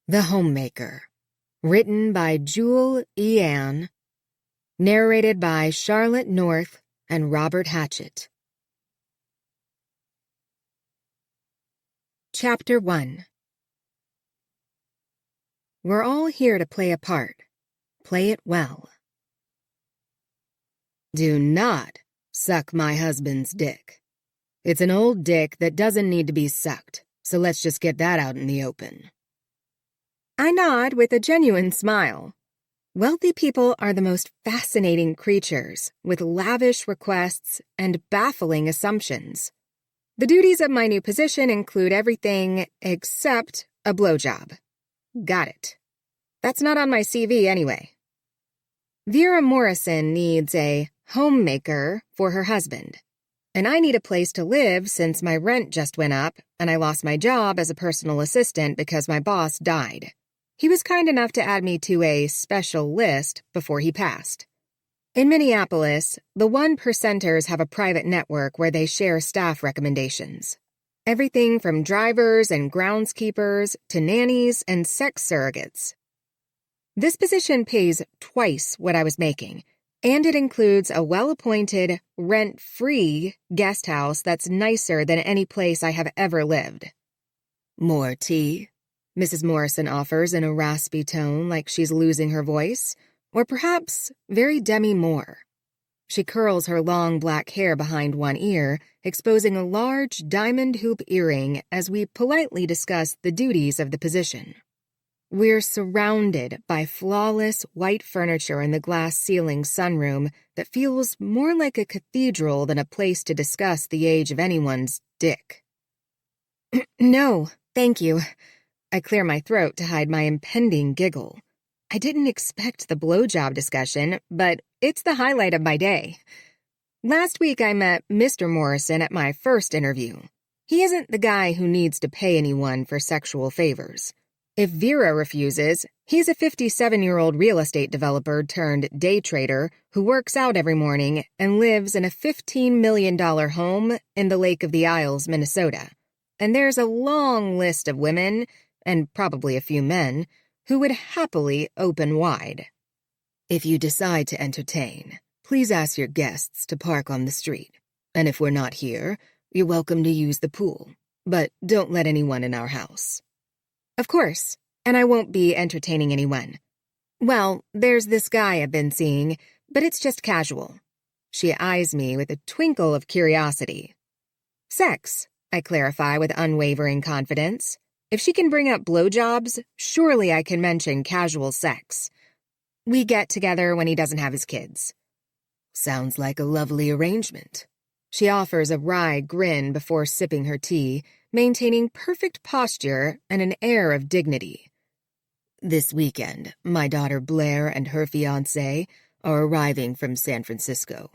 The Homemaker. Written by Jewel E. Ann. Narrated by Charlotte North and Robert Hatchett. Chapter 1. We're all here to play a part. Play it well. Do not suck my husband's dick. It's an old dick that doesn't need to be sucked, so let's just get that out in the open. I nod with a genuine smile. Wealthy people are the most fascinating creatures, with lavish requests and baffling assumptions. The duties of my new position include everything except a blowjob. Got it. That's not on my CV anyway. Vera Morrison needs a homemaker for her husband. And I need a place to live since my rent just went up and I lost my job as a personal assistant because my boss died. He was kind enough to add me to a special list before he passed. In Minneapolis, the 1%ers have a private network where they share staff recommendations. Everything from drivers and groundskeepers to nannies and sex surrogates. This position pays twice what I was making, and it includes a well-appointed, rent-free guest house that's nicer than any place I have ever lived. More tea? Mrs. Morrison offers in a raspy tone like she's losing her voice, or perhaps very demi-more. She curls her long black hair behind one ear, exposing a large diamond hoop earring as we politely discuss the duties of the position. We're surrounded by flawless white furniture in the glass-ceiling sunroom that feels more like a cathedral than a place to discuss the age of anyone's dick. No, thank you. I clear my throat to hide my impending giggle. I didn't expect the blowjob discussion, but it's the highlight of my day. Last week I met Mr. Morrison at my first interview. He isn't the guy who needs to pay anyone for sexual favors. If Vera refuses, he's a 57-year-old real estate developer turned day trader who works out every morning and lives in a $15 million home in the Lake of the Isles, Minnesota. And there's a long list of women, and probably a few men, who would happily open wide. If you decide to entertain, please ask your guests to park on the street. And if we're not here, you're welcome to use the pool. But don't let anyone in our house. Of course, and I won't be entertaining anyone. Well, there's this guy I've been seeing, but it's just casual. She eyes me with a twinkle of curiosity. Sex, I clarify with unwavering confidence. If she can bring up blowjobs, surely I can mention casual sex. We get together when he doesn't have his kids. Sounds like a lovely arrangement. She offers a wry grin before sipping her tea, maintaining perfect posture and an air of dignity. This weekend, my daughter Blair and her fiancé are arriving from San Francisco.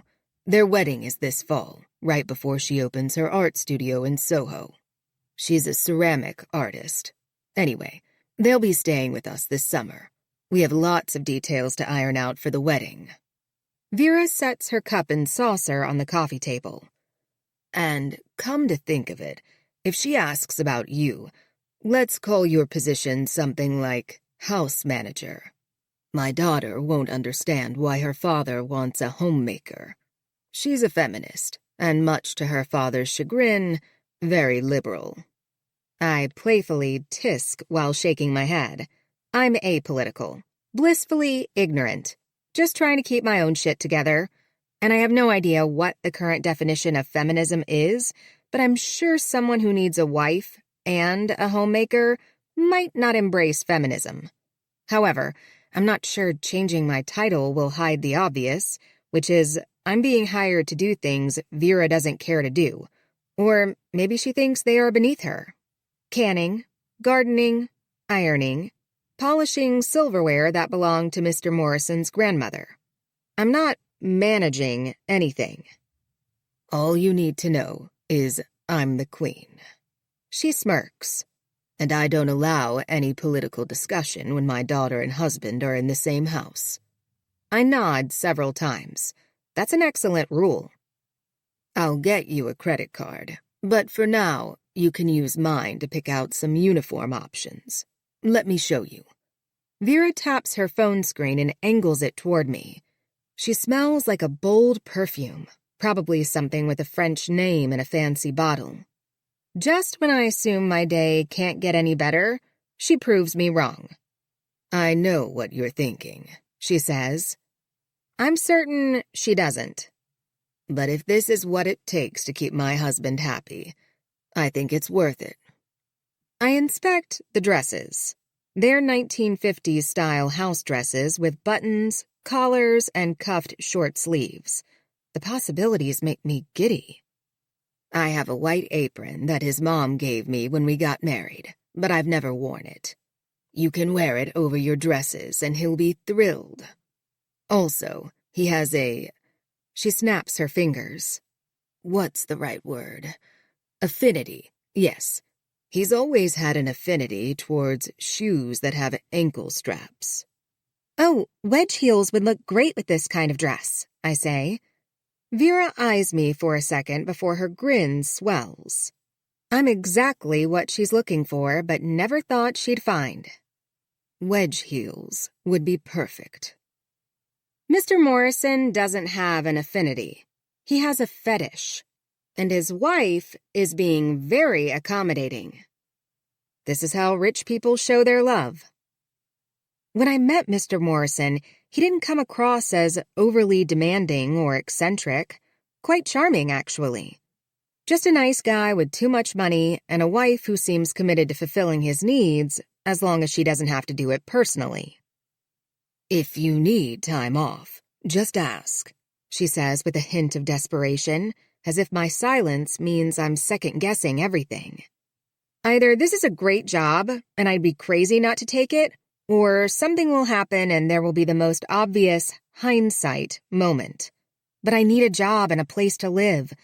Their wedding is this fall, right before she opens her art studio in Soho. She's a ceramic artist. Anyway, they'll be staying with us this summer. We have lots of details to iron out for the wedding. Vera sets her cup and saucer on the coffee table. And come to think of it, if she asks about you, let's call your position something like house manager. My daughter won't understand why her father wants a homemaker. She's a feminist, and much to her father's chagrin, very liberal. I playfully tisk while shaking my head. I'm apolitical, blissfully ignorant, just trying to keep my own shit together. And I have no idea what the current definition of feminism is, but I'm sure someone who needs a wife and a homemaker might not embrace feminism. However, I'm not sure changing my title will hide the obvious, which is I'm being hired to do things Vera doesn't care to do. Or maybe she thinks they are beneath her. Canning, gardening, ironing, polishing silverware that belonged to Mr. Morrison's grandmother. I'm not managing anything. All you need to know is I'm the queen. She smirks. And I don't allow any political discussion when my daughter and husband are in the same house. I nod several times. That's an excellent rule. I'll get you a credit card, but for now, you can use mine to pick out some uniform options. Let me show you. Vera taps her phone screen and angles it toward me. She smells like a bold perfume, probably something with a French name in a fancy bottle. Just when I assume my day can't get any better, she proves me wrong. I know what you're thinking, she says. I'm certain she doesn't. But if this is what it takes to keep my husband happy, I think it's worth it. I inspect the dresses. They're 1950s-style house dresses with buttons, collars, and cuffed short sleeves. The possibilities make me giddy. I have a white apron that his mom gave me when we got married, but I've never worn it. You can wear it over your dresses and he'll be thrilled. Also, he has a... She snaps her fingers. What's the right word? Affinity, yes. He's always had an affinity towards shoes that have ankle straps. Oh, wedge heels would look great with this kind of dress, I say. Vera eyes me for a second before her grin swells. I'm exactly what she's looking for, but never thought she'd find. Wedge heels would be perfect. Mr. Morrison doesn't have an affinity. He has a fetish. And his wife is being very accommodating. This is how rich people show their love. When I met Mr. Morrison, he didn't come across as overly demanding or eccentric. Quite charming, actually. Just a nice guy with too much money and a wife who seems committed to fulfilling his needs as long as she doesn't have to do it personally. If you need time off, just ask, she says with a hint of desperation, as if my silence means I'm second-guessing everything. Either this is a great job, and I'd be crazy not to take it, or something will happen and there will be the most obvious hindsight moment. But I need a job and a place to live.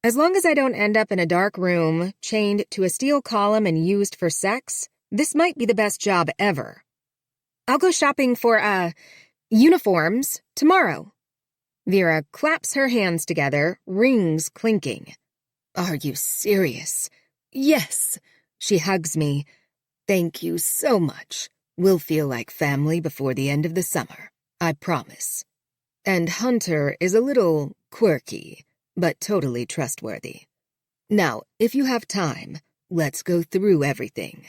As long as I don't end up in a dark room, chained to a steel column and used for sex, this might be the best job ever. I'll go shopping for, uniforms tomorrow. Vera claps her hands together, rings clinking. Are you serious? Yes. She hugs me. Thank you so much. We'll feel like family before the end of the summer, I promise. And Hunter is a little quirky, but totally trustworthy. Now, if you have time, let's go through everything.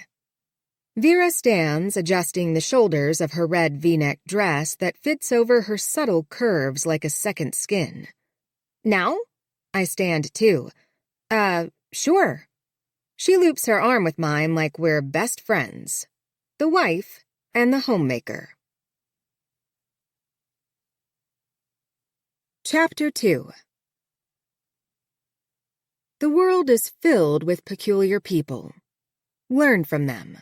Vera stands adjusting the shoulders of her red V-neck dress that fits over her subtle curves like a second skin. Now? I stand too. Sure. She loops her arm with mine like we're best friends. The wife and the homemaker. Chapter 2. The world is filled with peculiar people. Learn from them.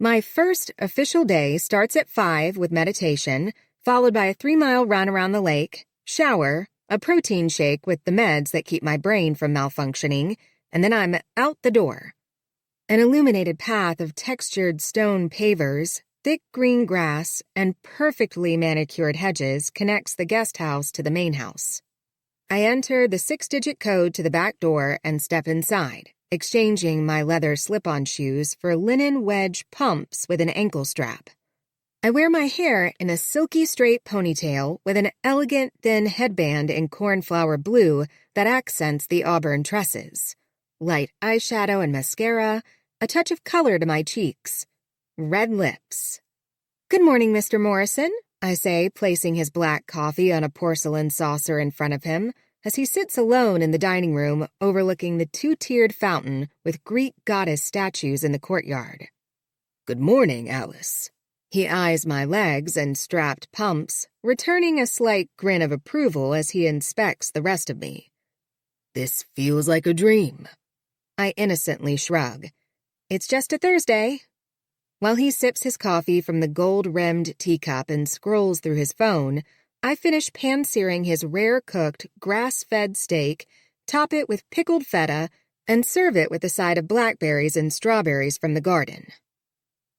My first official day starts at 5 with meditation, followed by a 3-mile run around the lake, shower, a protein shake with the meds that keep my brain from malfunctioning, and then I'm out the door. An illuminated path of textured stone pavers, thick green grass, and perfectly manicured hedges connects the guest house to the main house. I enter the 6-digit code to the back door and step inside, exchanging my leather slip-on shoes for linen wedge pumps with an ankle strap. I wear my hair in a silky straight ponytail with an elegant thin headband in cornflower blue that accents the auburn tresses. Light eyeshadow and mascara, a touch of color to my cheeks. Red lips. Good morning, Mr. Morrison, I say, placing his black coffee on a porcelain saucer in front of him, as he sits alone in the dining room overlooking the 2-tiered fountain with Greek goddess statues in the courtyard. Good morning, Alice. He eyes my legs and strapped pumps, returning a slight grin of approval as he inspects the rest of me. This feels like a dream. I innocently shrug. It's just a Thursday. While he sips his coffee from the gold-rimmed teacup and scrolls through his phone, I finish pan-searing his rare-cooked, grass-fed steak, top it with pickled feta, and serve it with a side of blackberries and strawberries from the garden.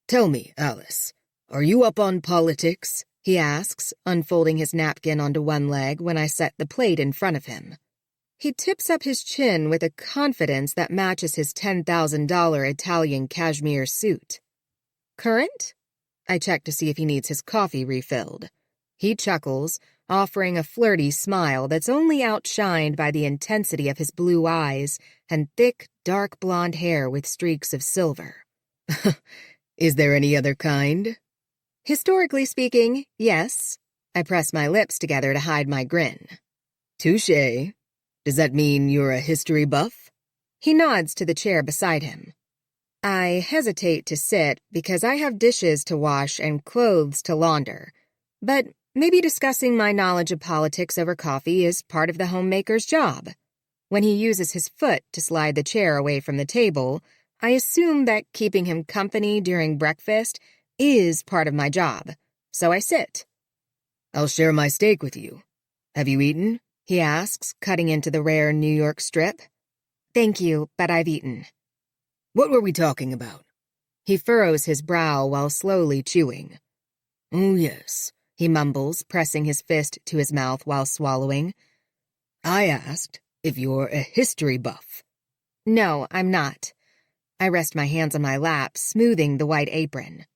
Tell me, Alice, are you up on politics? He asks, unfolding his napkin onto one leg when I set the plate in front of him. He tips up his chin with a confidence that matches his $10,000 Italian cashmere suit. Current? I check to see if he needs his coffee refilled. He chuckles, offering a flirty smile that's only outshined by the intensity of his blue eyes and thick, dark blonde hair with streaks of silver. Is there any other kind? Historically speaking, yes. I press my lips together to hide my grin. Touché. Does that mean you're a history buff? He nods to the chair beside him. I hesitate to sit because I have dishes to wash and clothes to launder, but maybe discussing my knowledge of politics over coffee is part of the homemaker's job. When he uses his foot to slide the chair away from the table, I assume that keeping him company during breakfast is part of my job, so I sit. I'll share my steak with you. Have you eaten? He asks, cutting into the rare New York strip. Thank you, but I've eaten. What were we talking about? He furrows his brow while slowly chewing. Oh, yes, he mumbles, pressing his fist to his mouth while swallowing. I asked if you're a history buff. No, I'm not. I rest my hands on my lap, smoothing the white apron.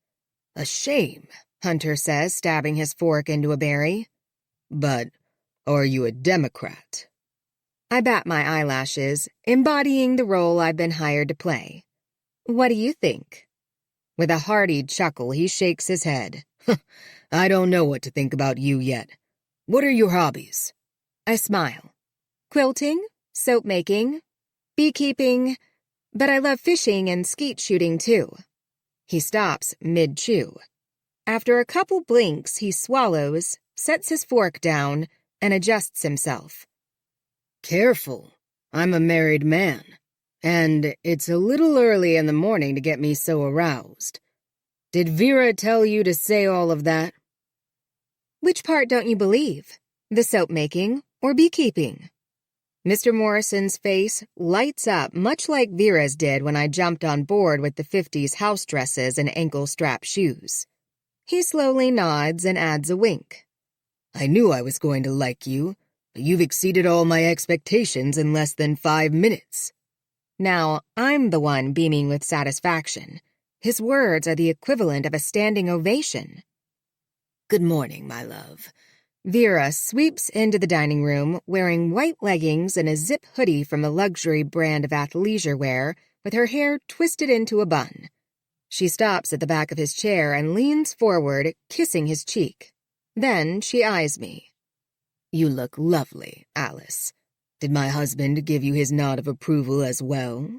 A shame, Hunter says, stabbing his fork into a berry. But are you a Democrat? I bat my eyelashes, embodying the role I've been hired to play. What do you think? With a hearty chuckle, he shakes his head. I don't know what to think about you yet. What are your hobbies? I smile. Quilting, soap making, beekeeping, but I love fishing and skeet shooting too. He stops mid-chew. After a couple blinks, he swallows, sets his fork down, and adjusts himself. Careful. I'm a married man, and it's a little early in the morning to get me so aroused. Did Vera tell you to say all of that? Which part don't you believe? The soap making or beekeeping? Mr. Morrison's face lights up much like Vera's did when I jumped on board with the 50s house dresses and ankle-strap shoes. He slowly nods and adds a wink. I knew I was going to like you, but you've exceeded all my expectations in less than 5 minutes. Now, I'm the one beaming with satisfaction. His words are the equivalent of a standing ovation. Good morning, my love. Vera sweeps into the dining room wearing white leggings and a zip hoodie from a luxury brand of athleisure wear with her hair twisted into a bun. She stops at the back of his chair and leans forward, kissing his cheek. Then she eyes me. You look lovely, Alice. Did my husband give you his nod of approval as well?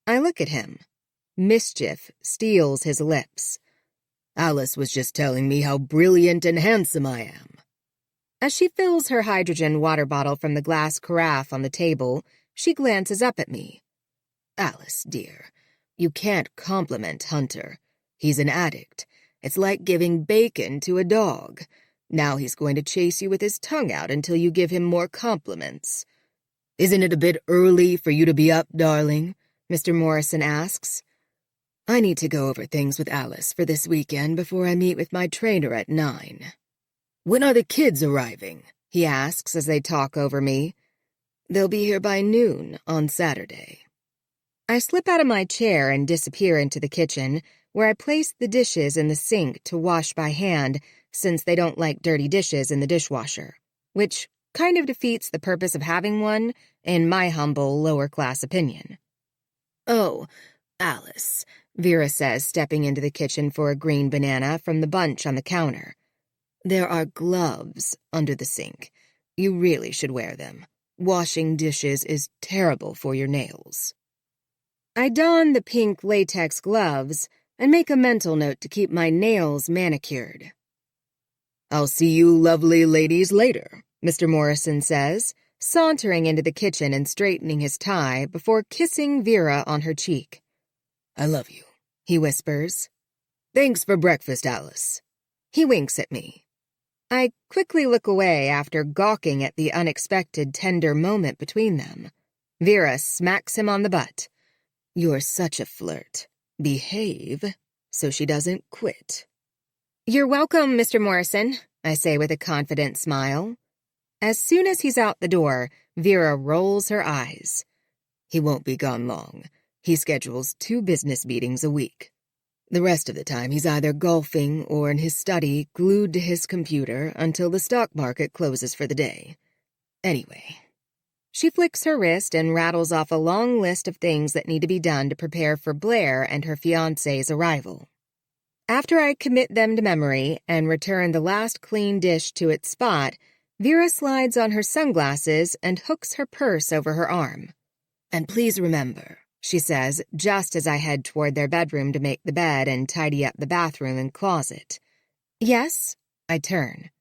I look at him. Mischief steals his lips. Alice was just telling me how brilliant and handsome I am. As she fills her hydrogen water bottle from the glass carafe on the table, she glances up at me. Alice, dear, you can't compliment Hunter. He's an addict. It's like giving bacon to a dog. Now he's going to chase you with his tongue out until you give him more compliments. Isn't it a bit early for you to be up, darling? Mr. Morrison asks. I need to go over things with Alice for this weekend before I meet with my trainer at 9. When are the kids arriving? He asks as they talk over me. They'll be here by noon on Saturday. I slip out of my chair and disappear into the kitchen, where I place the dishes in the sink to wash by hand since they don't like dirty dishes in the dishwasher, which kind of defeats the purpose of having one, in my humble lower-class opinion. Oh, Alice, Vera says, stepping into the kitchen for a green banana from the bunch on the counter. There are gloves under the sink. You really should wear them. Washing dishes is terrible for your nails. I don the pink latex gloves and make a mental note to keep my nails manicured. I'll see you lovely ladies later, Mr. Morrison says, sauntering into the kitchen and straightening his tie before kissing Vera on her cheek. I love you, he whispers. Thanks for breakfast, Alice. He winks at me. I quickly look away after gawking at the unexpected tender moment between them. Vera smacks him on the butt. You're such a flirt. Behave so she doesn't quit. You're welcome, Mr. Morrison, I say with a confident smile. As soon as he's out the door, Vera rolls her eyes. He won't be gone long. He schedules 2 business meetings a week. The rest of the time he's either golfing or in his study, glued to his computer until the stock market closes for the day. Anyway, she flicks her wrist and rattles off a long list of things that need to be done to prepare for Blair and her fiancé's arrival. After I commit them to memory and return the last clean dish to its spot, Vera slides on her sunglasses and hooks her purse over her arm. "And please remember," she says, just as I head toward their bedroom to make the bed and tidy up the bathroom and closet. "Yes?" I turn.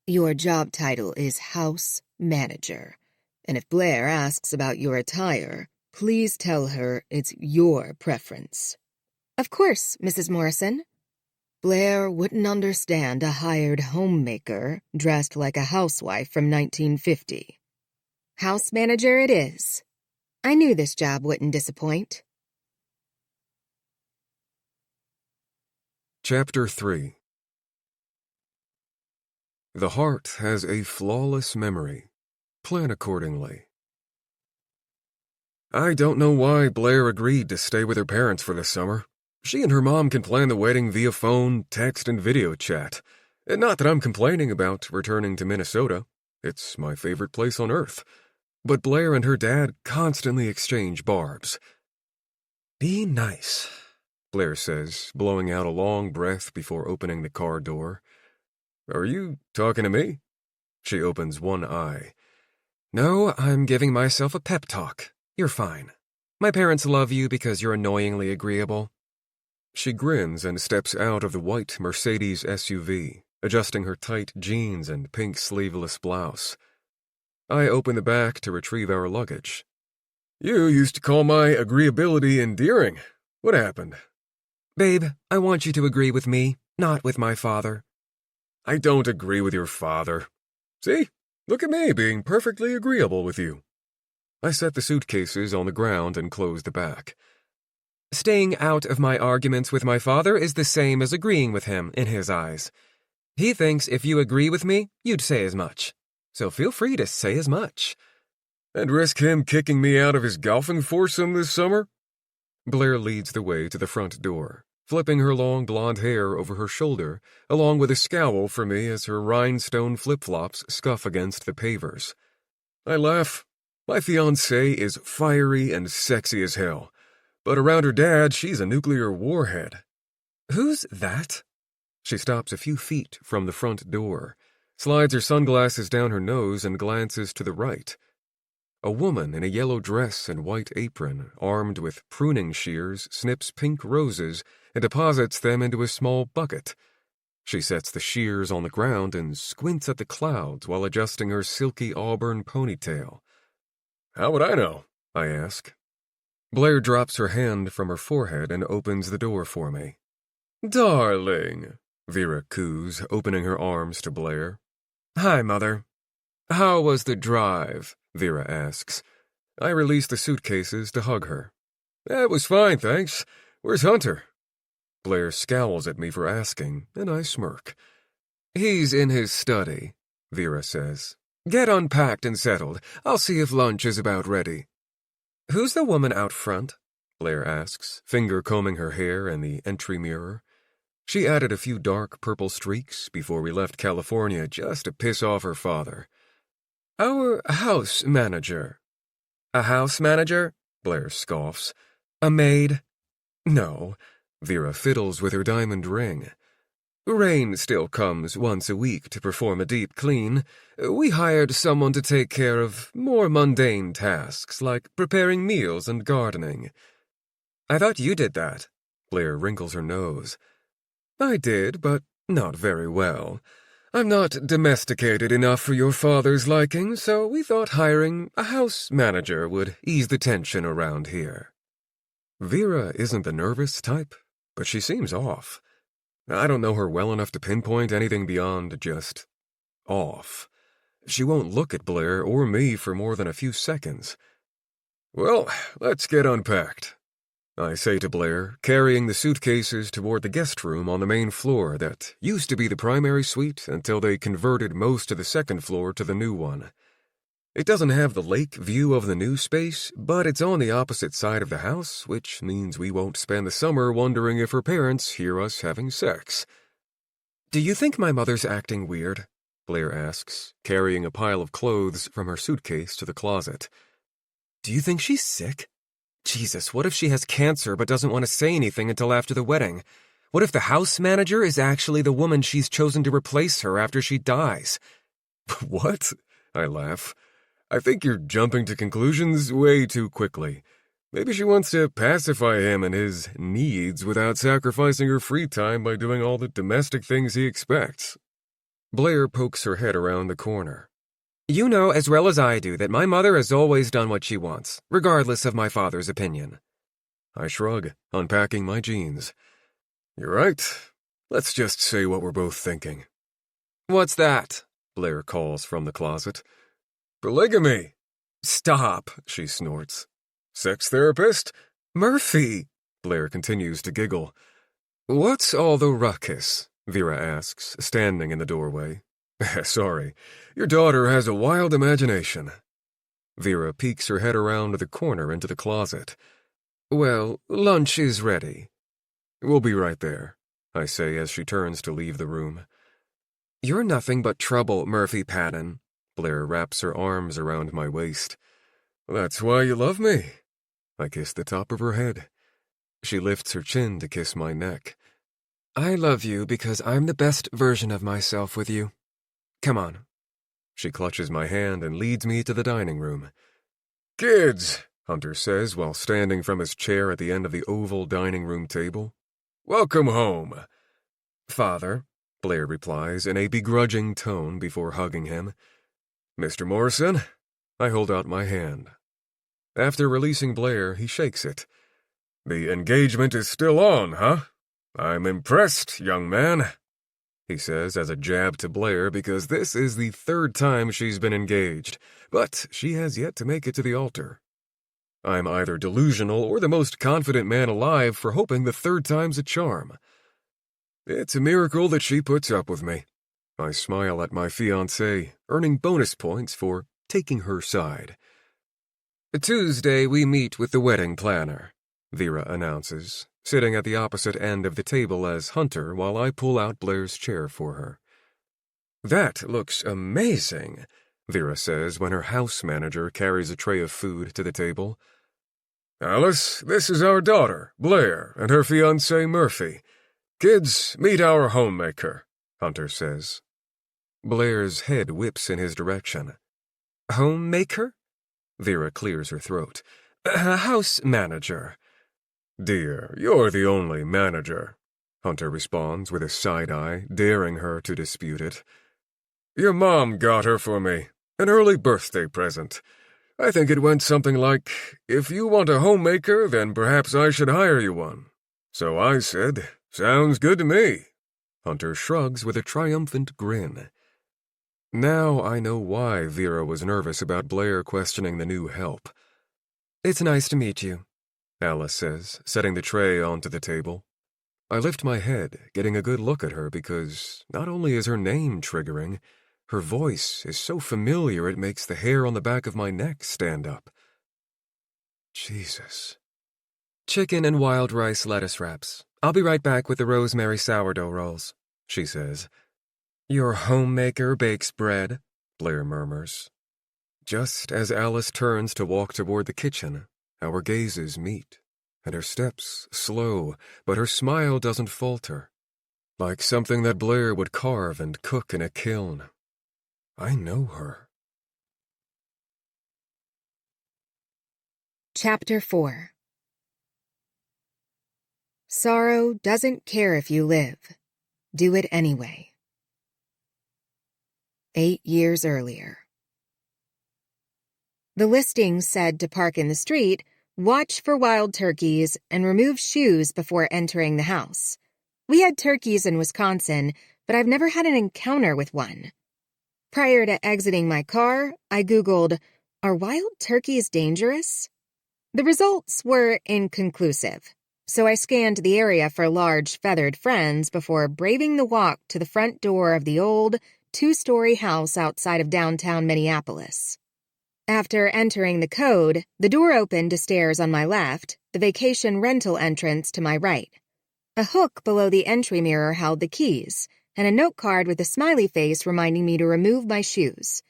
"Your job title is house manager, and if Blair asks about your attire, please tell her it's your preference." "Of course, Mrs. Morrison." Blair wouldn't understand a hired homemaker dressed like a housewife from 1950. House manager it is. I knew this job wouldn't disappoint. Chapter 3. The heart has a flawless memory. Plan accordingly. I don't know why Blair agreed to stay with her parents for the summer. She and her mom can plan the wedding via phone, text, and video chat. And not that I'm complaining about returning to Minnesota. It's my favorite place on earth. But Blair and her dad constantly exchange barbs. "Be nice," Blair says, blowing out a long breath before opening the car door. "Are you talking to me?" She opens one eye. "No, I'm giving myself a pep talk. You're fine. My parents love you because you're annoyingly agreeable." She grins and steps out of the white Mercedes SUV, adjusting her tight jeans and pink sleeveless blouse. I open the back to retrieve our luggage. "You used to call my agreeability endearing. What happened?" "Babe, I want you to agree with me, not with my father." "I don't agree with your father. See? Look at me being perfectly agreeable with you." I set the suitcases on the ground and close the back. "Staying out of my arguments with my father is the same as agreeing with him in his eyes. He thinks if you agree with me, you'd say as much. So feel free to say as much." "And risk him kicking me out of his golfing foursome this summer?" Blair leads the way to the front door, flipping her long blonde hair over her shoulder, along with a scowl for me as her rhinestone flip-flops scuff against the pavers. I laugh. My fiancée is fiery and sexy as hell, but around her dad, she's a nuclear warhead. "Who's that?" She stops a few feet from the front door, slides her sunglasses down her nose and glances to the right. A woman in a yellow dress and white apron, armed with pruning shears, snips pink roses and deposits them into a small bucket. She sets the shears on the ground and squints at the clouds while adjusting her silky auburn ponytail. "How would I know?" I ask. Blair drops her hand from her forehead and opens the door for me. "Darling," Vera coos, opening her arms to Blair. "Hi, Mother." "How was the drive?" Vera asks. I release the suitcases to hug her. "That was fine, thanks. Where's Hunter?" Blair scowls at me for asking, and I smirk. "He's in his study," Vera says. "Get unpacked and settled. I'll see if lunch is about ready." "Who's the woman out front?" Blair asks, finger combing her hair in the entry mirror. She added a few dark purple streaks before we left California just to piss off her father. "Our house manager." "A house manager?" Blair scoffs. "A maid?" "No." Vera fiddles with her diamond ring. "Rain still comes once a week to perform a deep clean. We hired someone to take care of more mundane tasks, like preparing meals and gardening." "I thought you did that." Blair wrinkles her nose. "I did, but not very well. I'm not domesticated enough for your father's liking, so we thought hiring a house manager would ease the tension around here." Vera isn't the nervous type, but she seems off. I don't know her well enough to pinpoint anything beyond just off. She won't look at Blair or me for more than a few seconds. "Well, let's get unpacked," I say to Blair, carrying the suitcases toward the guest room on the main floor that used to be the primary suite until they converted most of the second floor to the new one. It doesn't have the lake view of the new space, but it's on the opposite side of the house, which means we won't spend the summer wondering if her parents hear us having sex. Do you think my mother's acting weird? Blair asks, carrying a pile of clothes from her suitcase to the closet. Do you think she's sick? Jesus, what if she has cancer but doesn't want to say anything until after the wedding? What if the house manager is actually the woman she's chosen to replace her after she dies? What? I laugh. I think you're jumping to conclusions way too quickly. Maybe she wants to pacify him and his needs without sacrificing her free time by doing all the domestic things he expects. Blair pokes her head around the corner. You know as well as I do that my mother has always done what she wants, regardless of my father's opinion. I shrug, unpacking my jeans. You're right. Let's just say what we're both thinking. What's that? Blair calls from the closet. Polygamy. Stop, she snorts. Sex therapist? Murphy! Blair continues to giggle. What's all the ruckus? Vera asks, standing in the doorway. Sorry, your daughter has a wild imagination. Vera peeks her head around the corner into the closet. Well, lunch is ready. We'll be right there, I say as she turns to leave the room. You're nothing but trouble, Murphy Patton. Blair wraps her arms around my waist. That's why you love me. I kiss the top of her head. She lifts her chin to kiss my neck. I love you because I'm the best version of myself with you. Come on. She clutches my hand and leads me to the dining room. Kids, Hunter says while standing from his chair at the end of the oval dining room table. Welcome home. Father, Blair replies in a begrudging tone before hugging him. Mr. Morrison, I hold out my hand. After releasing Blair, he shakes it. The engagement is still on, huh? I'm impressed, young man, he says as a jab to Blair because this is the third time she's been engaged, but she has yet to make it to the altar. I'm either delusional or the most confident man alive for hoping the third time's a charm. It's a miracle that she puts up with me. I smile at my fiancée, earning bonus points for taking her side. Tuesday we meet with the wedding planner, Vera announces, sitting at the opposite end of the table as Hunter while I pull out Blair's chair for her. That looks amazing, Vera says when her house manager carries a tray of food to the table. Alice, this is our daughter, Blair, and her fiancé Murphy. Kids, meet our homemaker, Hunter says. Blair's head whips in his direction. Homemaker? Vera clears her throat. House manager. Dear, you're the only manager, Hunter responds with a side eye, daring her to dispute it. Your mom got her for me, an early birthday present. I think it went something like, if you want a homemaker, then perhaps I should hire you one. So I said, sounds good to me. Hunter shrugs with a triumphant grin. Now I know why Vera was nervous about Blair questioning the new help. It's nice to meet you, Alice says, setting the tray onto the table. I lift my head, getting a good look at her because not only is her name triggering, her voice is so familiar it makes the hair on the back of my neck stand up. Jesus. Chicken and wild rice lettuce wraps. I'll be right back with the rosemary sourdough rolls, she says. Your homemaker bakes bread, Blair murmurs. Just as Alice turns to walk toward the kitchen, our gazes meet, and her steps slow, but her smile doesn't falter. Like something that Blair would carve and cook in a kiln. I know her. Chapter 4. Sorrow doesn't care if you live. Do it anyway. 8 years earlier. The listing said to park in the street, watch for wild turkeys, and remove shoes before entering the house. We had turkeys in Wisconsin, but I've never had an encounter with one. Prior to exiting my car, I Googled, are wild turkeys dangerous? The results were inconclusive, so I scanned the area for large feathered friends before braving the walk to the front door of the old, 2-story house outside of downtown Minneapolis. After entering the code, the door opened to stairs on my left, the vacation rental entrance to my right. A hook below the entry mirror held the keys, and a note card with a smiley face reminding me to remove my shoes.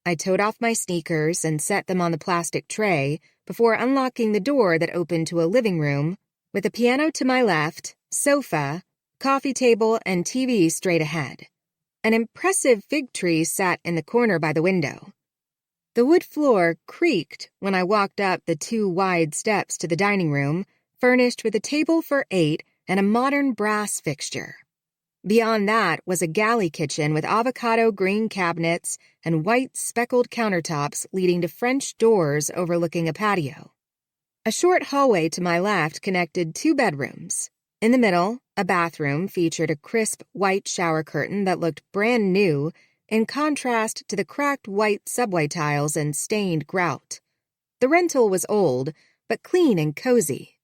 I toed off my sneakers and set them on the plastic tray before unlocking the door that opened to a living room with a piano to my left, sofa, coffee table, and TV straight ahead. An impressive fig tree sat in the corner by the window. The wood floor creaked when I walked up the 2 wide steps to the dining room, furnished with a table for 8 and a modern brass fixture. Beyond that was a galley kitchen with avocado green cabinets and white speckled countertops leading to French doors overlooking a patio. A short hallway to my left connected 2 bedrooms. In the middle, a bathroom featured a crisp white shower curtain that looked brand new in contrast to the cracked white subway tiles and stained grout. The rental was old, but clean and cozy.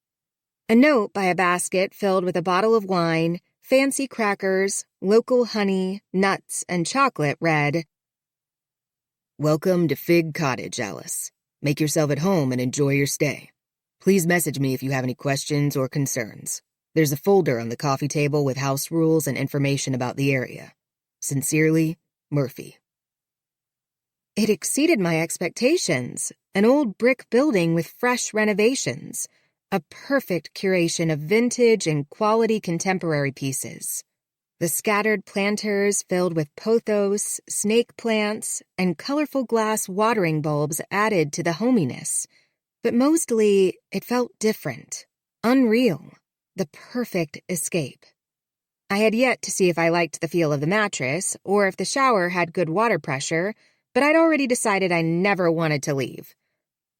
A note by a basket filled with a bottle of wine, fancy crackers, local honey, nuts, and chocolate read, "Welcome to Fig Cottage, Alice. Make yourself at home and enjoy your stay. Please message me if you have any questions or concerns. There's a folder on the coffee table with house rules and information about the area. Sincerely, Murphy." It exceeded my expectations. An old brick building with fresh renovations. A perfect curation of vintage and quality contemporary pieces. The scattered planters filled with pothos, snake plants, and colorful glass watering bulbs added to the hominess. But mostly, it felt different, unreal, the perfect escape. I had yet to see if I liked the feel of the mattress or if the shower had good water pressure, but I'd already decided I never wanted to leave.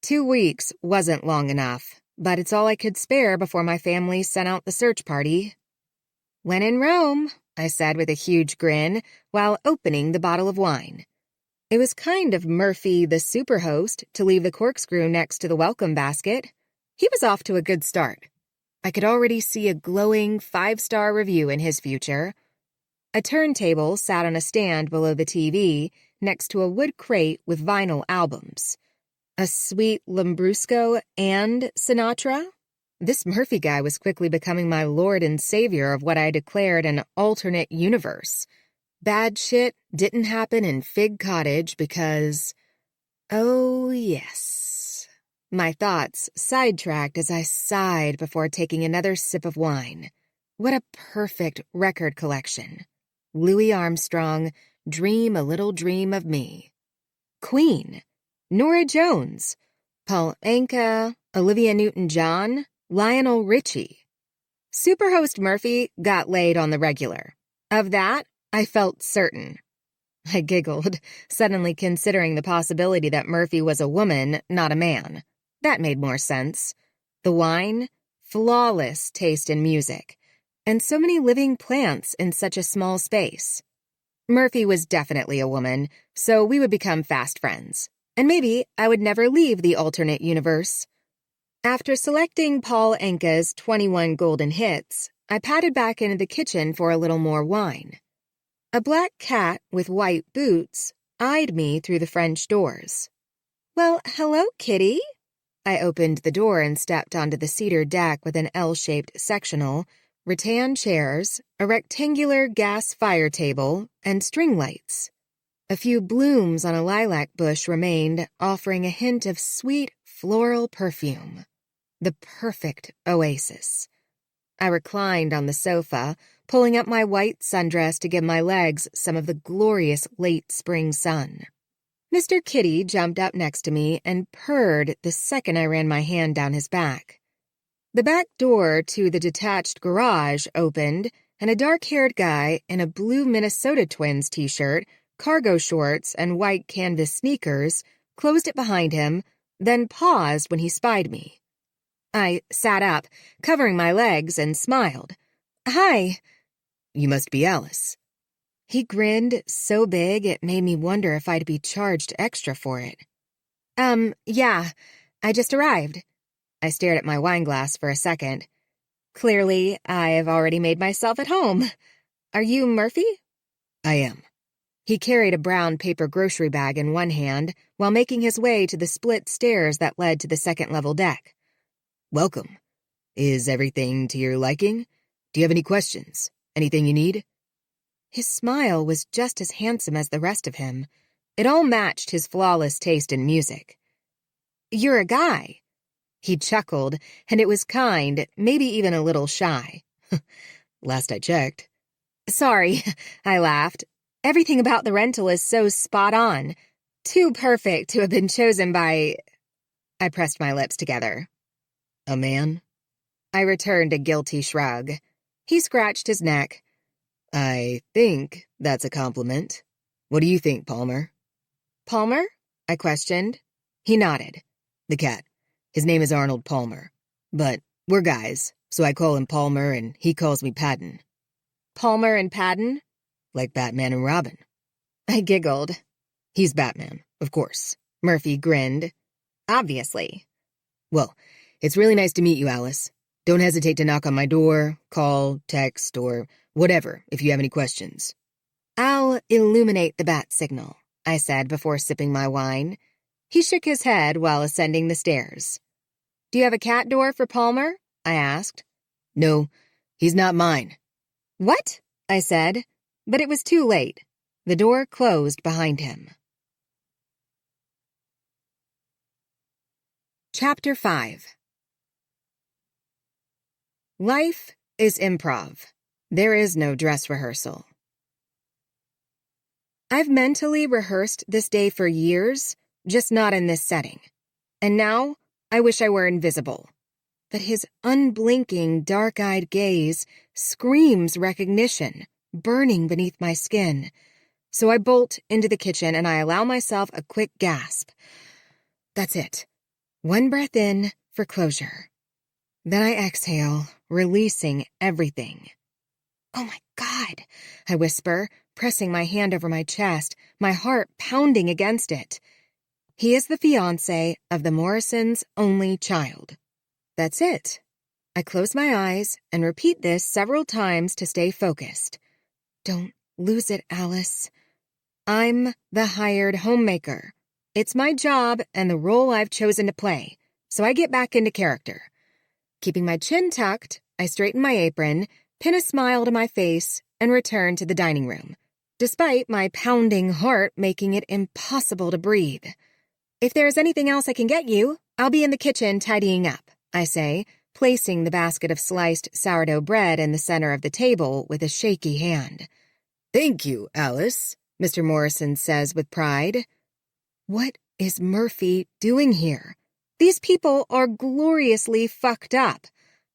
2 weeks wasn't long enough, but it's all I could spare before my family sent out the search party. "When in Rome," I said with a huge grin while opening the bottle of wine. It was kind of Murphy, the superhost, to leave the corkscrew next to the welcome basket. He was off to a good start. I could already see a glowing 5-star review in his future. A turntable sat on a stand below the TV next to a wood crate with vinyl albums. A sweet Lambrusco and Sinatra? This Murphy guy was quickly becoming my lord and savior of what I declared an alternate universe. Bad shit didn't happen in Fig Cottage because... oh, yes. My thoughts sidetracked as I sighed before taking another sip of wine. What a perfect record collection. Louis Armstrong, Dream a Little Dream of Me. Queen, Norah Jones, Paul Anka, Olivia Newton-John, Lionel Richie. Superhost Murphy got laid on the regular. Of that, I felt certain. I giggled, suddenly considering the possibility that Murphy was a woman, not a man. That made more sense. The wine, flawless taste in music, and so many living plants in such a small space. Murphy was definitely a woman, so we would become fast friends. And maybe I would never leave the alternate universe. After selecting Paul Anka's 21 golden hits, I padded back into the kitchen for a little more wine. A black cat with white boots eyed me through the French doors. "Well, hello, kitty." I opened the door and stepped onto the cedar deck with an L-shaped sectional, rattan chairs, a rectangular gas fire table, and string lights. A few blooms on a lilac bush remained, offering a hint of sweet floral perfume. The perfect oasis. I reclined on the sofa, pulling up my white sundress to give my legs some of the glorious late spring sun. Mr. Kitty jumped up next to me and purred the second I ran my hand down his back. The back door to the detached garage opened, and a dark-haired guy in a blue Minnesota Twins t-shirt, cargo shorts, and white canvas sneakers closed it behind him, then paused when he spied me. I sat up, covering my legs, and smiled. "Hi." "You must be Alice." He grinned so big it made me wonder if I'd be charged extra for it. Yeah, I just arrived." I stared at my wine glass for a second. Clearly, I've already made myself at home. "Are you Murphy?" "I am." He carried a brown paper grocery bag in one hand while making his way to the split stairs that led to the second-level deck. "Welcome. Is everything to your liking? Do you have any questions? Anything you need?" His smile was just as handsome as the rest of him. It all matched his flawless taste in music. "You're a guy." He chuckled, and it was kind, maybe even a little shy. "Last I checked." "Sorry," I laughed. "Everything about the rental is so spot on. Too perfect to have been chosen by—" I pressed my lips together. "A man?" I returned a guilty shrug. He scratched his neck. "I think that's a compliment. What do you think, Palmer?" "Palmer?" I questioned. He nodded. "The cat. His name is Arnold Palmer. But we're guys, so I call him Palmer and he calls me Patton." "Palmer and Patton?" "Like Batman and Robin." I giggled. "He's Batman, of course." Murphy grinned. "Obviously." "Well, it's really nice to meet you, Alice. Don't hesitate to knock on my door, call, text, or whatever if you have any questions." "I'll illuminate the bat signal," I said before sipping my wine. He shook his head while ascending the stairs. "Do you have a cat door for Palmer?" I asked. "No, he's not mine." "What?" I said, but it was too late. The door closed behind him. Chapter 5. Life is improv. There is no dress rehearsal. I've mentally rehearsed this day for years, just not in this setting. And now, I wish I were invisible. But his unblinking, dark-eyed gaze screams recognition, burning beneath my skin. So I bolt into the kitchen and I allow myself a quick gasp. That's it. One breath in for closure. Then I exhale, releasing everything. "Oh my God," I whisper, pressing my hand over my chest, my heart pounding against it. He is the fiancé of the Morrisons' only child. That's it. I close my eyes and repeat this several times to stay focused. Don't lose it, Alice. I'm the hired homemaker. It's my job and the role I've chosen to play, so I get back into character. Keeping my chin tucked, I straighten my apron, pin a smile to my face, and return to the dining room, despite my pounding heart making it impossible to breathe. "If there's anything else I can get you, I'll be in the kitchen tidying up," I say, placing the basket of sliced sourdough bread in the center of the table with a shaky hand. "Thank you, Alice," Mr. Morrison says with pride. What is Murphy doing here? These people are gloriously fucked up.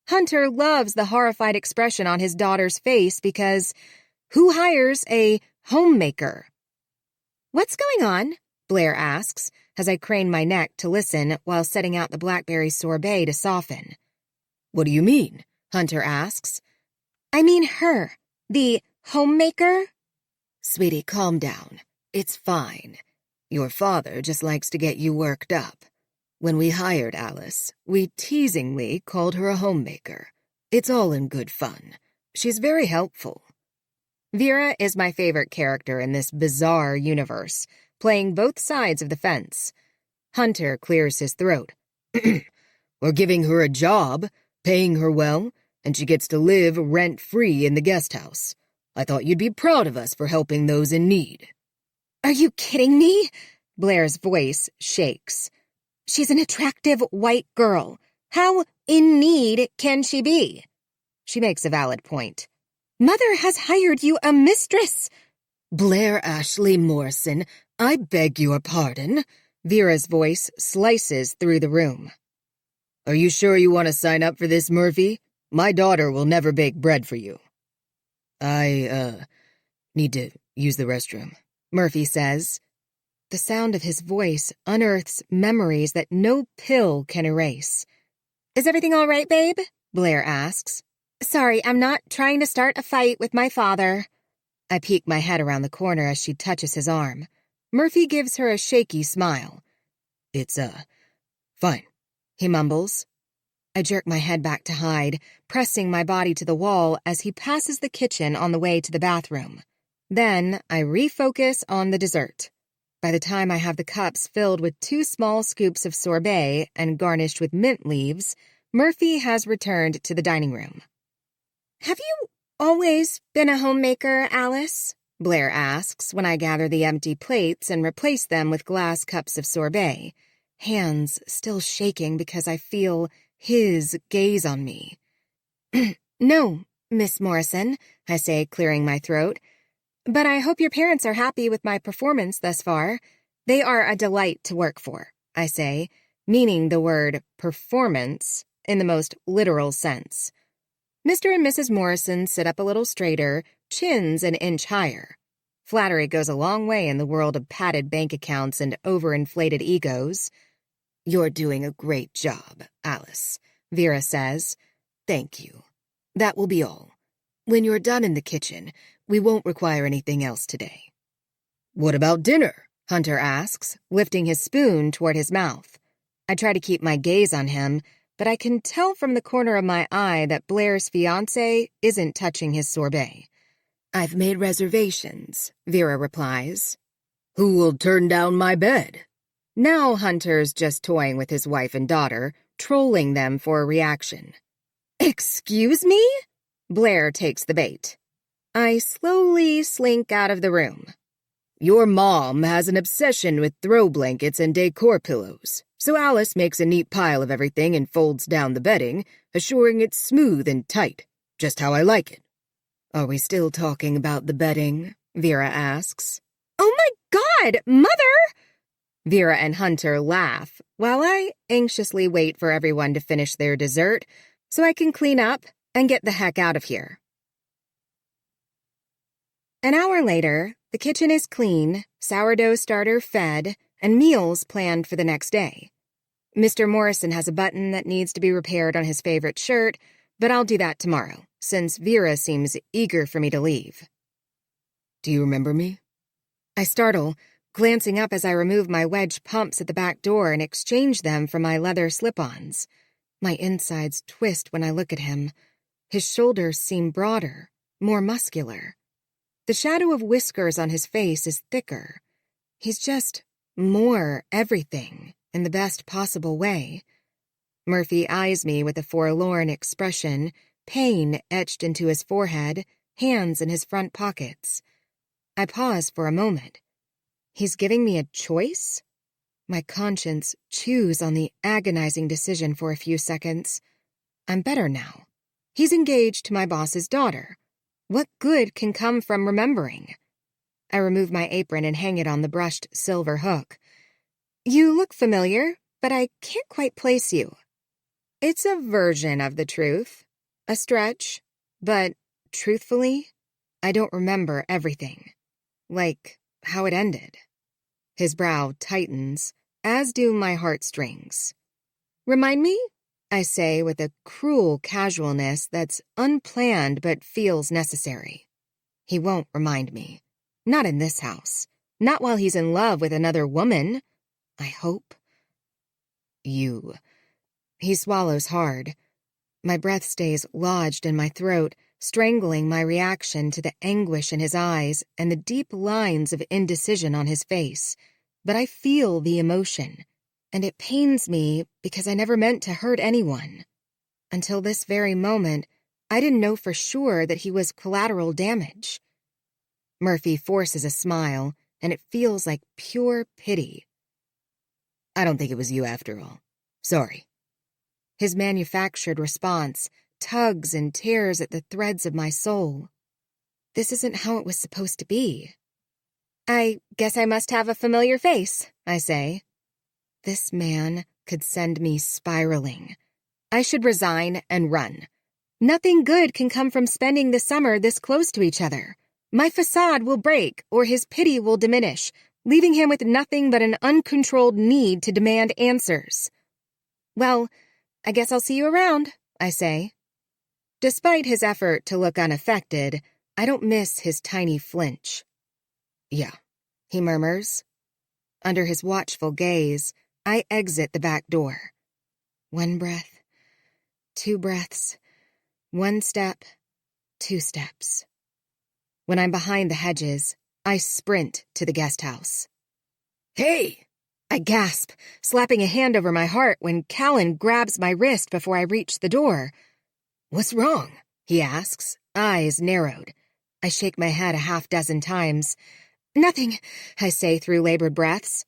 Hunter loves the horrified expression on his daughter's face because who hires a homemaker? "What's going on?" Blair asks, as I crane my neck to listen while setting out the blackberry sorbet to soften. "What do you mean?" Hunter asks. "I mean her. The homemaker?" "Sweetie, calm down. It's fine. Your father just likes to get you worked up. When we hired Alice, we teasingly called her a homemaker. It's all in good fun. She's very helpful." Vera is my favorite character in this bizarre universe, playing both sides of the fence. Hunter clears his throat. "We're giving her a job, paying her well, and she gets to live rent-free in the guest house. I thought you'd be proud of us for helping those in need." "Are you kidding me?" Blair's voice shakes. "She's an attractive white girl. How in need can she be?" She makes a valid point. "Mother has hired you a mistress." "Blair Ashley Morrison, I beg your pardon." Vera's voice slices through the room. "Are you sure you want to sign up for this, Murphy? My daughter will never bake bread for you." I need to use the restroom," Murphy says. The sound of his voice unearths memories that no pill can erase. "Is everything all right, babe?" Blair asks. "Sorry, I'm not trying to start a fight with my father." I peek my head around the corner as she touches his arm. Murphy gives her a shaky smile. It's fine," he mumbles. I jerk my head back to hide, pressing my body to the wall as he passes the kitchen on the way to the bathroom. Then I refocus on the dessert. By the time I have the cups filled with 2 small scoops of sorbet and garnished with mint leaves, Murphy has returned to the dining room. "Have you always been a homemaker, Alice?" Blair asks when I gather the empty plates and replace them with glass cups of sorbet, hands still shaking because I feel his gaze on me. "No, Miss Morrison," I say, clearing my throat. "But I hope your parents are happy with my performance thus far. They are a delight to work for," I say, meaning the word performance in the most literal sense. Mr. and Mrs. Morrison sit up a little straighter, chins an inch higher. Flattery goes a long way in the world of padded bank accounts and overinflated egos. "You're doing a great job, Alice," Vera says. "Thank you. That will be all. When you're done in the kitchen, we won't require anything else today." "What about dinner?" Hunter asks, lifting his spoon toward his mouth. I try to keep my gaze on him, but I can tell from the corner of my eye that Blair's fiancé isn't touching his sorbet. "I've made reservations," Vera replies. "Who will turn down my bed?" Now Hunter's just toying with his wife and daughter, trolling them for a reaction. "Excuse me?" Blair takes the bait. I slowly slink out of the room. "Your mom has an obsession with throw blankets and decor pillows, so Alice makes a neat pile of everything and folds down the bedding, assuring it's smooth and tight, just how I like it." "Are we still talking about the bedding?" Vera asks. "Oh my God, Mother!" Vera and Hunter laugh, while I anxiously wait for everyone to finish their dessert so I can clean up and get the heck out of here. An hour later, the kitchen is clean, sourdough starter fed, and meals planned for the next day. Mr. Morrison has a button that needs to be repaired on his favorite shirt, but I'll do that tomorrow, since Vera seems eager for me to leave. "Do you remember me?" I startle, glancing up as I remove my wedge pumps at the back door and exchange them for my leather slip-ons. My insides twist when I look at him. His shoulders seem broader, more muscular. The shadow of whiskers on his face is thicker. He's just more everything in the best possible way. Murphy eyes me with a forlorn expression, pain etched into his forehead, hands in his front pockets. I pause for a moment. He's giving me a choice? My conscience chews on the agonizing decision for a few seconds. I'm better now. He's engaged to my boss's daughter. What good can come from remembering? I remove my apron and hang it on the brushed silver hook. "You look familiar, but I can't quite place you." It's a version of the truth. A stretch. But, truthfully, I don't remember everything. Like how it ended. His brow tightens, as do my heartstrings. "Remind me?" I say with a cruel casualness that's unplanned but feels necessary. He won't remind me. Not in this house. Not while he's in love with another woman. I hope. "You." He swallows hard. My breath stays lodged in my throat, strangling my reaction to the anguish in his eyes and the deep lines of indecision on his face. But I feel the emotion, and it pains me because I never meant to hurt anyone. Until this very moment, I didn't know for sure that he was collateral damage. Murphy forces a smile, and it feels like pure pity. "I don't think it was you after all. Sorry." His manufactured response tugs and tears at the threads of my soul. This isn't how it was supposed to be. "I guess I must have a familiar face," I say. This man could send me spiraling. I should resign and run. Nothing good can come from spending the summer this close to each other. My facade will break, or his pity will diminish, leaving him with nothing but an uncontrolled need to demand answers. "Well, I guess I'll see you around," I say. Despite his effort to look unaffected, I don't miss his tiny flinch. "Yeah," he murmurs. Under his watchful gaze, I exit the back door. 1 breath, 2 breaths, 1 step, 2 steps. When I'm behind the hedges, I sprint to the guest house. "Hey!" I gasp, slapping a hand over my heart when Callan grabs my wrist before I reach the door. "What's wrong?" he asks, eyes narrowed. I shake my head a half-dozen times. "Nothing," I say through labored breaths.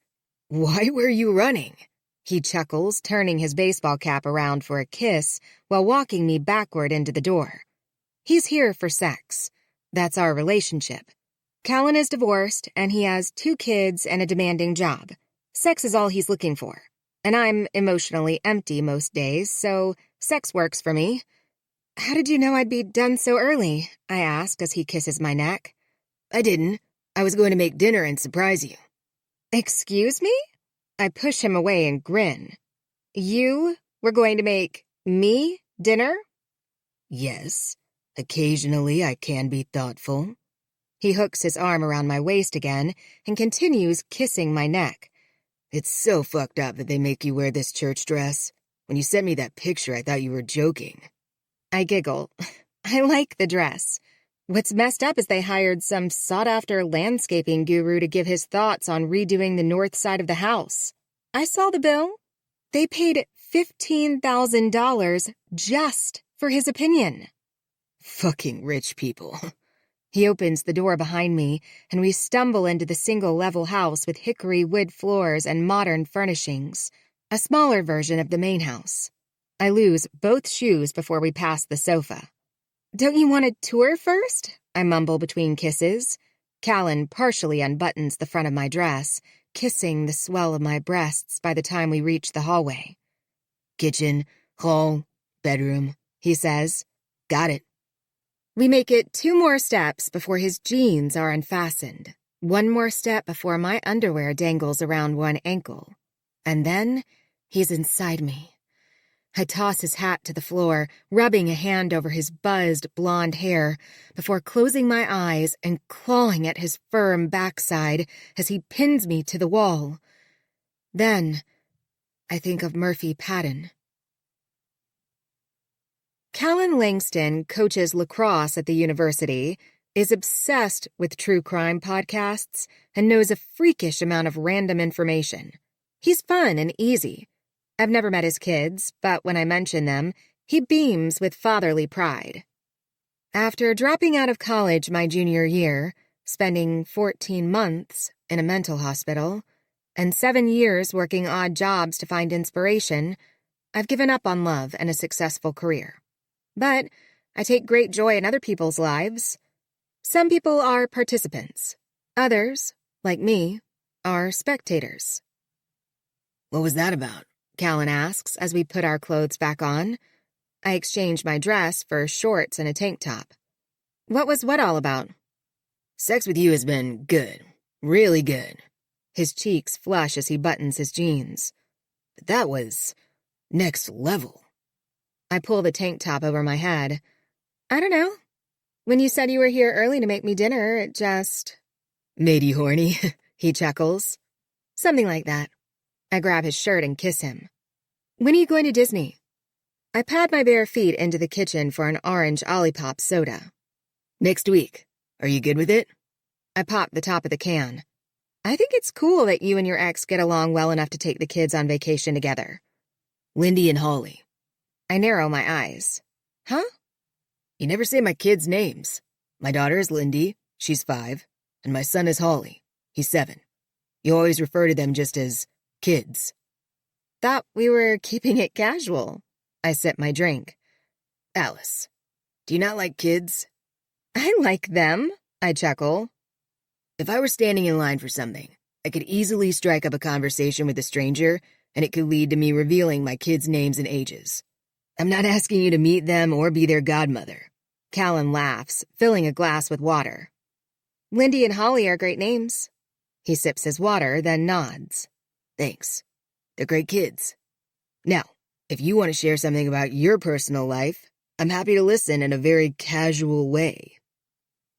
"Why were you running?" He chuckles, turning his baseball cap around for a kiss while walking me backward into the door. He's here for sex. That's our relationship. Callan is divorced, and he has 2 kids and a demanding job. Sex is all he's looking for. And I'm emotionally empty most days, so sex works for me. "How did you know I'd be done so early?" I ask as he kisses my neck. "I didn't. I was going to make dinner and surprise you." "Excuse me?" I push him away and grin. "You were going to make me dinner?" "Yes. Occasionally I can be thoughtful." He hooks his arm around my waist again and continues kissing my neck. "It's so fucked up that they make you wear this church dress. When you sent me that picture, I thought you were joking." I giggle. I like the dress. What's messed up is they hired some sought-after landscaping guru to give his thoughts on redoing the north side of the house. I saw the bill. They paid $15,000 just for his opinion. Fucking rich people. He opens the door behind me, and we stumble into the single-level house with hickory wood floors and modern furnishings, a smaller version of the main house. I lose both shoes before we pass the sofa. "Don't you want a tour first?" I mumble between kisses. Callan partially unbuttons the front of my dress, kissing the swell of my breasts by the time we reach the hallway. "Kitchen, hall, bedroom," he says. "Got it." We make it 2 more steps before his jeans are unfastened, 1 more step before my underwear dangles around one ankle. And then he's inside me. I toss his hat to the floor, rubbing a hand over his buzzed blonde hair, before closing my eyes and clawing at his firm backside as he pins me to the wall. Then I think of Murphy Patton. Callan Langston coaches lacrosse at the university, is obsessed with true crime podcasts, and knows a freakish amount of random information. He's fun and easy. I've never met his kids, but when I mention them, he beams with fatherly pride. After dropping out of college my junior year, spending 14 months in a mental hospital, and 7 years working odd jobs to find inspiration, I've given up on love and a successful career. But I take great joy in other people's lives. Some people are participants. Others, like me, are spectators. "What was that about?" Callan asks as we put our clothes back on. I exchange my dress for shorts and a tank top. "What was what all about?" "Sex with you has been good. Really good." His cheeks flush as he buttons his jeans. "But that was next level." I pull the tank top over my head. "I don't know. When you said you were here early to make me dinner, it just—" "Made you horny?" He chuckles. "Something like that." I grab his shirt and kiss him. "When are you going to Disney?" I pad my bare feet into the kitchen for an orange Olipop soda. "Next week. Are you good with it?" I pop the top of the can. "I think it's cool that you and your ex get along well enough to take the kids on vacation together." "Lindy and Holly." I narrow my eyes. "Huh?" "You never say my kids' names. My daughter is Lindy, she's 5, and my son is Holly, he's 7. You always refer to them just as kids." "Thought we were keeping it casual." I sip my drink. "Alice, do you not like kids?" "I like them," I chuckle. "If I were standing in line for something, I could easily strike up a conversation with a stranger, and it could lead to me revealing my kids' names and ages. I'm not asking you to meet them or be their godmother." Callan laughs, filling a glass with water. "Lindy and Holly are great names." He sips his water, then nods. "Thanks. They're great kids. Now, if you want to share something about your personal life, I'm happy to listen in a very casual way."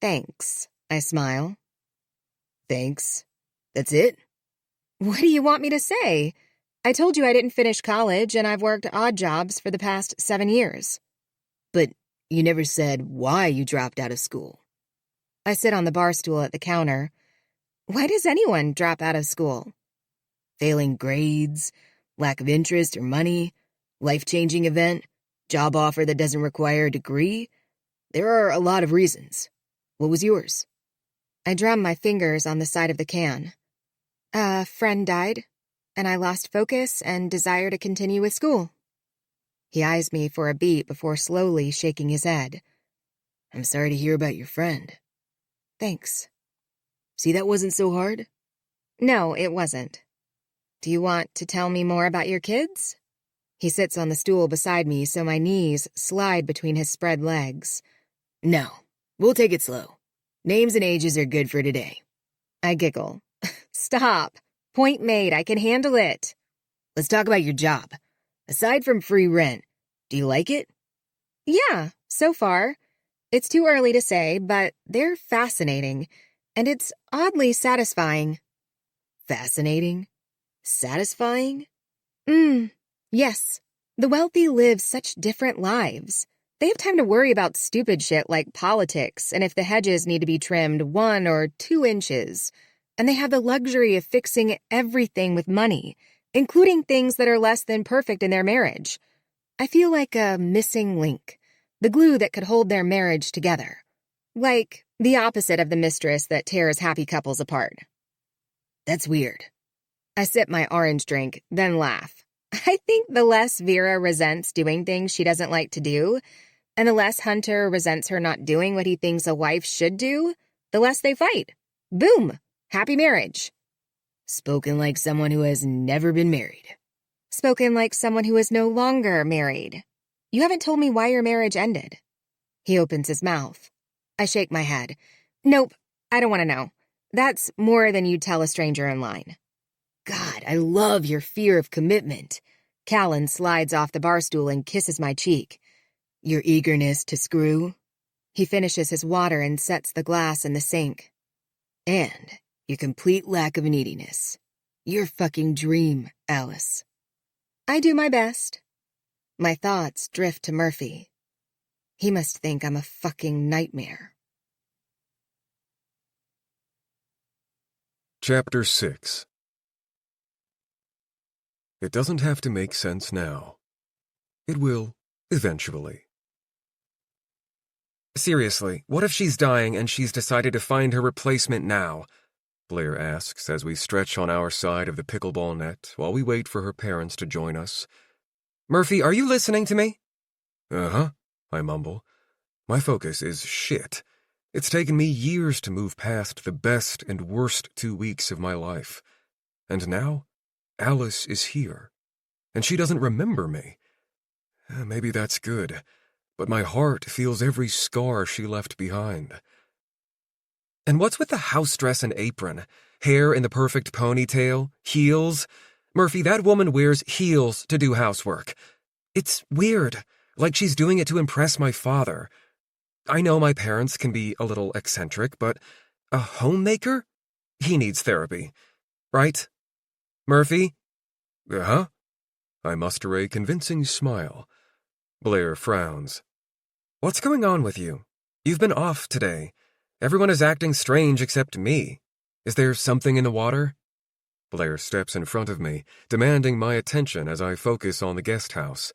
"Thanks," I smile. "Thanks? That's it?" "What do you want me to say? I told you I didn't finish college, and I've worked odd jobs for the past 7 years. "But you never said why you dropped out of school." I sit on the bar stool at the counter. Why does anyone drop out of school? Failing grades, lack of interest or money, life-changing event, job offer that doesn't require a degree? There are a lot of reasons. What was yours? I drum my fingers on the side of the can. A friend died, and I lost focus and desire to continue with school. He eyes me for a beat before slowly shaking his head. I'm sorry to hear about your friend. Thanks. See, that wasn't so hard? No, it wasn't. Do you want to tell me more about your kids? He sits on the stool beside me so my knees slide between his spread legs. No, we'll take it slow. Names and ages are good for today. I giggle. Stop. Point made. I can handle it. Let's talk about your job. Aside from free rent, do you like it? Yeah, so far. It's too early to say, but they're fascinating, and it's oddly satisfying. Fascinating? Satisfying? Yes. The wealthy live such different lives. They have time to worry about stupid shit like politics and if the hedges need to be trimmed 1 or 2 inches. And they have the luxury of fixing everything with money, including things that are less than perfect in their marriage. I feel like a missing link, the glue that could hold their marriage together. Like the opposite of the mistress that tears happy couples apart. That's weird. I sip my orange drink, then laugh. I think the less Vera resents doing things she doesn't like to do, and the less Hunter resents her not doing what he thinks a wife should do, the less they fight. Boom! Happy marriage. Spoken like someone who has never been married. Spoken like someone who is no longer married. You haven't told me why your marriage ended. He opens his mouth. I shake my head. Nope, I don't want to know. That's more than you'd tell a stranger in line. God, I love your fear of commitment. Callan slides off the bar stool and kisses my cheek. Your eagerness to screw? He finishes his water and sets the glass in the sink. And your complete lack of neediness. Your fucking dream, Alice. I do my best. My thoughts drift to Murphy. He must think I'm a fucking nightmare. Chapter 6. It doesn't have to make sense now. It will, eventually. Seriously, what if she's dying and she's decided to find her replacement now? Blair asks as we stretch on our side of the pickleball net while we wait for her parents to join us. Murphy, are you listening to me? Uh-huh, I mumble. My focus is shit. It's taken me years to move past the best and worst 2 weeks of my life. And now, Alice is here. And she doesn't remember me. Maybe that's good, but my heart feels every scar she left behind. And what's with the house dress and apron? Hair in the perfect ponytail? Heels? Murphy, that woman wears heels to do housework. It's weird, like she's doing it to impress my father. I know my parents can be a little eccentric, but a homemaker? He needs therapy. Right? Murphy? Uh-huh. I muster a convincing smile. Blair frowns. What's going on with you? You've been off today. Everyone is acting strange except me. Is there something in the water? Blair steps in front of me, demanding my attention as I focus on the guest house.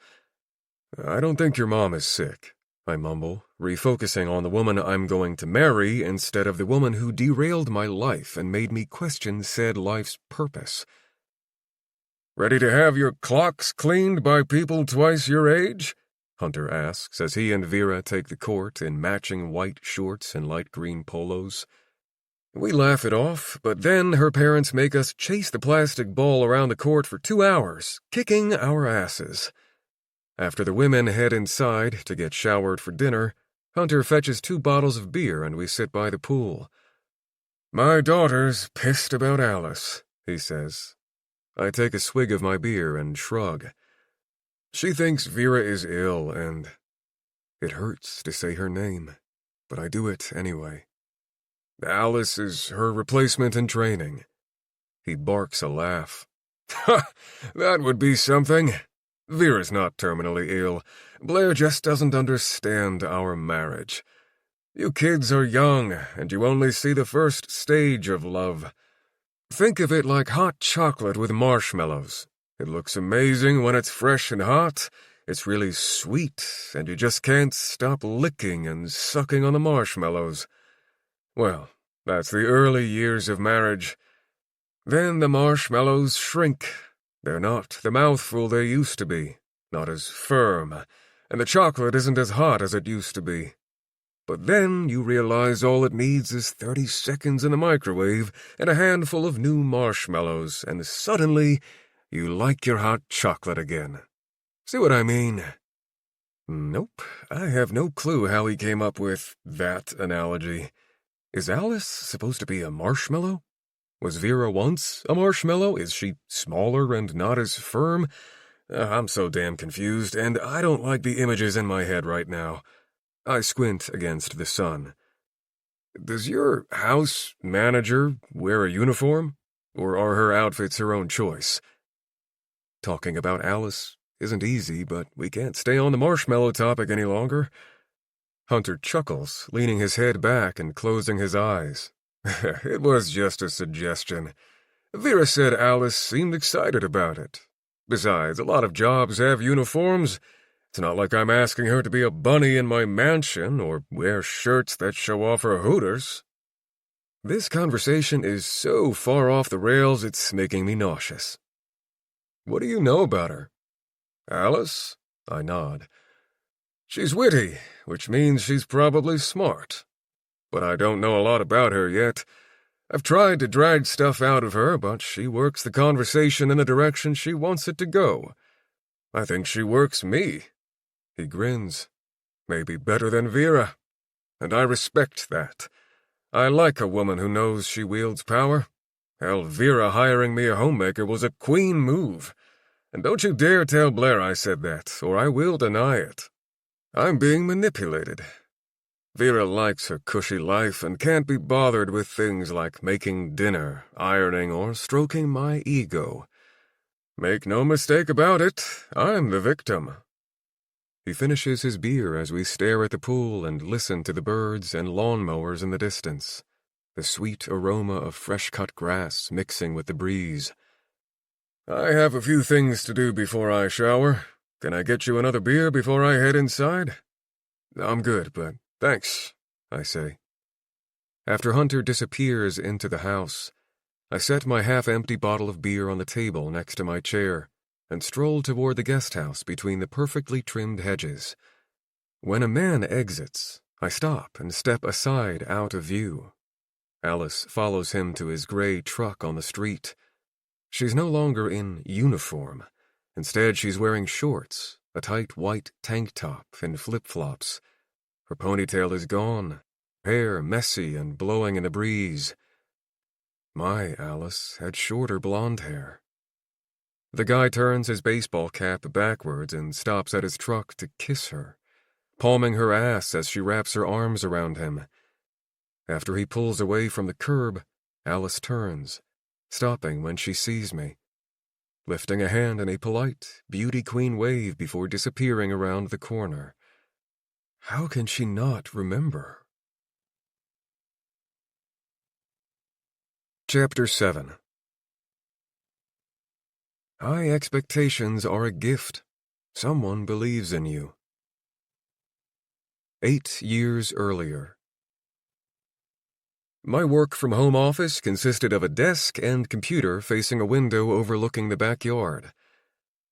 I don't think your mom is sick, I mumble, refocusing on the woman I'm going to marry instead of the woman who derailed my life and made me question said life's purpose. Ready to have your clocks cleaned by people twice your age? Hunter asks as he and Vera take the court in matching white shorts and light green polos. We laugh it off, but then her parents make us chase the plastic ball around the court for 2 hours, kicking our asses. After the women head inside to get showered for dinner, Hunter fetches 2 bottles of beer and we sit by the pool. My daughter's pissed about Alice, he says. I take a swig of my beer and shrug. She thinks Vera is ill and it hurts to say her name, but I do it anyway. Alice is her replacement in training. He barks a laugh. Ha! That would be something. Vera's not terminally ill. Blair just doesn't understand our marriage. You kids are young, and you only see the first stage of love. Think of it like hot chocolate with marshmallows. It looks amazing when it's fresh and hot. It's really sweet, and you just can't stop licking and sucking on the marshmallows. Well, that's the early years of marriage. Then the marshmallows shrink. They're not the mouthful they used to be, not as firm, and the chocolate isn't as hot as it used to be. But then you realize all it needs is 30 seconds in the microwave and a handful of new marshmallows, and suddenly you like your hot chocolate again. See what I mean? Nope, I have no clue how he came up with that analogy. Is Alice supposed to be a marshmallow? Was Vera once a marshmallow? Is she smaller and not as firm? I'm so damn confused, and I don't like the images in my head right now. I squint against the sun. Does your house manager wear a uniform? Or are her outfits her own choice? Talking about Alice isn't easy, but we can't stay on the marshmallow topic any longer. Hunter chuckles, leaning his head back and closing his eyes. It was just a suggestion. Vera said Alice seemed excited about it. Besides, a lot of jobs have uniforms. It's not like I'm asking her to be a bunny in my mansion or wear shirts that show off her hooters. This conversation is so far off the rails it's making me nauseous. What do you know about her? Alice? I nod. She's witty, which means she's probably smart. But I don't know a lot about her yet. I've tried to drag stuff out of her, but she works the conversation in the direction she wants it to go. I think she works me. He grins. Maybe better than Vera. And I respect that. I like a woman who knows she wields power. Hell, Vera hiring me a homemaker was a queen move. And don't you dare tell Blair I said that, or I will deny it. I'm being manipulated. Vera likes her cushy life and can't be bothered with things like making dinner, ironing, or stroking my ego. Make no mistake about it, I'm the victim. He finishes his beer as we stare at the pool and listen to the birds and lawnmowers in the distance, the sweet aroma of fresh-cut grass mixing with the breeze. I have a few things to do before I shower. Can I get you another beer before I head inside? I'm good, but thanks, I say. After Hunter disappears into the house, I set my half-empty bottle of beer on the table next to my chair and stroll toward the guest house between the perfectly trimmed hedges. When a man exits, I stop and step aside out of view. Alice follows him to his gray truck on the street. She's no longer in uniform. Instead, she's wearing shorts, a tight white tank top, and flip-flops. Her ponytail is gone, hair messy and blowing in the breeze. My Alice had shorter blonde hair. The guy turns his baseball cap backwards and stops at his truck to kiss her, palming her ass as she wraps her arms around him. After he pulls away from the curb, Alice turns, stopping when she sees me, lifting a hand in a polite, beauty queen wave before disappearing around the corner. How can she not remember? Chapter 7. High expectations are a gift. Someone believes in you. 8 years earlier. My work-from-home office consisted of a desk and computer facing a window overlooking the backyard.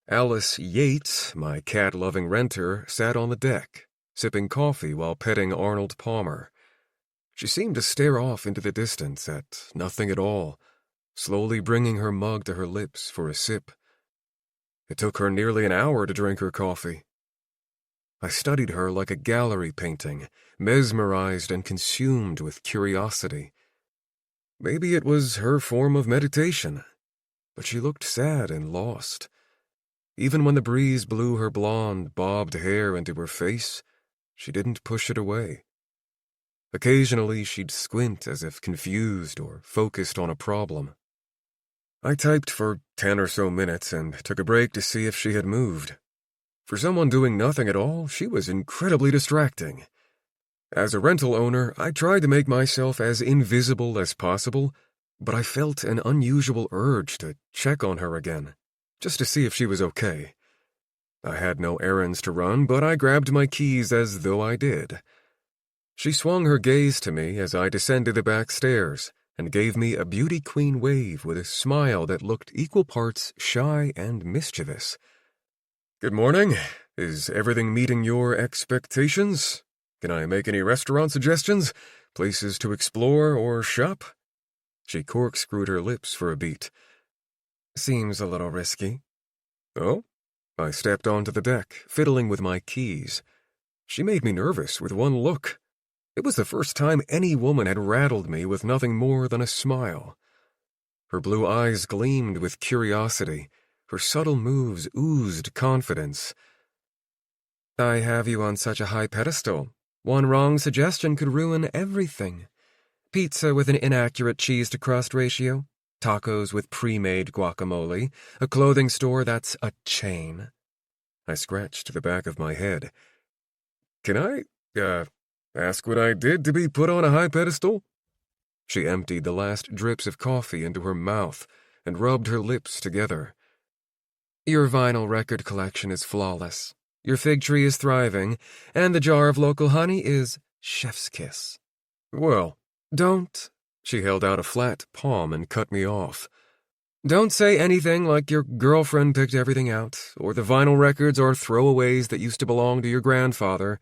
Alice Yates, my cat-loving renter, sat on the deck, sipping coffee while petting Arnold Palmer. She seemed to stare off into the distance at nothing at all, slowly bringing her mug to her lips for a sip. It took her nearly an hour to drink her coffee. I studied her like a gallery painting, mesmerized and consumed with curiosity. Maybe it was her form of meditation, but she looked sad and lost. Even when the breeze blew her blonde, bobbed hair into her face, she didn't push it away. Occasionally she'd squint as if confused or focused on a problem. I typed for 10 or so minutes and took a break to see if she had moved. For someone doing nothing at all, she was incredibly distracting. As a rental owner, I tried to make myself as invisible as possible, but I felt an unusual urge to check on her again, just to see if she was okay. I had no errands to run, but I grabbed my keys as though I did. She swung her gaze to me as I descended the back stairs and gave me a beauty queen wave with a smile that looked equal parts shy and mischievous. "Good morning. Is everything meeting your expectations? Can I make any restaurant suggestions? Places to explore or shop?" She corkscrewed her lips for a beat. "Seems a little risky." "Oh?" I stepped onto the deck, fiddling with my keys. She made me nervous with one look. It was the first time any woman had rattled me with nothing more than a smile. Her blue eyes gleamed with curiosity. Her subtle moves oozed confidence. "I have you on such a high pedestal. One wrong suggestion could ruin everything. Pizza with an inaccurate cheese-to-crust ratio, tacos with pre-made guacamole, a clothing store that's a chain." I scratched the back of my head. "Can I, ask what I did to be put on a high pedestal?" She emptied the last drips of coffee into her mouth and rubbed her lips together. "Your vinyl record collection is flawless. Your fig tree is thriving, and the jar of local honey is chef's kiss." "Well, Don't," she held out a flat palm and cut me off. "Don't say anything like your girlfriend picked everything out, or the vinyl records are throwaways that used to belong to your grandfather.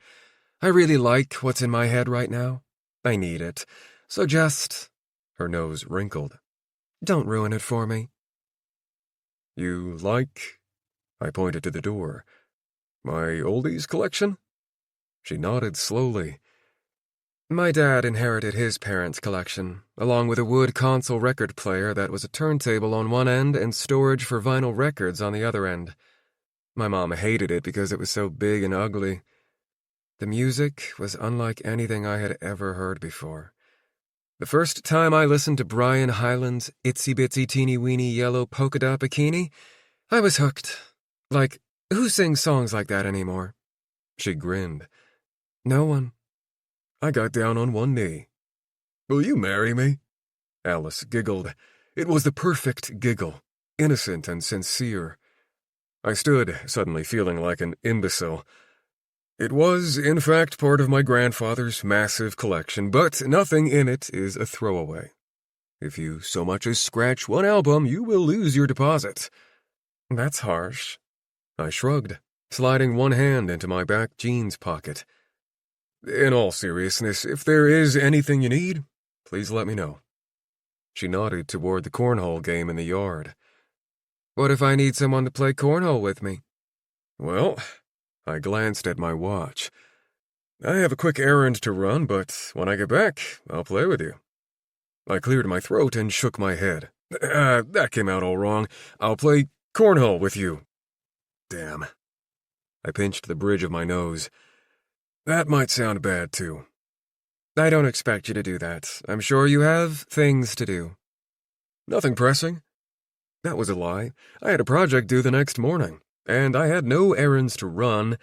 I really like what's in my head right now. I need it. So just—" her nose wrinkled. "Don't ruin it for me." "You like—" I pointed to the door. "My oldies collection?" She nodded slowly. "My dad inherited his parents' collection, along with a wood console record player that was a turntable on one end and storage for vinyl records on the other end. My mom hated it because it was so big and ugly. The music was unlike anything I had ever heard before. The first time I listened to Brian Hyland's Itsy Bitsy Teeny Weeny Yellow Polka Dot Bikini, I was hooked. Like, who sings songs like that anymore?" She grinned. "No one." I got down on one knee. "Will you marry me?" Alice giggled. It was the perfect giggle, innocent and sincere. I stood, suddenly feeling like an imbecile. It was, in fact, part of my grandfather's massive collection, but nothing in it is a throwaway. If you so much as scratch one album, you will lose your deposit. "That's harsh." I shrugged, sliding one hand into my back jeans pocket. "In all seriousness, if there is anything you need, please let me know." She nodded toward the cornhole game in the yard. "What if I need someone to play cornhole with me?" "Well," I glanced at my watch. "I have a quick errand to run, but when I get back, I'll play with you." I cleared my throat and shook my head. That came out all wrong. "I'll play cornhole with you." Damn. I pinched the bridge of my nose. That might sound bad, too. "I don't expect you to do that. I'm sure you have things to do." "Nothing pressing." That was a lie. I had a project due the next morning, and I had no errands to run,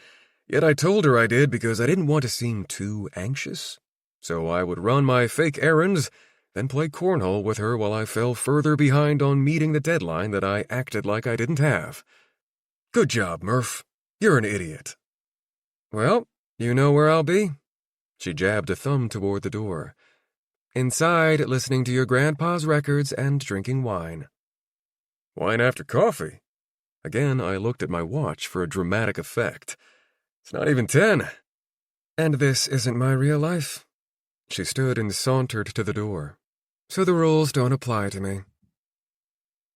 yet I told her I did because I didn't want to seem too anxious. So I would run my fake errands, then play cornhole with her while I fell further behind on meeting the deadline that I acted like I didn't have. Good job, Murph. You're an idiot. "Well, you know where I'll be." She jabbed a thumb toward the door. "Inside, listening to your grandpa's records and drinking wine." "Wine after coffee?" Again, I looked at my watch for a dramatic effect. It's not even 10. "And this isn't my real life." She stood and sauntered to the door. "So the rules don't apply to me."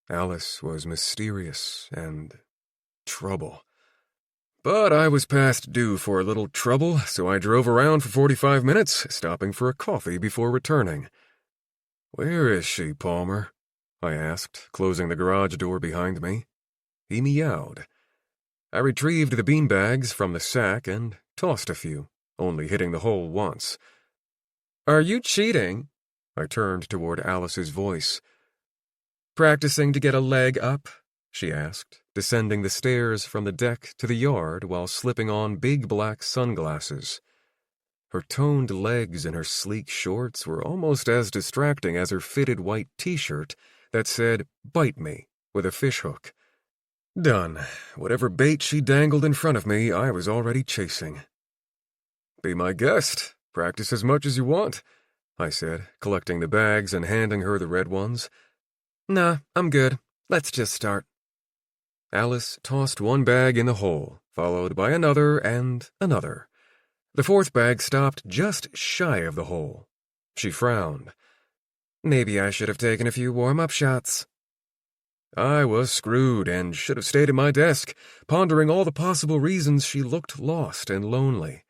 Alice was mysterious and trouble. But I was past due for a little trouble, so I drove around for 45 minutes, stopping for a coffee before returning. "Where is she, Palmer?" I asked, closing the garage door behind me. He meowed. I retrieved the beanbags from the sack and tossed a few, only hitting the hole once. "Are you cheating?" I turned toward Alice's voice. "Practicing to get a leg up?" she asked, descending the stairs from the deck to the yard while slipping on big black sunglasses. Her toned legs and her sleek shorts were almost as distracting as her fitted white t-shirt that said, "Bite me," with a fishhook. Done. Whatever bait she dangled in front of me, I was already chasing. "Be my guest. Practice as much as you want," I said, collecting the bags and handing her the red ones. "Nah, I'm good. Let's just start." Alice tossed one bag in the hole, followed by another and another. The fourth bag stopped just shy of the hole. She frowned. "Maybe I should have taken a few warm-up shots." I was screwed and should have stayed at my desk, pondering all the possible reasons she looked lost and lonely.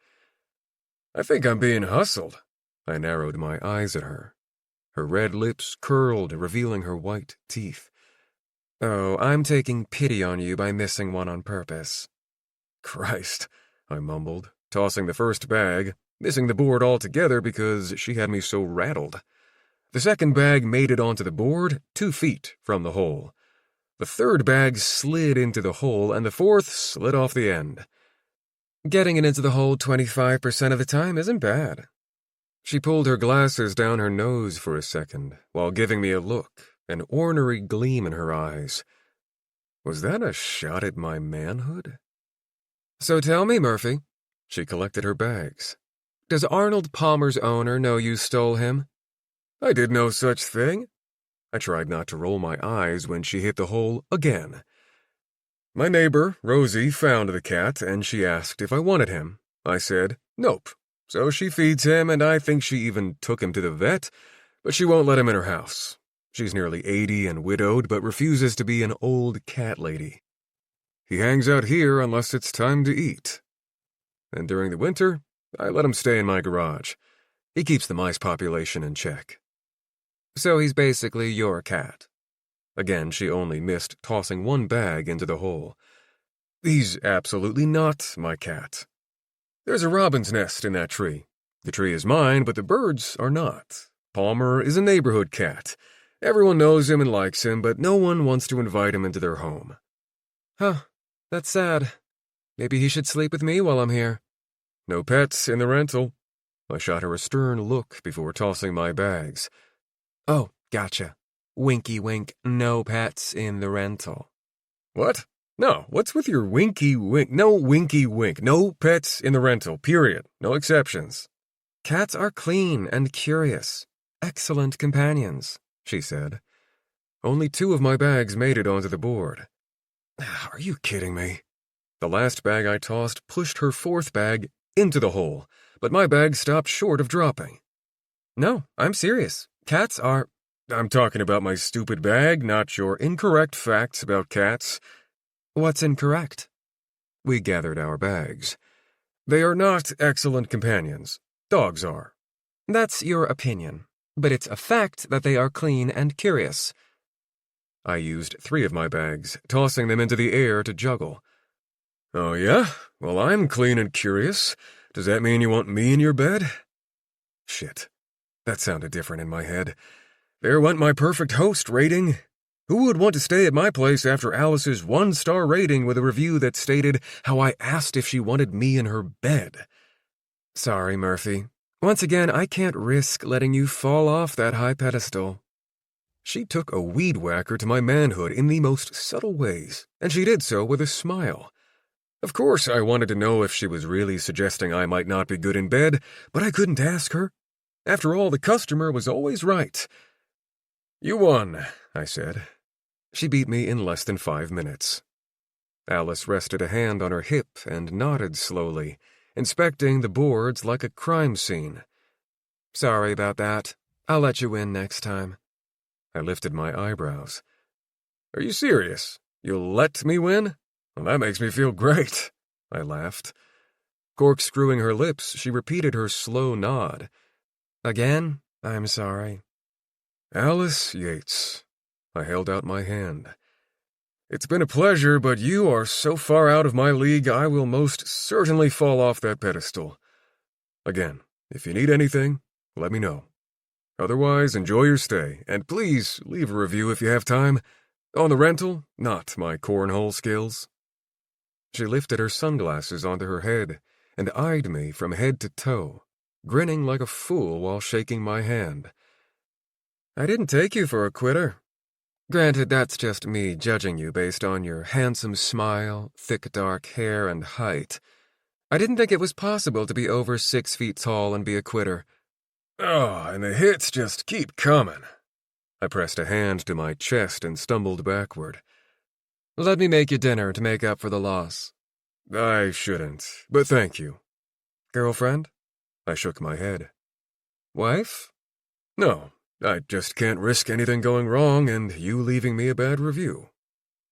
"I think I'm being hustled." I narrowed my eyes at her. Her red lips curled, revealing her white teeth. "Oh, I'm taking pity on you by missing one on purpose." "Christ," I mumbled, tossing the first bag, missing the board altogether because she had me so rattled. The second bag made it onto the board 2 feet from the hole. The third bag slid into the hole, and the fourth slid off the end. "Getting it into the hole 25% of the time isn't bad." She pulled her glasses down her nose for a second, while giving me a look, an ornery gleam in her eyes. Was that a shot at my manhood? "So tell me, Murphy." She collected her bags. "Does Arnold Palmer's owner know you stole him?" "I did no such thing." I tried not to roll my eyes when she hit the hole again. "My neighbor, Rosie, found the cat, and she asked if I wanted him. I said, nope. So she feeds him, and I think she even took him to the vet, but she won't let him in her house. She's nearly 80 and widowed, but refuses to be an old cat lady. He hangs out here unless it's time to eat. And during the winter, I let him stay in my garage. He keeps the mice population in check." "So he's basically your cat." Again, she only missed tossing one bag into the hole. "He's absolutely not my cat. There's a robin's nest in that tree. The tree is mine, but the birds are not. Palmer is a neighborhood cat. Everyone knows him and likes him, but no one wants to invite him into their home." "Huh, that's sad. Maybe he should sleep with me while I'm here." "No pets in the rental." I shot her a stern look before tossing my bags. "Oh, gotcha. Winky wink, no pets in the rental." "What? No, what's with your winky wink? No winky wink. No pets in the rental, period. No exceptions." "Cats are clean and curious. Excellent companions," she said. Only 2 of my bags made it onto the board. Are you kidding me? The last bag I tossed pushed her 4th bag into the hole, but my bag stopped short of dropping. "No, I'm serious. Cats are—" "I'm talking about my stupid bag, not your incorrect facts about cats." "What's incorrect?" We gathered our bags. "They are not excellent companions. Dogs are." "That's your opinion, but it's a fact that they are clean and curious." I used 3 of my bags, tossing them into the air to juggle. "Oh yeah? Well, I'm clean and curious. Does that mean you want me in your bed?" Shit. That sounded different in my head. There went my perfect host rating. Who would want to stay at my place after Alice's 1-star rating with a review that stated how I asked if she wanted me in her bed? "Sorry, Murphy. Once again, I can't risk letting you fall off that high pedestal." She took a weed whacker to my manhood in the most subtle ways, and she did so with a smile. Of course, I wanted to know if she was really suggesting I might not be good in bed, but I couldn't ask her. After all, the customer was always right. "You won," I said. She beat me in less than 5 minutes. Alice rested a hand on her hip and nodded slowly, inspecting the boards like a crime scene. "Sorry about that. I'll let you win next time." I lifted my eyebrows. "Are you serious? You'll let me win? Well, that makes me feel great," I laughed. Corkscrewing her lips, she repeated her slow nod. "Again, I'm sorry." "Alice Yates." I held out my hand. "It's been a pleasure, but you are so far out of my league I will most certainly fall off that pedestal. Again, if you need anything, let me know. Otherwise, enjoy your stay, and please leave a review if you have time. On the rental, not my cornhole skills." She lifted her sunglasses onto her head and eyed me from head to toe. grinning like a fool while shaking my hand. I didn't take you for a quitter. Granted, that's just me judging you based on your handsome smile, thick dark hair, and height. I didn't think it was possible to be over 6 feet tall and be a quitter. Oh, and the hits just keep coming. I pressed a hand to my chest and stumbled backward. Let me make you dinner to make up for the loss. I shouldn't, but thank you. Girlfriend? I shook my head. Wife? No, I just can't risk anything going wrong and you leaving me a bad review.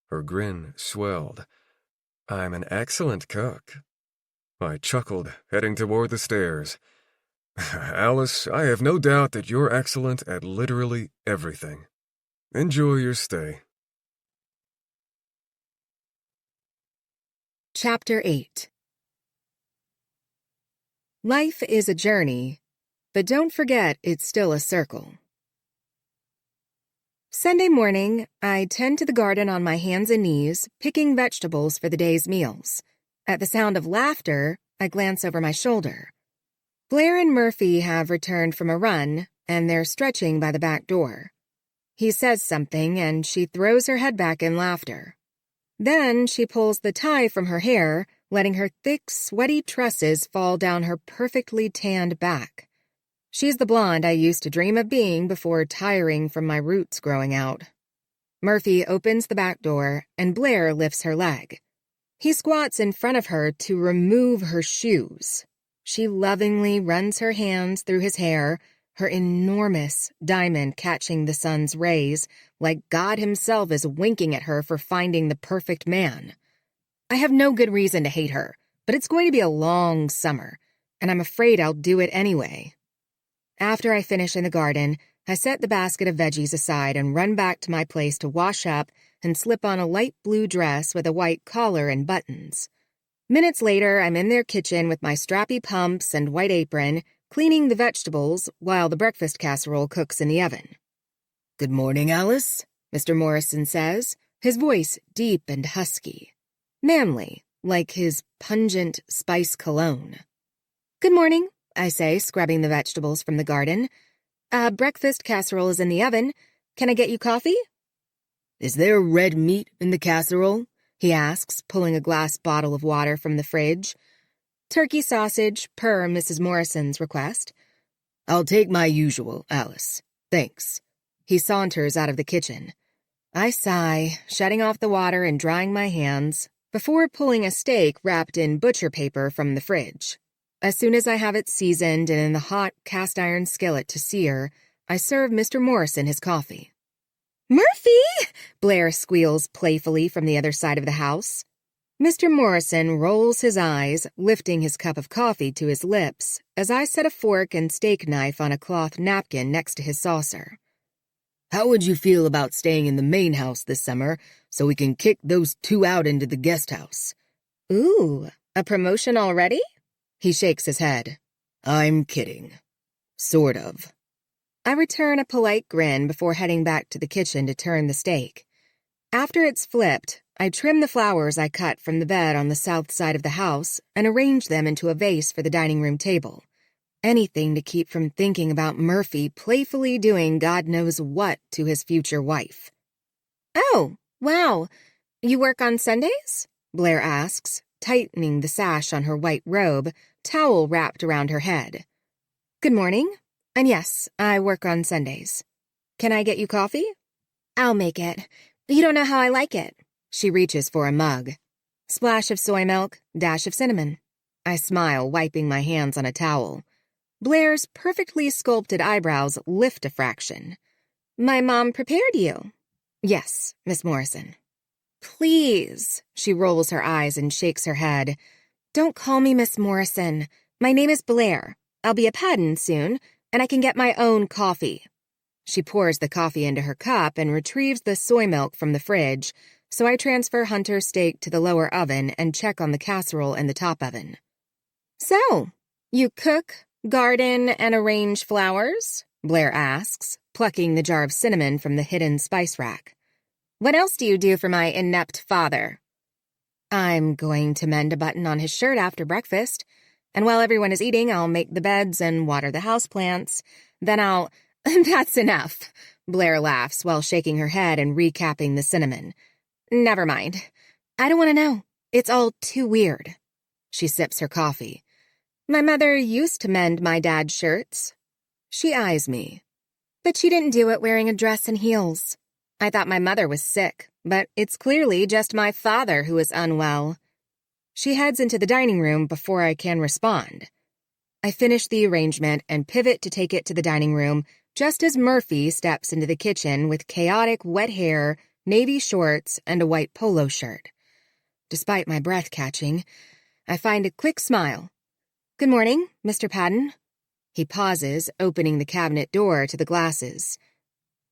Her grin swelled. I'm an excellent cook. I chuckled, heading toward the stairs. Alice, I have no doubt that you're excellent at literally everything. Enjoy your stay. Chapter 8. Life is a journey, but don't forget it's still a circle. Sunday morning, I tend to the garden on my hands and knees, picking vegetables for the day's meals. At the sound of laughter, I glance over my shoulder. Blair and Murphy have returned from a run, and they're stretching by the back door. He says something, and she throws her head back in laughter. Then she pulls the tie from her hair, letting her thick, sweaty tresses fall down her perfectly tanned back. She's the blonde I used to dream of being before tiring from my roots growing out. Murphy opens the back door, and Blair lifts her leg. He squats in front of her to remove her shoes. She lovingly runs her hands through his hair, her enormous diamond catching the sun's rays, like God himself is winking at her for finding the perfect man. I have no good reason to hate her, but it's going to be a long summer, and I'm afraid I'll do it anyway. After I finish in the garden, I set the basket of veggies aside and run back to my place to wash up and slip on a light blue dress with a white collar and buttons. Minutes later, I'm in their kitchen with my strappy pumps and white apron, cleaning the vegetables while the breakfast casserole cooks in the oven. "Good morning, Alice," Mr. Morrison says, his voice deep and husky. Manly, like his pungent spice cologne. "Good morning," I say, scrubbing the vegetables from the garden. Breakfast casserole is in the oven. Can I get you coffee?" "Is there red meat in the casserole?" he asks, pulling a glass bottle of water from the fridge. "Turkey sausage, per Mrs. Morrison's request." "I'll take my usual, Alice. Thanks." He saunters out of the kitchen. I sigh, shutting off the water and drying my hands, before pulling a steak wrapped in butcher paper from the fridge. As soon as I have it seasoned and in the hot cast-iron skillet to sear, I serve Mr. Morrison his coffee. "Murphy!" Blair squeals playfully from the other side of the house. Mr. Morrison rolls his eyes, lifting his cup of coffee to his lips, as I set a fork and steak knife on a cloth napkin next to his saucer. "How would you feel about staying in the main house this summer so we can kick those two out into the guest house?" "Ooh, a promotion already?" He shakes his head. "I'm kidding. Sort of." I return a polite grin before heading back to the kitchen to turn the steak. After it's flipped, I trim the flowers I cut from the bed on the south side of the house and arrange them into a vase for the dining room table. Anything to keep from thinking about Murphy playfully doing God knows what to his future wife. "Oh, wow. You work on Sundays?" Blair asks, tightening the sash on her white robe, towel wrapped around her head. "Good morning. And yes, I work on Sundays. Can I get you coffee?" "I'll make it. You don't know how I like it." She reaches for a mug. Splash of soy milk, dash of cinnamon. I smile, wiping my hands on a towel. Blair's perfectly sculpted eyebrows lift a fraction. "My mom prepared you." "Yes, Miss Morrison." "Please," she rolls her eyes and shakes her head. "Don't call me Miss Morrison. My name is Blair. I'll be a Paddon soon, and I can get my own coffee." She pours the coffee into her cup and retrieves the soy milk from the fridge, so I transfer Hunter's steak to the lower oven and check on the casserole in the top oven. "So, you cook, garden, and arrange flowers?" Blair asks, plucking the jar of cinnamon from the hidden spice rack. "What else do you do for my inept father?" "I'm going to mend a button on his shirt after breakfast. And while everyone is eating, I'll make the beds and water the houseplants. Then I'll— That's enough, Blair laughs while shaking her head and recapping the cinnamon. Never mind. I don't want to know. It's all too weird. She sips her coffee. My mother used to mend my dad's shirts. She eyes me. But she didn't do it wearing a dress and heels. I thought my mother was sick, but it's clearly just my father who is unwell. She heads into the dining room before I can respond. I finish the arrangement and pivot to take it to the dining room just as Murphy steps into the kitchen with chaotic wet hair, navy shorts, and a white polo shirt. Despite my breath catching, I find a quick smile. Good morning, Mr. Padden. He pauses, opening the cabinet door to the glasses.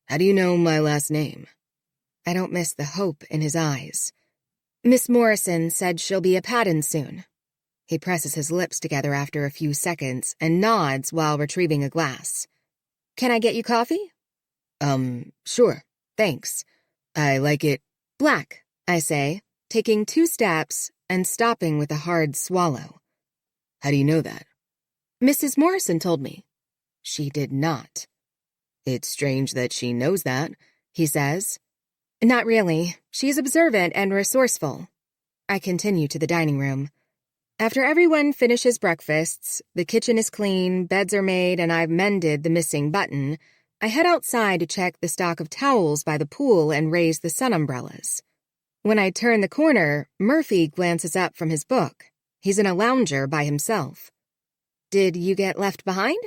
How do you know my last name? I don't miss the hope in his eyes. Miss Morrison said she'll be a Padden soon. He presses his lips together after a few seconds and nods while retrieving a glass. Can I get you coffee? Sure, thanks. I like it black, I say, taking 2 steps and stopping with a hard swallow. How do you know that? Mrs. Morrison told me. She did not. It's strange that she knows that, he says. Not really. She's observant and resourceful. I continue to the dining room. After everyone finishes breakfasts, the kitchen is clean, beds are made, and I've mended the missing button, I head outside to check the stock of towels by the pool and raise the sun umbrellas. When I turn the corner, Murphy glances up from his book. He's in a lounger by himself. Did you get left behind?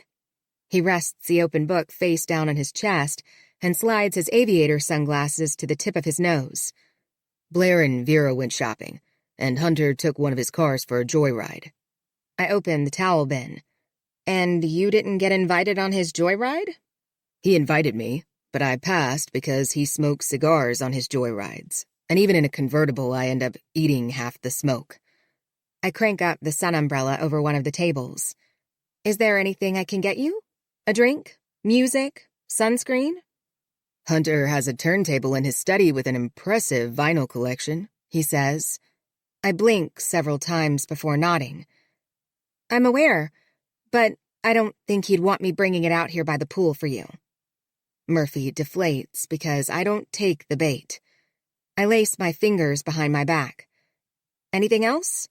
He rests the open book face down on his chest and slides his aviator sunglasses to the tip of his nose. Blair and Vera went shopping, and Hunter took one of his cars for a joyride. I open the towel bin. And you didn't get invited on his joyride? He invited me, but I passed because he smokes cigars on his joyrides, and even in a convertible I end up eating half the smoke. I crank up the sun umbrella over one of the tables. Is there anything I can get you? A drink? Music? Sunscreen? Hunter has a turntable in his study with an impressive vinyl collection, he says. I blink several times before nodding. I'm aware, but I don't think he'd want me bringing it out here by the pool for you. Murphy deflates because I don't take the bait. I lace my fingers behind my back. Anything else?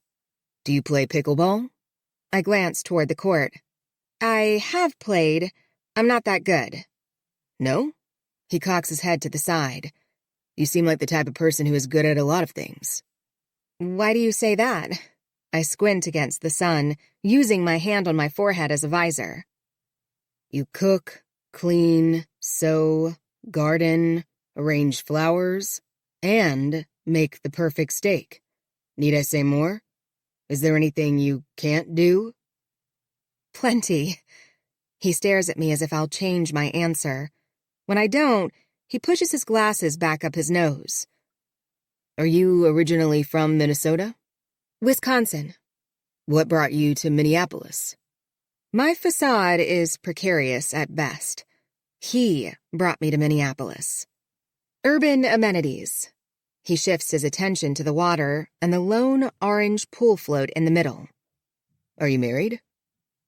Do you play pickleball? I glance toward the court. I have played. I'm not that good. No? He cocks his head to the side. You seem like the type of person who is good at a lot of things. Why do you say that? I squint against the sun, using my hand on my forehead as a visor. You cook, clean, sew, garden, arrange flowers, and make the perfect steak. Need I say more? Is there anything you can't do? Plenty. He stares at me as if I'll change my answer. When I don't, he pushes his glasses back up his nose. Are you originally from Minnesota? Wisconsin. What brought you to Minneapolis? My facade is precarious at best. He brought me to Minneapolis. Urban amenities. He shifts his attention to the water and the lone orange pool float in the middle. Are you married?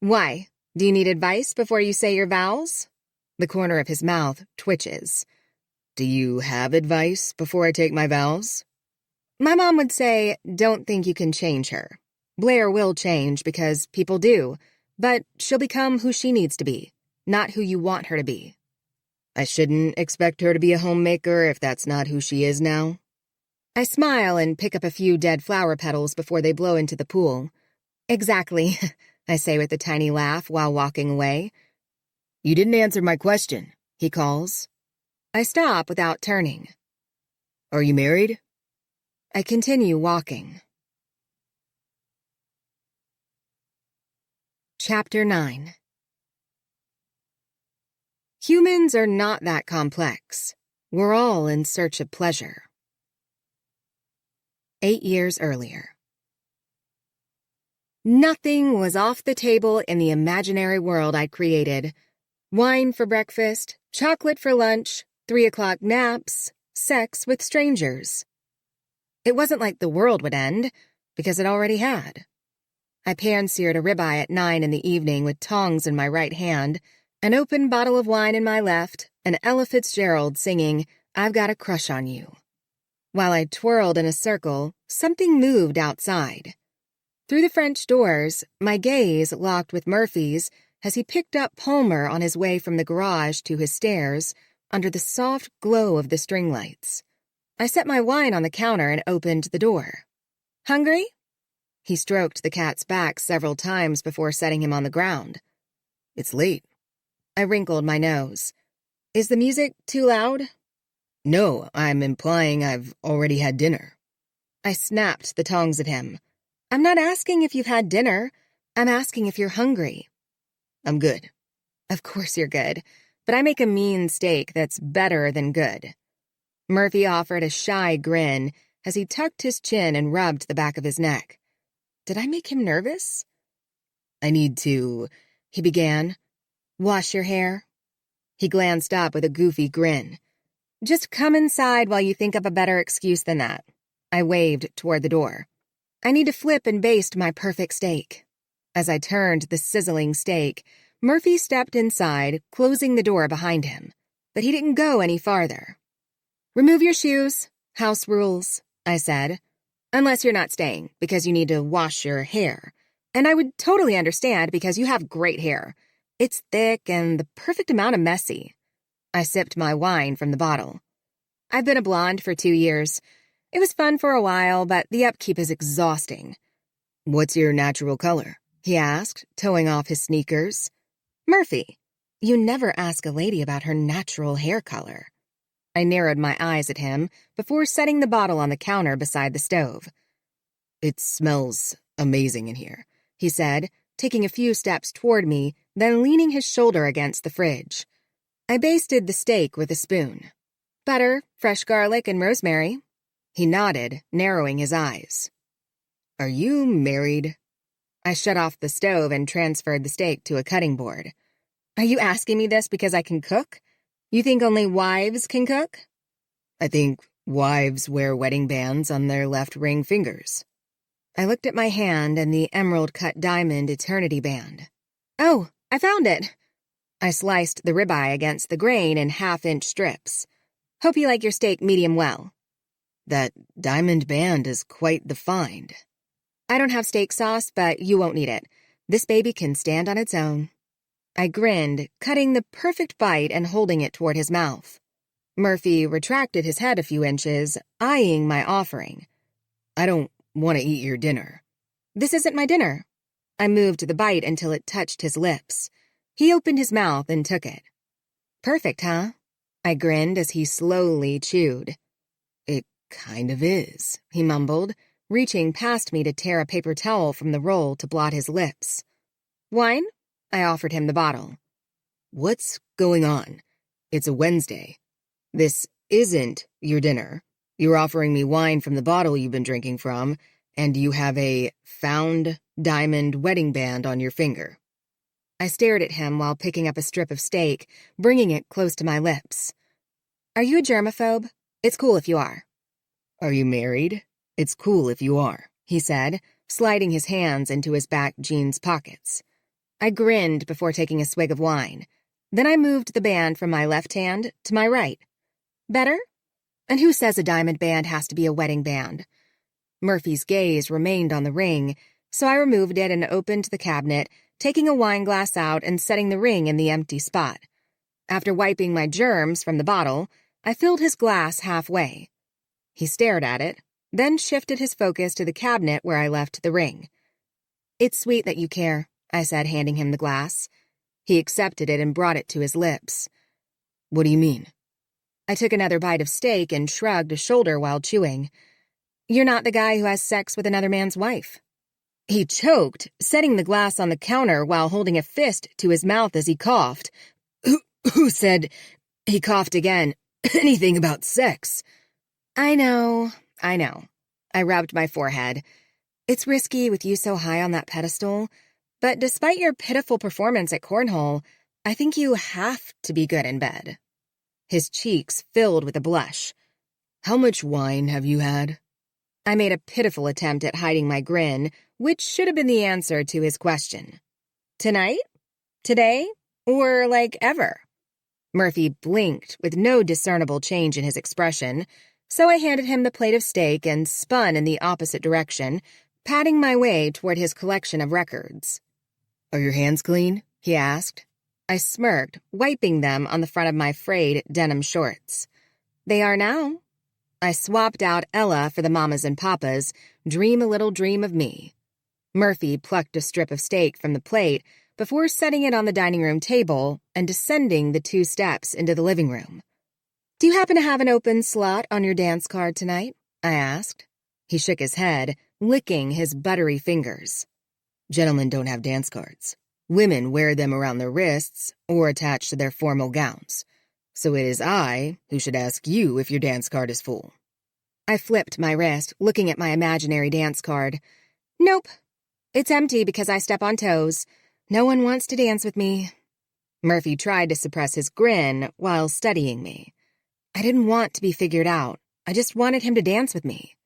Why? Do you need advice before you say your vows? The corner of his mouth twitches. Do you have advice before I take my vows? My mom would say, don't think you can change her. Blair will change because people do, but she'll become who she needs to be, not who you want her to be. I shouldn't expect her to be a homemaker if that's not who she is now. I smile and pick up a few dead flower petals before they blow into the pool. Exactly, I say with a tiny laugh while walking away. You didn't answer my question, he calls. I stop without turning. Are you married? I continue walking. Chapter 9. Humans are not that complex. We're all in search of pleasure. 8 years earlier. Nothing was off the table in the imaginary world I'd created. Wine for breakfast, chocolate for lunch, 3 o'clock naps, sex with strangers. It wasn't like the world would end, because it already had. I pan-seared a ribeye at 9 in the evening with tongs in my right hand, an open bottle of wine in my left, and Ella Fitzgerald singing, "I've Got a Crush on You." While I twirled in a circle, something moved outside. Through the French doors, my gaze locked with Murphy's as he picked up Palmer on his way from the garage to his stairs under the soft glow of the string lights. I set my wine on the counter and opened the door. "Hungry?" He stroked the cat's back several times before setting him on the ground. "It's late." I wrinkled my nose. "Is the music too loud?" "No, I'm implying I've already had dinner." I snapped the tongs at him. "I'm not asking if you've had dinner. I'm asking if you're hungry." "I'm good." "Of course you're good, but I make a mean steak that's better than good." Murphy offered a shy grin as he tucked his chin and rubbed the back of his neck. Did I make him nervous? "I need to," he began. "Wash your hair?" He glanced up with a goofy grin. "Just come inside while you think up a better excuse than that." I waved toward the door. "I need to flip and baste my perfect steak." As I turned the sizzling steak, Murphy stepped inside, closing the door behind him. But he didn't go any farther. "Remove your shoes. House rules," I said. "Unless you're not staying, because you need to wash your hair. And I would totally understand because you have great hair. It's thick and the perfect amount of messy." I sipped my wine from the bottle. "I've been a blonde for 2 years. It was fun for a while, but the upkeep is exhausting." "What's your natural color?" he asked, toeing off his sneakers. "Murphy, you never ask a lady about her natural hair color." I narrowed my eyes at him before setting the bottle on the counter beside the stove. "It smells amazing in here," he said, taking a few steps toward me, then leaning his shoulder against the fridge. I basted the steak with a spoon. "Butter, fresh garlic, and rosemary." He nodded, narrowing his eyes. "Are you married?" I shut off the stove and transferred the steak to a cutting board. "Are you asking me this because I can cook? You think only wives can cook?" "I think wives wear wedding bands on their left ring fingers." I looked at my hand and the emerald-cut diamond eternity band. "Oh, I found it!" I sliced the ribeye against the grain in half-inch strips. "Hope you like your steak medium well." "That diamond band is quite the find." "I don't have steak sauce, but you won't need it. This baby can stand on its own." I grinned, cutting the perfect bite and holding it toward his mouth. Murphy retracted his head a few inches, eyeing my offering. "I don't want to eat your dinner." "This isn't my dinner." I moved the bite until it touched his lips. He opened his mouth and took it. "Perfect, huh?" I grinned as he slowly chewed. "It kind of is," he mumbled, reaching past me to tear a paper towel from the roll to blot his lips. "Wine?" I offered him the bottle. "What's going on? It's a Wednesday. This isn't your dinner. You're offering me wine from the bottle you've been drinking from, and you have a found diamond wedding band on your finger." I stared at him while picking up a strip of steak, bringing it close to my lips. "Are you a germaphobe? It's cool if you are." "Are you married? It's cool if you are," he said, sliding his hands into his back jeans pockets. I grinned before taking a swig of wine. Then I moved the band from my left hand to my right. "Better? And who says a diamond band has to be a wedding band?" Murphy's gaze remained on the ring, so I removed it and opened the cabinet, taking a wine glass out and setting the ring in the empty spot. After wiping my germs from the bottle, I filled his glass halfway. He stared at it, then shifted his focus to the cabinet where I left the ring. "It's sweet that you care," I said, handing him the glass. He accepted it and brought it to his lips. "What do you mean?" I took another bite of steak and shrugged a shoulder while chewing. "You're not the guy who has sex with another man's wife." He choked, setting the glass on the counter while holding a fist to his mouth as he coughed. Who said," he coughed again, "anything about sex?" I know. I rubbed my forehead. "It's risky with you so high on that pedestal, but despite your pitiful performance at cornhole, I think you have to be good in bed." His cheeks filled with a blush. "How much wine have you had?" I made a pitiful attempt at hiding my grin, which should have been the answer to his question. Tonight? Today? Or like ever? Murphy blinked with no discernible change in his expression, so I handed him the plate of steak and spun in the opposite direction, patting my way toward his collection of records. "Are your hands clean?" he asked. I smirked, wiping them on the front of my frayed denim shorts. "They are now." I swapped out Ella for the mamas and papas, dream a little dream of me. Murphy plucked a strip of steak from the plate before setting it on the dining room table and descending the 2 steps into the living room. "Do you happen to have an open slot on your dance card tonight?" I asked. He shook his head, licking his buttery fingers. "Gentlemen don't have dance cards. Women wear them around their wrists or attached to their formal gowns. So it is I who should ask you if your dance card is full." I flipped my wrist, looking at my imaginary dance card. "Nope. It's empty because I step on toes. No one wants to dance with me." Murphy tried to suppress his grin while studying me. I didn't want to be figured out. I just wanted him to dance with me.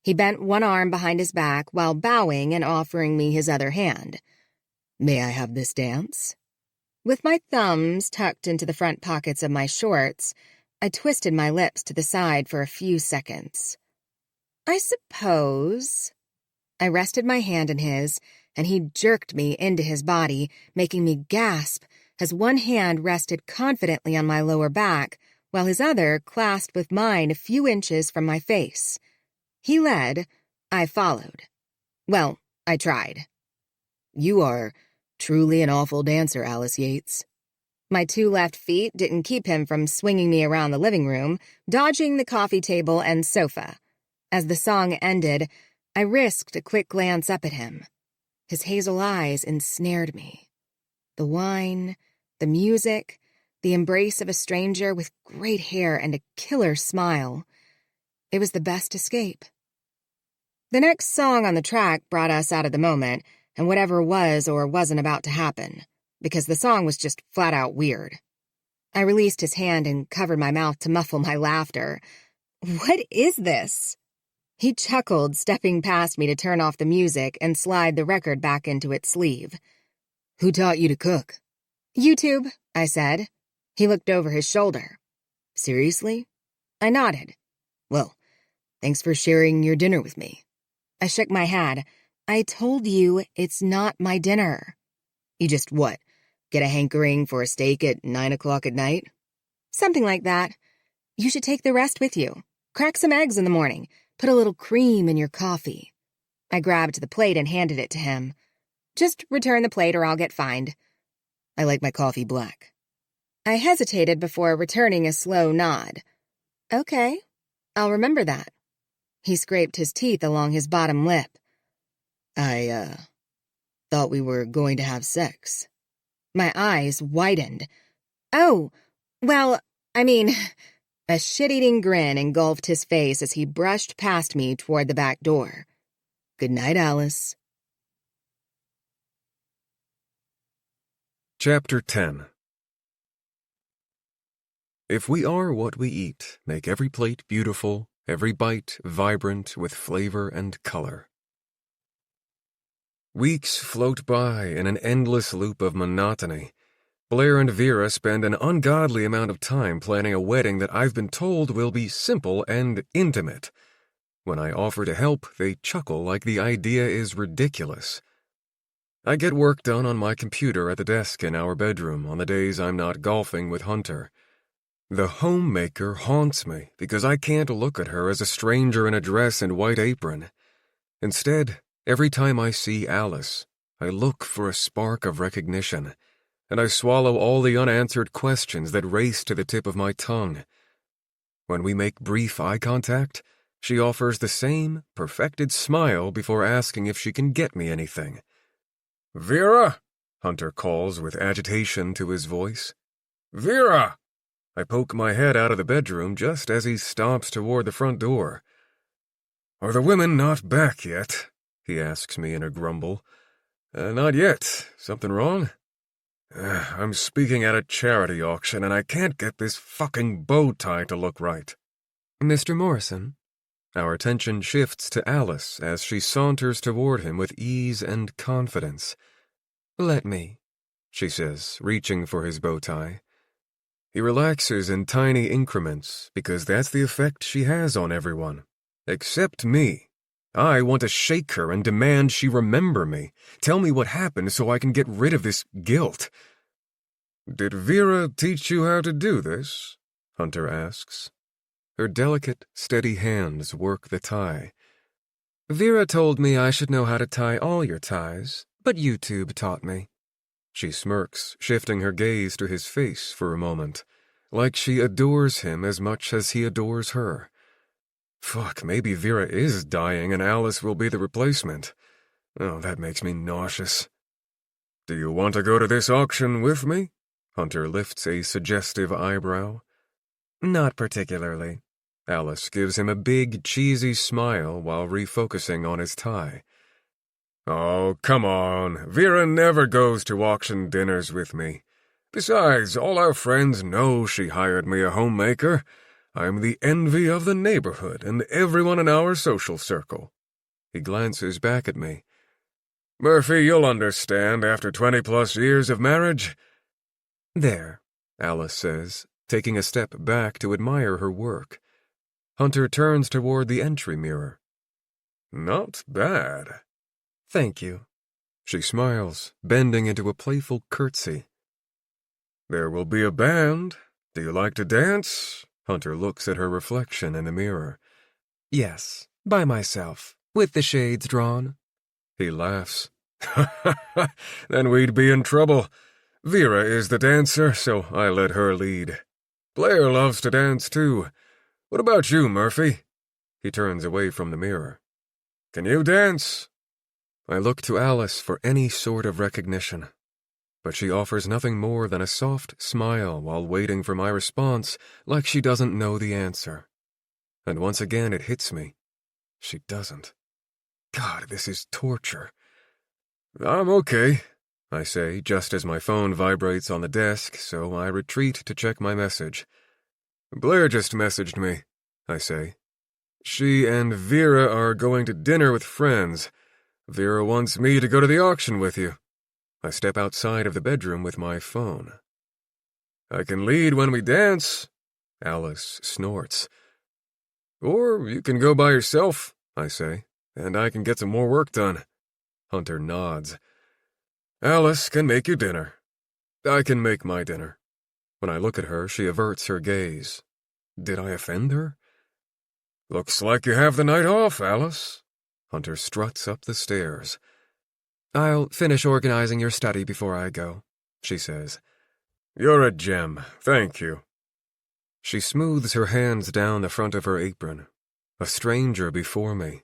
He bent one arm behind his back while bowing and offering me his other hand. "May I have this dance?" With my thumbs tucked into the front pockets of my shorts, I twisted my lips to the side for a few seconds. "I suppose." I rested my hand in his, and he jerked me into his body, making me gasp as one hand rested confidently on my lower back, while his other clasped with mine a few inches from my face. He led, I followed. Well, I tried. "You are truly an awful dancer, Alice Yates." My 2 left feet didn't keep him from swinging me around the living room, dodging the coffee table and sofa. As the song ended, I risked a quick glance up at him. His hazel eyes ensnared me. The wine, the music, the embrace of a stranger with great hair and a killer smile. It was the best escape. The next song on the track brought us out of the moment and whatever was or wasn't about to happen, because the song was just flat out weird. I released his hand and covered my mouth to muffle my laughter. "What is this?" He chuckled, stepping past me to turn off the music and slide the record back into its sleeve. "Who taught you to cook?" "YouTube," I said. He looked over his shoulder. "Seriously?" I nodded. "Well, thanks for sharing your dinner with me." I shook my head. "I told you it's not my dinner." "You just what? Get a hankering for a steak at 9 o'clock at night?" "Something like that. You should take the rest with you. Crack some eggs in the morning. Put a little cream in your coffee." I grabbed the plate and handed it to him. "Just return the plate or I'll get fined." "I like my coffee black." I hesitated before returning a slow nod. "Okay, I'll remember that." He scraped his teeth along his bottom lip. I thought we were going to have sex." My eyes widened. "Oh, well, I mean..." A shit-eating grin engulfed his face as he brushed past me toward the back door. "Good night, Alice." Chapter 10. If we are what we eat, make every plate beautiful, every bite vibrant with flavor and color. Weeks float by in an endless loop of monotony. Blair and Vera spend an ungodly amount of time planning a wedding that I've been told will be simple and intimate. When I offer to help, they chuckle like the idea is ridiculous. I get work done on my computer at the desk in our bedroom on the days I'm not golfing with Hunter. The Homemaker haunts me because I can't look at her as a stranger in a dress and white apron. Instead, every time I see Alice, I look for a spark of recognition, and I swallow all the unanswered questions that race to the tip of my tongue. When we make brief eye contact, she offers the same perfected smile before asking if she can get me anything. "Vera!" Hunter calls with agitation to his voice. "Vera!" I poke my head out of the bedroom just as he stomps toward the front door. "Are the women not back yet?" he asks me in a grumble. Not yet. Something wrong?" "I'm speaking at a charity auction and I can't get this fucking bow tie to look right." "Mr. Morrison, Our attention shifts to Alice as she saunters toward him with ease and confidence. "Let me," she says, reaching for his bow tie. He relaxes in tiny increments because that's the effect she has on everyone. Except me. I want to shake her and demand she remember me. Tell me what happened so I can get rid of this guilt. "Did Vera teach you how to do this?" Hunter asks. Her delicate, steady hands work the tie. "Vera told me I should know how to tie all your ties, but YouTube taught me." She smirks, shifting her gaze to his face for a moment, like she adores him as much as he adores her. Fuck, maybe Vera is dying and Alice will be the replacement. Oh, that makes me nauseous. "Do you want to go to this auction with me?" Hunter lifts a suggestive eyebrow. "Not particularly." Alice gives him a big, cheesy smile while refocusing on his tie. "Oh, come on. Vera never goes to auction dinners with me. Besides, all our friends know she hired me a homemaker. I'm the envy of the neighborhood and everyone in our social circle." He glances back at me. "Murphy, you'll understand after 20-plus years of marriage." "There," Alice says, taking a step back to admire her work. Hunter turns toward the entry mirror. "Not bad." "Thank you." She smiles, bending into a playful curtsy. "There will be a band. Do you like to dance?" Hunter looks at her reflection in the mirror. "Yes, by myself, with the shades drawn." He laughs. "Then we'd be in trouble. Vera is the dancer, so I let her lead. Blair loves to dance too. What about you, Murphy?" He turns away from the mirror. "Can you dance?" I look to Alice for any sort of recognition, but she offers nothing more than a soft smile while waiting for my response like she doesn't know the answer. And once again it hits me. She doesn't. God, this is torture. "I'm okay," I say, just as my phone vibrates on the desk, so I retreat to check my message. "Blair just messaged me," I say. "She and Vera are going to dinner with friends. Vera wants me to go to the auction with you." I step outside of the bedroom with my phone. "I can lead when we dance," Alice snorts. "Or you can go by yourself," I say, "and I can get some more work done." Hunter nods. "Alice can make you dinner. I can make my dinner." When I look at her, she averts her gaze. Did I offend her? "Looks like you have the night off, Alice." Hunter struts up the stairs. "I'll finish organizing your study before I go," she says. "You're a gem. Thank you." She smooths her hands down the front of her apron. A stranger before me.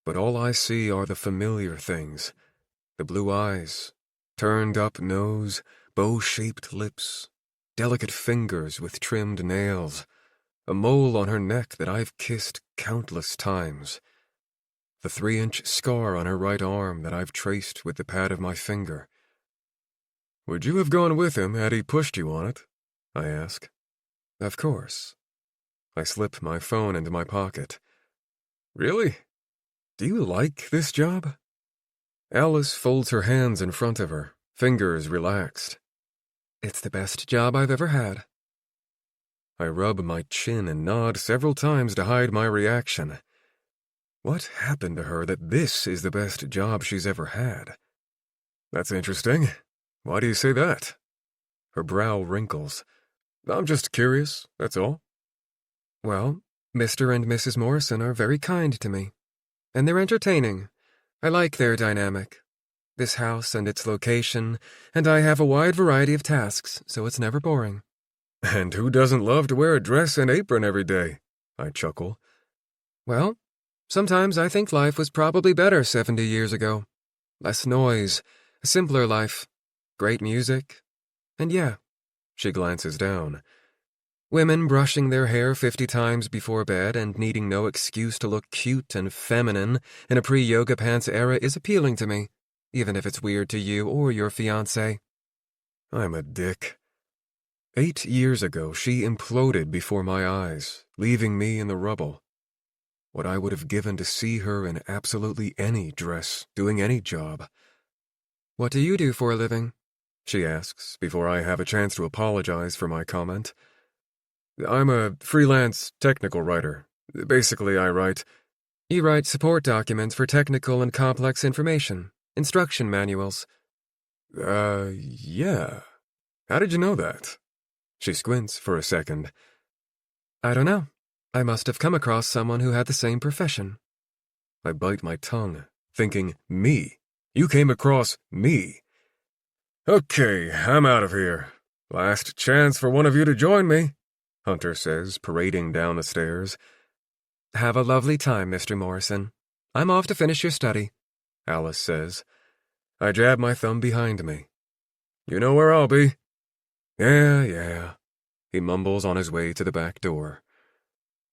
But all I see are the familiar things. The blue eyes, turned-up nose, bow-shaped lips, delicate fingers with trimmed nails, a mole on her neck that I've kissed countless times, the 3-inch scar on her right arm that I've traced with the pad of my finger. "Would you have gone with him had he pushed you on it?" I ask. "Of course." I slip my phone into my pocket. "Really? Do you like this job?" Alice folds her hands in front of her, fingers relaxed. "It's the best job I've ever had." I rub my chin and nod several times to hide my reaction. What happened to her that this is the best job she's ever had? "That's interesting. Why do you say that?" Her brow wrinkles. "I'm just curious, that's all." "Well, Mr. and Mrs. Morrison are very kind to me. And they're entertaining. I like their dynamic. This house and its location, and I have a wide variety of tasks, so it's never boring." "And who doesn't love to wear a dress and apron every day?" I chuckle. "Well, sometimes I think life was probably better 70 years ago. Less noise, a simpler life, great music, and yeah," she glances down, "women brushing their hair 50 times before bed and needing no excuse to look cute and feminine in a pre-yoga pants era is appealing to me, even if it's weird to you or your fiancé." I'm a dick. 8 years ago, she imploded before my eyes, leaving me in the rubble. what I would have given to see her in absolutely any dress, doing any job. What do you do for a living? She asks, before I have a chance to apologize for my comment. I'm a freelance technical writer. Basically, I write... You write support documents for technical and complex information, instruction manuals. Yeah. How did you know that? She squints for a second. I don't know. I must have come across someone who had the same profession. I bite my tongue, thinking, me? You came across me? Okay, I'm out of here. Last chance for one of you to join me, Hunter says, parading down the stairs. Have a lovely time, Mr. Morrison. I'm off to finish your study, Alice says. I jab my thumb behind me. You know where I'll be. Yeah, he mumbles on his way to the back door.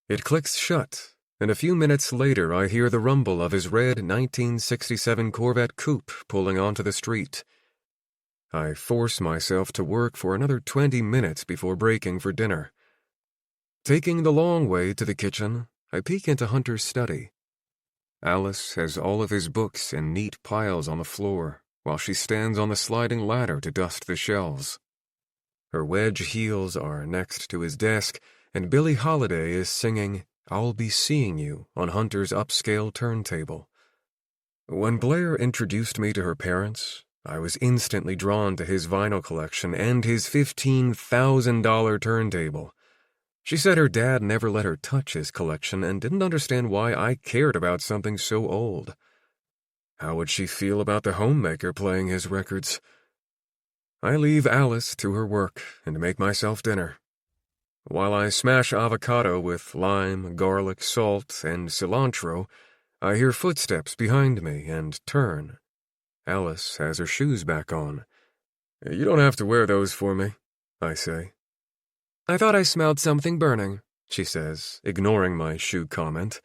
It clicks shut, and a few minutes later I hear the rumble of his red 1967 Corvette coupe pulling onto the street. I force myself to work for another 20 minutes before breaking for dinner. Taking the long way to the kitchen, I peek into Hunter's study. Alice has all of his books in neat piles on the floor, while she stands on the sliding ladder to dust the shelves. Her wedge heels are next to his desk, and Billie Holiday is singing "I'll Be Seeing You" on Hunter's upscale turntable. When Blair introduced me to her parents, I was instantly drawn to his vinyl collection and his $15,000 turntable. She said her dad never let her touch his collection and didn't understand why I cared about something so old. How would she feel about the Homemaker playing his records? I leave Alice to her work and make myself dinner. While I smash avocado with lime, garlic, salt, and cilantro, I hear footsteps behind me and turn. Alice has her shoes back on. You don't have to wear those for me, I say. I thought I smelled something burning, she says, ignoring my shoe comment.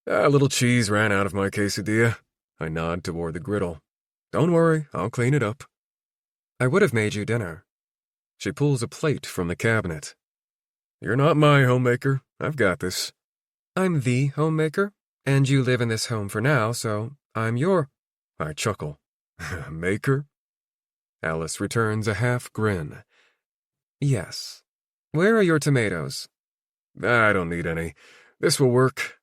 A little cheese ran out of my quesadilla. I nod toward the griddle. Don't worry, I'll clean it up. I would have made you dinner. She pulls a plate from the cabinet. You're not my homemaker. I've got this. I'm the homemaker, and you live in this home for now, so I'm your... I chuckle. Maker? Alice returns a half grin. Yes. Where are your tomatoes? I don't need any. This will work.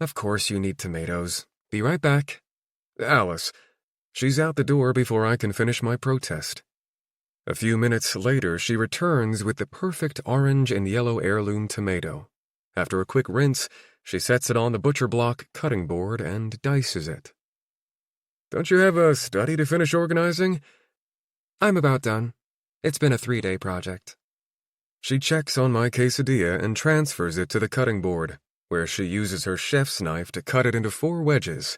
Of course you need tomatoes. Be right back. Alice. She's out the door before I can finish my protest. A few minutes later, she returns with the perfect orange and yellow heirloom tomato. After a quick rinse, she sets it on the butcher block cutting board and dices it. Don't you have a study to finish organizing? I'm about done. It's been a 3-day project. She checks on my quesadilla and transfers it to the cutting board, where she uses her chef's knife to cut it into 4 wedges.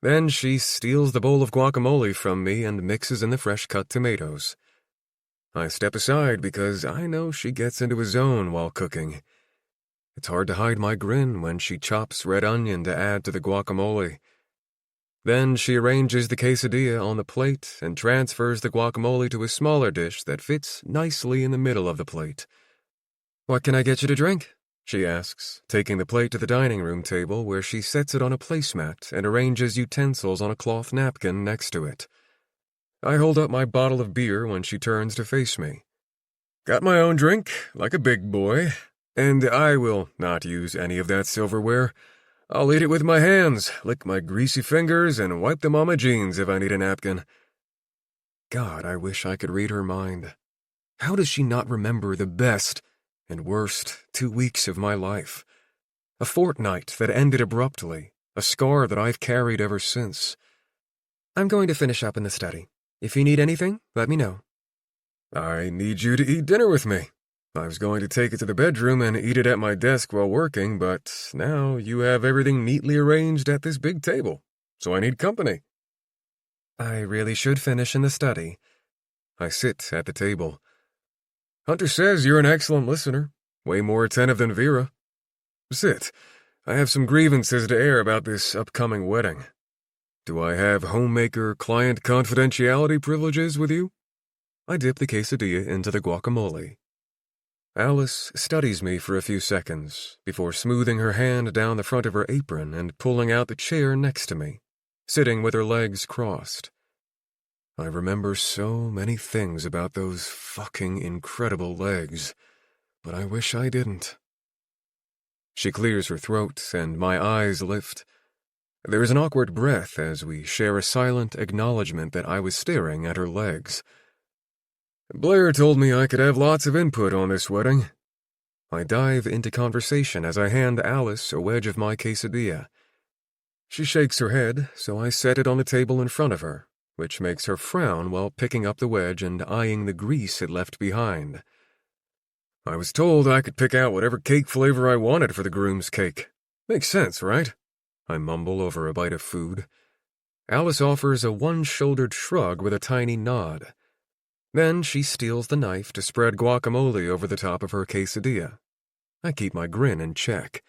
Then she steals the bowl of guacamole from me and mixes in the fresh-cut tomatoes. I step aside because I know she gets into a zone while cooking. It's hard to hide my grin when she chops red onion to add to the guacamole. Then she arranges the quesadilla on the plate and transfers the guacamole to a smaller dish that fits nicely in the middle of the plate. What can I get you to drink? She asks, taking the plate to the dining room table where she sets it on a placemat and arranges utensils on a cloth napkin next to it. I hold up my bottle of beer when she turns to face me. Got my own drink, like a big boy, and I will not use any of that silverware. I'll eat it with my hands, lick my greasy fingers, and wipe them on my jeans if I need a napkin. God, I wish I could read her mind. How does she not remember the best and worst 2 weeks of my life? A fortnight that ended abruptly, a scar that I've carried ever since. I'm going to finish up in the study. If you need anything, let me know. I need you to eat dinner with me. I was going to take it to the bedroom and eat it at my desk while working, but now you have everything neatly arranged at this big table, so I need company. I really should finish in the study. I sit at the table. Hunter says you're an excellent listener, way more attentive than Vera. Sit. I have some grievances to air about this upcoming wedding. Do I have homemaker client confidentiality privileges with you? I dip the quesadilla into the guacamole. Alice studies me for a few seconds before smoothing her hand down the front of her apron and pulling out the chair next to me, sitting with her legs crossed. I remember so many things about those fucking incredible legs, but I wish I didn't. She clears her throat, and my eyes lift. There is an awkward breath as we share a silent acknowledgement that I was staring at her legs. Blair told me I could have lots of input on this wedding. I dive into conversation as I hand Alice a wedge of my quesadilla. She shakes her head, so I set it on the table in front of her, which makes her frown while picking up the wedge and eyeing the grease it left behind. I was told I could pick out whatever cake flavor I wanted for the groom's cake. Makes sense, right? I mumble over a bite of food. Alice offers a one-shouldered shrug with a tiny nod. Then she steals the knife to spread guacamole over the top of her quesadilla. I keep my grin in check.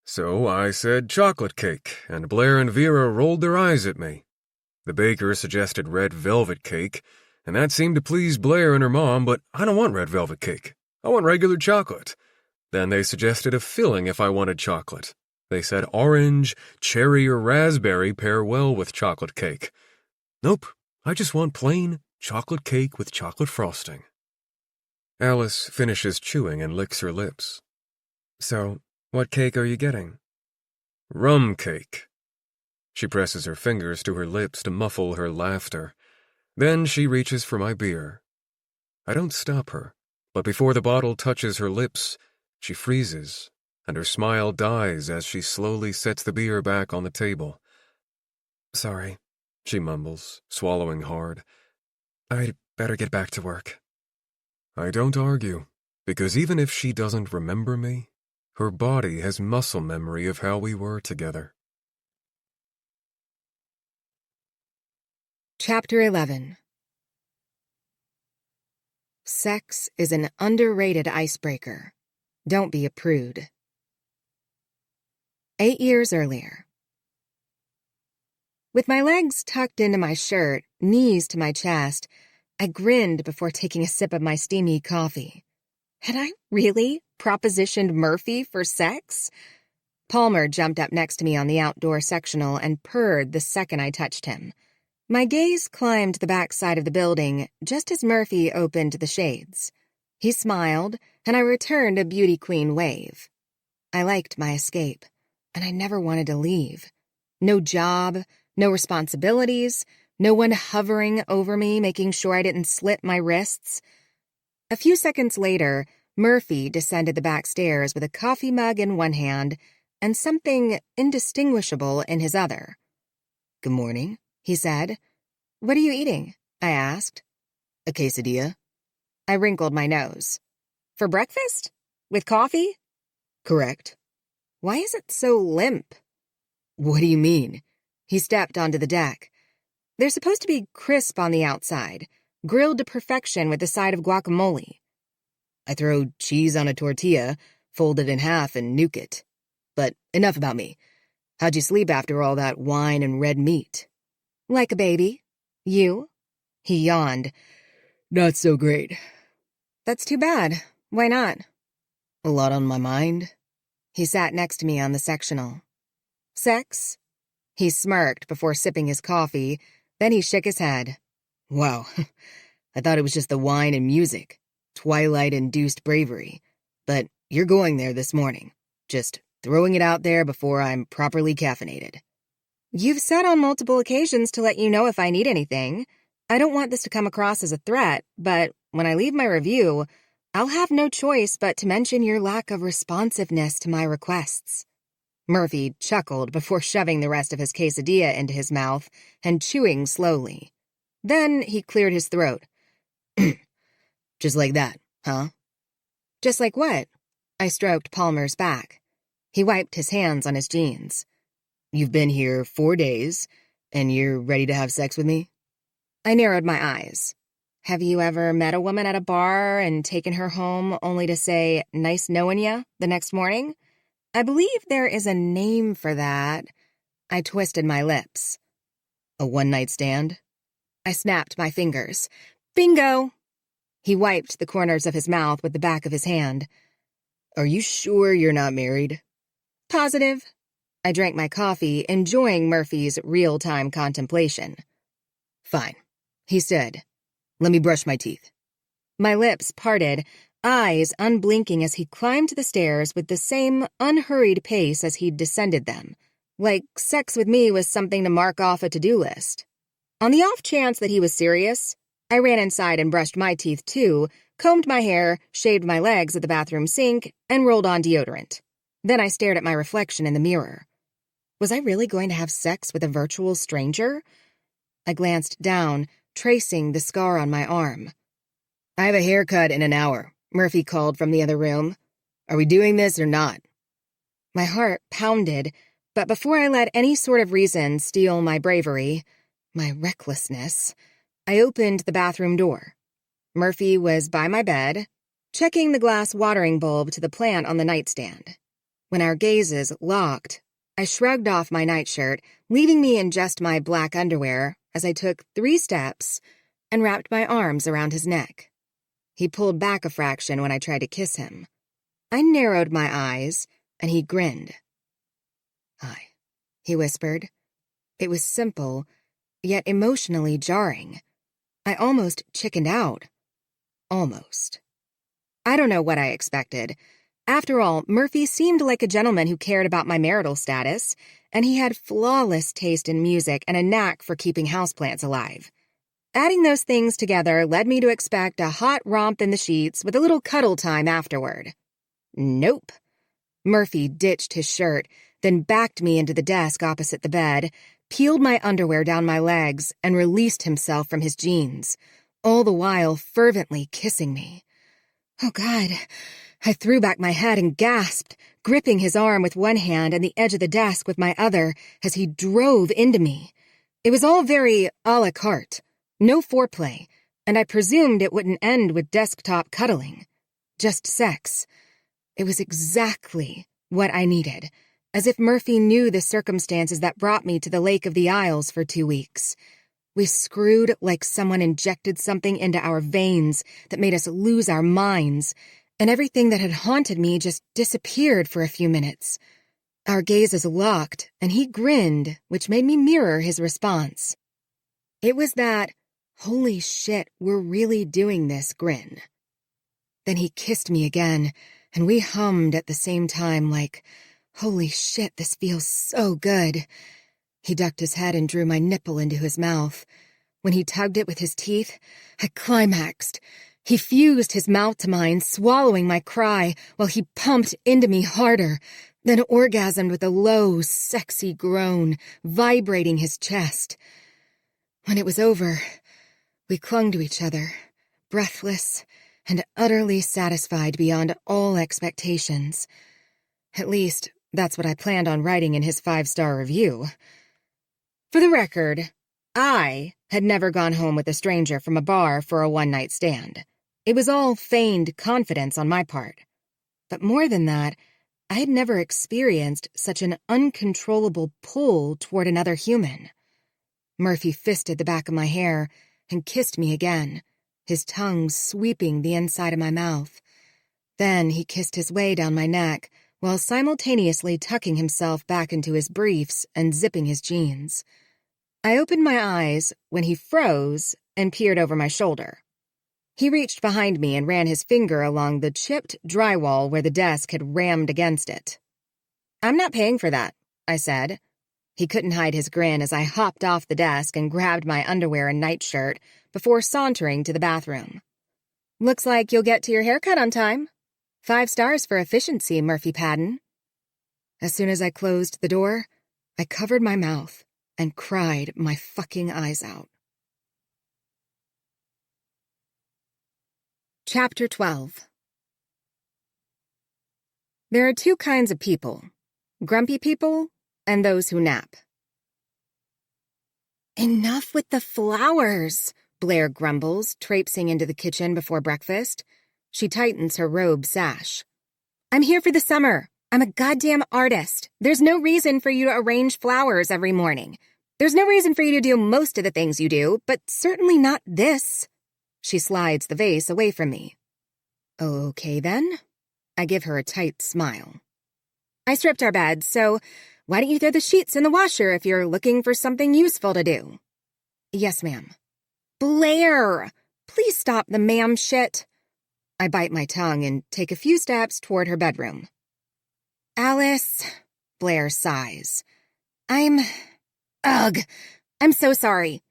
So I said chocolate cake, and Blair and Vera rolled their eyes at me. The baker suggested red velvet cake, and that seemed to please Blair and her mom, but I don't want red velvet cake. I want regular chocolate. Then they suggested a filling if I wanted chocolate. They said orange, cherry, or raspberry pair well with chocolate cake. Nope, I just want plain chocolate cake with chocolate frosting. Alice finishes chewing and licks her lips. So, what cake are you getting? Rum cake. She presses her fingers to her lips to muffle her laughter. Then she reaches for my beer. I don't stop her, but before the bottle touches her lips, she freezes, and her smile dies as she slowly sets the beer back on the table. Sorry, she mumbles, swallowing hard. I'd better get back to work. I don't argue, because even if she doesn't remember me, her body has muscle memory of how we were together. Chapter 11. Sex is an underrated icebreaker. Don't be a prude. 8 years earlier. With my legs tucked into my shirt, knees to my chest, I grinned before taking a sip of my steamy coffee. Had I really propositioned Murphy for sex? Palmer jumped up next to me on the outdoor sectional and purred the second I touched him. My gaze climbed the back side of the building just as Murphy opened the shades. He smiled, and I returned a beauty queen wave. I liked my escape, and I never wanted to leave. No job, no responsibilities, no one hovering over me making sure I didn't slip my wrists. A few seconds later, Murphy descended the back stairs with a coffee mug in one hand and something indistinguishable in his other. "Good morning," he said. "What are you eating?" I asked. "A quesadilla." I wrinkled my nose. "For breakfast? With coffee?" "Correct." "Why is it so limp?" "What do you mean?" He stepped onto the deck. "They're supposed to be crisp on the outside, grilled to perfection with a side of guacamole." "I throw cheese on a tortilla, fold it in half, and nuke it. But enough about me. How'd you sleep after all that wine and red meat?" "Like a baby. You?" He yawned. "Not so great." "That's too bad. Why not?" "A lot on my mind." He sat next to me on the sectional. "Sex?" He smirked before sipping his coffee, then he shook his head. "Wow, I thought it was just the wine and music, twilight-induced bravery. But you're going there this morning. Just throwing it out there before I'm properly caffeinated." "You've said on multiple occasions to let you know if I need anything. I don't want this to come across as a threat, but when I leave my review, I'll have no choice but to mention your lack of responsiveness to my requests." Murphy chuckled before shoving the rest of his quesadilla into his mouth and chewing slowly. Then he cleared his throat. "Just like that, huh?" "Just like what?" I stroked Palmer's back. He wiped his hands on his jeans. "You've been here 4 days, and you're ready to have sex with me?" I narrowed my eyes. Have you ever met a woman at a bar and taken her home only to say, "Nice knowing ya," the next morning? I believe there is a name for that. I twisted my lips. "A one-night stand?" I snapped my fingers. "Bingo!" He wiped the corners of his mouth with the back of his hand. Are you sure you're not married? Positive. I drank my coffee, enjoying Murphy's real-time contemplation. Fine, he said. Let me brush my teeth. My lips parted, eyes unblinking as he climbed the stairs with the same unhurried pace as he'd descended them, like sex with me was something to mark off a to-do list. On the off chance that he was serious, I ran inside and brushed my teeth too, combed my hair, shaved my legs at the bathroom sink, and rolled on deodorant. Then I stared at my reflection in the mirror. Was I really going to have sex with a virtual stranger? I glanced down, tracing the scar on my arm. I have a haircut in an hour, Murphy called from the other room. Are we doing this or not? My heart pounded, but before I let any sort of reason steal my bravery, my recklessness, I opened the bathroom door. Murphy was by my bed, checking the glass watering bulb to the plant on the nightstand. When our gazes locked, I shrugged off my nightshirt, leaving me in just my black underwear as I took 3 steps and wrapped my arms around his neck. He pulled back a fraction when I tried to kiss him. I narrowed my eyes, and he grinned. "Hi," he whispered. It was simple, yet emotionally jarring. I almost chickened out. Almost. I don't know what I expected. After all, Murphy seemed like a gentleman who cared about my marital status, and he had flawless taste in music and a knack for keeping houseplants alive. Adding those things together led me to expect a hot romp in the sheets with a little cuddle time afterward. Nope. Murphy ditched his shirt, then backed me into the desk opposite the bed, peeled my underwear down my legs, and released himself from his jeans, all the while fervently kissing me. Oh, God. I threw back my head and gasped, gripping his arm with one hand and the edge of the desk with my other as he drove into me. It was all very a la carte. No foreplay, and I presumed it wouldn't end with desktop cuddling. Just sex. It was exactly what I needed, as if Murphy knew the circumstances that brought me to the Lake of the Isles for 2 weeks. We screwed like someone injected something into our veins that made us lose our minds, and everything that had haunted me just disappeared for a few minutes. Our gazes locked, and he grinned, which made me mirror his response. It was that, holy shit, we're really doing this grin. Then he kissed me again, and we hummed at the same time like, holy shit, this feels so good. He ducked his head and drew my nipple into his mouth. When he tugged it with his teeth, I climaxed. He fused his mouth to mine, swallowing my cry, while he pumped into me harder, then orgasmed with a low, sexy groan, vibrating his chest. When it was over, we clung to each other, breathless and utterly satisfied beyond all expectations. At least, that's what I planned on writing in his 5-star review. For the record, I had never gone home with a stranger from a bar for a one-night stand. It was all feigned confidence on my part. But more than that, I had never experienced such an uncontrollable pull toward another human. Murphy fisted the back of my hair and kissed me again, his tongue sweeping the inside of my mouth. Then he kissed his way down my neck, while simultaneously tucking himself back into his briefs and zipping his jeans. I opened my eyes when he froze and peered over my shoulder. He reached behind me and ran his finger along the chipped drywall where the desk had rammed against it. "I'm not paying for that," I said. He couldn't hide his grin as I hopped off the desk and grabbed my underwear and nightshirt before sauntering to the bathroom. "Looks like you'll get to your haircut on time. 5 stars for efficiency, Murphy Padden." As soon as I closed the door, I covered my mouth and cried my fucking eyes out. Chapter 12. There are 2 kinds of people, grumpy people and those who nap. "Enough with the flowers," Blair grumbles, traipsing into the kitchen before breakfast. She tightens her robe sash. "I'm here for the summer. I'm a goddamn artist. There's no reason for you to arrange flowers every morning. There's no reason for you to do most of the things you do, but certainly not this." She slides the vase away from me. Okay, then. I give her a tight smile. I stripped our beds, so why don't you throw the sheets in the washer if you're looking for something useful to do? Yes, ma'am. Blair! Please stop the ma'am shit. I bite my tongue and take a few steps toward her bedroom. Alice, Blair sighs. Ugh, I'm so sorry.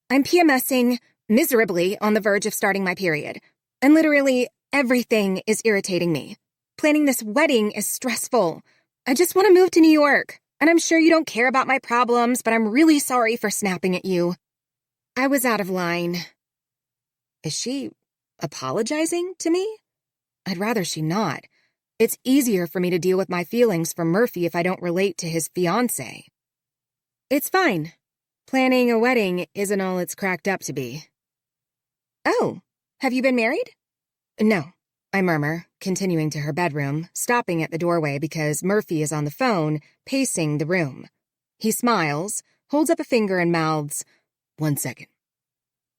I'm PMSing miserably on the verge of starting my period, and literally everything is irritating me. Planning this wedding is stressful. I just want to move to New York, and I'm sure you don't care about my problems, but I'm really sorry for snapping at you. I was out of line. Is she apologizing to me? I'd rather she not. It's easier for me to deal with my feelings for Murphy if I don't relate to his fiancé. It's fine. Planning a wedding isn't all it's cracked up to be. Oh, have you been married? No, I murmur, continuing to her bedroom, stopping at the doorway because Murphy is on the phone, pacing the room. He smiles, holds up a finger and mouths, "1 second."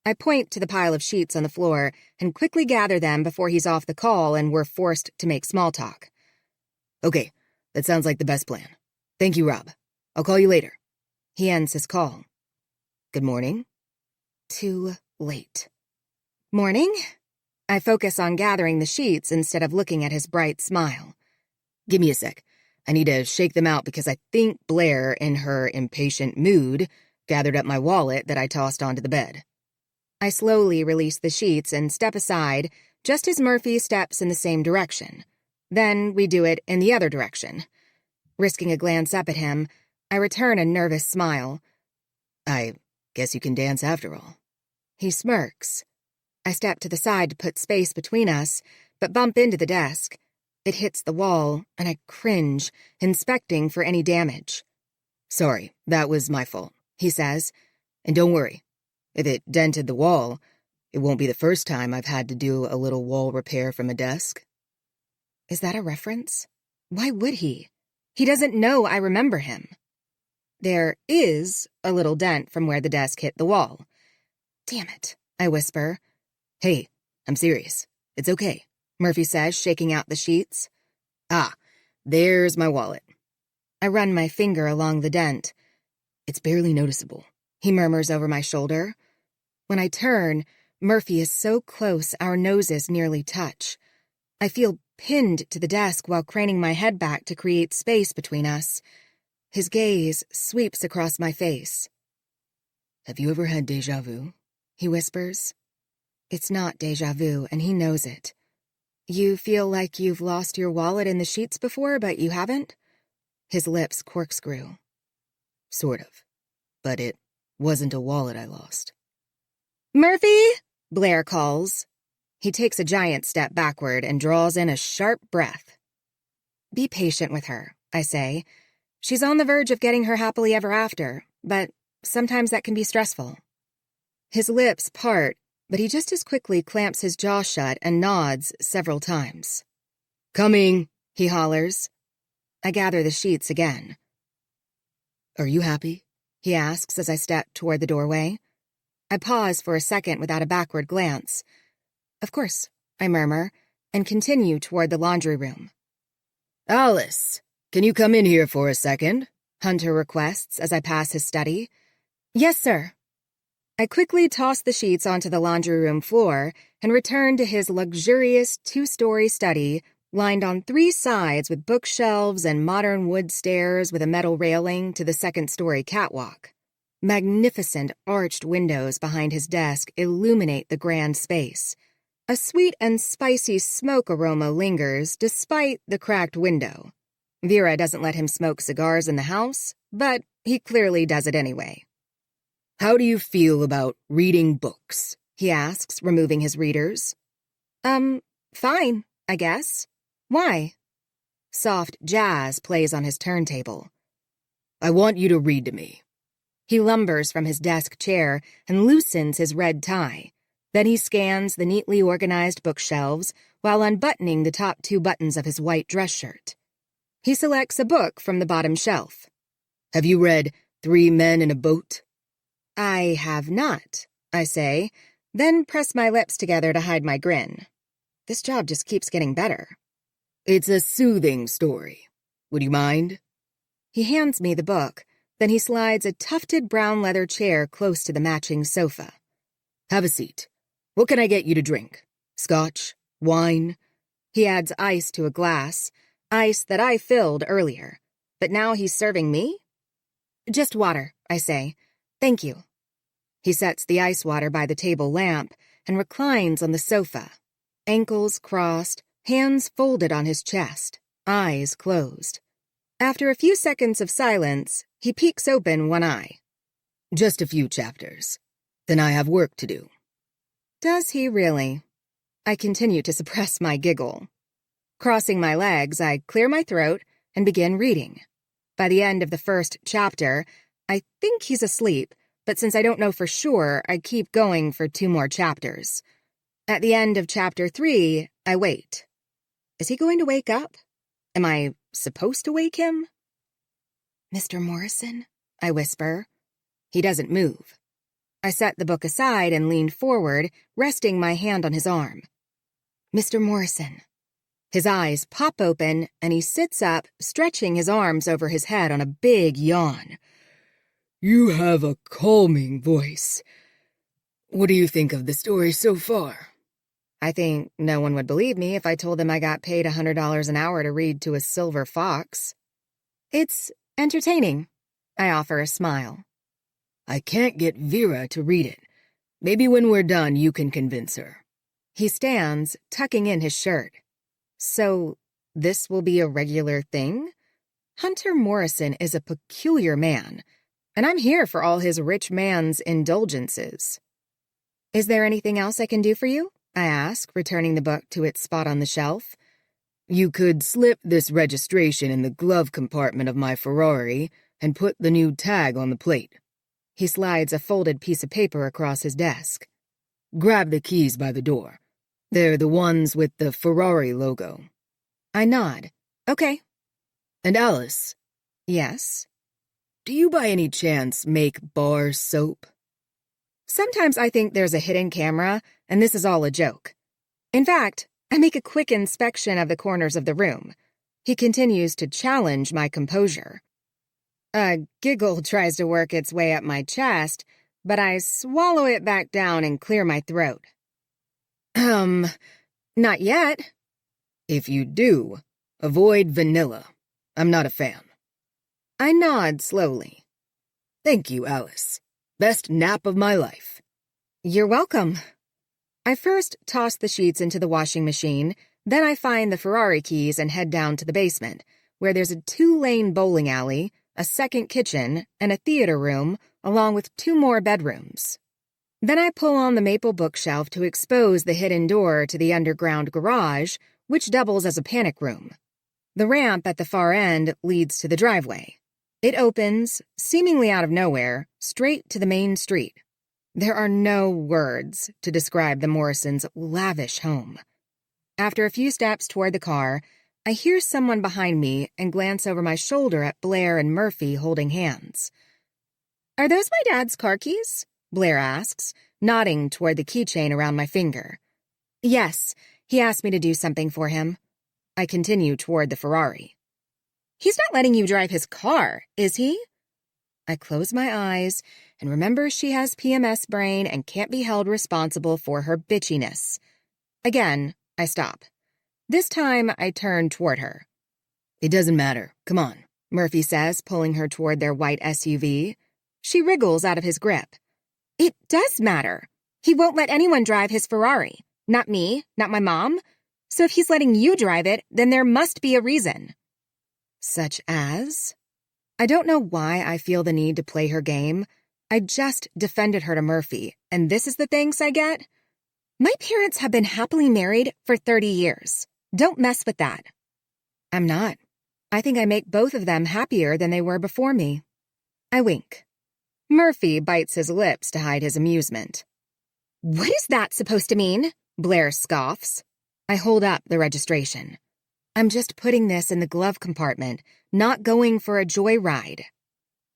I point to the pile of sheets on the floor and quickly gather them before he's off the call and we're forced to make small talk. Okay, that sounds like the best plan. Thank you, Rob. I'll call you later. He ends his call. Good morning. Too late. Morning? I focus on gathering the sheets instead of looking at his bright smile. Give me a sec. I need to shake them out because I think Blair, in her impatient mood, gathered up my wallet that I tossed onto the bed. I slowly release the sheets and step aside just as Murphy steps in the same direction. Then we do it in the other direction. Risking a glance up at him, I return a nervous smile. I guess you can dance after all. He smirks. I step to the side to put space between us, but bump into the desk. It hits the wall, and I cringe, inspecting for any damage. Sorry, that was my fault, he says. And don't worry. If it dented the wall, it won't be the first time I've had to do a little wall repair from a desk. Is that a reference? Why would he? He doesn't know I remember him. There is a little dent from where the desk hit the wall. Damn it, I whisper. Hey, I'm serious. It's okay, Murphy says, shaking out the sheets. Ah, there's my wallet. I run my finger along the dent. It's barely noticeable, he murmurs over my shoulder. When I turn, Murphy is so close our noses nearly touch. I feel pinned to the desk while craning my head back to create space between us. His gaze sweeps across my face. Have you ever had déjà vu? He whispers. It's not déjà vu, and he knows it. You feel like you've lost your wallet in the sheets before, but you haven't? His lips corkscrew. Sort of. But it wasn't a wallet I lost. Murphy! Blair calls. He takes a giant step backward and draws in a sharp breath. Be patient with her, I say. She's on the verge of getting her happily ever after, but sometimes that can be stressful. His lips part, but he just as quickly clamps his jaw shut and nods several times. Coming, he hollers. I gather the sheets again. Are you happy? He asks as I step toward the doorway. I pause for a second without a backward glance. Of course, I murmur, and continue toward the laundry room. Alice, can you come in here for a second? Hunter requests as I pass his study. Yes, sir. I quickly toss the sheets onto the laundry room floor and return to his luxurious 2-story study lined on 3 sides with bookshelves and modern wood stairs with a metal railing to the 2nd-story catwalk. Magnificent arched windows behind his desk illuminate the grand space. A sweet and spicy smoke aroma lingers despite the cracked window. Vera doesn't let him smoke cigars in the house, but he clearly does it anyway. How do you feel about reading books? He asks, removing his readers. Fine, I guess. Why? Soft jazz plays on his turntable. I want you to read to me. He lumbers from his desk chair and loosens his red tie. Then he scans the neatly organized bookshelves while unbuttoning the top 2 buttons of his white dress shirt. He selects a book from the bottom shelf. Have you read 3 Men in a Boat? I have not, I say, then press my lips together to hide my grin. This job just keeps getting better. It's a soothing story. Would you mind? He hands me the book, then he slides a tufted brown leather chair close to the matching sofa. Have a seat. What can I get you to drink? Scotch? Wine? He adds ice to a glass, ice that I filled earlier. But now he's serving me? Just water, I say. Thank you. He sets the ice water by the table lamp and reclines on the sofa, ankles crossed, hands folded on his chest, eyes closed. After a few seconds of silence, he peeks open one eye. Just a few chapters. Then I have work to do. Does he really? I continue to suppress my giggle. Crossing my legs, I clear my throat and begin reading. By the end of the first chapter, I think he's asleep, but since I don't know for sure, I keep going for 2 more chapters. At the end of chapter 3, I wait. Is he going to wake up? Am I supposed to wake him? Mr. Morrison, I whisper. He doesn't move. I set the book aside and lean forward, resting my hand on his arm. Mr. Morrison. His eyes pop open, and he sits up, stretching his arms over his head on a big yawn. You have a calming voice. What do you think of the story so far? I think no one would believe me if I told them I got paid $100 an hour to read to a silver fox. It's entertaining. I offer a smile. I can't get Vera to read it. Maybe when we're done, you can convince her. He stands, tucking in his shirt. So, this will be a regular thing? Hunter Morrison is a peculiar man, and I'm here for all his rich man's indulgences. Is there anything else I can do for you? I ask, returning the book to its spot on the shelf. You could slip this registration in the glove compartment of my Ferrari and put the new tag on the plate. He slides a folded piece of paper across his desk. Grab the keys by the door. They're the ones with the Ferrari logo. I nod. Okay. And Alice. Yes? Do you by any chance make bar soap? Sometimes I think there's a hidden camera, and this is all a joke. In fact, I make a quick inspection of the corners of the room. He continues to challenge my composure. A giggle tries to work its way up my chest, but I swallow it back down and clear my throat. Not yet. If you do, avoid vanilla. I'm not a fan. I nod slowly. Thank you, Alice. Best nap of my life. You're welcome. I first toss the sheets into the washing machine, then I find the Ferrari keys and head down to the basement, where there's a 2-lane bowling alley, a second kitchen, and a theater room, along with 2 more bedrooms. Then I pull on the maple bookshelf to expose the hidden door to the underground garage, which doubles as a panic room. The ramp at the far end leads to the driveway. It opens, seemingly out of nowhere, straight to the main street. There are no words to describe the Morrisons' lavish home. After a few steps toward the car, I hear someone behind me and glance over my shoulder at Blair and Murphy holding hands. Are those my dad's car keys? Blair asks, nodding toward the keychain around my finger. Yes, he asked me to do something for him. I continue toward the Ferrari. He's not letting you drive his car, is he? I close my eyes and remember she has PMS brain and can't be held responsible for her bitchiness. Again, I stop. This time, I turn toward her. It doesn't matter. Come on, Murphy says, pulling her toward their white SUV. She wriggles out of his grip. It does matter. He won't let anyone drive his Ferrari. Not me, not my mom. So if he's letting you drive it, then there must be a reason. Such as? I don't know why I feel the need to play her game. I just defended her to Murphy, and this is the thanks I get? My parents have been happily married for 30 years. Don't mess with that. I'm not. I think I make both of them happier than they were before me. I wink. Murphy bites his lips to hide his amusement. What is that supposed to mean? Blair scoffs. I hold up the registration. I'm just putting this in the glove compartment, not going for a joyride.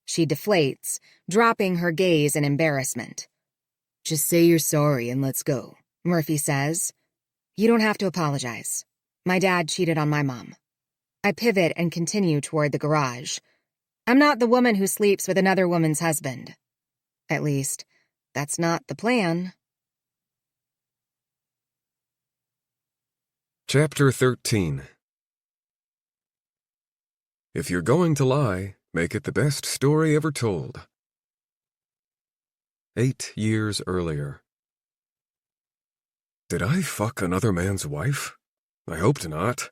She deflates, dropping her gaze in embarrassment. Just say you're sorry and let's go, Murphy says. You don't have to apologize. My dad cheated on my mom. I pivot and continue toward the garage. I'm not the woman who sleeps with another woman's husband. At least, that's not the plan. Chapter 13. If you're going to lie, make it the best story ever told. 8 years earlier. Did I fuck another man's wife? I hoped not.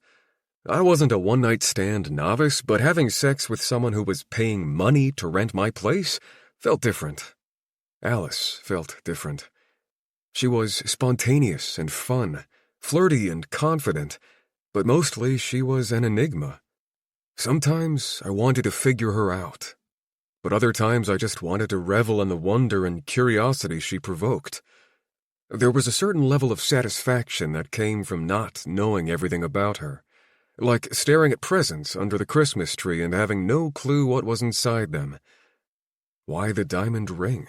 I wasn't a one-night stand novice, but having sex with someone who was paying money to rent my place felt different. Alice felt different. She was spontaneous and fun, flirty and confident, but mostly she was an enigma. Sometimes I wanted to figure her out, but other times I just wanted to revel in the wonder and curiosity she provoked. There was a certain level of satisfaction that came from not knowing everything about her, like staring at presents under the Christmas tree and having no clue what was inside them. Why the diamond ring?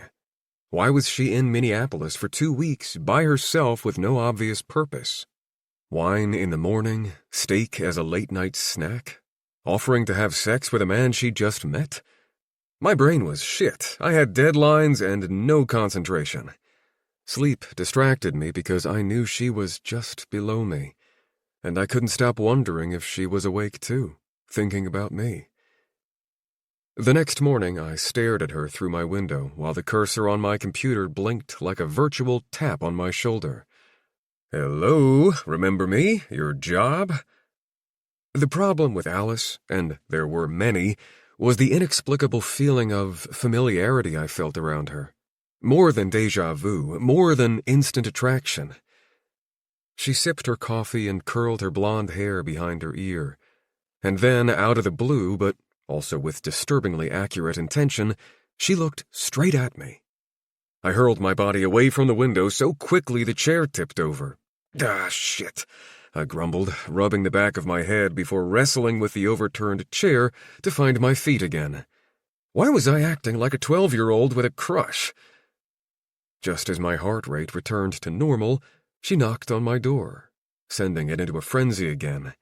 Why was she in Minneapolis for 2 weeks by herself with no obvious purpose? Wine in the morning, steak as a late-night snack, offering to have sex with a man she just met? My brain was shit. I had deadlines and no concentration. Sleep distracted me because I knew she was just below me, and I couldn't stop wondering if she was awake too, thinking about me. The next morning, I stared at her through my window while the cursor on my computer blinked like a virtual tap on my shoulder. Hello, remember me? Your job? The problem with Alice, and there were many, was the inexplicable feeling of familiarity I felt around her. More than déjà vu, more than instant attraction. She sipped her coffee and curled her blonde hair behind her ear. And then, out of the blue, but also with disturbingly accurate intention, she looked straight at me. I hurled my body away from the window so quickly the chair tipped over. Ah, shit, I grumbled, rubbing the back of my head before wrestling with the overturned chair to find my feet again. Why was I acting like a 12-year-old with a crush? Just as my heart rate returned to normal, she knocked on my door, sending it into a frenzy again.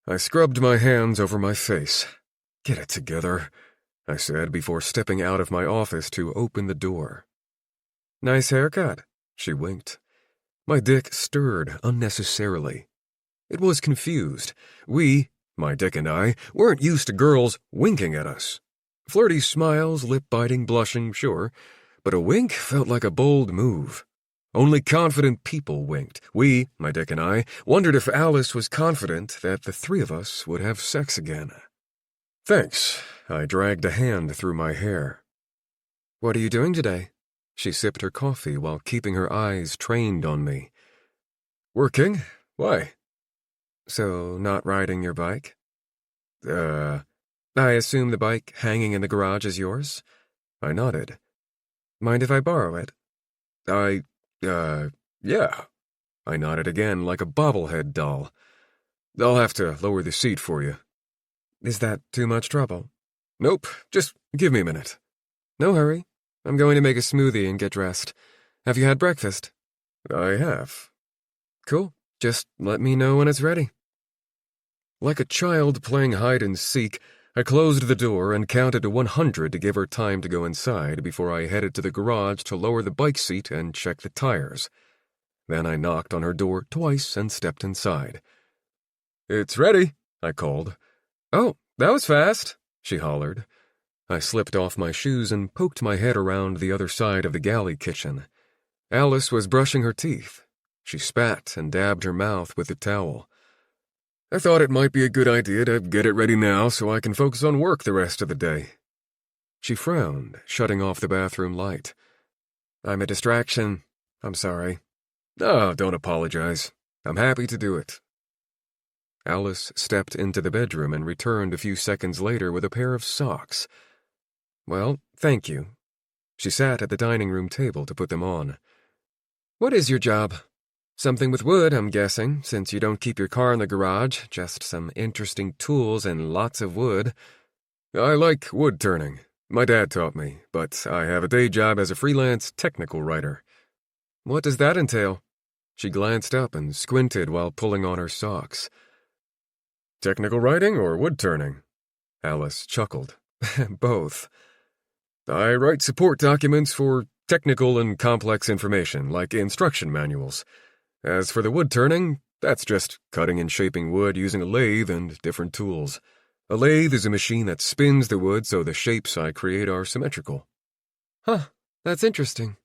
I scrubbed my hands over my face. Get it together, I said before stepping out of my office to open the door. Nice haircut, she winked. My dick stirred unnecessarily. It was confused. We, my dick and I, weren't used to girls winking at us. Flirty smiles, lip-biting, blushing, sure, but a wink felt like a bold move. Only confident people winked. We, my dick and I, wondered if Alice was confident that the three of us would have sex again. Thanks. I dragged a hand through my hair. What are you doing today? She sipped her coffee while keeping her eyes trained on me. Working? Why? So, not riding your bike? I assume the bike hanging in the garage is yours? I nodded. Mind if I borrow it? Yeah. I nodded again like a bobblehead doll. I'll have to lower the seat for you. Is that too much trouble? Nope, just give me a minute. No hurry. I'm going to make a smoothie and get dressed. Have you had breakfast? I have. Cool. Just let me know when it's ready. Like a child playing hide-and-seek, I closed the door and counted to 100 to give her time to go inside before I headed to the garage to lower the bike seat and check the tires. Then I knocked on her door twice and stepped inside. It's ready, I called. Oh, that was fast, she hollered. I slipped off my shoes and poked my head around the other side of the galley kitchen. Alice was brushing her teeth. She spat and dabbed her mouth with the towel. I thought it might be a good idea to get it ready now so I can focus on work the rest of the day. She frowned, shutting off the bathroom light. I'm a distraction. I'm sorry. Oh, don't apologize. I'm happy to do it. Alice stepped into the bedroom and returned a few seconds later with a pair of socks. Well, thank you. She sat at the dining room table to put them on. What is your job? Something with wood, I'm guessing, since you don't keep your car in the garage, just some interesting tools and lots of wood. I like wood turning. My dad taught me, but I have a day job as a freelance technical writer. What does that entail? She glanced up and squinted while pulling on her socks. Technical writing or wood turning? Alice chuckled. Both. I write support documents for technical and complex information, like instruction manuals. As for the wood turning, that's just cutting and shaping wood using a lathe and different tools. A lathe is a machine that spins the wood so the shapes I create are symmetrical. Huh, that's interesting.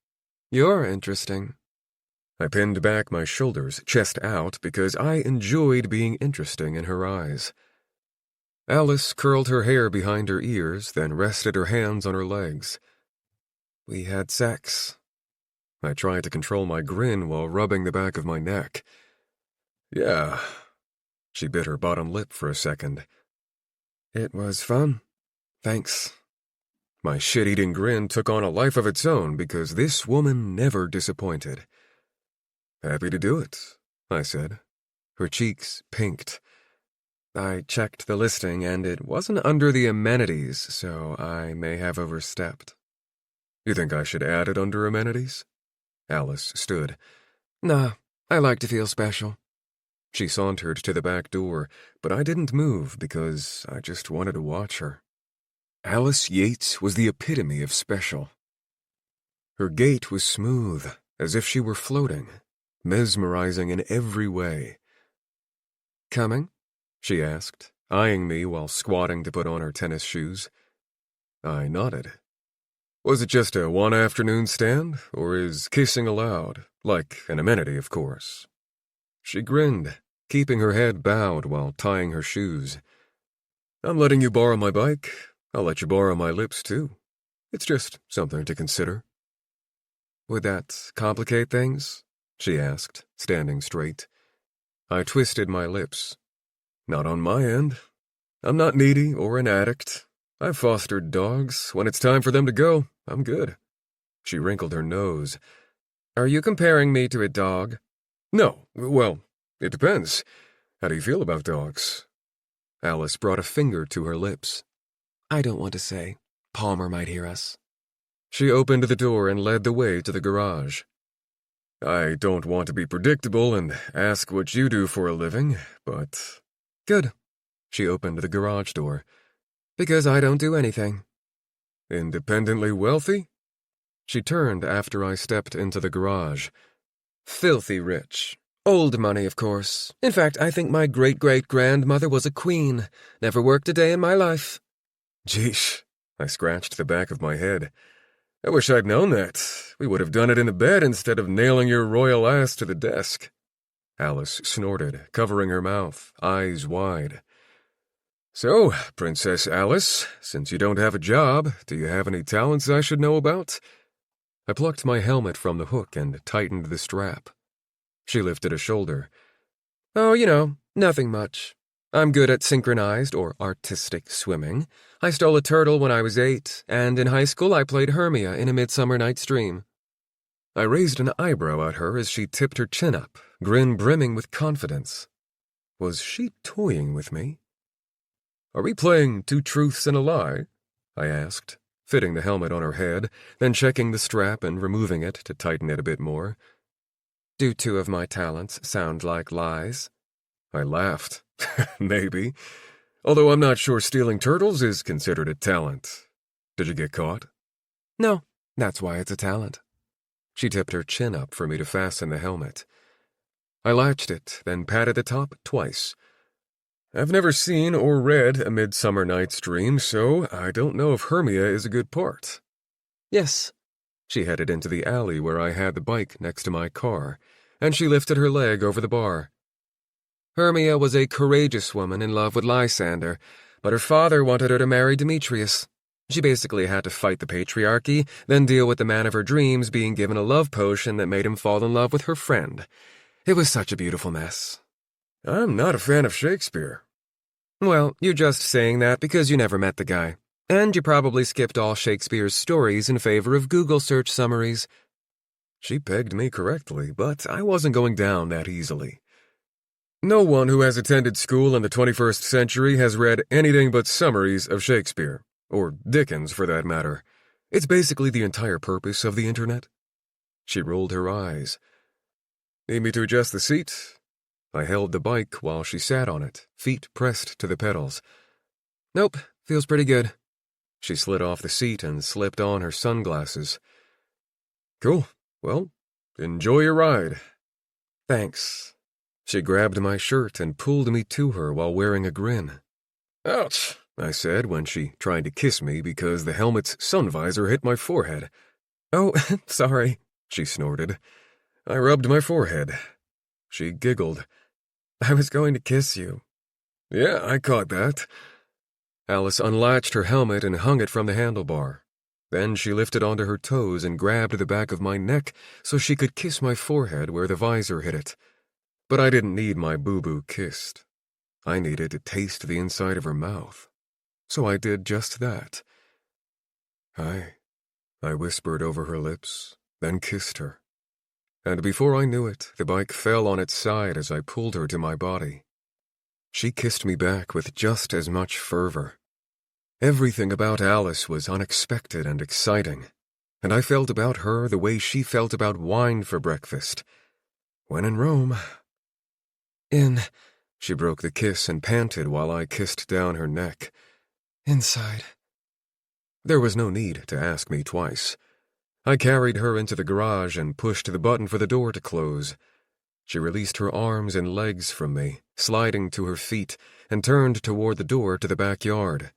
You're interesting. I pinned back my shoulders, chest out, because I enjoyed being interesting in her eyes. Alice curled her hair behind her ears, then rested her hands on her legs. We had sex. I tried to control my grin while rubbing the back of my neck. Yeah. She bit her bottom lip for a second. It was fun. Thanks. My shit-eating grin took on a life of its own because this woman never disappointed. Happy to do it, I said. Her cheeks pinked. I checked the listing and it wasn't under the amenities, so I may have overstepped. You think I should add it under amenities? Alice stood. Nah, I like to feel special. She sauntered to the back door, but I didn't move because I just wanted to watch her. Alice Yates was the epitome of special. Her gait was smooth, as if she were floating, mesmerizing in every way. Coming? She asked, eyeing me while squatting to put on her tennis shoes. I nodded. Was it just a one-afternoon stand, or is kissing allowed? Like an amenity, of course. She grinned, keeping her head bowed while tying her shoes. I'm letting you borrow my bike. I'll let you borrow my lips, too. It's just something to consider. Would that complicate things? She asked, standing straight. I twisted my lips. Not on my end. I'm not needy or an addict. I've fostered dogs. When it's time for them to go, I'm good. She wrinkled her nose. Are you comparing me to a dog? No. Well, it depends. How do you feel about dogs? Alice brought a finger to her lips. I don't want to say. Palmer might hear us. She opened the door and led the way to the garage. I don't want to be predictable and ask what you do for a living, but... Good. She opened the garage door. Because I don't do anything. Independently wealthy? She turned after I stepped into the garage. Filthy rich. Old money, of course. In fact, I think my great-great-grandmother was a queen. Never worked a day in my life. Geesh. I scratched the back of my head. I wish I'd known that. We would have done it in the bed instead of nailing your royal ass to the desk. Alice snorted, covering her mouth, eyes wide. So, Princess Alice, since you don't have a job, do you have any talents I should know about? I plucked my helmet from the hook and tightened the strap. She lifted a shoulder. Oh, nothing much. I'm good at synchronized or artistic swimming. I stole a turtle when I was 8, and in high school I played Hermia in A Midsummer Night's Dream. I raised an eyebrow at her as she tipped her chin up, grin brimming with confidence. Was she toying with me? Are we playing 2 truths and a lie? I asked, fitting the helmet on her head, then checking the strap and removing it to tighten it a bit more. Do 2 of my talents sound like lies? I laughed. Maybe. Although I'm not sure stealing turtles is considered a talent. Did you get caught? No, that's why it's a talent. She tipped her chin up for me to fasten the helmet. I latched it, then patted the top twice. I've never seen or read A Midsummer Night's Dream, so I don't know if Hermia is a good part. Yes. She headed into the alley where I had the bike next to my car, and she lifted her leg over the bar. Hermia was a courageous woman in love with Lysander, but her father wanted her to marry Demetrius. She basically had to fight the patriarchy, then deal with the man of her dreams being given a love potion that made him fall in love with her friend. It was such a beautiful mess. I'm not a fan of Shakespeare. Well, you're just saying that because you never met the guy. And you probably skipped all Shakespeare's stories in favor of Google search summaries. She pegged me correctly, but I wasn't going down that easily. No one who has attended school in the 21st century has read anything but summaries of Shakespeare, or Dickens for that matter. It's basically the entire purpose of the internet. She rolled her eyes. Need me to adjust the seat? I held the bike while she sat on it, feet pressed to the pedals. Nope, feels pretty good. She slid off the seat and slipped on her sunglasses. Cool. Well, enjoy your ride. Thanks. She grabbed my shirt and pulled me to her while wearing a grin. Ouch, I said when she tried to kiss me because the helmet's sun visor hit my forehead. Oh, sorry, she snorted. I rubbed my forehead. She giggled. I was going to kiss you. Yeah, I caught that. Alice unlatched her helmet and hung it from the handlebar. Then she lifted onto her toes and grabbed the back of my neck so she could kiss my forehead where the visor hit it. But I didn't need my boo-boo kissed. I needed to taste the inside of her mouth. So I did just that. Hi, I whispered over her lips, then kissed her. And before I knew it, the bike fell on its side as I pulled her to my body. She kissed me back with just as much fervor. Everything about Alice was unexpected and exciting, and I felt about her the way she felt about wine for breakfast. When in Rome... She broke the kiss and panted while I kissed down her neck. Inside. There was no need to ask me twice. I carried her into the garage and pushed the button for the door to close. She released her arms and legs from me, sliding to her feet, and turned toward the door to the backyard.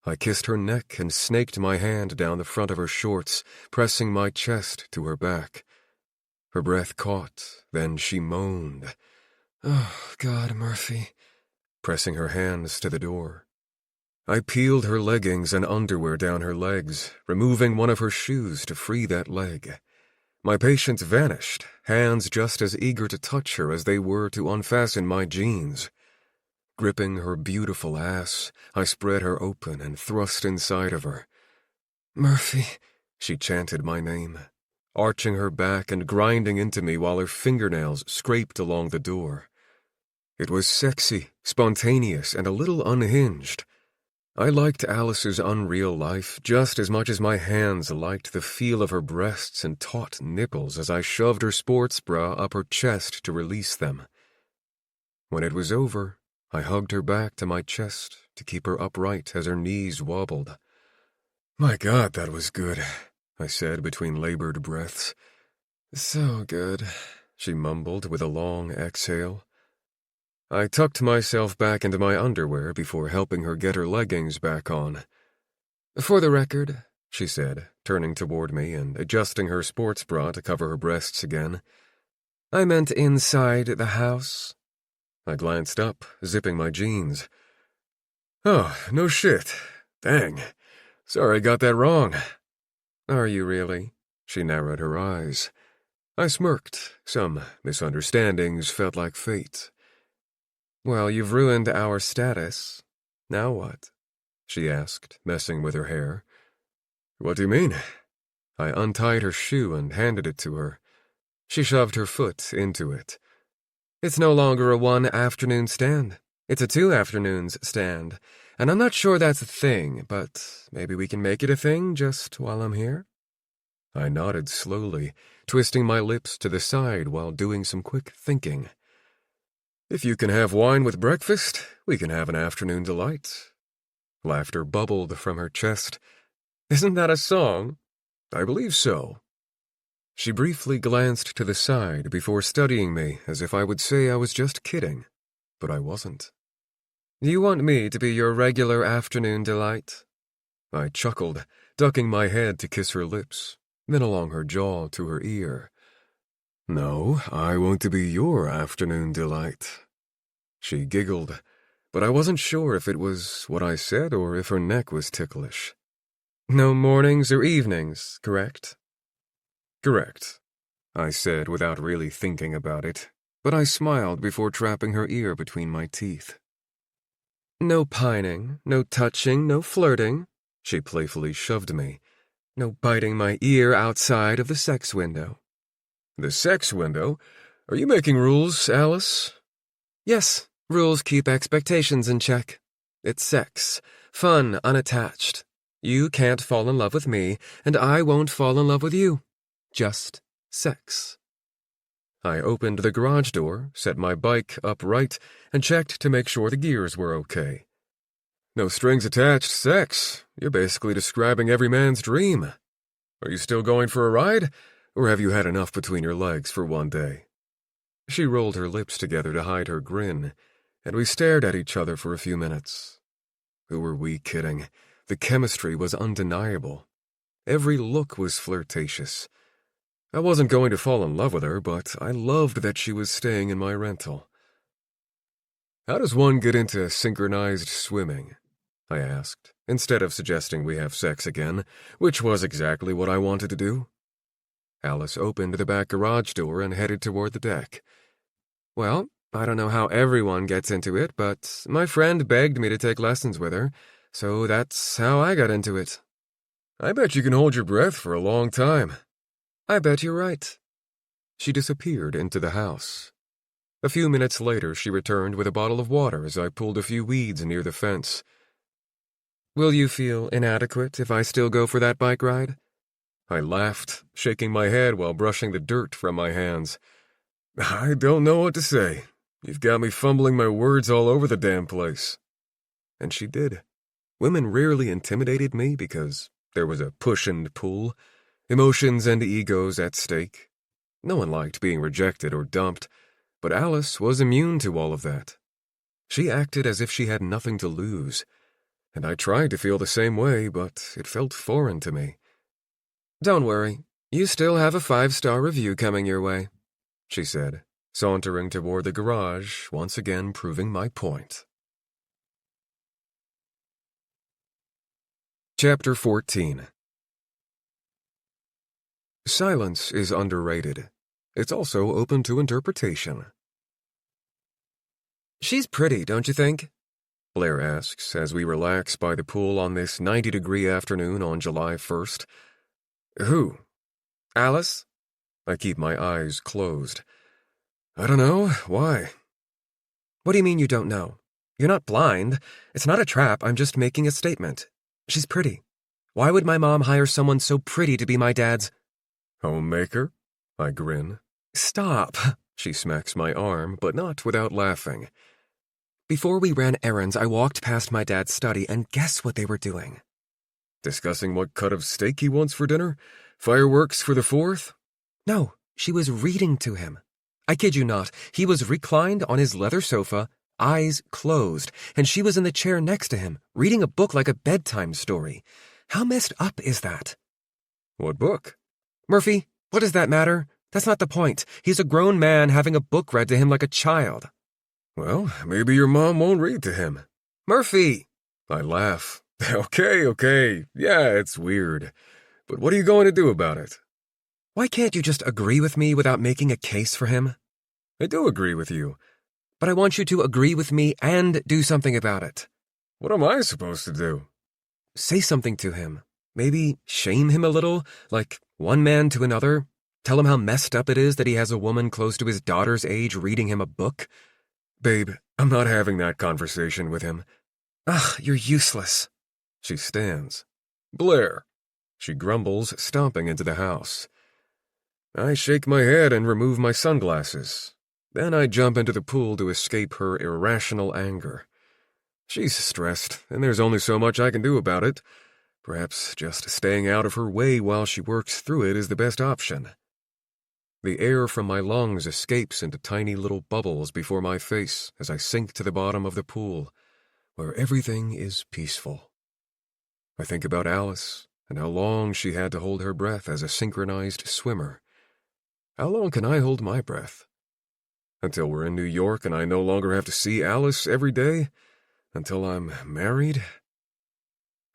I kissed her neck and snaked my hand down the front of her shorts, pressing my chest to her back. Her breath caught, then she moaned. Oh, God, Murphy, pressing her hands to the door. I peeled her leggings and underwear down her legs, removing one of her shoes to free that leg. My patience vanished, hands just as eager to touch her as they were to unfasten my jeans. Gripping her beautiful ass, I spread her open and thrust inside of her. Murphy, she chanted my name, arching her back and grinding into me while her fingernails scraped along the door. It was sexy, spontaneous, and a little unhinged. I liked Alice's unreal life just as much as my hands liked the feel of her breasts and taut nipples as I shoved her sports bra up her chest to release them. When it was over, I hugged her back to my chest to keep her upright as her knees wobbled. My God, that was good, I said between labored breaths. So good, she mumbled with a long exhale. I tucked myself back into my underwear before helping her get her leggings back on. For the record, she said, turning toward me and adjusting her sports bra to cover her breasts again. I meant inside the house. I glanced up, zipping my jeans. Oh, no shit. Dang. Sorry I got that wrong. Are you really? She narrowed her eyes. I smirked. Some misunderstandings felt like fate. Well, you've ruined our status. Now what? She asked, messing with her hair. What do you mean? I untied her shoe and handed it to her. She shoved her foot into it. It's no longer a one-afternoon stand. It's a 2 afternoons stand. And I'm not sure that's a thing, but maybe we can make it a thing just while I'm here? I nodded slowly, twisting my lips to the side while doing some quick thinking. If you can have wine with breakfast, we can have an afternoon delight. Laughter bubbled from her chest. Isn't that a song? I believe so. She briefly glanced to the side before studying me as if I would say I was just kidding, but I wasn't. You want me to be your regular afternoon delight? I chuckled, ducking my head to kiss her lips, then along her jaw to her ear. No, I want to be your afternoon delight. She giggled, but I wasn't sure if it was what I said or if her neck was ticklish. No mornings or evenings, correct? Correct, I said without really thinking about it, but I smiled before trapping her ear between my teeth. No pining, no touching, no flirting, she playfully shoved me. No biting my ear outside of the sex window. The sex window? Are you making rules, Alice? Yes, rules keep expectations in check. It's sex, fun, unattached. You can't fall in love with me, and I won't fall in love with you. Just sex. I opened the garage door, set my bike upright, and checked to make sure the gears were okay. No strings attached sex. You're basically describing every man's dream. Are you still going for a ride, or have you had enough between your legs for one day? She rolled her lips together to hide her grin, and we stared at each other for a few minutes. Who were we kidding? The chemistry was undeniable. Every look was flirtatious. I wasn't going to fall in love with her, but I loved that she was staying in my rental. How does one get into synchronized swimming? I asked, instead of suggesting we have sex again, which was exactly what I wanted to do. Alice opened the back garage door and headed toward the deck. Well, I don't know how everyone gets into it, but my friend begged me to take lessons with her, so that's how I got into it. I bet you can hold your breath for a long time. I bet you're right. She disappeared into the house. A few minutes later, she returned with a bottle of water as I pulled a few weeds near the fence. Will you feel inadequate if I still go for that bike ride? I laughed, shaking my head while brushing the dirt from my hands. I don't know what to say. You've got me fumbling my words all over the damn place. And she did. Women rarely intimidated me because there was a push and pull, emotions and egos at stake. No one liked being rejected or dumped, but Alice was immune to all of that. She acted as if she had nothing to lose, and I tried to feel the same way, but it felt foreign to me. Don't worry, you still have a 5-star review coming your way, she said, sauntering toward the garage, once again proving my point. Chapter 14. Silence is underrated. It's also open to interpretation. She's pretty, don't you think? Blair asks as we relax by the pool on this 90-degree afternoon on July 1st. Who? Alice? I keep my eyes closed. I don't know. Why? What do you mean you don't know? You're not blind. It's not a trap. I'm just making a statement. She's pretty. Why would my mom hire someone so pretty to be my dad's homemaker? I grin. Stop. She smacks my arm, but not without laughing. Before we ran errands, I walked past my dad's study, and guess what they were doing? Discussing what cut of steak he wants for dinner? Fireworks for the 4th? No, she was reading to him. I kid you not, he was reclined on his leather sofa, eyes closed, and she was in the chair next to him, reading a book like a bedtime story. How messed up is that? What book? Murphy, what does that matter? That's not the point. He's a grown man having a book read to him like a child. Well, maybe your mom won't read to him. Murphy! I laugh. Okay. Yeah, it's weird. But what are you going to do about it? Why can't you just agree with me without making a case for him? I do agree with you. But I want you to agree with me and do something about it. What am I supposed to do? Say something to him. Maybe shame him a little, like one man to another. Tell him how messed up it is that he has a woman close to his daughter's age reading him a book. Babe, I'm not having that conversation with him. Ugh, you're useless. She stands. Blair. She grumbles, stomping into the house. I shake my head and remove my sunglasses. Then I jump into the pool to escape her irrational anger. She's stressed, and there's only so much I can do about it. Perhaps just staying out of her way while she works through it is the best option. The air from my lungs escapes into tiny little bubbles before my face as I sink to the bottom of the pool, where everything is peaceful. I think about Alice and how long she had to hold her breath as a synchronized swimmer. How long can I hold my breath? Until we're in New York and I no longer have to see Alice every day? Until I'm married?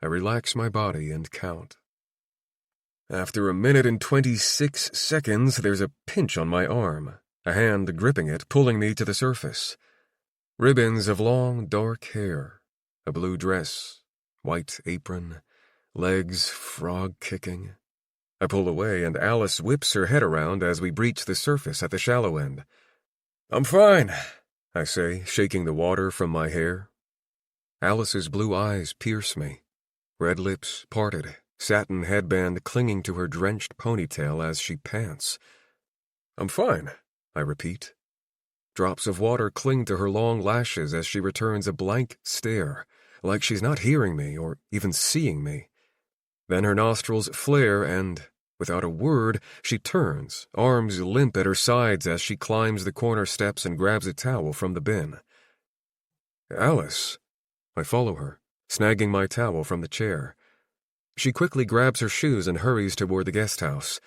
I relax my body and count. After 1 minute and 26 seconds, there's a pinch on my arm, a hand gripping it, pulling me to the surface. Ribbons of long, dark hair, a blue dress, white apron, legs frog-kicking. I pull away, and Alice whips her head around as we breach the surface at the shallow end. I'm fine, I say, shaking the water from my hair. Alice's blue eyes pierce me, red lips parted, satin headband clinging to her drenched ponytail as she pants. I'm fine, I repeat. Drops of water cling to her long lashes as she returns a blank stare, like she's not hearing me or even seeing me. Then her nostrils flare and, without a word, she turns, arms limp at her sides as she climbs the corner steps and grabs a towel from the bin. Alice. I follow her, snagging my towel from the chair. She quickly grabs her shoes and hurries toward the guest house.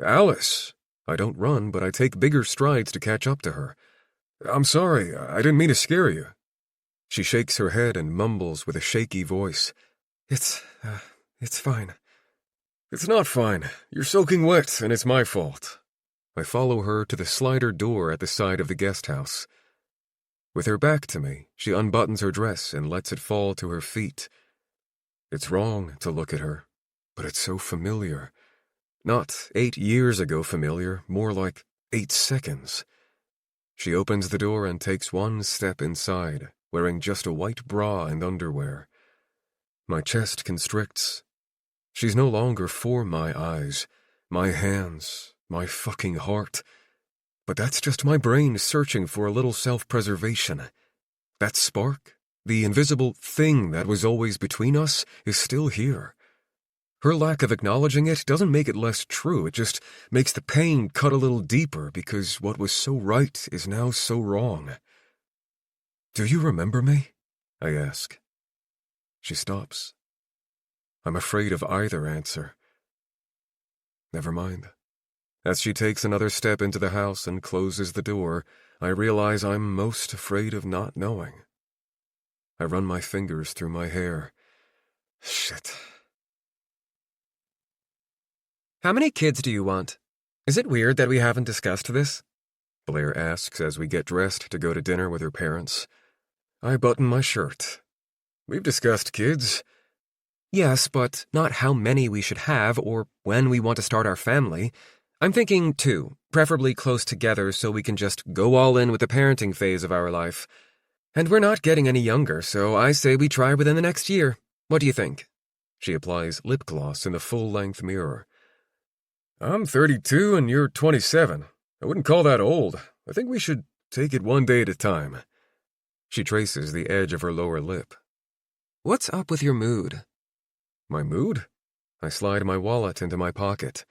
Alice! I don't run, but I take bigger strides to catch up to her. I'm sorry, I didn't mean to scare you. She shakes her head and mumbles with a shaky voice. It's fine. It's not fine. You're soaking wet, and it's my fault. I follow her to the slider door at the side of the guest house. With her back to me, she unbuttons her dress and lets it fall to her feet. It's wrong to look at her, but it's so familiar. Not 8 years ago familiar, more like 8 seconds. She opens the door and takes one step inside, wearing just a white bra and underwear. My chest constricts. She's no longer for my eyes, my hands, my fucking heart. But that's just my brain searching for a little self-preservation. That spark, the invisible thing that was always between us, is still here. Her lack of acknowledging it doesn't make it less true, it just makes the pain cut a little deeper because what was so right is now so wrong. Do you remember me? I ask. She stops. I'm afraid of either answer. Never mind. As she takes another step into the house and closes the door, I realize I'm most afraid of not knowing. I run my fingers through my hair. Shit. How many kids do you want? Is it weird that we haven't discussed this? Blair asks as we get dressed to go to dinner with her parents. I button my shirt. We've discussed kids. Yes, but not how many we should have or when we want to start our family. I'm thinking 2, preferably close together so we can just go all in with the parenting phase of our life. And we're not getting any younger, so I say we try within the next year. What do you think? She applies lip gloss in the full-length mirror. I'm 32 and you're 27. I wouldn't call that old. I think we should take it one day at a time. She traces the edge of her lower lip. What's up with your mood? My mood? I slide my wallet into my pocket.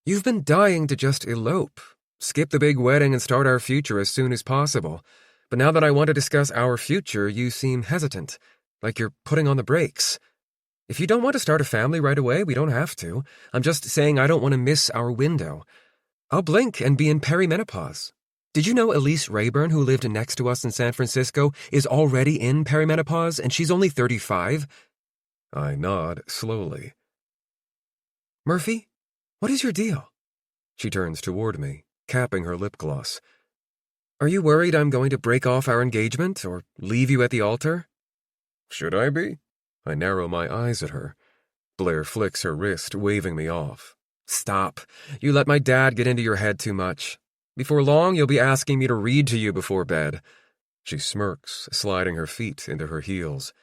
You've been dying to just elope, skip the big wedding and start our future as soon as possible. But now that I want to discuss our future, you seem hesitant, like you're putting on the brakes. If you don't want to start a family right away, we don't have to. I'm just saying I don't want to miss our window. I'll blink and be in perimenopause. Did you know Elise Rayburn, who lived next to us in San Francisco, is already in perimenopause and she's only 35? I nod slowly. Murphy? What is your deal? She turns toward me, capping her lip gloss. Are you worried I'm going to break off our engagement or leave you at the altar? Should I be? I narrow my eyes at her. Blair flicks her wrist, waving me off. Stop. You let my dad get into your head too much. Before long, you'll be asking me to read to you before bed. She smirks, sliding her feet into her heels.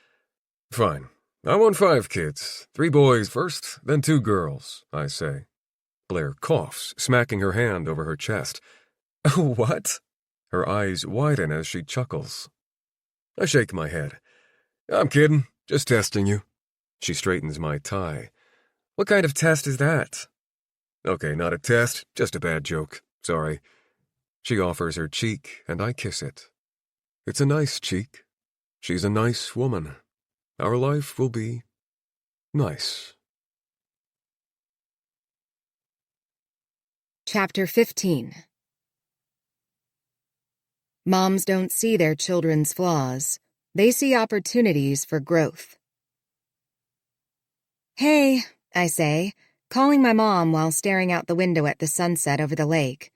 Fine. I want 5 kids. 3 boys first, then 2 girls, I say. Blair coughs, smacking her hand over her chest. What? Her eyes widen as she chuckles. I shake my head. I'm kidding, just testing you. She straightens my tie. What kind of test is that? Okay, not a test, just a bad joke. Sorry. She offers her cheek, and I kiss it. It's a nice cheek. She's a nice woman. Our life will be nice. Chapter 15. Moms don't see their children's flaws. They see opportunities for growth. Hey, I say, calling my mom while staring out the window at the sunset over the lake.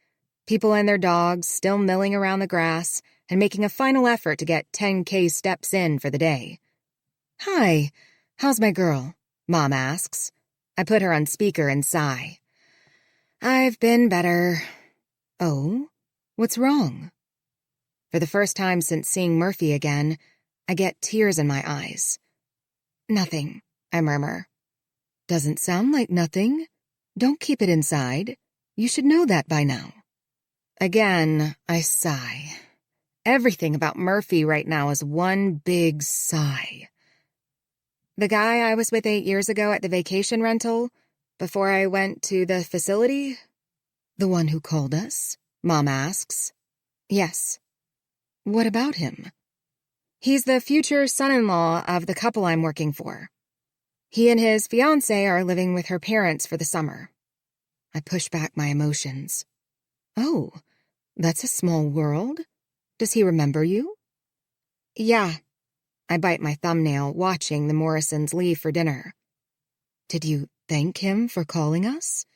People and their dogs still milling around the grass and making a final effort to get 10K steps in for the day. Hi, how's my girl? Mom asks. I put her on speaker and sigh. I've been better. Oh, what's wrong? For the first time since seeing Murphy again, I get tears in my eyes. Nothing, I murmur. Doesn't sound like nothing. Don't keep it inside. You should know that by now. Again, I sigh. Everything about Murphy right now is one big sigh. The guy I was with 8 years ago at the vacation rental, before I went to the facility? The one who called us? Mom asks. Yes. What about him? He's the future son-in-law of the couple I'm working for. He and his fiancée are living with her parents for the summer. I push back my emotions. Oh, that's a small world. Does he remember you? Yeah. I bite my thumbnail, watching the Morrisons leave for dinner. Did you thank him for calling us?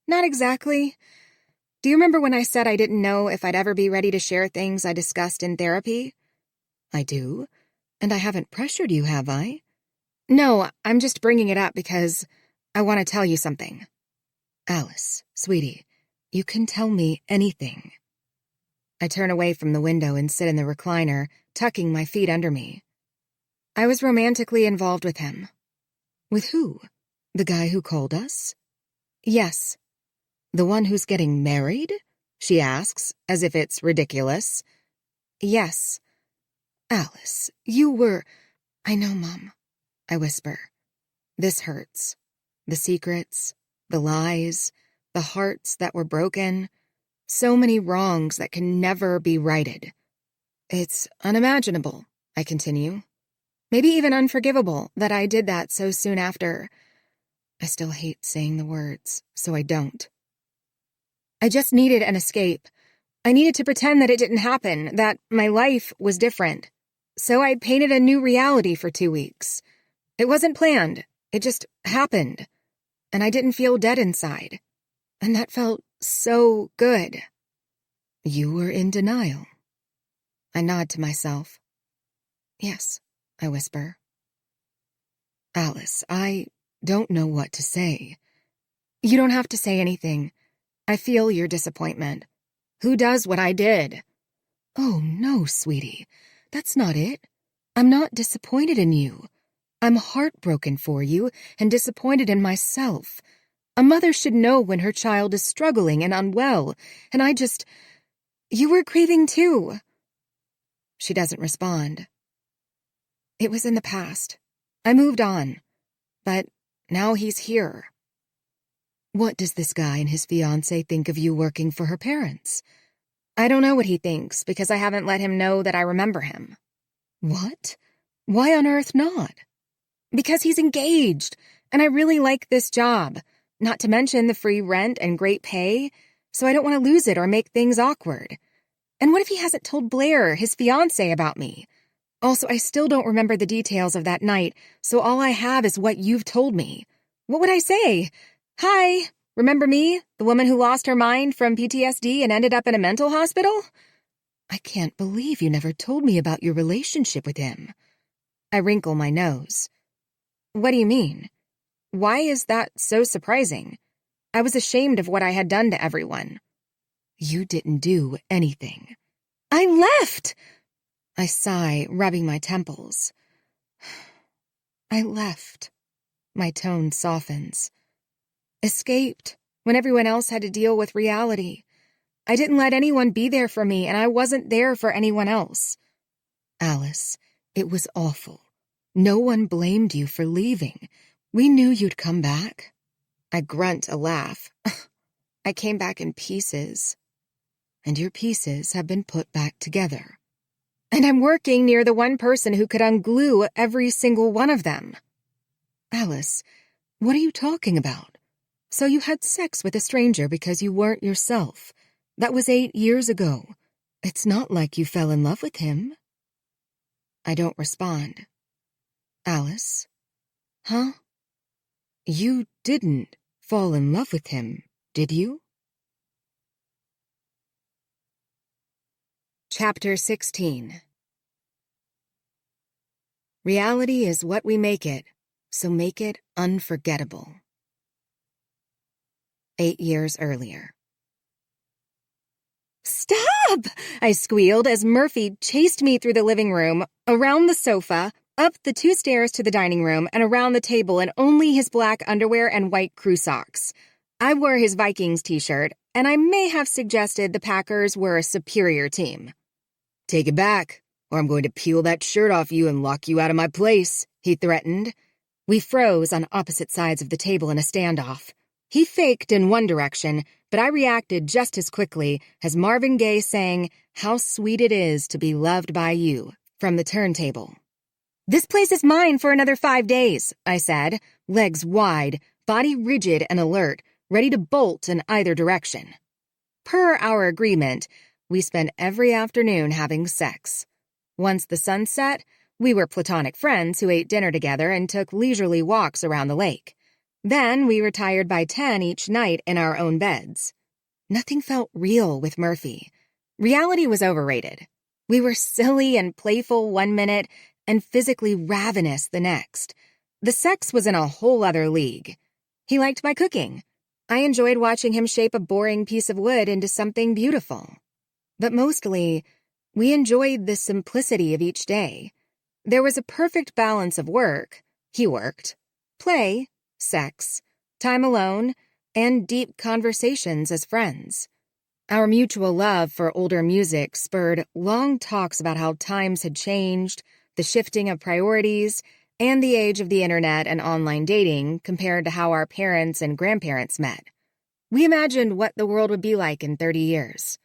Not exactly. Do you remember when I said I didn't know if I'd ever be ready to share things I discussed in therapy? I do. And I haven't pressured you, have I? No, I'm just bringing it up because I want to tell you something. Alice, sweetie, you can tell me anything. I turn away from the window and sit in the recliner, tucking my feet under me. I was romantically involved with him. With who? The guy who called us? Yes. The one who's getting married? She asks, as if it's ridiculous. Yes. Alice, you were... I know, Mom. I whisper. This hurts. The secrets, the lies, the hearts that were broken. So many wrongs that can never be righted. It's unimaginable, I continue. Maybe even unforgivable that I did that so soon after. I still hate saying the words, so I don't. I just needed an escape. I needed to pretend that it didn't happen, that my life was different. So I painted a new reality for 2 weeks. It wasn't planned. It just happened. And I didn't feel dead inside. And that felt so good. You were in denial. I nod to myself. Yes, I whisper. Alice, I don't know what to say. You don't have to say anything. I feel your disappointment. Who does what I did? Oh, no, sweetie. That's not it. I'm not disappointed in you. I'm heartbroken for you and disappointed in myself. A mother should know when her child is struggling and unwell, and You were grieving too. She doesn't respond. It was in the past. I moved on. But now he's here. What does this guy and his fiancée think of you working for her parents? I don't know what he thinks because I haven't let him know that I remember him. What? Why on earth not? Because he's engaged, and I really like this job, not to mention the free rent and great pay, so I don't want to lose it or make things awkward. And what if he hasn't told Blair, his fiancée, about me? Also, I still don't remember the details of that night, so all I have is what you've told me. What would I say? Hi, remember me, the woman who lost her mind from PTSD and ended up in a mental hospital? I can't believe you never told me about your relationship with him. I wrinkle my nose. What do you mean? Why is that so surprising? I was ashamed of what I had done to everyone. You didn't do anything. I left! I sigh, rubbing my temples. I left. My tone softens. Escaped, when everyone else had to deal with reality. I didn't let anyone be there for me, and I wasn't there for anyone else. Alice, it was awful. No one blamed you for leaving. We knew you'd come back. I grunt a laugh. I came back in pieces. And your pieces have been put back together. And I'm working near the one person who could unglue every single one of them. Alice, what are you talking about? So you had sex with a stranger because you weren't yourself. That was 8 years ago. It's not like you fell in love with him. I don't respond. Alice? Huh? You didn't fall in love with him, did you? Chapter 16. Reality is what we make it, so make it unforgettable. 8 years earlier. Stop! I squealed as Murphy chased me through the living room, around the sofa, up the 2 stairs to the dining room, and around the table in only his black underwear and white crew socks. I wore his Vikings t-shirt, and I may have suggested the Packers were a superior team. "Take it back, or I'm going to peel that shirt off you and lock you out of my place," he threatened. We froze on opposite sides of the table in a standoff. He faked in one direction, but I reacted just as quickly as Marvin Gaye sang "How Sweet It Is to Be Loved by You" from the turntable. "This place is mine for another 5 days," I said, legs wide, body rigid and alert, ready to bolt in either direction. Per our agreement, we spent every afternoon having sex. Once the sun set, we were platonic friends who ate dinner together and took leisurely walks around the lake. Then we retired by 10 each night in our own beds. Nothing felt real with Murphy. Reality was overrated. We were silly and playful one minute and physically ravenous the next. The sex was in a whole other league. He liked my cooking. I enjoyed watching him shape a boring piece of wood into something beautiful. But mostly, we enjoyed the simplicity of each day. There was a perfect balance of work, he worked, play, sex, time alone, and deep conversations as friends. Our mutual love for older music spurred long talks about how times had changed, the shifting of priorities, and the age of the internet and online dating compared to how our parents and grandparents met. We imagined what the world would be like in 30 years.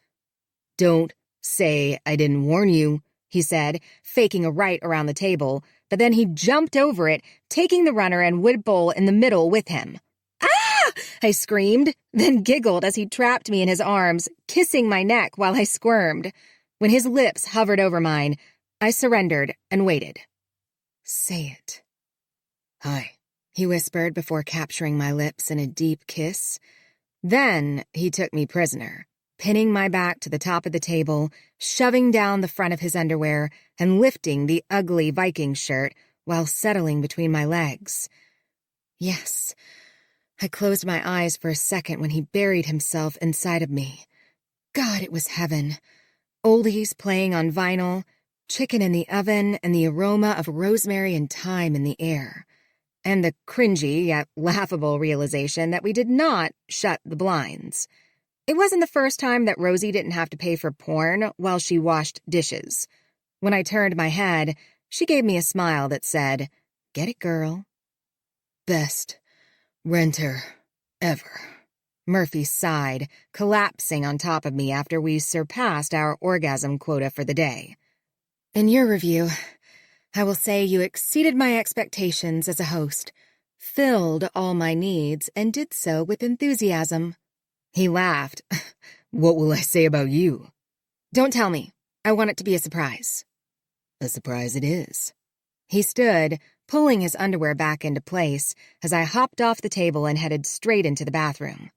"Don't say I didn't warn you," he said, faking a right around the table, but then he jumped over it, taking the runner and wood bowl in the middle with him. "Ah!" I screamed, then giggled as he trapped me in his arms, kissing my neck while I squirmed. When his lips hovered over mine, I surrendered and waited. "Say it." "Hi," he whispered before capturing my lips in a deep kiss. Then he took me prisoner, pinning my back to the top of the table, shoving down the front of his underwear, and lifting the ugly Viking shirt while settling between my legs. Yes. I closed my eyes for a second when he buried himself inside of me. God, it was heaven. Oldies playing on vinyl, chicken in the oven, and the aroma of rosemary and thyme in the air. And the cringy yet laughable realization that we did not shut the blinds. It wasn't the first time that Rosie didn't have to pay for porn while she washed dishes. When I turned my head, she gave me a smile that said, "Get it, girl." "Best renter ever." Murphy sighed, collapsing on top of me after we surpassed our orgasm quota for the day. "In your review, I will say you exceeded my expectations as a host, filled all my needs, and did so with enthusiasm." He laughed. "What will I say about you?" "Don't tell me. I want it to be a surprise." "A surprise it is." He stood, pulling his underwear back into place as I hopped off the table and headed straight into the bathroom.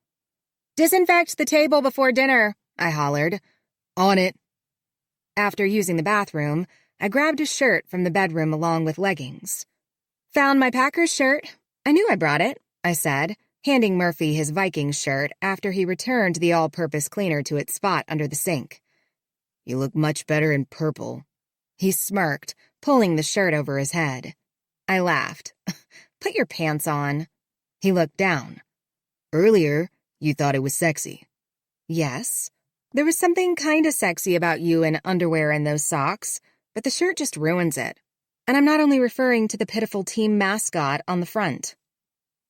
"Disinfect the table before dinner," I hollered. "On it." After using the bathroom, I grabbed a shirt from the bedroom along with leggings. "Found my Packers shirt. I knew I brought it," I said, handing Murphy his Vikings shirt after he returned the all-purpose cleaner to its spot under the sink. "You look much better in purple." He smirked, pulling the shirt over his head. I laughed. "Put your pants on." He looked down. "Earlier, you thought it was sexy." "Yes. There was something kinda sexy about you in underwear and those socks, but the shirt just ruins it. And I'm not only referring to the pitiful team mascot on the front."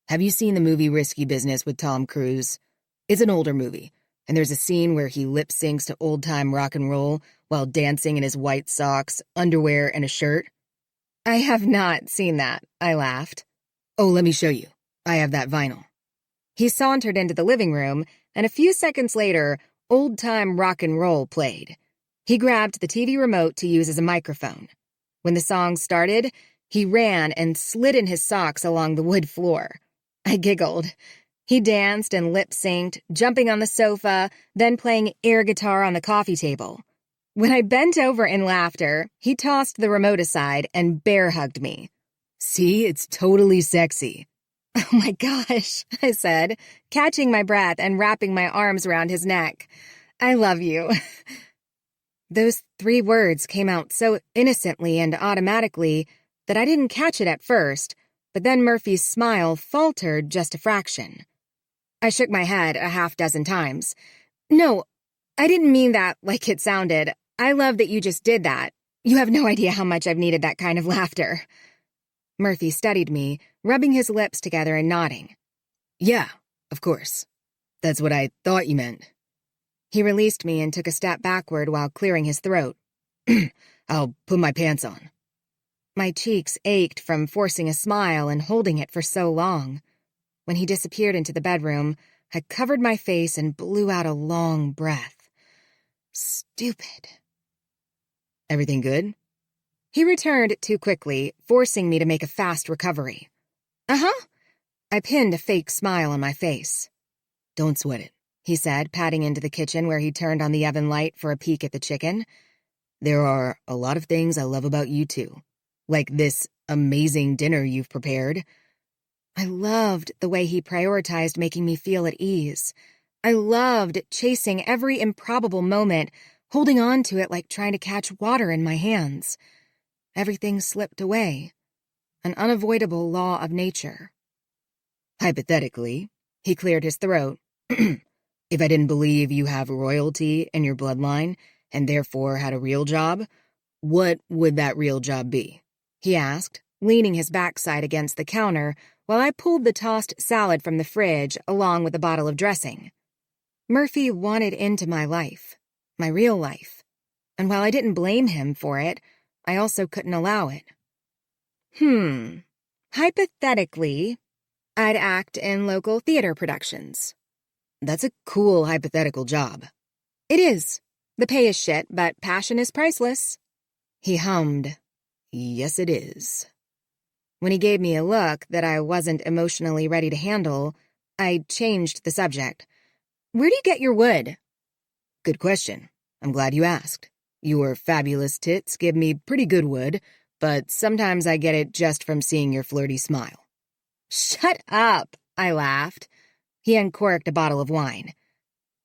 "Have you seen the movie Risky Business with Tom Cruise? It's an older movie, and there's a scene where he lip-syncs to old-time rock and roll while dancing in his white socks, underwear, and a shirt." "I have not seen that," I laughed. "Oh, let me show you. I have that vinyl." He sauntered into the living room, and a few seconds later, old-time rock and roll played. He grabbed the TV remote to use as a microphone. When the song started, he ran and slid in his socks along the wood floor. I giggled. He danced and lip-synced, jumping on the sofa, then playing air guitar on the coffee table. When I bent over in laughter, he tossed the remote aside and bear-hugged me. "See, it's totally sexy." "Oh my gosh," I said, catching my breath and wrapping my arms around his neck. "I love you." Those 3 words came out so innocently and automatically that I didn't catch it at first, but then Murphy's smile faltered just a fraction. I shook my head a half-dozen times. No, I didn't mean that like it sounded. I love that you just did that. You have no idea how much I've needed that kind of laughter. Murphy studied me, rubbing his lips together and nodding. Yeah, of course. That's what I thought you meant. He released me and took a step backward while clearing his throat. I'll put my pants on. My cheeks ached from forcing a smile and holding it for so long. When he disappeared into the bedroom, I covered my face and blew out a long breath. Stupid. Everything good? He returned too quickly, forcing me to make a fast recovery. Uh-huh. I pinned a fake smile on my face. Don't sweat it, he said, padding into the kitchen where he turned on the oven light for a peek at the chicken. There are a lot of things I love about you too, like this amazing dinner you've prepared. I loved the way he prioritized making me feel at ease. I loved chasing every improbable moment, holding on to it like trying to catch water in my hands. Everything slipped away, an unavoidable law of nature. Hypothetically, he cleared his throat, if I didn't believe you have royalty in your bloodline and therefore had a real job, what would that real job be? He asked, leaning his backside against the counter while I pulled the tossed salad from the fridge along with a bottle of dressing. Murphy wanted into my life, my real life, and while I didn't blame him for it, I also couldn't allow it. Hypothetically, I'd act in local theater productions. That's a cool hypothetical job. It is. The pay is shit, but passion is priceless. He hummed. Yes, it is. When he gave me a look that I wasn't emotionally ready to handle, I changed the subject. Where do you get your wood? Good question. I'm glad you asked. Your fabulous tits give me pretty good wood, but sometimes I get it just from seeing your flirty smile. Shut up, I laughed. He uncorked a bottle of wine.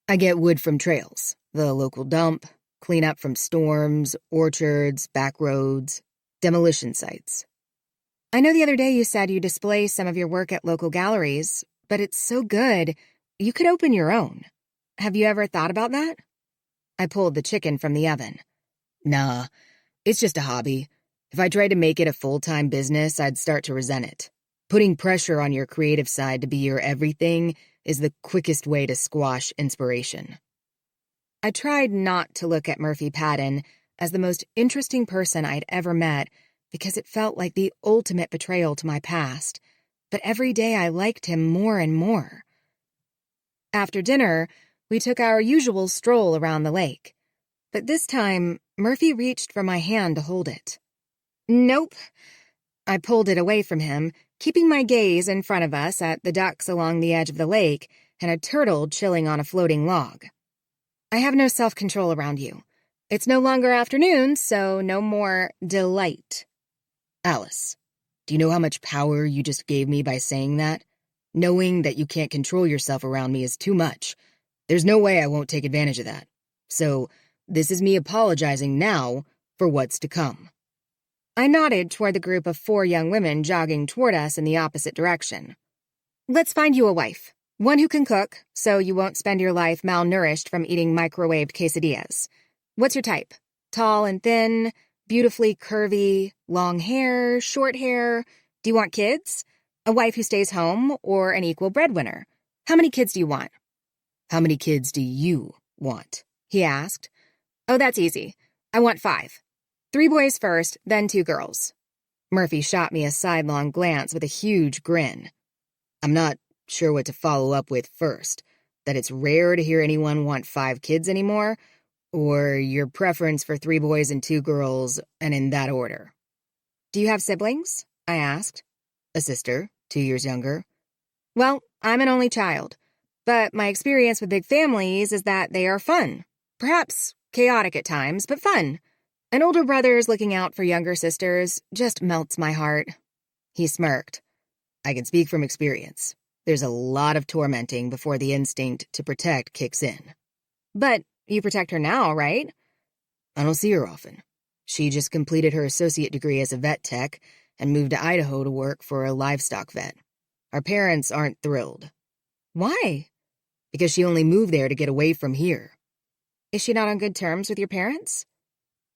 I get wood from trails, the local dump, clean up from storms, orchards, back roads, demolition sites. I know the other day you said you display some of your work at local galleries, but it's so good, you could open your own. Have you ever thought about that? I pulled the chicken from the oven. Nah, it's just a hobby. If I tried to make it a full-time business, I'd start to resent it. Putting pressure on your creative side to be your everything is the quickest way to squash inspiration. I tried not to look at Murphy Patton as the most interesting person I'd ever met because it felt like the ultimate betrayal to my past, but every day I liked him more and more. After dinner, we took our usual stroll around the lake, but this time Murphy reached for my hand to hold it. Nope. I pulled it away from him, keeping my gaze in front of us at the ducks along the edge of the lake and a turtle chilling on a floating log. I have no self-control around you. It's no longer afternoon, so no more delight. Alice, do you know how much power you just gave me by saying that? Knowing that you can't control yourself around me is too much. There's no way I won't take advantage of that. So, this is me apologizing now for what's to come. I nodded toward the group of 4 young women jogging toward us in the opposite direction. Let's find you a wife. One who can cook, so you won't spend your life malnourished from eating microwaved quesadillas. What's your type? Tall and thin, beautifully curvy, long hair, short hair? Do you want kids? A wife who stays home, or an equal breadwinner? How many kids do you want? How many kids do you want? He asked. Oh, that's easy. I want 5. 3 boys first, then 2 girls. Murphy shot me a sidelong glance with a huge grin. I'm not sure what to follow up with first. That it's rare to hear anyone want 5 kids anymore, or your preference for 3 boys and 2 girls, and in that order. Do you have siblings? I asked. A sister, 2 years younger. Well, I'm an only child, but my experience with big families is that they are fun. Perhaps chaotic at times, but fun. An older brother's looking out for younger sisters just melts my heart. He smirked. I can speak from experience. There's a lot of tormenting before the instinct to protect kicks in. But you protect her now, right? I don't see her often. She just completed her associate degree as a vet tech and moved to Idaho to work for a livestock vet. Our parents aren't thrilled. Why? Because she only moved there to get away from here. Is she not on good terms with your parents?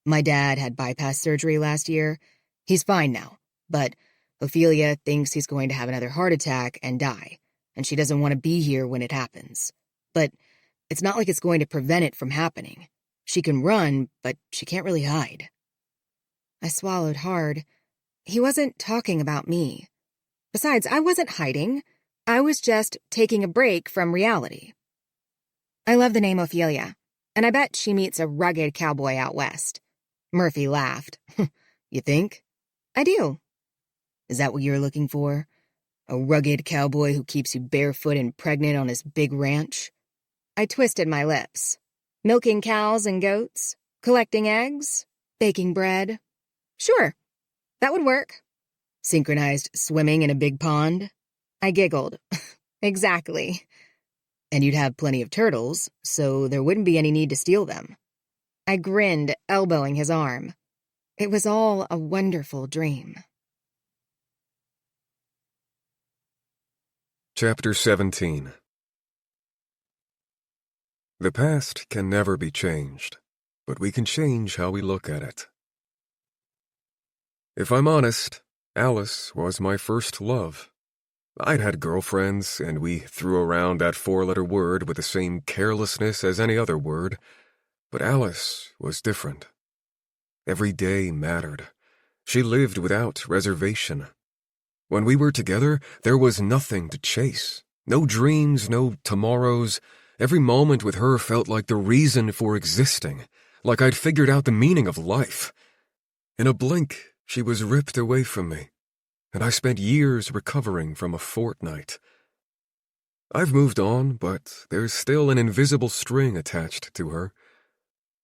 My dad had bypass surgery last year. He's fine now, but Ophelia thinks he's going to have another heart attack and die, and she doesn't want to be here when it happens. But it's not like it's going to prevent it from happening. She can run, but she can't really hide. I swallowed hard. He wasn't talking about me. Besides, I wasn't hiding. I was just taking a break from reality. I love the name Ophelia, and I bet she meets a rugged cowboy out west. Murphy laughed. You think? I do. Is that what you're looking for? A rugged cowboy who keeps you barefoot and pregnant on his big ranch? I twisted my lips. Milking cows and goats? Collecting eggs? Baking bread? Sure, that would work. Synchronized swimming in a big pond? I giggled. Exactly. And you'd have plenty of turtles, so there wouldn't be any need to steal them. I grinned, elbowing his arm. It was all a wonderful dream. Chapter 17. The past can never be changed, but we can change how we look at it. If I'm honest, Alice was my first love. I'd had girlfriends, and we threw around that four-letter word with the same carelessness as any other word, but Alice was different. Every day mattered. She lived without reservation. When we were together, there was nothing to chase. No dreams, no tomorrows. Every moment with her felt like the reason for existing, like I'd figured out the meaning of life. In a blink, she was ripped away from me, and I spent years recovering from a fortnight. I've moved on, but there's still an invisible string attached to her.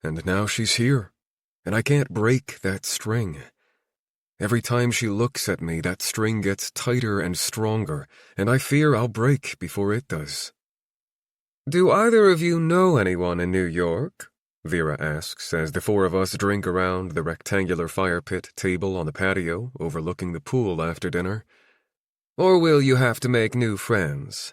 And now she's here, and I can't break that string. Every time she looks at me, that string gets tighter and stronger, and I fear I'll break before it does. Do either of you know anyone in New York? Vera asks as the four of us drink around the rectangular fire pit table on the patio overlooking the pool after dinner. Or will you have to make new friends?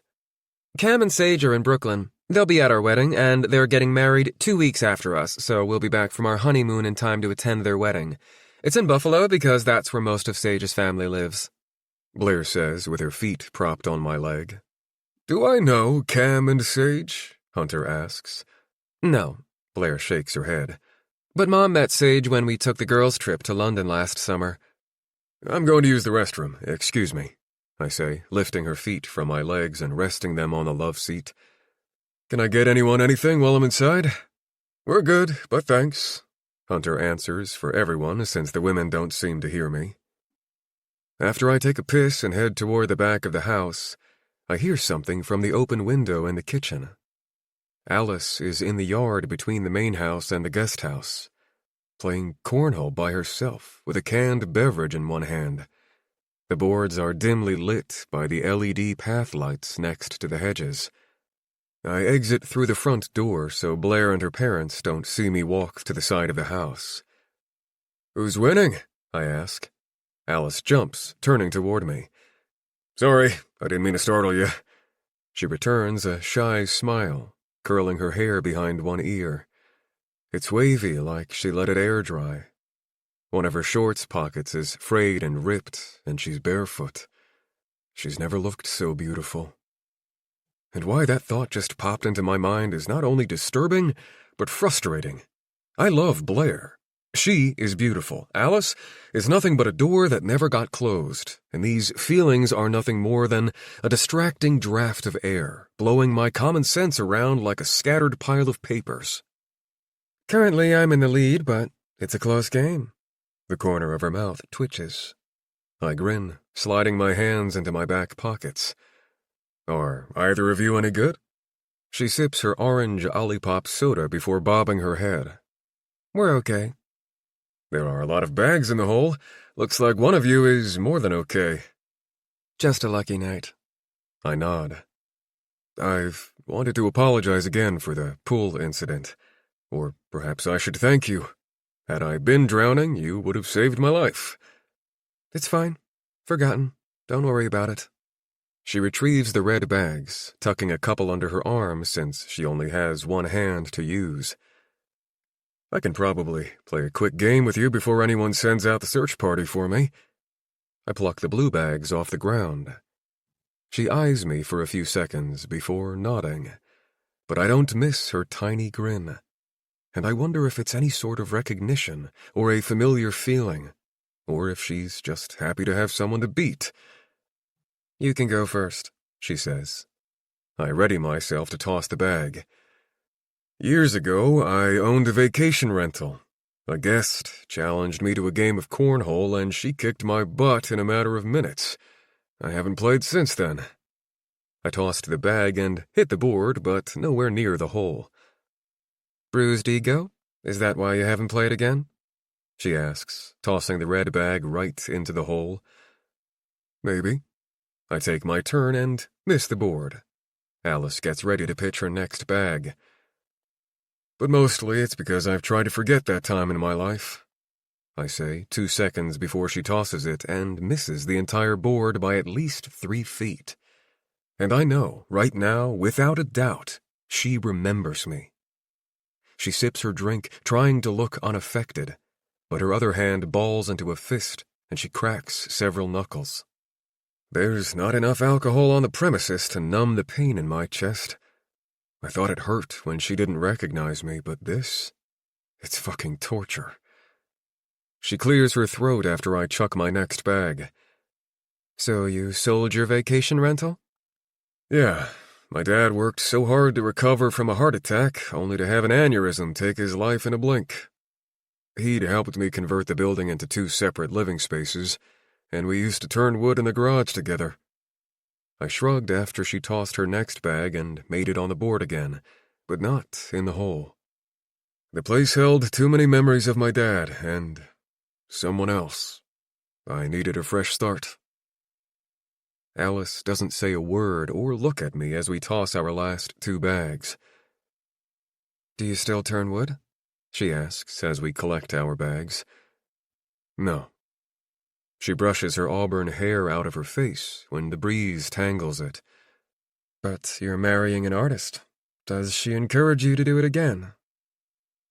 Cam and Sage are in Brooklyn. They'll be at our wedding, and they're getting married 2 weeks after us, so we'll be back from our honeymoon in time to attend their wedding. It's in Buffalo because that's where most of Sage's family lives. Blair says with her feet propped on my leg. Do I know Cam and Sage? Hunter asks. No. Blair shakes her head. But Mom met Sage when we took the girls' trip to London last summer. I'm going to use the restroom. Excuse me, I say, lifting her feet from my legs and resting them on the love seat. Can I get anyone anything while I'm inside? We're good, but thanks, Hunter answers for everyone since the women don't seem to hear me. After I take a piss and head toward the back of the house, I hear something from the open window in the kitchen. Alice is in the yard between the main house and the guest house, playing cornhole by herself with a canned beverage in one hand. The boards are dimly lit by the LED path lights next to the hedges. I exit through the front door so Blair and her parents don't see me walk to the side of the house. Who's winning? I ask. Alice jumps, turning toward me. Sorry, I didn't mean to startle you. She returns a shy smile, curling her hair behind one ear. It's wavy like she let it air dry. One of her shorts pockets is frayed and ripped, and she's barefoot. She's never looked so beautiful. And why that thought just popped into my mind is not only disturbing, but frustrating. I love Blair. She is beautiful. Alice is nothing but a door that never got closed, and these feelings are nothing more than a distracting draft of air, blowing my common sense around like a scattered pile of papers. Currently, I'm in the lead, but it's a close game. The corner of her mouth twitches. I grin, sliding my hands into my back pockets. Are either of you any good? She sips her orange Olipop soda before bobbing her head. We're okay. There are a lot of bags in the hole. Looks like one of you is more than okay. Just a lucky night. I nod. I've wanted to apologize again for the pool incident. Or perhaps I should thank you. Had I been drowning, you would have saved my life. It's fine. Forgotten. Don't worry about it. She retrieves the red bags, tucking a couple under her arm since she only has one hand to use. I can probably play a quick game with you before anyone sends out the search party for me. I pluck the blue bags off the ground. She eyes me for a few seconds before nodding, but I don't miss her tiny grin. And I wonder if it's any sort of recognition or a familiar feeling, or if she's just happy to have someone to beat. You can go first, she says. I ready myself to toss the bag. Years ago, I owned a vacation rental. A guest challenged me to a game of cornhole, and she kicked my butt in a matter of minutes. I haven't played since then. I tossed the bag and hit the board, but nowhere near the hole. Bruised ego? Is that why you haven't played again? She asks, tossing the red bag right into the hole. Maybe. I take my turn and miss the board. Alice gets ready to pitch her next bag. But mostly it's because I've tried to forget that time in my life, I say 2 seconds before she tosses it and misses the entire board by at least 3 feet. And I know, right now, without a doubt, she remembers me. She sips her drink, trying to look unaffected, but her other hand balls into a fist and she cracks several knuckles. There's not enough alcohol on the premises to numb the pain in my chest. I thought it hurt when she didn't recognize me, but this? It's fucking torture. She clears her throat after I chuck my next bag. So you sold your vacation rental? Yeah, my dad worked so hard to recover from a heart attack, only to have an aneurysm take his life in a blink. He'd helped me convert the building into 2 separate living spaces, and we used to turn wood in the garage together. I shrugged after she tossed her next bag and made it on the board again, but not in the hole. The place held too many memories of my dad and someone else. I needed a fresh start. Alice doesn't say a word or look at me as we toss our last 2 bags. Do you still turn wood? She asks as we collect our bags. No. She brushes her auburn hair out of her face when the breeze tangles it. But you're marrying an artist. Does she encourage you to do it again?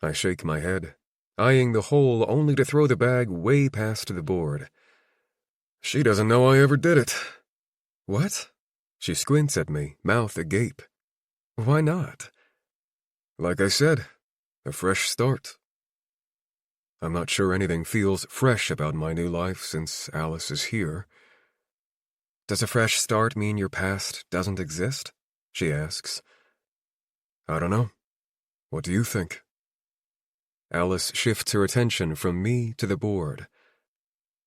I shake my head, eyeing the hole only to throw the bag way past the board. She doesn't know I ever did it. What? She squints at me, mouth agape. Why not? Like I said, a fresh start. I'm not sure anything feels fresh about my new life since Alice is here. Does a fresh start mean your past doesn't exist? She asks. I don't know. What do you think? Alice shifts her attention from me to the board.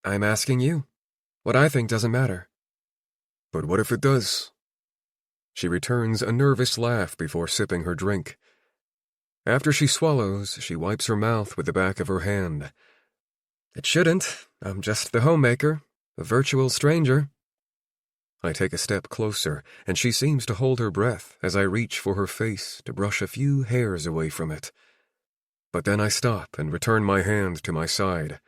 I'm asking you. What I think doesn't matter. But what if it does? She returns a nervous laugh before sipping her drink. After she swallows, she wipes her mouth with the back of her hand. It shouldn't. I'm just the homemaker, a virtual stranger. I take a step closer, and she seems to hold her breath as I reach for her face to brush a few hairs away from it. But then I stop and return my hand to my side.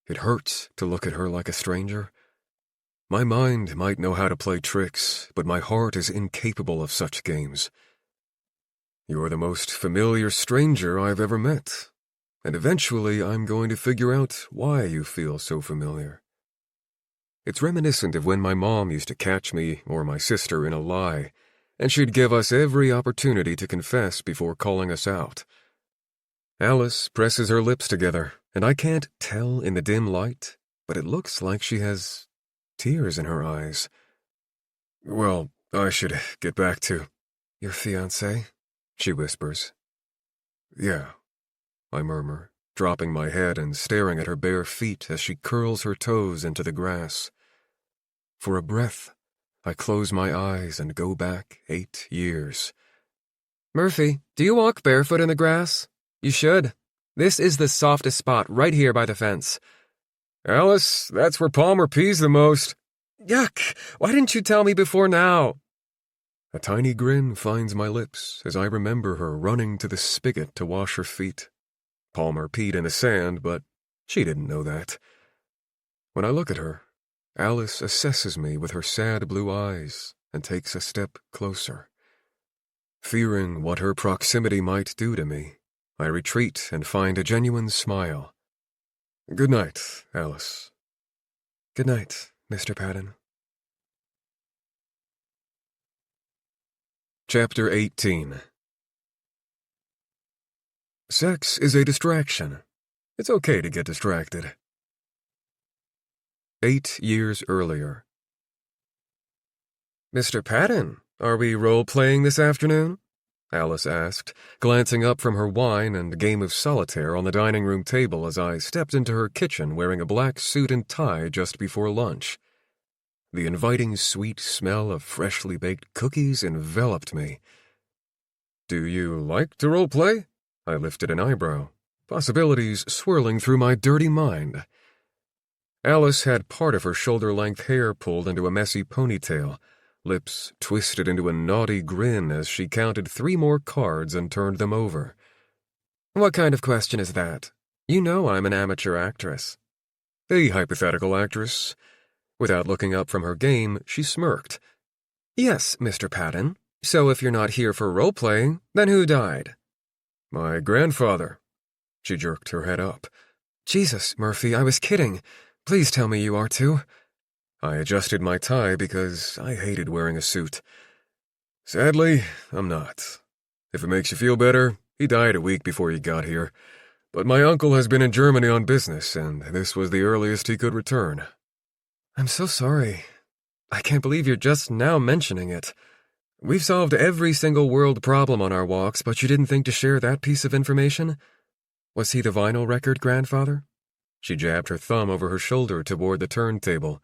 It hurts to look at her like a stranger. My mind might know how to play tricks, but my heart is incapable of such games. You're the most familiar stranger I've ever met, and eventually I'm going to figure out why you feel so familiar. It's reminiscent of when my mom used to catch me or my sister in a lie, and she'd give us every opportunity to confess before calling us out. Alice presses her lips together, and I can't tell in the dim light, but it looks like she has tears in her eyes. Well, I should get back to your fiancé, she whispers. Yeah, I murmur, dropping my head and staring at her bare feet as she curls her toes into the grass. For a breath, I close my eyes and go back 8 years. Murphy, do you walk barefoot in the grass? You should. This is the softest spot right here by the fence. Alice, that's where Palmer pees the most. Yuck! Why didn't you tell me before now? A tiny grin finds my lips as I remember her running to the spigot to wash her feet. Palmer peed in the sand, but she didn't know that. When I look at her, Alice assesses me with her sad blue eyes and takes a step closer. Fearing what her proximity might do to me, I retreat and find a genuine smile. Good night, Alice. Good night, Mr. Patton. Chapter 18. Sex is a distraction. It's okay to get distracted. 8 years earlier. Mr. Patton, are we role-playing this afternoon? Alice asked, glancing up from her wine and game of solitaire on the dining room table as I stepped into her kitchen wearing a black suit and tie just before lunch. The inviting sweet smell of freshly baked cookies enveloped me. Do you like to role-play? I lifted an eyebrow, possibilities swirling through my dirty mind. Alice had part of her shoulder-length hair pulled into a messy ponytail, lips twisted into a naughty grin as she counted 3 more cards and turned them over. What kind of question is that? You know I'm an amateur actress. A hypothetical actress. Without looking up from her game, she smirked. Yes, Mr. Patton. So if you're not here for role-playing, then who died? My grandfather. She jerked her head up. Jesus, Murphy, I was kidding. Please tell me you are too. I adjusted my tie because I hated wearing a suit. Sadly, I'm not. If it makes you feel better, he died a week before you got here. But my uncle has been in Germany on business, and this was the earliest he could return. I'm so sorry. I can't believe you're just now mentioning it. We've solved every single world problem on our walks, but you didn't think to share that piece of information? Was he the vinyl record grandfather? She jabbed her thumb over her shoulder toward the turntable.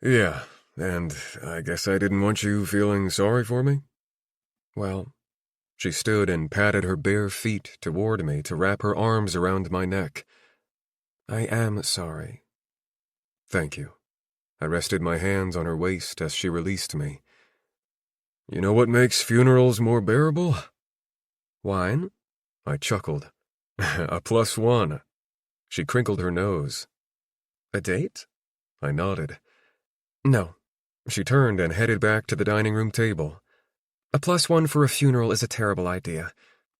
Yeah, and I guess I didn't want you feeling sorry for me. Well, she stood and patted her bare feet toward me to wrap her arms around my neck. I am sorry. Thank you. I rested my hands on her waist as she released me. You know what makes funerals more bearable? Wine? I chuckled. A +1. She crinkled her nose. A date? I nodded. No. She turned and headed back to the dining room table. A +1 for a funeral is a terrible idea.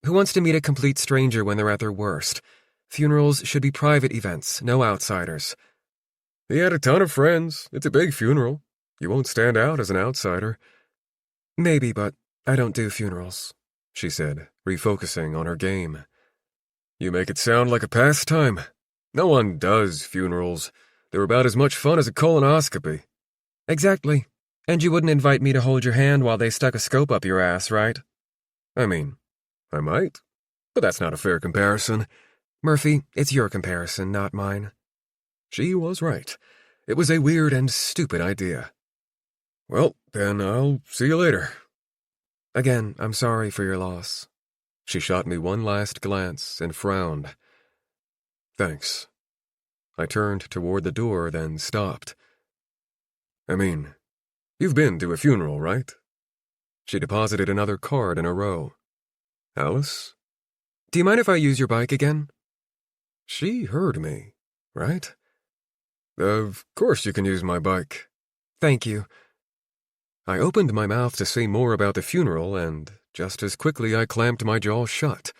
Who wants to meet a complete stranger when they're at their worst? Funerals should be private events, no outsiders. He had a ton of friends. It's a big funeral. You won't stand out as an outsider. Maybe, but I don't do funerals, she said, refocusing on her game. You make it sound like a pastime. No one does funerals. They're about as much fun as a colonoscopy. Exactly. And you wouldn't invite me to hold your hand while they stuck a scope up your ass, right? I mean, I might. But that's not a fair comparison. Murphy, it's your comparison, not mine. She was right. It was a weird and stupid idea. Well, then I'll see you later. Again, I'm sorry for your loss. She shot me one last glance and frowned. Thanks. I turned toward the door, then stopped. I mean, you've been to a funeral, right? She deposited another card in a row. Alice? Do you mind if I use your bike again? She heard me, right? Of course you can use my bike. Thank you. I opened my mouth to say more about the funeral, and just as quickly I clamped my jaw shut.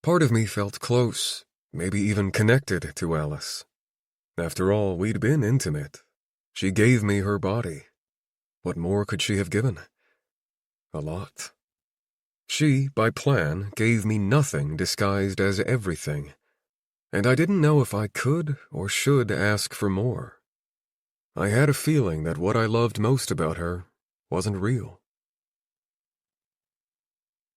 Part of me felt close, maybe even connected to Alice. After all, we'd been intimate. She gave me her body. What more could she have given? A lot. She, by plan, gave me nothing disguised as everything. And I didn't know if I could or should ask for more. I had a feeling that what I loved most about her wasn't real.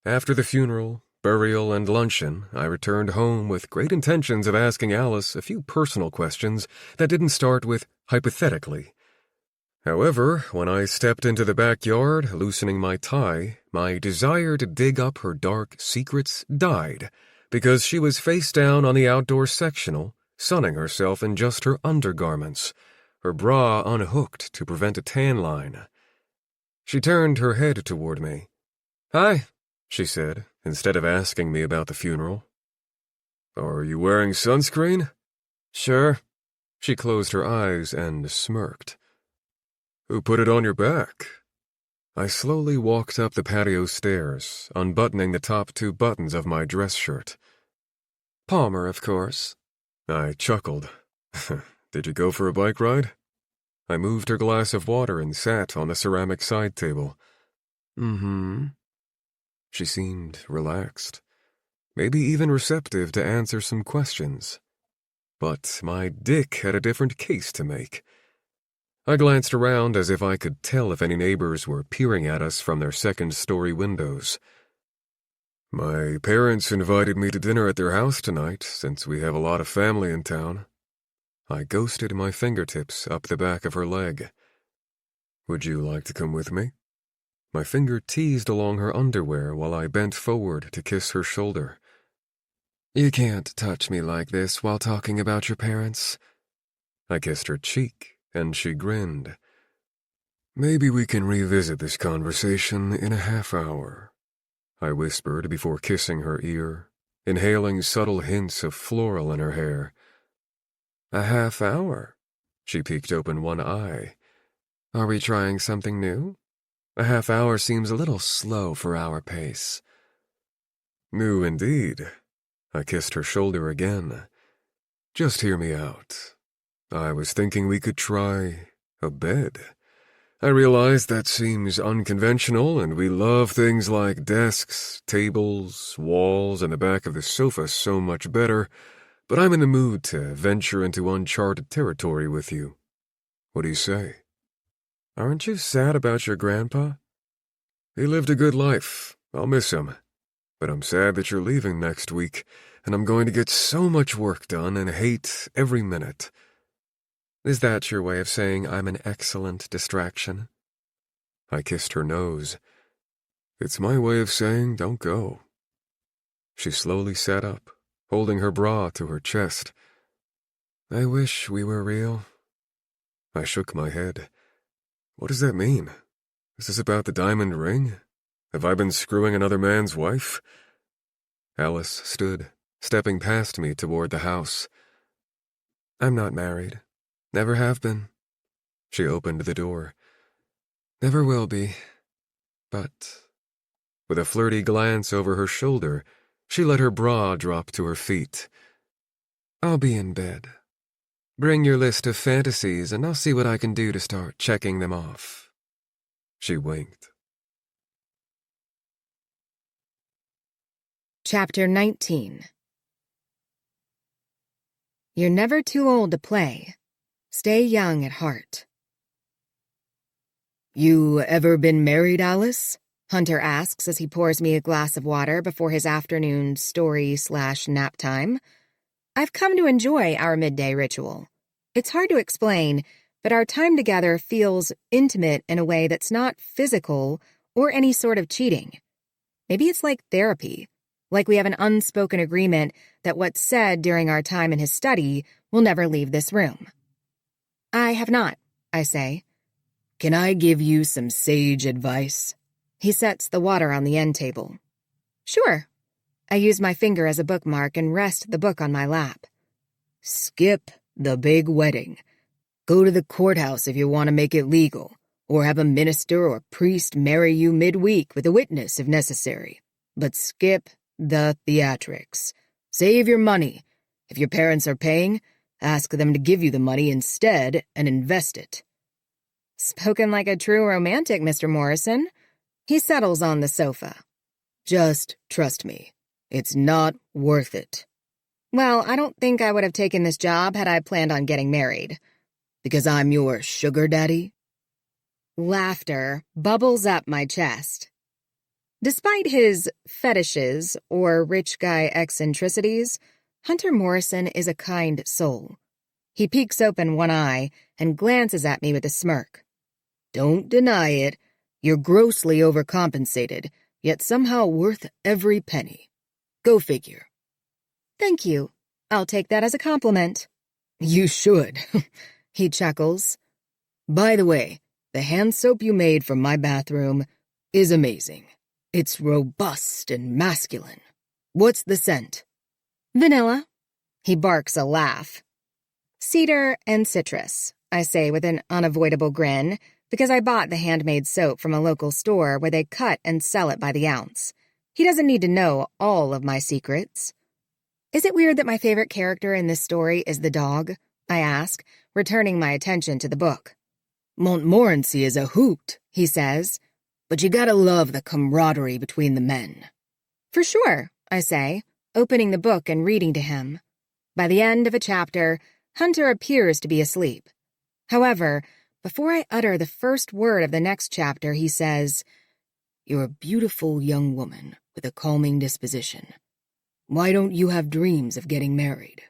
After the funeral, burial, and luncheon, I returned home with great intentions of asking Alice a few personal questions that didn't start with hypothetically. However, when I stepped into the backyard, loosening my tie, my desire to dig up her dark secrets died, because she was face down on the outdoor sectional, sunning herself in just her undergarments, her bra unhooked to prevent a tan line. She turned her head toward me. Hi, she said, instead of asking me about the funeral. Are you wearing sunscreen? Sure. She closed her eyes and smirked. Who put it on your back? I slowly walked up the patio stairs, unbuttoning the top 2 buttons of my dress shirt. Palmer, of course. I chuckled. Did you go for a bike ride? I moved her glass of water and sat on the ceramic side table. Mm-hmm. She seemed relaxed, maybe even receptive to answer some questions. But my dick had a different case to make. I glanced around as if I could tell if any neighbors were peering at us from their second-story windows. My parents invited me to dinner at their house tonight, since we have a lot of family in town. I ghosted my fingertips up the back of her leg. Would you like to come with me? My finger teased along her underwear while I bent forward to kiss her shoulder. You can't touch me like this while talking about your parents. I kissed her cheek, and she grinned. Maybe we can revisit this conversation in a half hour, I whispered before kissing her ear, inhaling subtle hints of floral in her hair. A half hour? She peeked open one eye. Are we trying something new? A half hour seems a little slow for our pace. New indeed. I kissed her shoulder again. Just hear me out. I was thinking we could try a bed. I realize that seems unconventional, and we love things like desks, tables, walls, and the back of the sofa so much better, but I'm in the mood to venture into uncharted territory with you. What do you say? Aren't you sad about your grandpa? He lived a good life. I'll miss him. But I'm sad that you're leaving next week, and I'm going to get so much work done and hate every minute. Is that your way of saying I'm an excellent distraction? I kissed her nose. It's my way of saying don't go. She slowly sat up, holding her bra to her chest. I wish we were real. I shook my head. What does that mean? Is this about the diamond ring? Have I been screwing another man's wife? Alice stood, stepping past me toward the house. I'm not married. Never have been. She opened the door. Never will be. But... With a flirty glance over her shoulder, she let her bra drop to her feet. I'll be in bed. Bring your list of fantasies and I'll see what I can do to start checking them off. She winked. Chapter 19. You're never too old to play. Stay young at heart. You ever been married, Alice? Hunter asks as he pours me a glass of water before his afternoon story/nap time. I've come to enjoy our midday ritual. It's hard to explain, but our time together feels intimate in a way that's not physical or any sort of cheating. Maybe it's like therapy, like we have an unspoken agreement that what's said during our time in his study will never leave this room. I have not, I say. Can I give you some sage advice? He sets the water on the end table. Sure. I use my finger as a bookmark and rest the book on my lap. Skip the big wedding. Go to the courthouse if you want to make it legal, or have a minister or priest marry you midweek with a witness if necessary. But skip the theatrics. Save your money. If your parents are paying, ask them to give you the money instead and invest it. Spoken like a true romantic, Mr. Morrison. He settles on the sofa. Just trust me. It's not worth it. Well, I don't think I would have taken this job had I planned on getting married. Because I'm your sugar daddy? Laughter bubbles up my chest. Despite his fetishes or rich guy eccentricities, Hunter Morrison is a kind soul. He peeks open one eye and glances at me with a smirk. Don't deny it. You're grossly overcompensated, yet somehow worth every penny. Go figure. Thank you. I'll take that as a compliment. You should. He chuckles. By the way, the hand soap you made from my bathroom is amazing. It's robust and masculine. What's the scent? Vanilla. He barks a laugh. Cedar and citrus, I say with an unavoidable grin, because I bought the handmade soap from a local store where they cut and sell it by the ounce. He doesn't need to know all of my secrets. Is it weird that my favorite character in this story is the dog? I ask, returning my attention to the book. Montmorency is a hoot, he says, but you gotta love the camaraderie between the men. For sure, I say, opening the book and reading to him. By the end of a chapter, Hunter appears to be asleep. However, before I utter the first word of the next chapter, he says, "You're a beautiful young woman with a calming disposition. Why don't you have dreams of getting married?"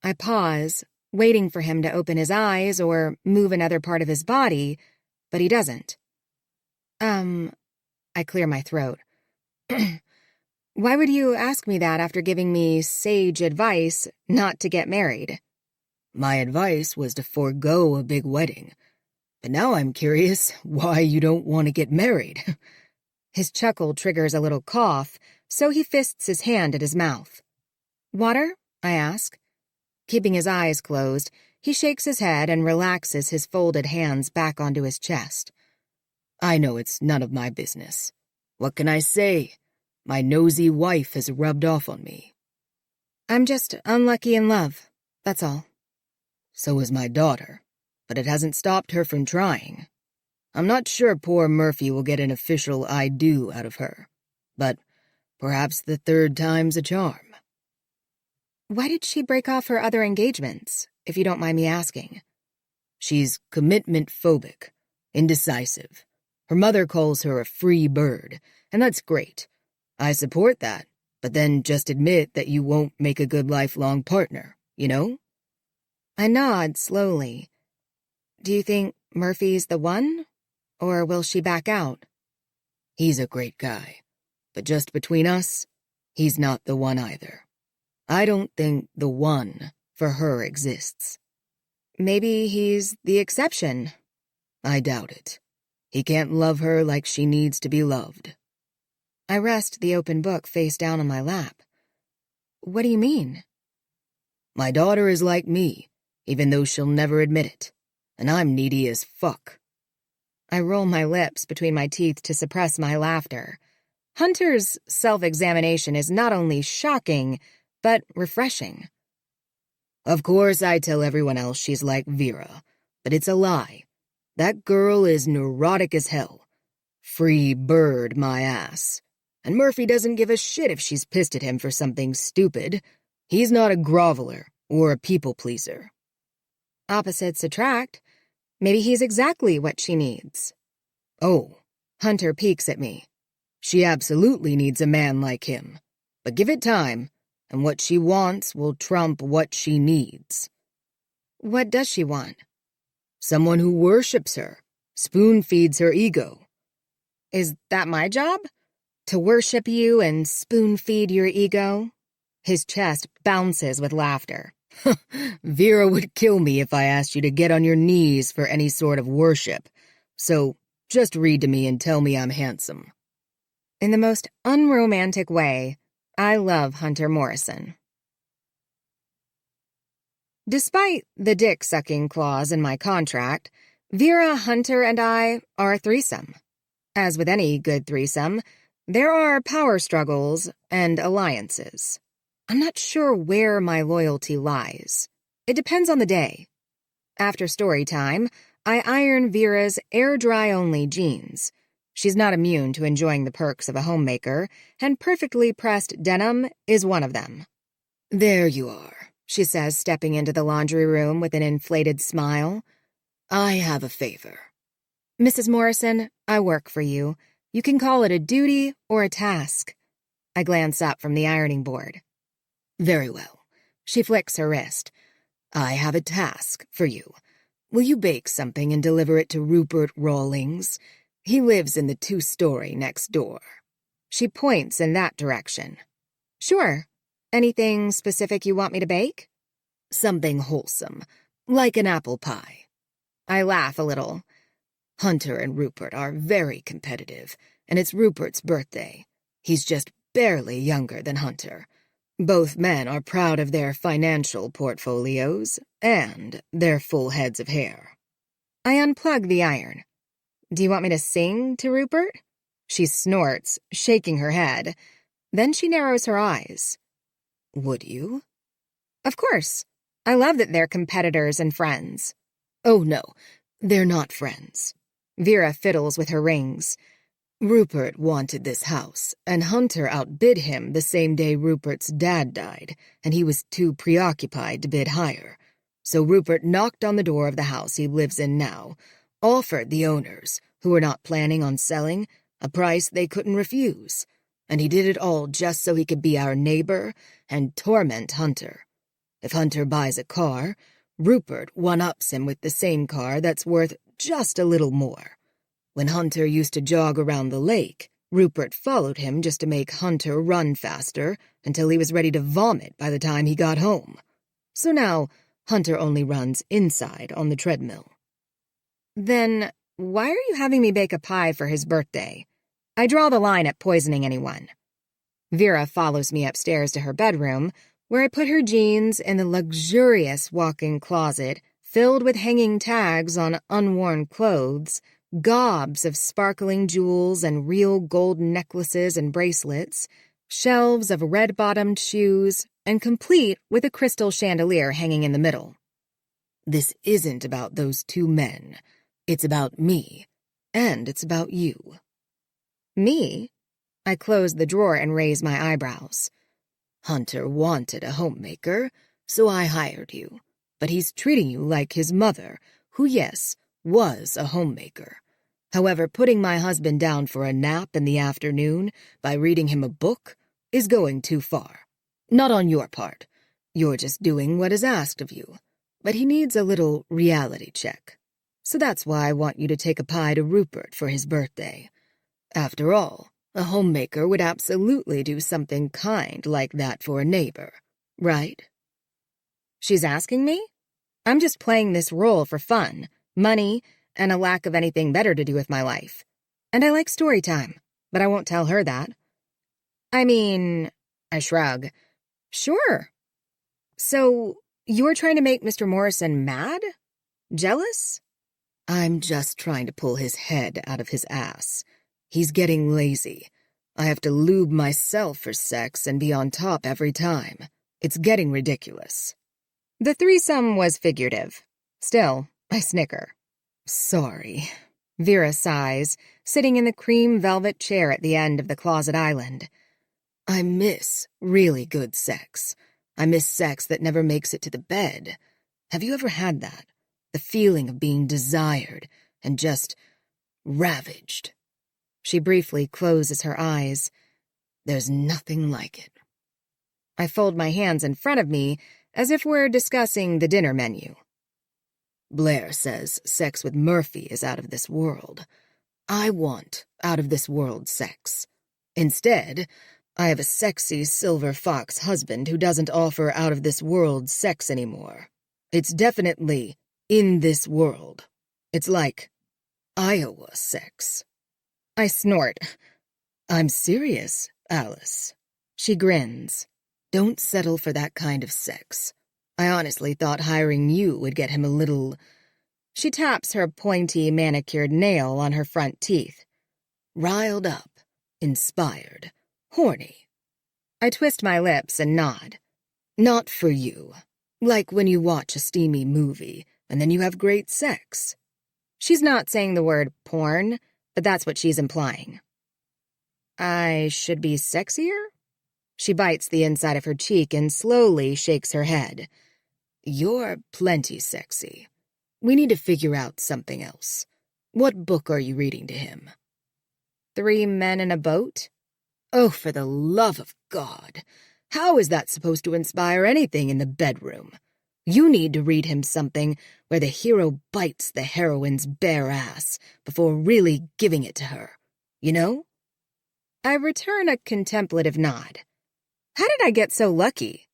I pause, waiting for him to open his eyes or move another part of his body, but he doesn't. I clear my throat. Why would you ask me that after giving me sage advice not to get married? My advice was to forego a big wedding, but now I'm curious why you don't want to get married. His chuckle triggers a little cough, so he fists his hand at his mouth. Water? I ask. Keeping his eyes closed, he shakes his head and relaxes his folded hands back onto his chest. I know it's none of my business. What can I say? My nosy wife has rubbed off on me. I'm just unlucky in love, that's all. So is my daughter, but it hasn't stopped her from trying. I'm not sure poor Murphy will get an official I do out of her, but perhaps the third time's a charm. Why did she break off her other engagements, if you don't mind me asking? She's commitment-phobic, indecisive. Her mother calls her a free bird, and that's great. I support that, but then just admit that you won't make a good lifelong partner, you know? I nod slowly. Do you think Murphy's the one, or will she back out? He's a great guy, but just between us, he's not the one either. I don't think the one for her exists. Maybe he's the exception. I doubt it. He can't love her like she needs to be loved. I rest the open book face down on my lap. What do you mean? My daughter is like me, even though she'll never admit it, and I'm needy as fuck. I roll my lips between my teeth to suppress my laughter. Hunter's self-examination is not only shocking, but refreshing. Of course, I tell everyone else she's like Vera, but it's a lie. That girl is neurotic as hell. Free bird, my ass. And Murphy doesn't give a shit if she's pissed at him for something stupid. He's not a groveler or a people-pleaser. Opposites attract. Maybe he's exactly what she needs. Oh, Hunter peeks at me. She absolutely needs a man like him. But give it time, and what she wants will trump what she needs. What does she want? Someone who worships her, spoon-feeds her ego. Is that my job? To worship you and spoon-feed your ego? His chest bounces with laughter. Vera would kill me if I asked you to get on your knees for any sort of worship. So just read to me and tell me I'm handsome. In the most unromantic way, I love Hunter Morrison. Despite the dick-sucking clause in my contract, Vera, Hunter, and I are a threesome. As with any good threesome, there are power struggles and alliances. I'm not sure where my loyalty lies. It depends on the day. After story time, I iron Vera's air-dry-only jeans. She's not immune to enjoying the perks of a homemaker, and perfectly pressed denim is one of them. There you are, she says, stepping into the laundry room with an inflated smile. I have a favor. Mrs. Morrison, I work for you. You can call it a duty or a task. I glance up from the ironing board. Very well. She flicks her wrist. I have a task for you. Will you bake something and deliver it to Rupert Rawlings? He lives in the 2-story next door. She points in that direction. Sure. Anything specific you want me to bake? Something wholesome, like an apple pie. I laugh a little. Hunter and Rupert are very competitive, and it's Rupert's birthday. He's just barely younger than Hunter. Both men are proud of their financial portfolios and their full heads of hair. I unplug the iron. Do you want me to sing to Rupert? She snorts, shaking her head. Then she narrows her eyes. Would you? Of course. I love that they're competitors and friends. Oh, no, they're not friends. Vera fiddles with her rings. Rupert wanted this house, and Hunter outbid him the same day Rupert's dad died, and he was too preoccupied to bid higher. So Rupert knocked on the door of the house he lives in now, offered the owners, who were not planning on selling, a price they couldn't refuse, and he did it all just so he could be our neighbor and torment Hunter. If Hunter buys a car, Rupert one-ups him with the same car that's worth just a little more. When Hunter used to jog around the lake, Rupert followed him just to make Hunter run faster until he was ready to vomit by the time he got home. So now, Hunter only runs inside on the treadmill. Then, why are you having me bake a pie for his birthday? I draw the line at poisoning anyone. Vera follows me upstairs to her bedroom, where I put her jeans in the luxurious walk-in closet filled with hanging tags on unworn clothes, gobs of sparkling jewels and real gold necklaces and bracelets, shelves of red-bottomed shoes, and complete with a crystal chandelier hanging in the middle. This isn't about those two men. It's about me, and it's about you. Me? I close the drawer and raise my eyebrows. Hunter wanted a homemaker, so I hired you. But he's treating you like his mother, who, yes, was a homemaker. However, putting my husband down for a nap in the afternoon by reading him a book is going too far. Not on your part. You're just doing what is asked of you. But he needs a little reality check. So that's why I want you to take a pie to Rupert for his birthday. After all, a homemaker would absolutely do something kind like that for a neighbor, right? She's asking me? I'm just playing this role for fun, money, and a lack of anything better to do with my life. And I like story time, but I won't tell her that. I mean, I shrug. Sure. So, you're trying to make Mr. Morrison mad? Jealous? I'm just trying to pull his head out of his ass. He's getting lazy. I have to lube myself for sex and be on top every time. It's getting ridiculous. The threesome was figurative. Still, I snicker. Sorry. Vera sighs, sitting in the cream velvet chair at the end of the closet island. I miss really good sex. I miss sex that never makes it to the bed. Have you ever had that? The feeling of being desired and just ravaged. She briefly closes her eyes. There's nothing like it. I fold my hands in front of me as if we're discussing the dinner menu. Blair says sex with Murphy is out of this world. I want out-of-this-world sex. Instead, I have a sexy silver fox husband who doesn't offer out-of-this-world sex anymore. It's definitely in this world. It's like Iowa sex. I snort. I'm serious, Alice. She grins. Don't settle for that kind of sex. I honestly thought hiring you would get him a little... She taps her pointy, manicured nail on her front teeth. Riled up, inspired, horny. I twist my lips and nod. Not for you. Like when you watch a steamy movie, and then you have great sex. She's not saying the word porn, but that's what she's implying. I should be sexier? She bites the inside of her cheek and slowly shakes her head. You're plenty sexy. We need to figure out something else. What book are you reading to him? 3 Men in a Boat? Oh, for the love of God! How is that supposed to inspire anything in the bedroom? You need to read him something where the hero bites the heroine's bare ass before really giving it to her. You know? I return a contemplative nod. How did I get so lucky?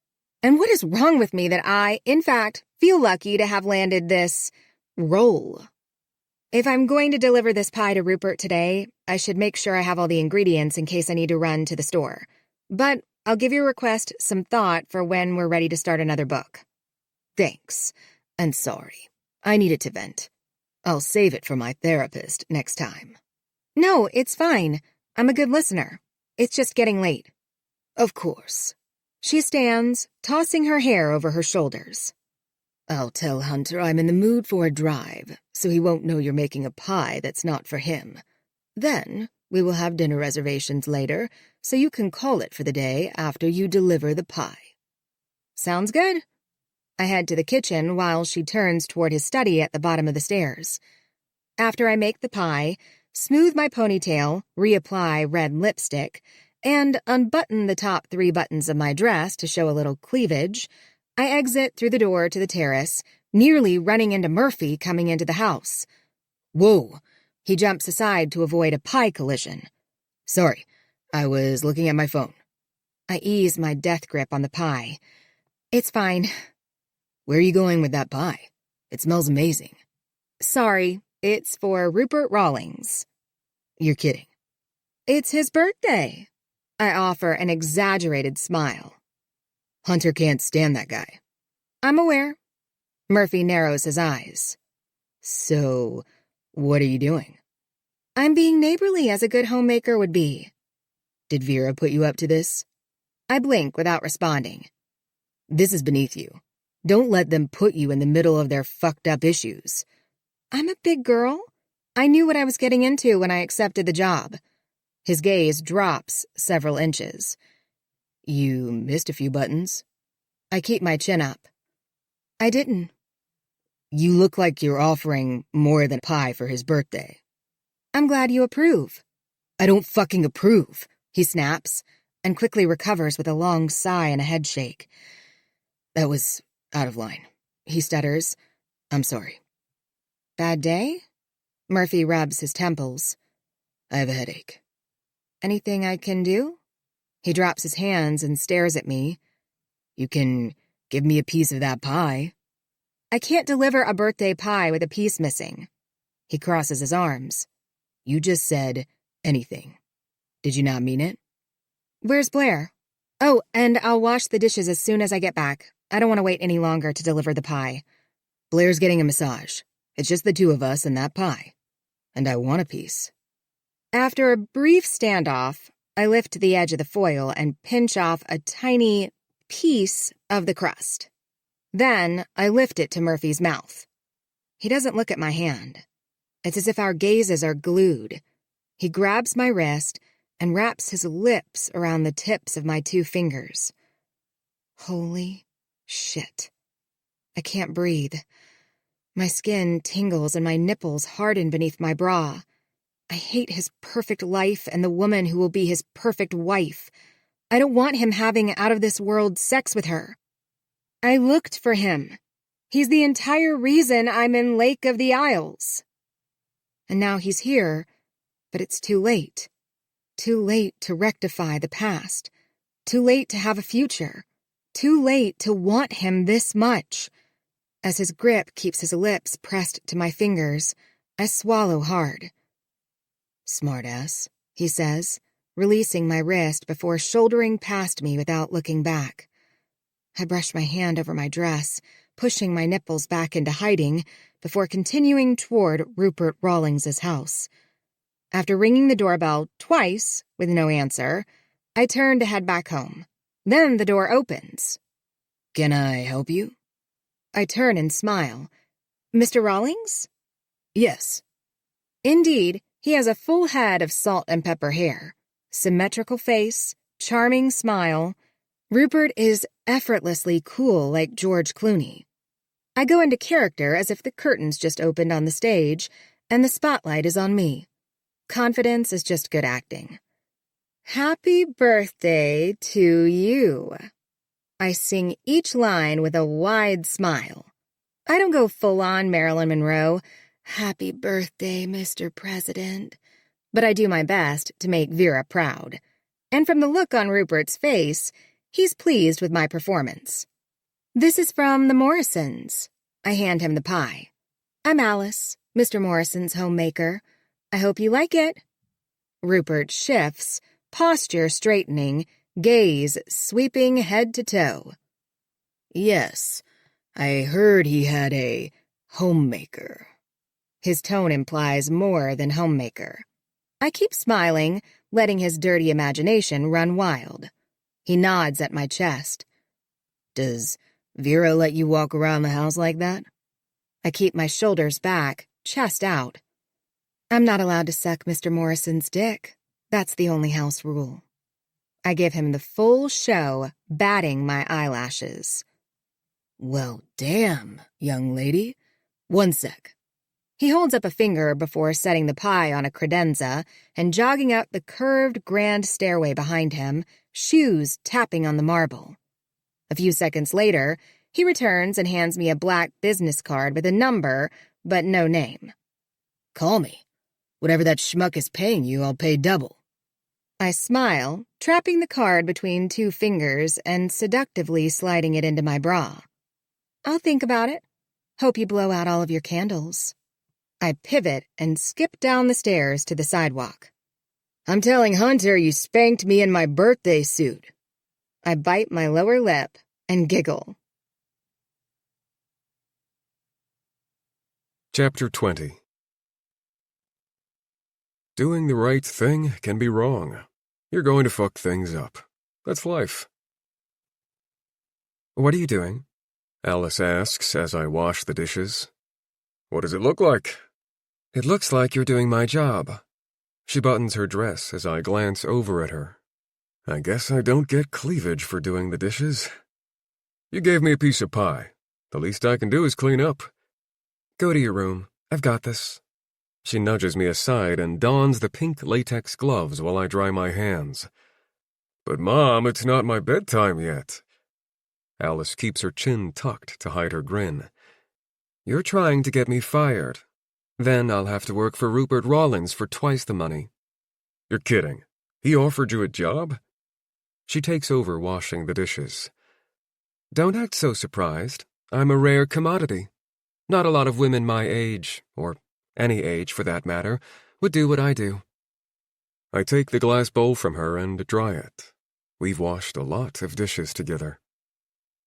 And what is wrong with me that I, in fact, feel lucky to have landed this role? If I'm going to deliver this pie to Rupert today, I should make sure I have all the ingredients in case I need to run to the store. But I'll give your request some thought for when we're ready to start another book. Thanks, and sorry. I needed to vent. I'll save it for my therapist next time. No, it's fine. I'm a good listener. It's just getting late. Of course. She stands, tossing her hair over her shoulders. I'll tell Hunter I'm in the mood for a drive, so he won't know you're making a pie that's not for him. Then we will have dinner reservations later, so you can call it for the day after you deliver the pie. Sounds good. I head to the kitchen while she turns toward his study at the bottom of the stairs. After I make the pie, smooth my ponytail, reapply red lipstick, and unbutton the top 3 buttons of my dress to show a little cleavage, I exit through the door to the terrace, nearly running into Murphy coming into the house. Whoa! He jumps aside to avoid a pie collision. Sorry, I was looking at my phone. I ease my death grip on the pie. It's fine. Where are you going with that pie? It smells amazing. Sorry, it's for Rupert Rawlings. You're kidding. It's his birthday. I offer an exaggerated smile. Hunter can't stand that guy. I'm aware. Murphy narrows his eyes. So, what are you doing? I'm being neighborly as a good homemaker would be. Did Vera put you up to this? I blink without responding. This is beneath you. Don't let them put you in the middle of their fucked up issues. I'm a big girl. I knew what I was getting into when I accepted the job. His gaze drops several inches. You missed a few buttons. I keep my chin up. I didn't. You look like you're offering more than pie for his birthday. I'm glad you approve. I don't fucking approve, he snaps, and quickly recovers with a long sigh and a head shake. That was out of line, he stutters. I'm sorry. Bad day? Murphy rubs his temples. I have a headache. Anything I can do? He drops his hands and stares at me. You can give me a piece of that pie. I can't deliver a birthday pie with a piece missing. He crosses his arms. You just said anything. Did you not mean it? Where's Blair? Oh, and I'll wash the dishes as soon as I get back. I don't want to wait any longer to deliver the pie. Blair's getting a massage. It's just the 2 of us and that pie. And I want a piece. After a brief standoff, I lift the edge of the foil and pinch off a tiny piece of the crust. Then I lift it to Murphy's mouth. He doesn't look at my hand. It's as if our gazes are glued. He grabs my wrist and wraps his lips around the tips of my 2 fingers. Holy shit. I can't breathe. My skin tingles and my nipples harden beneath my bra. I hate his perfect life and the woman who will be his perfect wife. I don't want him having out-of-this-world sex with her. I looked for him. He's the entire reason I'm in Lake of the Isles. And now he's here, but it's too late. Too late to rectify the past. Too late to have a future. Too late to want him this much. As his grip keeps his lips pressed to my fingers, I swallow hard. Smartass, he says, releasing my wrist before shouldering past me without looking back. I brush my hand over my dress, pushing my nipples back into hiding before continuing toward Rupert Rawlings' house. After ringing the doorbell twice with no answer, I turn to head back home. Then the door opens. Can I help you? I turn and smile. Mr. Rawlings? Yes. Indeed, he has a full head of salt and pepper hair, symmetrical face, charming smile. Rupert is effortlessly cool like George Clooney. I go into character as if the curtains just opened on the stage and the spotlight is on me. Confidence is just good acting. Happy birthday to you. I sing each line with a wide smile. I don't go full-on Marilyn Monroe, happy birthday, Mr. President, but I do my best to make Vera proud. And from the look on Rupert's face, he's pleased with my performance. This is from the Morrisons. I hand him the pie. I'm Alice, Mr. Morrison's homemaker. I hope you like it. Rupert shifts, posture straightening, gaze sweeping head to toe. Yes, I heard he had a homemaker. His tone implies more than homemaker. I keep smiling, letting his dirty imagination run wild. He nods at my chest. Does Vera let you walk around the house like that? I keep my shoulders back, chest out. I'm not allowed to suck Mr. Morrison's dick. That's the only house rule. I give him the full show, batting my eyelashes. Well, damn, young lady. One sec. He holds up a finger before setting the pie on a credenza and jogging up the curved grand stairway behind him, shoes tapping on the marble. A few seconds later, he returns and hands me a black business card with a number, but no name. Call me. Whatever that schmuck is paying you, I'll pay double. I smile, trapping the card between two fingers and seductively sliding it into my bra. I'll think about it. Hope you blow out all of your candles. I pivot and skip down the stairs to the sidewalk. I'm telling Hunter you spanked me in my birthday suit. I bite my lower lip and giggle. Chapter 20. Doing the right thing can be wrong. You're going to fuck things up. That's life. What are you doing? Alice asks as I wash the dishes. What does it look like? It looks like you're doing my job. She buttons her dress as I glance over at her. I guess I don't get cleavage for doing the dishes. You gave me a piece of pie. The least I can do is clean up. Go to your room. I've got this. She nudges me aside and dons the pink latex gloves while I dry my hands. But, Mom, it's not my bedtime yet. Alice keeps her chin tucked to hide her grin. You're trying to get me fired. Then I'll have to work for Rupert Rawlins for twice the money. You're kidding. He offered you a job? She takes over washing the dishes. Don't act so surprised. I'm a rare commodity. Not a lot of women my age, or any age for that matter, would do what I do. I take the glass bowl from her and dry it. We've washed a lot of dishes together.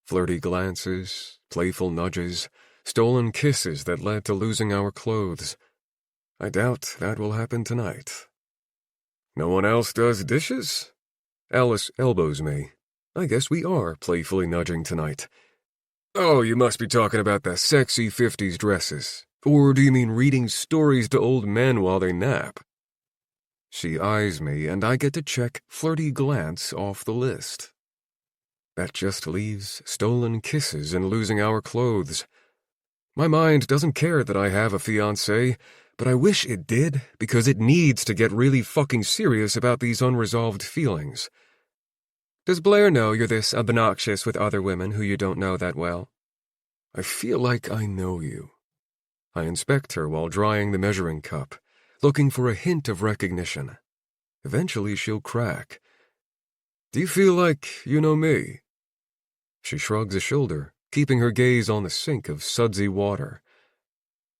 Flirty glances, playful nudges, stolen kisses that led to losing our clothes. I doubt that will happen tonight. No one else does dishes? Alice elbows me. I guess we are playfully nudging tonight. Oh, you must be talking about the sexy 50s dresses. Or do you mean reading stories to old men while they nap? She eyes me, and I get to check flirty glance off the list. That just leaves stolen kisses and losing our clothes. My mind doesn't care that I have a fiancé, but I wish it did, because it needs to get really fucking serious about these unresolved feelings. Does Blair know you're this obnoxious with other women who you don't know that well? I feel like I know you. I inspect her while drying the measuring cup, looking for a hint of recognition. Eventually she'll crack. Do you feel like you know me? She shrugs a shoulder, keeping her gaze on the sink of sudsy water.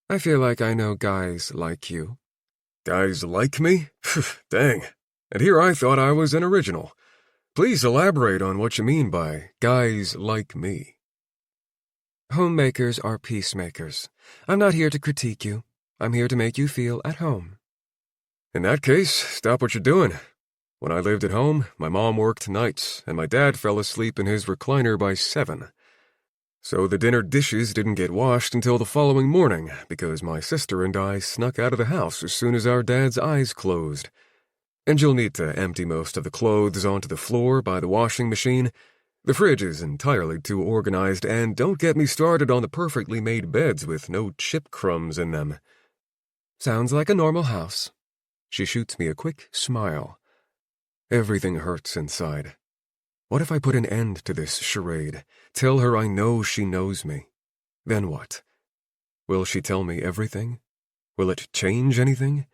I feel like I know guys like you. Guys like me? Dang. And here I thought I was an original. Please elaborate on what you mean by guys like me. Homemakers are peacemakers. I'm not here to critique you. I'm here to make you feel at home. In that case, stop what you're doing. When I lived at home, my mom worked nights, and my dad fell asleep in his recliner by 7. So the dinner dishes didn't get washed until the following morning, because my sister and I snuck out of the house as soon as our dad's eyes closed. And you'll need to empty most of the clothes onto the floor by the washing machine. The fridge is entirely too organized, and don't get me started on the perfectly made beds with no chip crumbs in them. Sounds like a normal house. She shoots me a quick smile. Everything hurts inside. What if I put an end to this charade? Tell her I know she knows me. Then what? Will she tell me everything? Will it change anything?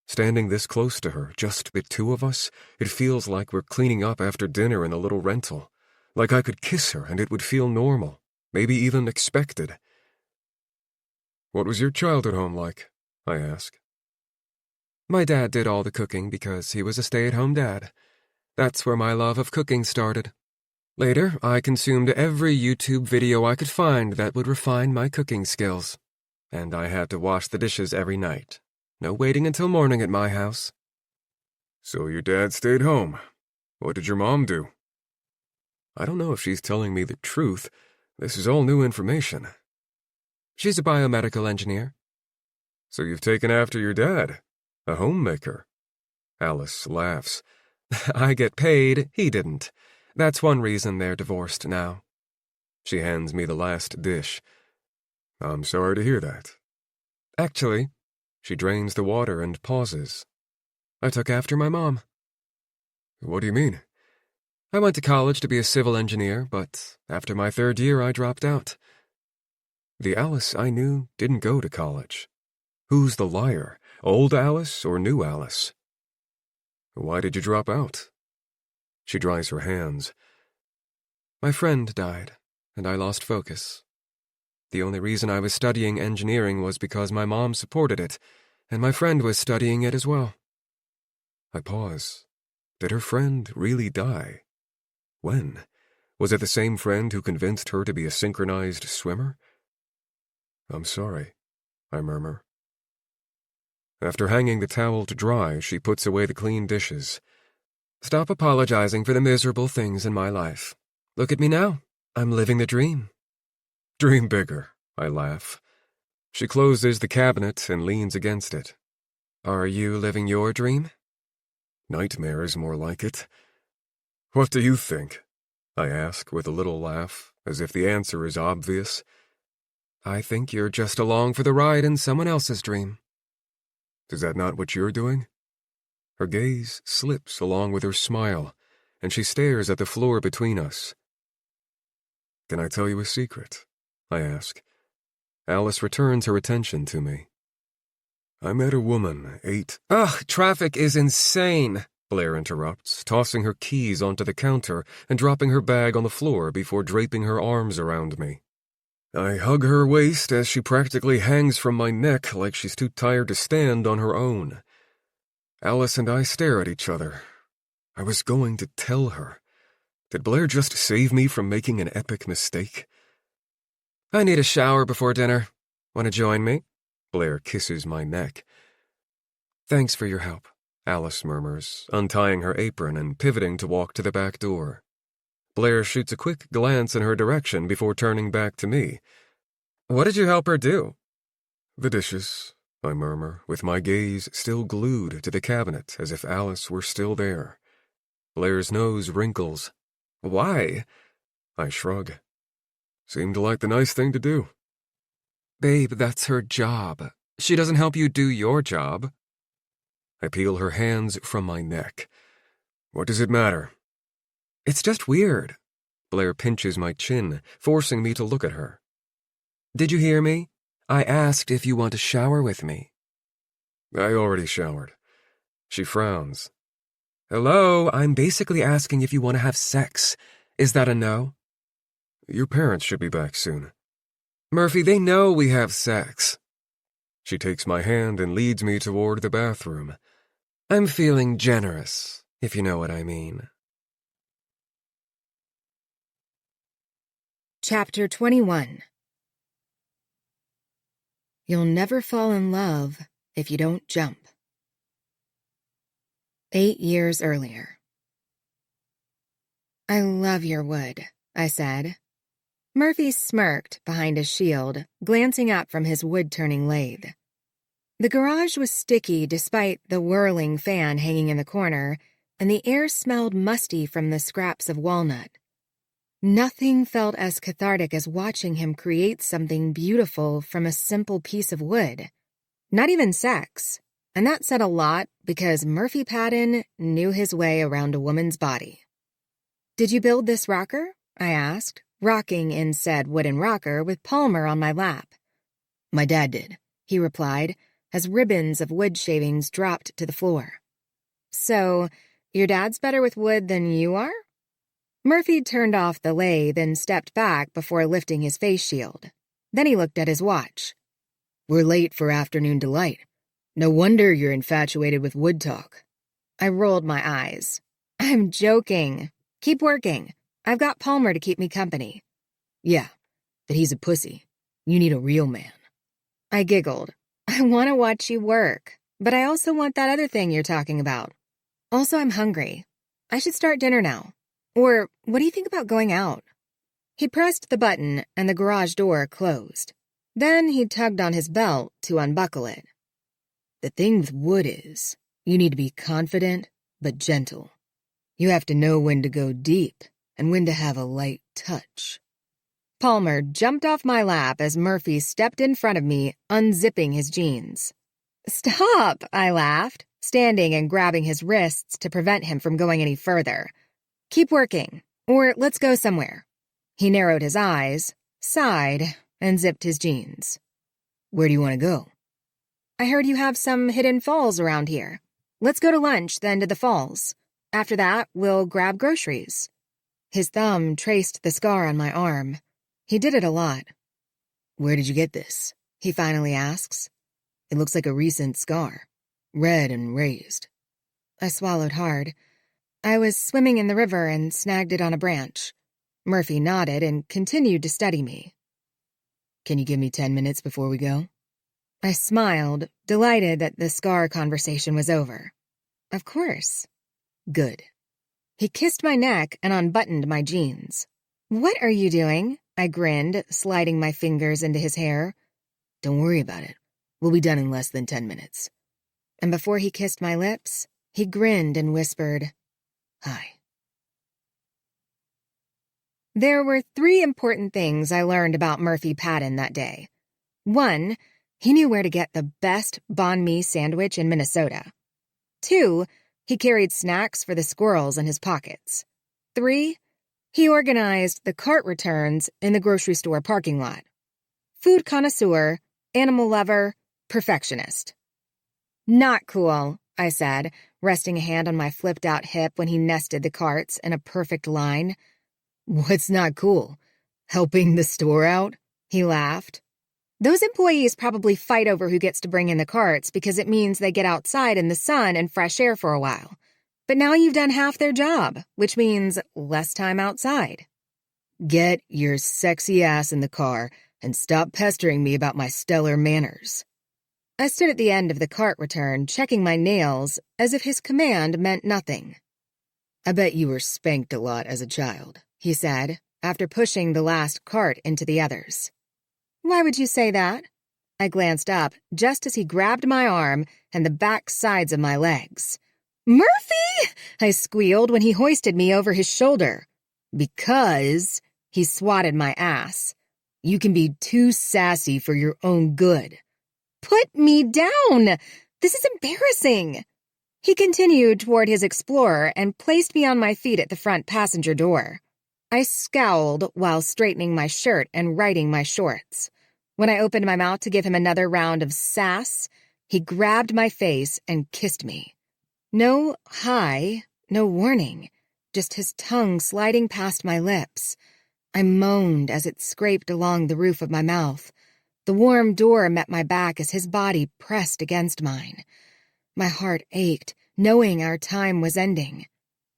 Standing this close to her, just the two of us, it feels like we're cleaning up after dinner in a little rental. Like I could kiss her and it would feel normal, maybe even expected. What was your childhood home like? I ask. My dad did all the cooking because he was a stay-at-home dad. That's where my love of cooking started. Later, I consumed every YouTube video I could find that would refine my cooking skills. And I had to wash the dishes every night. No waiting until morning at my house. So your dad stayed home. What did your mom do? I don't know if she's telling me the truth. This is all new information. She's a biomedical engineer. So you've taken after your dad, a homemaker. Alice laughs. I get paid, he didn't. That's one reason they're divorced now. She hands me the last dish. I'm sorry to hear that. Actually, she drains the water and pauses. I took after my mom. What do you mean? I went to college to be a civil engineer, but after my 3rd year, I dropped out. The Alice I knew didn't go to college. Who's the liar, old Alice or new Alice? Why did you drop out? She dries her hands. My friend died, and I lost focus. The only reason I was studying engineering was because my mom supported it, and my friend was studying it as well. I pause. Did her friend really die? When? Was it the same friend who convinced her to be a synchronized swimmer? I'm sorry, I murmur. After hanging the towel to dry, she puts away the clean dishes. Stop apologizing for the miserable things in my life. Look at me now. I'm living the dream. Dream bigger, I laugh. She closes the cabinet and leans against it. Are you living your dream? Nightmare is more like it. What do you think? I ask with a little laugh, as if the answer is obvious. I think you're just along for the ride in someone else's dream. Is that not what you're doing? Her gaze slips along with her smile, and she stares at the floor between us. Can I tell you a secret? I ask. Alice returns her attention to me. I met a woman, Ugh, traffic is insane, Blair interrupts, tossing her keys onto the counter and dropping her bag on the floor before draping her arms around me. I hug her waist as she practically hangs from my neck like she's too tired to stand on her own. Alice and I stare at each other. I was going to tell her. Did Blair just save me from making an epic mistake? I need a shower before dinner. Want to join me? Blair kisses my neck. Thanks for your help, Alice murmurs, untying her apron and pivoting to walk to the back door. Blair shoots a quick glance in her direction before turning back to me. What did you help her do? The dishes, I murmur, with my gaze still glued to the cabinet as if Alice were still there. Blair's nose wrinkles. Why? I shrug. Seemed like the nice thing to do. Babe, that's her job. She doesn't help you do your job. I peel her hands from my neck. What does it matter? It's just weird. Blair pinches my chin, forcing me to look at her. Did you hear me? I asked if you want to shower with me. I already showered. She frowns. Hello, I'm basically asking if you want to have sex. Is that a no? Your parents should be back soon. Murphy, they know we have sex. She takes my hand and leads me toward the bathroom. I'm feeling generous, if you know what I mean. Chapter 21. You'll never fall in love if you don't jump. 8 years earlier. I love your wood, I said. Murphy smirked behind his shield, glancing up from his wood-turning lathe. The garage was sticky despite the whirling fan hanging in the corner, and the air smelled musty from the scraps of walnut. Nothing felt as cathartic as watching him create something beautiful from a simple piece of wood. Not even sex. And that said a lot because Murphy Patton knew his way around a woman's body. Did you build this rocker? I asked, rocking in said wooden rocker with Palmer on my lap. My dad did, he replied, as ribbons of wood shavings dropped to the floor. So, your dad's better with wood than you are? Murphy turned off the lathe and stepped back before lifting his face shield. Then he looked at his watch. We're late for afternoon delight. No wonder you're infatuated with wood talk. I rolled my eyes. I'm joking. Keep working. I've got Palmer to keep me company. Yeah, but he's a pussy. You need a real man. I giggled. I want to watch you work, but I also want that other thing you're talking about. Also, I'm hungry. I should start dinner now. Or what do you think about going out? He pressed the button and the garage door closed. Then he tugged on his belt to unbuckle it. The thing with wood is, you need to be confident but gentle. You have to know when to go deep and when to have a light touch. Palmer jumped off my lap as Murphy stepped in front of me, unzipping his jeans. Stop, I laughed, standing and grabbing his wrists to prevent him from going any further. Keep working, or let's go somewhere. He narrowed his eyes, sighed, and zipped his jeans. Where do you want to go? I heard you have some hidden falls around here. Let's go to lunch, then to the falls. After that, we'll grab groceries. His thumb traced the scar on my arm. He did it a lot. Where did you get this? He finally asks. It looks like a recent scar. Red and raised. I swallowed hard. I was swimming in the river and snagged it on a branch. Murphy nodded and continued to study me. Can you give me 10 minutes before we go? I smiled, delighted that the scar conversation was over. Of course. Good. He kissed my neck and unbuttoned my jeans. What are you doing? I grinned, sliding my fingers into his hair. Don't worry about it. We'll be done in less than 10 minutes. And before he kissed my lips, he grinned and whispered, "Hi." There were 3 important things I learned about Murphy Patton that day. 1, he knew where to get the best banh mi sandwich in Minnesota. 2, he carried snacks for the squirrels in his pockets. 3, he organized the cart returns in the grocery store parking lot. Food connoisseur, animal lover, perfectionist. Not cool, I said, resting a hand on my flipped-out hip when he nested the carts in a perfect line. What's not cool? Helping the store out? He laughed. Those employees probably fight over who gets to bring in the carts because it means they get outside in the sun and fresh air for a while. But now you've done half their job, which means less time outside. Get your sexy ass in the car and stop pestering me about my stellar manners. I stood at the end of the cart return, checking my nails as if his command meant nothing. I bet you were spanked a lot as a child, he said, after pushing the last cart into the others. Why would you say that? I glanced up just as he grabbed my arm and the back sides of my legs. Murphy! I squealed when he hoisted me over his shoulder. Because, he swatted my ass. You can be too sassy for your own good. Put me down! This is embarrassing. He continued toward his Explorer and placed me on my feet at the front passenger door. I scowled while straightening my shirt and righting my shorts. When I opened my mouth to give him another round of sass, he grabbed my face and kissed me. No hi, no warning, just his tongue sliding past my lips. I moaned as it scraped along the roof of my mouth. The warm door met my back as his body pressed against mine. My heart ached, knowing our time was ending.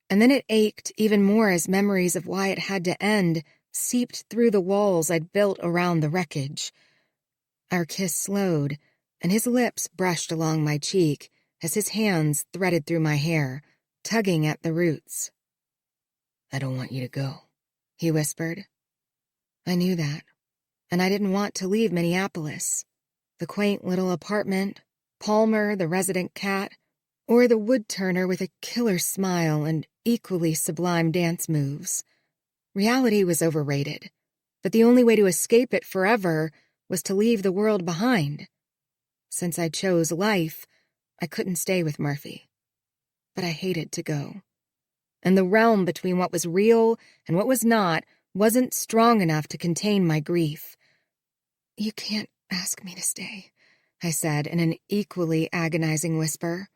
And then it ached even more as memories of why it had to end seeped through the walls I'd built around the wreckage. Our kiss slowed, and his lips brushed along my cheek as his hands threaded through my hair, tugging at the roots. I don't want you to go, he whispered. I knew that, and I didn't want to leave Minneapolis. The quaint little apartment, Palmer, the resident cat, or the wood-turner with a killer smile and equally sublime dance moves. Reality was overrated, but the only way to escape it forever was to leave the world behind. Since I chose life, I couldn't stay with Murphy. But I hated to go. And the realm between what was real and what was not wasn't strong enough to contain my grief. You can't ask me to stay, I said in an equally agonizing whisper.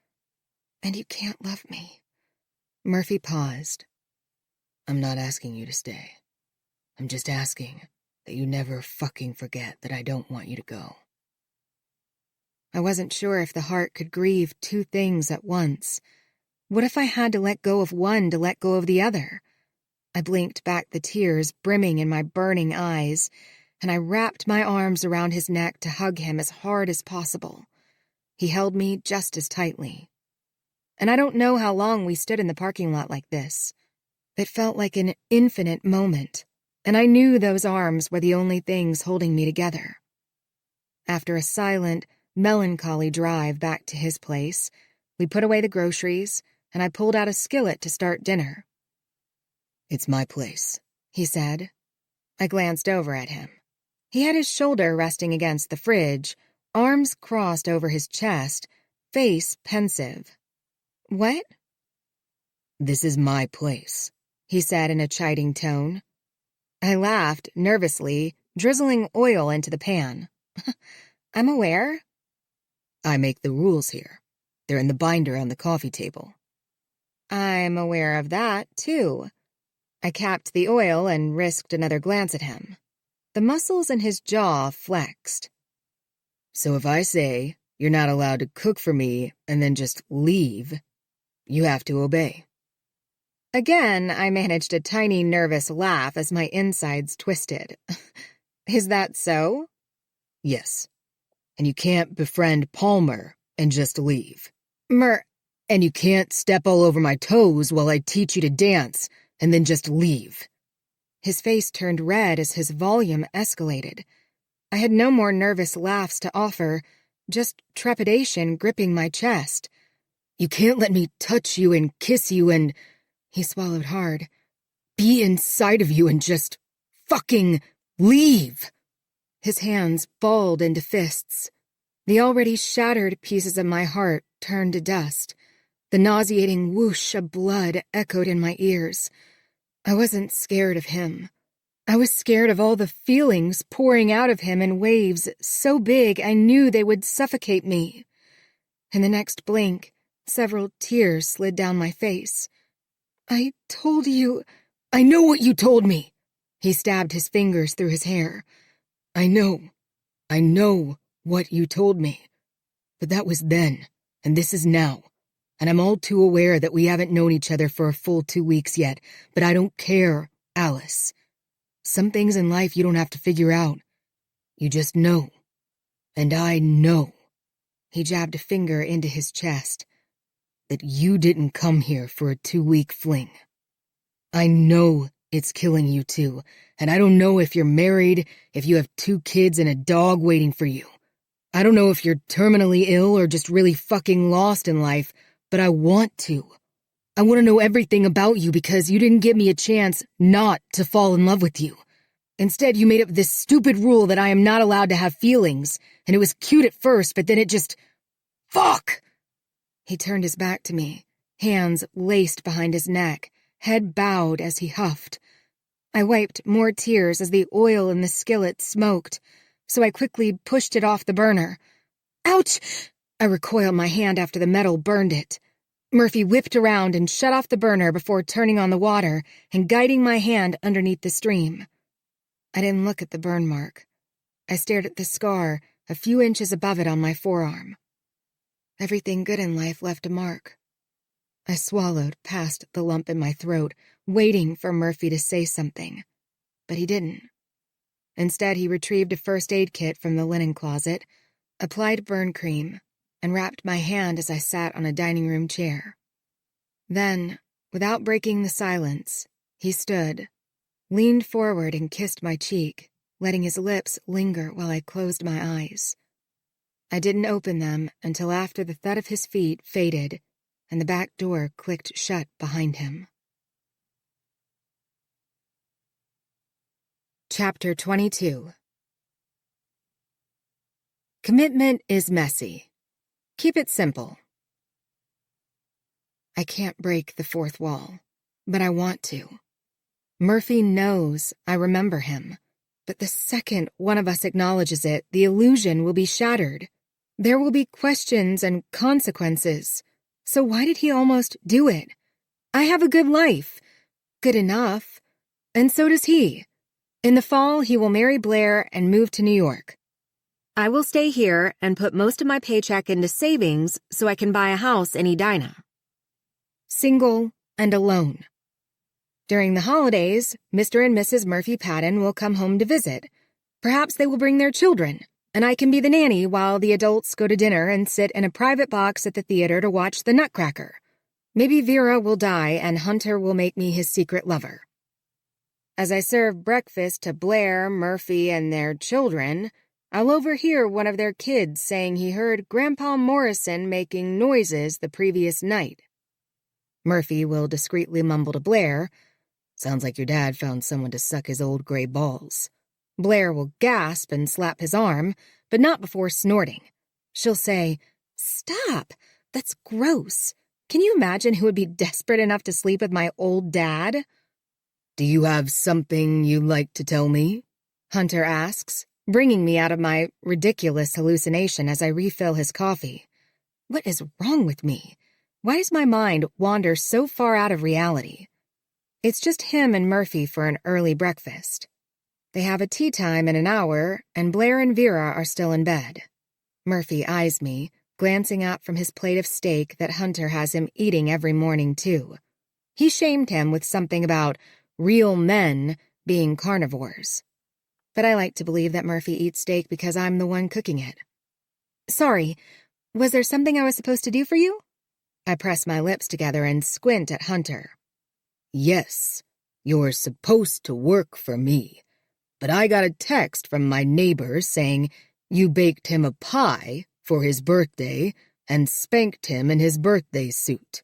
And you can't love me. Murphy paused. I'm not asking you to stay. I'm just asking that you never fucking forget that I don't want you to go. I wasn't sure if the heart could grieve 2 things at once. What if I had to let go of one to let go of the other? I blinked back the tears brimming in my burning eyes, and I wrapped my arms around his neck to hug him as hard as possible. He held me just as tightly. And I don't know how long we stood in the parking lot like this. It felt like an infinite moment, and I knew those arms were the only things holding me together. After a silent, melancholy drive back to his place, we put away the groceries, and I pulled out a skillet to start dinner. "It's my place," he said. I glanced over at him. He had his shoulder resting against the fridge, arms crossed over his chest, face pensive. "What?" "This is my place," he said in a chiding tone. I laughed, nervously, drizzling oil into the pan. "I'm aware." "I make the rules here. They're in the binder on the coffee table." "I'm aware of that, too." I capped the oil and risked another glance at him. The muscles in his jaw flexed. "So if I say you're not allowed to cook for me and then just leave, you have to obey." Again, I managed a tiny nervous laugh as my insides twisted. "Is that so?" "Yes. And you can't befriend Palmer and just leave. And you can't step all over my toes while I teach you to dance and then just leave." His face turned red as his volume escalated. I had no more nervous laughs to offer, just trepidation gripping my chest. "You can't let me touch you and kiss you and," he swallowed hard, "be inside of you and just fucking leave." His hands balled into fists. The already shattered pieces of my heart turned to dust. The nauseating whoosh of blood echoed in my ears. I wasn't scared of him. I was scared of all the feelings pouring out of him in waves so big I knew they would suffocate me. In the next blink, several tears slid down my face. "I told you—" "I know what you told me." He stabbed his fingers through his hair. I know what you told me. But that was then, and this is now. And I'm all too aware that we haven't known each other for a full 2 weeks yet, but I don't care, Alice. Some things in life you don't have to figure out. You just know. And I know," he jabbed a finger into his chest, "that you didn't come here for a 2-week fling. I know it's killing you too, and I don't know if you're married, if you have 2 kids and a dog waiting for you. I don't know if you're terminally ill or just really fucking lost in life, but I want to. I want to know everything about you because you didn't give me a chance not to fall in love with you. Instead, you made up this stupid rule that I am not allowed to have feelings, and it was cute at first, but then it just... Fuck!" He turned his back to me, hands laced behind his neck, head bowed as he huffed. I wiped more tears as the oil in the skillet smoked, so I quickly pushed it off the burner. "Ouch!" I recoiled my hand after the metal burned it. Murphy whipped around and shut off the burner before turning on the water and guiding my hand underneath the stream. I didn't look at the burn mark. I stared at the scar a few inches above it on my forearm. Everything good in life left a mark. I swallowed past the lump in my throat, waiting for Murphy to say something. But he didn't. Instead, he retrieved a first aid kit from the linen closet, applied burn cream, and wrapped my hand as I sat on a dining room chair. Then, without breaking the silence, he stood, leaned forward and kissed my cheek, letting his lips linger while I closed my eyes. I didn't open them until after the thud of his feet faded and the back door clicked shut behind him. Chapter 22. Commitment is messy. Keep it simple. I can't break the fourth wall, but I want to. Murphy knows I remember him, but the second one of us acknowledges it, the illusion will be shattered. There will be questions and consequences. So why did he almost do it? I have a good life. Good enough. And so does he. In the fall, he will marry Blair and move to New York. I will stay here and put most of my paycheck into savings so I can buy a house in Edina. single and alone. During the holidays, Mr. and Mrs. Murphy Patton will come home to visit. Perhaps they will bring their children, and I can be the nanny while the adults go to dinner and sit in a private box at the theater to watch the Nutcracker. Maybe Vera will die and Hunter will make me his secret lover. As I serve breakfast to Blair, Murphy, and their children, I'll overhear one of their kids saying he heard Grandpa Morrison making noises the previous night. Murphy will discreetly mumble to Blair, "Sounds like your dad found someone to suck his old gray balls." Blair will gasp and slap his arm, but not before snorting. She'll say, "Stop! That's gross. Can you imagine who would be desperate enough to sleep with my old dad?" "Do you have something you'd like to tell me?" Hunter asks, bringing me out of my ridiculous hallucination as I refill his coffee. What is wrong with me? Why does my mind wander so far out of reality? It's just him and Murphy for an early breakfast. They have a tea time in an hour, and Blair and Vera are still in bed. Murphy eyes me, glancing up from his plate of steak that Hunter has him eating every morning, too. He shamed him with something about real men being carnivores. But I like to believe that Murphy eats steak because I'm the one cooking it. "Sorry, was there something I was supposed to do for you?" I press my lips together and squint at Hunter. "Yes, you're supposed to work for me. But I got a text from my neighbor saying you baked him a pie for his birthday and spanked him in his birthday suit."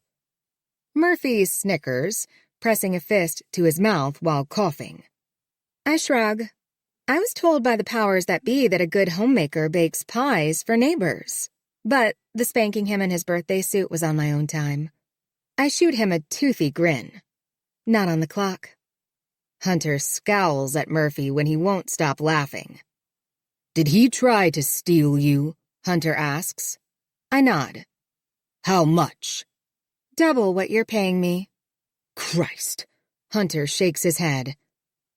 Murphy snickers, pressing a fist to his mouth while coughing. I shrug. I was told by the powers that be that a good homemaker bakes pies for neighbors. But the spanking him in his birthday suit was on my own time. I shoot him a toothy grin. Not on the clock. Hunter scowls at Murphy when he won't stop laughing. "Did he try to steal you?" Hunter asks. I nod. "How much?" "Double what you're paying me." "Christ." Hunter shakes his head.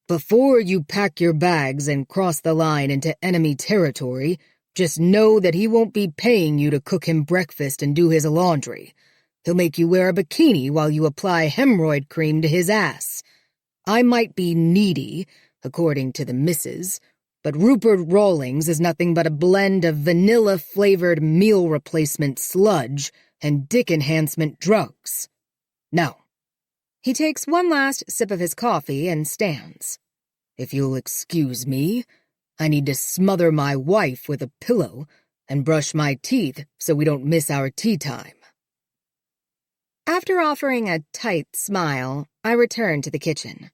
"Before you pack your bags and cross the line into enemy territory, just know that he won't be paying you to cook him breakfast and do his laundry. He'll make you wear a bikini while you apply hemorrhoid cream to his ass. I might be needy, according to the missus, but Rupert Rawlings is nothing but a blend of vanilla-flavored meal replacement sludge and dick enhancement drugs. Now." He takes one last sip of his coffee and stands. "If you'll excuse me, I need to smother my wife with a pillow and brush my teeth so we don't miss our tea time." After offering a tight smile, I return to the kitchen.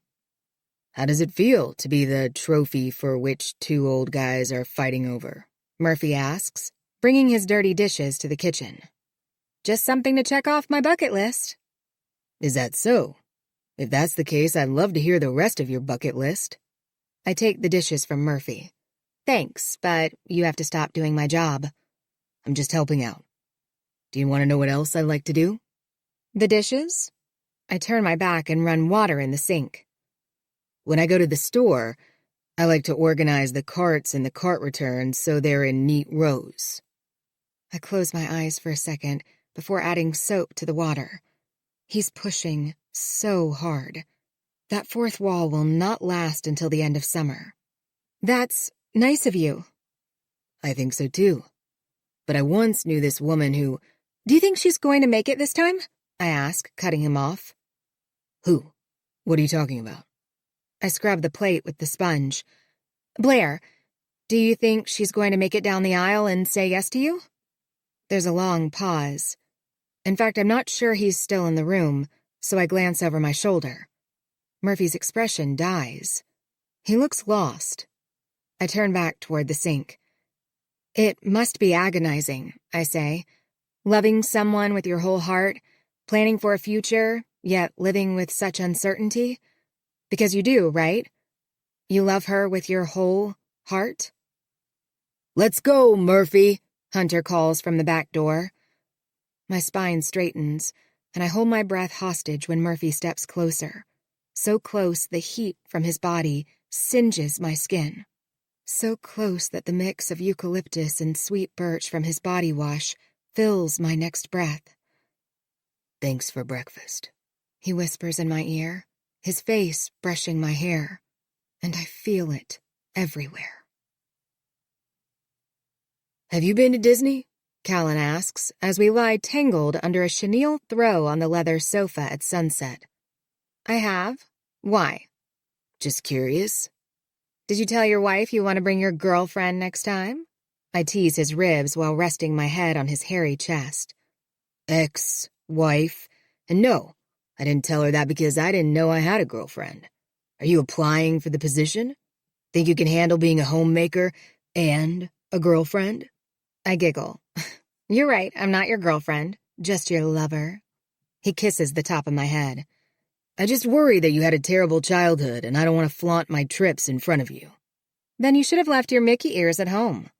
"How does it feel to be the trophy for which two old guys are fighting over?" Murphy asks, bringing his dirty dishes to the kitchen. "Just something to check off my bucket list." "Is that so? If that's the case, I'd love to hear the rest of your bucket list." I take the dishes from Murphy. "Thanks, but you have to stop doing my job." "I'm just helping out. Do you want to know what else I like to do?" "The dishes?" I turn my back and run water in the sink. "When I go to the store, I like to organize the carts and the cart returns so they're in neat rows." I close my eyes for a second before adding soap to the water. He's pushing so hard. That fourth wall will not last until the end of summer. "That's nice of you." "I think so too. But I once knew this woman who—" "Do you think she's going to make it this time?" I ask, cutting him off. "Who? What are you talking about?" I scrub the plate with the sponge. "Blair, do you think she's going to make it down the aisle and say yes to you?" There's a long pause. In fact, I'm not sure he's still in the room, so I glance over my shoulder. Murphy's expression dies. He looks lost. I turn back toward the sink. "It must be agonizing," I say. "Loving someone with your whole heart, planning for a future, yet living with such uncertainty. Because you do, right? You love her with your whole heart?" "Let's go, Murphy," Hunter calls from the back door. My spine straightens, and I hold my breath hostage when Murphy steps closer. So close the heat from his body singes my skin. So close that the mix of eucalyptus and sweet birch from his body wash fills my next breath. Thanks for breakfast, he whispers in my ear, his face brushing my hair, and I feel it everywhere. Have you been to Disney? Callan asks as we lie tangled under a chenille throw on the leather sofa at sunset. I have. Why? Just curious. Did you tell your wife you want to bring your girlfriend next time? I tease his ribs while resting my head on his hairy chest. Ex-wife. And no, I didn't tell her that because I didn't know I had a girlfriend. Are you applying for the position? Think you can handle being a homemaker and a girlfriend? I giggle. You're right, I'm not your girlfriend, just your lover. He kisses the top of my head. I just worry that you had a terrible childhood and I don't want to flaunt my trips in front of you. Then you should have left your Mickey ears at home.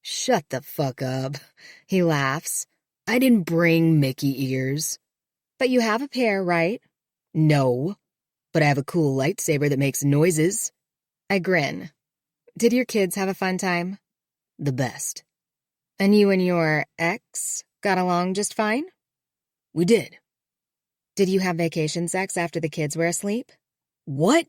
Shut the fuck up. He laughs. I didn't bring Mickey ears. But you have a pair, right? No, but I have a cool lightsaber that makes noises. I grin. Did your kids have a fun time? The best. And you and your ex got along just fine? We did. Did you have vacation sex after the kids were asleep? What?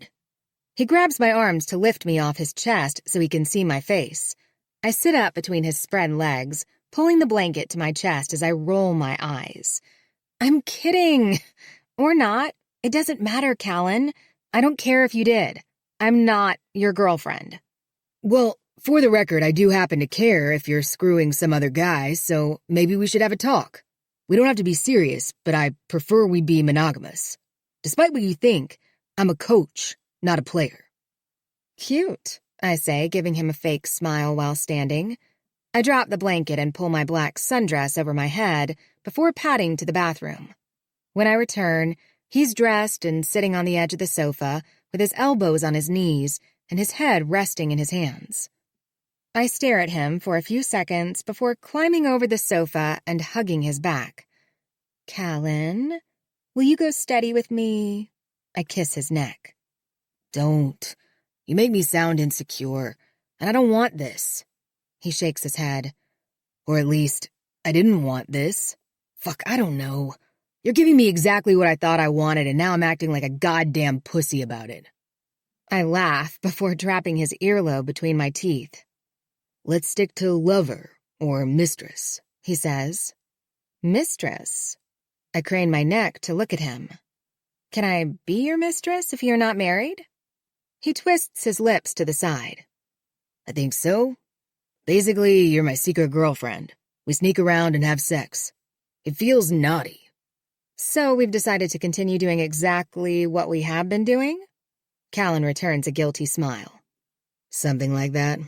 He grabs my arms to lift me off his chest so he can see my face. I sit up between his spread legs, pulling the blanket to my chest as I roll my eyes. I'm kidding. Or not. It doesn't matter, Callan. I don't care if you did. I'm not your girlfriend. Well, for the record, I do happen to care if you're screwing some other guy, so maybe we should have a talk. We don't have to be serious, but I prefer we be monogamous. Despite what you think, I'm a coach, not a player. Cute, I say, giving him a fake smile while standing. I drop the blanket and pull my black sundress over my head before padding to the bathroom. When I return, he's dressed and sitting on the edge of the sofa with his elbows on his knees and his head resting in his hands. I stare at him for a few seconds before climbing over the sofa and hugging his back. Callan, will you go steady with me? I kiss his neck. Don't. You make me sound insecure, and I don't want this. He shakes his head. Or at least, I didn't want this. Fuck, I don't know. You're giving me exactly what I thought I wanted, and now I'm acting like a goddamn pussy about it. I laugh before trapping his earlobe between my teeth. Let's stick to lover or mistress, he says. Mistress? I crane my neck to look at him. Can I be your mistress if you're not married? He twists his lips to the side. I think so. Basically, you're my secret girlfriend. We sneak around and have sex. It feels naughty. So we've decided to continue doing exactly what we have been doing? Callan returns a guilty smile. Something like that.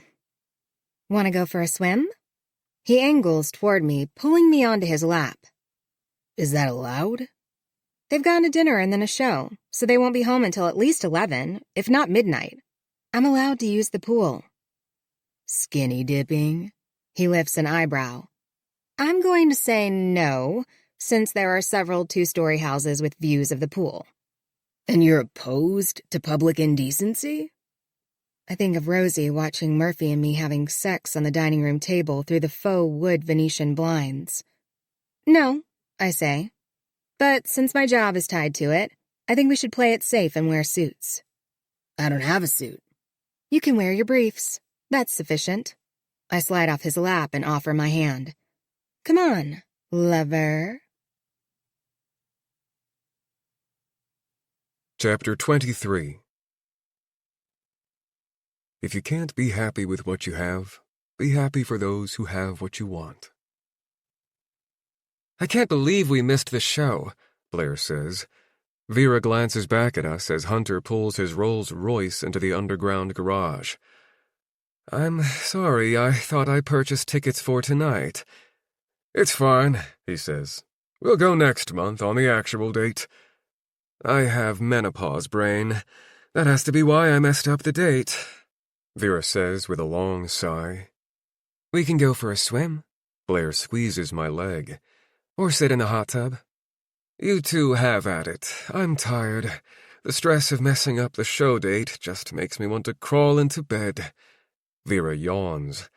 Want to go for a swim? He angles toward me, pulling me onto his lap. Is that allowed? They've gone to dinner and then a show, so they won't be home until at least 11, if not midnight. I'm allowed to use the pool. Skinny dipping? He lifts an eyebrow. I'm going to say no, since there are several two-story houses with views of the pool. And you're opposed to public indecency? I think of Rosie watching Murphy and me having sex on the dining room table through the faux wood Venetian blinds. No, I say. But since my job is tied to it, I think we should play it safe and wear suits. I don't have a suit. You can wear your briefs. That's sufficient. I slide off his lap and offer my hand. Come on, lover. Chapter 23. If you can't be happy with what you have, be happy for those who have what you want. I can't believe we missed the show, Blair says. Vera glances back at us as Hunter pulls his Rolls-Royce into the underground garage. I'm sorry, I thought I purchased tickets for tonight. It's fine, he says. We'll go next month on the actual date. I have menopause brain. That has to be why I messed up the date, Vera says with a long sigh. We can go for a swim. Blair squeezes my leg. Or sit in the hot tub. You two have at it. I'm tired. The stress of messing up the show date just makes me want to crawl into bed. Vera yawns.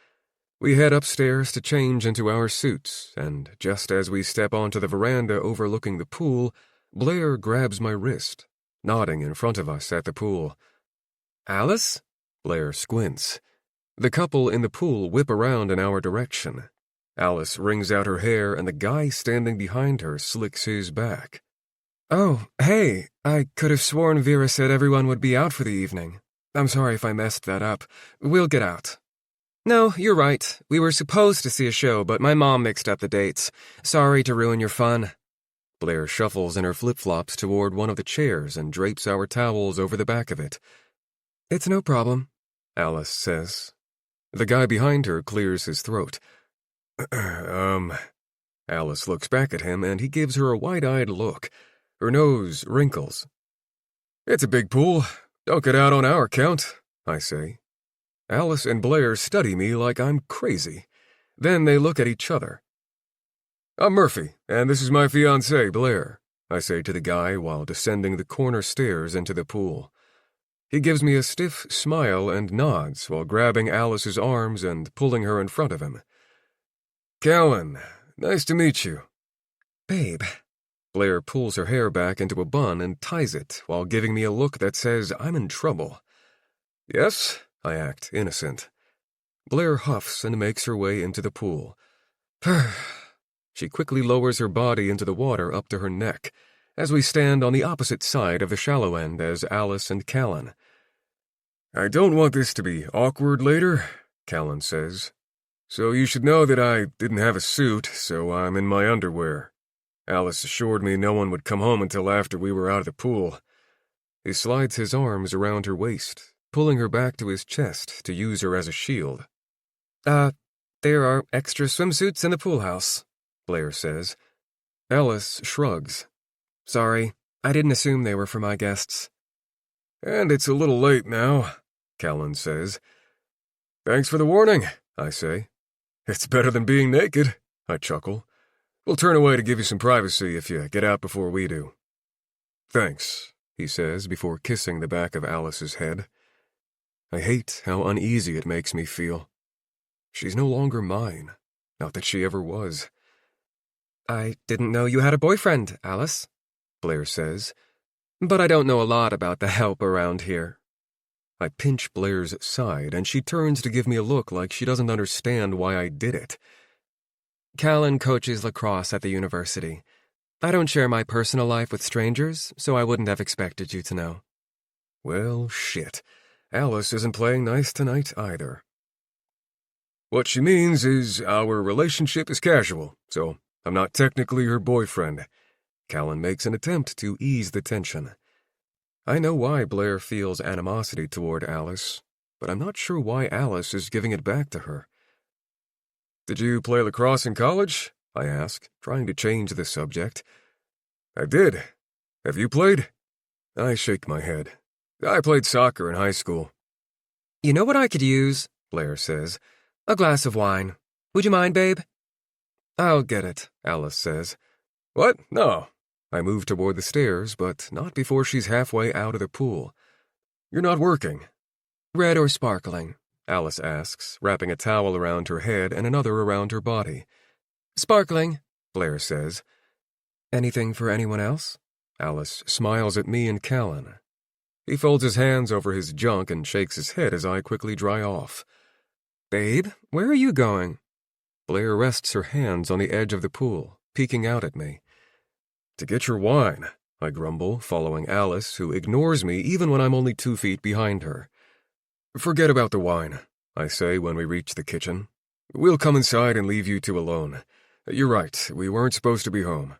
We head upstairs to change into our suits, and just as we step onto the veranda overlooking the pool, Blair grabs my wrist, nodding in front of us at the pool. Alice? Blair squints. The couple in the pool whip around in our direction. Alice wrings out her hair, and the guy standing behind her slicks his back. Oh, hey, I could have sworn Vera said everyone would be out for the evening. I'm sorry if I messed that up. We'll get out. No, you're right. We were supposed to see a show, but my mom mixed up the dates. Sorry to ruin your fun. Blair shuffles in her flip-flops toward one of the chairs and drapes our towels over the back of it. It's no problem, Alice says. The guy behind her clears his throat. Alice looks back at him, and he gives her a wide-eyed look. Her nose wrinkles. It's a big pool. Don't get out on our count, I say. Alice and Blair study me like I'm crazy. Then they look at each other. I'm Murphy, and this is my fiancée, Blair, I say to the guy while descending the corner stairs into the pool. He gives me a stiff smile and nods while grabbing Alice's arms and pulling her in front of him. Callan, nice to meet you. Babe. Blair pulls her hair back into a bun and ties it while giving me a look that says I'm in trouble. Yes, I act innocent. Blair huffs and makes her way into the pool. She quickly lowers her body into the water up to her neck, as we stand on the opposite side of the shallow end as Alice and Callan. I don't want this to be awkward later, Callan says. So you should know that I didn't have a suit, so I'm in my underwear. Alice assured me no one would come home until after we were out of the pool. He slides his arms around her waist, pulling her back to his chest to use her as a shield. There are extra swimsuits in the pool house, Blair says. Alice shrugs. Sorry, I didn't assume they were for my guests. And it's a little late now, Callan says. Thanks for the warning, I say. It's better than being naked, I chuckle. We'll turn away to give you some privacy if you get out before we do. Thanks, he says before kissing the back of Alice's head. I hate how uneasy it makes me feel. She's no longer mine, not that she ever was. I didn't know you had a boyfriend, Alice, Blair says, but I don't know a lot about the help around here. I pinch Blair's side, and she turns to give me a look like she doesn't understand why I did it. Callan coaches lacrosse at the university. I don't share my personal life with strangers, so I wouldn't have expected you to know. Well, shit. Alice isn't playing nice tonight either. What she means is our relationship is casual, so I'm not technically her boyfriend. Callan makes an attempt to ease the tension. I know why Blair feels animosity toward Alice, but I'm not sure why Alice is giving it back to her. Did you play lacrosse in college? I ask, trying to change the subject. I did. Have you played? I shake my head. I played soccer in high school. You know what I could use, Blair says. A glass of wine. Would you mind, babe? I'll get it, Alice says. What? No. I move toward the stairs, but not before she's halfway out of the pool. You're not working. Red or sparkling? Alice asks, wrapping a towel around her head and another around her body. Sparkling, Blair says. Anything for anyone else? Alice smiles at me and Callan. He folds his hands over his junk and shakes his head as I quickly dry off. Babe, where are you going? Blair rests her hands on the edge of the pool, peeking out at me. To get your wine, I grumble, following Alice, who ignores me even when I'm only 2 feet behind her. Forget about the wine, I say when we reach the kitchen. We'll come inside and leave you two alone. You're right, we weren't supposed to be home.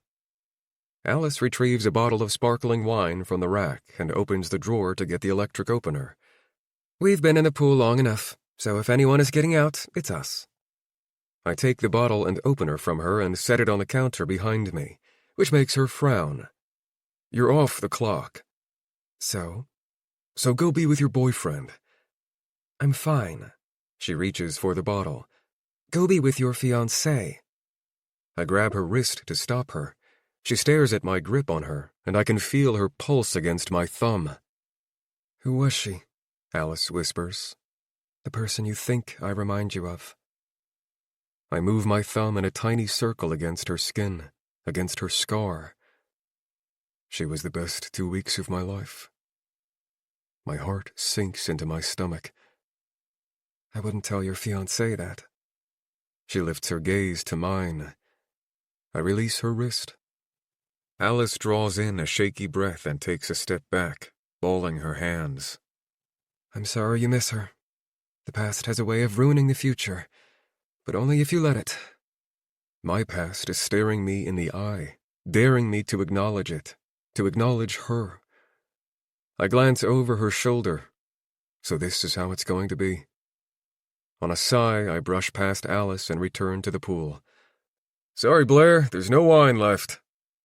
Alice retrieves a bottle of sparkling wine from the rack and opens the drawer to get the electric opener. We've been in the pool long enough, so if anyone is getting out, it's us. I take the bottle and opener from her and set it on the counter behind me, which makes her frown. You're off the clock. So? So go be with your boyfriend. I'm fine. She reaches for the bottle. Go be with your fiancé. I grab her wrist to stop her. She stares at my grip on her, and I can feel her pulse against my thumb. Who was she? Alice whispers. The person you think I remind you of. I move my thumb in a tiny circle against her skin, against her scar. She was the best 2 weeks of my life. My heart sinks into my stomach. I wouldn't tell your fiancé that. She lifts her gaze to mine. I release her wrist. Alice draws in a shaky breath and takes a step back, balling her hands. I'm sorry you miss her. The past has a way of ruining the future, but only if you let it. My past is staring me in the eye, daring me to acknowledge it, to acknowledge her. I glance over her shoulder. So this is how it's going to be. On a sigh, I brush past Alice and return to the pool. Sorry, Blair, there's no wine left.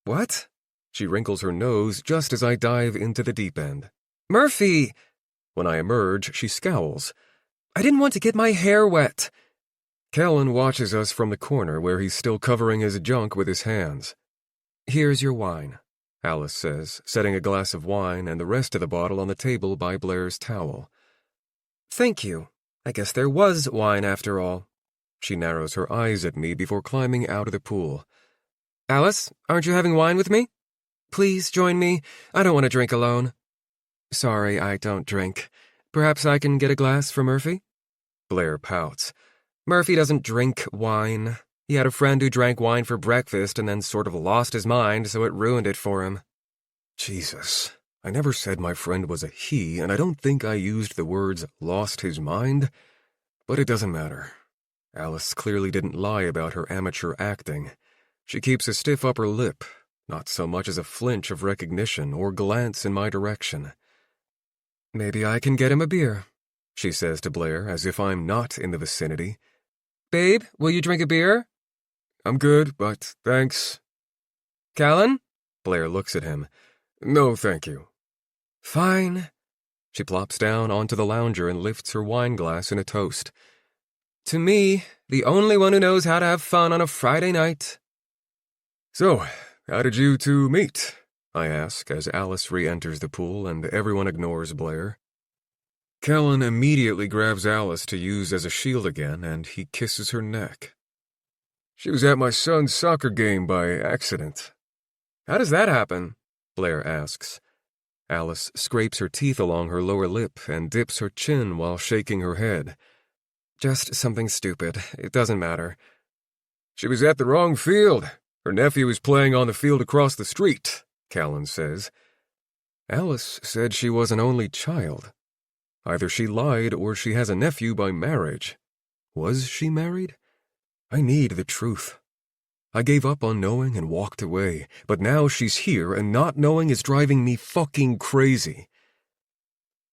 What? She wrinkles her nose just as I dive into the deep end. Murphy! When I emerge, she scowls. I didn't want to get my hair wet. Kellen watches us from the corner where he's still covering his junk with his hands. Here's your wine, Alice says, setting a glass of wine and the rest of the bottle on the table by Blair's towel. Thank you. I guess there was wine after all. She narrows her eyes at me before climbing out of the pool. Alice, aren't you having wine with me? Please join me. I don't want to drink alone. Sorry, I don't drink. Perhaps I can get a glass for Murphy? Blair pouts. Murphy doesn't drink wine. He had a friend who drank wine for breakfast and then sort of lost his mind, so it ruined it for him. Jesus. I never said my friend was a he, and I don't think I used the words lost his mind. But it doesn't matter. Alice clearly didn't lie about her amateur acting. She keeps a stiff upper lip, not so much as a flinch of recognition or glance in my direction. Maybe I can get him a beer, she says to Blair, as if I'm not in the vicinity. Babe, will you drink a beer? I'm good, but thanks. Callan? Blair looks at him. No, thank you. Fine. She plops down onto the lounger and lifts her wine glass in a toast. To me, the only one who knows how to have fun on a Friday night. So, how did you two meet? I ask as Alice re-enters the pool and everyone ignores Blair. Kellen immediately grabs Alice to use as a shield again, and he kisses her neck. She was at my son's soccer game by accident. How does that happen? Blair asks. Alice scrapes her teeth along her lower lip and dips her chin while shaking her head. Just something stupid. It doesn't matter. She was at the wrong field. Her nephew was playing on the field across the street, Callan says. Alice said she was an only child. Either she lied or she has a nephew by marriage. Was she married? I need the truth. I gave up on knowing and walked away, but now she's here and not knowing is driving me fucking crazy.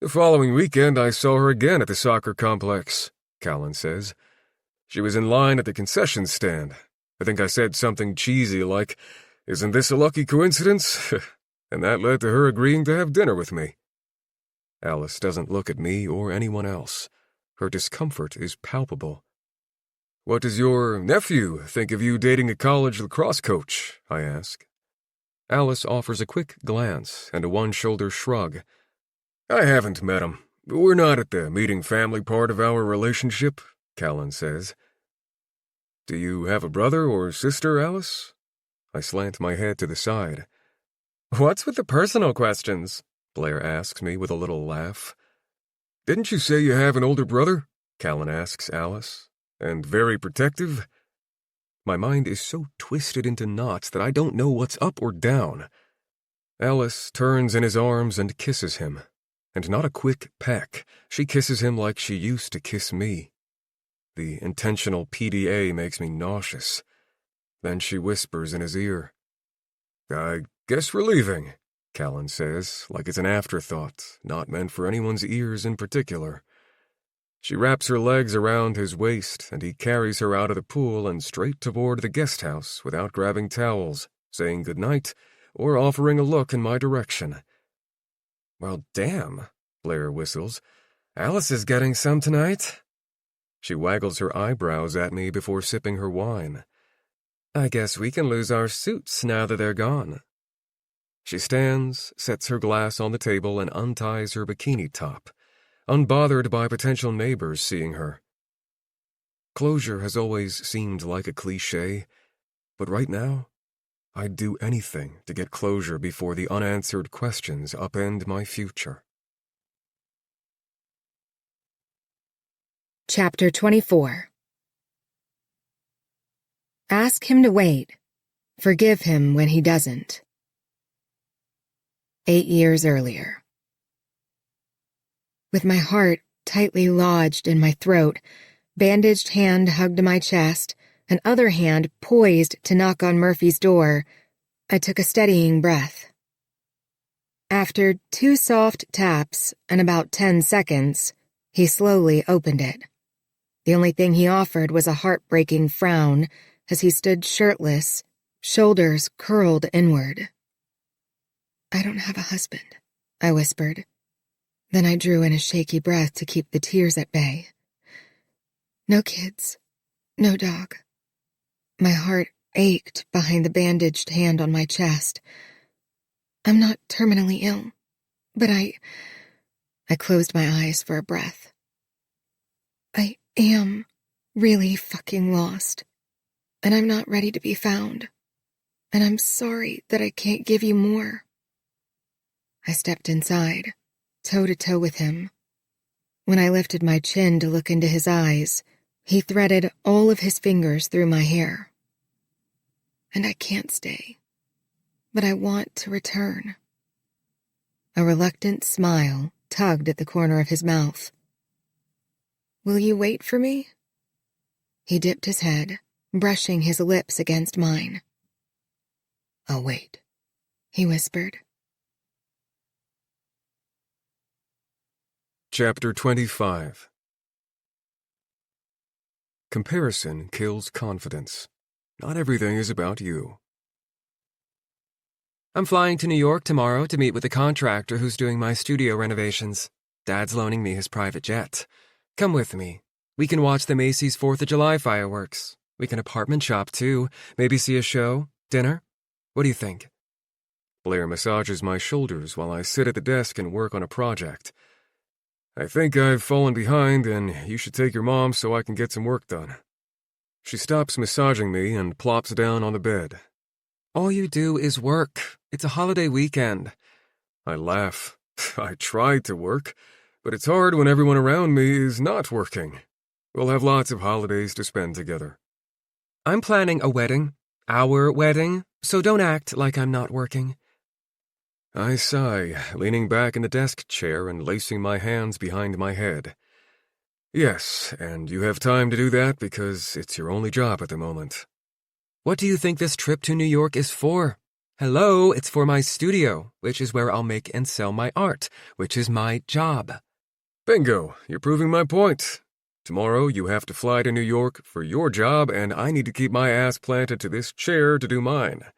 The following weekend I saw her again at the soccer complex, Callan says. She was in line at the concession stand. I think I said something cheesy like, "Isn't this a lucky coincidence?" And that led to her agreeing to have dinner with me. Alice doesn't look at me or anyone else. Her discomfort is palpable. What does your nephew think of you dating a college lacrosse coach? I ask. Alice offers a quick glance and a one-shoulder shrug. I haven't met him. We're not at the meeting family part of our relationship, Callan says. Do you have a brother or sister, Alice? I slant my head to the side. What's with the personal questions? Blair asks me with a little laugh. Didn't you say you have an older brother? Callan asks Alice. And very protective? My mind is so twisted into knots that I don't know what's up or down. Alice turns in his arms and kisses him. And not a quick peck. She kisses him like she used to kiss me. The intentional PDA makes me nauseous. Then she whispers in his ear. I guess we're leaving, Callan says, like it's an afterthought, not meant for anyone's ears in particular. She wraps her legs around his waist, and he carries her out of the pool and straight toward the guest house without grabbing towels, saying goodnight, or offering a look in my direction. Well, damn, Blair whistles. Alice is getting some tonight. She waggles her eyebrows at me before sipping her wine. I guess we can lose our suits now that they're gone. She stands, sets her glass on the table, and unties her bikini top, unbothered by potential neighbors seeing her. Closure has always seemed like a cliché, but right now, I'd do anything to get closure before the unanswered questions upend my future. Chapter 24. Ask him to wait. Forgive him when he doesn't. 8 years earlier. With my heart tightly lodged in my throat, bandaged hand hugged my chest, and other hand poised to knock on Murphy's door, I took a steadying breath. After 2 soft taps and about 10 seconds, he slowly opened it. The only thing he offered was a heartbreaking frown as he stood shirtless, shoulders curled inward. "I don't have a husband," I whispered. Then I drew in a shaky breath to keep the tears at bay. "No kids, no dog." My heart ached behind the bandaged hand on my chest. "I'm not terminally ill, but I closed my eyes for a breath. I am really fucking lost, and I'm not ready to be found, and I'm sorry that I can't give you more." I stepped inside, toe-to-toe with him. When I lifted my chin to look into his eyes, he threaded all of his fingers through my hair. "And I can't stay, but I want to return." A reluctant smile tugged at the corner of his mouth. "Will you wait for me?" He dipped his head, brushing his lips against mine. "I'll wait," he whispered. Chapter 25. Comparison kills confidence. Not everything is about you. I'm flying to New York tomorrow to meet with the contractor who's doing my studio renovations. Dad's loaning me his private jet. Come with me. We can watch the Macy's 4th of July fireworks. We can apartment shop, too. Maybe see a show, dinner. What do you think? Blair massages my shoulders while I sit at the desk and work on a project. "I think I've fallen behind, and you should take your mom so I can get some work done." She stops massaging me and plops down on the bed. All you do is work. It's a holiday weekend. I laugh. I try to work, but it's hard when everyone around me is not working. We'll have lots of holidays to spend together. I'm planning a wedding. Our wedding. So don't act like I'm not working. I sigh, leaning back in the desk chair and lacing my hands behind my head. Yes, and you have time to do that because it's your only job at the moment. What do you think this trip to New York is for? Hello, it's for my studio, which is where I'll make and sell my art, which is my job. Bingo, you're proving my point. Tomorrow you have to fly to New York for your job, and I need to keep my ass planted to this chair to do mine.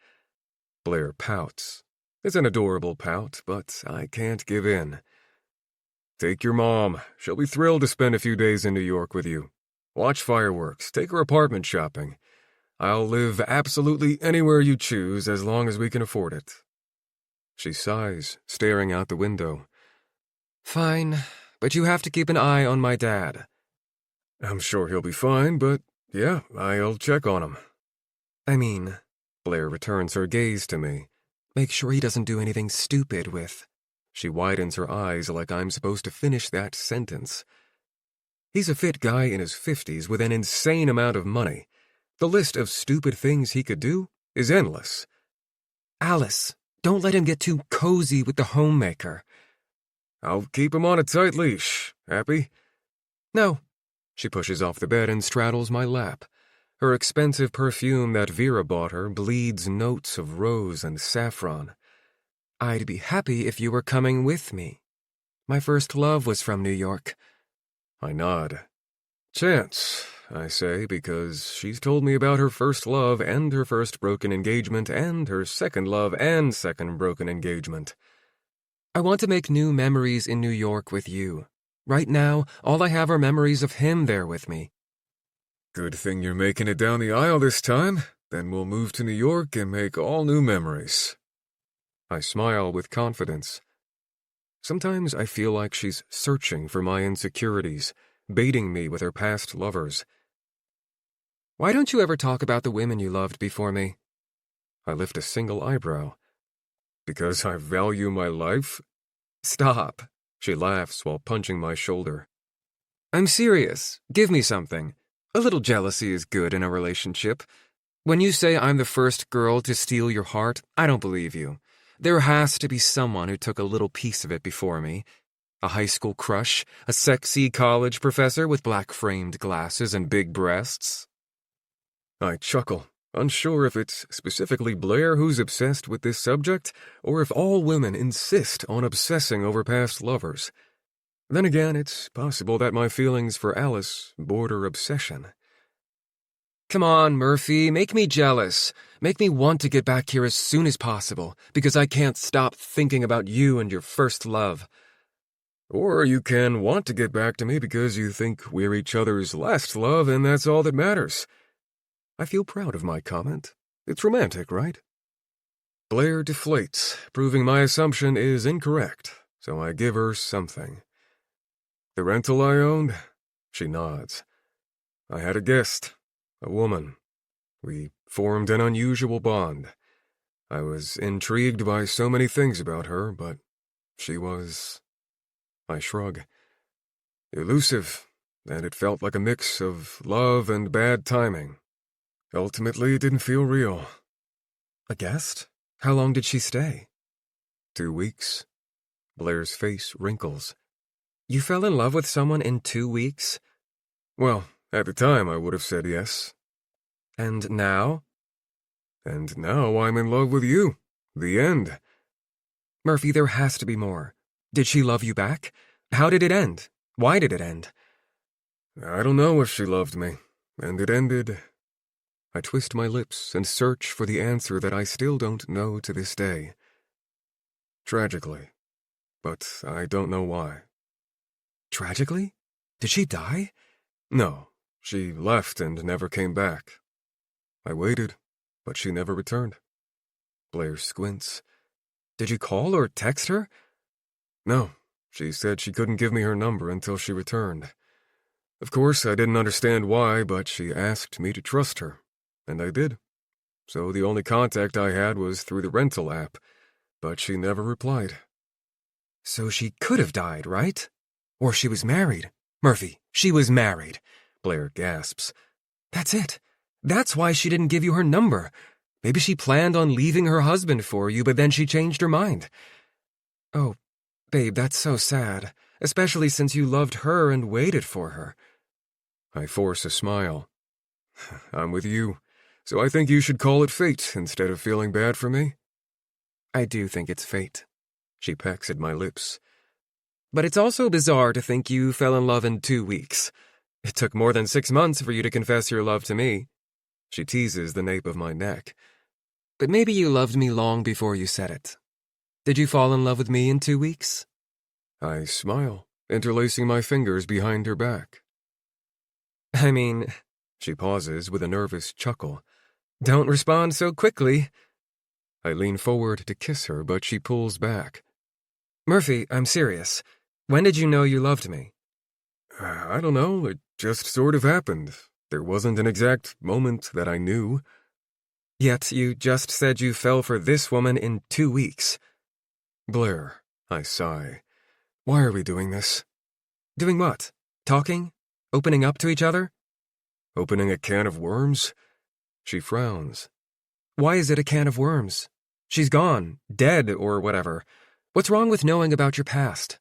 Blair pouts. It's an adorable pout, but I can't give in. Take your mom. She'll be thrilled to spend a few days in New York with you. Watch fireworks. Take her apartment shopping. I'll live absolutely anywhere you choose as long as we can afford it. She sighs, staring out the window. Fine, but you have to keep an eye on my dad. I'm sure he'll be fine, but yeah, I'll check on him. I mean, Blair returns her gaze to me. Make sure he doesn't do anything stupid with. She widens her eyes like I'm supposed to finish that sentence. He's a fit guy in his 50s with an insane amount of money. The list of stupid things he could do is endless. Alice, don't let him get too cozy with the homemaker. I'll keep him on a tight leash. Happy? No. She pushes off the bed and straddles my lap. Her expensive perfume that Vera bought her bleeds notes of rose and saffron. I'd be happy if you were coming with me. My first love was from New York. I nod. Chance, I say, because she's told me about her first love and her first broken engagement and her second love and second broken engagement. I want to make new memories in New York with you. Right now, all I have are memories of him there with me. Good thing you're making it down the aisle this time. Then we'll move to New York and make all new memories. I smile with confidence. Sometimes I feel like she's searching for my insecurities, baiting me with her past lovers. Why don't you ever talk about the women you loved before me? I lift a single eyebrow. Because I value my life? Stop. She laughs while punching my shoulder. I'm serious. Give me something. A little jealousy is good in a relationship. When you say I'm the first girl to steal your heart, I don't believe you. There has to be someone who took a little piece of it before me. A high school crush, a sexy college professor with black-framed glasses and big breasts. I chuckle, unsure if it's specifically Blair who's obsessed with this subject, or if all women insist on obsessing over past lovers. Then again, it's possible that my feelings for Alice border obsession. Come on, Murphy, make me jealous. Make me want to get back here as soon as possible, because I can't stop thinking about you and your first love. Or you can want to get back to me because you think we're each other's last love and that's all that matters. I feel proud of my comment. It's romantic, right? Blair deflates, proving my assumption is incorrect, so I give her something. The rental I owned? She nods. I had a guest, a woman. We formed an unusual bond. I was intrigued by so many things about her, but she was... I shrug. Elusive, and it felt like a mix of love and bad timing. Ultimately, it didn't feel real. A guest? How long did she stay? 2 weeks. Blair's face wrinkles. You fell in love with someone in 2 weeks? Well, at the time I would have said yes. And now? And now I'm in love with you. The end. Murphy, there has to be more. Did she love you back? How did it end? Why did it end? I don't know if she loved me, and it ended... I twist my lips and search for the answer that I still don't know to this day. Tragically. But I don't know why. Tragically? Did she die? No, she left and never came back. I waited, but she never returned. Blair squints. Did you call or text her? No, she said she couldn't give me her number until she returned. Of course, I didn't understand why, but she asked me to trust her, and I did. So the only contact I had was through the rental app, but she never replied. So she could have died, right? Or she was married. Murphy, she was married. Blair gasps. That's it. That's why she didn't give you her number. Maybe she planned on leaving her husband for you, but then she changed her mind. Oh, babe, that's so sad, especially since you loved her and waited for her. I force a smile. I'm with you, so I think you should call it fate instead of feeling bad for me. I do think it's fate. She pecks at my lips. But it's also bizarre to think you fell in love in 2 weeks. It took more than 6 months for you to confess your love to me. She teases the nape of my neck. But maybe you loved me long before you said it. Did you fall in love with me in 2 weeks? I smile, interlacing my fingers behind her back. I mean... She pauses with a nervous chuckle. Don't respond so quickly. I lean forward to kiss her, but she pulls back. Murphy, I'm serious. When did you know you loved me? I don't know, it just sort of happened. There wasn't an exact moment that I knew. Yet you just said you fell for this woman in 2 weeks. Blair, I sigh. Why are we doing this? Doing what? Talking? Opening up to each other? Opening a can of worms? She frowns. Why is it a can of worms? She's gone, dead or whatever. What's wrong with knowing about your past?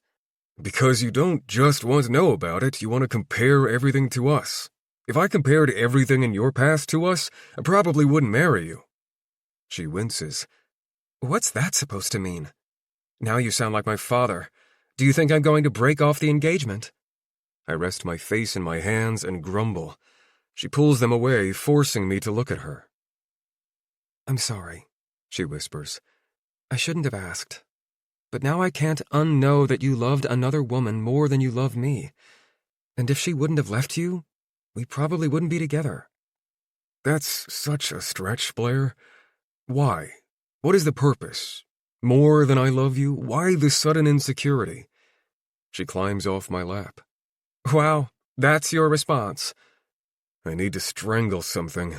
Because you don't just want to know about it, you want to compare everything to us. If I compared everything in your past to us, I probably wouldn't marry you. She winces. What's that supposed to mean? Now you sound like my father. Do you think I'm going to break off the engagement? I rest my face in my hands and grumble. She pulls them away, forcing me to look at her. I'm sorry, she whispers. I shouldn't have asked. But now I can't unknow that you loved another woman more than you love me. And if she wouldn't have left you, we probably wouldn't be together. That's such a stretch, Blair. Why? What is the purpose? More than I love you? Why this sudden insecurity? She climbs off my lap. Wow, that's your response. I need to strangle something.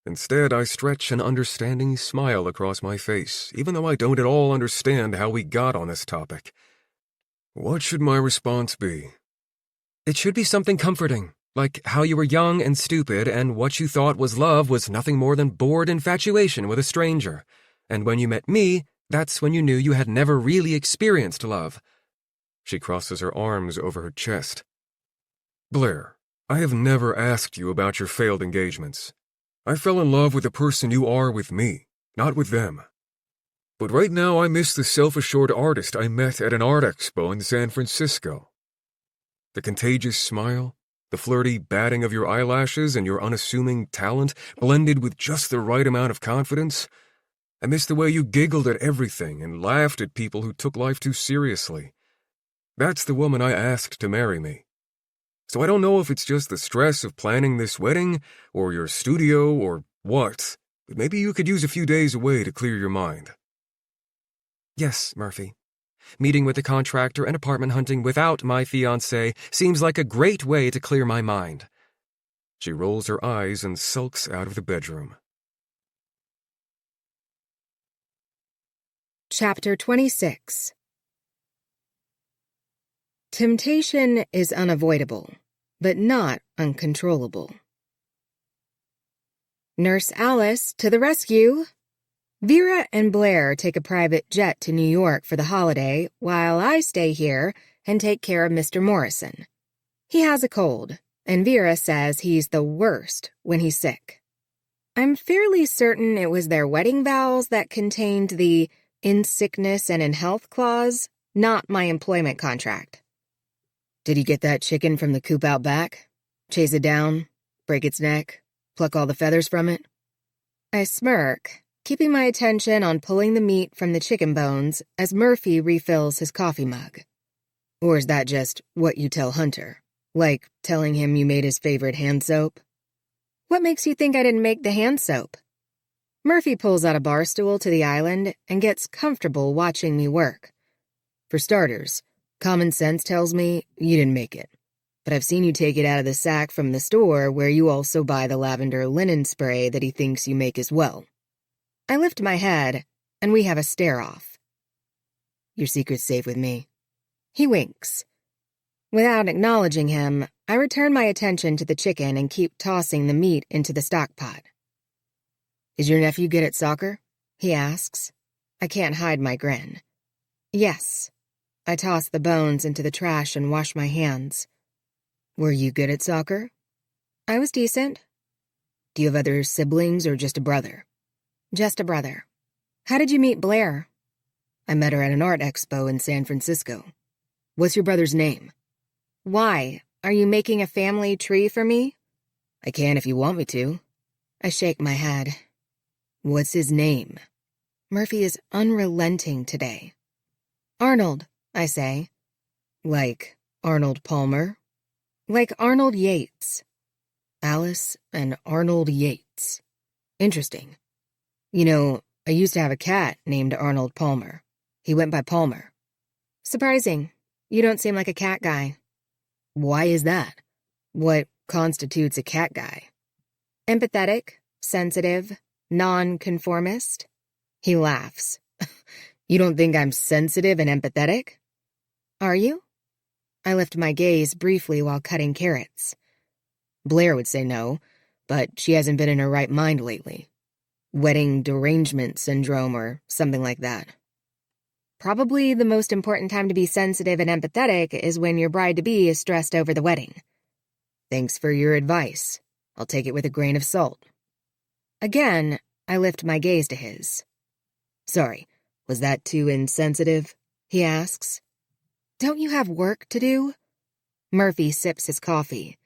Instead, I stretch an understanding smile across my face, even though I don't at all understand how we got on this topic. What should my response be? It should be something comforting, like how you were young and stupid and what you thought was love was nothing more than bored infatuation with a stranger. And when you met me, that's when you knew you had never really experienced love. She crosses her arms over her chest. Blair, I have never asked you about your failed engagements. I fell in love with the person you are with me, not with them. But right now I miss the self-assured artist I met at an art expo in San Francisco. The contagious smile, the flirty batting of your eyelashes and your unassuming talent blended with just the right amount of confidence. I miss the way you giggled at everything and laughed at people who took life too seriously. That's the woman I asked to marry me. So I don't know if it's just the stress of planning this wedding, or your studio, or what, but maybe you could use a few days away to clear your mind. Yes, Murphy. Meeting with the contractor and apartment hunting without my fiancé seems like a great way to clear my mind. She rolls her eyes and sulks out of the bedroom. Chapter 26. Temptation is unavoidable, but not uncontrollable. Nurse Alice to the rescue! Vera and Blair take a private jet to New York for the holiday, while I stay here and take care of Mr. Morrison. He has a cold, and Vera says he's the worst when he's sick. I'm fairly certain it was their wedding vows that contained the "in sickness and in health" clause, not my employment contract. Did you get that chicken from the coop out back? Chase it down, break its neck, pluck all the feathers from it? I smirk, keeping my attention on pulling the meat from the chicken bones as Murphy refills his coffee mug. Or is that just what you tell Hunter? Like telling him you made his favorite hand soap? What makes you think I didn't make the hand soap? Murphy pulls out a bar stool to the island and gets comfortable watching me work. For starters, common sense tells me you didn't make it. But I've seen you take it out of the sack from the store where you also buy the lavender linen spray that he thinks you make as well. I lift my head, and we have a stare-off. Your secret's safe with me. He winks. Without acknowledging him, I return my attention to the chicken and keep tossing the meat into the stock pot. Is your nephew good at soccer? He asks. I can't hide my grin. Yes. I toss the bones into the trash and wash my hands. Were you good at soccer? I was decent. Do you have other siblings or just a brother? Just a brother. How did you meet Blair? I met her at an art expo in San Francisco. What's your brother's name? Why? Are you making a family tree for me? I can if you want me to. I shake my head. What's his name? Murphy is unrelenting today. Arnold, I say. Like Arnold Palmer? Like Arnold Yates. Alice and Arnold Yates. Interesting. You know, I used to have a cat named Arnold Palmer. He went by Palmer. Surprising. You don't seem like a cat guy. Why is that? What constitutes a cat guy? Empathetic, sensitive, non-conformist. He laughs. You don't think I'm sensitive and empathetic? Are you? I lift my gaze briefly while cutting carrots. Blair would say no, but she hasn't been in her right mind lately. Wedding derangement syndrome or something like that. Probably the most important time to be sensitive and empathetic is when your bride-to-be is stressed over the wedding. Thanks for your advice. I'll take it with a grain of salt. Again, I lift my gaze to his. Sorry, was that too insensitive? He asks. Don't you have work to do? Murphy sips his coffee.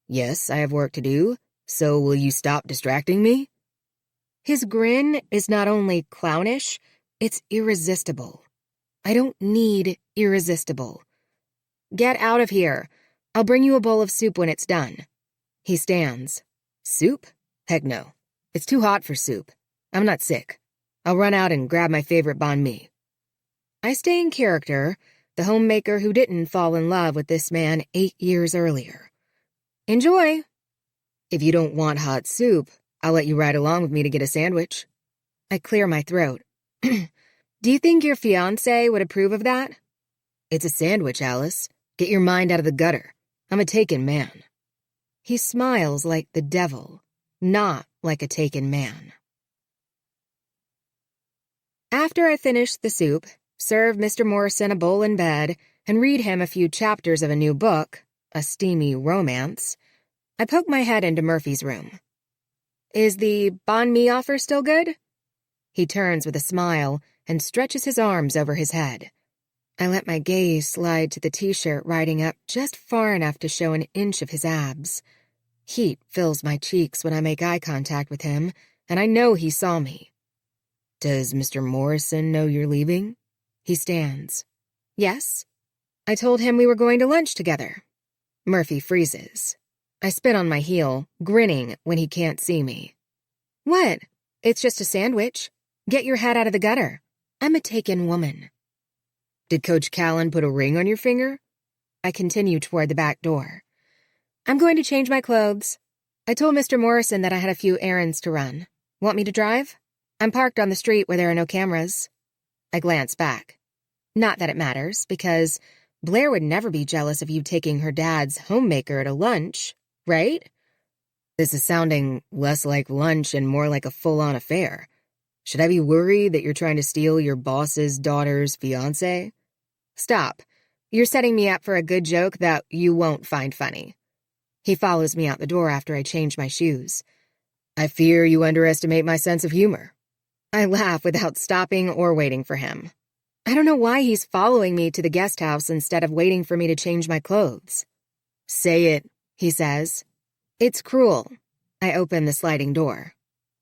Yes, I have work to do, so will you stop distracting me? His grin is not only clownish, it's irresistible. I don't need irresistible. Get out of here. I'll bring you a bowl of soup when it's done. He stands. Soup? Heck no. It's too hot for soup. I'm not sick. I'll run out and grab my favorite banh mi. I stay in character, the homemaker who didn't fall in love with this man 8 years earlier. Enjoy! If you don't want hot soup, I'll let you ride along with me to get a sandwich. I clear my throat. Do you think your fiancé would approve of that? It's a sandwich, Alice. Get your mind out of the gutter. I'm a taken man. He smiles like the devil, not like a taken man. After I finish the soup, serve Mr. Morrison a bowl in bed, and read him a few chapters of a new book, a steamy romance, I poke my head into Murphy's room. Is the banh mi offer still good? He turns with a smile and stretches his arms over his head. I let my gaze slide to the t-shirt riding up just far enough to show an inch of his abs. Heat fills my cheeks when I make eye contact with him, and I know he saw me. Does Mr. Morrison know you're leaving? He stands. Yes. I told him we were going to lunch together. Murphy freezes. I spit on my heel, grinning when he can't see me. What? It's just a sandwich. Get your head out of the gutter. I'm a taken woman. Did Coach Callan put a ring on your finger? I continue toward the back door. I'm going to change my clothes. I told Mr. Morrison that I had a few errands to run. Want me to drive? I'm parked on the street where there are no cameras. I glance back. Not that it matters, because Blair would never be jealous of you taking her dad's homemaker to lunch, right? This is sounding less like lunch and more like a full-on affair. Should I be worried that you're trying to steal your boss's daughter's fiancé? Stop. You're setting me up for a good joke that you won't find funny. He follows me out the door after I change my shoes. I fear you underestimate my sense of humor. I laugh without stopping or waiting for him. I don't know why he's following me to the guest house instead of waiting for me to change my clothes. Say it, he says. It's cruel. I open the sliding door.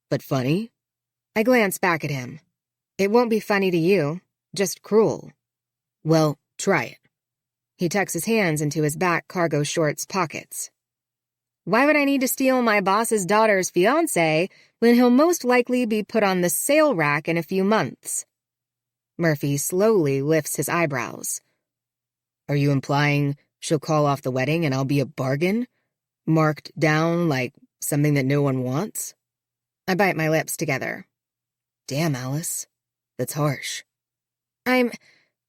But funny? I glance back at him. It won't be funny to you, just cruel. Well, try it. He tucks his hands into his back cargo shorts pockets. Why would I need to steal my boss's daughter's fiancé when he'll most likely be put on the sale rack in a few months? Murphy slowly lifts his eyebrows. Are you implying she'll call off the wedding and I'll be a bargain? Marked down like something that no one wants? I bite my lips together. Damn, Alice. That's harsh.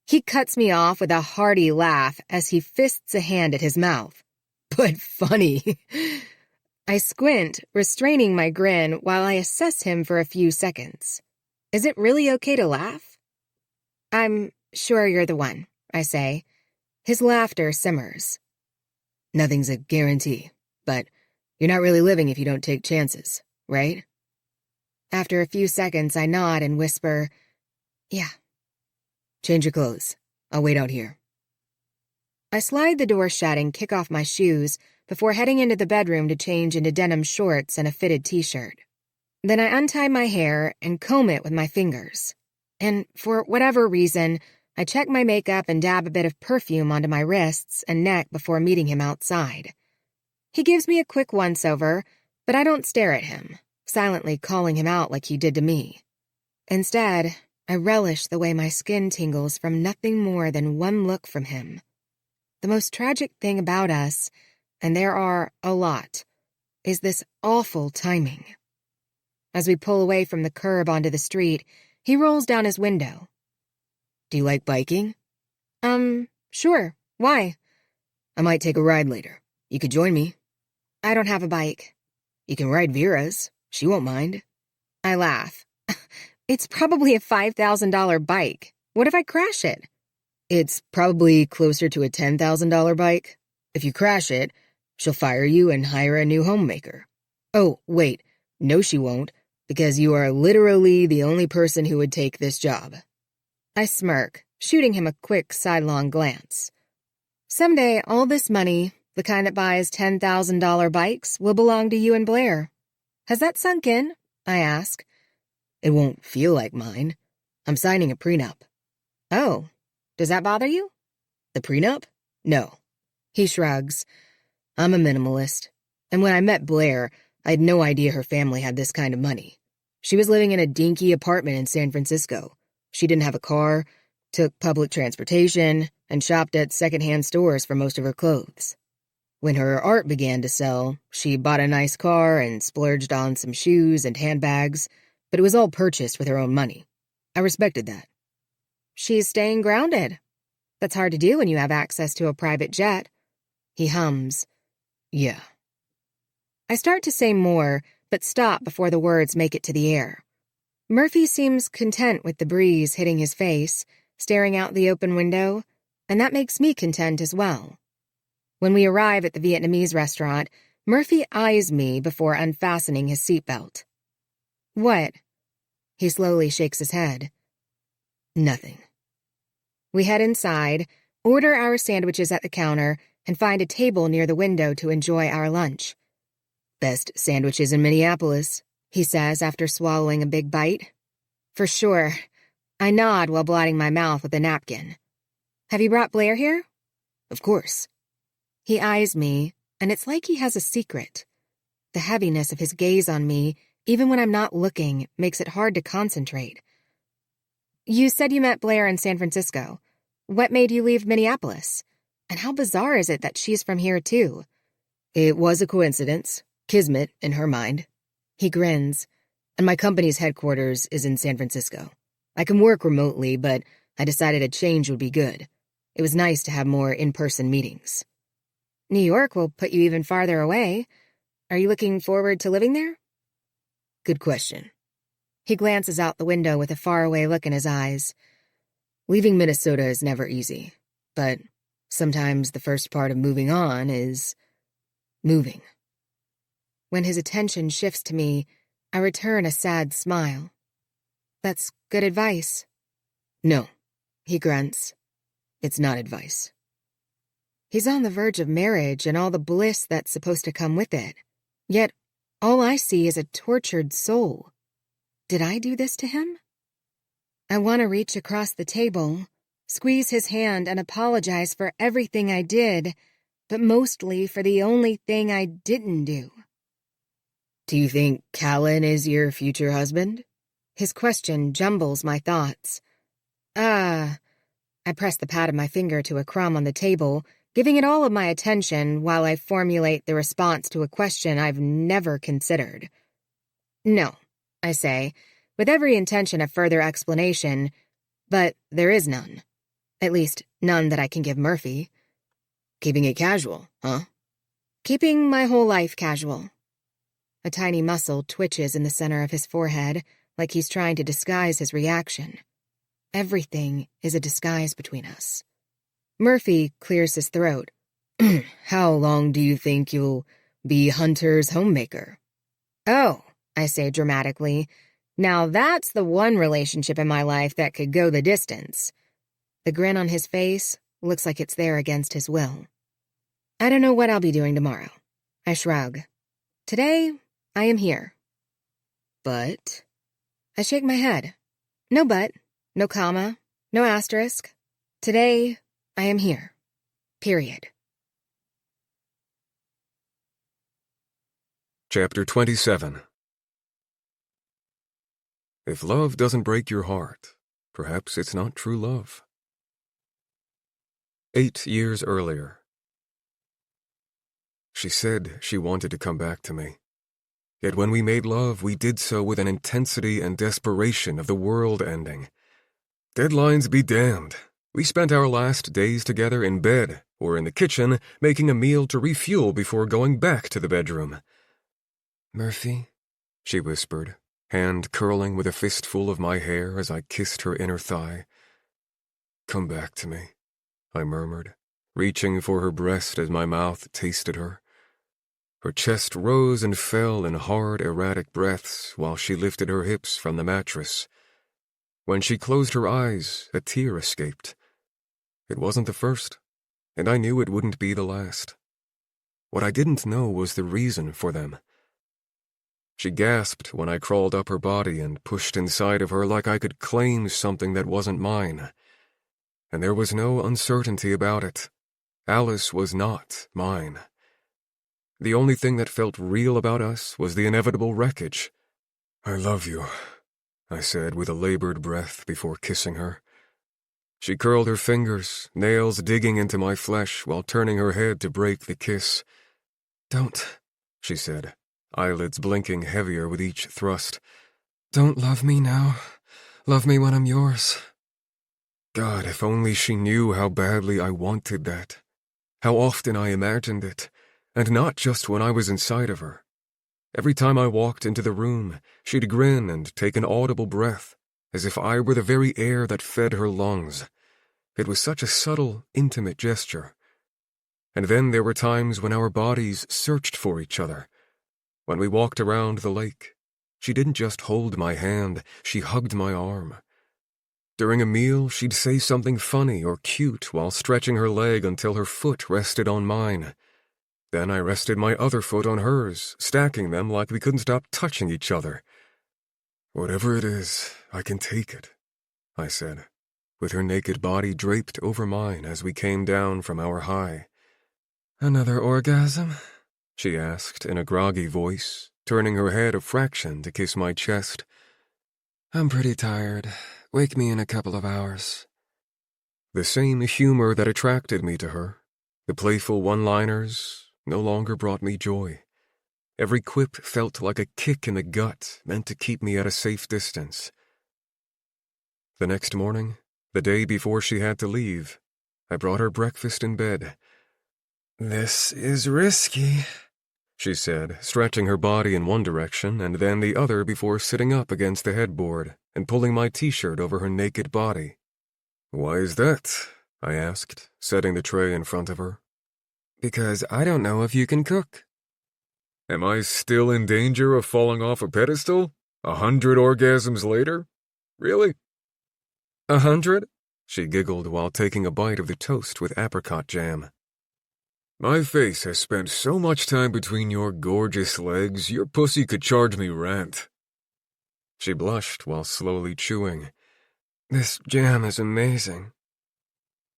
He cuts me off with a hearty laugh as he fists a hand at his mouth. But funny. I squint, restraining my grin while I assess him for a few seconds. Is it really okay to laugh? I'm sure you're the one, I say. His laughter simmers. Nothing's a guarantee, but you're not really living if you don't take chances, right? After a few seconds, I nod and whisper, yeah. Change your clothes. I'll wait out here. I slide the door shut and kick off my shoes before heading into the bedroom to change into denim shorts and a fitted t-shirt. Then I untie my hair and comb it with my fingers. And for whatever reason, I check my makeup and dab a bit of perfume onto my wrists and neck before meeting him outside. He gives me a quick once-over, but I don't stare at him, silently calling him out like he did to me. Instead, I relish the way my skin tingles from nothing more than one look from him. The most tragic thing about us, and there are a lot, is this awful timing. As we pull away from the curb onto the street, he rolls down his window. Do you like biking? Sure. Why? I might take a ride later. You could join me. I don't have a bike. You can ride Vera's. She won't mind. I laugh. It's probably a $5,000 bike. What if I crash it? It's probably closer to a $10,000 bike. If you crash it, she'll fire you and hire a new homemaker. Oh, wait. No, she won't, because you are literally the only person who would take this job. I smirk, shooting him a quick sidelong glance. Someday, all this money, the kind that buys $10,000 bikes, will belong to you and Blair. Has that sunk in? I ask. It won't feel like mine. I'm signing a prenup. Oh, does that bother you? The prenup? No. He shrugs. I'm a minimalist. And when I met Blair, I had no idea her family had this kind of money. She was living in a dinky apartment in San Francisco. She didn't have a car, took public transportation, and shopped at secondhand stores for most of her clothes. When her art began to sell, she bought a nice car and splurged on some shoes and handbags, but it was all purchased with her own money. I respected that. She's staying grounded. That's hard to do when you have access to a private jet. He hums. Yeah. I start to say more, but stop before the words make it to the air. Murphy seems content with the breeze hitting his face, staring out the open window, and that makes me content as well. When we arrive at the Vietnamese restaurant, Murphy eyes me before unfastening his seatbelt. What? He slowly shakes his head. Nothing. We head inside, order our sandwiches at the counter, and find a table near the window to enjoy our lunch. Best sandwiches in Minneapolis, he says after swallowing a big bite. For sure. I nod while blotting my mouth with a napkin. Have you brought Blair here? Of course. He eyes me, and it's like he has a secret. The heaviness of his gaze on me, even when I'm not looking, makes it hard to concentrate. You said you met Blair in San Francisco. What made you leave Minneapolis? And how bizarre is it that she's from here, too? It was a coincidence. Kismet, in her mind. He grins. And my company's headquarters is in San Francisco. I can work remotely, but I decided a change would be good. It was nice to have more in-person meetings. New York will put you even farther away. Are you looking forward to living there? Good question. He glances out the window with a faraway look in his eyes. Leaving Minnesota is never easy, but sometimes the first part of moving on is moving. When his attention shifts to me, I return a sad smile. That's good advice. No, he grunts. It's not advice. He's on the verge of marriage and all the bliss that's supposed to come with it. Yet, all I see is a tortured soul. Did I do this to him? I want to reach across the table, squeeze his hand and apologize for everything I did, but mostly for the only thing I didn't do. Do you think Callan is your future husband? His question jumbles my thoughts. I press the pad of my finger to a crumb on the table, giving it all of my attention while I formulate the response to a question I've never considered. No, I say, with every intention of further explanation, but there is none. At least, none that I can give Murphy. Keeping it casual, huh? Keeping my whole life casual. A tiny muscle twitches in the center of his forehead, like he's trying to disguise his reaction. Everything is a disguise between us. Murphy clears his throat. How long do you think you'll be Hunter's homemaker? Oh, I say dramatically. Now that's the one relationship in my life that could go the distance. The grin on his face looks like it's there against his will. I don't know what I'll be doing tomorrow. I shrug. Today, I am here. But? I shake my head. No but, no comma, no asterisk. Today, I am here. Period. Chapter 27. If love doesn't break your heart, perhaps it's not true love. 8 years earlier. She said she wanted to come back to me. Yet when we made love, we did so with an intensity and desperation of the world ending. Deadlines be damned. We spent our last days together in bed or in the kitchen making a meal to refuel before going back to the bedroom. "Murphy," she whispered, hand curling with a fistful of my hair as I kissed her inner thigh. "Come back to me," I murmured, reaching for her breast as my mouth tasted her. Her chest rose and fell in hard, erratic breaths while she lifted her hips from the mattress. When she closed her eyes, a tear escaped. It wasn't the first, and I knew it wouldn't be the last. What I didn't know was the reason for them. She gasped when I crawled up her body and pushed inside of her like I could claim something that wasn't mine. And there was no uncertainty about it. Alice was not mine. The only thing that felt real about us was the inevitable wreckage. "I love you," I said with a labored breath before kissing her. She curled her fingers, nails digging into my flesh while turning her head to break the kiss. "Don't," she said, eyelids blinking heavier with each thrust. "Don't love me now. Love me when I'm yours." God, if only she knew how badly I wanted that. How often I imagined it, and not just when I was inside of her. Every time I walked into the room, she'd grin and take an audible breath, as if I were the very air that fed her lungs. It was such a subtle, intimate gesture. And then there were times when our bodies searched for each other. When we walked around the lake, she didn't just hold my hand, she hugged my arm. During a meal, she'd say something funny or cute while stretching her leg until her foot rested on mine. Then I rested my other foot on hers, stacking them like we couldn't stop touching each other. "Whatever it is, I can take it," I said, with her naked body draped over mine as we came down from our high. "Another orgasm?" she asked in a groggy voice, turning her head a fraction to kiss my chest. "I'm pretty tired. Wake me in a couple of hours." The same humor that attracted me to her, the playful one-liners, no longer brought me joy. Every quip felt like a kick in the gut, meant to keep me at a safe distance. The next morning, the day before she had to leave, I brought her breakfast in bed. "This is risky," she said, stretching her body in one direction and then the other before sitting up against the headboard and pulling my t-shirt over her naked body. "Why is that?" I asked, setting the tray in front of her. "Because I don't know if you can cook." Am I still in danger of falling off a pedestal? 100 orgasms later? Really? 100? She giggled while taking a bite of the toast with apricot jam. My face has spent so much time between your gorgeous legs, your pussy could charge me rent. She blushed while slowly chewing. "This jam is amazing."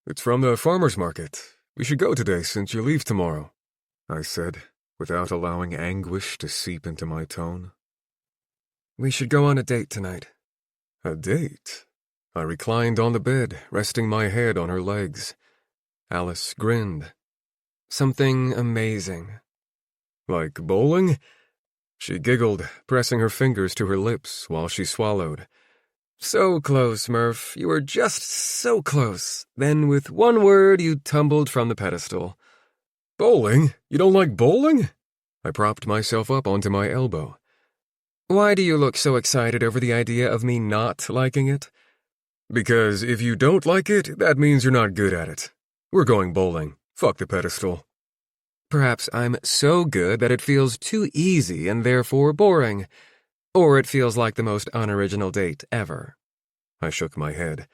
"It's from the farmer's market. We should go today since you leave tomorrow," I said, without allowing anguish to seep into my tone. "We should go on a date tonight." A date? I reclined on the bed, resting my head on her legs. Alice grinned. "Something amazing." "Like bowling?" She giggled, pressing her fingers to her lips while she swallowed. "So close, Murph. You were just so close. Then with one word you tumbled from the pedestal." "Bowling? You don't like bowling?" I propped myself up onto my elbow. "Why do you look so excited over the idea of me not liking it?" "Because if you don't like it, that means you're not good at it. We're going bowling. Fuck the pedestal." "Perhaps I'm so good that it feels too easy and therefore boring. Or it feels like the most unoriginal date ever." I shook my head.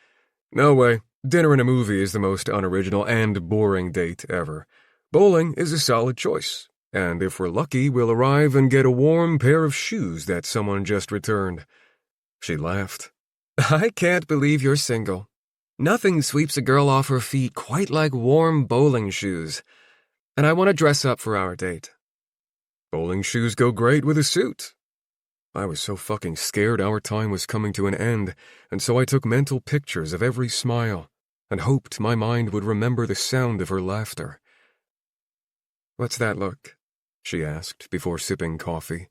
"No way. Dinner and a movie is the most unoriginal and boring date ever. Bowling is a solid choice. And if we're lucky, we'll arrive and get a warm pair of shoes that someone just returned." She laughed. "I can't believe you're single. Nothing sweeps a girl off her feet quite like warm bowling shoes. And I want to dress up for our date." "Bowling shoes go great with a suit." I was so fucking scared our time was coming to an end, and so I took mental pictures of every smile and hoped my mind would remember the sound of her laughter. "What's that look?" she asked before sipping coffee.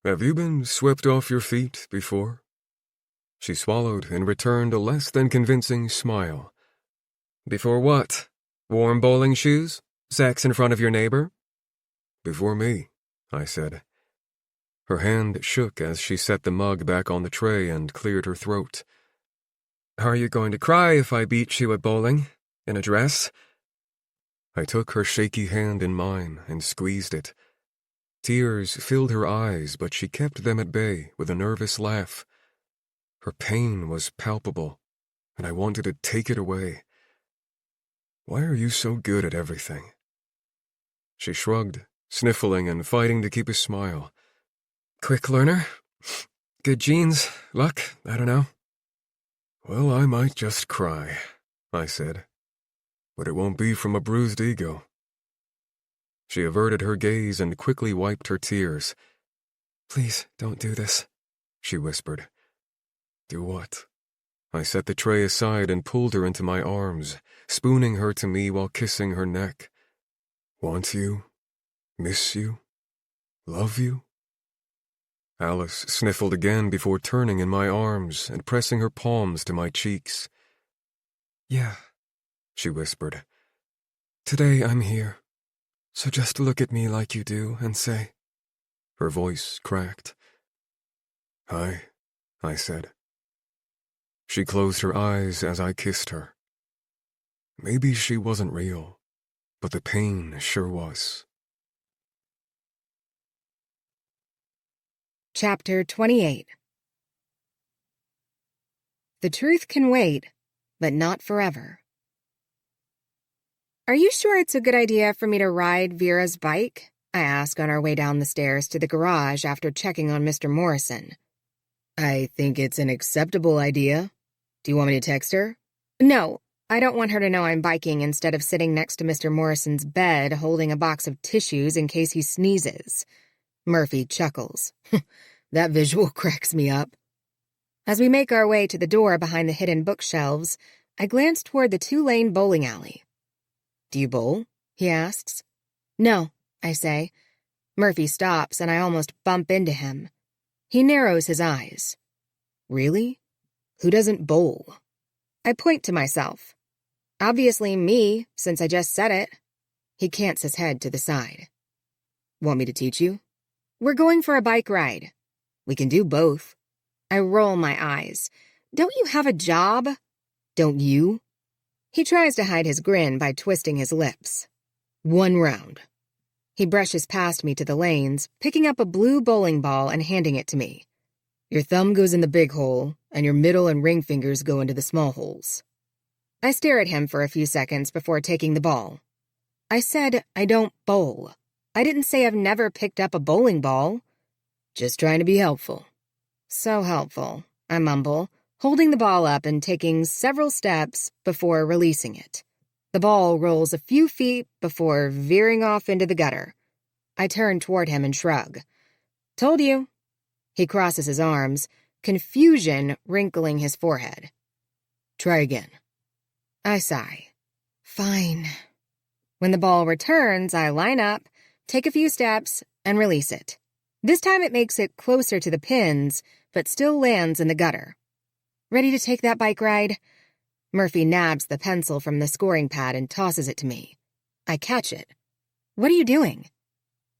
"Have you been swept off your feet before?" She swallowed and returned a less than convincing smile. "Before what? Warm bowling shoes? Sex in front of your neighbor?" "Before me," I said. Her hand shook as she set the mug back on the tray and cleared her throat. "Are you going to cry if I beat you at bowling? In a dress?" I took her shaky hand in mine and squeezed it. Tears filled her eyes, but she kept them at bay with a nervous laugh. Her pain was palpable, and I wanted to take it away. "Why are you so good at everything?" She shrugged, sniffling and fighting to keep a smile. "Quick learner? Good genes? Luck? I don't know." "Well, I might just cry," I said. "But it won't be from a bruised ego." She averted her gaze and quickly wiped her tears. "Please, don't do this," she whispered. "Do what?" I set the tray aside and pulled her into my arms, spooning her to me while kissing her neck. Want you? Miss you? Love you? Alice sniffled again before turning in my arms and pressing her palms to my cheeks. Yeah, she whispered. Today I'm here, so just look at me like you do and say. Her voice cracked. Hi, I said. She closed her eyes as I kissed her. Maybe she wasn't real, but the pain sure was. Chapter 28. The truth can wait, but not forever. Are you sure it's a good idea for me to ride Vera's bike? I asked on our way down the stairs to the garage after checking on Mr. Morrison. I think it's an acceptable idea. Do you want me to text her? No, I don't want her to know I'm biking instead of sitting next to Mr. Morrison's bed holding a box of tissues in case he sneezes. Murphy chuckles. That visual cracks me up. As we make our way to the door behind the hidden bookshelves, I glance toward the two-lane bowling alley. Do you bowl? He asks. No, I say. Murphy stops and I almost bump into him. He narrows his eyes. Really? Who doesn't bowl? I point to myself. Obviously me, since I just said it. He cants his head to the side. Want me to teach you? We're going for a bike ride. We can do both. I roll my eyes. Don't you have a job? Don't you? He tries to hide his grin by twisting his lips. 1 round. He brushes past me to the lanes, picking up a blue bowling ball and handing it to me. Your thumb goes in the big hole, and your middle and ring fingers go into the small holes. I stare at him for a few seconds before taking the ball. I said I don't bowl. I didn't say I've never picked up a bowling ball. Just trying to be helpful. So helpful, I mumble, holding the ball up and taking several steps before releasing it. The ball rolls a few feet before veering off into the gutter. I turn toward him and shrug. Told you. He crosses his arms, confusion wrinkling his forehead. Try again. I sigh. Fine. When the ball returns, I line up, take a few steps, and release it. This time it makes it closer to the pins, but still lands in the gutter. Ready to take that bike ride? Murphy nabs the pencil from the scoring pad and tosses it to me. I catch it. What are you doing?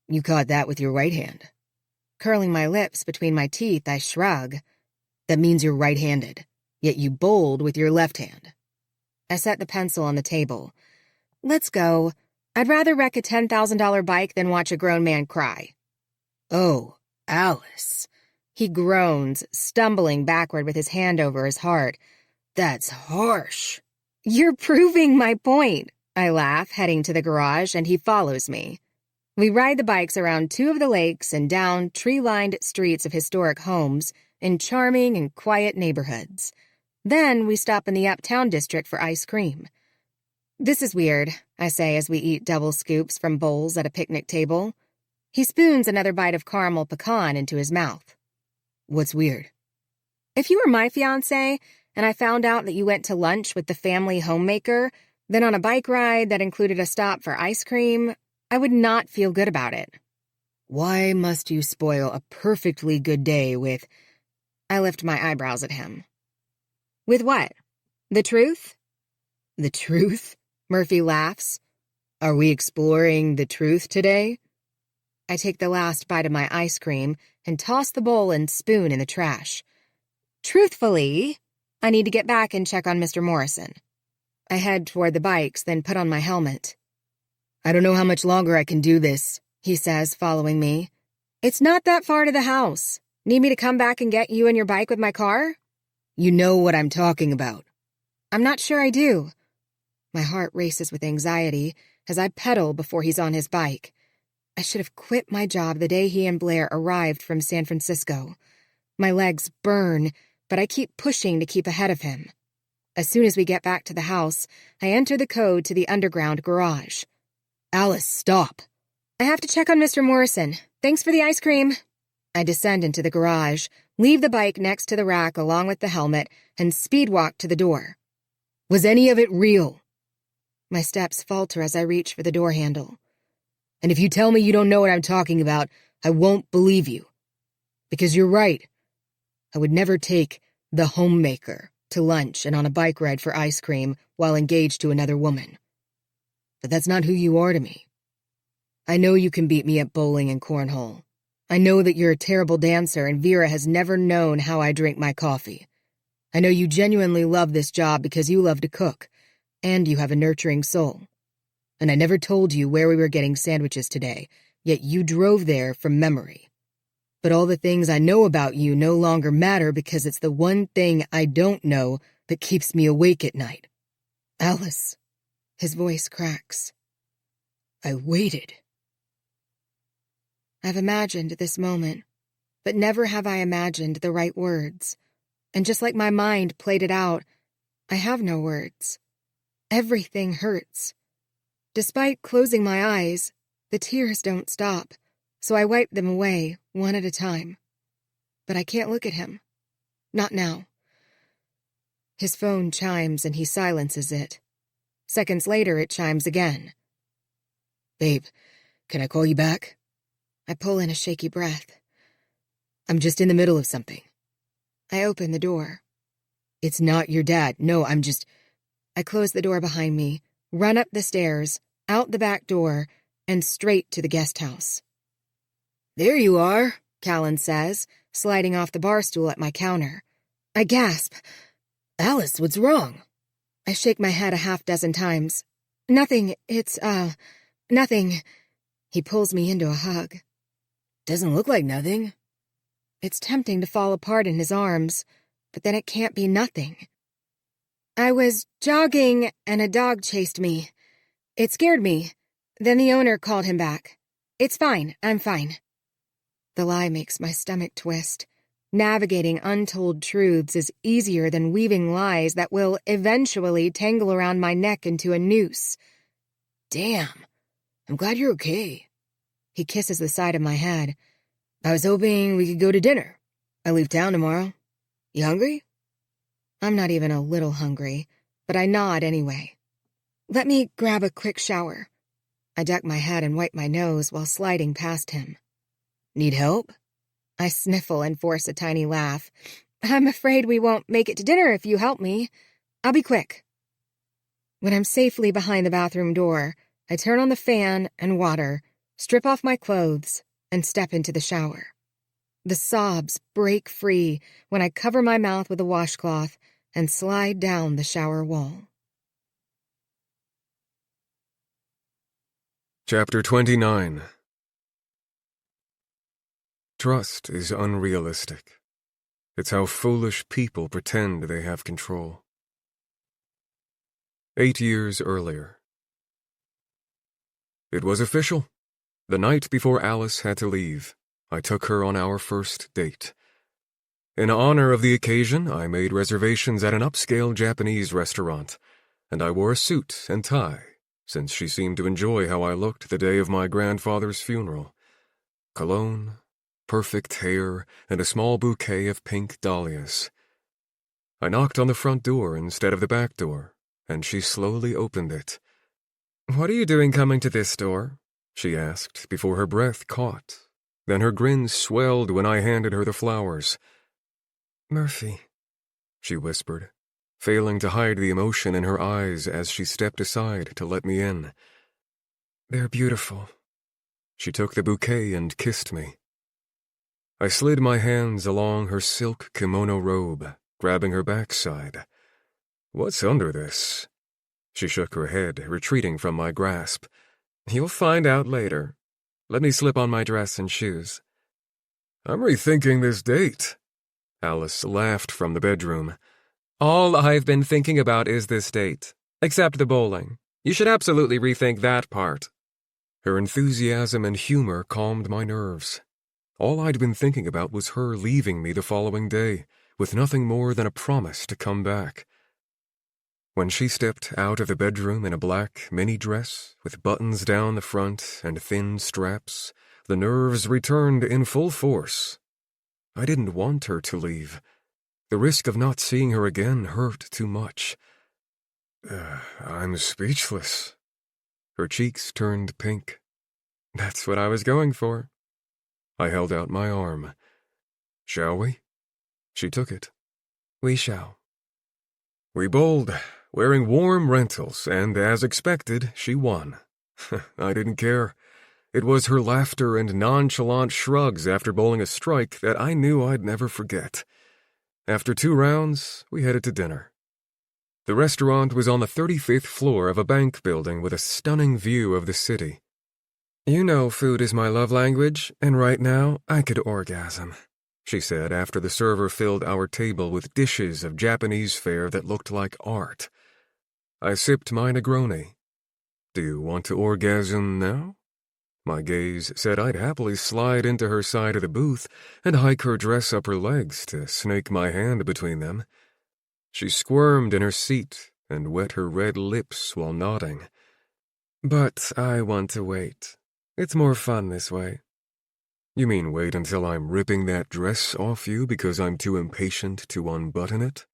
You caught that with your right hand. Curling my lips between my teeth, I shrug. That means you're right-handed, yet you bowled with your left hand. I set the pencil on the table. Let's go. I'd rather wreck a $10,000 bike than watch a grown man cry. Oh, Alice. He groans, stumbling backward with his hand over his heart. That's harsh. You're proving my point, I laugh, heading to the garage, and he follows me. We ride the bikes around 2 of the lakes and down tree-lined streets of historic homes in charming and quiet neighborhoods. Then we stop in the uptown district for ice cream. This is weird, I say as we eat double scoops from bowls at a picnic table. He spoons another bite of caramel pecan into his mouth. What's weird? If you were my fiancé and I found out that you went to lunch with the family Homemaker, then on a bike ride that included a stop for ice cream, I would not feel good about it. Why must you spoil a perfectly good day with... I lift my eyebrows at him. With what? The truth? The truth? Murphy laughs. Are we exploring the truth today? I take the last bite of my ice cream and toss the bowl and spoon in the trash. Truthfully, I need to get back and check on Mr. Morrison. I head toward the bikes, then put on my helmet. I don't know how much longer I can do this, he says, following me. It's not that far to the house. Need me to come back and get you and your bike with my car? You know what I'm talking about. I'm not sure I do. My heart races with anxiety as I pedal before he's on his bike. I should have quit my job the day he and Blair arrived from San Francisco. My legs burn, but I keep pushing to keep ahead of him. As soon as we get back to the house, I enter the code to the underground garage. Alice, stop. I have to check on Mr. Morrison. Thanks for the ice cream. I descend into the garage, leave the bike next to the rack along with the helmet, and speed walk to the door. Was any of it real? My steps falter as I reach for the door handle. And if you tell me you don't know what I'm talking about, I won't believe you. Because you're right. I would never take the Homemaker to lunch and on a bike ride for ice cream while engaged to another woman. But that's not who you are to me. I know you can beat me at bowling and cornhole. I know that you're a terrible dancer and Vera has never known how I drink my coffee. I know you genuinely love this job because you love to cook, and you have a nurturing soul. And I never told you where we were getting sandwiches today, yet you drove there from memory. But all the things I know about you no longer matter because it's the one thing I don't know that keeps me awake at night. Alice. His voice cracks. I waited. I've imagined this moment, but never have I imagined the right words. And just like my mind played it out, I have no words. Everything hurts. Despite closing my eyes, the tears don't stop, so I wipe them away, one at a time. But I can't look at him. Not now. His phone chimes and he silences it. Seconds later, it chimes again. Babe, can I call you back? I pull in a shaky breath. I'm just in the middle of something. I open the door. It's not your dad. No, I close the door behind me, run up the stairs, out the back door, and straight to the guest house. There you are, Callan says, sliding off the bar stool at my counter. I gasp. Alice, what's wrong? I shake my head a half-dozen times. Nothing, nothing. He pulls me into a hug. Doesn't look like nothing. It's tempting to fall apart in his arms, but then it can't be nothing. I was jogging and a dog chased me. It scared me. Then the owner called him back. It's fine, I'm fine. The lie makes my stomach twist. Navigating untold truths is easier than weaving lies that will eventually tangle around my neck into a noose. Damn, I'm glad you're okay. He kisses the side of my head. I was hoping we could go to dinner. I leave town tomorrow. You hungry? I'm not even a little hungry, but I nod anyway. Let me grab a quick shower. I duck my head and wipe my nose while sliding past him. Need help? I sniffle and force a tiny laugh. I'm afraid we won't make it to dinner if you help me. I'll be quick. When I'm safely behind the bathroom door, I turn on the fan and water, strip off my clothes, and step into the shower. The sobs break free when I cover my mouth with a washcloth and slide down the shower wall. Chapter 29. Trust is unrealistic. It's how foolish people pretend they have control. 8 years earlier. It was official. The night before Alice had to leave, I took her on our first date. In honor of the occasion, I made reservations at an upscale Japanese restaurant, and I wore a suit and tie, since she seemed to enjoy how I looked the day of my grandfather's funeral. Cologne, perfect hair, and a small bouquet of pink dahlias. I knocked on the front door instead of the back door, and she slowly opened it. "What are you doing coming to this door?" she asked before her breath caught. Then her grin swelled when I handed her the flowers. "Murphy," she whispered, failing to hide the emotion in her eyes as she stepped aside to let me in. "They're beautiful." She took the bouquet and kissed me. I slid my hands along her silk kimono robe, grabbing her backside. "What's under this?" She shook her head, retreating from my grasp. "You'll find out later. Let me slip on my dress and shoes." "I'm rethinking this date." Alice laughed from the bedroom. "All I've been thinking about is this date. Except the bowling. You should absolutely rethink that part." Her enthusiasm and humor calmed my nerves. All I'd been thinking about was her leaving me the following day, with nothing more than a promise to come back. When she stepped out of the bedroom in a black mini dress, with buttons down the front and thin straps, the nerves returned in full force. I didn't want her to leave. The risk of not seeing her again hurt too much. I'm speechless. Her cheeks turned pink. That's what I was going for. I held out my arm. Shall we? She took it. We shall. We bowled, wearing warm rentals, and as expected, she won. I didn't care. It was her laughter and nonchalant shrugs after bowling a strike that I knew I'd never forget. After 2 rounds, we headed to dinner. The restaurant was on the 35th floor of a bank building with a stunning view of the city. You know food is my love language, and right now I could orgasm, she said after the server filled our table with dishes of Japanese fare that looked like art. I sipped my Negroni. Do you want to orgasm now? My gaze said I'd happily slide into her side of the booth and hike her dress up her legs to snake my hand between them. She squirmed in her seat and wet her red lips while nodding. But I want to wait. It's more fun this way. You mean wait until I'm ripping that dress off you because I'm too impatient to unbutton it?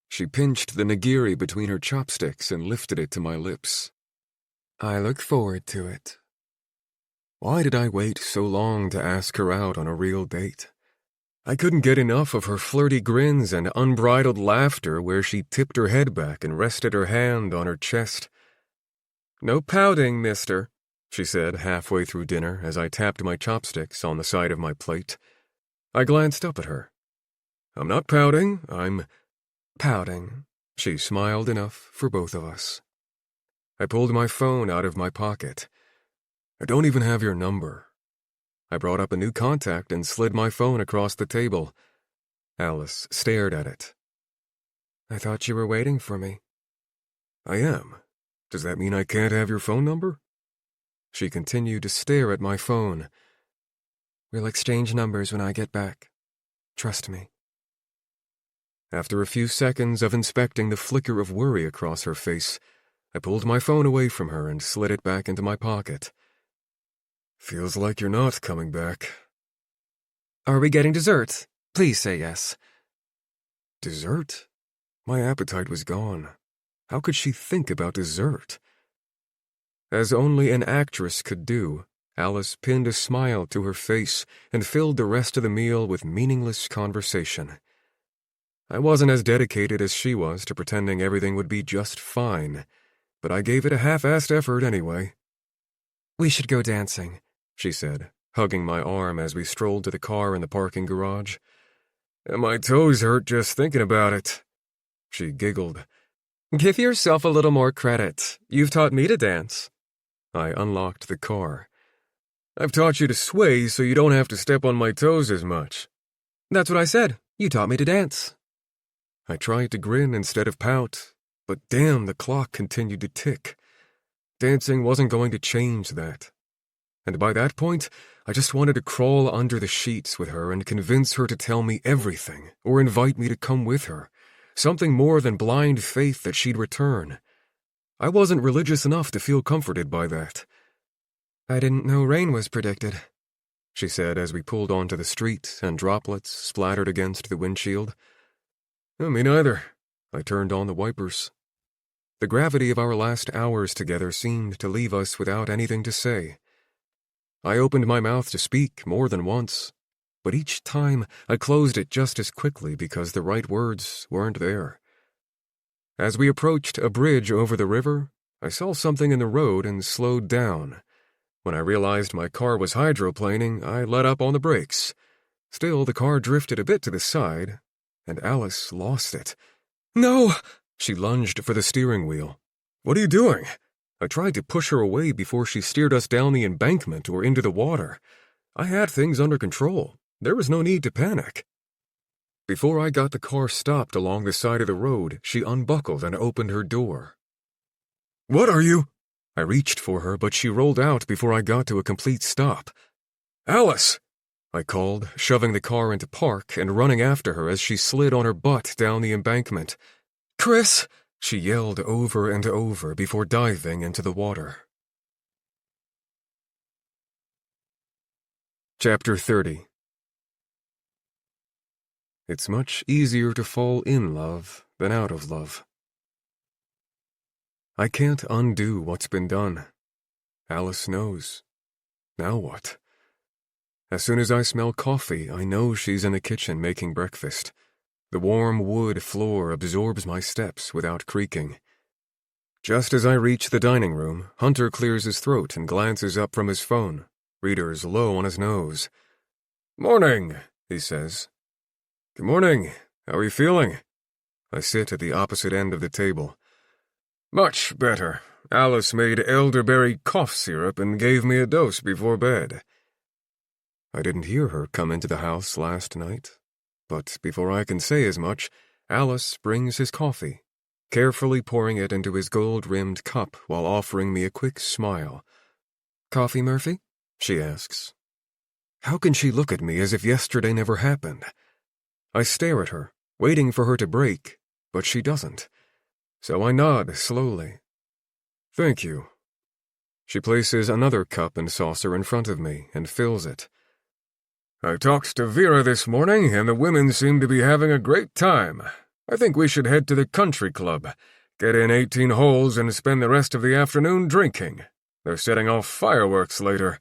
She pinched the nigiri between her chopsticks and lifted it to my lips. I look forward to it. Why did I wait so long to ask her out on a real date? I couldn't get enough of her flirty grins and unbridled laughter where she tipped her head back and rested her hand on her chest. No pouting, mister, she said halfway through dinner as I tapped my chopsticks on the side of my plate. I glanced up at her. I'm not pouting, I'm pouting. She smiled enough for both of us. I pulled my phone out of my pocket. I don't even have your number. I brought up a new contact and slid my phone across the table. Alice stared at it. I thought you were waiting for me. I am. Does that mean I can't have your phone number? She continued to stare at my phone. We'll exchange numbers when I get back. Trust me. After a few seconds of inspecting the flicker of worry across her face, I pulled my phone away from her and slid it back into my pocket. Feels like you're not coming back. Are we getting dessert? Please say yes. Dessert? My appetite was gone. How could she think about dessert? As only an actress could do, Alice pinned a smile to her face and filled the rest of the meal with meaningless conversation. I wasn't as dedicated as she was to pretending everything would be just fine, but I gave it a half-assed effort anyway. We should go dancing, she said, hugging my arm as we strolled to the car in the parking garage. And my toes hurt just thinking about it. She giggled. Give yourself a little more credit. You've taught me to dance. I unlocked the car. I've taught you to sway so you don't have to step on my toes as much. That's what I said. You taught me to dance. I tried to grin instead of pout, but damn, the clock continued to tick. Dancing wasn't going to change that. And by that point, I just wanted to crawl under the sheets with her and convince her to tell me everything or invite me to come with her, something more than blind faith that she'd return. I wasn't religious enough to feel comforted by that. I didn't know rain was predicted, she said as we pulled onto the street and droplets splattered against the windshield. Me neither. I turned on the wipers. The gravity of our last hours together seemed to leave us without anything to say. I opened my mouth to speak more than once, but each time I closed it just as quickly because the right words weren't there. As we approached a bridge over the river, I saw something in the road and slowed down. When I realized my car was hydroplaning, I let up on the brakes. Still, the car drifted a bit to the side, and Alice lost it. No! She lunged for the steering wheel. What are you doing? I tried to push her away before she steered us down the embankment or into the water. I had things under control. There was no need to panic. Before I got the car stopped along the side of the road, she unbuckled and opened her door. What are you? I reached for her, but she rolled out before I got to a complete stop. Alice! I called, shoving the car into park and running after her as she slid on her butt down the embankment. Chris! She yelled over and over before diving into the water. Chapter 30. It's much easier to fall in love than out of love. I can't undo what's been done. Alice knows. Now what? As soon as I smell coffee, I know she's in the kitchen making breakfast. The warm wood floor absorbs my steps without creaking. Just as I reach the dining room, Hunter clears his throat and glances up from his phone, readers low on his nose. "Morning," he says. "Good morning. How are you feeling?" I sit at the opposite end of the table. "Much better. Alice made elderberry cough syrup and gave me a dose before bed." I didn't hear her come into the house last night, but before I can say as much, Alice brings his coffee, carefully pouring it into his gold-rimmed cup while offering me a quick smile. "Coffee, Murphy?" she asks. How can she look at me as if yesterday never happened? I stare at her, waiting for her to break, but she doesn't. So I nod slowly. "Thank you." She places another cup and saucer in front of me and fills it. "I talked to Vera this morning, and the women seem to be having a great time. I think we should head to the country club, get in 18 holes, and spend the rest of the afternoon drinking. They're setting off fireworks later."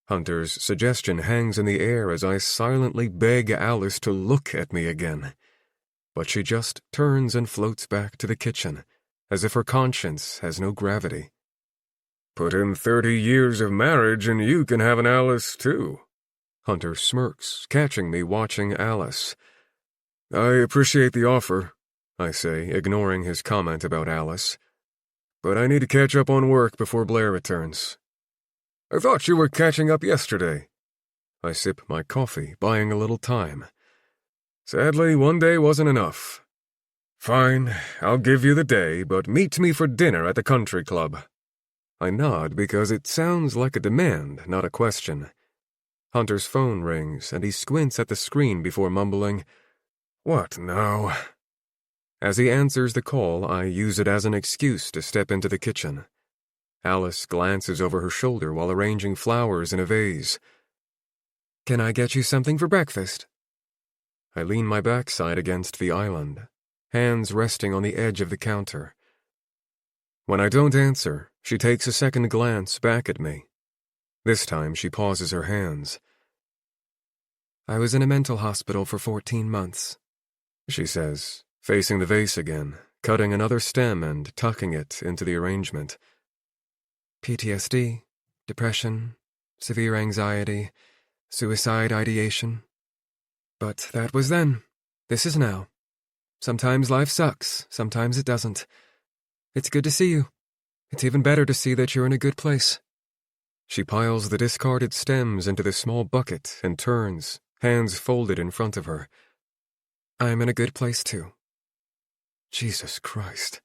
Hunter's suggestion hangs in the air as I silently beg Alice to look at me again. But she just turns and floats back to the kitchen, as if her conscience has no gravity. "Put in 30 years of marriage and you can have an Alice, too." Hunter smirks, catching me watching Alice. "I appreciate the offer," I say, ignoring his comment about Alice. "But I need to catch up on work before Blair returns." "I thought you were catching up yesterday." I sip my coffee, buying a little time. "Sadly, one day wasn't enough." "Fine, I'll give you the day, but meet me for dinner at the country club." I nod because it sounds like a demand, not a question. Hunter's phone rings, and he squints at the screen before mumbling, "What now?" As he answers the call, I use it as an excuse to step into the kitchen. Alice glances over her shoulder while arranging flowers in a vase. "Can I get you something for breakfast?" I lean my backside against the island, hands resting on the edge of the counter. When I don't answer, she takes a second glance back at me. This time she pauses her hands. "I was in a mental hospital for 14 months, she says, facing the vase again, cutting another stem and tucking it into the arrangement. PTSD, depression, severe anxiety, suicide ideation. But that was then. This is now. Sometimes life sucks, sometimes it doesn't. It's good to see you. It's even better to see that you're in a good place." She piles the discarded stems into the small bucket and turns, hands folded in front of her. "I'm in a good place too." Jesus Christ.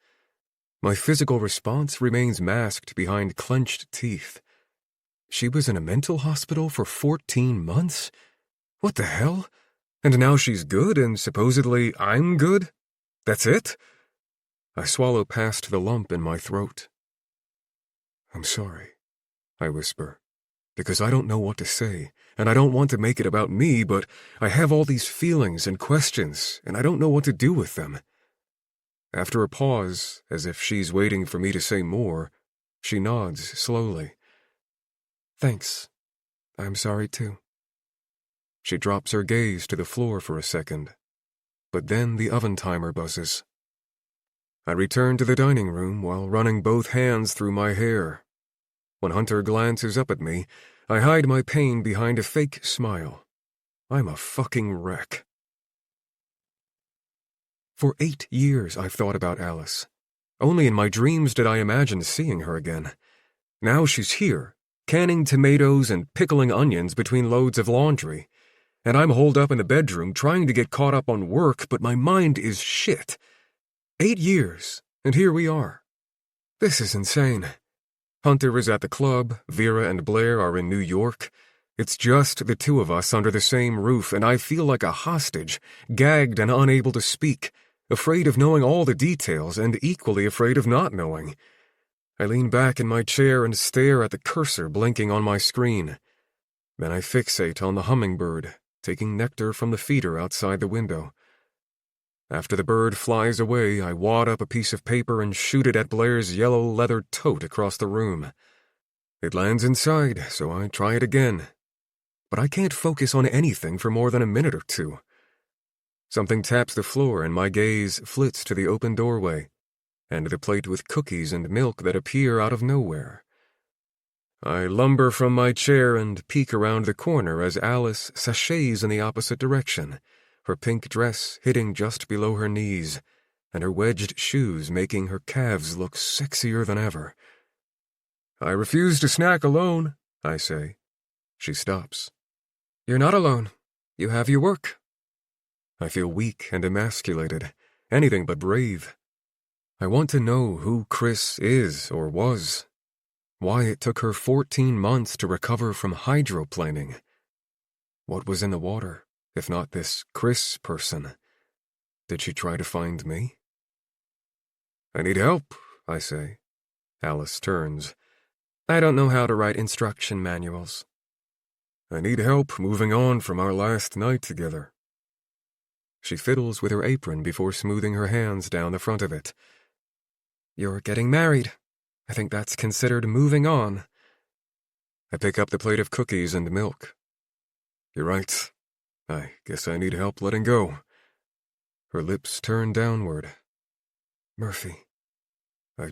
My physical response remains masked behind clenched teeth. She was in a mental hospital for 14 months? What the hell? And now she's good and supposedly I'm good? That's it? I swallow past the lump in my throat. "I'm sorry," I whisper, because I don't know what to say, and I don't want to make it about me, but I have all these feelings and questions, and I don't know what to do with them. After a pause, as if she's waiting for me to say more, she nods slowly. "Thanks. I'm sorry too." She drops her gaze to the floor for a second, but then the oven timer buzzes. I return to the dining room while running both hands through my hair. When Hunter glances up at me, I hide my pain behind a fake smile. I'm a fucking wreck. For 8 years I've thought about Alice. Only in my dreams did I imagine seeing her again. Now she's here, canning tomatoes and pickling onions between loads of laundry. And I'm holed up in the bedroom trying to get caught up on work, but my mind is shit. 8 years, and here we are. This is insane. Hunter is at the club, Vera and Blair are in New York. It's just the two of us under the same roof, and I feel like a hostage, gagged and unable to speak, afraid of knowing all the details and equally afraid of not knowing. I lean back in my chair and stare at the cursor blinking on my screen. Then I fixate on the hummingbird, taking nectar from the feeder outside the window. After the bird flies away, I wad up a piece of paper and shoot it at Blair's yellow leather tote across the room. It lands inside, so I try it again. But I can't focus on anything for more than a minute or two. Something taps the floor and my gaze flits to the open doorway, and the plate with cookies and milk that appear out of nowhere. I lumber from my chair and peek around the corner as Alice sashays in the opposite direction, her pink dress hitting just below her knees, and her wedged shoes making her calves look sexier than ever. "I refuse to snack alone," I say. She stops. "You're not alone. You have your work." I feel weak and emasculated, anything but brave. I want to know who Chris is or was, why it took her 14 months to recover from hydroplaning. What was in the water, if not this Chris person? Did she try to find me? "I need help," I say. Alice turns. "I don't know how to write instruction manuals." "I need help moving on from our last night together." She fiddles with her apron before smoothing her hands down the front of it. "You're getting married. I think that's considered moving on." I pick up the plate of cookies and milk. "You're right. I guess I need help letting go." Her lips turn downward. "Murphy, I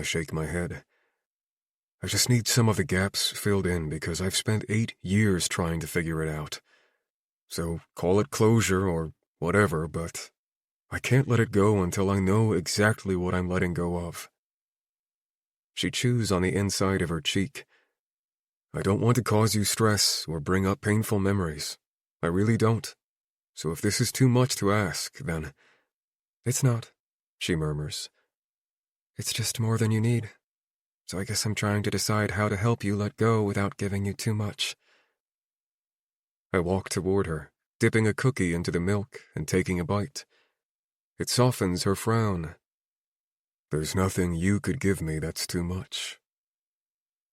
shake my head. I just need some of the gaps filled in because I've spent 8 years trying to figure it out. So call it closure or whatever, but I can't let it go until I know exactly what I'm letting go of." She chews on the inside of her cheek. "I don't want to cause you stress or bring up painful memories. I really don't. So if this is too much to ask, then—" "It's not," she murmurs. "It's just more than you need. So I guess I'm trying to decide how to help you let go without giving you too much." I walk toward her, dipping a cookie into the milk and taking a bite. It softens her frown. "There's nothing you could give me that's too much."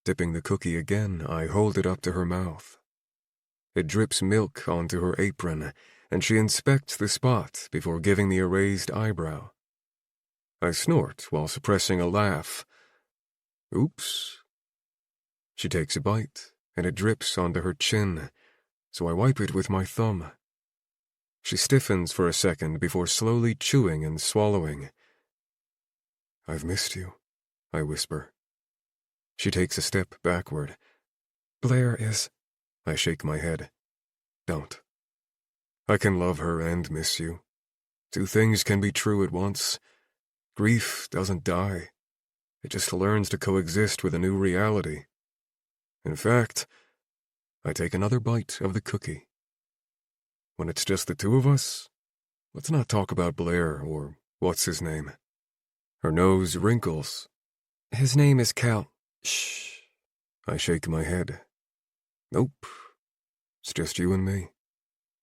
Dipping the cookie again, I hold it up to her mouth. It drips milk onto her apron, and she inspects the spot before giving the a raised eyebrow. I snort while suppressing a laugh. "Oops." She takes a bite, and it drips onto her chin, so I wipe it with my thumb. She stiffens for a second before slowly chewing and swallowing. "I've missed you," I whisper. She takes a step backward. "Blair is—" I shake my head. "Don't. I can love her and miss you. 2 things can be true at once. Grief doesn't die. It just learns to coexist with a new reality. In fact," I take another bite of the cookie. "When it's just the 2 of us, let's not talk about Blair or what's his name." Her nose wrinkles. "His name is Cal." "Shh." I shake my head. "Nope. It's just you and me.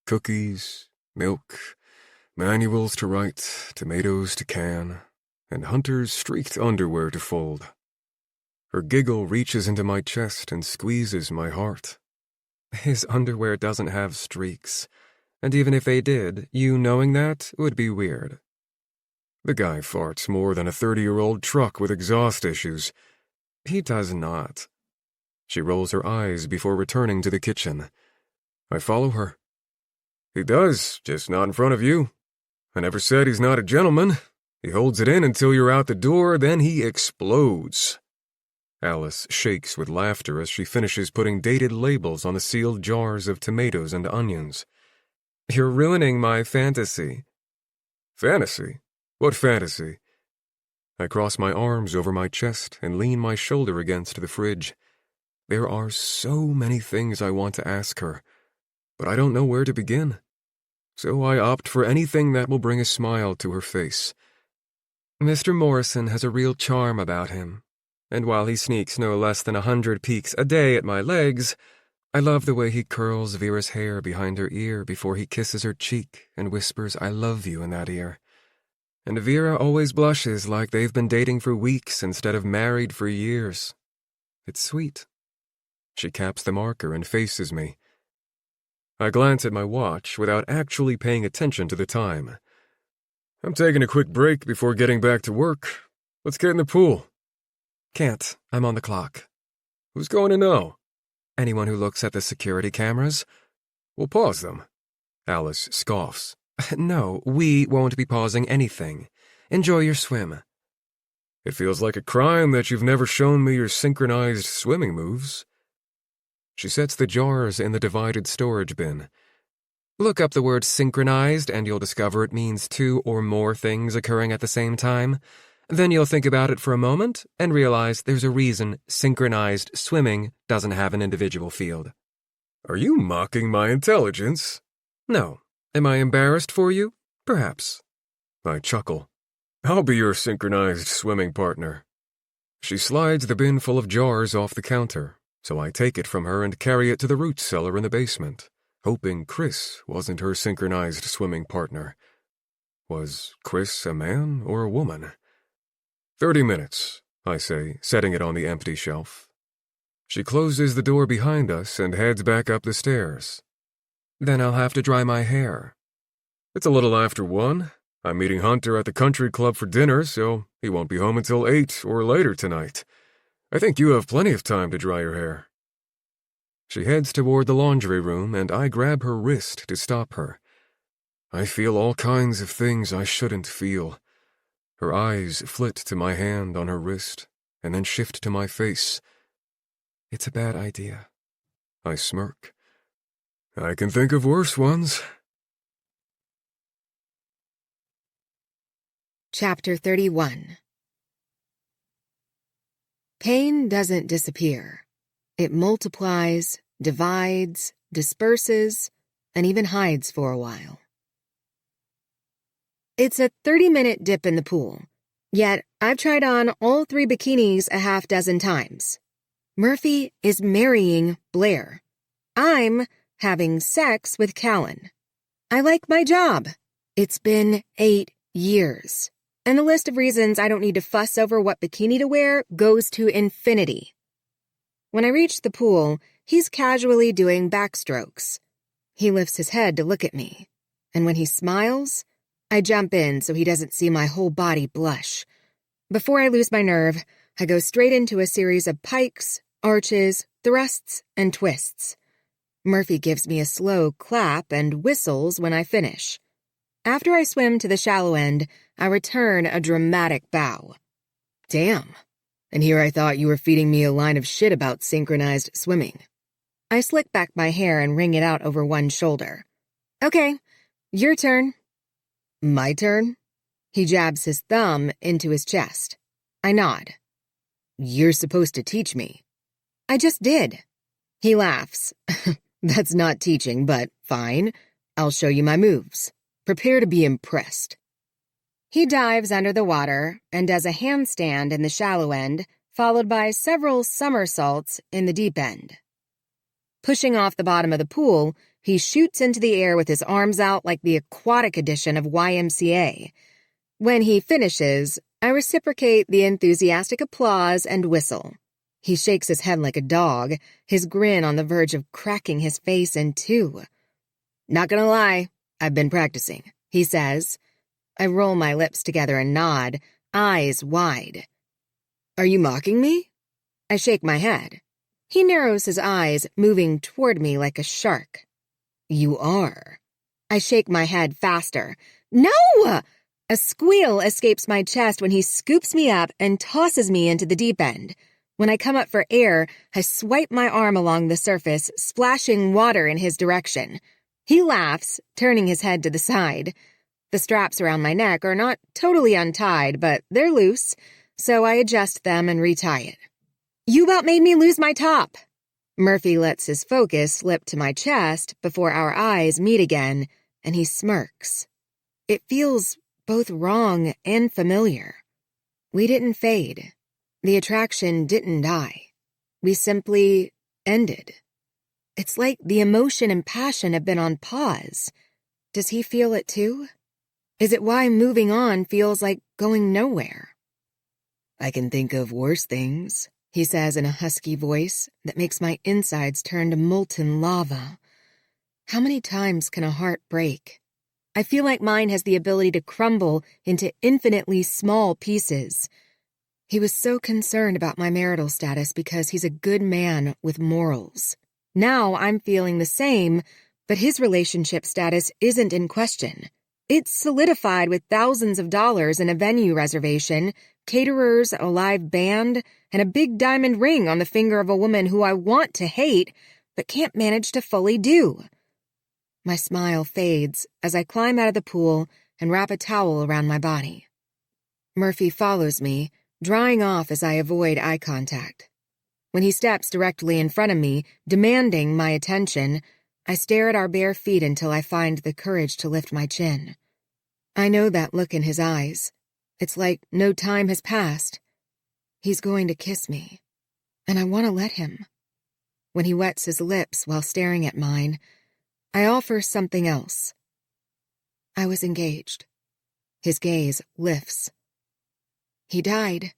Cookies, milk, manuals to write, tomatoes to can, and Hunter's streaked underwear to fold." Her giggle reaches into my chest and squeezes my heart. "His underwear doesn't have streaks, and even if they did, you knowing that would be weird." "The guy farts more than a 30-year-old truck with exhaust issues." "He does not." She rolls her eyes before returning to the kitchen. I follow her. "He does, just not in front of you. I never said he's not a gentleman. He holds it in until you're out the door, then he explodes." Alice shakes with laughter as she finishes putting dated labels on the sealed jars of tomatoes and onions. "You're ruining my fantasy." "Fantasy? What fantasy?" I cross my arms over my chest and lean my shoulder against the fridge. There are so many things I want to ask her, but I don't know where to begin. So I opt for anything that will bring a smile to her face. "Mr. Morrison has a real charm about him. And while he sneaks no less than 100 peeks a day at my legs, I love the way he curls Vera's hair behind her ear before he kisses her cheek and whispers 'I love you' in that ear. And Vera always blushes like they've been dating for weeks instead of married for years. It's sweet." She caps the marker and faces me. I glance at my watch without actually paying attention to the time. I'm taking a quick break before getting back to work. Let's get in the pool. Can't. I'm on the clock. Who's going to know? Anyone who looks at the security cameras? We'll pause them. Alice scoffs. No, we won't be pausing anything. Enjoy your swim. It feels like a crime that you've never shown me your synchronized swimming moves. She sets the jars in the divided storage bin. Look up the word synchronized and you'll discover it means two or more things occurring at the same time. Then you'll think about it for a moment and realize there's a reason synchronized swimming doesn't have an individual field. Are you mocking my intelligence? No. Am I embarrassed for you? Perhaps. I chuckle. I'll be your synchronized swimming partner. She slides the bin full of jars off the counter, so I take it from her and carry it to the root cellar in the basement, hoping Chris wasn't her synchronized swimming partner. Was Chris a man or a woman? 30 minutes, I say, setting it on the empty shelf. She closes the door behind us and heads back up the stairs. Then I'll have to dry my hair. It's a little after 1. I'm meeting Hunter at the country club for dinner, so he won't be home until 8 or later tonight. I think you have plenty of time to dry your hair. She heads toward the laundry room, and I grab her wrist to stop her. I feel all kinds of things I shouldn't feel. Her eyes flit to my hand on her wrist, and then shift to my face. It's a bad idea. I smirk. I can think of worse ones. Chapter 31. Pain doesn't disappear. It multiplies, divides, disperses, and even hides for a while. It's a 30-minute dip in the pool, yet I've tried on all 3 bikinis a half dozen times. Murphy is marrying Blair. I'm having sex with Callan. I like my job. It's been 8 years. And the list of reasons I don't need to fuss over what bikini to wear goes to infinity. When I reach the pool, he's casually doing backstrokes. He lifts his head to look at me, and when he smiles, I jump in so he doesn't see my whole body blush. Before I lose my nerve, I go straight into a series of pikes, arches, thrusts, and twists. Murphy gives me a slow clap and whistles when I finish. After I swim to the shallow end, I return a dramatic bow. Damn. And here I thought you were feeding me a line of shit about synchronized swimming. I slick back my hair and wring it out over one shoulder. Okay, your turn. My turn? He jabs his thumb into his chest. I nod. You're supposed to teach me. I just did. He laughs. That's not teaching, but fine. I'll show you my moves. Prepare to be impressed. He dives under the water and does a handstand in the shallow end, followed by several somersaults in the deep end. Pushing off the bottom of the pool, he shoots into the air with his arms out like the aquatic edition of YMCA. When he finishes, I reciprocate the enthusiastic applause and whistle. He shakes his head like a dog, his grin on the verge of cracking his face in two. Not gonna lie, I've been practicing, he says. I roll my lips together and nod, eyes wide. Are you mocking me? I shake my head. He narrows his eyes, moving toward me like a shark. You are. I shake my head faster. No! A squeal escapes my chest when he scoops me up and tosses me into the deep end. When I come up for air, I swipe my arm along the surface, splashing water in his direction. He laughs, turning his head to the side. The straps around my neck are not totally untied, but they're loose, so I adjust them and retie it. You about made me lose my top. Murphy lets his focus slip to my chest before our eyes meet again, and he smirks. It feels both wrong and familiar. We didn't fade. The attraction didn't die. We simply ended. It's like the emotion and passion have been on pause. Does he feel it too? Is it why moving on feels like going nowhere? I can think of worse things, he says in a husky voice that makes my insides turn to molten lava. How many times can a heart break? I feel like mine has the ability to crumble into infinitely small pieces. He was so concerned about my marital status because he's a good man with morals. Now I'm feeling the same, but his relationship status isn't in question. It's solidified with thousands of dollars in a venue reservation, caterers, a live band, and a big diamond ring on the finger of a woman who I want to hate, but can't manage to fully do. My smile fades as I climb out of the pool and wrap a towel around my body. Murphy follows me, drying off as I avoid eye contact. When he steps directly in front of me, demanding my attention, I stare at our bare feet until I find the courage to lift my chin. I know that look in his eyes. It's like no time has passed. He's going to kiss me, and I want to let him. When he wets his lips while staring at mine, I offer something else. I was engaged. His gaze lifts. He died.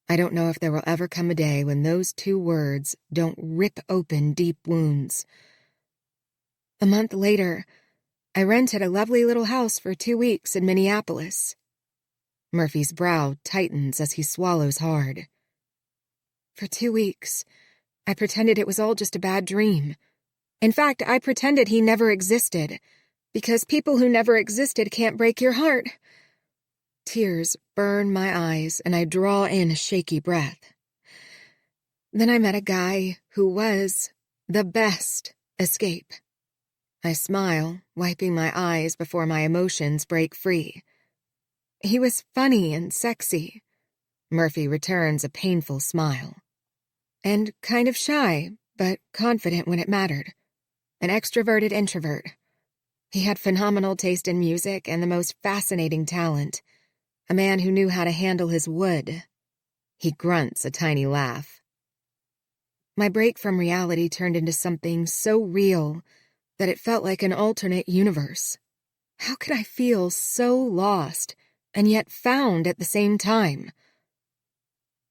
I don't know if there will ever come a day when those two words don't rip open deep wounds. A month later, I rented a lovely little house for 2 weeks in Minneapolis. Murphy's brow tightens as he swallows hard. For 2 weeks, I pretended it was all just a bad dream. In fact, I pretended he never existed, because people who never existed can't break your heart. Tears burn my eyes, and I draw in a shaky breath. Then I met a guy who was the best escape. I smile, wiping my eyes before my emotions break free. He was funny and sexy. Murphy returns a painful smile. And kind of shy, but confident when it mattered. An extroverted introvert. He had phenomenal taste in music and the most fascinating talent. A man who knew how to handle his wood. He grunts a tiny laugh. My break from reality turned into something so real that it felt like an alternate universe. How could I feel so lost and yet found at the same time?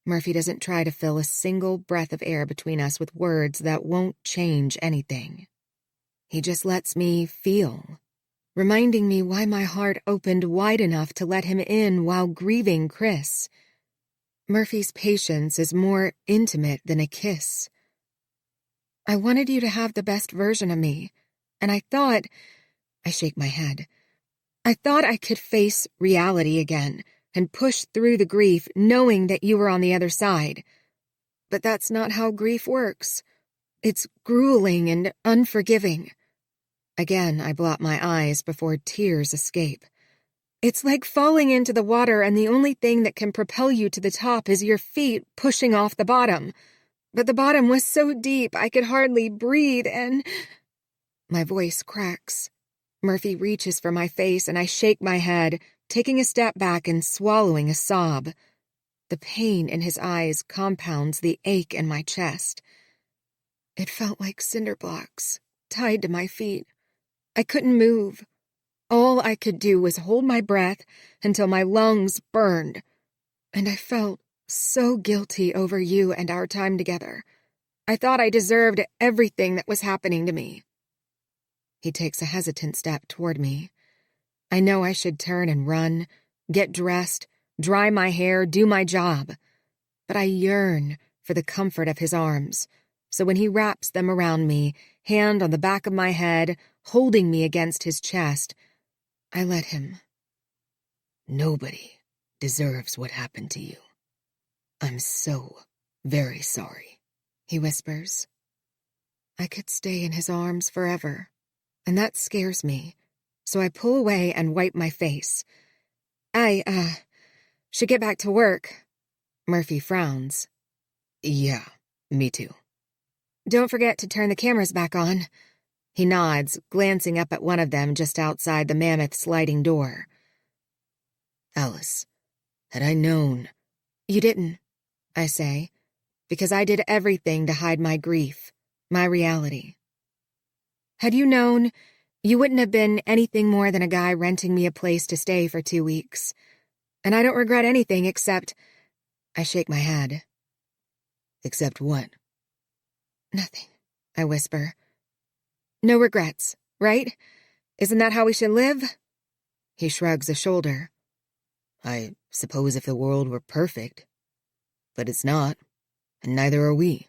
Murphy doesn't try to fill a single breath of air between us with words that won't change anything. He just lets me feel, reminding me why my heart opened wide enough to let him in while grieving Chris. Murphy's patience is more intimate than a kiss. I wanted you to have the best version of me, and I shake my head. I thought I could face reality again and push through the grief knowing that you were on the other side. But that's not how grief works. It's grueling and unforgiving. Again, I blot my eyes before tears escape. It's like falling into the water and the only thing that can propel you to the top is your feet pushing off the bottom. But the bottom was so deep I could hardly breathe and... My voice cracks. Murphy reaches for my face and I shake my head, taking a step back and swallowing a sob. The pain in his eyes compounds the ache in my chest. It felt like cinder blocks, tied to my feet. I couldn't move. All I could do was hold my breath until my lungs burned. And I felt so guilty over you and our time together. I thought I deserved everything that was happening to me. He takes a hesitant step toward me. I know I should turn and run, get dressed, dry my hair, do my job. But I yearn for the comfort of his arms. So when he wraps them around me, hand on the back of my head, holding me against his chest, I let him. Nobody deserves what happened to you. I'm so very sorry, he whispers. I could stay in his arms forever, and that scares me, so I pull away and wipe my face. I should get back to work. Murphy frowns. Yeah, me too. Don't forget to turn the cameras back on. He nods, glancing up at one of them just outside the mammoth sliding door. Alice, had I known... You didn't, I say, because I did everything to hide my grief, my reality. Had you known, you wouldn't have been anything more than a guy renting me a place to stay for 2 weeks. And I don't regret anything except... I shake my head. Except what? Nothing, I whisper. No regrets, right? Isn't that how we should live? He shrugs a shoulder. I suppose if the world were perfect. But it's not, and neither are we.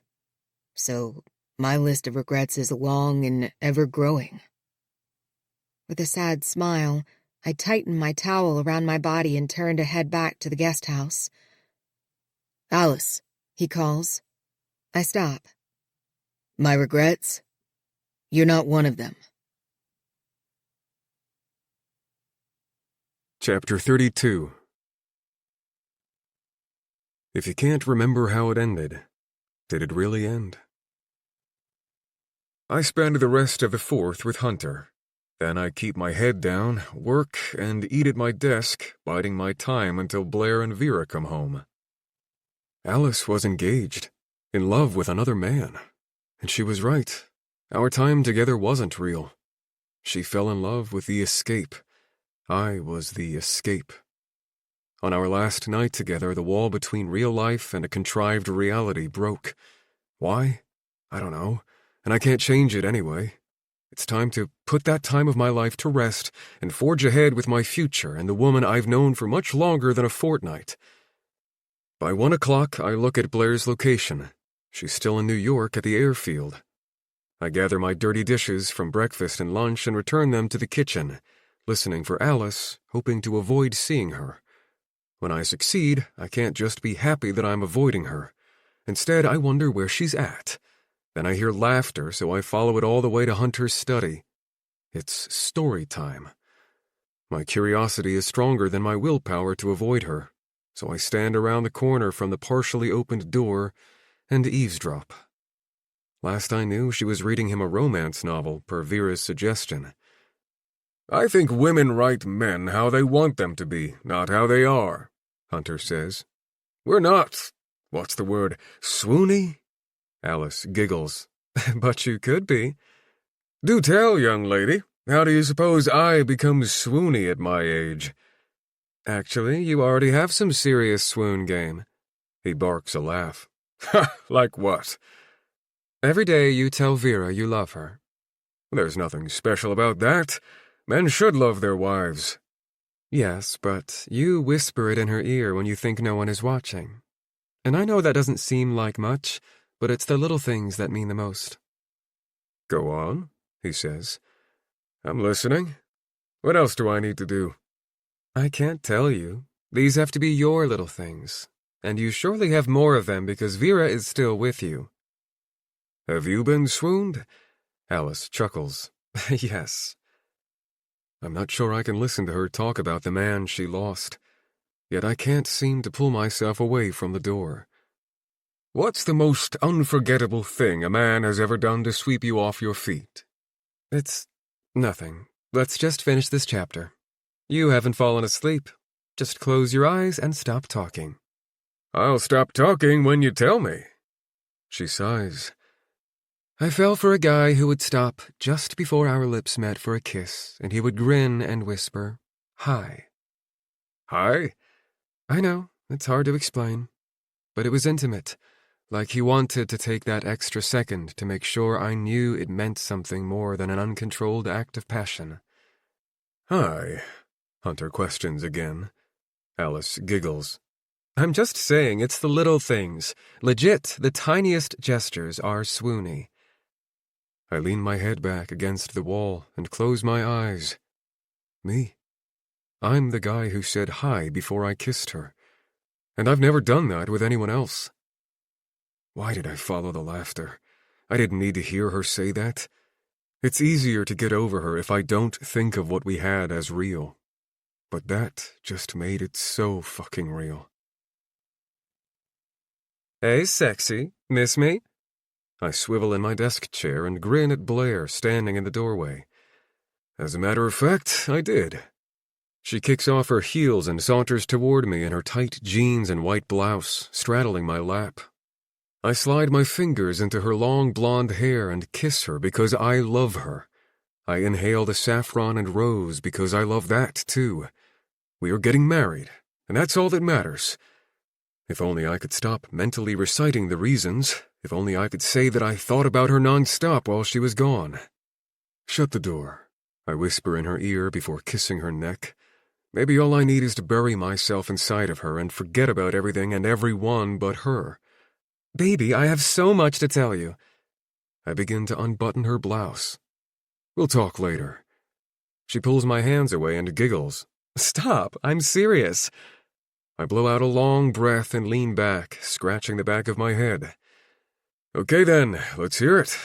So my list of regrets is long and ever-growing. With a sad smile, I tighten my towel around my body and turn to head back to the guest house. Alice, He calls. I stop. my regrets? You're not one of them. Chapter 32. If you can't remember how it ended, did it really end? I spend the rest of the 4th with Hunter. Then I keep my head down, work, and eat at my desk, biding my time until Blair and Vera come home. Alice was engaged, in love with another man. And she was right. Our time together wasn't real. She fell in love with the escape. I was the escape. On our last night together, the wall between real life and a contrived reality broke. Why? I don't know, and I can't change it anyway. It's time to put that time of my life to rest and forge ahead with my future and the woman I've known for much longer than a fortnight. By 1 o'clock, I look at Blair's location. She's still in New York at the airfield. I gather my dirty dishes from breakfast and lunch and return them to the kitchen, listening for Alice, hoping to avoid seeing her. When I succeed, I can't just be happy that I'm avoiding her. Instead, I wonder where she's at. Then I hear laughter, so I follow it all the way to Hunter's study. It's story time. My curiosity is stronger than my willpower to avoid her, so I stand around the corner from the partially opened door and eavesdrop. Last I knew, she was reading him a romance novel, per Vera's suggestion. I think women write men how they want them to be, not how they are, Hunter says. We're not, what's the word, swoony? Alice giggles. But you could be. Do tell, young lady. How do you suppose I become swoony at my age? Actually, you already have some serious swoon game. He barks a laugh. Ha! Like what? Every day you tell Vera you love her. There's nothing special about that. Men should love their wives. Yes, but you whisper it in her ear when you think no one is watching. And I know that doesn't seem like much, but it's the little things that mean the most. Go on, he says. I'm listening. What else do I need to do? I can't tell you. These have to be your little things. And you surely have more of them because Vera is still with you. Have you been swooned? Alice chuckles. Yes. I'm not sure I can listen to her talk about the man she lost. Yet I can't seem to pull myself away from the door. What's the most unforgettable thing a man has ever done to sweep you off your feet? It's nothing. Let's just finish this chapter. You haven't fallen asleep. Just close your eyes and stop talking. I'll stop talking when you tell me. She sighs. I fell for a guy who would stop just before our lips met for a kiss, and he would grin and whisper, "Hi." Hi? I know, it's hard to explain. But it was intimate, like he wanted to take that extra second to make sure I knew it meant something more than an uncontrolled act of passion. Hi? Hunter questions again. Alice giggles. I'm just saying it's the little things. Legit, the tiniest gestures are swoony. I lean my head back against the wall and close my eyes. Me? I'm the guy who said hi before I kissed her. And I've never done that with anyone else. Why did I follow the laughter? I didn't need to hear her say that. It's easier to get over her if I don't think of what we had as real. But that just made it so fucking real. Hey, sexy. Miss me? I swivel in my desk chair and grin at Blair standing in the doorway. As a matter of fact, I did. She kicks off her heels and saunters toward me in her tight jeans and white blouse, straddling my lap. I slide my fingers into her long blonde hair and kiss her because I love her. I inhale the saffron and rose because I love that, too. We are getting married, and that's all that matters. If only I could stop mentally reciting the reasons. If only I could say that I thought about her nonstop while she was gone. Shut the door, I whisper in her ear before kissing her neck. Maybe all I need is to bury myself inside of her and forget about everything and everyone but her. Baby, I have so much to tell you. I begin to unbutton her blouse. We'll talk later. She pulls my hands away and giggles. Stop, I'm serious. I blow out a long breath and lean back, scratching the back of my head. Okay then, let's hear it.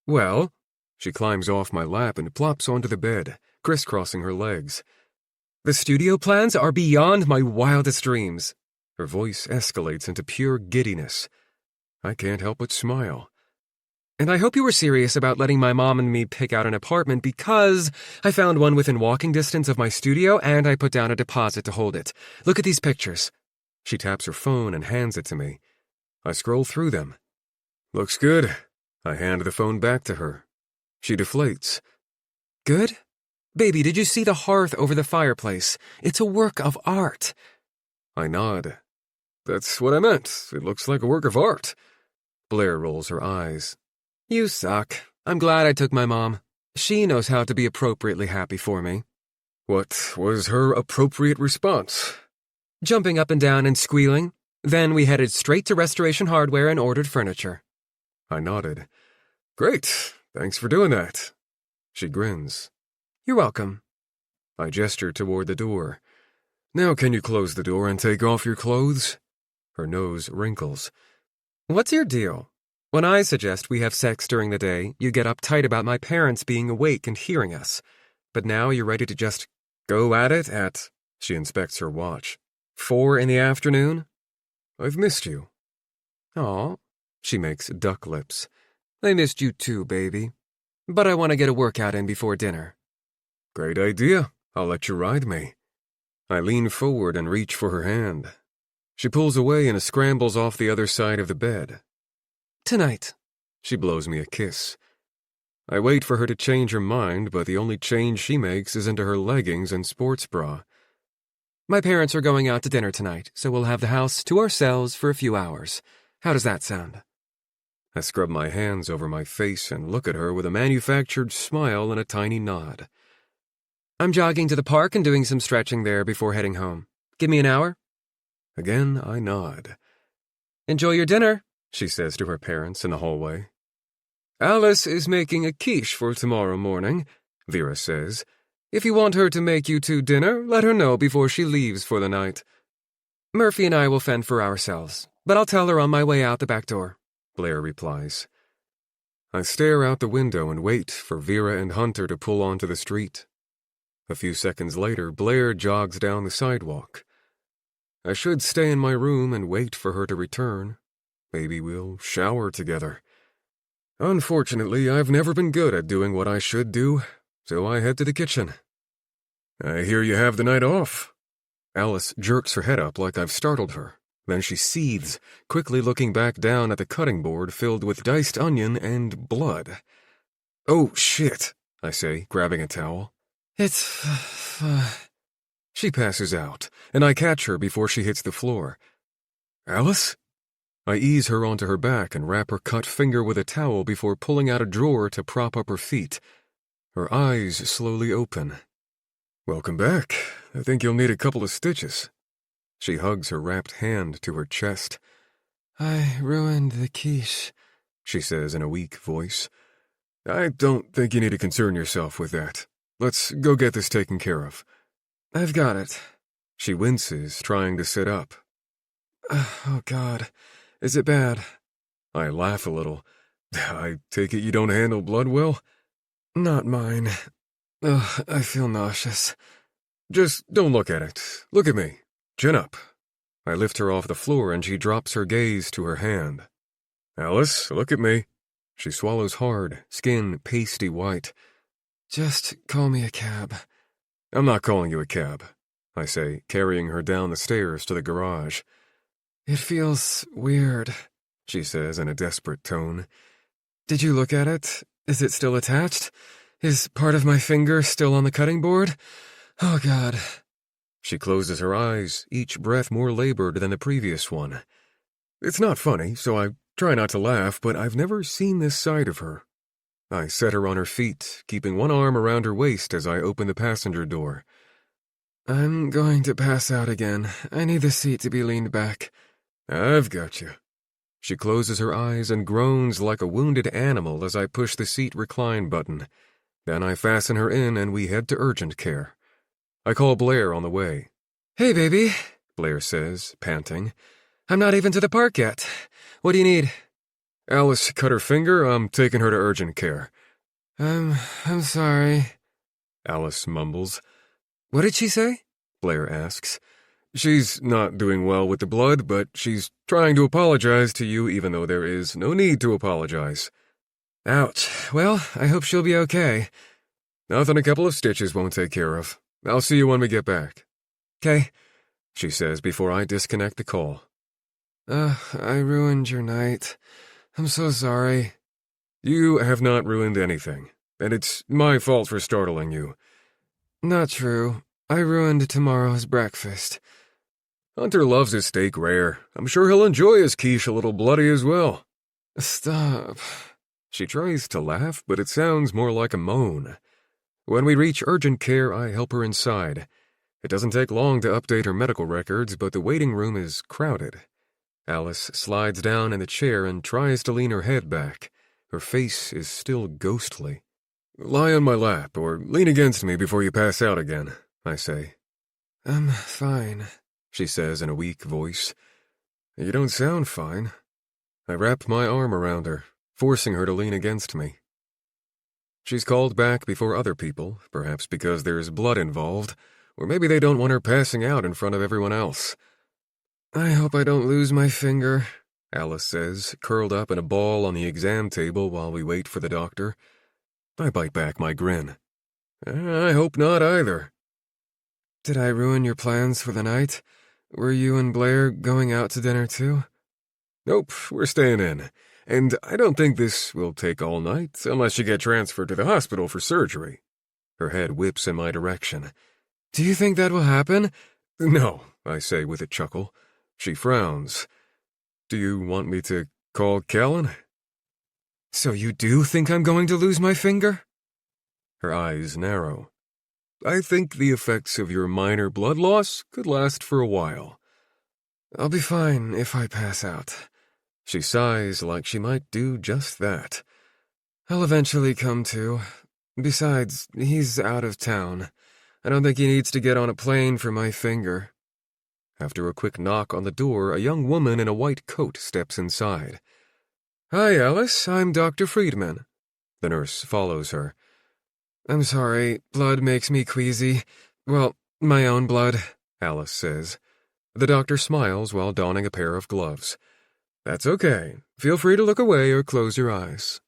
Well, she climbs off my lap and plops onto the bed, crisscrossing her legs. The studio plans are beyond my wildest dreams. Her voice escalates into pure giddiness. I can't help but smile. And I hope you were serious about letting my mom and me pick out an apartment because I found one within walking distance of my studio and I put down a deposit to hold it. Look at these pictures. She taps her phone and hands it to me. I scroll through them. Looks good. I hand the phone back to her. She deflates. Good? Baby, did you see the hearth over the fireplace? It's a work of art. I nod. That's what I meant. It looks like a work of art. Blair rolls her eyes. You suck. I'm glad I took my mom. She knows how to be appropriately happy for me. What was her appropriate response? Jumping up and down and squealing. Then we headed straight to Restoration Hardware and ordered furniture. I nodded. Great. Thanks for doing that. She grins. You're welcome. I gesture toward the door. Now can you close the door and take off your clothes? Her nose wrinkles. What's your deal? When I suggest we have sex during the day, you get uptight about my parents being awake and hearing us. But now you're ready to just go at it at, she inspects her watch, 4 in the afternoon? I've missed you. Aw, she makes duck lips. I missed you too, baby. But I want to get a workout in before dinner. Great idea. I'll let you ride me. I lean forward and reach for her hand. She pulls away and scrambles off the other side of the bed. Tonight. She blows me a kiss. I wait for her to change her mind, but the only change she makes is into her leggings and sports bra. My parents are going out to dinner tonight, so we'll have the house to ourselves for a few hours. How does that sound? I scrub my hands over my face and look at her with a manufactured smile and a tiny nod. I'm jogging to the park and doing some stretching there before heading home. Give me an hour. Again, I nod. Enjoy your dinner, she says to her parents in the hallway. Alice is making a quiche for tomorrow morning, Vera says. If you want her to make you two dinner, let her know before she leaves for the night. Murphy and I will fend for ourselves, but I'll tell her on my way out the back door, Blair replies. I stare out the window and wait for Vera and Hunter to pull onto the street. A few seconds later, Blair jogs down the sidewalk. I should stay in my room and wait for her to return. Maybe we'll shower together. Unfortunately, I've never been good at doing what I should do, so I head to the kitchen. I hear you have the night off. Alice jerks her head up like I've startled her. Then she seethes, quickly looking back down at the cutting board filled with diced onion and blood. Oh, shit, I say, grabbing a towel. It's... She passes out, and I catch her before she hits the floor. Alice? I ease her onto her back and wrap her cut finger with a towel before pulling out a drawer to prop up her feet. Her eyes slowly open. Welcome back. I think you'll need a couple of stitches. She hugs her wrapped hand to her chest. I ruined the quiche, she says in a weak voice. I don't think you need to concern yourself with that. Let's go get this taken care of. I've got it. She winces, trying to sit up. Oh, God. Is it bad? I laugh a little. I take it you don't handle blood well? Not mine. Ugh, I feel nauseous. Just don't look at it. Look at me. Chin up. I lift her off the floor and she drops her gaze to her hand. Alice, look at me. She swallows hard, skin pasty white. Just call me a cab. I'm not calling you a cab, I say, carrying her down the stairs to the garage. It feels weird, she says in a desperate tone. Did you look at it? Is it still attached? Is part of my finger still on the cutting board? Oh, God. She closes her eyes, each breath more labored than the previous one. It's not funny, so I try not to laugh, but I've never seen this side of her. I set her on her feet, keeping one arm around her waist as I open the passenger door. I'm going to pass out again. I need the seat to be leaned back. I've got you. She closes her eyes and groans like a wounded animal as I push the seat recline button. Then I fasten her in and we head to urgent care. I call Blair on the way. Hey, baby, Blair says, panting. I'm not even to the park yet. What do you need? Alice cut her finger. I'm taking her to urgent care. I'm sorry. Alice mumbles. What did she say? Blair asks. She's not doing well with the blood, but she's trying to apologize to you even though there is no need to apologize. Ouch. Well, I hope she'll be okay. Nothing a couple of stitches won't take care of. I'll see you when we get back. 'Kay, she says before I disconnect the call. I ruined your night. I'm so sorry. You have not ruined anything, and it's my fault for startling you. Not true. I ruined tomorrow's breakfast. Hunter loves his steak rare. I'm sure he'll enjoy his quiche a little bloody as well. Stop. She tries to laugh, but it sounds more like a moan. When we reach urgent care, I help her inside. It doesn't take long to update her medical records, but the waiting room is crowded. Alice slides down in the chair and tries to lean her head back. Her face is still ghostly. Lie on my lap or lean against me before you pass out again, I say. I'm fine, she says in a weak voice. You don't sound fine. I wrap my arm around her, forcing her to lean against me. She's called back before other people, perhaps because there's blood involved, or maybe they don't want her passing out in front of everyone else. I hope I don't lose my finger, Alice says, curled up in a ball on the exam table while we wait for the doctor. I bite back my grin. I hope not either. Did I ruin your plans for the night? Were you and Blair going out to dinner too? Nope, we're staying in. And I don't think this will take all night, unless you get transferred to the hospital for surgery. Her head whips in my direction. Do you think that will happen? No, I say with a chuckle. She frowns. Do you want me to call Callan? So you do think I'm going to lose my finger? Her eyes narrow. I think the effects of your minor blood loss could last for a while. I'll be fine if I pass out. She sighs like she might do just that. I'll eventually come to. Besides, he's out of town. I don't think he needs to get on a plane for my finger. After a quick knock on the door, a young woman in a white coat steps inside. Hi, Alice. I'm Dr. Friedman. The nurse follows her. I'm sorry. Blood makes me queasy. Well, my own blood, Alice says. The doctor smiles while donning a pair of gloves. That's okay. Feel free to look away or close your eyes.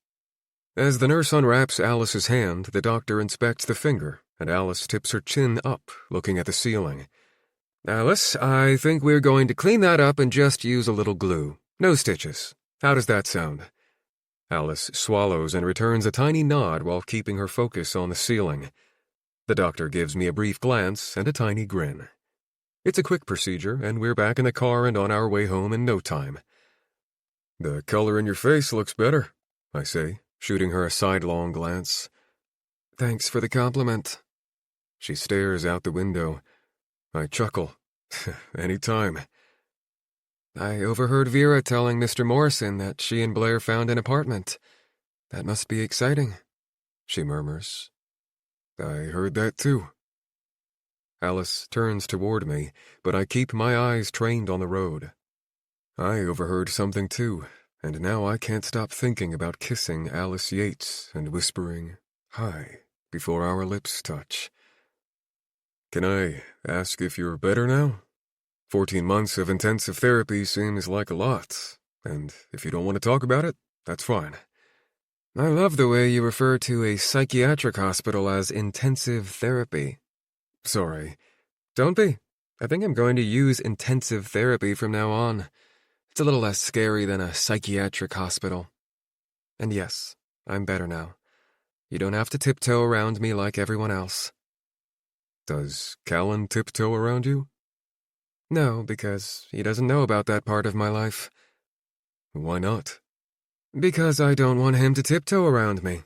As the nurse unwraps Alice's hand, the doctor inspects the finger, and Alice tips her chin up, looking at the ceiling. Alice, I think we're going to clean that up and just use a little glue. No stitches. How does that sound? Alice swallows and returns a tiny nod while keeping her focus on the ceiling. The doctor gives me a brief glance and a tiny grin. It's a quick procedure, and we're back in the car and on our way home in no time. The color in your face looks better, I say, shooting her a sidelong glance. Thanks for the compliment. She stares out the window. I chuckle. Anytime. I overheard Vera telling Mr. Morrison that she and Blair found an apartment. That must be exciting, she murmurs. I heard that too. Alice turns toward me, but I keep my eyes trained on the road. I overheard something too, and now I can't stop thinking about kissing Alice Yates and whispering, "Hi," before our lips touch. Can I ask if you're better now? 14 months of intensive therapy seems like a lot, and if you don't want to talk about it, that's fine. I love the way you refer to a psychiatric hospital as intensive therapy. Sorry. Don't be. I think I'm going to use intensive therapy from now on. It's a little less scary than a psychiatric hospital. And yes, I'm better now. You don't have to tiptoe around me like everyone else. Does Callan tiptoe around you? No, because he doesn't know about that part of my life. Why not? Because I don't want him to tiptoe around me.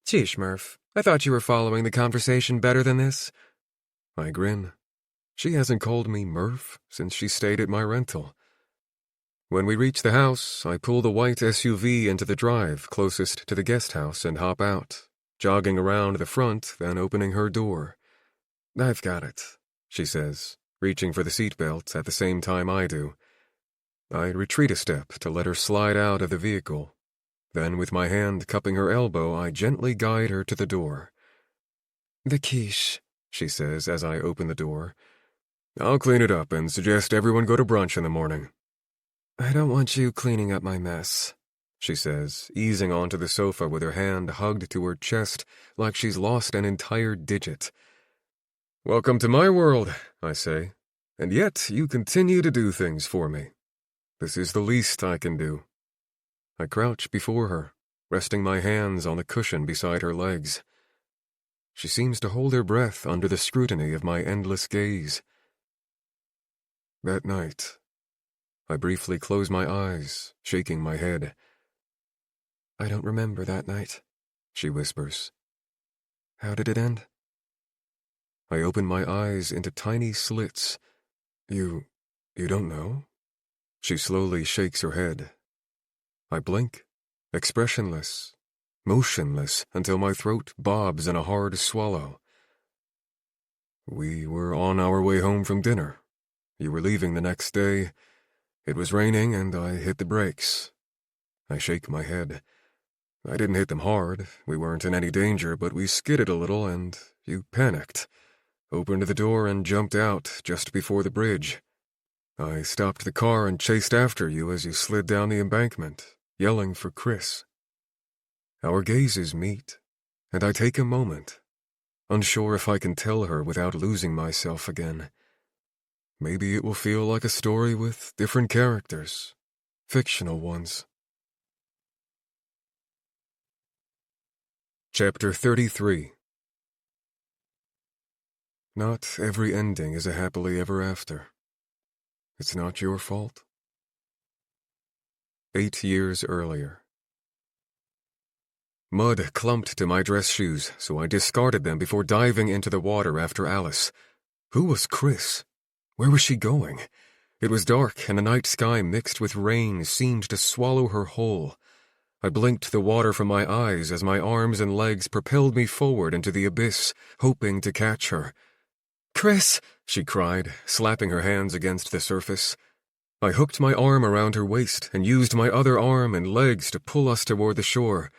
Sheesh, Murph. I thought you were following the conversation better than this. I grin. She hasn't called me Murph since she stayed at my rental. When we reach the house, I pull the white SUV into the drive closest to the guest house and hop out, jogging around the front, then opening her door. "I've got it," she says, reaching for the seatbelt at the same time I do. I retreat a step to let her slide out of the vehicle. Then, with my hand cupping her elbow, I gently guide her to the door. "The quiche," she says as I open the door. "I'll clean it up and suggest everyone go to brunch in the morning." "I don't want you cleaning up my mess," she says, easing onto the sofa with her hand hugged to her chest like she's lost an entire digit. "Welcome to my world," I say, "and yet you continue to do things for me. This is the least I can do." I crouch before her, resting my hands on the cushion beside her legs. She seems to hold her breath under the scrutiny of my endless gaze. That night, I briefly close my eyes, shaking my head. "I don't remember that night," she whispers. "How did it end?" I open my eyes into tiny slits. You don't know?" She slowly shakes her head. I blink, expressionless, motionless until my throat bobs in a hard swallow. "We were on our way home from dinner. You were leaving the next day. It was raining and I hit the brakes." I shake my head. "I didn't hit them hard. We weren't in any danger, but we skidded a little and you panicked. Opened the door and jumped out just before the bridge. I stopped the car and chased after you as you slid down the embankment, yelling for Chris." Our gazes meet, and I take a moment, unsure if I can tell her without losing myself again. Maybe it will feel like a story with different characters, fictional ones. Chapter 33. Not every ending is a happily ever after. It's not your fault. 8 years earlier. Mud clumped to my dress shoes, so I discarded them before diving into the water after Alice. Who was Chris? Where was she going? It was dark, and the night sky mixed with rain seemed to swallow her whole. I blinked the water from my eyes as my arms and legs propelled me forward into the abyss, hoping to catch her. "Chris!" she cried, slapping her hands against the surface. I hooked my arm around her waist and used my other arm and legs to pull us toward the shore.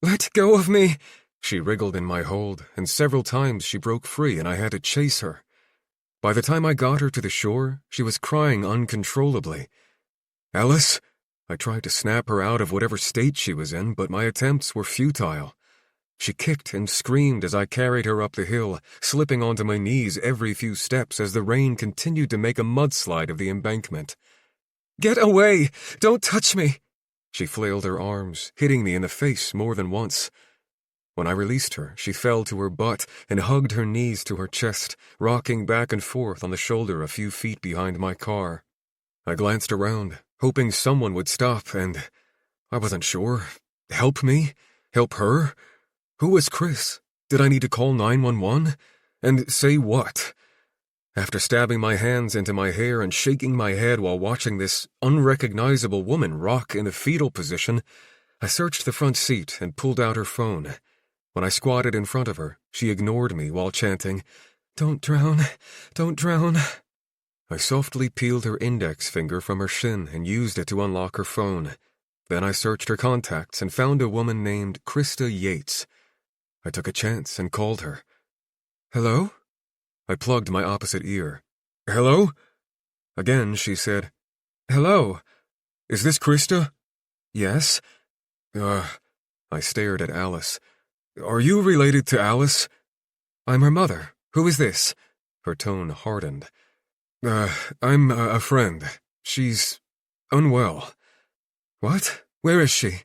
"Let go of me!" She wriggled in my hold, and several times she broke free and I had to chase her. By the time I got her to the shore, she was crying uncontrollably. "Alice?" I tried to snap her out of whatever state she was in, but my attempts were futile. She kicked and screamed as I carried her up the hill, slipping onto my knees every few steps as the rain continued to make a mudslide of the embankment. "Get away! Don't touch me!" She flailed her arms, hitting me in the face more than once. When I released her, she fell to her butt and hugged her knees to her chest, rocking back and forth on the shoulder a few feet behind my car. I glanced around, hoping someone would stop, and I wasn't sure. Help me? Help her? Who was Chris? Did I need to call 911? And say what? After stabbing my hands into my hair and shaking my head while watching this unrecognizable woman rock in the fetal position, I searched the front seat and pulled out her phone. When I squatted in front of her, she ignored me while chanting, "Don't drown, don't drown." I softly peeled her index finger from her shin and used it to unlock her phone. Then I searched her contacts and found a woman named Krista Yates. I took a chance and called her. "Hello?" I plugged my opposite ear. "Hello?" Again, she said, "Hello. Is this Krista?" "Yes." I stared at Alice. "Are you related to Alice?" "I'm her mother. Who is this?" Her tone hardened. I'm a friend. She's unwell." "What? Where is she?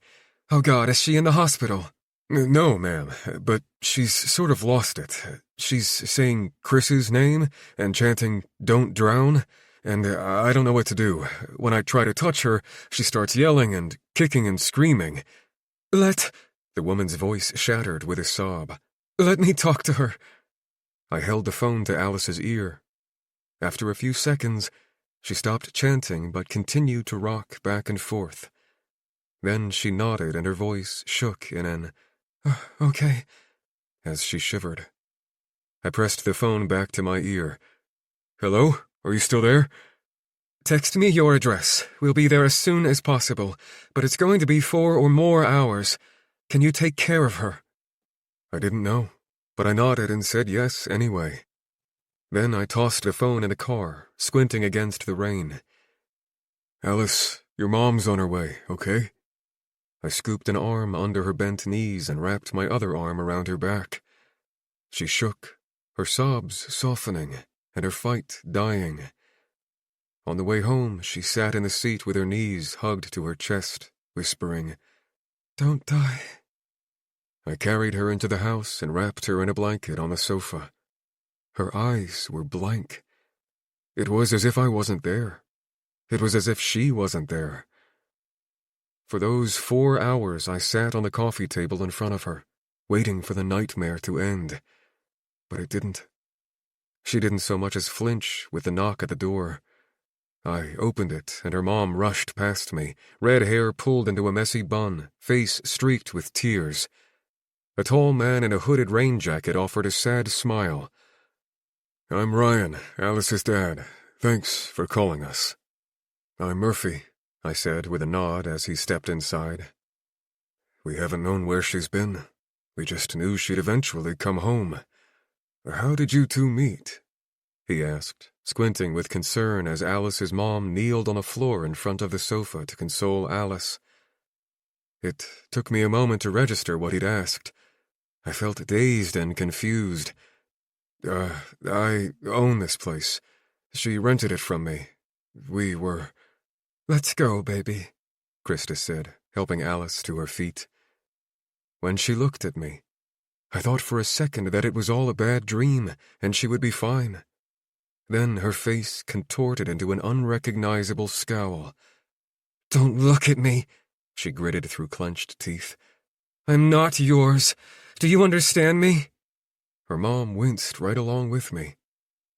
Oh God, is she in the hospital?" "No, ma'am, but she's sort of lost it. She's saying Chris's name and chanting 'Don't drown,' and I don't know what to do. When I try to touch her, she starts yelling and kicking and screaming." Let The woman's voice shattered with a sob. "Let me talk to her." I held the phone to Alice's ear. After a few seconds, she stopped chanting but continued to rock back and forth. Then she nodded and her voice shook in an, "Okay," as she shivered. I pressed the phone back to my ear. "Hello? Are you still there?" "Text me your address. We'll be there as soon as possible, but it's going to be 4 or more hours. Can you take care of her?" I didn't know, but I nodded and said yes anyway. Then I tossed the phone in the car, squinting against the rain. "Alice, your mom's on her way, okay?" I scooped an arm under her bent knees and wrapped my other arm around her back. She shook, her sobs softening, and her fight dying. On the way home, she sat in the seat with her knees hugged to her chest, whispering, "Don't die." I carried her into the house and wrapped her in a blanket on the sofa. Her eyes were blank. It was as if I wasn't there. It was as if she wasn't there. For those 4 hours, I sat on the coffee table in front of her, waiting for the nightmare to end. But it didn't. She didn't so much as flinch with the knock at the door. I opened it, and her mom rushed past me, red hair pulled into a messy bun, face streaked with tears. A tall man in a hooded rain jacket offered a sad smile. "I'm Ryan, Alice's dad. Thanks for calling us." "I'm Murphy," I said with a nod as he stepped inside. "We haven't known where she's been. We just knew she'd eventually come home. How did you two meet?" he asked, squinting with concern as Alice's mom kneeled on the floor in front of the sofa to console Alice. It took me a moment to register what he'd asked. I felt dazed and confused. I own this place. She rented it from me. We were—" "Let's go, baby," Krista said, helping Alice to her feet. When she looked at me, I thought for a second that it was all a bad dream and she would be fine. Then her face contorted into an unrecognizable scowl. "Don't look at me," she gritted through clenched teeth. "I'm not yours. Do you understand me?" Her mom winced right along with me.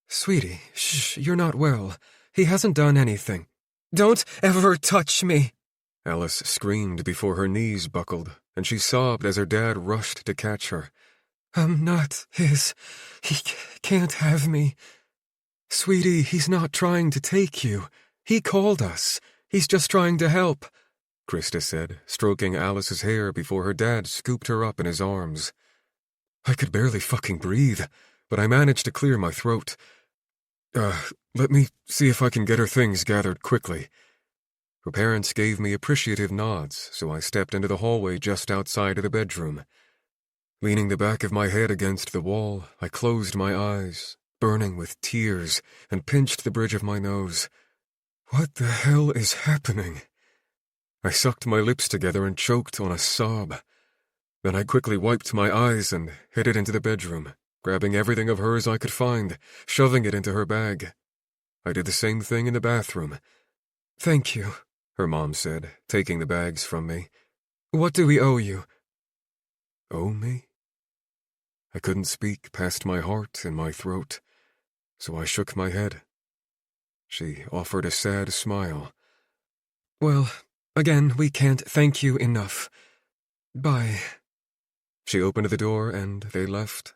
"Sweetie, shh, you're not well. He hasn't done anything." "Don't ever touch me!" Alice screamed before her knees buckled, and she sobbed as her dad rushed to catch her. "I'm not his. He can't have me." "Sweetie, he's not trying to take you. He called us. He's just trying to help," Krista said, stroking Alice's hair before her dad scooped her up in his arms. I could barely fucking breathe, but I managed to clear my throat. Let me see if I can get her things gathered quickly." Her parents gave me appreciative nods, so I stepped into the hallway just outside of the bedroom. Leaning the back of my head against the wall, I closed my eyes, burning with tears, and pinched the bridge of my nose. What the hell is happening? I sucked my lips together and choked on a sob. Then I quickly wiped my eyes and headed into the bedroom, grabbing everything of hers I could find, shoving it into her bag. I did the same thing in the bathroom. "Thank you," her mom said, taking the bags from me. "What do we owe you?" Owe me? I couldn't speak past my heart and my throat, so I shook my head. She offered a sad smile. "Well, again, we can't thank you enough. Bye." She opened the door and they left.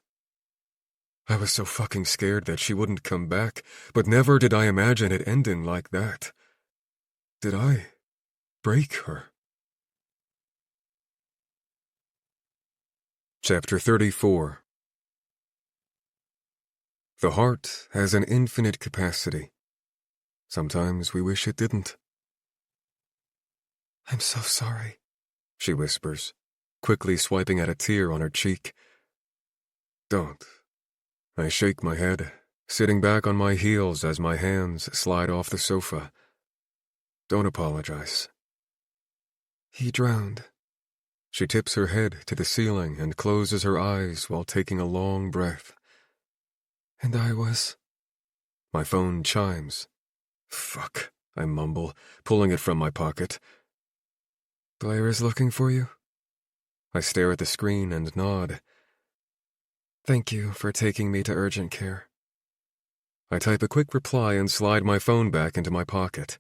I was so fucking scared that she wouldn't come back, but never did I imagine it ending like that. Did I break her? Chapter 34. The heart has an infinite capacity. Sometimes we wish it didn't. "I'm so sorry," she whispers, quickly swiping at a tear on her cheek. "Don't." I shake my head, sitting back on my heels as my hands slide off the sofa. "Don't apologize." "He drowned." She tips her head to the ceiling and closes her eyes while taking a long breath. "And I was—" My phone chimes. "Fuck," I mumble, pulling it from my pocket. "Blair is looking for you?" I stare at the screen and nod. Thank you for taking me to urgent care. I type a quick reply and slide my phone back into my pocket.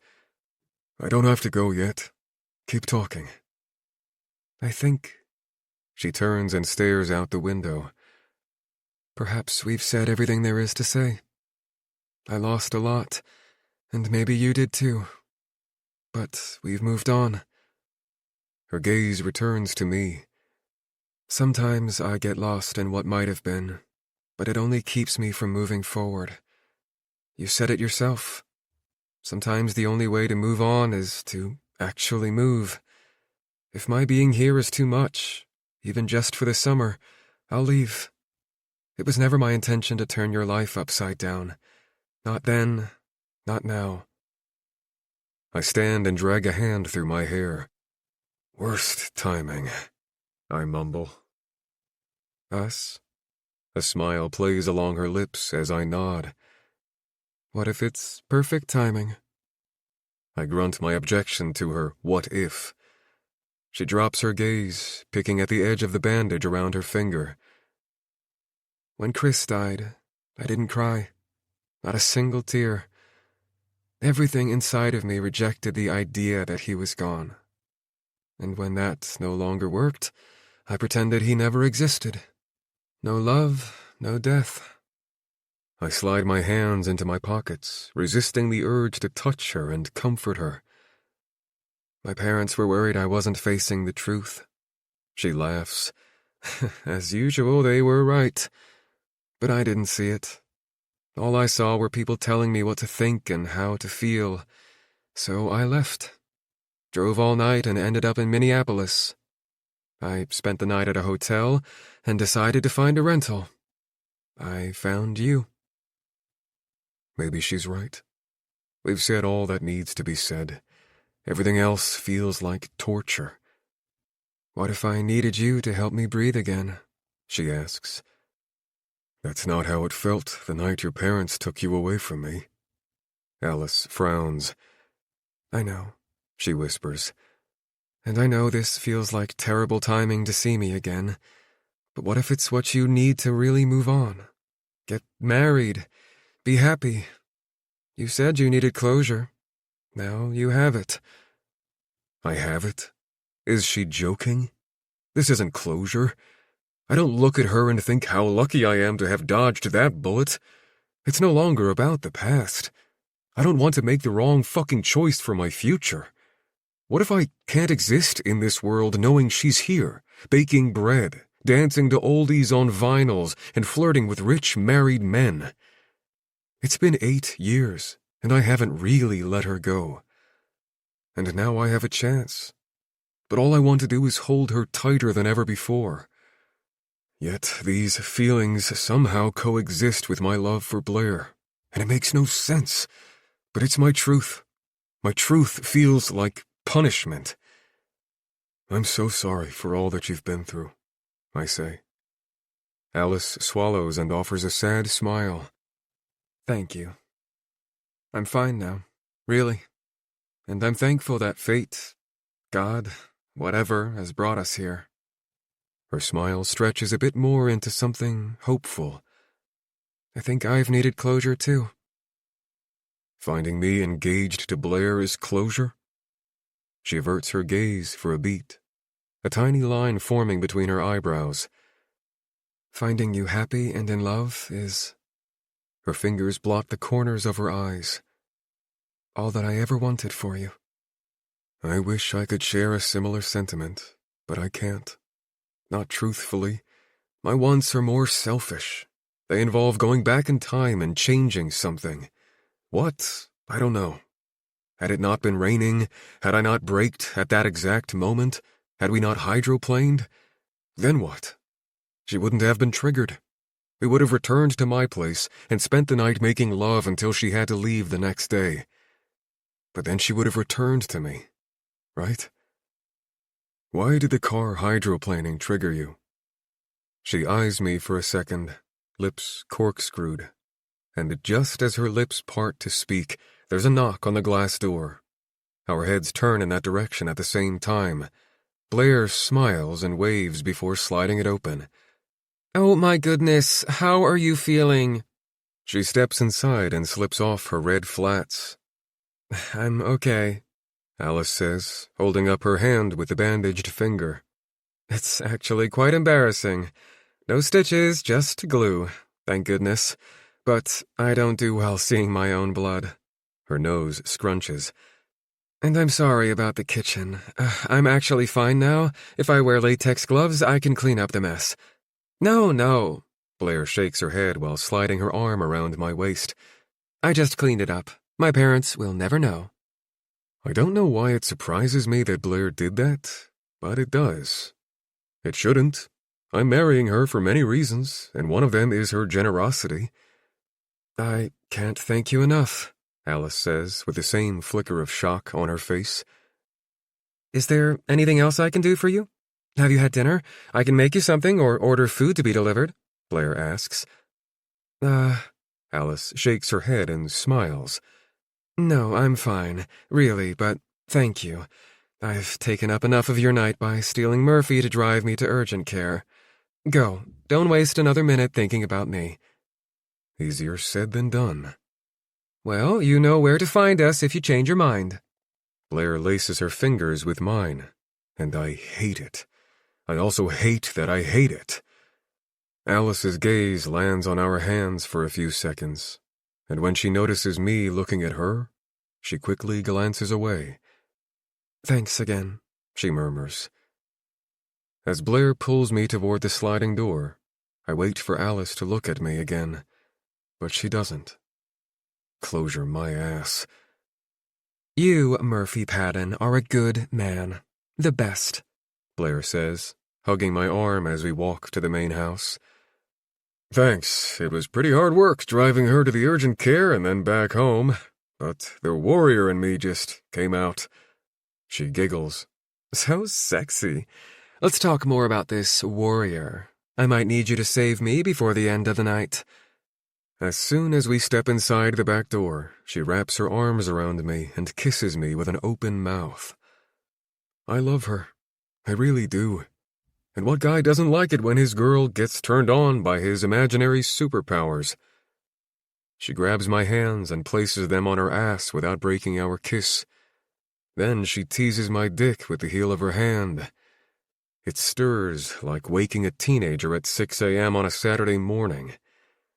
I don't have to go yet. Keep talking. I think... She turns and stares out the window. Perhaps we've said everything there is to say. I lost a lot, and maybe you did too. But we've moved on. Her gaze returns to me. Sometimes I get lost in what might have been, but it only keeps me from moving forward. You said it yourself. Sometimes the only way to move on is to actually move. If my being here is too much, even just for the summer, I'll leave. It was never my intention to turn your life upside down. Not then, not now. I stand and drag a hand through my hair. Worst timing, I mumble. Us? A smile plays along her lips as I nod. What if it's perfect timing? I grunt my objection to her what if. She drops her gaze, picking at the edge of the bandage around her finger. When Chris died, I didn't cry. Not a single tear. Everything inside of me rejected the idea that he was gone. And when that no longer worked, I pretended he never existed. No love, no death. I slide my hands into my pockets, resisting the urge to touch her and comfort her. My parents were worried I wasn't facing the truth. She laughs. As usual, they were right. But I didn't see it. All I saw were people telling me what to think and how to feel. So I left. Drove all night and ended up in Minneapolis. I spent the night at a hotel and decided to find a rental. I found you. Maybe she's right. We've said all that needs to be said. Everything else feels like torture. What if I needed you to help me breathe again? She asks. That's not how it felt the night your parents took you away from me. Alice frowns. I know, she whispers. And I know this feels like terrible timing to see me again. But what if it's what you need to really move on? Get married. Be happy. You said you needed closure. Now you have it. I have it? Is she joking? This isn't closure. I don't look at her and think how lucky I am to have dodged that bullet. It's no longer about the past. I don't want to make the wrong fucking choice for my future. What if I can't exist in this world knowing she's here, baking bread, dancing to oldies on vinyls, and flirting with rich married men? It's been 8 years, and I haven't really let her go. And now I have a chance. But all I want to do is hold her tighter than ever before. Yet these feelings somehow coexist with my love for Blair, and it makes no sense. But it's my truth. My truth feels like punishment. I'm so sorry for all that you've been through, I say. Alice swallows and offers a sad smile. Thank you. I'm fine now, really. And I'm thankful that fate, God, whatever, has brought us here. Her smile stretches a bit more into something hopeful. I think I've needed closure too. Finding me engaged to Blair is closure? She averts her gaze for a beat, a tiny line forming between her eyebrows. Finding you happy and in love is... Her fingers blot the corners of her eyes. All that I ever wanted for you. I wish I could share a similar sentiment, but I can't. Not truthfully. My wants are more selfish. They involve going back in time and changing something. What? I don't know. Had it not been raining, had I not braked at that exact moment, had we not hydroplaned, then what? She wouldn't have been triggered. We would have returned to my place and spent the night making love until she had to leave the next day. But then she would have returned to me, right? Why did the car hydroplaning trigger you? She eyes me for a second, lips corkscrewed, and just as her lips part to speak, there's a knock on the glass door. Our heads turn in that direction at the same time. Blair smiles and waves before sliding it open. Oh my goodness, how are you feeling? She steps inside and slips off her red flats. I'm okay, Alice says, holding up her hand with the bandaged finger. It's actually quite embarrassing. No stitches, just glue, thank goodness. But I don't do well seeing my own blood. Her nose scrunches. And I'm sorry about the kitchen. I'm actually fine now. If I wear latex gloves, I can clean up the mess. No. Blair shakes her head while sliding her arm around my waist. I just cleaned it up. My parents will never know. I don't know why it surprises me that Blair did that, but it does. It shouldn't. I'm marrying her for many reasons, and one of them is her generosity. I can't thank you enough, Alice says, with the same flicker of shock on her face. Is there anything else I can do for you? Have you had dinner? I can make you something or order food to be delivered, Blair asks. Alice shakes her head and smiles. No, I'm fine, really, but thank you. I've taken up enough of your night by stealing Murphy to drive me to urgent care. Go, don't waste another minute thinking about me. Easier said than done. Well, you know where to find us if you change your mind. Blair laces her fingers with mine, and I hate it. I also hate that I hate it. Alice's gaze lands on our hands for a few seconds, and when she notices me looking at her, she quickly glances away. Thanks again, she murmurs. As Blair pulls me toward the sliding door, I wait for Alice to look at me again, but she doesn't. Closure my ass. You, Murphy Padden, are a good man. The best, Blair says, hugging my arm as we walk to the main house. Thanks. It was pretty hard work driving her to the urgent care and then back home, but the warrior in me just came out. She giggles. So sexy. Let's talk more about this warrior. I might need you to save me before the end of the night. As soon as we step inside the back door, she wraps her arms around me and kisses me with an open mouth. I love her. I really do. And what guy doesn't like it when his girl gets turned on by his imaginary superpowers? She grabs my hands and places them on her ass without breaking our kiss. Then she teases my dick with the heel of her hand. It stirs like waking a teenager at 6 a.m. on a Saturday morning.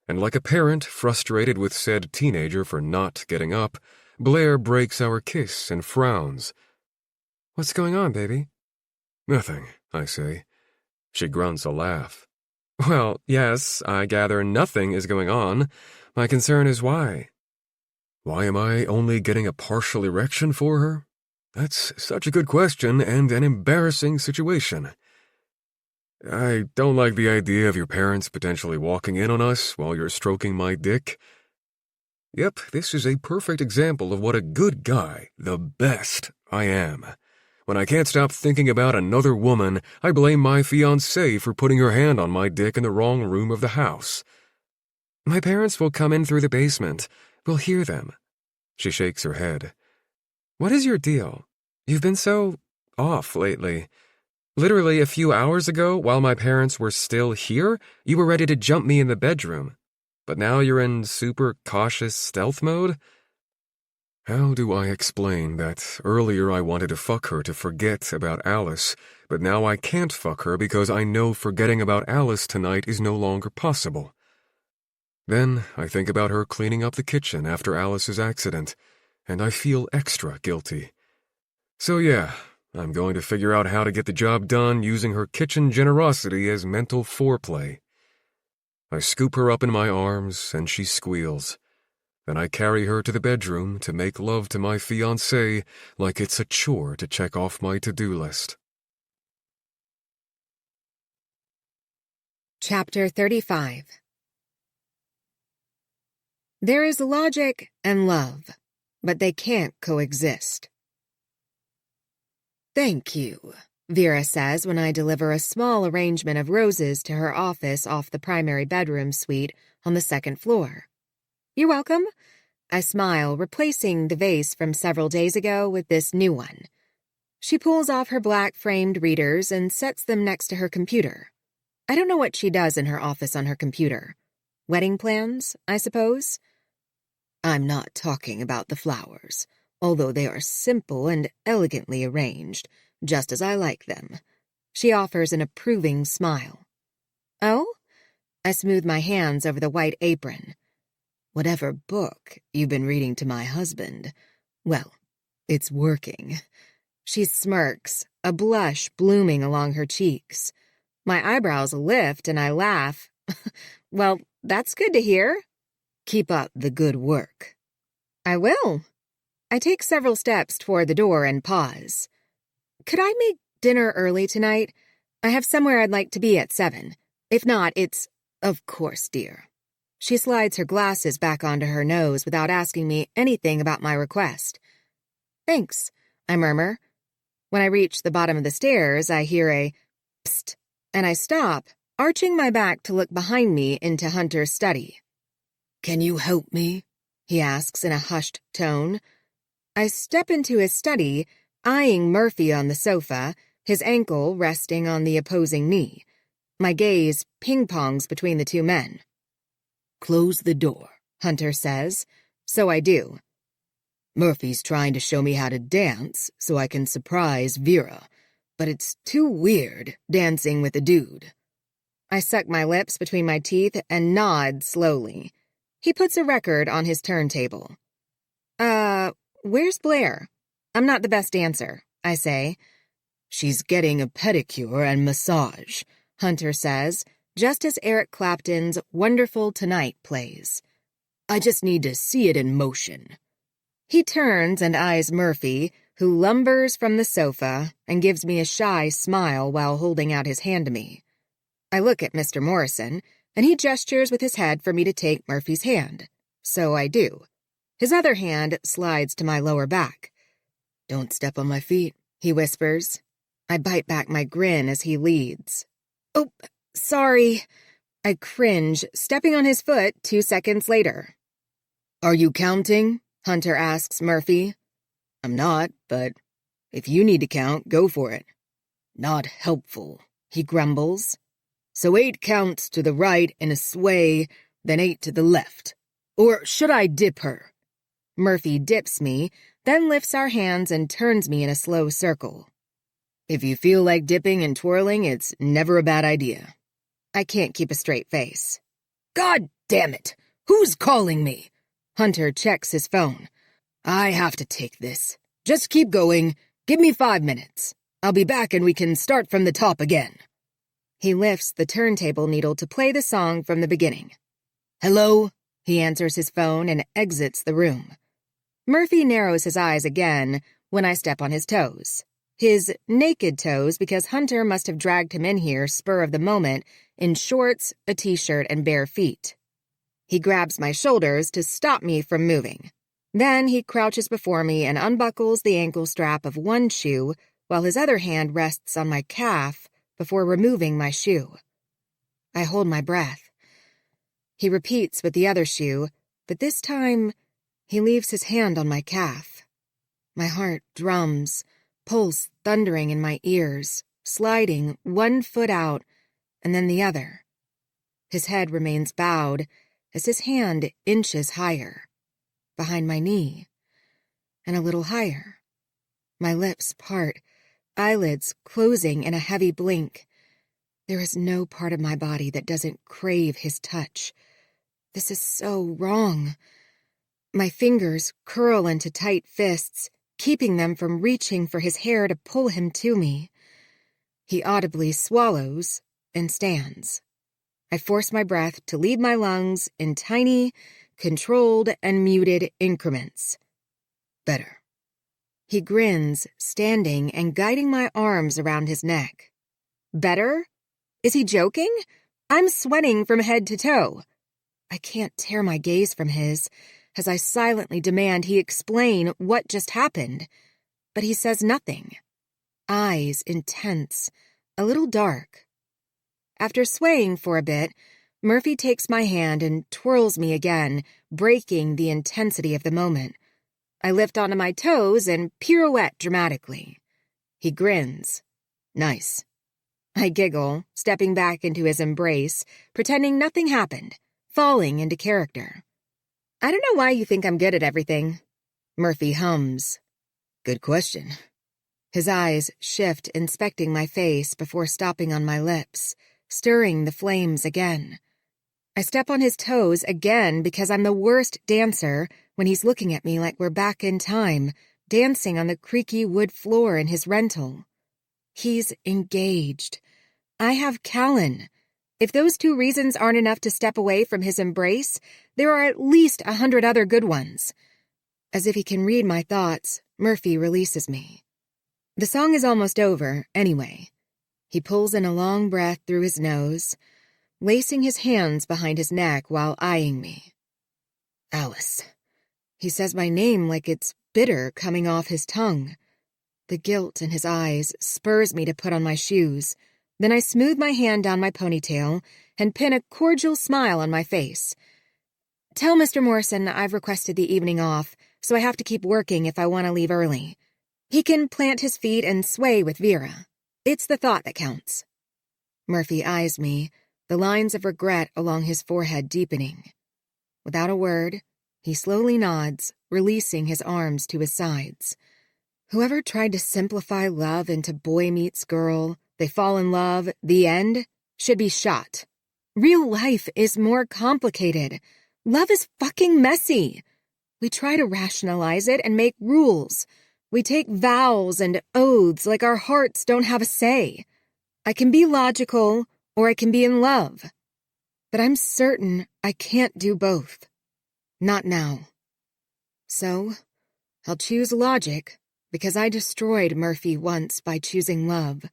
And like a parent frustrated with said teenager for not getting up, Blair breaks our kiss and frowns. What's going on, baby? Nothing, I say. She grunts a laugh. Well, yes, I gather nothing is going on. My concern is why. Why am I only getting a partial erection for her? That's such a good question and an embarrassing situation. I don't like the idea of your parents potentially walking in on us while you're stroking my dick. Yep, this is a perfect example of what a good guy, the best, I am. When I can't stop thinking about another woman, I blame my fiancée for putting her hand on my dick in the wrong room of the house. My parents will come in through the basement. We'll hear them. She shakes her head. What is your deal? You've been so off lately. Literally a few hours ago, while my parents were still here, you were ready to jump me in the bedroom. But now you're in super cautious stealth mode? How do I explain that earlier I wanted to fuck her to forget about Alice, but now I can't fuck her because I know forgetting about Alice tonight is no longer possible? Then I think about her cleaning up the kitchen after Alice's accident, and I feel extra guilty. So yeah, I'm going to figure out how to get the job done using her kitchen generosity as mental foreplay. I scoop her up in my arms, and she squeals. Then I carry her to the bedroom to make love to my fiancé like it's a chore to check off my to-do list. Chapter 35. There is logic and love, but they can't coexist. Thank you, Vera says when I deliver a small arrangement of roses to her office off the primary bedroom suite on the second floor. You're welcome. I smile, replacing the vase from several days ago with this new one. She pulls off her black-framed readers and sets them next to her computer. I don't know what she does in her office on her computer. Wedding plans, I suppose? I'm not talking about the flowers, although they are simple and elegantly arranged, just as I like them. She offers an approving smile. Oh? I smooth my hands over the white apron. Whatever book you've been reading to my husband, well, it's working. She smirks, a blush blooming along her cheeks. My eyebrows lift and I laugh. Well, that's good to hear. Keep up the good work. I will. I take several steps toward the door and pause. Could I make dinner early tonight? I have somewhere I'd like to be at 7. If not, it's... Of course, dear. She slides her glasses back onto her nose without asking me anything about my request. Thanks, I murmur. When I reach the bottom of the stairs, I hear a psst, and I stop, arching my back to look behind me into Hunter's study. Can you help me? He asks in a hushed tone. I step into his study, eyeing Murphy on the sofa, his ankle resting on the opposing knee. My gaze ping-pongs between the two men. Close the door, Hunter says. So I do. Murphy's trying to show me how to dance so I can surprise Vera, but it's too weird dancing with a dude. I suck my lips between my teeth and nod slowly. He puts a record on his turntable. Where's Blair? I'm not the best dancer, I say. She's getting a pedicure and massage, Hunter says, just as Eric Clapton's Wonderful Tonight plays. I just need to see it in motion. He turns and eyes Murphy, who lumbers from the sofa and gives me a shy smile while holding out his hand to me. I look at Mr. Morrison, and he gestures with his head for me to take Murphy's hand. So I do. His other hand slides to my lower back. Don't step on my feet, he whispers. I bite back my grin as he leads. Oh, sorry. I cringe, stepping on his foot 2 seconds later. Are you counting? Hunter asks Murphy. I'm not, but if you need to count, go for it. Not helpful, he grumbles. So 8 counts to the right in a sway, then 8 to the left. Or should I dip her? Murphy dips me, then lifts our hands and turns me in a slow circle. If you feel like dipping and twirling, it's never a bad idea. I can't keep a straight face. God damn it! Who's calling me? Hunter checks his phone. I have to take this. Just keep going. Give me 5 minutes. I'll be back and we can start from the top again. He lifts the turntable needle to play the song from the beginning. Hello? He answers his phone and exits the room. Murphy narrows his eyes again when I step on his toes. His naked toes, because Hunter must have dragged him in here spur of the moment in shorts, a t-shirt, and bare feet. He grabs my shoulders to stop me from moving. Then he crouches before me and unbuckles the ankle strap of one shoe while his other hand rests on my calf before removing my shoe. I hold my breath. He repeats with the other shoe, but this time he leaves his hand on my calf. My heart drums, pulse thundering in my ears, sliding 1 foot out and then the other. His head remains bowed as his hand inches higher, behind my knee, and a little higher. My lips part, eyelids closing in a heavy blink. There is no part of my body that doesn't crave his touch. This is so wrong. My fingers curl into tight fists, keeping them from reaching for his hair to pull him to me. He audibly swallows and stands. I force my breath to leave my lungs in tiny, controlled, and muted increments. Better. He grins, standing and guiding my arms around his neck. Better? Is he joking? I'm sweating from head to toe. I can't tear my gaze from his, as I silently demand he explain what just happened. But he says nothing. Eyes intense, a little dark. After swaying for a bit, Murphy takes my hand and twirls me again, breaking the intensity of the moment. I lift onto my toes and pirouette dramatically. He grins. Nice. I giggle, stepping back into his embrace, pretending nothing happened, falling into character. I don't know why you think I'm good at everything. Murphy hums. Good question. His eyes shift, inspecting my face before stopping on my lips, stirring the flames again. I step on his toes again because I'm the worst dancer when he's looking at me like we're back in time, dancing on the creaky wood floor in his rental. He's engaged. I have Callan. If those 2 reasons aren't enough to step away from his embrace, there are at least 100 other good ones. As if he can read my thoughts, Murphy releases me. The song is almost over, anyway. He pulls in a long breath through his nose, lacing his hands behind his neck while eyeing me. Alice. He says my name like it's bitter coming off his tongue. The guilt in his eyes spurs me to put on my shoes. Then I smooth my hand down my ponytail and pin a cordial smile on my face. Tell Mr. Morrison I've requested the evening off, so I have to keep working if I want to leave early. He can plant his feet and sway with Vera. It's the thought that counts. Murphy eyes me, the lines of regret along his forehead deepening. Without a word, he slowly nods, releasing his arms to his sides. Whoever tried to simplify love into boy meets girl, they fall in love, the end, should be shot. Real life is more complicated. Love is fucking messy. We try to rationalize it and make rules. We take vows and oaths like our hearts don't have a say. I can be logical, or I can be in love. But I'm certain I can't do both. Not now. So, I'll choose logic, because I destroyed Murphy once by choosing love.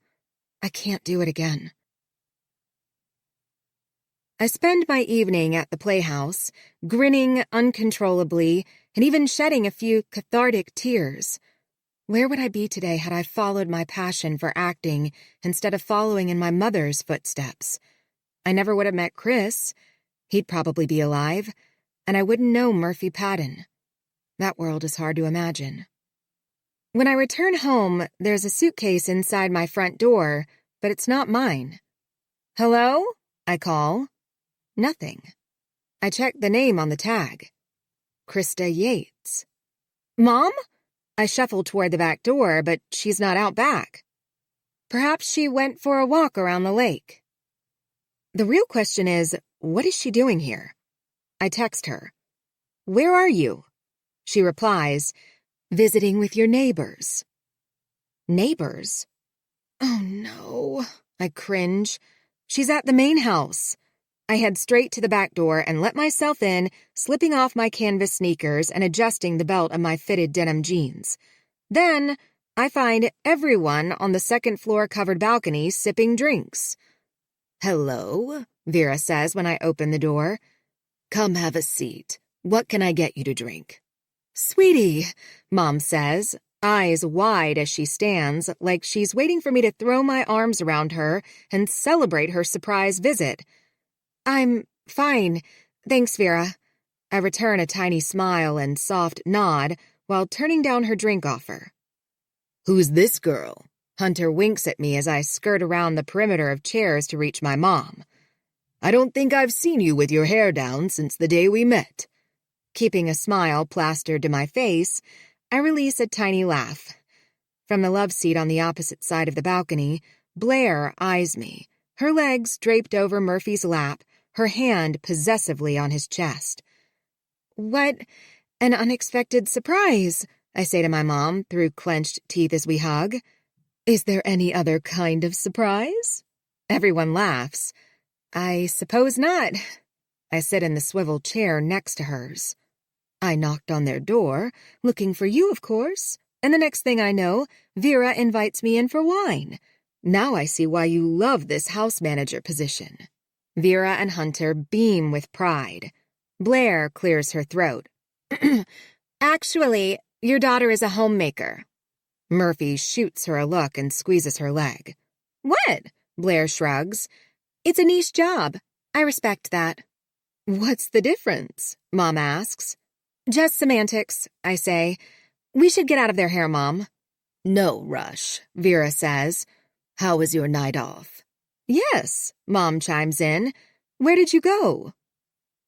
I can't do it again. I spend my evening at the playhouse, grinning uncontrollably and even shedding a few cathartic tears. Where would I be today had I followed my passion for acting instead of following in my mother's footsteps? I never would have met Chris. He'd probably be alive, and I wouldn't know Murphy Patton. That world is hard to imagine. When I return home, there's a suitcase inside my front door, but it's not mine. Hello? I call. Nothing. I check the name on the tag. Krista Yates. Mom? I shuffle toward the back door, but she's not out back. Perhaps she went for a walk around the lake. The real question is, what is she doing here? I text her. Where are you? She replies, visiting with your neighbors. Neighbors? Oh no, I cringe. She's at the main house. I head straight to the back door and let myself in, slipping off my canvas sneakers and adjusting the belt of my fitted denim jeans. Then, I find everyone on the second-floor covered balcony sipping drinks. Hello, Vera says when I open the door. Come have a seat. What can I get you to drink? Sweetie, Mom says, eyes wide as she stands, like she's waiting for me to throw my arms around her and celebrate her surprise visit. I'm fine. Thanks, Vera. I return a tiny smile and soft nod while turning down her drink offer. Who's this girl? Hunter winks at me as I skirt around the perimeter of chairs to reach my mom. I don't think I've seen you with your hair down since the day we met. Keeping a smile plastered to my face, I release a tiny laugh. From the love seat on the opposite side of the balcony, Blair eyes me, her legs draped over Murphy's lap, her hand possessively on his chest. What an unexpected surprise, I say to my mom through clenched teeth as we hug. Is there any other kind of surprise? Everyone laughs. I suppose not. I sit in the swivel chair next to hers. I knocked on their door, looking for you, of course, and the next thing I know, Vera invites me in for wine. Now I see why you love this house manager position. Vera and Hunter beam with pride. Blair clears her throat. Actually, your daughter is a homemaker. Murphy shoots her a look and squeezes her leg. What? Blair shrugs. It's a niche job. I respect that. What's the difference? Mom asks. Just semantics, I say. We should get out of their hair, Mom. No rush, Vera says. How was your night off? Yes, Mom chimes in. Where did you go?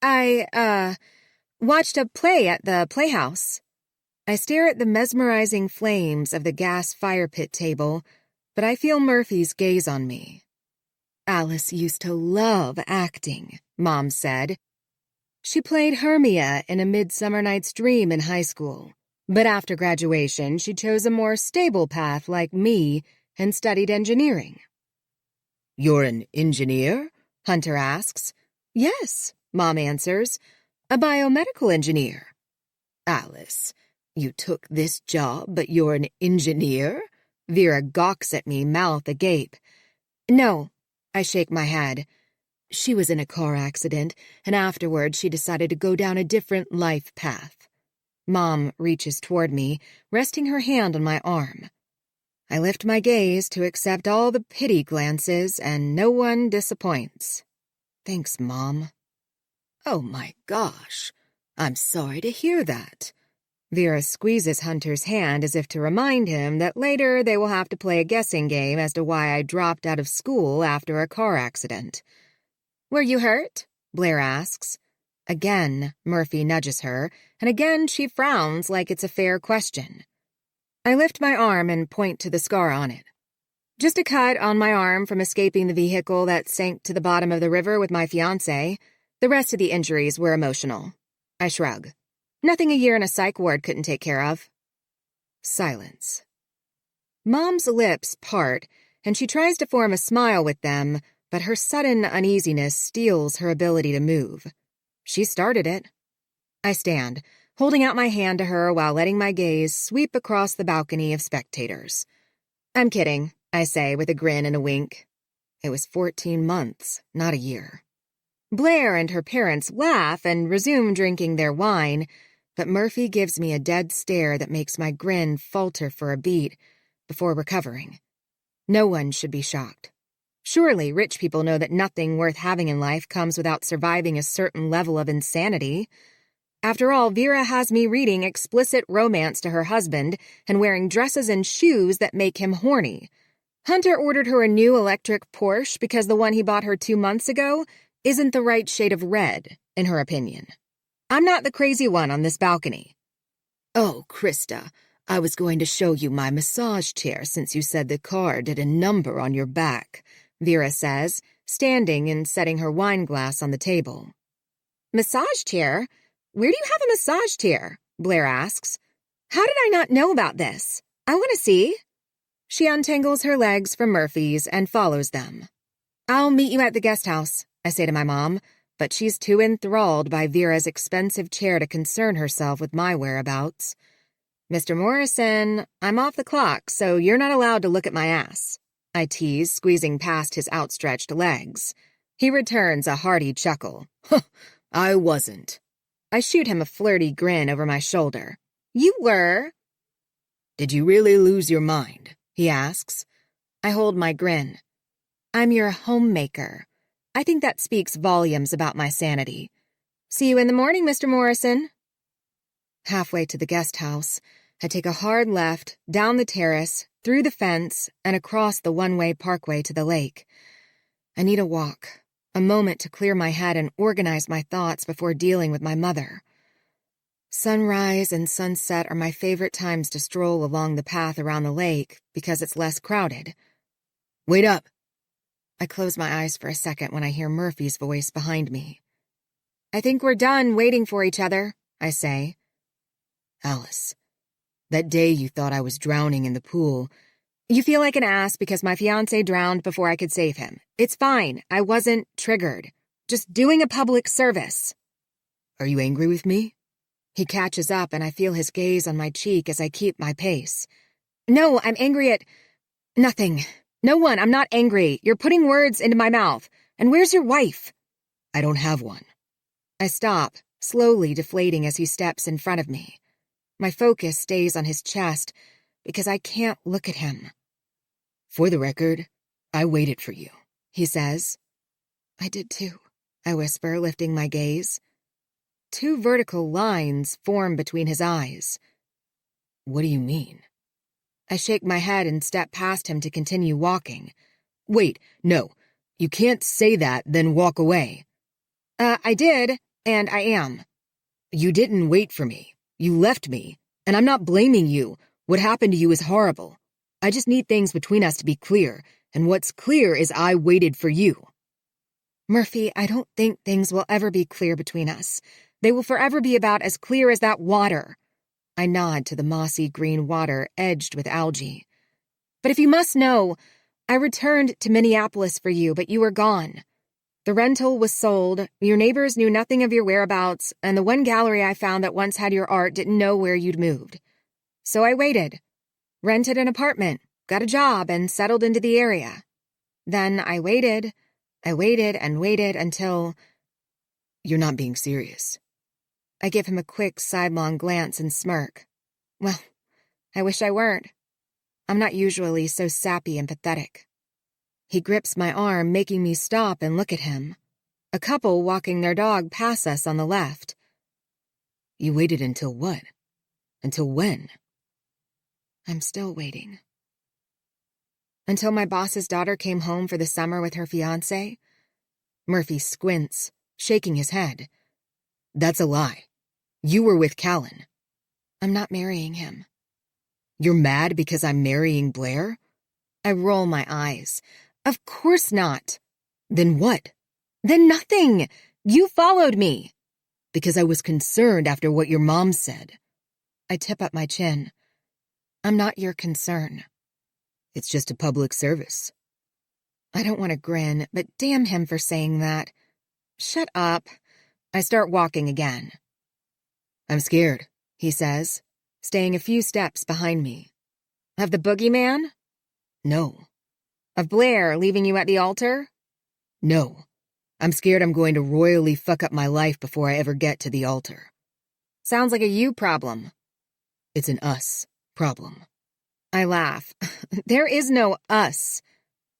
I, watched a play at the playhouse. I stare at the mesmerizing flames of the gas fire pit table, but I feel Murphy's gaze on me. Alice used to love acting, Mom said. She played Hermia in A Midsummer Night's Dream in high school, but after graduation she chose a more stable path like me and studied engineering. You're an engineer? Hunter asks. Yes, Mom answers. A biomedical engineer. Alice, you took this job, but you're an engineer? Vera gawks at me, mouth agape. No, I shake my head. She was in a car accident, and afterward she decided to go down a different life path. Mom reaches toward me, resting her hand on my arm. I lift my gaze to accept all the pity glances, and no one disappoints. Thanks, Mom. Oh my gosh, I'm sorry to hear that. Vera squeezes Hunter's hand as if to remind him that later they will have to play a guessing game as to why I dropped out of school after a car accident. Were you hurt? Blair asks. Again, Murphy nudges her, and again she frowns like it's a fair question. I lift my arm and point to the scar on it. Just a cut on my arm from escaping the vehicle that sank to the bottom of the river with my fiancé. The rest of the injuries were emotional. I shrug. Nothing a year in a psych ward couldn't take care of. Silence. Mom's lips part, and she tries to form a smile with them, but her sudden uneasiness steals her ability to move. She started it. I stand, holding out my hand to her while letting my gaze sweep across the balcony of spectators. I'm kidding, I say with a grin and a wink. It was 14 months, not a year. Blair and her parents laugh and resume drinking their wine, but Murphy gives me a dead stare that makes my grin falter for a beat before recovering. No one should be shocked. Surely rich people know that nothing worth having in life comes without surviving a certain level of insanity. After all, Vera has me reading explicit romance to her husband and wearing dresses and shoes that make him horny. Hunter ordered her a new electric Porsche because the one he bought her 2 months ago isn't the right shade of red, in her opinion. I'm not the crazy one on this balcony. Oh, Krista, I was going to show you my massage chair since you said the car did a number on your back, Vera says, standing and setting her wine glass on the table. Massage chair? Where do you have a massage chair? Blair asks. How did I not know about this? I want to see. She untangles her legs from Murphy's and follows them. I'll meet you at the guest house, I say to my mom, but she's too enthralled by Vera's expensive chair to concern herself with my whereabouts. Mr. Morrison, I'm off the clock, so you're not allowed to look at my ass, I tease, squeezing past his outstretched legs. He returns a hearty chuckle. I wasn't. I shoot him a flirty grin over my shoulder. You were. Did you really lose your mind? He asks. I hold my grin. I'm your homemaker. I think that speaks volumes about my sanity. See you in the morning, Mr. Morrison. Halfway to the guest house, I take a hard left, down the terrace, through the fence, and across the one-way parkway to the lake. I need a walk, a moment to clear my head and organize my thoughts before dealing with my mother. Sunrise and sunset are my favorite times to stroll along the path around the lake because it's less crowded. Wait up. I close my eyes for a second when I hear Murphy's voice behind me. I think we're done waiting for each other, I say. Alice, that day you thought I was drowning in the pool. You feel like an ass because my fiancé drowned before I could save him. It's fine. I wasn't triggered. Just doing a public service. Are you angry with me? He catches up and I feel his gaze on my cheek as I keep my pace. No, I'm angry at... nothing. No one, I'm not angry. You're putting words into my mouth. And where's your wife? I don't have one. I stop, slowly deflating as he steps in front of me. My focus stays on his chest because I can't look at him. For the record, I waited for you, he says. I did too, I whisper, lifting my gaze. 2 vertical lines form between his eyes. What do you mean? I shake my head and step past him to continue walking. Wait, no. You can't say that, then walk away. I did, and I am. You didn't wait for me. You left me. And I'm not blaming you. What happened to you is horrible. I just need things between us to be clear, and what's clear is I waited for you. Murphy, I don't think things will ever be clear between us. They will forever be about as clear as that water. I nod to the mossy green water edged with algae. But if you must know, I returned to Minneapolis for you, but you were gone. The rental was sold, your neighbors knew nothing of your whereabouts, and the one gallery I found that once had your art didn't know where you'd moved. So I waited, rented an apartment, got a job, and settled into the area. Then I waited and waited until... You're not being serious. I give him a quick sidelong glance and smirk. Well, I wish I weren't. I'm not usually so sappy and pathetic. He grips my arm, making me stop and look at him. A couple walking their dog pass us on the left. You waited until what? Until when? I'm still waiting. Until my boss's daughter came home for the summer with her fiancé. Murphy squints, shaking his head. That's a lie. You were with Callan. I'm not marrying him. You're mad because I'm marrying Blair? I roll my eyes. Of course not. Then what? Then nothing. You followed me. Because I was concerned after what your mom said. I tip up my chin. I'm not your concern. It's just a public service. I don't want to grin, but damn him for saying that. Shut up. I start walking again. I'm scared, he says, staying a few steps behind me. Of the boogeyman? No. Of Blair leaving you at the altar? No. I'm scared I'm going to royally fuck up my life before I ever get to the altar. Sounds like a you problem. It's an us problem. I laugh. There is no us.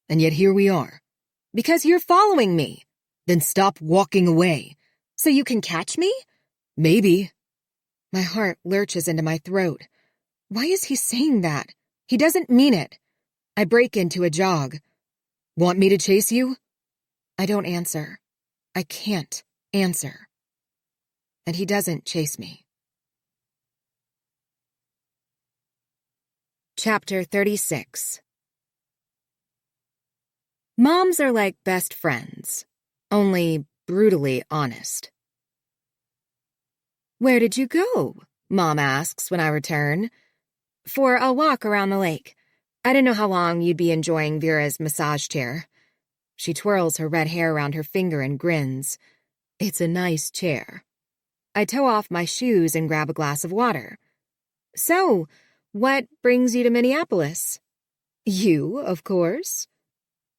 And yet here we are. Because you're following me. Then stop walking away. So you can catch me? Maybe. My heart lurches into my throat. Why is he saying that? He doesn't mean it. I break into a jog. Want me to chase you? I don't answer. I can't answer. And he doesn't chase me. Chapter 36. Moms are like best friends, only brutally honest. Where did you go? Mom asks when I return. For a walk around the lake. I didn't know how long you'd be enjoying Vera's massage chair. She twirls her red hair around her finger and grins. It's a nice chair. I toe off my shoes and grab a glass of water. So, what brings you to Minneapolis? You, of course.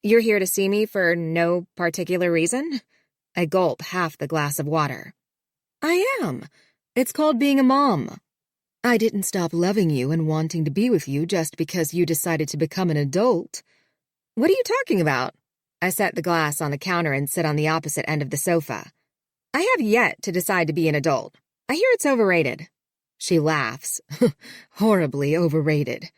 You're here to see me for no particular reason? I gulp half the glass of water. I am. It's called being a mom. I didn't stop loving you and wanting to be with you just because you decided to become an adult. What are you talking about? I set the glass on the counter and sit on the opposite end of the sofa. I have yet to decide to be an adult. I hear it's overrated. She laughs. Horribly overrated.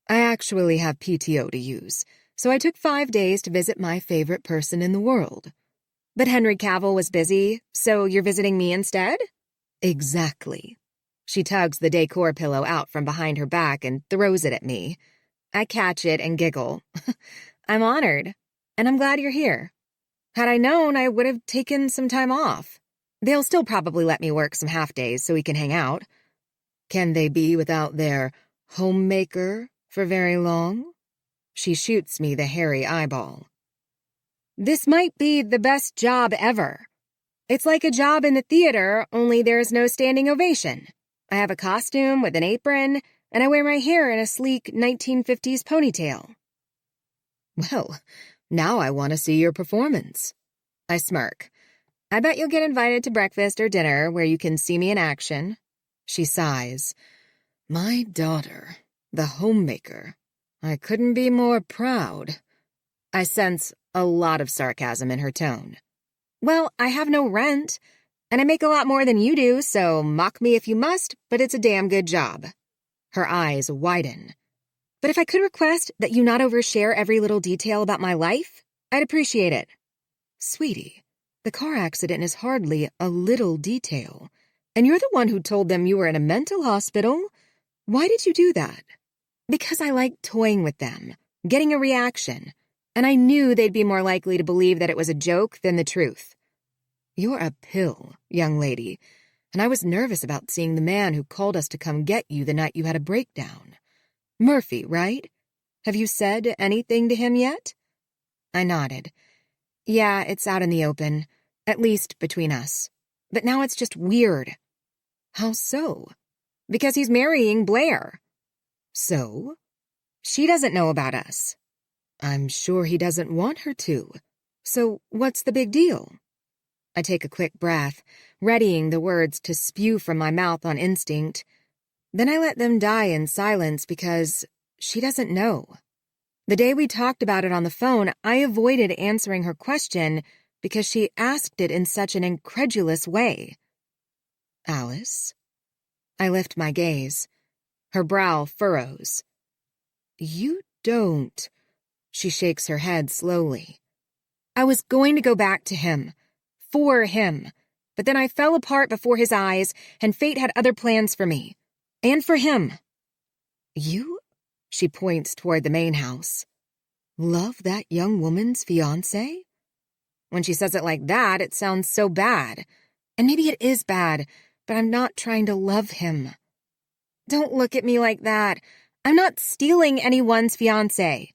I actually have PTO to use, so I took 5 days to visit my favorite person in the world. But Henry Cavill was busy, so you're visiting me instead? Exactly. She tugs the decor pillow out from behind her back and throws it at me. I catch it and giggle. I'm honored, and I'm glad you're here. Had I known, I would have taken some time off. They'll still probably let me work some half-days so we can hang out. Can they be without their homemaker for very long? She shoots me the hairy eyeball. This might be the best job ever. It's like a job in the theater, only there's no standing ovation. I have a costume with an apron, and I wear my hair in a sleek 1950s ponytail. Well, now I want to see your performance. I smirk. I bet you'll get invited to breakfast or dinner where you can see me in action. She sighs. My daughter, the homemaker. I couldn't be more proud. I sense a lot of sarcasm in her tone. Well, I have no rent, and I make a lot more than you do, so mock me if you must, but it's a damn good job. Her eyes widen. But if I could request that you not overshare every little detail about my life, I'd appreciate it. Sweetie, the car accident is hardly a little detail. And you're the one who told them you were in a mental hospital. Why did you do that? Because I like toying with them, getting a reaction, and I knew they'd be more likely to believe that it was a joke than the truth. You're a pill, young lady, and I was nervous about seeing the man who called us to come get you the night you had a breakdown. Murphy, right? Have you said anything to him yet? I nodded. Yeah, it's out in the open, at least between us. But now it's just weird. How so? Because he's marrying Blair. So? She doesn't know about us. I'm sure he doesn't want her to. So what's the big deal? I take a quick breath, readying the words to spew from my mouth on instinct. Then I let them die in silence because she doesn't know. The day we talked about it on the phone, I avoided answering her question because she asked it in such an incredulous way. Alice? I lift my gaze. Her brow furrows. You don't. She shakes her head slowly. I was going to go back to him. For him. But then I fell apart before his eyes, and fate had other plans for me. And for him. You? She points toward the main house. Love that young woman's fiancé? When she says it like that, it sounds so bad. And maybe it is bad, but I'm not trying to love him. Don't look at me like that. I'm not stealing anyone's fiancé.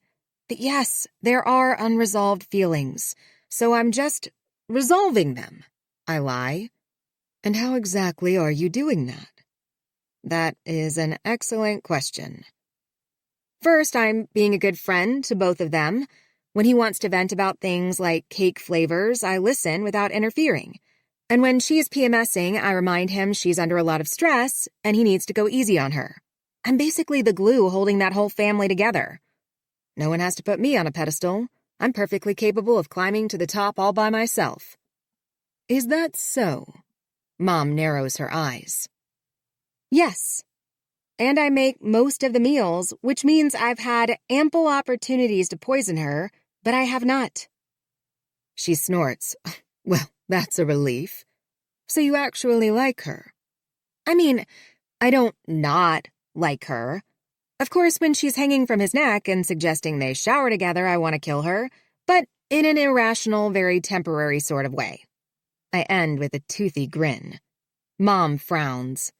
But yes, there are unresolved feelings, so I'm just resolving them. I lie. And how exactly are you doing that? That is an excellent question. First, I'm being a good friend to both of them. When he wants to vent about things like cake flavors, I listen without interfering. And when she's PMSing, I remind him she's under a lot of stress and he needs to go easy on her. I'm basically the glue holding that whole family together. No one has to put me on a pedestal. I'm perfectly capable of climbing to the top all by myself. Is that so? Mom narrows her eyes. Yes. And I make most of the meals, which means I've had ample opportunities to poison her, but I have not. She snorts. Well, that's a relief. So you actually like her? I mean, I don't not like her. Of course, when she's hanging from his neck and suggesting they shower together, I want to kill her, but in an irrational, very temporary sort of way. I end with a toothy grin. Mom frowns.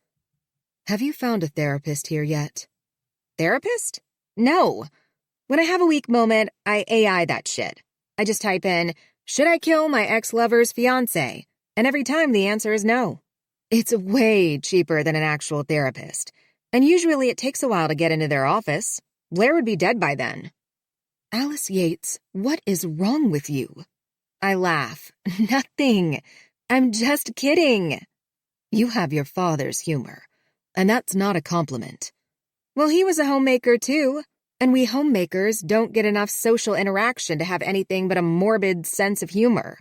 Have you found a therapist here yet? Therapist? No. When I have a weak moment, I AI that shit. I just type in, should I kill my ex-lover's fiancé? And every time the answer is no. It's way cheaper than an actual therapist. And usually it takes a while to get into their office. Blair would be dead by then. Alice Yates, what is wrong with you? I laugh. Nothing. I'm just kidding. You have your father's humor, and that's not a compliment. Well, he was a homemaker too, and we homemakers don't get enough social interaction to have anything but a morbid sense of humor.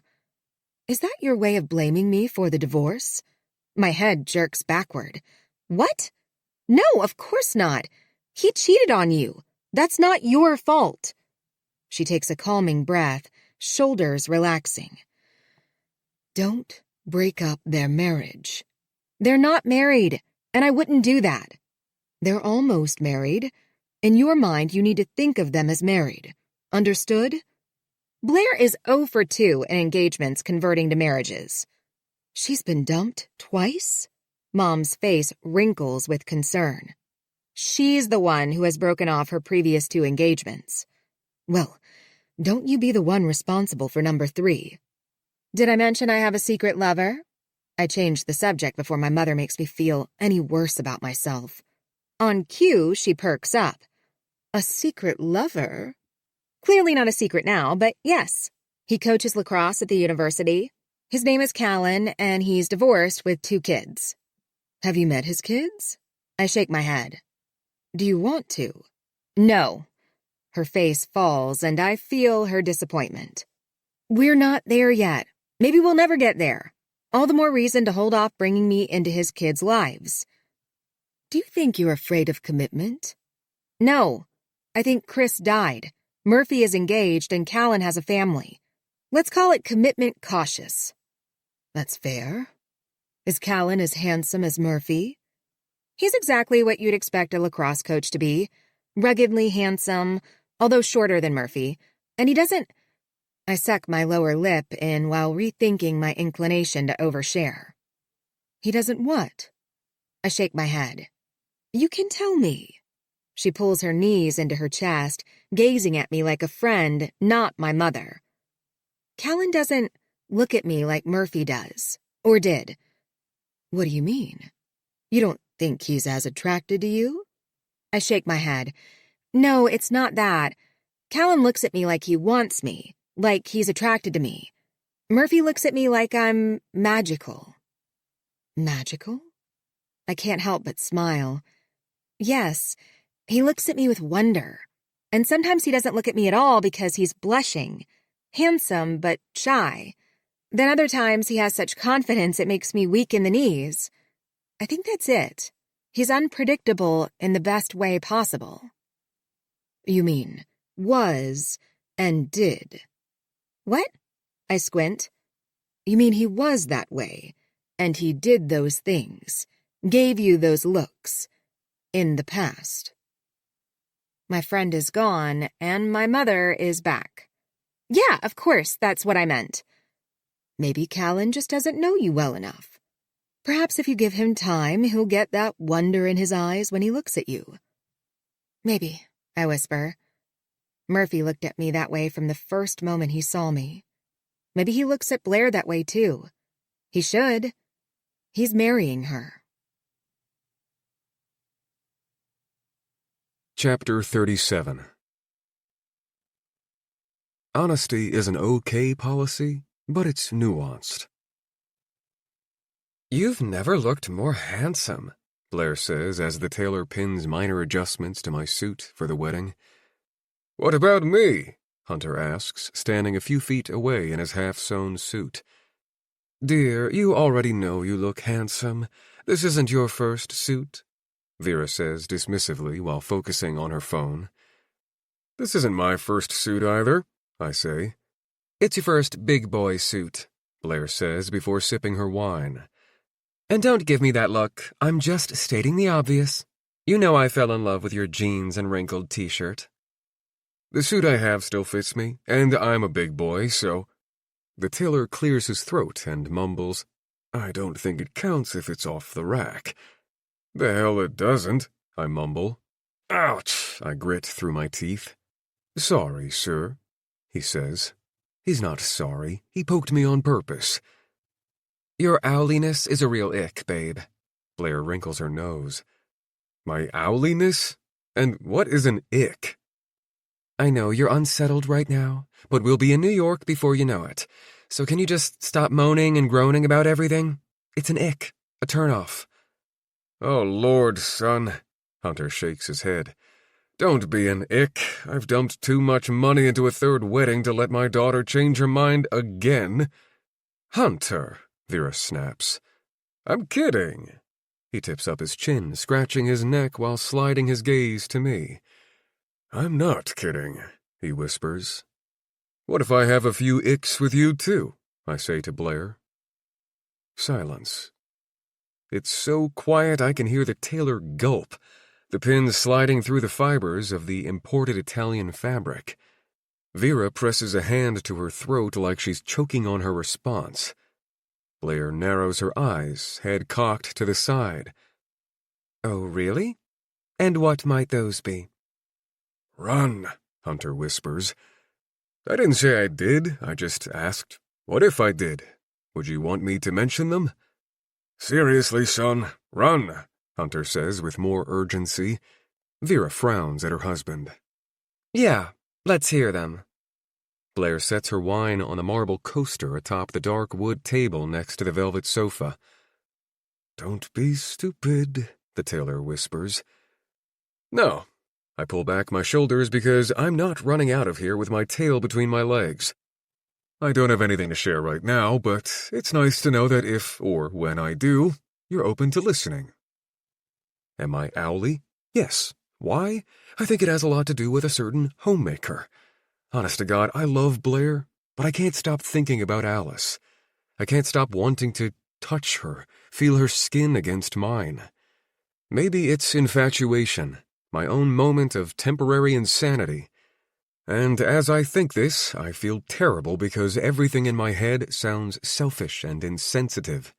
Is that your way of blaming me for the divorce? My head jerks backward. What? No, of course not. He cheated on you. That's not your fault. She takes a calming breath, shoulders relaxing. Don't break up their marriage. They're not married, and I wouldn't do that. They're almost married. In your mind, you need to think of them as married. Understood? Blair is 0 for 2 in engagements converting to marriages. She's been dumped twice? Mom's face wrinkles with concern. She's the one who has broken off her previous 2 engagements. Well, don't you be the one responsible for number 3. Did I mention I have a secret lover? I change the subject before my mother makes me feel any worse about myself. On cue, she perks up. A secret lover? Clearly not a secret now, but yes. He coaches lacrosse at the university. His name is Callan, and he's divorced with 2 kids. Have you met his kids? I shake my head. Do you want to? No. Her face falls, and I feel her disappointment. We're not there yet. Maybe we'll never get there. All the more reason to hold off bringing me into his kids' lives. Do you think you're afraid of commitment? No. I think Chris died. Murphy is engaged and Callan has a family. Let's call it commitment cautious. That's fair. Is Callan as handsome as Murphy? He's exactly what you'd expect a lacrosse coach to be. Ruggedly handsome, although shorter than Murphy. And he doesn't... I suck my lower lip in while rethinking my inclination to overshare. He doesn't what? I shake my head. You can tell me. She pulls her knees into her chest, gazing at me like a friend, not my mother. Callan doesn't look at me like Murphy does, or did. What do you mean? You don't think he's as attracted to you? I shake my head. No, it's not that. Callan looks at me like he wants me, like he's attracted to me. Murphy looks at me like I'm magical. Magical? I can't help but smile. Yes, he looks at me with wonder. And sometimes he doesn't look at me at all because he's blushing. Handsome, but shy. Then other times he has such confidence it makes me weak in the knees. I think that's it. He's unpredictable in the best way possible. You mean, was and did. What? I squint. You mean he was that way, and he did those things, gave you those looks, in the past. My friend is gone, and my mother is back. Yeah, of course, that's what I meant. Maybe Callan just doesn't know you well enough. Perhaps if you give him time, he'll get that wonder in his eyes when he looks at you. Maybe, I whisper. Murphy looked at me that way from the first moment he saw me. Maybe he looks at Blair that way too. He should. He's marrying her. Chapter 37. Honesty is an okay policy, but it's nuanced. You've never looked more handsome, Blair says as the tailor pins minor adjustments to my suit for the wedding. What about me? Hunter asks, standing a few feet away in his half-sewn suit. Dear, you already know you look handsome. This isn't your first suit, Vera says dismissively while focusing on her phone. This isn't my first suit either, I say. It's your first big boy suit, Blair says before sipping her wine. And don't give me that look. I'm just stating the obvious. You know I fell in love with your jeans and wrinkled t-shirt. The suit I have still fits me, and I'm a big boy, so... The tailor clears his throat and mumbles, I don't think it counts if it's off the rack. The hell it doesn't, I mumble. Ouch, I grit through my teeth. Sorry, sir, he says. He's not sorry. He poked me on purpose. Your owliness is a real ick, babe. Blair wrinkles her nose. My owliness? And what is an ick? I know you're unsettled right now, but we'll be in New York before you know it. So can you just stop moaning and groaning about everything? It's an ick, a turnoff. Oh, Lord, son, Hunter shakes his head. Don't be an ick. I've dumped too much money into a third wedding to let my daughter change her mind again. Hunter, Vera snaps. I'm kidding. He tips up his chin, scratching his neck while sliding his gaze to me. I'm not kidding, he whispers. What if I have a few icks with you too? I say to Blair. Silence. It's so quiet I can hear the tailor gulp, the pins sliding through the fibers of the imported Italian fabric. Vera presses a hand to her throat like she's choking on her response. Blair narrows her eyes, head cocked to the side. Oh, really? And what might those be? Run, Hunter whispers. I didn't say I did, I just asked, what if I did? Would you want me to mention them? Seriously, son, run, Hunter says with more urgency. Vera frowns at her husband. Yeah, let's hear them. Blair sets her wine on the marble coaster atop the dark wood table next to the velvet sofa. Don't be stupid, the tailor whispers. No. I pull back my shoulders because I'm not running out of here with my tail between my legs. I don't have anything to share right now, but it's nice to know that if, or when I do, you're open to listening. Am I owly? Yes, Why? I think it has a lot to do with a certain Homemaker. Honest to God, I love Blair, but I can't stop thinking about Alice. I can't stop wanting to touch her, feel her skin against mine. Maybe it's infatuation, my own moment of temporary insanity. And as I think this, I feel terrible because everything in my head sounds selfish and insensitive.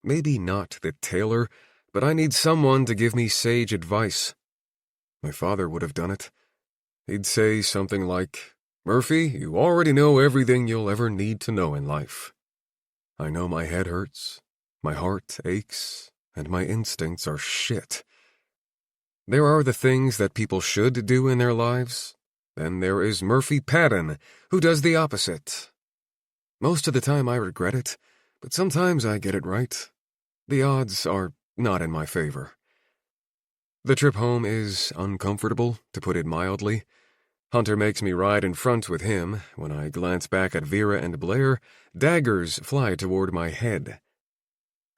Maybe not the tailor, but I need someone to give me sage advice. My father would have done it. He'd say something like, "Murphy, you already know everything you'll ever need to know in life." I know my head hurts, my heart aches, and my instincts are shit. There are the things that people should do in their lives. Then there is Murphy Patton, who does the opposite. Most of the time I regret it, but sometimes I get it right. The odds are not in my favor. The trip home is uncomfortable, to put it mildly. Hunter makes me ride in front with him. When I glance back at Vera and Blair, daggers fly toward my head.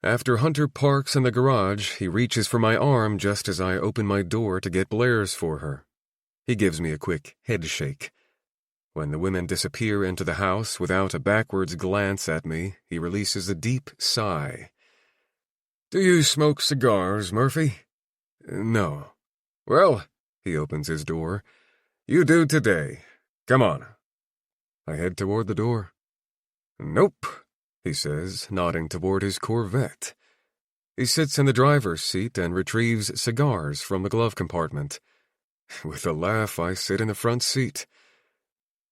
After Hunter parks in the garage, he reaches for my arm just as I open my door to get Blair's for her. He gives me a quick head shake. When the women disappear into the house without a backwards glance at me, he releases a deep sigh. "Do you smoke cigars, Murphy?" "No." "Well," he opens his door, "you do today. Come on." I head toward the door. "Nope," he says, nodding toward his Corvette. He sits in the driver's seat and retrieves cigars from the glove compartment. With a laugh, I sit in the front seat.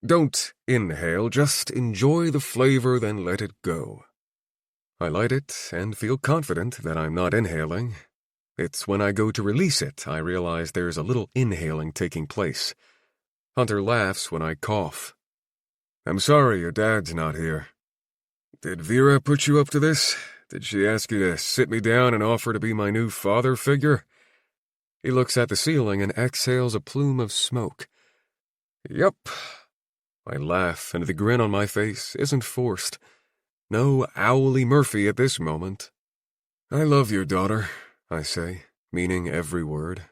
"Don't inhale, just enjoy the flavor, then let it go." I light it and feel confident that I'm not inhaling. It's when I go to release it I realize there's a little inhaling taking place. Hunter laughs when I cough. "I'm sorry your dad's not here." "Did Vera put you up to this? Did she ask you to sit me down and offer to be my new father figure?" He looks at the ceiling and exhales a plume of smoke. "Yup." I laugh, and the grin on my face isn't forced. No Owly Murphy at this moment. "I love your daughter," I say, meaning every word.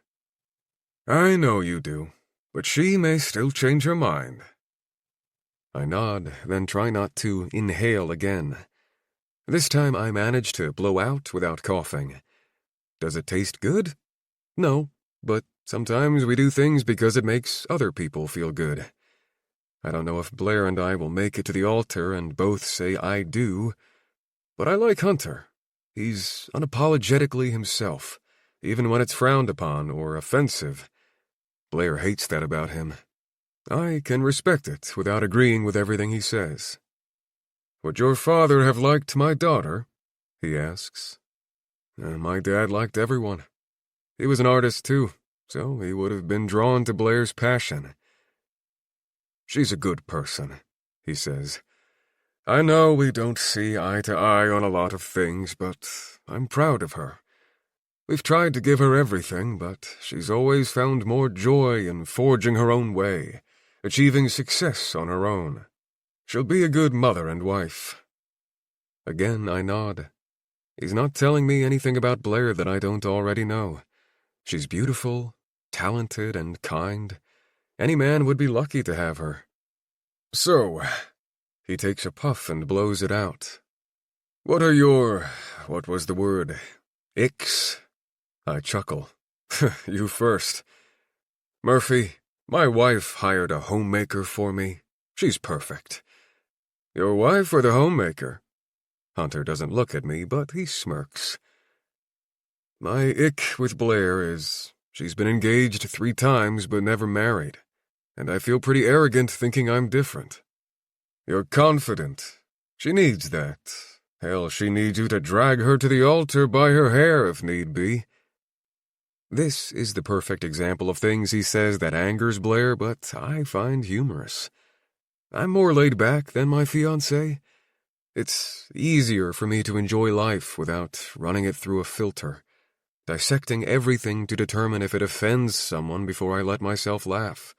"I know you do, but she may still change her mind." I nod, then try not to inhale again. This time I manage to blow out without coughing. Does it taste good? No, but sometimes we do things because it makes other people feel good. I don't know if Blair and I will make it to the altar and both say I do, but I like Hunter. He's unapologetically himself, even when it's frowned upon or offensive. Blair hates that about him. I can respect it without agreeing with everything he says. "Would your father have liked my daughter?" he asks. My dad liked everyone. He was an artist too, so he would have been drawn to Blair's passion. "She's a good person," he says. "I know we don't see eye to eye on a lot of things, but I'm proud of her. We've tried to give her everything, but she's always found more joy in forging her own way, achieving success on her own. She'll be a good mother and wife." Again I nod. He's not telling me anything about Blair that I don't already know. She's beautiful, talented, and kind. Any man would be lucky to have her. "So," he takes a puff and blows it out. "What are your, what was the word, icks?" I chuckle. "You first. Murphy, my wife hired a homemaker for me. She's perfect." "Your wife or the homemaker?" Hunter doesn't look at me, but he smirks. "My ick with Blair is she's been engaged 3 times but never married, and I feel pretty arrogant thinking I'm different." "You're confident. She needs that. Hell, she needs you to drag her to the altar by her hair if need be." This is the perfect example of things he says that angers Blair, but I find humorous. I'm more laid back than my fiancée. It's easier for me to enjoy life without running it through a filter, dissecting everything to determine if it offends someone before I let myself laugh.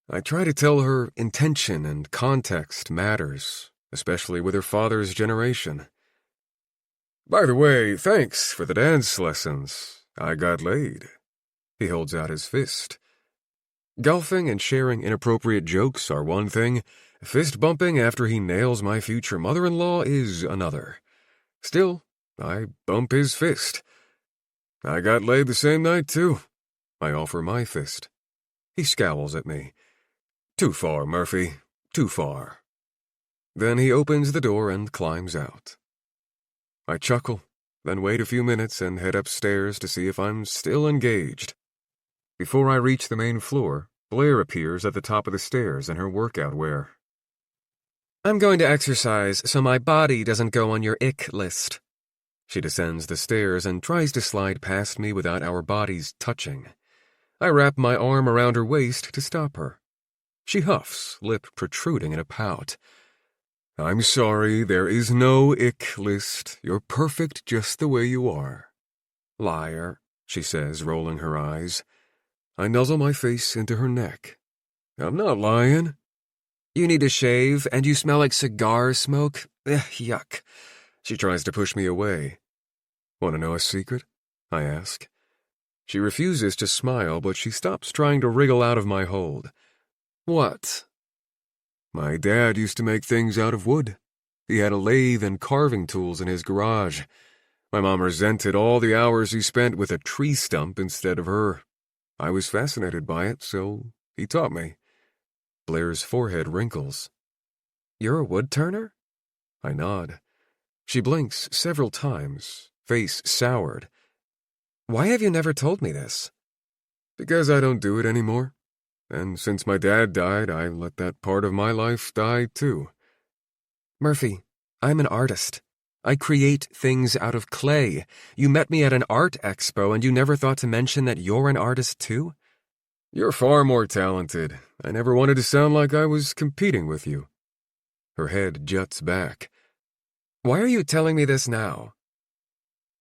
I try to tell her intention and context matters, especially with her father's generation. "By the way, thanks for the dance lessons. I got laid." He holds out his fist. Golfing and sharing inappropriate jokes are one thing. Fist bumping after he nails my future mother-in-law is another. Still, I bump his fist. I got laid the same night, too. I offer my fist. He scowls at me. Too far, Murphy. Too far. Then he opens the door and climbs out. I chuckle, then wait a few minutes and head upstairs to see if I'm still engaged. Before I reach the main floor, Blair appears at the top of the stairs in her workout wear. I'm going to exercise so my body doesn't go on your ick list. She descends the stairs and tries to slide past me without our bodies touching. I wrap my arm around her waist to stop her. She huffs, lip protruding in a pout. I'm sorry, there is no ick list. You're perfect just the way you are. Liar, she says, rolling her eyes. I nuzzle my face into her neck. I'm not lying. You need to shave, and you smell like cigar smoke. Yuck. She tries to push me away. Want to know a secret? I ask. She refuses to smile, but she stops trying to wriggle out of my hold. What? My dad used to make things out of wood. He had a lathe and carving tools in his garage. My mom resented all the hours he spent with a tree stump instead of her. I was fascinated by it, so he taught me. Blair's forehead wrinkles. You're a wood turner? I nod. She blinks several times, face soured. Why have you never told me this? Because I don't do it anymore. And since my dad died, I let that part of my life die, too. Murphy, I'm an artist. I create things out of clay. You met me at an art expo and you never thought to mention that you're an artist, too? You're far more talented. I never wanted to sound like I was competing with you. Her head juts back. Why are you telling me this now?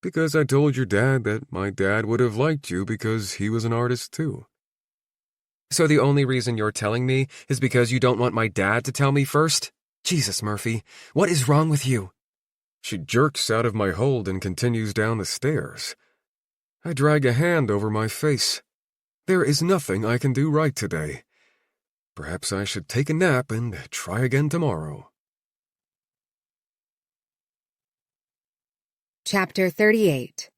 Because I told your dad that my dad would have liked you because he was an artist, too. So the only reason you're telling me is because you don't want my dad to tell me first? Jesus, Murphy, what is wrong with you? She jerks out of my hold and continues down the stairs. I drag a hand over my face. There is nothing I can do right today. Perhaps I should take a nap and try again tomorrow. Chapter 38.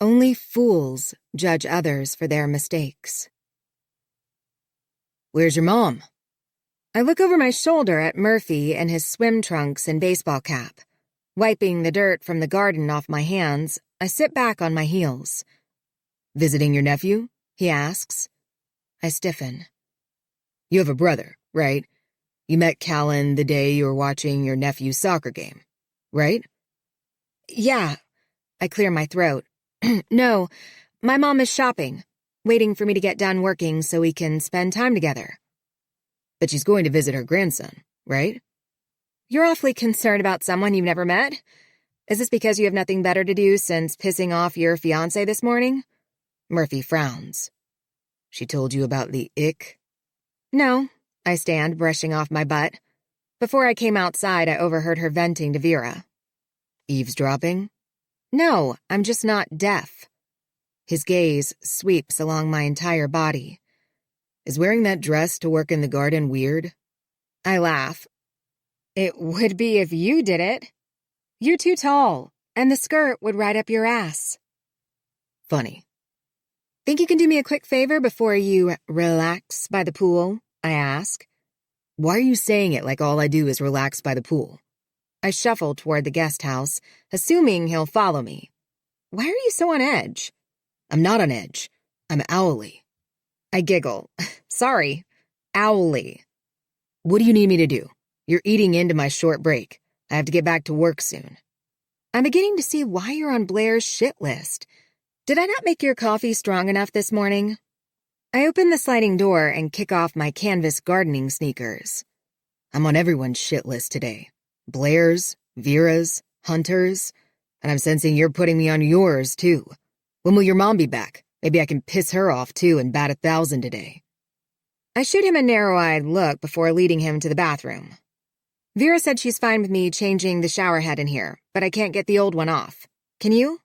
Only fools judge others for their mistakes. Where's your mom? I look over my shoulder at Murphy in his swim trunks and baseball cap. Wiping the dirt from the garden off my hands, I sit back on my heels. Visiting your nephew? He asks. I stiffen. You have a brother, right? You met Callan the day you were watching your nephew's soccer game, right? Yeah. I clear my throat. No, my mom is shopping, waiting for me to get done working so we can spend time together. But she's going to visit her grandson, right? You're awfully concerned about someone you've never met? Is this because you have nothing better to do since pissing off your fiancé this morning? Murphy frowns. She told you about the ick? No, I stand, brushing off my butt. Before I came outside, I overheard her venting to Vera. Eavesdropping? No, I'm just not deaf. His gaze sweeps along my entire body. Is wearing that dress to work in the garden weird? I laugh. It would be if you did it. You're too tall, and the skirt would ride up your ass. Funny. Think you can do me a quick favor before you relax by the pool? I ask. Why are you saying it like all I do is relax by the pool? I shuffle toward the guest house, assuming he'll follow me. Why are you so on edge? I'm not on edge. I'm owly. I giggle. Sorry. Owly. What do you need me to do? You're eating into my short break. I have to get back to work soon. I'm beginning to see why you're on Blair's shit list. Did I not make your coffee strong enough this morning? I open the sliding door and kick off my canvas gardening sneakers. I'm on everyone's shit list today. Blair's, Vera's, Hunter's, and I'm sensing you're putting me on yours, too. When will your mom be back? Maybe I can piss her off, too, and bat 1,000 today. I shoot him a narrow-eyed look before leading him to the bathroom. Vera said she's fine with me changing the shower head in here, but I can't get the old one off. Can you?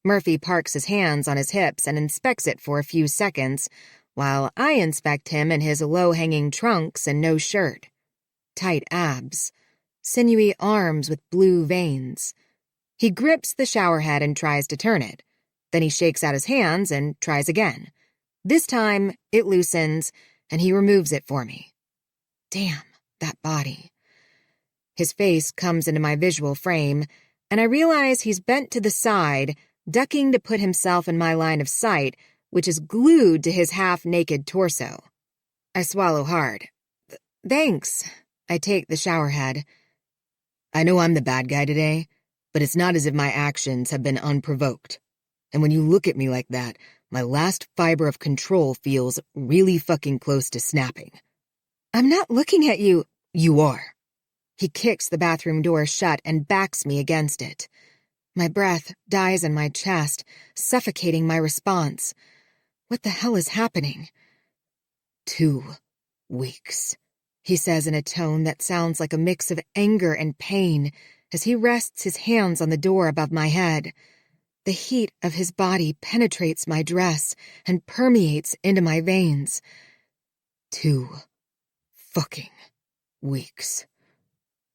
Murphy parks his hands on his hips and inspects it for a few seconds, while I inspect him in his low-hanging trunks and no shirt. Tight abs, sinewy arms with blue veins. He grips the shower head and tries to turn it. Then he shakes out his hands and tries again. This time, it loosens, and he removes it for me. Damn, that body. His face comes into my visual frame, and I realize he's bent to the side, ducking to put himself in my line of sight, which is glued to his half-naked torso. I swallow hard. Thanks. I take the shower head. I know I'm the bad guy today, but it's not as if my actions have been unprovoked. And when you look at me like that, my last fiber of control feels really fucking close to snapping. I'm not looking at you. You are. He kicks the bathroom door shut and backs me against it. My breath dies in my chest, suffocating my response. What the hell is happening? 2 weeks, he says in a tone that sounds like a mix of anger and pain as he rests his hands on the door above my head. The heat of his body penetrates my dress and permeates into my veins. 2 fucking weeks.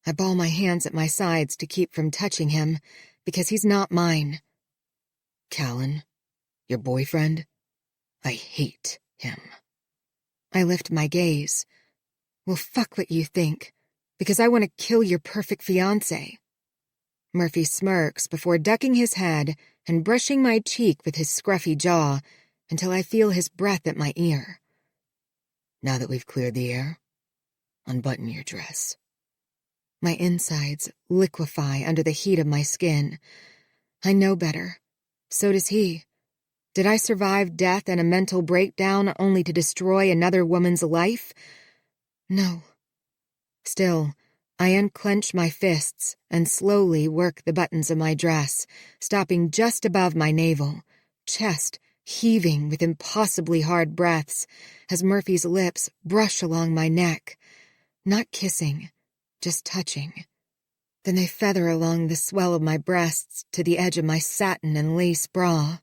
I ball my hands at my sides to keep from touching him, because he's not mine. Callan, your boyfriend? I hate him. I lift my gaze. Well, fuck what you think, because I want to kill your perfect fiancé. Murphy smirks before ducking his head and brushing my cheek with his scruffy jaw until I feel his breath at my ear. Now that we've cleared the air, unbutton your dress. My insides liquefy under the heat of my skin. I know better. So does he. Did I survive death and a mental breakdown only to destroy another woman's life? No. Still, I unclench my fists and slowly work the buttons of my dress, stopping just above my navel, chest heaving with impossibly hard breaths as Murphy's lips brush along my neck. Not kissing, just touching. Then they feather along the swell of my breasts to the edge of my satin and lace bra.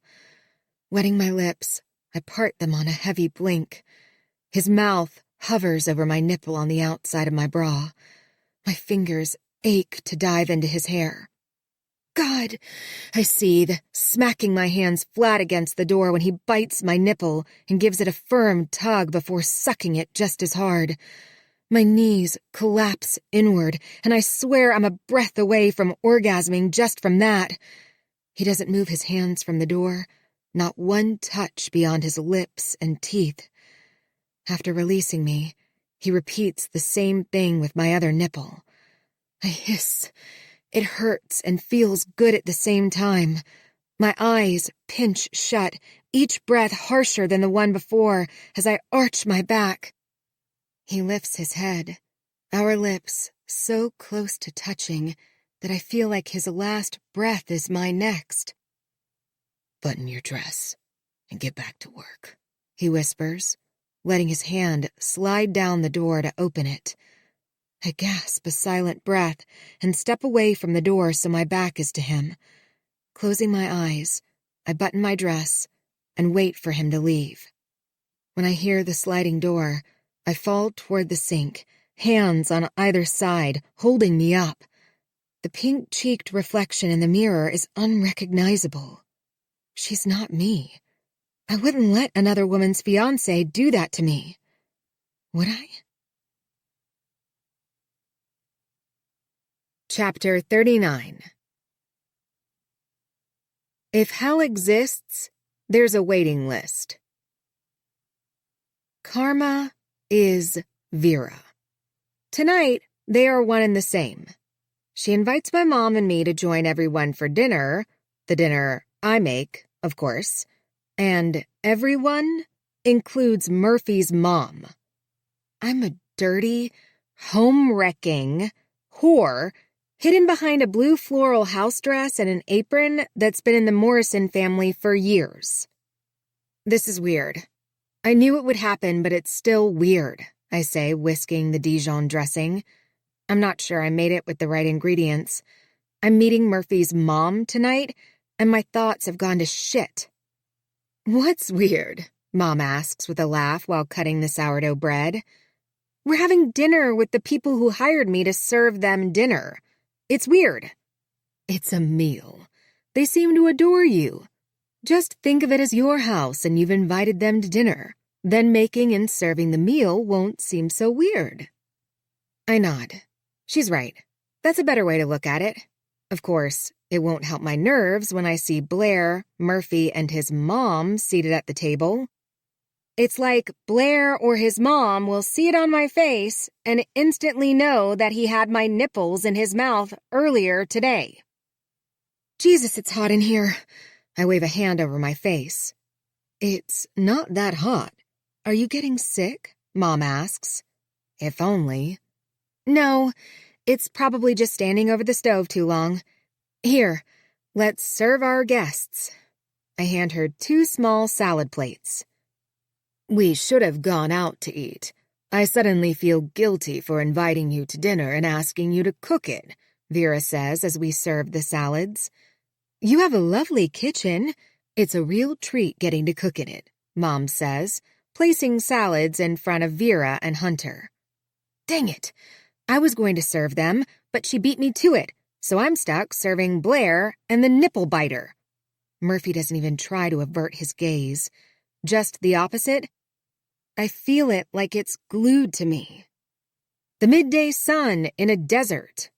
Wetting my lips, I part them on a heavy blink. His mouth hovers over my nipple on the outside of my bra. My fingers ache to dive into his hair. God, I seethe, smacking my hands flat against the door when he bites my nipple and gives it a firm tug before sucking it just as hard. My knees collapse inward, and I swear I'm a breath away from orgasming just from that. He doesn't move his hands from the door, not one touch beyond his lips and teeth. After releasing me, he repeats the same thing with my other nipple. I hiss. It hurts and feels good at the same time. My eyes pinch shut, each breath harsher than the one before, as I arch my back. He lifts his head, our lips so close to touching that I feel like his last breath is my next. Button your dress and get back to work, he whispers, letting his hand slide down the door to open it. I gasp a silent breath and step away from the door so my back is to him. Closing my eyes, I button my dress and wait for him to leave. When I hear the sliding door, I fall toward the sink, hands on either side, holding me up. The pink-cheeked reflection in the mirror is unrecognizable. She's not me. I wouldn't let another woman's fiancé do that to me. Would I? Chapter 39. If hell exists, there's a waiting list. Karma is Vera. Tonight, they are one and the same. She invites my mom and me to join everyone for dinner, the dinner I make, of course, and everyone includes Murphy's mom. I'm a dirty, home-wrecking whore hidden behind a blue floral house dress and an apron that's been in the Morrison family for years. This is weird. I knew it would happen, but it's still weird, I say, whisking the Dijon dressing. I'm not sure I made it with the right ingredients. I'm meeting Murphy's mom tonight, and my thoughts have gone to shit. What's weird? Mom asks with a laugh while cutting the sourdough bread. We're having dinner with the people who hired me to serve them dinner. It's weird. It's a meal. They seem to adore you. Just think of it as your house and you've invited them to dinner. Then making and serving the meal won't seem so weird. I nod. She's right. That's a better way to look at it. Of course, it won't help my nerves when I see Blair, Murphy, and his mom seated at the table. It's like Blair or his mom will see it on my face and instantly know that he had my nipples in his mouth earlier today. Jesus, it's hot in here. I wave a hand over my face. It's not that hot. Are you getting sick? Mom asks. If only. No, it's probably just standing over the stove too long. Here, let's serve our guests. I hand her 2 small salad plates. We should have gone out to eat. I suddenly feel guilty for inviting you to dinner and asking you to cook it, Vera says as we serve the salads. You have a lovely kitchen. It's a real treat getting to cook in it, Mom says, placing salads in front of Vera and Hunter. Dang it! I was going to serve them, but she beat me to it, so I'm stuck serving Blair and the nipple biter. Murphy doesn't even try to avert his gaze. Just the opposite. I feel it like it's glued to me. The midday sun in a desert.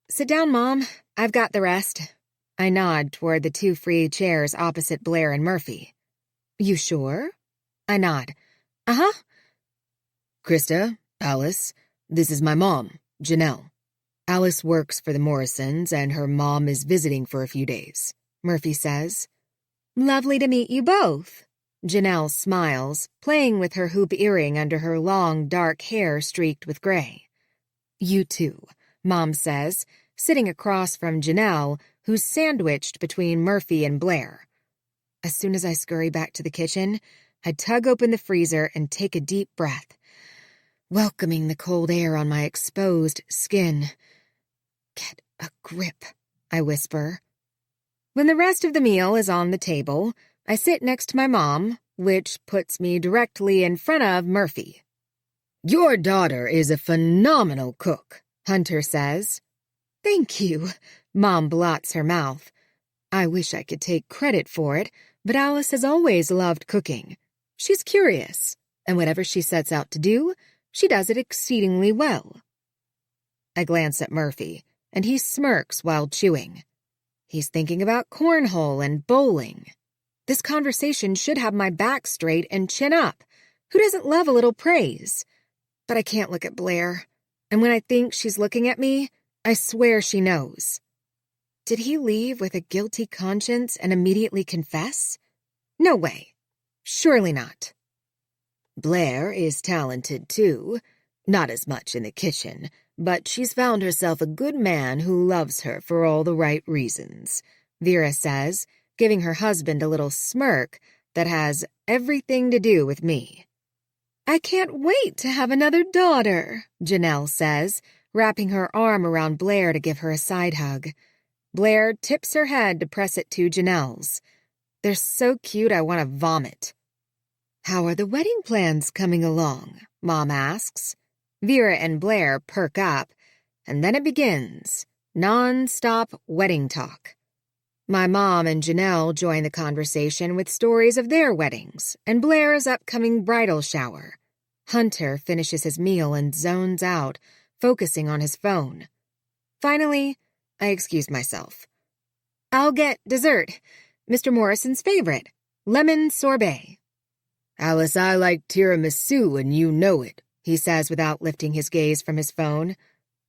Sit down, Mom. I've got the rest. I nod toward the 2 free chairs opposite Blair and Murphy. You sure? I nod. Uh-huh. Krista, Alice, this is my mom, Janelle. Alice works for the Morrisons and her mom is visiting for a few days, Murphy says. Lovely to meet you both. Janelle smiles, playing with her hoop earring under her long, dark hair streaked with gray. You too, Mom says, sitting across from Janelle, who's sandwiched between Murphy and Blair. As soon as I scurry back to the kitchen, I tug open the freezer and take a deep breath, welcoming the cold air on my exposed skin. Get a grip, I whisper. When the rest of the meal is on the table, I sit next to my mom, which puts me directly in front of Murphy. Your daughter is a phenomenal cook, Hunter says. Thank you. Mom blots her mouth. I wish I could take credit for it, but Alice has always loved cooking. She's curious, and whatever she sets out to do, she does it exceedingly well. I glance at Murphy, and he smirks while chewing. He's thinking about cornhole and bowling. This conversation should have my back straight and chin up. Who doesn't love a little praise? But I can't look at Blair, and when I think she's looking at me, I swear she knows. Did he leave with a guilty conscience and immediately confess? No way. Surely not. Blair is talented, too. Not as much in the kitchen, but she's found herself a good man who loves her for all the right reasons, Vera says, giving her husband a little smirk that has everything to do with me. I can't wait to have another daughter, Janelle says, wrapping her arm around Blair to give her a side hug. Blair tips her head to press it to Janelle's. They're so cute I want to vomit. How are the wedding plans coming along? Mom asks. Vera and Blair perk up, and then it begins. Non-stop wedding talk. My mom and Janelle join the conversation with stories of their weddings and Blair's upcoming bridal shower. Hunter finishes his meal and zones out, focusing on his phone. Finally, I excuse myself. I'll get dessert, Mr. Morrison's favorite, lemon sorbet. Alice, I like tiramisu and you know it, he says without lifting his gaze from his phone.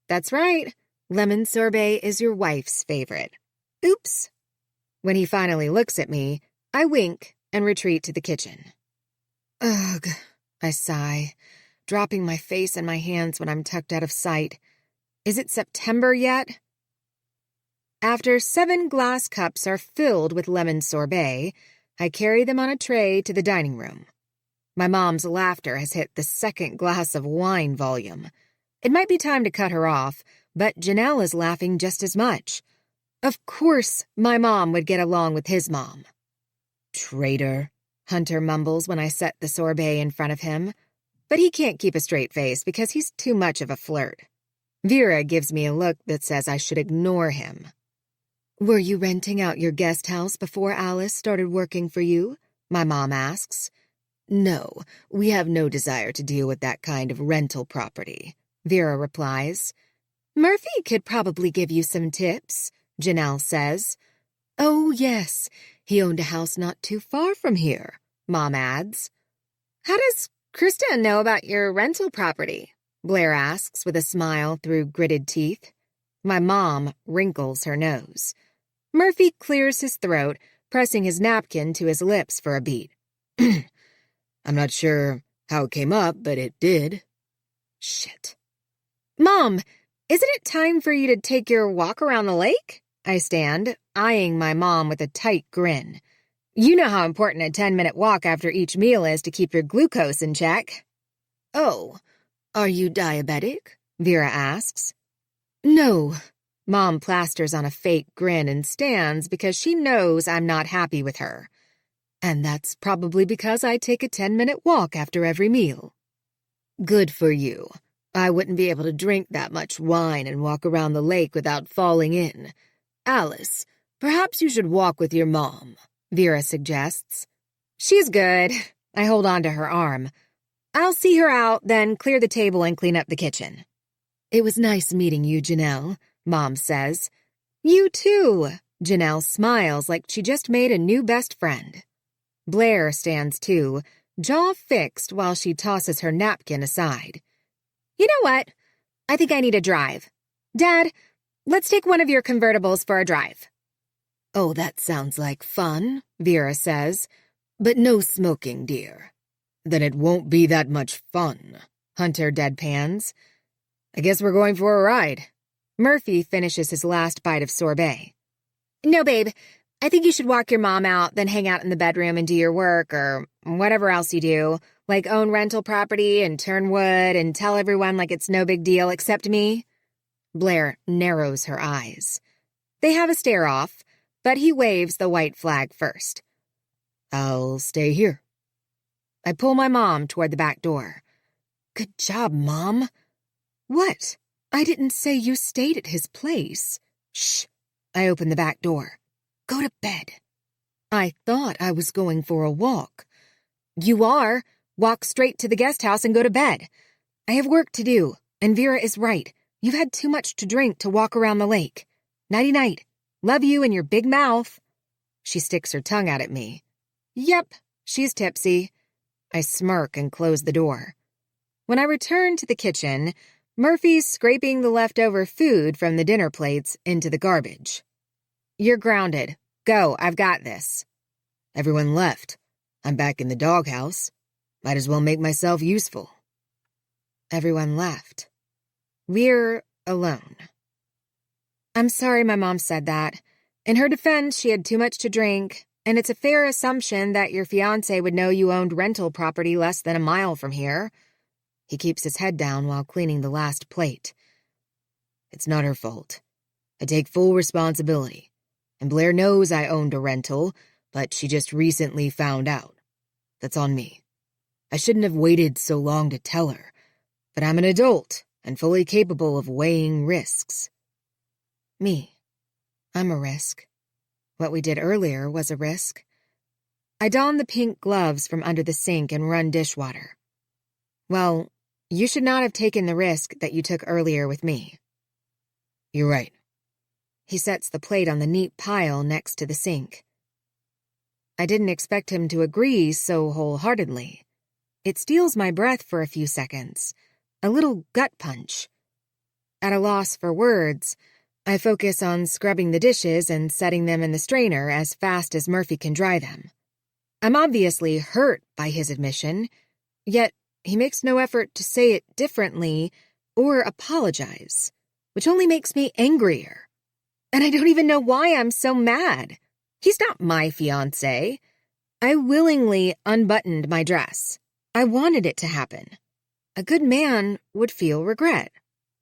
That's right, lemon sorbet is your wife's favorite. Oops. When he finally looks at me, I wink and retreat to the kitchen. Ugh, I sigh, dropping my face in my hands when I'm tucked out of sight. Is it September yet? After 7 glass cups are filled with lemon sorbet, I carry them on a tray to the dining room. My mom's laughter has hit the 2nd glass of wine volume. It might be time to cut her off, but Janelle is laughing just as much. Of course my mom would get along with his mom. Traitor, Hunter mumbles when I set the sorbet in front of him, but he can't keep a straight face because he's too much of a flirt. Vera gives me a look that says I should ignore him. Were you renting out your guest house before Alice started working for you? My mom asks. No, we have no desire to deal with that kind of rental property, Vera replies. Murphy could probably give you some tips, Janelle says. Oh, yes, he owned a house not too far from here, Mom adds. How does Krista know about your rental property? Blair asks with a smile through gritted teeth. My mom wrinkles her nose. Murphy clears his throat, pressing his napkin to his lips for a beat. I'm not sure how it came up, but it did. Shit. Mom, isn't it time for you to take your walk around the lake? I stand, eyeing my mom with a tight grin. You know how important a 10-minute walk after each meal is to keep your glucose in check. Oh, are you diabetic? Vera asks. No. Mom plasters on a fake grin and stands because she knows I'm not happy with her. And that's probably because I take a 10-minute walk after every meal. Good for you. I wouldn't be able to drink that much wine and walk around the lake without falling in. Alice, perhaps you should walk with your mom, Vera suggests. She's good. I hold on to her arm. I'll see her out, then clear the table and clean up the kitchen. It was nice meeting you, Janelle, Mom says. You too. Janelle smiles like she just made a new best friend. Blair stands too, jaw fixed while she tosses her napkin aside. You know what? I think I need a drive. Dad, let's take one of your convertibles for a drive. Oh, that sounds like fun, Vera says. But no smoking, dear. Then it won't be that much fun, Hunter deadpans. I guess we're going for a ride. Murphy finishes his last bite of sorbet. No, babe. I think you should walk your mom out, then hang out in the bedroom and do your work or whatever else you do, like own rental property and turn wood and tell everyone like it's no big deal except me. Blair narrows her eyes. They have a stare-off, but he waves the white flag first. I'll stay here. I pull my mom toward the back door. Good job, Mom. What? I didn't say you stayed at his place. Shh. I open the back door. Go to bed. I thought I was going for a walk. You are. Walk straight to the guest house and go to bed. I have work to do, and Vera is right. You've had too much to drink to walk around the lake. Nighty-night. Love you and your big mouth. She sticks her tongue out at me. Yep, she's tipsy. I smirk and close the door. When I return to the kitchen, Murphy's scraping the leftover food from the dinner plates into the garbage. You're grounded. Go, I've got this. Everyone left. I'm back in the doghouse. Might as well make myself useful. Everyone left. We're alone. I'm sorry my mom said that. In her defense, she had too much to drink, and it's a fair assumption that your fiancé would know you owned rental property less than a mile from here. He keeps his head down while cleaning the last plate. It's not her fault. I take full responsibility. And Blair knows I owned a rental, but she just recently found out. That's on me. I shouldn't have waited so long to tell her, but I'm an adult and fully capable of weighing risks. Me. I'm a risk. What we did earlier was a risk. I don the pink gloves from under the sink and run dishwater. Well, you should not have taken the risk that you took earlier with me. You're right. He sets the plate on the neat pile next to the sink. I didn't expect him to agree so wholeheartedly. It steals my breath for a few seconds, a little gut punch. At a loss for words, I focus on scrubbing the dishes and setting them in the strainer as fast as Murphy can dry them. I'm obviously hurt by his admission, yet he makes no effort to say it differently or apologize, which only makes me angrier. And I don't even know why I'm so mad. He's not my fiancé. I willingly unbuttoned my dress. I wanted it to happen. A good man would feel regret,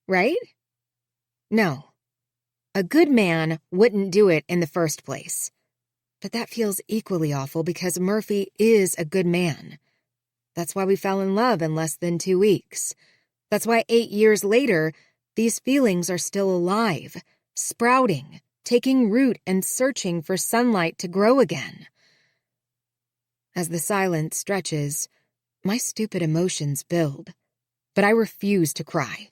right? No. A good man wouldn't do it in the first place. But that feels equally awful because Murphy is a good man. That's why we fell in love in less than 2 weeks. That's why 8 years later, these feelings are still alive, sprouting, taking root and searching for sunlight to grow again. As the silence stretches, my stupid emotions build, but I refuse to cry.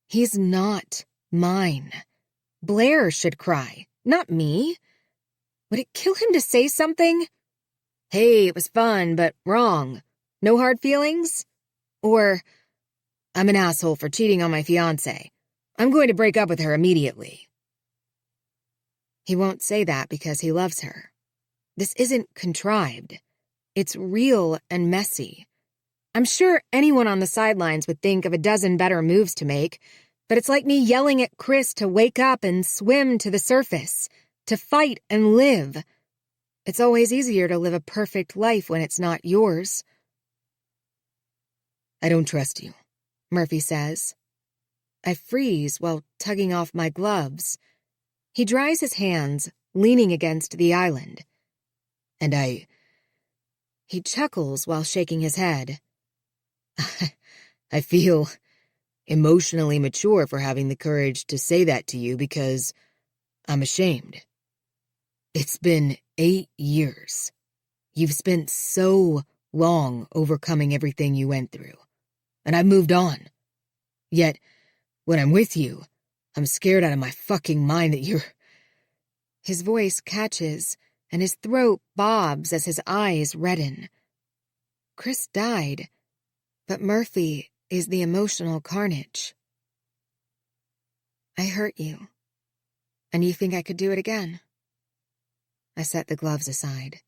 He's not mine. Blair should cry, not me. Would it kill him to say something? Hey, it was fun, but wrong. No hard feelings? Or, I'm an asshole for cheating on my fiancé. I'm going to break up with her immediately. He won't say that because he loves her. This isn't contrived. It's real and messy. I'm sure anyone on the sidelines would think of a dozen better moves to make, but it's like me yelling at Chris to wake up and swim to the surface, to fight and live. It's always easier to live a perfect life when it's not yours. I don't trust you, Murphy says. I freeze while tugging off my gloves. He dries his hands, leaning against the island. And He chuckles while shaking his head. I feel emotionally mature for having the courage to say that to you because I'm ashamed. It's been 8 years. You've spent so long overcoming everything you went through, and I've moved on. Yet, when I'm with you, I'm scared out of my fucking mind that you're... His voice catches, and his throat bobs as his eyes redden. Chris died, but Murphy is the emotional carnage. I hurt you, and you think I could do it again? I set the gloves aside.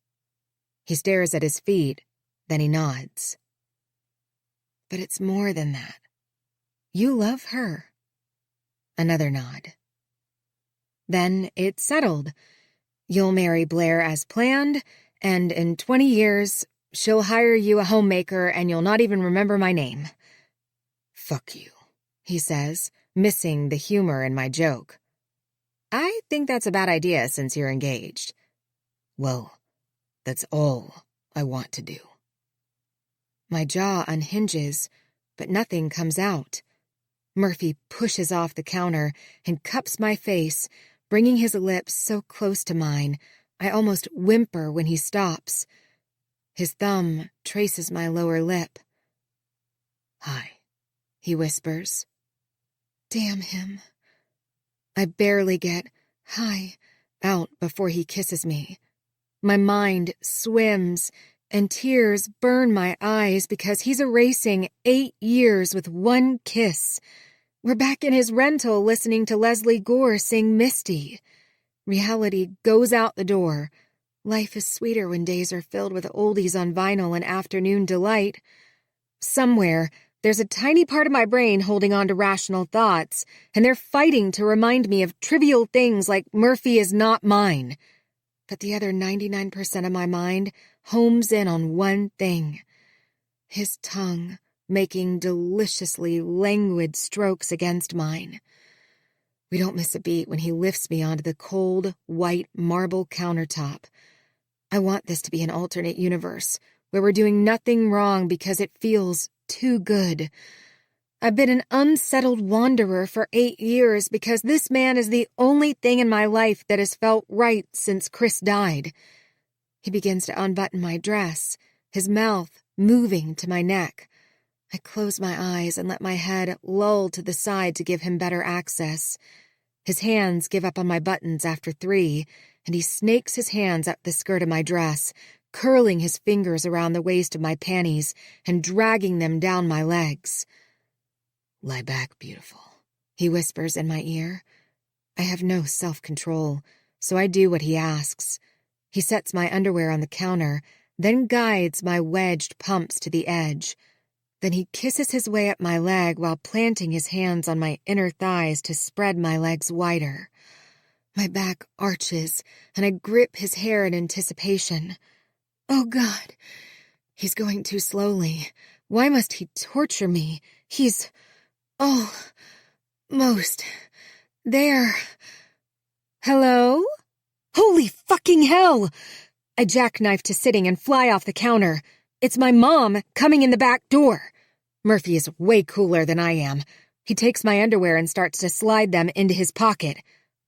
He stares at his feet, then he nods. But it's more than that. You love her. Another nod. Then it's settled. You'll marry Blair as planned, and in 20 years, she'll hire you a homemaker and you'll not even remember my name. Fuck you, he says, missing the humor in my joke. I think that's a bad idea since you're engaged. Well, that's all I want to do. My jaw unhinges, but nothing comes out. Murphy pushes off the counter and cups my face, bringing his lips so close to mine, I almost whimper when he stops. His thumb traces my lower lip. Hi, he whispers. Damn him. I barely get hi out before he kisses me. My mind swims, and tears burn my eyes because he's erasing 8 years with one kiss. We're back in his rental listening to Leslie Gore sing Misty. Reality goes out the door. Life is sweeter when days are filled with oldies on vinyl and afternoon delight. Somewhere, there's a tiny part of my brain holding on to rational thoughts, and they're fighting to remind me of trivial things like Murphy is not mine. But the other 99% of my mind homes in on one thing. His tongue making deliciously languid strokes against mine. We don't miss a beat when he lifts me onto the cold, white marble countertop. I want this to be an alternate universe, where we're doing nothing wrong because it feels too good. I've been an unsettled wanderer for 8 years because this man is the only thing in my life that has felt right since Chris died. He begins to unbutton my dress, his mouth moving to my neck. I close my eyes and let my head lull to the side to give him better access. His hands give up on my buttons after 3, and he snakes his hands up the skirt of my dress, curling his fingers around the waist of my panties and dragging them down my legs. Lie back, beautiful, he whispers in my ear. I have no self-control, so I do what he asks. He sets my underwear on the counter, then guides my wedged pumps to the edge. Then he kisses his way up my leg while planting his hands on my inner thighs to spread my legs wider. My back arches, and I grip his hair in anticipation. Oh, God. He's going too slowly. Why must he torture me? He's... almost There. Hello? Holy fucking hell! I jackknife to sitting and fly off the counter. It's my mom coming in the back door. Murphy is way cooler than I am. He takes my underwear and starts to slide them into his pocket.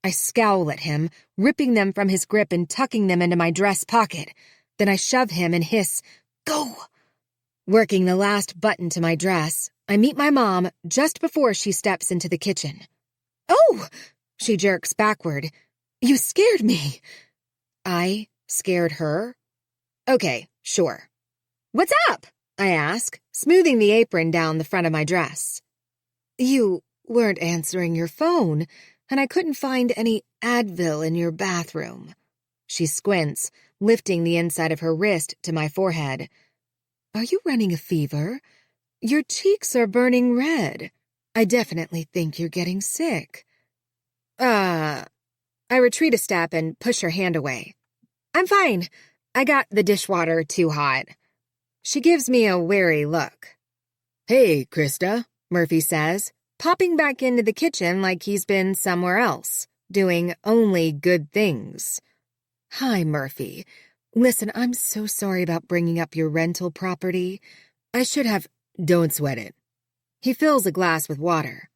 I scowl at him, ripping them from his grip and tucking them into my dress pocket. Then I shove him and hiss, "Go!" Working the last button to my dress, I meet my mom just before she steps into the kitchen. "Oh!" She jerks backward. "You scared me." I scared her? Okay, sure. "What's up?" I ask, smoothing the apron down the front of my dress. "You weren't answering your phone, and I couldn't find any Advil in your bathroom." She squints, lifting the inside of her wrist to my forehead. "Are you running a fever? Your cheeks are burning red. I definitely think you're getting sick." I retreat a step and push her hand away. "I'm fine. I got the dishwater too hot." She gives me a wary look. "Hey, Krista," Murphy says, popping back into the kitchen like he's been somewhere else, doing only good things. "Hi, Murphy. Listen, I'm so sorry about bringing up your rental property. I should have—" "Don't sweat it." He fills a glass with water.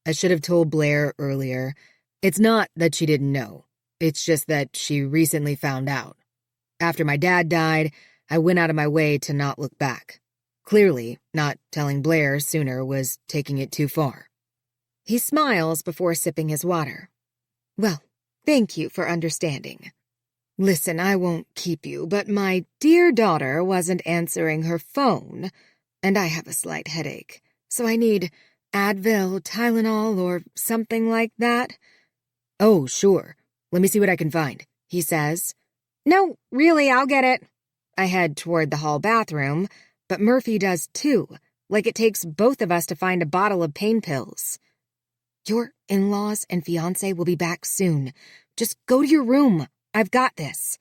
"I should have told Blair earlier. It's not that she didn't know. It's just that she recently found out. After my dad died, I went out of my way to not look back. Clearly, not telling Blair sooner was taking it too far." He smiles before sipping his water. "Well, thank you for understanding. Listen, I won't keep you, but my dear daughter wasn't answering her phone, and I have a slight headache, so I need Advil, Tylenol, or something like that." "Oh, sure. Let me see what I can find," he says. "No, really, I'll get it." I head toward the hall bathroom, but Murphy does too, like it takes both of us to find a bottle of pain pills. "Your in-laws and fiancé will be back soon. Just go to your room. I've got this."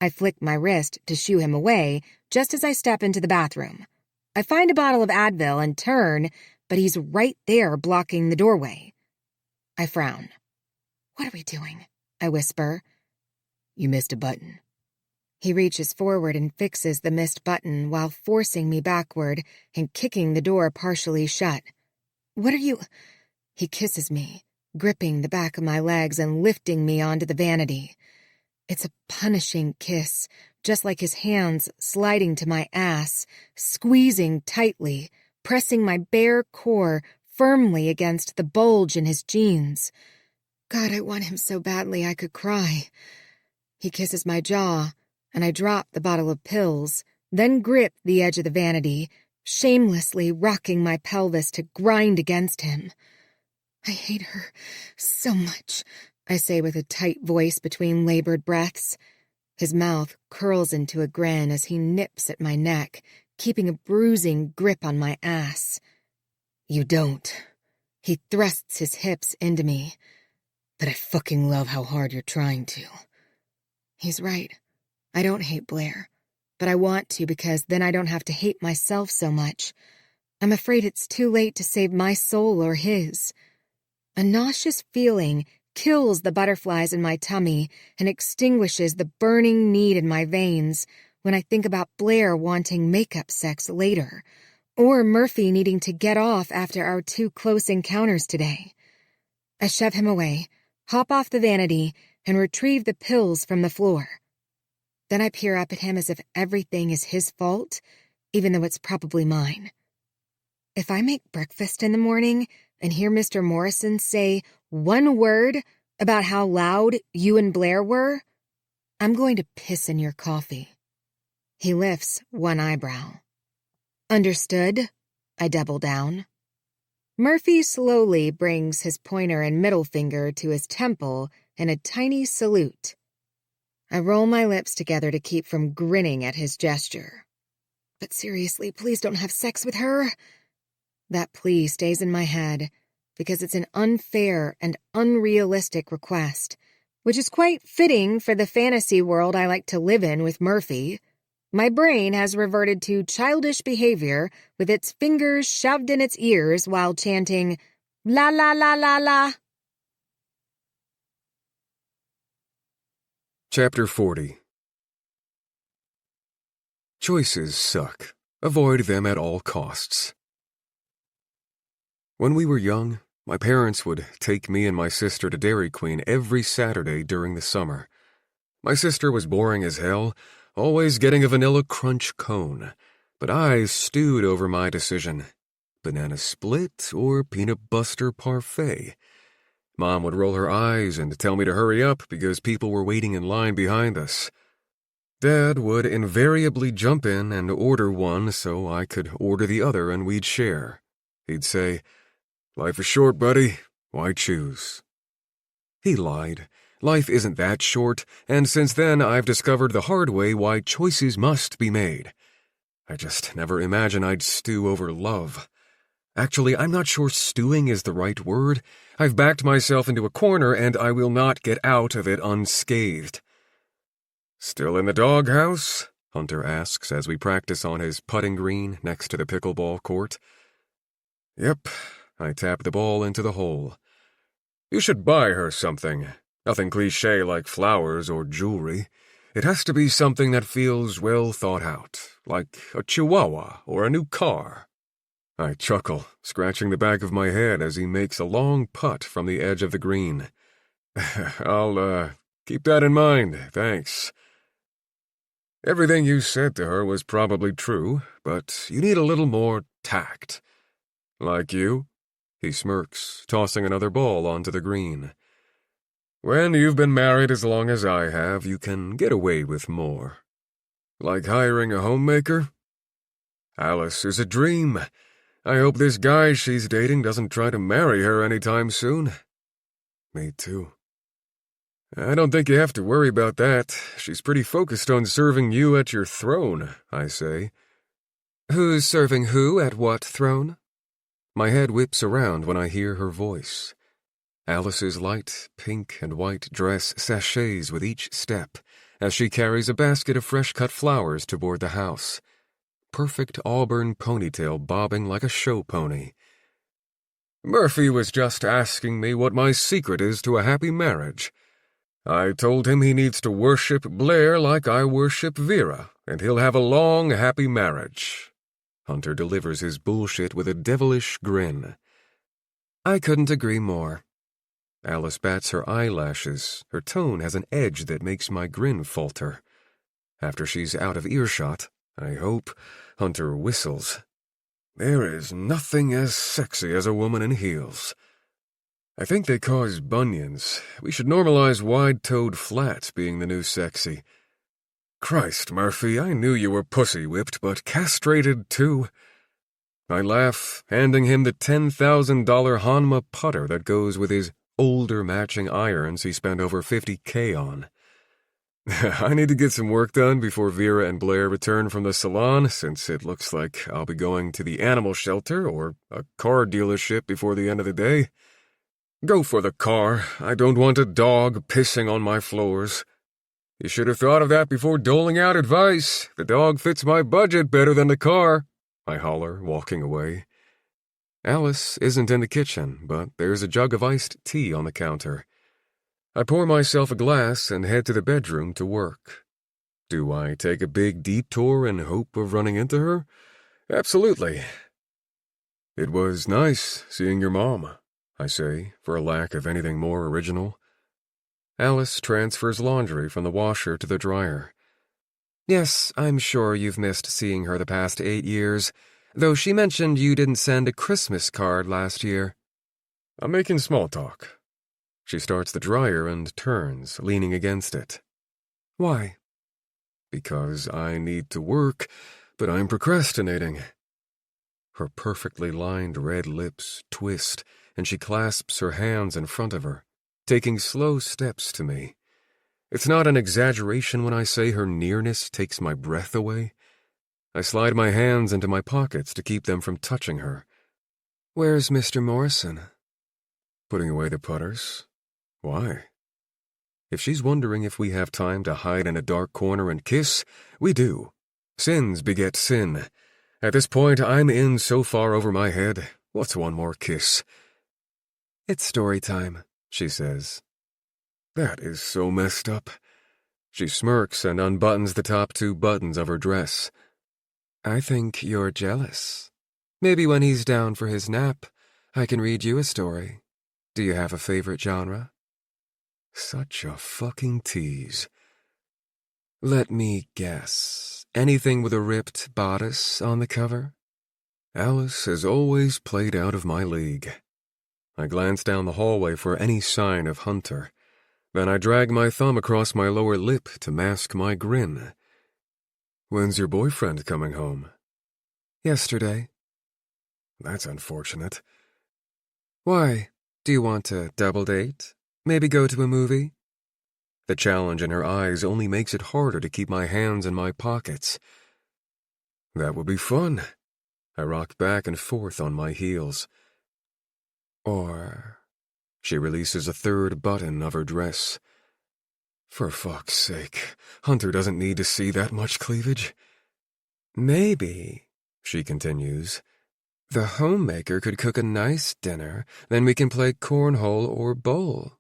I flick my wrist to shoo him away just as I step into the bathroom. I find a bottle of Advil and turn, but he's right there blocking the doorway. I frown. "What are we doing?" I whisper. "You missed a button." He reaches forward and fixes the missed button while forcing me backward and kicking the door partially shut. "What are you—" He kisses me, gripping the back of my legs and lifting me onto the vanity. It's a punishing kiss, just like his hands sliding to my ass, squeezing tightly, pressing my bare core firmly against the bulge in his jeans. God, I want him so badly I could cry. He kisses my jaw, and I drop the bottle of pills, then grip the edge of the vanity, shamelessly rocking my pelvis to grind against him. "I hate her so much," I say with a tight voice between labored breaths. His mouth curls into a grin as he nips at my neck, keeping a bruising grip on my ass. "You don't." He thrusts his hips into me. "But I fucking love how hard you're trying to." He's right. I don't hate Blair, but I want to because then I don't have to hate myself so much. I'm afraid it's too late to save my soul or his. A nauseous feeling kills the butterflies in my tummy and extinguishes the burning need in my veins when I think about Blair wanting makeup sex later, or Murphy needing to get off after our 2 close encounters today. I shove him away, hop off the vanity, and retrieve the pills from the floor. Then I peer up at him as if everything is his fault, even though it's probably mine. If I make breakfast in the morning and hear Mr. Morrison say one word about how loud you and Blair were, I'm going to piss in your coffee. He lifts one eyebrow. "Understood?" I double down. Murphy slowly brings his pointer and middle finger to his temple in a tiny salute. I roll my lips together to keep from grinning at his gesture. "But seriously, please don't have sex with her." That plea stays in my head because it's an unfair and unrealistic request, which is quite fitting for the fantasy world I like to live in with Murphy. My brain has reverted to childish behavior with its fingers shoved in its ears while chanting, "La la la la la." Chapter 40. Choices suck. Avoid them at all costs. When we were young, my parents would take me and my sister to Dairy Queen every Saturday during the summer. My sister was boring as hell, always getting a vanilla crunch cone, but I stewed over my decision. Banana split or peanut butter parfait. Mom would roll her eyes and tell me to hurry up because people were waiting in line behind us. Dad would invariably jump in and order one so I could order the other and we'd share. He'd say, "Life is short, buddy. Why choose?" He lied. Life isn't that short, and since then I've discovered the hard way why choices must be made. I just never imagined I'd stew over love. Actually, I'm not sure stewing is the right word. I've backed myself into a corner and I will not get out of it unscathed. "Still in the doghouse?" Hunter asks as we practice on his putting green next to the pickleball court. "Yep." I tap the ball into the hole. "You should buy her something. Nothing cliché like flowers or jewelry. It has to be something that feels well thought out, like a chihuahua or a new car." I chuckle, scratching the back of my head as he makes a long putt from the edge of the green. I'll keep that in mind, thanks. Everything you said to her was probably true, but you need a little more tact. Like you? He smirks, tossing another ball onto the green. When you've been married as long as I have, you can get away with more. Like hiring a homemaker? Alice is a dream. I hope this guy she's dating doesn't try to marry her anytime soon. Me too. I don't think you have to worry about that. She's pretty focused on serving you at your throne, I say. Who's serving who at what throne? My head whips around when I hear her voice. Alice's light pink and white dress sachets with each step as she carries a basket of fresh-cut flowers toward the house. Perfect auburn ponytail bobbing like a show pony. Murphy was just asking me what my secret is to a happy marriage. I told him he needs to worship Blair like I worship Vera, and he'll have a long, happy marriage. Hunter delivers his bullshit with a devilish grin. I couldn't agree more. Alice bats her eyelashes. Her tone has an edge that makes my grin falter. After she's out of earshot, I hope, Hunter whistles. There is nothing as sexy as a woman in heels. I think they cause bunions. We should normalize wide-toed flats being the new sexy. Christ, Murphy, I knew you were pussy-whipped, but castrated too. I laugh, handing him the $10,000 Hanma putter that goes with his older matching irons he spent over $50K on. I need to get some work done before Vera and Blair return from the salon, since it looks like I'll be going to the animal shelter or a car dealership before the end of the day. Go for the car. I don't want a dog pissing on my floors. You should have thought of that before doling out advice. The dog fits my budget better than the car, I holler, walking away. Alice isn't in the kitchen, but there's a jug of iced tea on the counter. I pour myself a glass and head to the bedroom to work. Do I take a big detour in hope of running into her? Absolutely. It was nice seeing your mom, I say, for a lack of anything more original. Alice transfers laundry from the washer to the dryer. Yes, I'm sure you've missed seeing her the past 8 years, though she mentioned you didn't send a Christmas card last year. I'm making small talk. She starts the dryer and turns, leaning against it. Why? Because I need to work, but I'm procrastinating. Her perfectly lined red lips twist, and she clasps her hands in front of her, taking slow steps to me. It's not an exaggeration when I say her nearness takes my breath away. I slide my hands into my pockets to keep them from touching her. Where's Mr. Morrison? Putting away the putters. Why? If she's wondering if we have time to hide in a dark corner and kiss, we do. Sins beget sin. At this point, I'm in so far over my head. What's one more kiss? It's story time, she says. That is so messed up. She smirks and unbuttons the top 2 buttons of her dress. I think you're jealous. Maybe when he's down for his nap, I can read you a story. Do you have a favorite genre? Such a fucking tease. Let me guess. Anything with a ripped bodice on the cover? Alice has always played out of my league. I glance down the hallway for any sign of Hunter. Then I drag my thumb across my lower lip to mask my grin. When's your boyfriend coming home? Yesterday. That's unfortunate. Why? Do you want a double date? Maybe go to a movie? The challenge in her eyes only makes it harder to keep my hands in my pockets. That would be fun. I rock back and forth on my heels. Or... She releases a 3rd button of her dress. For fuck's sake, Hunter doesn't need to see that much cleavage. Maybe, she continues, the homemaker could cook a nice dinner, then we can play cornhole or bowl.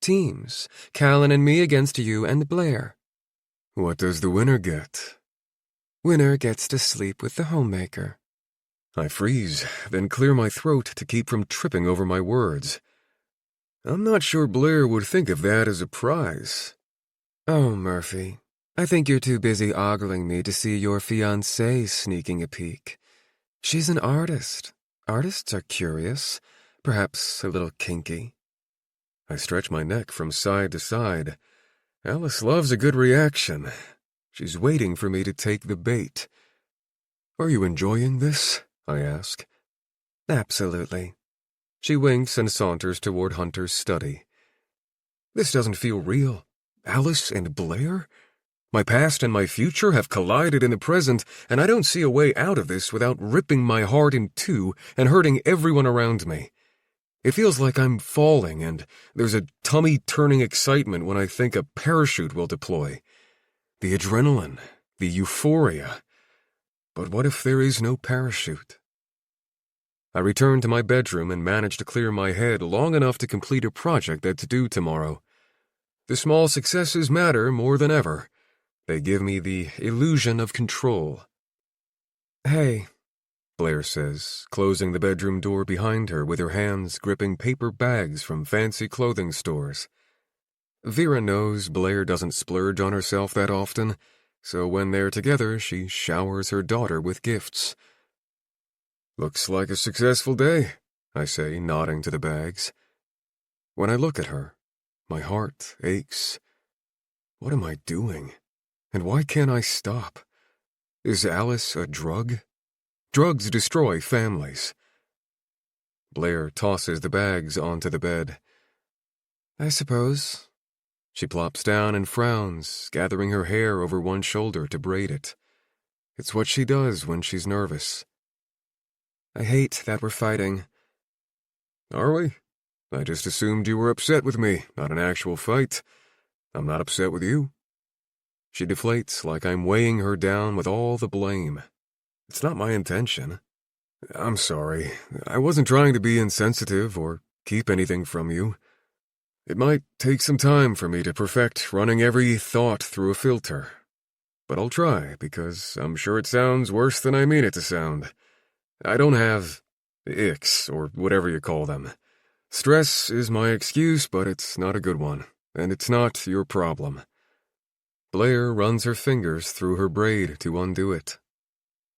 Teams, Callan and me against you and Blair. What does the winner get? Winner gets to sleep with the homemaker. I freeze, then clear my throat to keep from tripping over my words. I'm not sure Blair would think of that as a prize. Oh, Murphy, I think you're too busy ogling me to see your fiancée sneaking a peek. She's an artist. Artists are curious, perhaps a little kinky. I stretch my neck from side to side. Alice loves a good reaction. She's waiting for me to take the bait. Are you enjoying this? I ask. Absolutely. She winks and saunters toward Hunter's study. This doesn't feel real. Alice and Blair? My past and my future have collided in the present, and I don't see a way out of this without ripping my heart in 2 and hurting everyone around me. It feels like I'm falling, and there's a tummy-turning excitement when I think a parachute will deploy. The adrenaline, the euphoria. But what if there is no parachute? I return to my bedroom and manage to clear my head long enough to complete a project that's due tomorrow. The small successes matter more than ever. They give me the illusion of control. Hey, Blair says, closing the bedroom door behind her with her hands gripping paper bags from fancy clothing stores. Vera knows Blair doesn't splurge on herself that often, so when they're together, she showers her daughter with gifts. Looks like a successful day, I say, nodding to the bags. When I look at her, my heart aches. What am I doing? And why can't I stop? Is Alice a drug? Drugs destroy families. Blair tosses the bags onto the bed. I suppose. She plops down and frowns, gathering her hair over one shoulder to braid it. It's what she does when she's nervous. I hate that we're fighting. Are we? I just assumed you were upset with me, not an actual fight. I'm not upset with you. She deflates like I'm weighing her down with all the blame. It's not my intention. I'm sorry. I wasn't trying to be insensitive or keep anything from you. It might take some time for me to perfect running every thought through a filter. But I'll try, because I'm sure it sounds worse than I mean it to sound. I don't have icks, or whatever you call them. Stress is my excuse, but it's not a good one, and it's not your problem. Blair runs her fingers through her braid to undo it.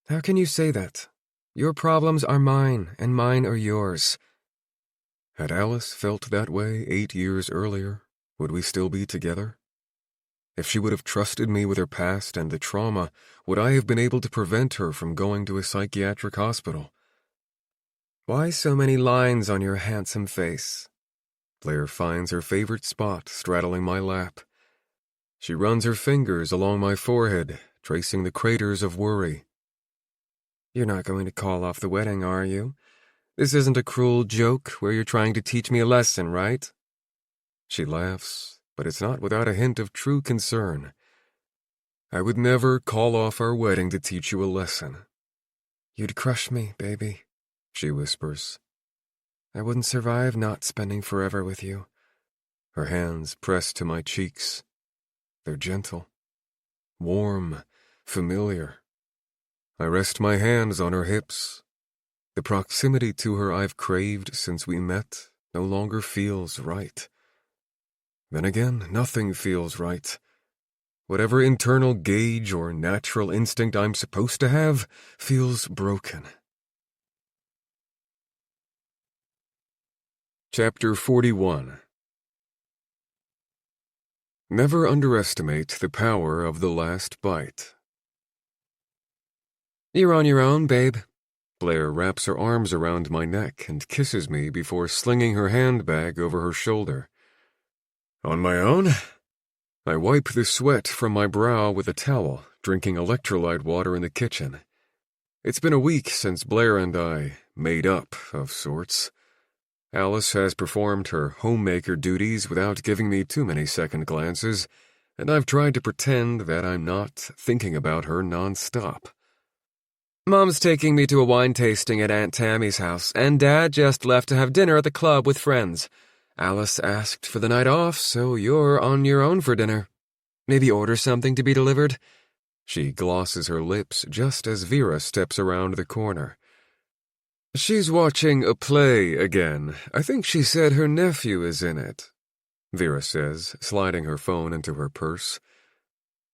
How can you say that? Your problems are mine, and mine are yours. Had Alice felt that way 8 years earlier, would we still be together? If she would have trusted me with her past and the trauma, would I have been able to prevent her from going to a psychiatric hospital? Why so many lines on your handsome face? Blair finds her favorite spot straddling my lap. She runs her fingers along my forehead, tracing the craters of worry. You're not going to call off the wedding, are you? This isn't a cruel joke where you're trying to teach me a lesson, right? She laughs, but it's not without a hint of true concern. I would never call off our wedding to teach you a lesson. You'd crush me, baby, she whispers. I wouldn't survive not spending forever with you. Her hands press to my cheeks. They're gentle, warm, familiar. I rest my hands on her hips. The proximity to her I've craved since we met no longer feels right. Then again, nothing feels right. Whatever internal gauge or natural instinct I'm supposed to have feels broken. Chapter 41. Never underestimate the power of the last bite. You're on your own, babe. Blair wraps her arms around my neck and kisses me before slinging her handbag over her shoulder. On my own? I wipe the sweat from my brow with a towel, drinking electrolyte water in the kitchen. It's been a week since Blair and I made up, of sorts. Alice has performed her homemaker duties without giving me too many second glances, and I've tried to pretend that I'm not thinking about her nonstop. Mom's taking me to a wine tasting at Aunt Tammy's house, and Dad just left to have dinner at the club with friends. Alice asked for the night off, so you're on your own for dinner. Maybe order something to be delivered? She glosses her lips just as Vera steps around the corner. She's watching a play again. I think she said her nephew is in it, Vera says, sliding her phone into her purse.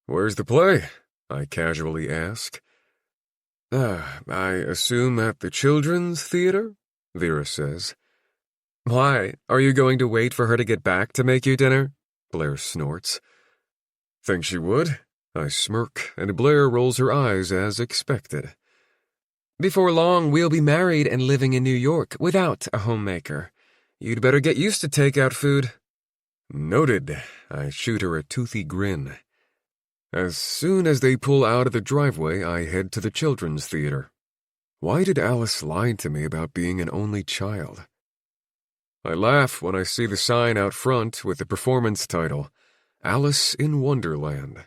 Where's the play? I casually ask. I assume at the Children's Theater, Vera says. Why? Are you going to wait for her to get back to make you dinner? Blair snorts. Think she would? I smirk, and Blair rolls her eyes as expected. Before long, we'll be married and living in New York without a homemaker. You'd better get used to takeout food. Noted. I shoot her a toothy grin. As soon as they pull out of the driveway, I head to the Children's Theater. Why did Alice lie to me about being an only child? I laugh when I see the sign out front with the performance title, Alice in Wonderland.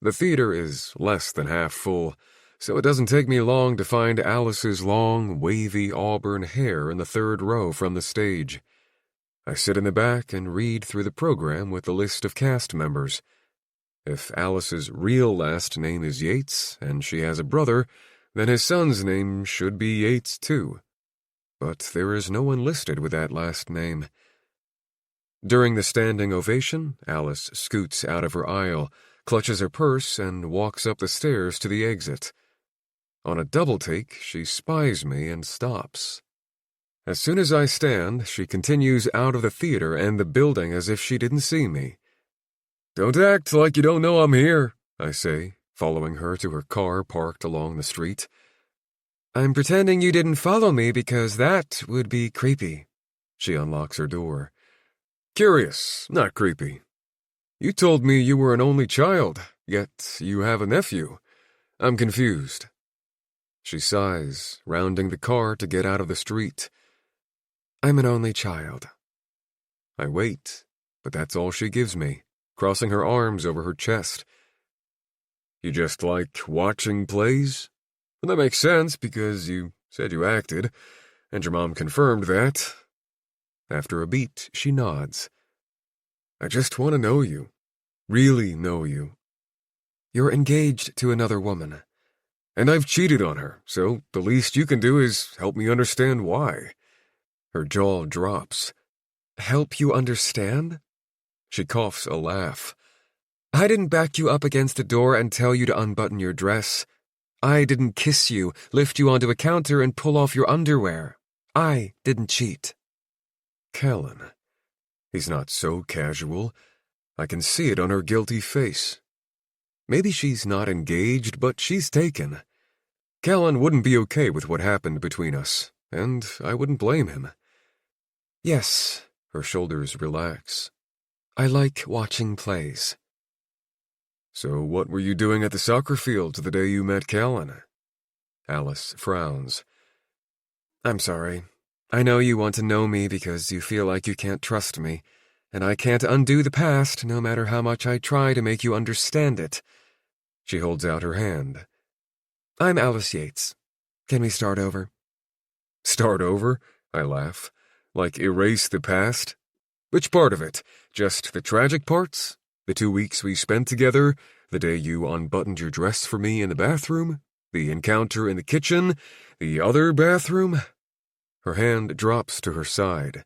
The theater is less than half full, so it doesn't take me long to find Alice's long, wavy auburn hair in the third row from the stage. I sit in the back and read through the program with the list of cast members. If Alice's real last name is Yates, and she has a brother, then his son's name should be Yates too. But there is no one listed with that last name. During the standing ovation, Alice scoots out of her aisle, clutches her purse, and walks up the stairs to the exit. On a double take, she spies me and stops. As soon as I stand, she continues out of the theater and the building as if she didn't see me. Don't act like you don't know I'm here, I say, following her to her car parked along the street. I'm pretending you didn't follow me because that would be creepy. She unlocks her door. Curious, not creepy. You told me you were an only child, yet you have a nephew. I'm confused. She sighs, rounding the car to get out of the street. I'm an only child. I wait, but that's all she gives me, crossing her arms over her chest. You just like watching plays? Well, that makes sense because you said you acted, and your mom confirmed that. After a beat, she nods. I just want to know you. Really know you. You're engaged to another woman. And I've cheated on her, so the least you can do is help me understand why. Her jaw drops. Help you understand? She coughs a laugh. I didn't back you up against a door and tell you to unbutton your dress. I didn't kiss you, lift you onto a counter, and pull off your underwear. I didn't cheat. Callan. He's not so casual. I can see it on her guilty face. Maybe she's not engaged, but she's taken. Callan wouldn't be okay with what happened between us, and I wouldn't blame him. Yes, her shoulders relax. I like watching plays. So what were you doing at the soccer fields the day you met Callan? Alice frowns. I'm sorry. I know you want to know me because you feel like you can't trust me, and I can't undo the past no matter how much I try to make you understand it. She holds out her hand. I'm Alice Yates. Can we start over? Start over? I laugh. Like erase the past? Which part of it? Just the tragic parts? The 2 weeks we spent together, the day you unbuttoned your dress for me in the bathroom, the encounter in the kitchen, the other bathroom. Her hand drops to her side.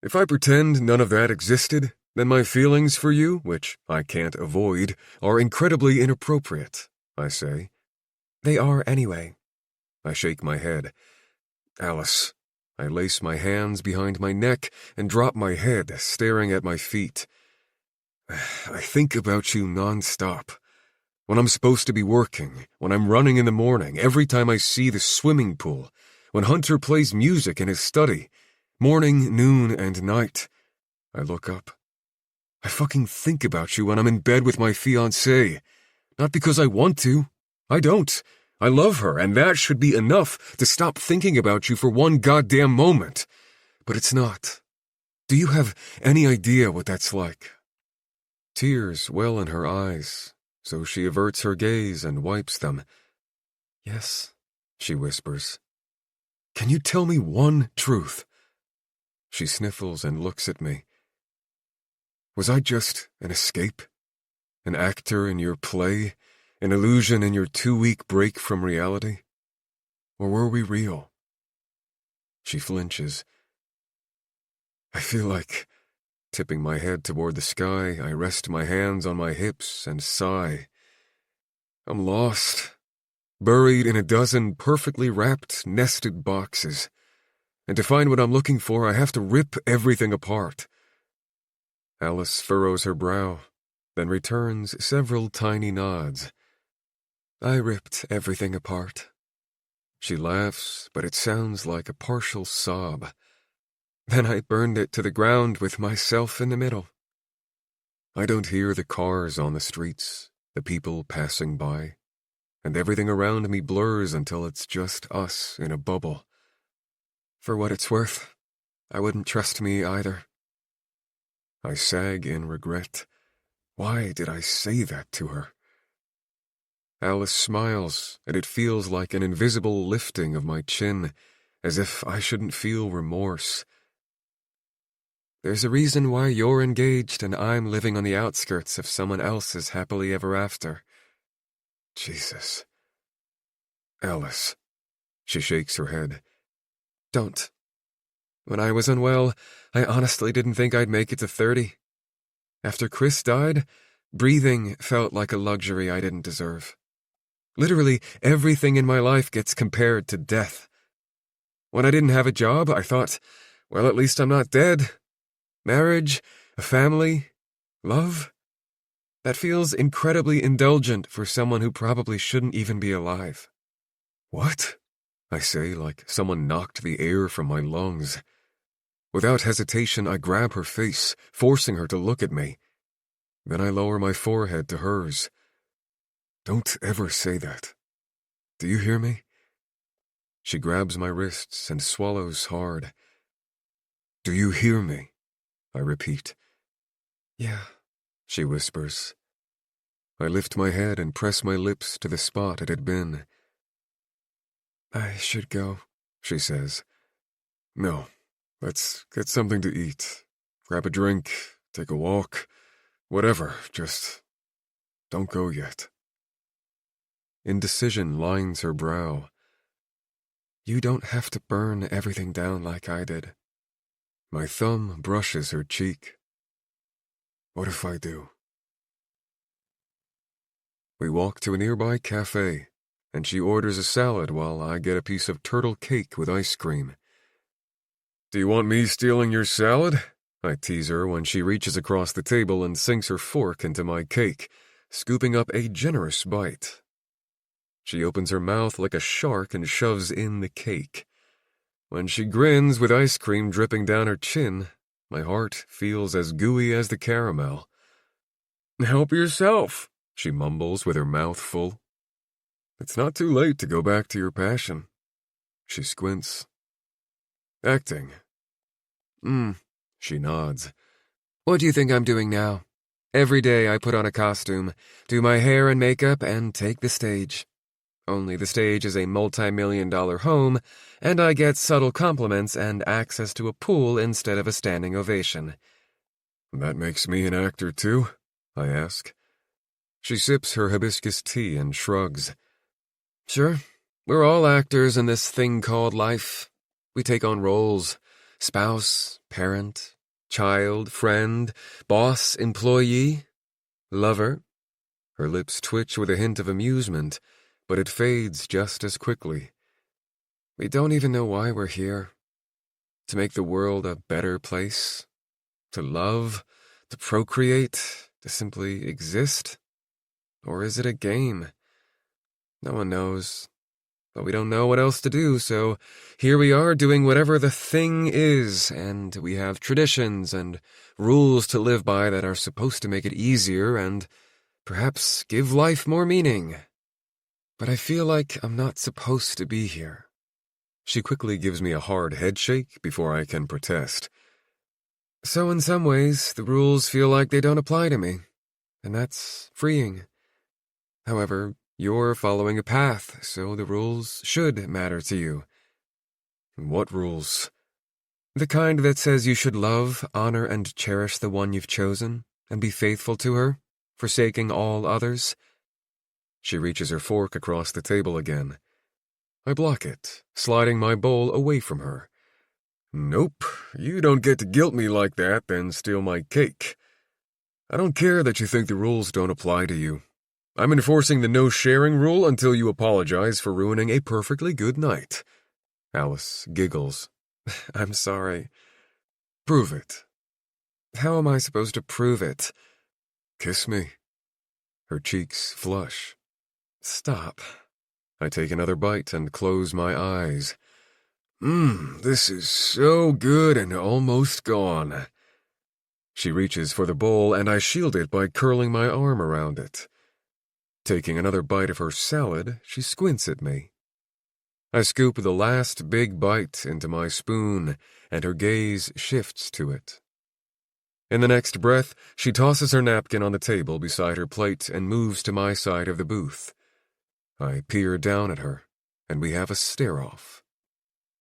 If I pretend none of that existed, then my feelings for you, which I can't avoid, are incredibly inappropriate, I say. They are anyway. I shake my head. Alice. I lace my hands behind my neck and drop my head, staring at my feet. I think about you nonstop. When I'm supposed to be working, when I'm running in the morning, every time I see the swimming pool, when Hunter plays music in his study, morning, noon, and night. I look up. I fucking think about you when I'm in bed with my fiancée. Not because I want to. I don't. I love her, and that should be enough to stop thinking about you for one goddamn moment. But it's not. Do you have any idea what that's like? Tears well in her eyes, so she averts her gaze and wipes them. Yes, she whispers. Can you tell me one truth? She sniffles and looks at me. Was I just an escape? An actor in your play? An illusion in your 2-week break from reality? Or were we real? She flinches. I feel like, tipping my head toward the sky, I rest my hands on my hips and sigh. I'm lost, buried in a dozen perfectly wrapped, nested boxes. And to find what I'm looking for, I have to rip everything apart. Alice furrows her brow, then returns several tiny nods. I ripped everything apart. She laughs, but it sounds like a partial sob. Then I burned it to the ground with myself in the middle. I don't hear the cars on the streets, the people passing by, and everything around me blurs until it's just us in a bubble. For what it's worth, I wouldn't trust me either. I sag in regret. Why did I say that to her? Alice smiles, and it feels like an invisible lifting of my chin, as if I shouldn't feel remorse. There's a reason why you're engaged and I'm living on the outskirts of someone else's happily ever after. Jesus. Alice. She shakes her head. Don't. When I was unwell, I honestly didn't think I'd make it to 30. After Chris died, breathing felt like a luxury I didn't deserve. Literally, everything in my life gets compared to death. When I didn't have a job, I thought, well, at least I'm not dead. Marriage, a family, love. That feels incredibly indulgent for someone who probably shouldn't even be alive. What? I say, like someone knocked the air from my lungs. Without hesitation, I grab her face, forcing her to look at me. Then I lower my forehead to hers. Don't ever say that. Do you hear me? She grabs my wrists and swallows hard. Do you hear me? I repeat. Yeah, she whispers. I lift my head and press my lips to the spot it had been. I should go, she says. No, let's get something to eat. Grab a drink, take a walk, whatever, just don't go yet. Indecision lines her brow. You don't have to burn everything down like I did. My thumb brushes her cheek. What if I do? We walk to a nearby cafe, and she orders a salad while I get a piece of turtle cake with ice cream. Do you want me stealing your salad? I tease her when she reaches across the table and sinks her fork into my cake, scooping up a generous bite. She opens her mouth like a shark and shoves in the cake. When she grins with ice cream dripping down her chin, my heart feels as gooey as the caramel. Help yourself, she mumbles with her mouth full. It's not too late to go back to your passion. She squints. Acting. She nods. What do you think I'm doing now? Every day I put on a costume, do my hair and makeup, and take the stage. Only the stage is a multi-million-dollar home, and I get subtle compliments and access to a pool instead of a standing ovation. That makes me an actor, too? I ask. She sips her hibiscus tea and shrugs. Sure, we're all actors in this thing called life. We take on roles: spouse, parent, child, friend, boss, employee, lover. Her lips twitch with a hint of amusement, but it fades just as quickly. We don't even know why we're here. To make the world a better place? To love? To procreate? To simply exist? Or is it a game? No one knows. But we don't know what else to do, so here we are doing whatever the thing is, and we have traditions and rules to live by that are supposed to make it easier and perhaps give life more meaning. But I feel like I'm not supposed to be here. She quickly gives me a hard headshake before I can protest. So in some ways, the rules feel like they don't apply to me, and that's freeing. However, you're following a path, so the rules should matter to you. What rules? The kind that says you should love, honor, and cherish the one you've chosen, and be faithful to her, forsaking all others. She reaches her fork across the table again. I block it, sliding my bowl away from her. Nope, you don't get to guilt me like that, then steal my cake. I don't care that you think the rules don't apply to you. I'm enforcing the no-sharing rule until you apologize for ruining a perfectly good night. Alice giggles. I'm sorry. Prove it. How am I supposed to prove it? Kiss me. Her cheeks flush. Stop. I take another bite and close my eyes. This is so good and almost gone. She reaches for the bowl, and I shield it by curling my arm around it. Taking another bite of her salad, she squints at me. I scoop the last big bite into my spoon, and her gaze shifts to it. In the next breath, she tosses her napkin on the table beside her plate and moves to my side of the booth. I peer down at her, and we have a stare-off.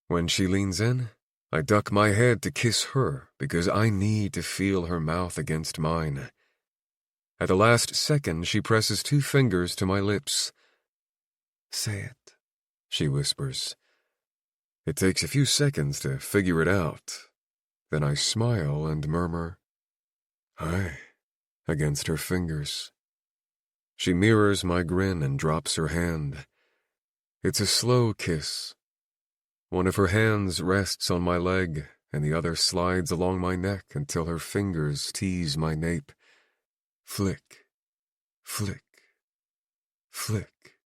When she leans in, I duck my head to kiss her because I need to feel her mouth against mine. At the last second, she presses 2 fingers to my lips. Say it, she whispers. It takes a few seconds to figure it out. Then I smile and murmur, "Hi," against her fingers. She mirrors my grin and drops her hand. It's a slow kiss. One of her hands rests on my leg, and the other slides along my neck until her fingers tease my nape. Flick, flick, flick.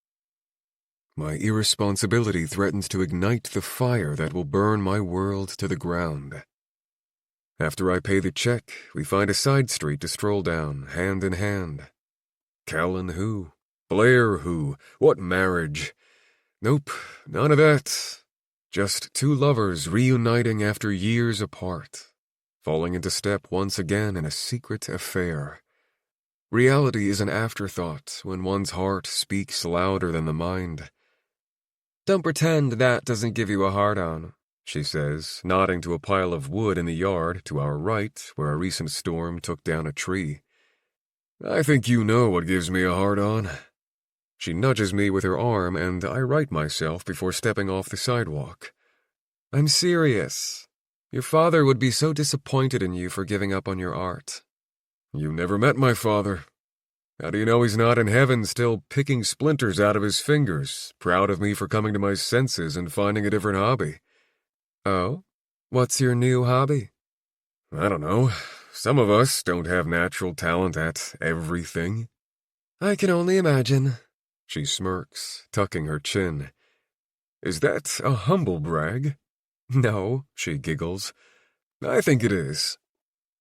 My irresponsibility threatens to ignite the fire that will burn my world to the ground. After I pay the check, we find a side street to stroll down, hand in hand. Callan who? Blair who? What marriage? Nope, none of that. Just 2 lovers reuniting after years apart, falling into step once again in a secret affair. Reality is an afterthought when one's heart speaks louder than the mind. Don't pretend that doesn't give you a hard-on, she says, nodding to a pile of wood in the yard to our right where a recent storm took down a tree. I think you know what gives me a hard-on. She nudges me with her arm, and I right myself before stepping off the sidewalk. I'm serious. Your father would be so disappointed in you for giving up on your art. You never met my father. How do you know he's not in heaven still picking splinters out of his fingers, proud of me for coming to my senses and finding a different hobby? Oh? What's your new hobby? I don't know. Some of us don't have natural talent at everything. I can only imagine. She smirks, tucking her chin. Is that a humble brag? No, she giggles. I think it is.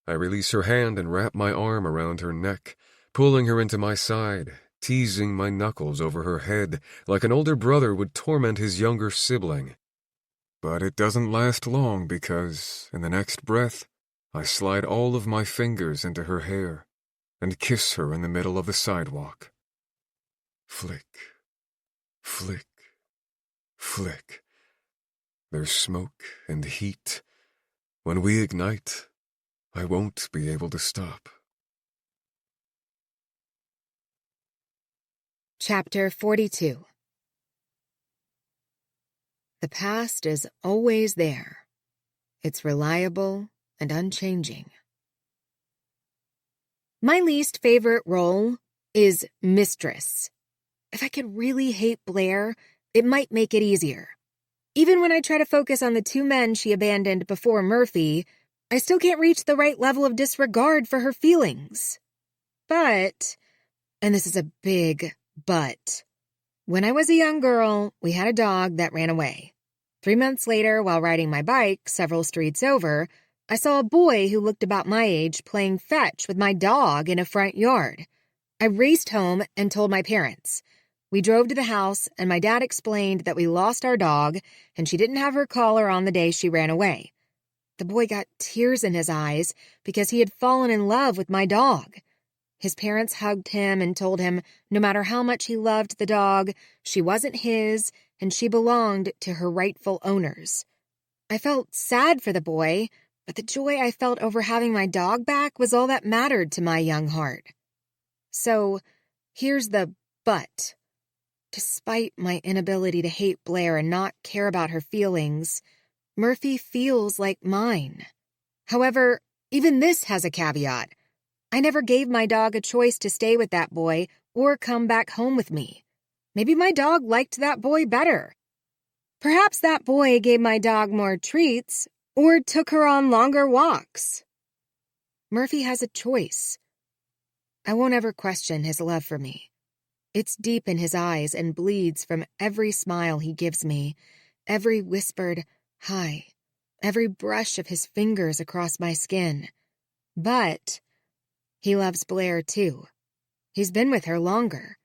I release her hand and wrap my arm around her neck, pulling her into my side, teasing my knuckles over her head like an older brother would torment his younger sibling. But it doesn't last long because, in the next breath, I slide all of my fingers into her hair and kiss her in the middle of the sidewalk. Flick, flick, flick. There's smoke and heat. When we ignite, I won't be able to stop. Chapter 42. The past is always there. It's reliable and unchanging. My least favorite role is mistress. If I could really hate Blair, it might make it easier. Even when I try to focus on the two men she abandoned before Murphy, I still can't reach the right level of disregard for her feelings. But, and this is a big but, when I was a young girl, we had a dog that ran away. 3 months later, while riding my bike several streets over, I saw a boy who looked about my age playing fetch with my dog in a front yard. I raced home and told my parents. We drove to the house, and my dad explained that we lost our dog, and she didn't have her collar on the day she ran away. The boy got tears in his eyes because he had fallen in love with my dog. His parents hugged him and told him no matter how much he loved the dog, she wasn't his, and she belonged to her rightful owners. I felt sad for the boy, but the joy I felt over having my dog back was all that mattered to my young heart. So, here's the but. Despite my inability to hate Blair and not care about her feelings, Murphy feels like mine. However, even this has a caveat. I never gave my dog a choice to stay with that boy or come back home with me. Maybe my dog liked that boy better. Perhaps that boy gave my dog more treats or took her on longer walks. Murphy has a choice. I won't ever question his love for me. It's deep in his eyes and bleeds from every smile he gives me, every whispered hi, every brush of his fingers across my skin. But he loves Blair too. He's been with her longer,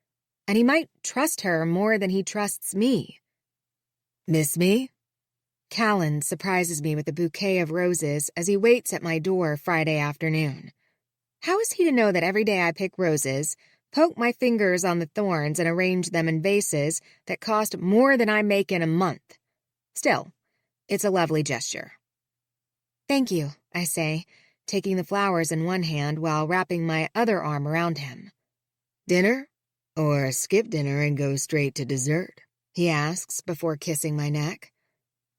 and he might trust her more than he trusts me. Miss me? Callan surprises me with a bouquet of roses as he waits at my door Friday afternoon. How is he to know that every day I pick roses, poke my fingers on the thorns, and arrange them in vases that cost more than I make in a month? Still, it's a lovely gesture. Thank you, I say, taking the flowers in one hand while wrapping my other arm around him. Dinner? Or skip dinner and go straight to dessert? He asks before kissing my neck.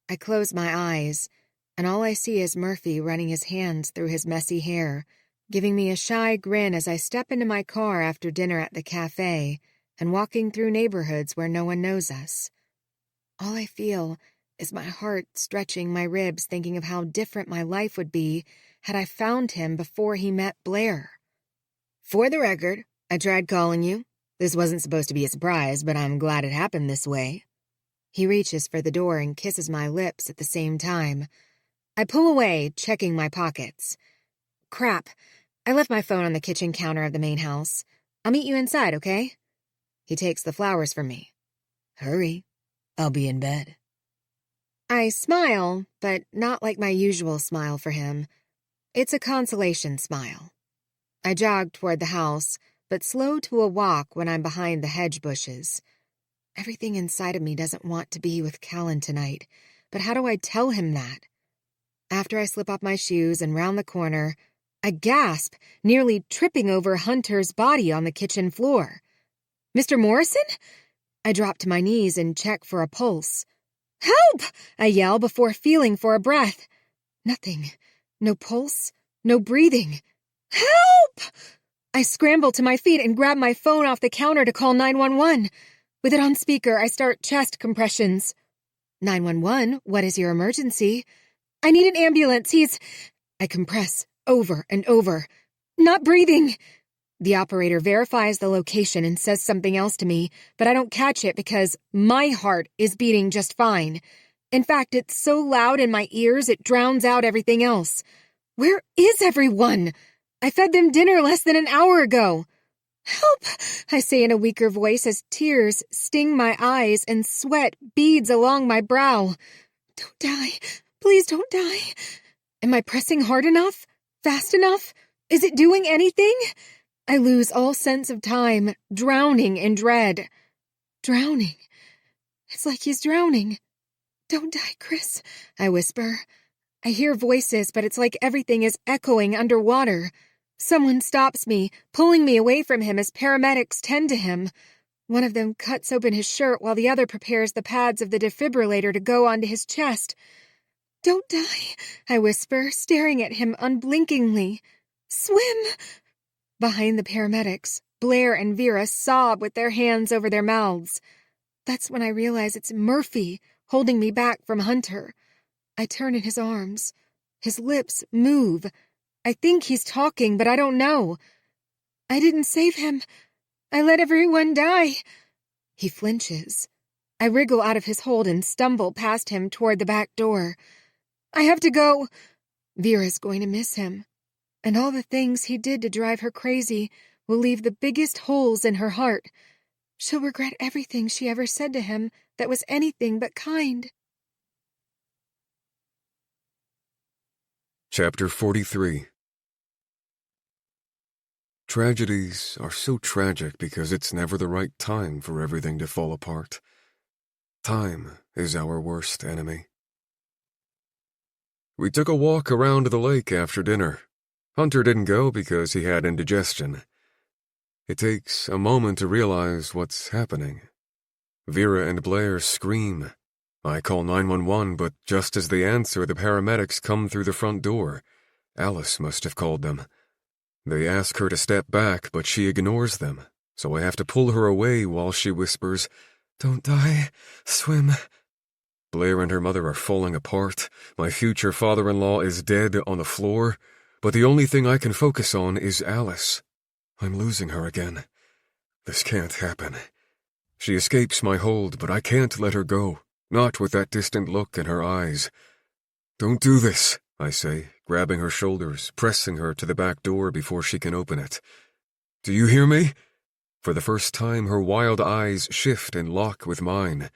I close my eyes, and all I see is Murphy running his hands through his messy hair, giving me a shy grin as I step into my car after dinner at the cafe and walking through neighborhoods where no one knows us. All I feel is my heart stretching my ribs thinking of how different my life would be had I found him before he met Blair. For the record, I tried calling you. This wasn't supposed to be a surprise, but I'm glad it happened this way. He reaches for the door and kisses my lips at the same time. I pull away, checking my pockets. Crap, I left my phone on the kitchen counter of the main house. I'll meet you inside, okay? He takes the flowers from me. Hurry, I'll be in bed. I smile, but not like my usual smile for him. It's a consolation smile. I jog toward the house, but slow to a walk when I'm behind the hedge bushes. Everything inside of me doesn't want to be with Callan tonight, but how do I tell him that? After I slip off my shoes and round the corner, I gasp, nearly tripping over Hunter's body on the kitchen floor. Mr. Morrison? I drop to my knees and check for a pulse. Help! I yell before feeling for a breath. Nothing. No pulse. No breathing. Help! I scramble to my feet and grab my phone off the counter to call 911. With it on speaker, I start chest compressions. 911, what is your emergency? I need an ambulance, I compress, over and over. Not breathing. The operator verifies the location and says something else to me, but I don't catch it because my heart is beating just fine. In fact, it's so loud in my ears it drowns out everything else. Where is everyone? I fed them dinner less than an hour ago. Help, I say in a weaker voice as tears sting my eyes and sweat beads along my brow. Don't die. Please don't die. Am I pressing hard enough? Fast enough? Is it doing anything? I lose all sense of time, drowning in dread. Drowning. It's like he's drowning. Don't die, Chris, I whisper. I hear voices, but it's like everything is echoing underwater. Someone stops me, pulling me away from him as paramedics tend to him. One of them cuts open his shirt while the other prepares the pads of the defibrillator to go onto his chest. "Don't die," I whisper, staring at him unblinkingly. "Swim!" Behind the paramedics, Blair and Vera sob with their hands over their mouths. That's when I realize it's Murphy holding me back from Hunter. I turn in his arms. His lips move. I think he's talking, but I don't know. "I didn't save him. I let everyone die." He flinches. I wriggle out of his hold and stumble past him toward the back door. "I have to go." Vera's going to miss him. And all the things he did to drive her crazy will leave the biggest holes in her heart. She'll regret everything she ever said to him that was anything but kind. Chapter 43. Tragedies are so tragic because it's never the right time for everything to fall apart. Time is our worst enemy. We took a walk around the lake after dinner. Hunter didn't go because he had indigestion. It takes a moment to realize what's happening. Vera and Blair scream. I call 911, but just as they answer, the paramedics come through the front door. Alice must have called them. They ask her to step back, but she ignores them, so I have to pull her away while she whispers, "Don't die. Swim." Blair and her mother are falling apart. My future father-in-law is dead on the floor, but the only thing I can focus on is Alice. I'm losing her again. This can't happen. She escapes my hold, but I can't let her go, not with that distant look in her eyes. "Don't do this," I say, grabbing her shoulders, pressing her to the back door before she can open it. "Do you hear me?" For the first time, her wild eyes shift and lock with mine.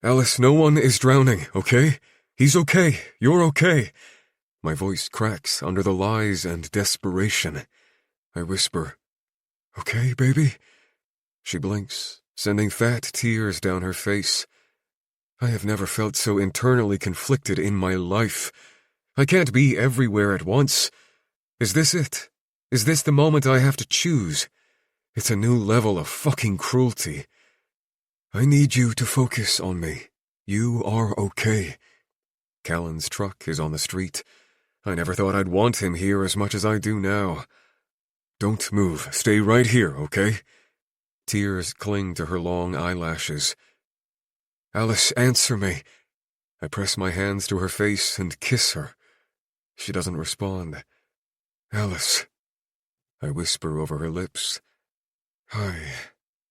"Alice, no one is drowning, okay? He's okay. You're okay." My voice cracks under the lies and desperation. I whisper, "Okay, baby?" She blinks, sending fat tears down her face. I have never felt so internally conflicted in my life. I can't be everywhere at once. Is this it? Is this the moment I have to choose? It's a new level of fucking cruelty. I need you to focus on me. You are okay. Callan's truck is on the street. I never thought I'd want him here as much as I do now. Don't move. Stay right here, okay? Tears cling to her long eyelashes. Alice, answer me. I press my hands to her face and kiss her. She doesn't respond. Alice. I whisper over her lips. Hi,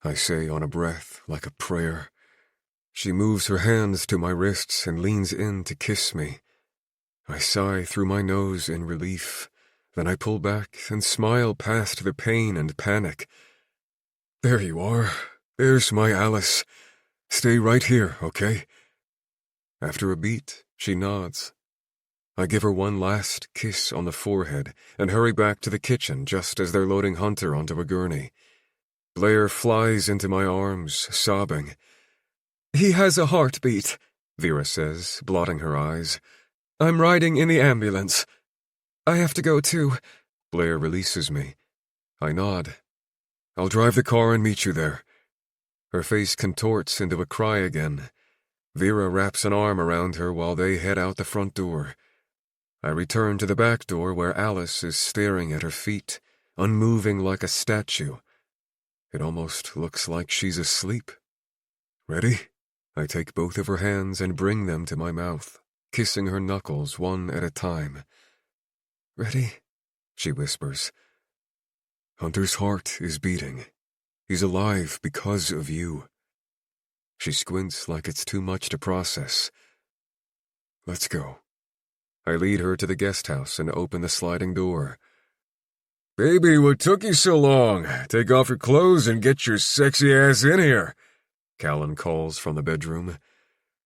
I say on a breath like a prayer. She moves her hands to my wrists and leans in to kiss me. I sigh through my nose in relief. Then I pull back and smile past the pain and panic. There you are. There's my Alice. Stay right here, okay? After a beat, she nods. I give her one last kiss on the forehead and hurry back to the kitchen just as they're loading Hunter onto a gurney. Blair flies into my arms, sobbing. He has a heartbeat, Vera says, blotting her eyes. I'm riding in the ambulance. I have to go too. Blair releases me. I nod. I'll drive the car and meet you there. Her face contorts into a cry again. Vera wraps an arm around her while they head out the front door. I return to the back door where Alice is staring at her feet, unmoving like a statue. It almost looks like she's asleep. Ready? I take both of her hands and bring them to my mouth, kissing her knuckles one at a time. Ready? She whispers. Hunter's heart is beating. He's alive because of you. She squints like it's too much to process. Let's go. I lead her to the guest house and open the sliding door. Baby, what took you so long? Take off your clothes and get your sexy ass in here, Callan calls from the bedroom.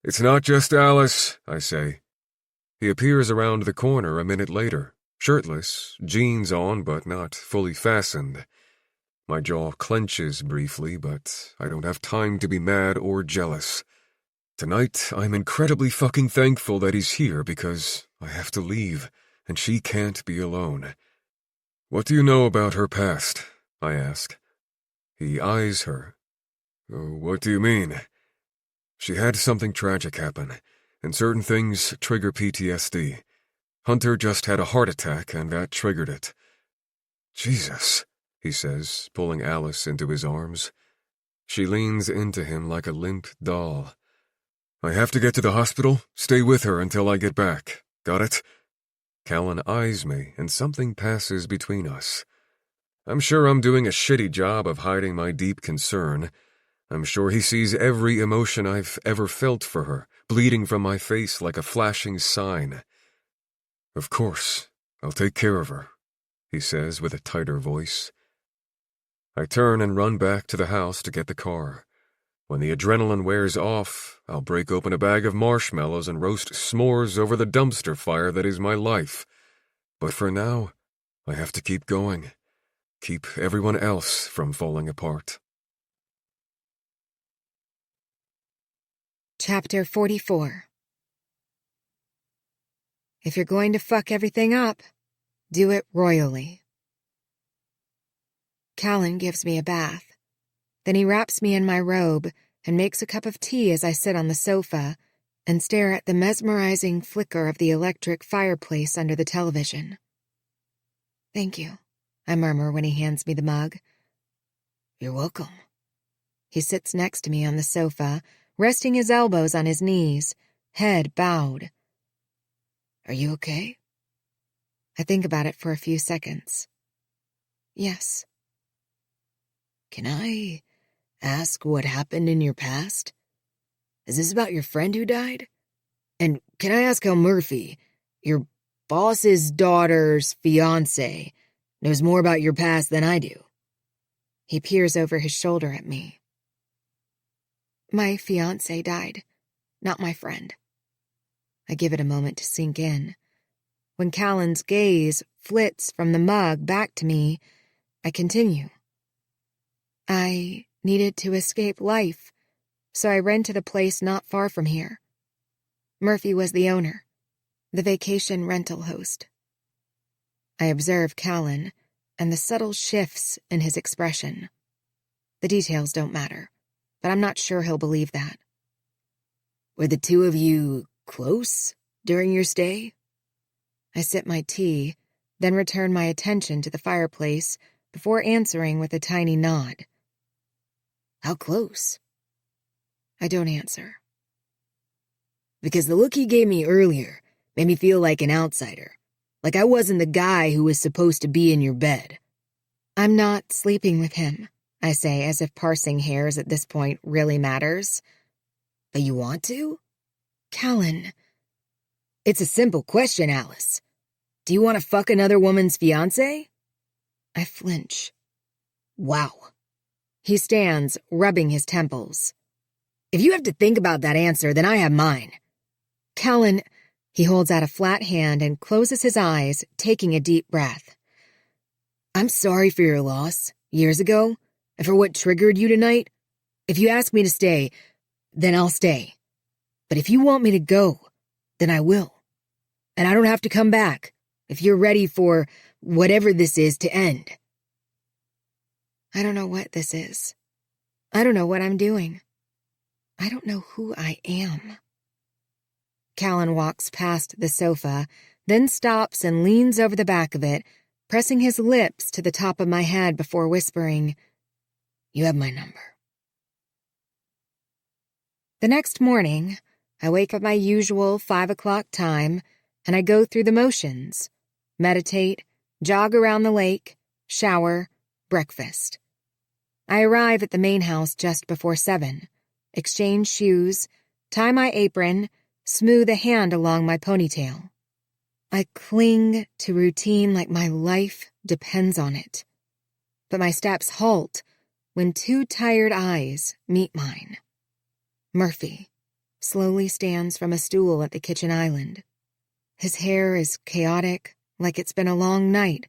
It's not just Alice, I say. He appears around the corner a minute later, shirtless, jeans on but not fully fastened. My jaw clenches briefly, but I don't have time to be mad or jealous. Tonight, I'm incredibly fucking thankful that he's here because I have to leave, and she can't be alone. What do you know about her past? I ask. He eyes her. What do you mean? She had something tragic happen, and certain things trigger PTSD. Hunter just had a heart attack, and that triggered it. Jesus, he says, pulling Alice into his arms. She leans into him like a limp doll. I have to get to the hospital. Stay with her until I get back. Got it? Callan eyes me, and something passes between us. I'm sure I'm doing a shitty job of hiding my deep concern. I'm sure he sees every emotion I've ever felt for her, bleeding from my face like a flashing sign. Of course, I'll take care of her, he says with a tighter voice. I turn and run back to the house to get the car. When the adrenaline wears off, I'll break open a bag of marshmallows and roast s'mores over the dumpster fire that is my life. But for now, I have to keep going. Keep everyone else from falling apart. Chapter 44. If you're going to fuck everything up, do it royally. Callan gives me a bath. Then he wraps me in my robe and makes a cup of tea as I sit on the sofa and stare at the mesmerizing flicker of the electric fireplace under the television. Thank you, I murmur when he hands me the mug. You're welcome. He sits next to me on the sofa, resting his elbows on his knees, head bowed. Are you okay? I think about it for a few seconds. Yes. Can I ask what happened in your past? Is this about your friend who died? And can I ask how Murphy, your boss's daughter's fiancé, knows more about your past than I do? He peers over his shoulder at me. My fiancé died, not my friend. I give it a moment to sink in. When Callan's gaze flits from the mug back to me, I continue. I needed to escape life, so I rented a place not far from here. Murphy was the owner, the vacation rental host. I observe Callan and the subtle shifts in his expression. The details don't matter, but I'm not sure he'll believe that. Were the two of you close during your stay? I sip my tea, then return my attention to the fireplace before answering with a tiny nod. How close? I don't answer. Because the look he gave me earlier made me feel like an outsider, like I wasn't the guy who was supposed to be in your bed. I'm not sleeping with him, I say, as if parsing hairs at this point really matters. But you want to? Callan. It's a simple question, Alice. Do you want to fuck another woman's fiancé? I flinch. Wow. He stands, rubbing his temples. If you have to think about that answer, then I have mine. Callan, he holds out a flat hand and closes his eyes, taking a deep breath. I'm sorry for your loss, years ago, and for what triggered you tonight. If you ask me to stay, then I'll stay. But if you want me to go, then I will. And I don't have to come back, if you're ready for whatever this is to end. I don't know what this is. I don't know what I'm doing. I don't know who I am. Callan walks past the sofa, then stops and leans over the back of it, pressing his lips to the top of my head before whispering, You have my number. The next morning, I wake at my usual 5 o'clock time, and I go through the motions. Meditate, jog around the lake, shower, breakfast. I arrive at the main house just before 7, exchange shoes, tie my apron, smooth a hand along my ponytail. I cling to routine like my life depends on it. But my steps halt when 2 tired eyes meet mine. Murphy slowly stands from a stool at the kitchen island. His hair is chaotic, like it's been a long night.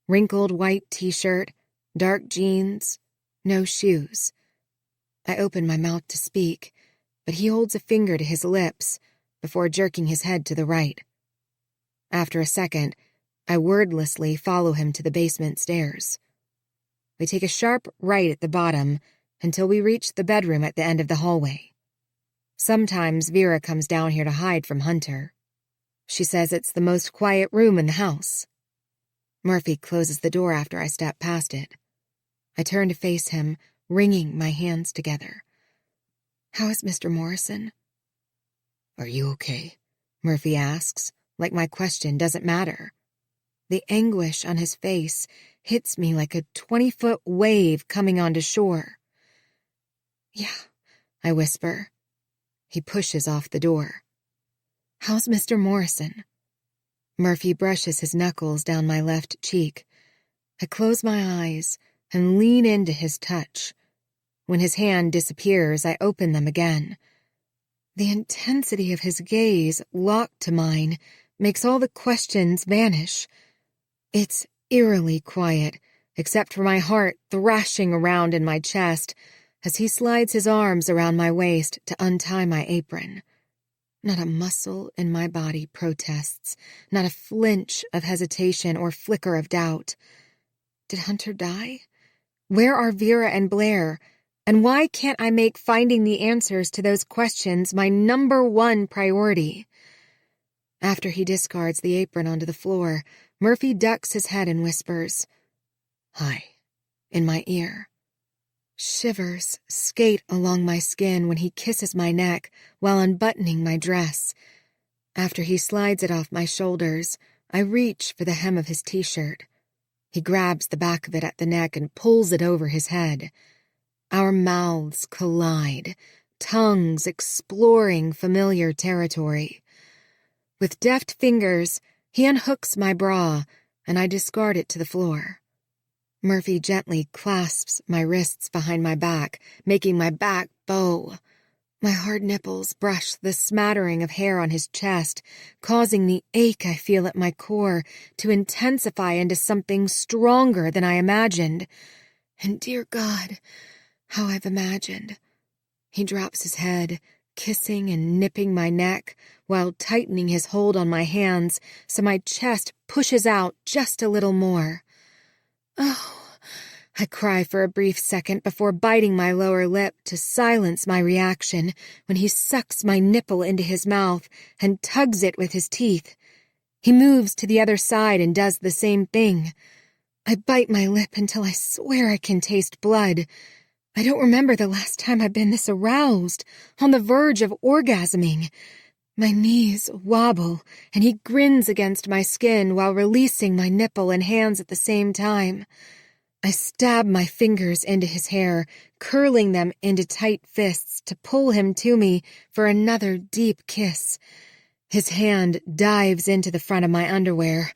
Wrinkled white t-shirt, dark jeans, no shoes. I open my mouth to speak, but he holds a finger to his lips before jerking his head to the right. After a second, I wordlessly follow him to the basement stairs. We take a sharp right at the bottom until we reach the bedroom at the end of the hallway. Sometimes Vera comes down here to hide from Hunter. She says it's the most quiet room in the house. Murphy closes the door after I step past it. I turn to face him, wringing my hands together. "How is Mr. Morrison?" "Are you okay?" Murphy asks, like my question doesn't matter. The anguish on his face hits me like a 20-foot wave coming onto shore. "Yeah," I whisper. He pushes off the door. "How's Mr. Morrison?" Murphy brushes his knuckles down my left cheek. I close my eyes and lean into his touch. When his hand disappears, I open them again. The intensity of his gaze, locked to mine, makes all the questions vanish. It's eerily quiet, except for my heart thrashing around in my chest as he slides his arms around my waist to untie my apron. Not a muscle in my body protests, not a flinch of hesitation or flicker of doubt. Did Hunter die? Where are Vera and Blair? And why can't I make finding the answers to those questions my #1 priority? After he discards the apron onto the floor, Murphy ducks his head and whispers, "Hi," in my ear. Shivers skate along my skin when he kisses my neck while unbuttoning my dress. After he slides it off my shoulders, I reach for the hem of his t-shirt. He grabs the back of it at the neck and pulls it over his head. Our mouths collide, tongues exploring familiar territory. With deft fingers, he unhooks my bra, and I discard it to the floor. Murphy gently clasps my wrists behind my back, making my back bow. My hard nipples brush the smattering of hair on his chest, causing the ache I feel at my core to intensify into something stronger than I imagined. And dear God, how I've imagined. He drops his head, kissing and nipping my neck, while tightening his hold on my hands so my chest pushes out just a little more. "Oh," I cry for a brief second before biting my lower lip to silence my reaction when he sucks my nipple into his mouth and tugs it with his teeth. He moves to the other side and does the same thing. I bite my lip until I swear I can taste blood. I don't remember the last time I've been this aroused, on the verge of orgasming. My knees wobble, and he grins against my skin while releasing my nipple and hands at the same time. I stab my fingers into his hair, curling them into tight fists to pull him to me for another deep kiss. His hand dives into the front of my underwear,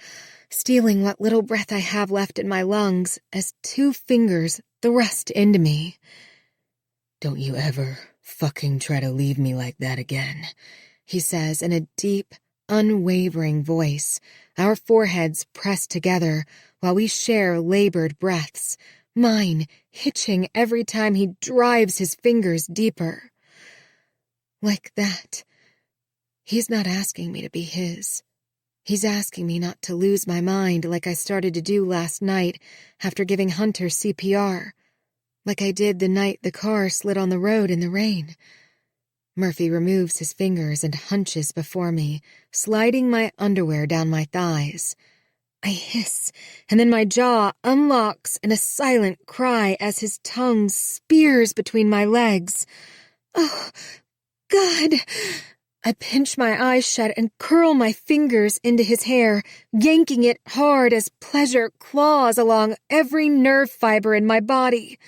stealing what little breath I have left in my lungs as 2 fingers thrust into me. "Don't you ever fucking try to leave me like that again," he says in a deep, unwavering voice, our foreheads pressed together while we share labored breaths, mine hitching every time he drives his fingers deeper. Like that. He's not asking me to be his. He's asking me not to lose my mind like I started to do last night after giving Hunter CPR, like I did the night the car slid on the road in the rain. Murphy removes his fingers and hunches before me, sliding my underwear down my thighs. I hiss, and then my jaw unlocks in a silent cry as his tongue spears between my legs. "Oh, God!" I pinch my eyes shut and curl my fingers into his hair, yanking it hard as pleasure claws along every nerve fiber in my body.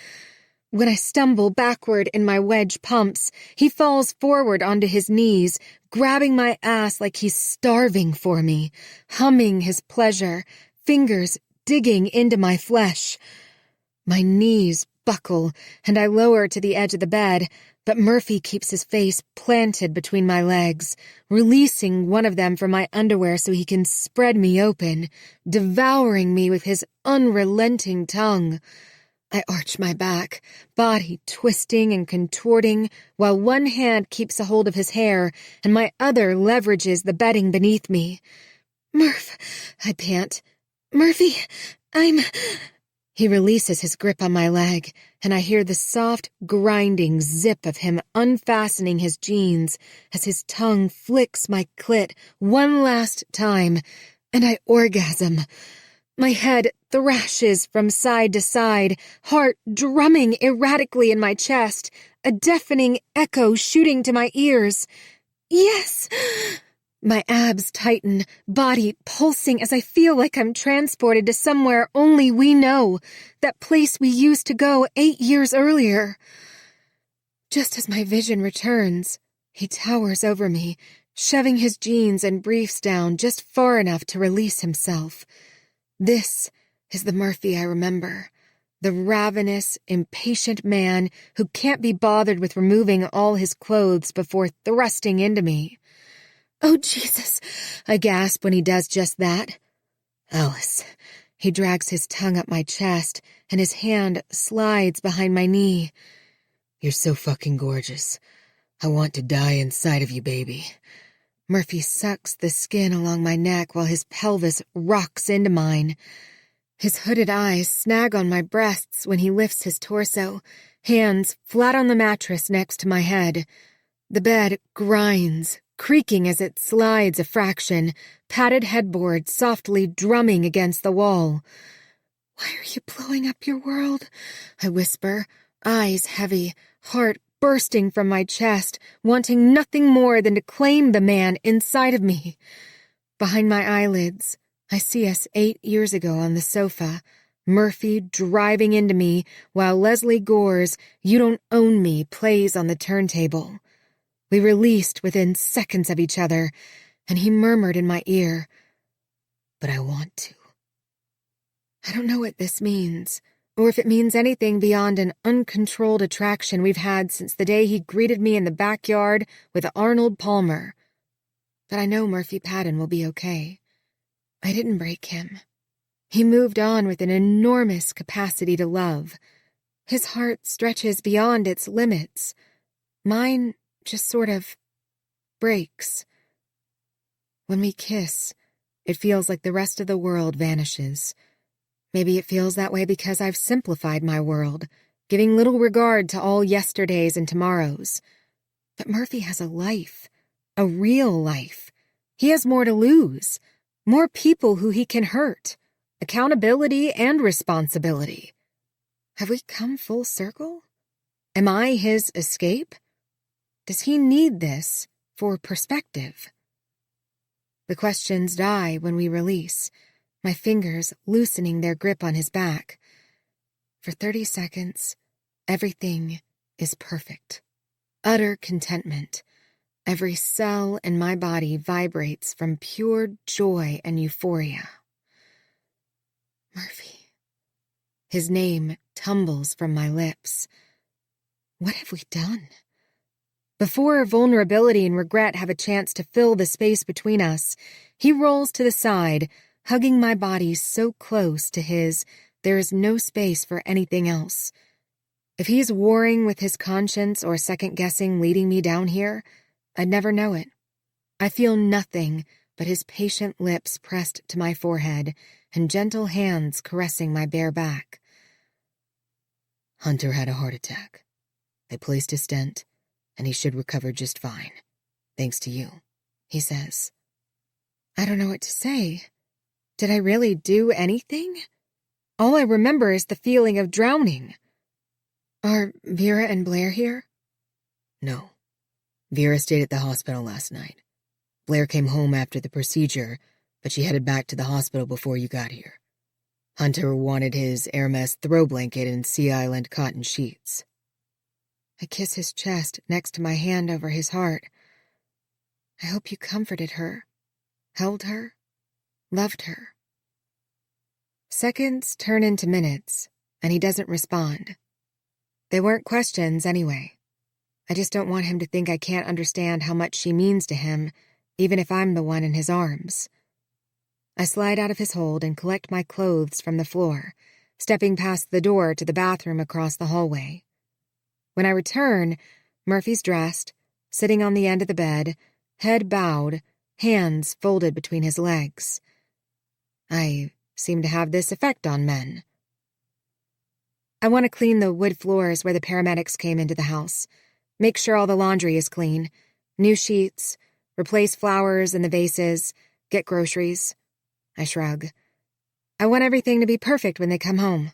When I stumble backward in my wedge pumps, he falls forward onto his knees, grabbing my ass like he's starving for me, humming his pleasure, fingers digging into my flesh. My knees buckle, and I lower to the edge of the bed, but Murphy keeps his face planted between my legs, releasing one of them from my underwear so he can spread me open, devouring me with his unrelenting tongue. I arch my back, body twisting and contorting, while one hand keeps a hold of his hair and my other leverages the bedding beneath me. "Murph," I pant. "Murphy, I'm—" He releases his grip on my leg, and I hear the soft, grinding zip of him unfastening his jeans as his tongue flicks my clit one last time, and I orgasm. My head thrashes from side to side, heart drumming erratically in my chest, a deafening echo shooting to my ears. Yes! My abs tighten, body pulsing as I feel like I'm transported to somewhere only we know, that place we used to go 8 years earlier. Just as my vision returns, he towers over me, shoving his jeans and briefs down just far enough to release himself. This is the Murphy I remember, the ravenous, impatient man who can't be bothered with removing all his clothes before thrusting into me. "Oh, Jesus," I gasp when he does just that. "Alice." He drags his tongue up my chest, and his hand slides behind my knee. "You're so fucking gorgeous. I want to die inside of you, baby." Murphy sucks the skin along my neck while his pelvis rocks into mine. His hooded eyes snag on my breasts when he lifts his torso, hands flat on the mattress next to my head. The bed grinds, creaking as it slides a fraction, padded headboard softly drumming against the wall. "Why are you blowing up your world?" I whisper, eyes heavy, heart bursting from my chest, wanting nothing more than to claim the man inside of me. Behind my eyelids, I see us 8 years ago on the sofa, Murphy driving into me while Leslie Gore's "You Don't Own Me" plays on the turntable. We released within seconds of each other, and he murmured in my ear, "But I want to." I don't know what this means, or if it means anything beyond an uncontrolled attraction we've had since the day he greeted me in the backyard with Arnold Palmer. But I know Murphy Patton will be okay. I didn't break him. He moved on with an enormous capacity to love. His heart stretches beyond its limits. Mine just sort of breaks. When we kiss, it feels like the rest of the world vanishes. Maybe it feels that way because I've simplified my world, giving little regard to all yesterdays and tomorrows. But Murphy has a life, a real life. He has more to lose, more people who he can hurt, accountability and responsibility. Have we come full circle? Am I his escape? Does he need this for perspective? The questions die when we release, my fingers loosening their grip on his back. For 30 seconds, everything is perfect. Utter contentment. Every cell in my body vibrates from pure joy and euphoria. Murphy. His name tumbles from my lips. What have we done? Before vulnerability and regret have a chance to fill the space between us, he rolls to the side, hugging my body so close to his, there is no space for anything else. If he's warring with his conscience or second-guessing leading me down here, I'd never know it. I feel nothing but his patient lips pressed to my forehead and gentle hands caressing my bare back. Hunter had a heart attack. They placed a stent, and he should recover just fine. Thanks to you, he says. I don't know what to say. Did I really do anything? All I remember is the feeling of drowning. Are Vera and Blair here? No. Vera stayed at the hospital last night. Blair came home after the procedure, but she headed back to the hospital before you got here. Hunter wanted his Hermes throw blanket and Sea Island cotton sheets. I kiss his chest next to my hand over his heart. I hope you comforted her, held her, loved her. Seconds turn into minutes, and he doesn't respond. They weren't questions anyway. I just don't want him to think I can't understand how much she means to him, even if I'm the one in his arms. I slide out of his hold and collect my clothes from the floor, stepping past the door to the bathroom across the hallway. When I return, Murphy's dressed, sitting on the end of the bed, head bowed, hands folded between his legs. I seem to have this effect on men. I want to clean the wood floors where the paramedics came into the house, make sure all the laundry is clean, new sheets, replace flowers in the vases, get groceries. I shrug. I want everything to be perfect when they come home.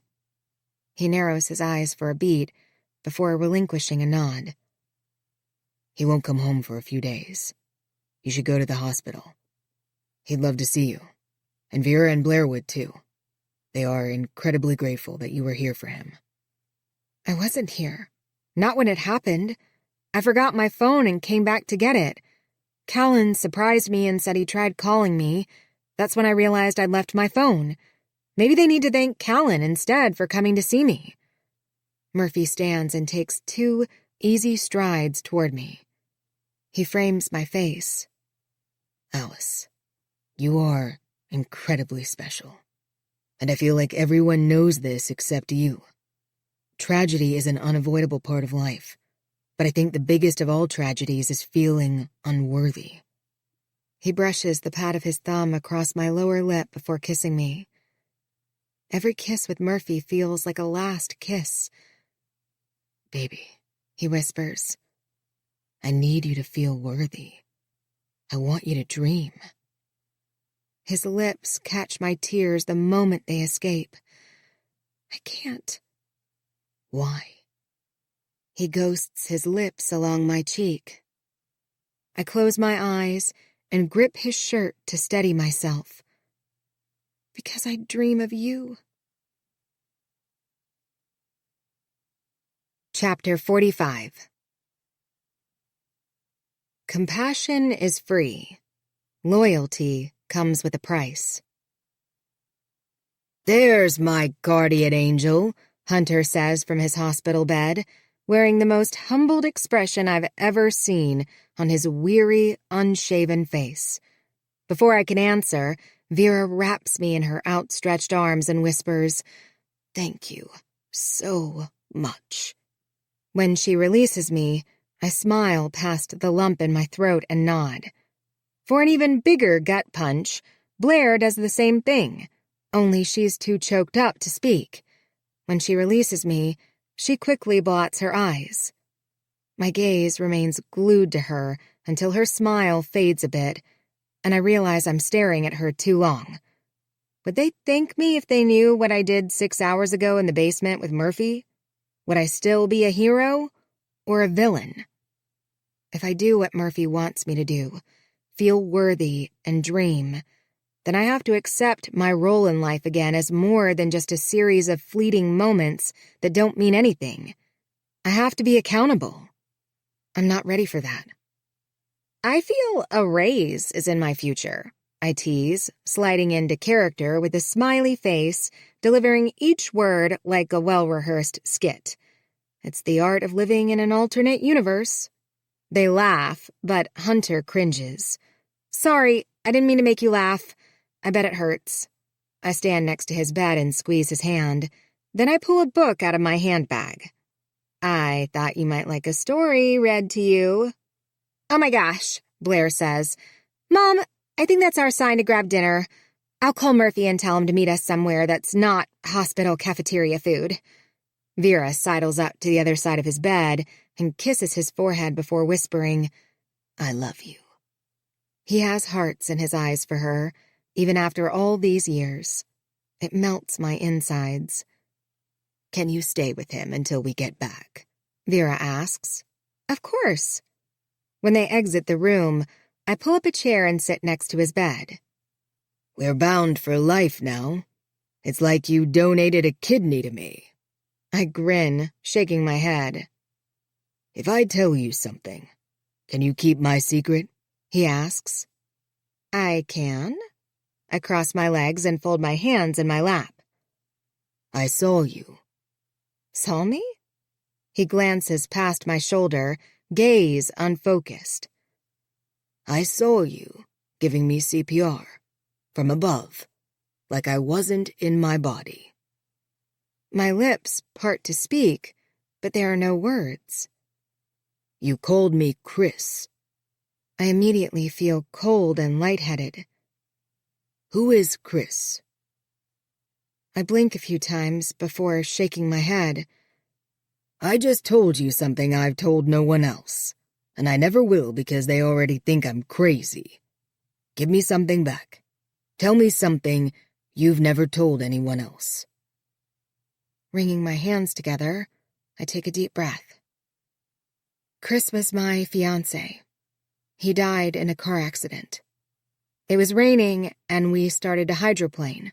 He narrows his eyes for a beat before relinquishing a nod. He won't come home for a few days. You should go to the hospital. He'd love to see you. And Vera and Blair would, too. They are incredibly grateful that you were here for him. I wasn't here. Not when it happened. I forgot my phone and came back to get it. Callan surprised me and said he tried calling me. That's when I realized I'd left my phone. Maybe they need to thank Callan instead for coming to see me. Murphy stands and takes 2 easy strides toward me. He frames my face. Alice, you are incredibly special. And I feel like everyone knows this except you. Tragedy is an unavoidable part of life, but I think the biggest of all tragedies is feeling unworthy. He brushes the pad of his thumb across my lower lip before kissing me. Every kiss with Murphy feels like a last kiss. Baby, he whispers, I need you to feel worthy. I want you to dream. His lips catch my tears the moment they escape. I can't. Why? He ghosts his lips along my cheek. I close my eyes and grip his shirt to steady myself. Because I dream of you. Chapter 45. Compassion is free. Loyalty comes with a price. There's my guardian angel, Hunter says from his hospital bed, wearing the most humbled expression I've ever seen on his weary, unshaven face. Before I can answer, Vera wraps me in her outstretched arms and whispers, "Thank you so much." When she releases me, I smile past the lump in my throat and nod. For an even bigger gut punch, Blair does the same thing, only she's too choked up to speak. When she releases me, she quickly blots her eyes. My gaze remains glued to her until her smile fades a bit, and I realize I'm staring at her too long. Would they thank me if they knew what I did 6 hours ago in the basement with Murphy? Would I still be a hero or a villain? If I do what Murphy wants me to do, feel worthy and dream, then I have to accept my role in life again as more than just a series of fleeting moments that don't mean anything. I have to be accountable. I'm not ready for that. I feel a raise is in my future, I tease, sliding into character with a smiley face, delivering each word like a well-rehearsed skit. It's the art of living in an alternate universe. They laugh, but Hunter cringes. Sorry, I didn't mean to make you laugh. I bet it hurts. I stand next to his bed and squeeze his hand. Then I pull a book out of my handbag. I thought you might like a story read to you. Oh my gosh, Blair says. Mom, I think that's our sign to grab dinner. I'll call Murphy and tell him to meet us somewhere that's not hospital cafeteria food. Vera sidles up to the other side of his bed and kisses his forehead before whispering, I love you. He has hearts in his eyes for her, even after all these years. It melts my insides. Can you stay with him until we get back? Vera asks. Of course. When they exit the room, I pull up a chair and sit next to his bed. We're bound for life now. It's like you donated a kidney to me. I grin, shaking my head. If I tell you something, can you keep my secret? He asks. I can. I cross my legs and fold my hands in my lap. I saw you. Saw me? He glances past my shoulder, gaze unfocused. I saw you giving me CPR from above, like I wasn't in my body. My lips part to speak, but there are no words. You called me Chris. I immediately feel cold and lightheaded. Who is Chris? I blink a few times before shaking my head. I just told you something I've told no one else, and I never will because they already think I'm crazy. Give me something back. Tell me something you've never told anyone else. Wringing my hands together, I take a deep breath. Chris was my fiancé. He died in a car accident. It was raining, and we started to hydroplane.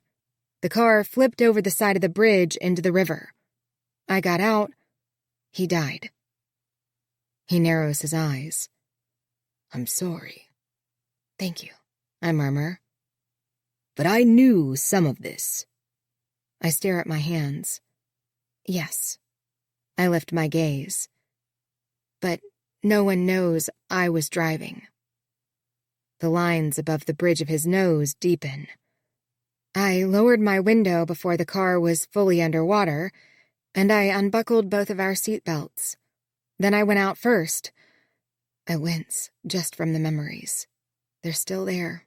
The car flipped over the side of the bridge into the river. I got out. He died. He narrows his eyes. I'm sorry. Thank you, I murmur. But I knew some of this. I stare at my hands. Yes. I lift my gaze. But no one knows I was driving. The lines above the bridge of his nose deepen. I lowered my window before the car was fully underwater, and I unbuckled both of our seatbelts. Then I went out first. I wince just from the memories. They're still there.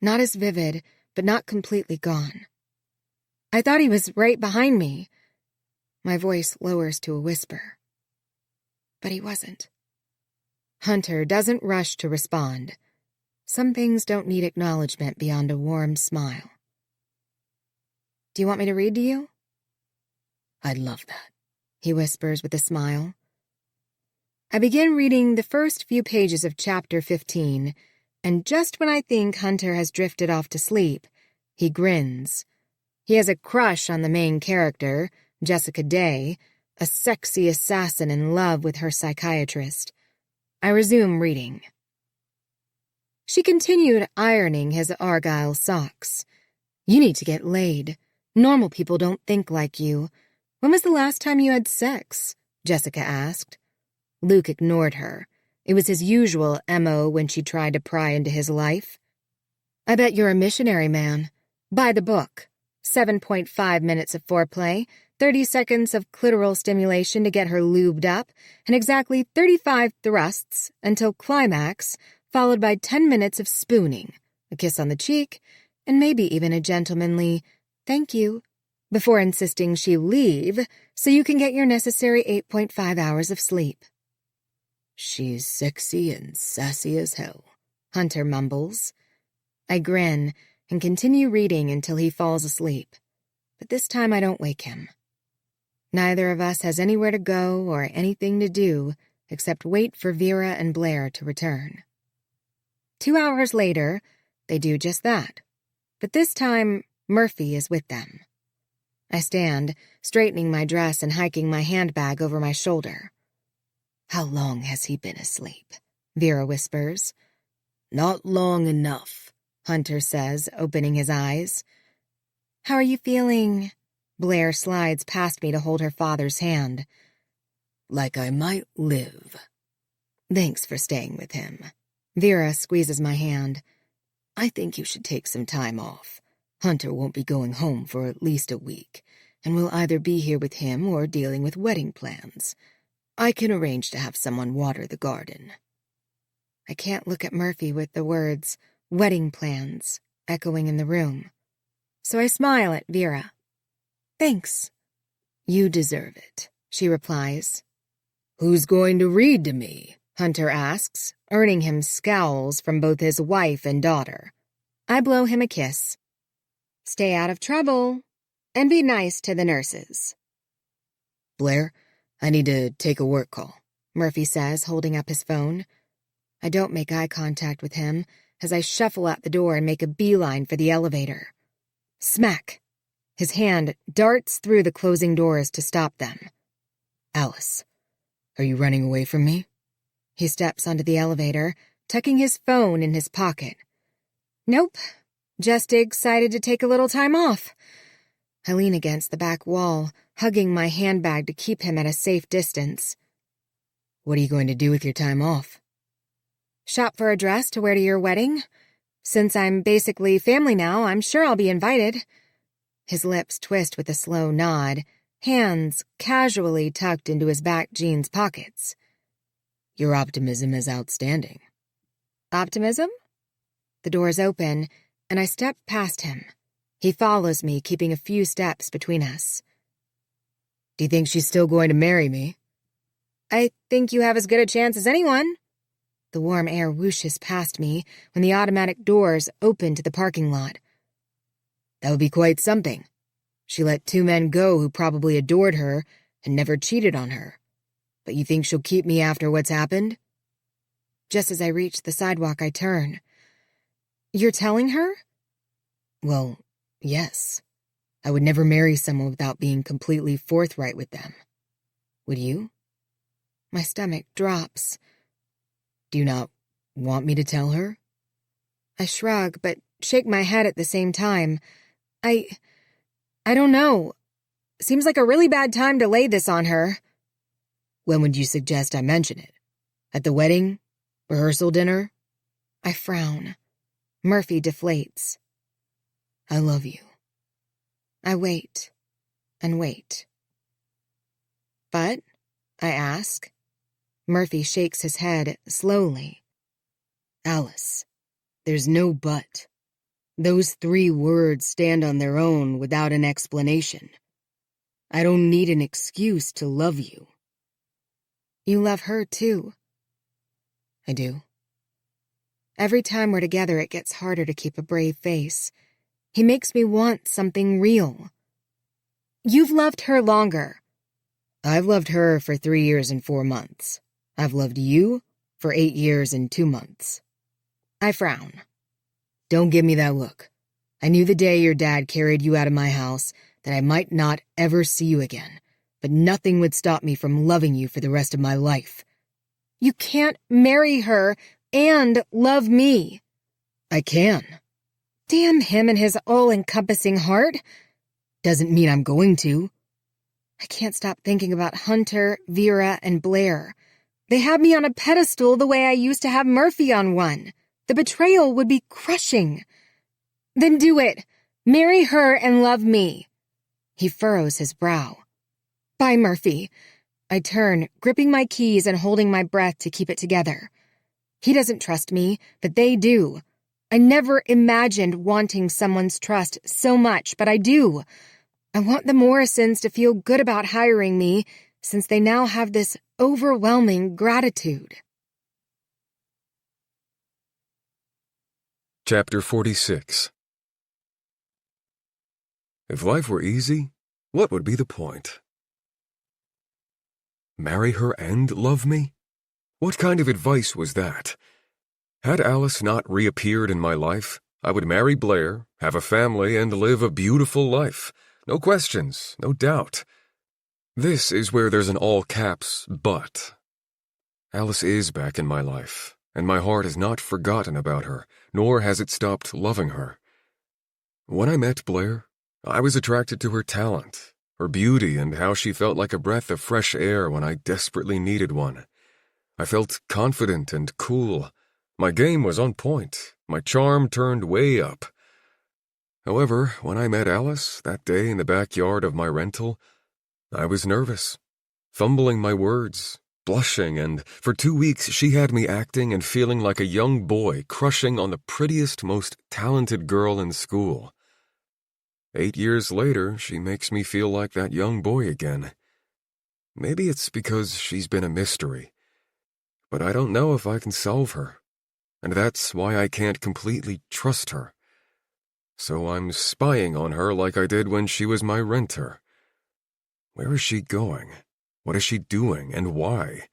Not as vivid, but not completely gone. I thought he was right behind me. My voice lowers to a whisper. But he wasn't. Hunter doesn't rush to respond. Some things don't need acknowledgement beyond a warm smile. Do you want me to read to you? I'd love that, he whispers with a smile. I begin reading the first few pages of chapter 15, and just when I think Hunter has drifted off to sleep, he grins. He has a crush on the main character, Jessica Day, a sexy assassin in love with her psychiatrist. I resume reading. She continued ironing his argyle socks. You need to get laid. Normal people don't think like you. When was the last time you had sex? Jessica asked. Luke ignored her. It was his usual MO when she tried to pry into his life. I bet you're a missionary man. Buy the book. 7.5 minutes of foreplay, 30 seconds of clitoral stimulation to get her lubed up, and exactly 35 thrusts until climax, followed by 10 minutes of spooning, a kiss on the cheek, and maybe even a gentlemanly "thank you," before insisting she leave so you can get your necessary 8.5 hours of sleep. She's sexy and sassy as hell, Hunter mumbles. I grin and continue reading until he falls asleep, but this time I don't wake him. Neither of us has anywhere to go or anything to do except wait for Vera and Blair to return. 2 hours later, they do just that, but this time Murphy is with them. I stand, straightening my dress and hiking my handbag over my shoulder. How long has he been asleep? Vera whispers. Not long enough, Hunter says, opening his eyes. How are you feeling? Blair slides past me to hold her father's hand. Like I might live. Thanks for staying with him. Vera squeezes my hand. I think you should take some time off. Hunter won't be going home for at least a week, and we'll either be here with him or dealing with wedding plans. I can arrange to have someone water the garden. I can't look at Murphy with the words, wedding plans, echoing in the room. So I smile at Vera. Thanks. You deserve it, she replies. Who's going to read to me? Hunter asks, earning him scowls from both his wife and daughter. I blow him a kiss. Stay out of trouble, and be nice to the nurses. Blair, I need to take a work call, Murphy says, holding up his phone. I don't make eye contact with him as I shuffle out the door and make a beeline for the elevator. Smack! His hand darts through the closing doors to stop them. Alice, are you running away from me? He steps onto the elevator, tucking his phone in his pocket. Nope. Just excited to take a little time off. I lean against the back wall, hugging my handbag to keep him at a safe distance. What are you going to do with your time off? Shop for a dress to wear to your wedding. Since I'm basically family now, I'm sure I'll be invited. His lips twist with a slow nod, hands casually tucked into his back jeans pockets. Your optimism is outstanding. Optimism? The doors open, and I step past him. He follows me, keeping a few steps between us. Do you think she's still going to marry me? I think you have as good a chance as anyone. The warm air whooshes past me when the automatic doors open to the parking lot. That would be quite something. She let 2 men go who probably adored her and never cheated on her. But you think she'll keep me after what's happened? Just as I reach the sidewalk, I turn. You're telling her? Well, yes. I would never marry someone without being completely forthright with them. Would you? My stomach drops. Do you not want me to tell her? I shrug, but shake my head at the same time. I don't know. Seems like a really bad time to lay this on her. When would you suggest I mention it? At the wedding? Rehearsal dinner? I frown. Murphy deflates. I love you. I wait and wait. But, I ask. Murphy shakes his head slowly. Alice, there's no but. Those 3 words stand on their own without an explanation. I don't need an excuse to love you. You love her, too. I do. Every time we're together, it gets harder to keep a brave face. He makes me want something real. You've loved her longer. I've loved her for 3 years and 4 months. I've loved you for 8 years and 2 months. I frown. Don't give me that look. I knew the day your dad carried you out of my house that I might not ever see you again, but nothing would stop me from loving you for the rest of my life. You can't marry her and love me. I can. Damn him and his all-encompassing heart. Doesn't mean I'm going to. I can't stop thinking about Hunter, Vera, and Blair. They have me on a pedestal the way I used to have Murphy on one. The betrayal would be crushing. Then do it. Marry her and love me. He furrows his brow. Bye, Murphy. I turn, gripping my keys and holding my breath to keep it together. He doesn't trust me, but they do. I never imagined wanting someone's trust so much, but I do. I want the Morrisons to feel good about hiring me, since they now have this overwhelming gratitude. Chapter 46. If life were easy, what would be the point? Marry her and love me? What kind of advice was that? Had Alice not reappeared in my life, I would marry Blair, have a family, and live a beautiful life. No questions, no doubt. This is where there's an all-caps but. Alice is back in my life, and my heart has not forgotten about her, nor has it stopped loving her. When I met Blair, I was attracted to her talent, her beauty, and how she felt like a breath of fresh air when I desperately needed one. I felt confident and cool. My game was on point, my charm turned way up. However, when I met Alice that day in the backyard of my rental, I was nervous, fumbling my words, blushing, and for 2 weeks she had me acting and feeling like a young boy crushing on the prettiest, most talented girl in school. 8 years later, she makes me feel like that young boy again. Maybe it's because she's been a mystery, but I don't know if I can solve her, and that's why I can't completely trust her. So I'm spying on her like I did when she was my renter. Where is she going? What is she doing, and why?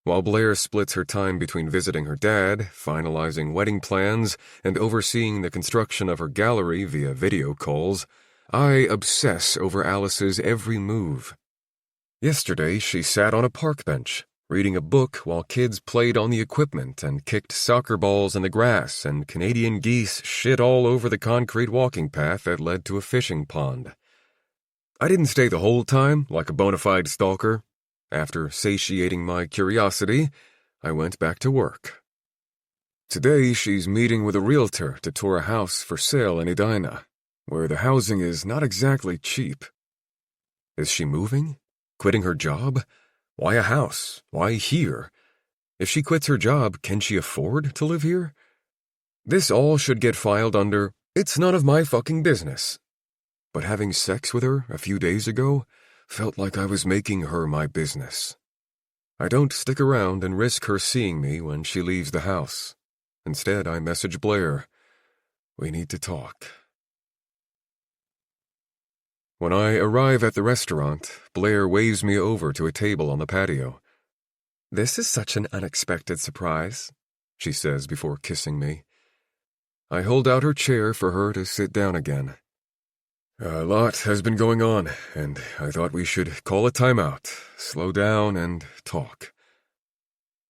While Blair splits her time between visiting her dad, finalizing wedding plans, and overseeing the construction of her gallery via video calls, I obsess over Alice's every move. Yesterday, she sat on a park bench, reading a book while kids played on the equipment and kicked soccer balls in the grass, and Canadian geese shit all over the concrete walking path that led to a fishing pond. I didn't stay the whole time like a bona fide stalker. After satiating my curiosity, I went back to work. Today, she's meeting with a realtor to tour a house for sale in Edina, where the housing is not exactly cheap. Is she moving? Quitting her job? Why a house? Why here? If she quits her job, can she afford to live here? This all should get filed under It's none of my fucking business. But having sex with her a few days ago felt like I was making her my business. I don't stick around and risk her seeing me when she leaves the house. Instead, I message Blair. We need to talk. When I arrive at the restaurant, Blair waves me over to a table on the patio. "This is such an unexpected surprise," she says before kissing me. I hold out her chair for her to sit down again. "A lot has been going on, and I thought we should call a timeout, slow down, and talk."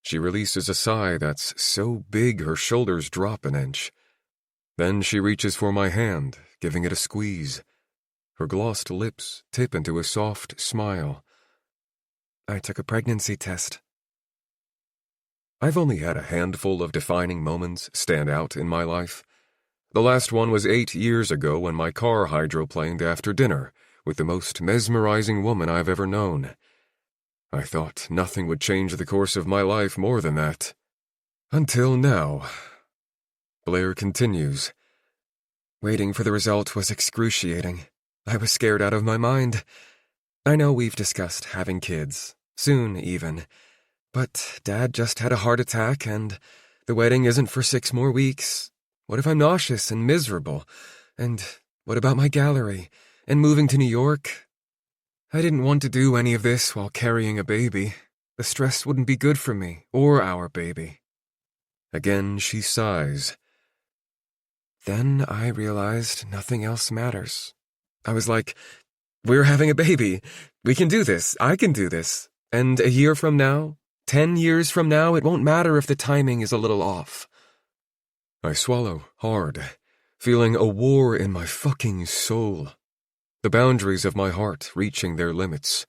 She releases a sigh that's so big her shoulders drop an inch. Then she reaches for my hand, giving it a squeeze. Her glossed lips tip into a soft smile. "I took a pregnancy test." I've only had a handful of defining moments stand out in my life. The last one was 8 years ago when my car hydroplaned after dinner with the most mesmerizing woman I've ever known. I thought nothing would change the course of my life more than that. Until now. Blair continues. "Waiting for the result was excruciating. I was scared out of my mind. I know we've discussed having kids, soon even, but Dad just had a heart attack and the wedding isn't for 6 more weeks. What if I'm nauseous and miserable? And what about my gallery? And moving to New York? I didn't want to do any of this while carrying a baby. The stress wouldn't be good for me or our baby." Again she sighs. "Then I realized nothing else matters. I was like, we're having a baby. We can do this. I can do this. And a year from now, 10 years from now, it won't matter if the timing is a little off." I swallow hard, feeling a war in my fucking soul. The boundaries of my heart reaching their limits.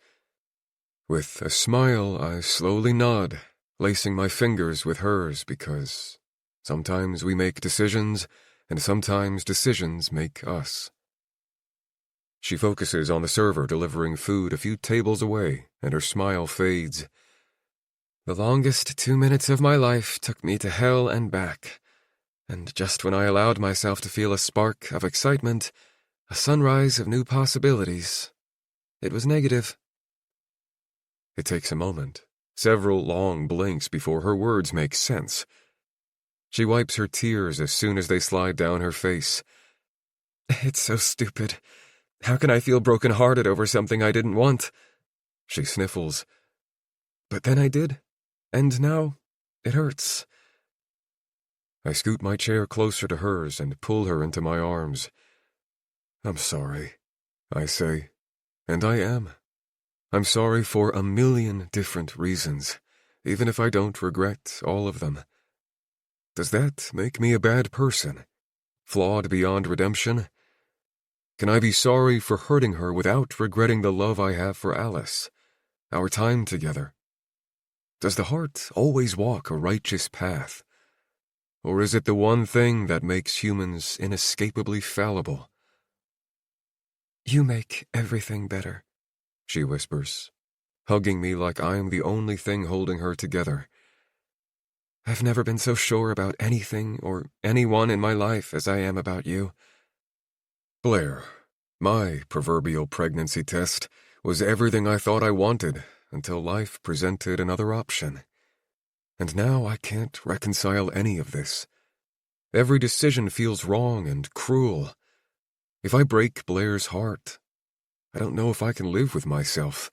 With a smile, I slowly nod, lacing my fingers with hers because sometimes we make decisions, and sometimes decisions make us. She focuses on the server delivering food a few tables away, and her smile fades. "The longest 2 minutes of my life took me to hell and back, and just when I allowed myself to feel a spark of excitement, a sunrise of new possibilities, it was negative." It takes a moment, several long blinks before her words make sense. She wipes her tears as soon as they slide down her face. "It's so stupid. How can I feel broken-hearted over something I didn't want?" She sniffles. "But then I did, and now it hurts." I scoot my chair closer to hers and pull her into my arms. "I'm sorry," I say, and I am. I'm sorry for a million different reasons, even if I don't regret all of them. Does that make me a bad person? Flawed beyond redemption? Can I be sorry for hurting her without regretting the love I have for Alice, our time together? Does the heart always walk a righteous path? Or is it the one thing that makes humans inescapably fallible? "You make everything better," she whispers, hugging me like I am the only thing holding her together. "I've never been so sure about anything or anyone in my life as I am about you." Blair, my proverbial pregnancy test was everything I thought I wanted until life presented another option. And now I can't reconcile any of this. Every decision feels wrong and cruel. If I break Blair's heart, I don't know if I can live with myself.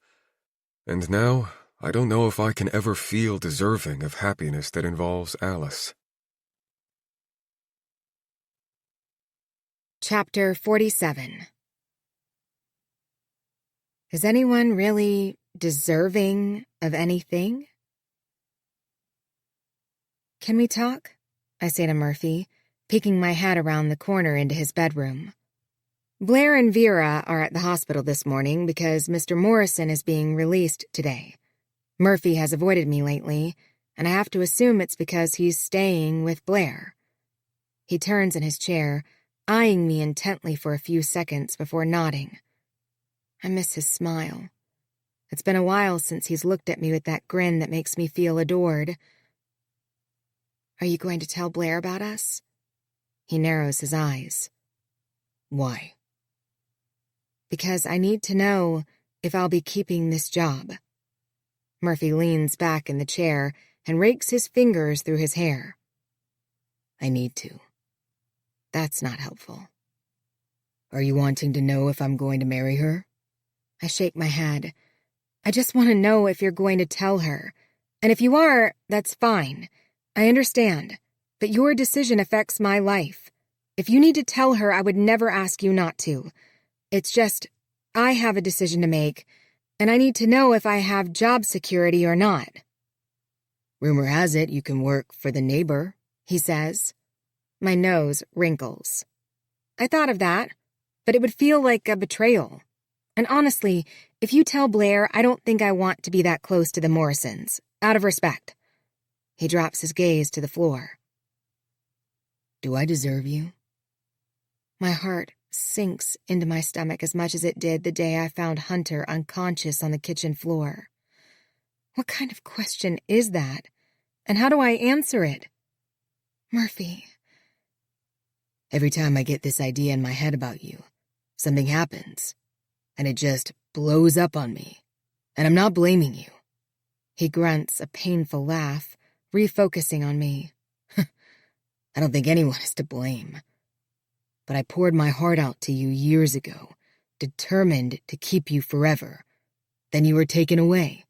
And now, I don't know if I can ever feel deserving of happiness that involves Alice. Chapter 47. Is anyone really deserving of anything? "Can we talk?" I say to Murphy, peeking my head around the corner into his bedroom. Blair and Vera are at the hospital this morning because Mr. Morrison is being released today. Murphy has avoided me lately, and I have to assume it's because he's staying with Blair. He turns in his chair, eyeing me intently for a few seconds before nodding. I miss his smile. It's been a while since he's looked at me with that grin that makes me feel adored. "Are you going to tell Blair about us?" He narrows his eyes. Why? Because I need to know if I'll be keeping this job. Murphy leans back in the chair and rakes his fingers through his hair. I need to. That's not helpful. Are you wanting to know if I'm going to marry her? I shake my head. I just want to know if you're going to tell her. And if you are, that's fine. I understand. But your decision affects my life. If you need to tell her, I would never ask you not to. It's just, I have a decision to make, and I need to know if I have job security or not. Rumor has it you can work for the neighbor, he says. My nose wrinkles. I thought of that, but it would feel like a betrayal. And honestly, if you tell Blair, I don't think I want to be that close to the Morrisons, out of respect. He drops his gaze to the floor. Do I deserve you? My heart sinks into my stomach as much as it did the day I found Hunter unconscious on the kitchen floor. What kind of question is that? And how do I answer it? Murphy. Every time I get this idea in my head about you, something happens, and it just blows up on me. And I'm not blaming you. He grunts a painful laugh, refocusing on me. I don't think anyone is to blame. But I poured my heart out to you years ago, determined to keep you forever. Then you were taken away.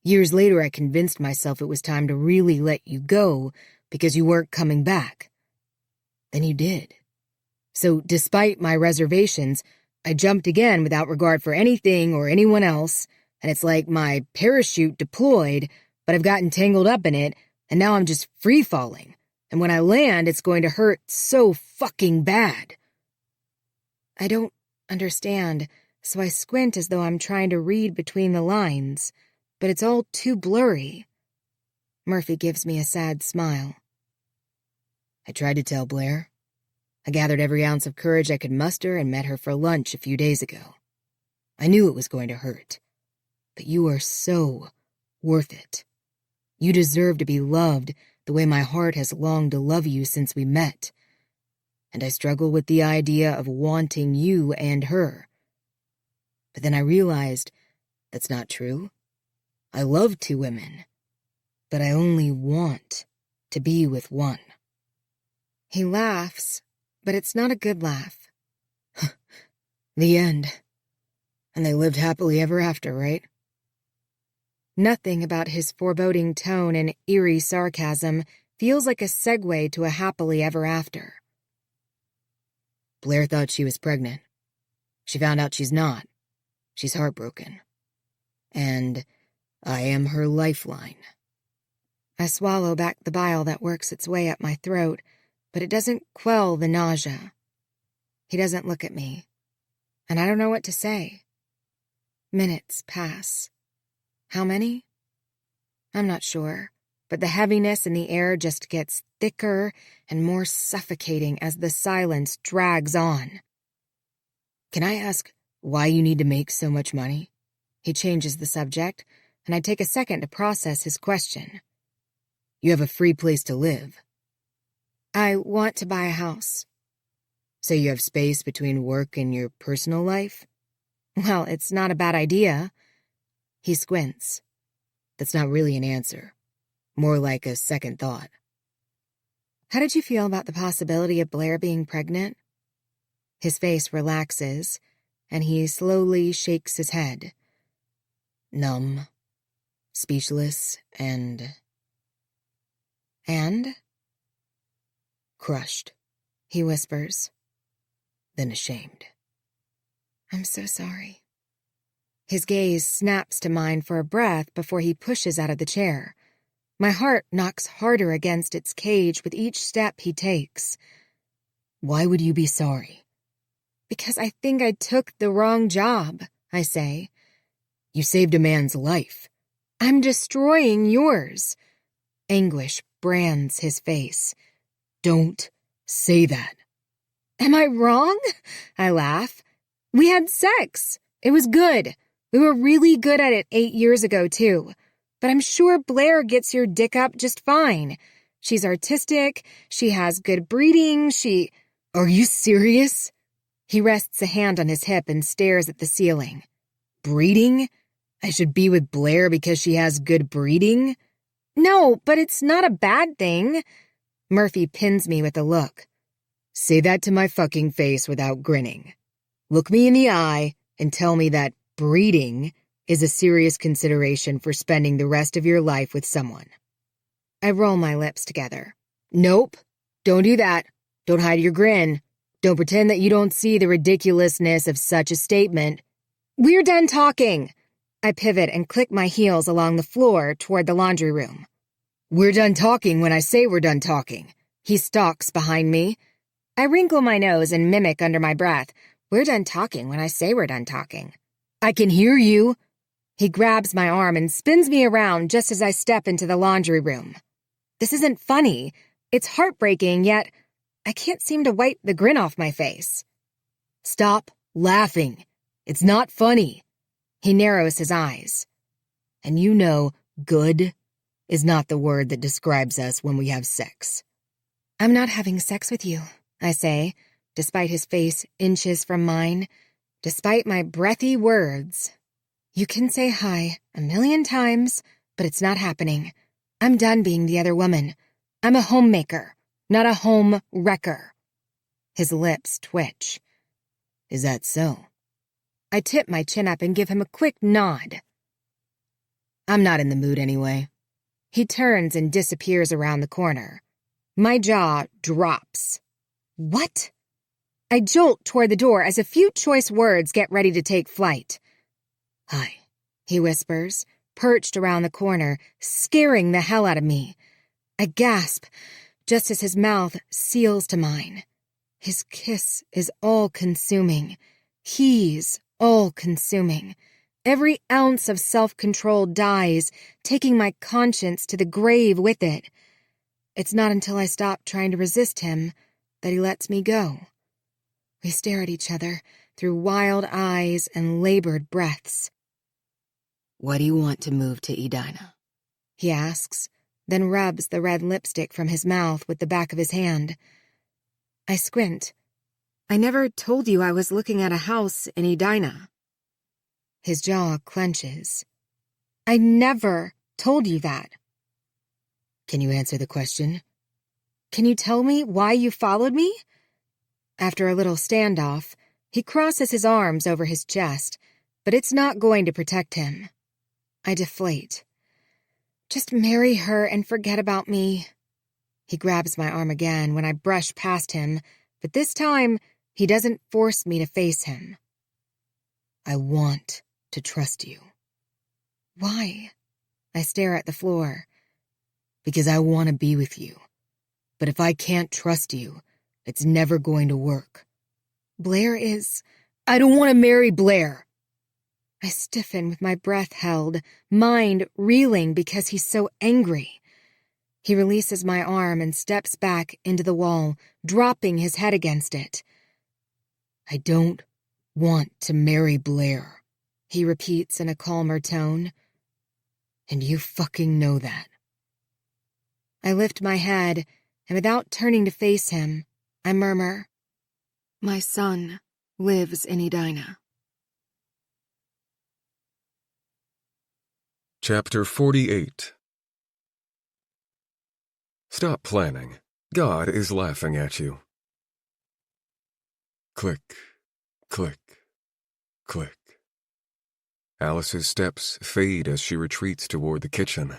Years later, I convinced myself it was time to really let you go because you weren't coming back. Then you did. So despite my reservations, I jumped again without regard for anything or anyone else, and it's like my parachute deployed, but I've gotten tangled up in it, and now I'm just free-falling. And when I land, it's going to hurt so fucking bad. I don't understand, so I squint as though I'm trying to read between the lines, but it's all too blurry. Murphy gives me a sad smile. I tried to tell Blair. I gathered every ounce of courage I could muster and met her for lunch a few days ago. I knew it was going to hurt, but you are so worth it. You deserve to be loved the way my heart has longed to love you since we met. And I struggle with the idea of wanting you and her. But then I realized that's not true. I love two women, but I only want to be with one. He laughs, but it's not a good laugh. The end. And they lived happily ever after, right? Nothing about his foreboding tone and eerie sarcasm feels like a segue to a happily ever after. Blair thought she was pregnant. She found out she's not. She's heartbroken. And I am her lifeline. I swallow back the bile that works its way up my throat, but it doesn't quell the nausea. He doesn't look at me, and I don't know what to say. Minutes pass. How many? I'm not sure, but the heaviness in the air just gets thicker and more suffocating as the silence drags on. Can I ask why you need to make so much money? He changes the subject, and I take a second to process his question. You have a free place to live. I want to buy a house. So you have space between work and your personal life? Well, it's not a bad idea. He squints. That's not really an answer. More like a second thought. How did you feel about the possibility of Blair being pregnant? His face relaxes, and he slowly shakes his head. Numb, speechless, and crushed, he whispers. Then ashamed. I'm so sorry. His gaze snaps to mine for a breath before he pushes out of the chair. My heart knocks harder against its cage with each step he takes. Why would you be sorry? Because I think I took the wrong job, I say. You saved a man's life. I'm destroying yours. Anguish brands his face. Don't say that. Am I wrong? I laugh. We had sex. It was good. We were really good at it 8 years ago, too. But I'm sure Blair gets your dick up just fine. She's artistic. She has good breeding. Are you serious? He rests a hand on his hip and stares at the ceiling. Breeding? I should be with Blair because she has good breeding? No, but it's not a bad thing. Murphy pins me with a look. Say that to my fucking face without grinning. Look me in the eye and tell me that breeding is a serious consideration for spending the rest of your life with someone. I roll my lips together. Nope. Don't do that. Don't hide your grin. Don't pretend that you don't see the ridiculousness of such a statement. We're done talking. I pivot and click my heels along the floor toward the laundry room. We're done talking when I say we're done talking. He stalks behind me. I wrinkle my nose and mimic under my breath. We're done talking when I say we're done talking. I can hear you. He grabs my arm and spins me around just as I step into the laundry room. This isn't funny. It's heartbreaking, yet I can't seem to wipe the grin off my face. Stop laughing. It's not funny. He narrows his eyes. And you know, good is not the word that describes us when we have sex. I'm not having sex with you, I say, despite his face inches from mine, despite my breathy words. You can say hi 1,000,000 times, but it's not happening. I'm done being the other woman. I'm a homemaker, not a home wrecker. His lips twitch. Is that so? I tip my chin up and give him a quick nod. I'm not in the mood anyway. He turns and disappears around the corner. My jaw drops. What? I jolt toward the door as a few choice words get ready to take flight. Hi, he whispers, perched around the corner, scaring the hell out of me. I gasp, just as his mouth seals to mine. His kiss is all-consuming. He's all-consuming. Every ounce of self-control dies, taking my conscience to the grave with it. It's not until I stop trying to resist him that he lets me go. We stare at each other through wild eyes and labored breaths. Why do you want to move to Edina? He asks, then rubs the red lipstick from his mouth with the back of his hand. I squint. I never told you I was looking at a house in Edina. His jaw clenches. I never told you that. Can you answer the question? Can you tell me why you followed me? After a little standoff, he crosses his arms over his chest, but it's not going to protect him. I deflate. Just marry her and forget about me. He grabs my arm again when I brush past him, but this time he doesn't force me to face him. I want to trust you. Why? I stare at the floor. Because I want to be with you. But if I can't trust you, it's never going to work. Blair is... I don't want to marry Blair. I stiffen with my breath held, mind reeling because he's so angry. He releases my arm and steps back into the wall, dropping his head against it. I don't want to marry Blair, he repeats in a calmer tone. And you fucking know that. I lift my head, and without turning to face him, I murmur, My son lives in Edina. Chapter 48. Stop planning. God is laughing at you. Click, click, click. Alice's steps fade as she retreats toward the kitchen.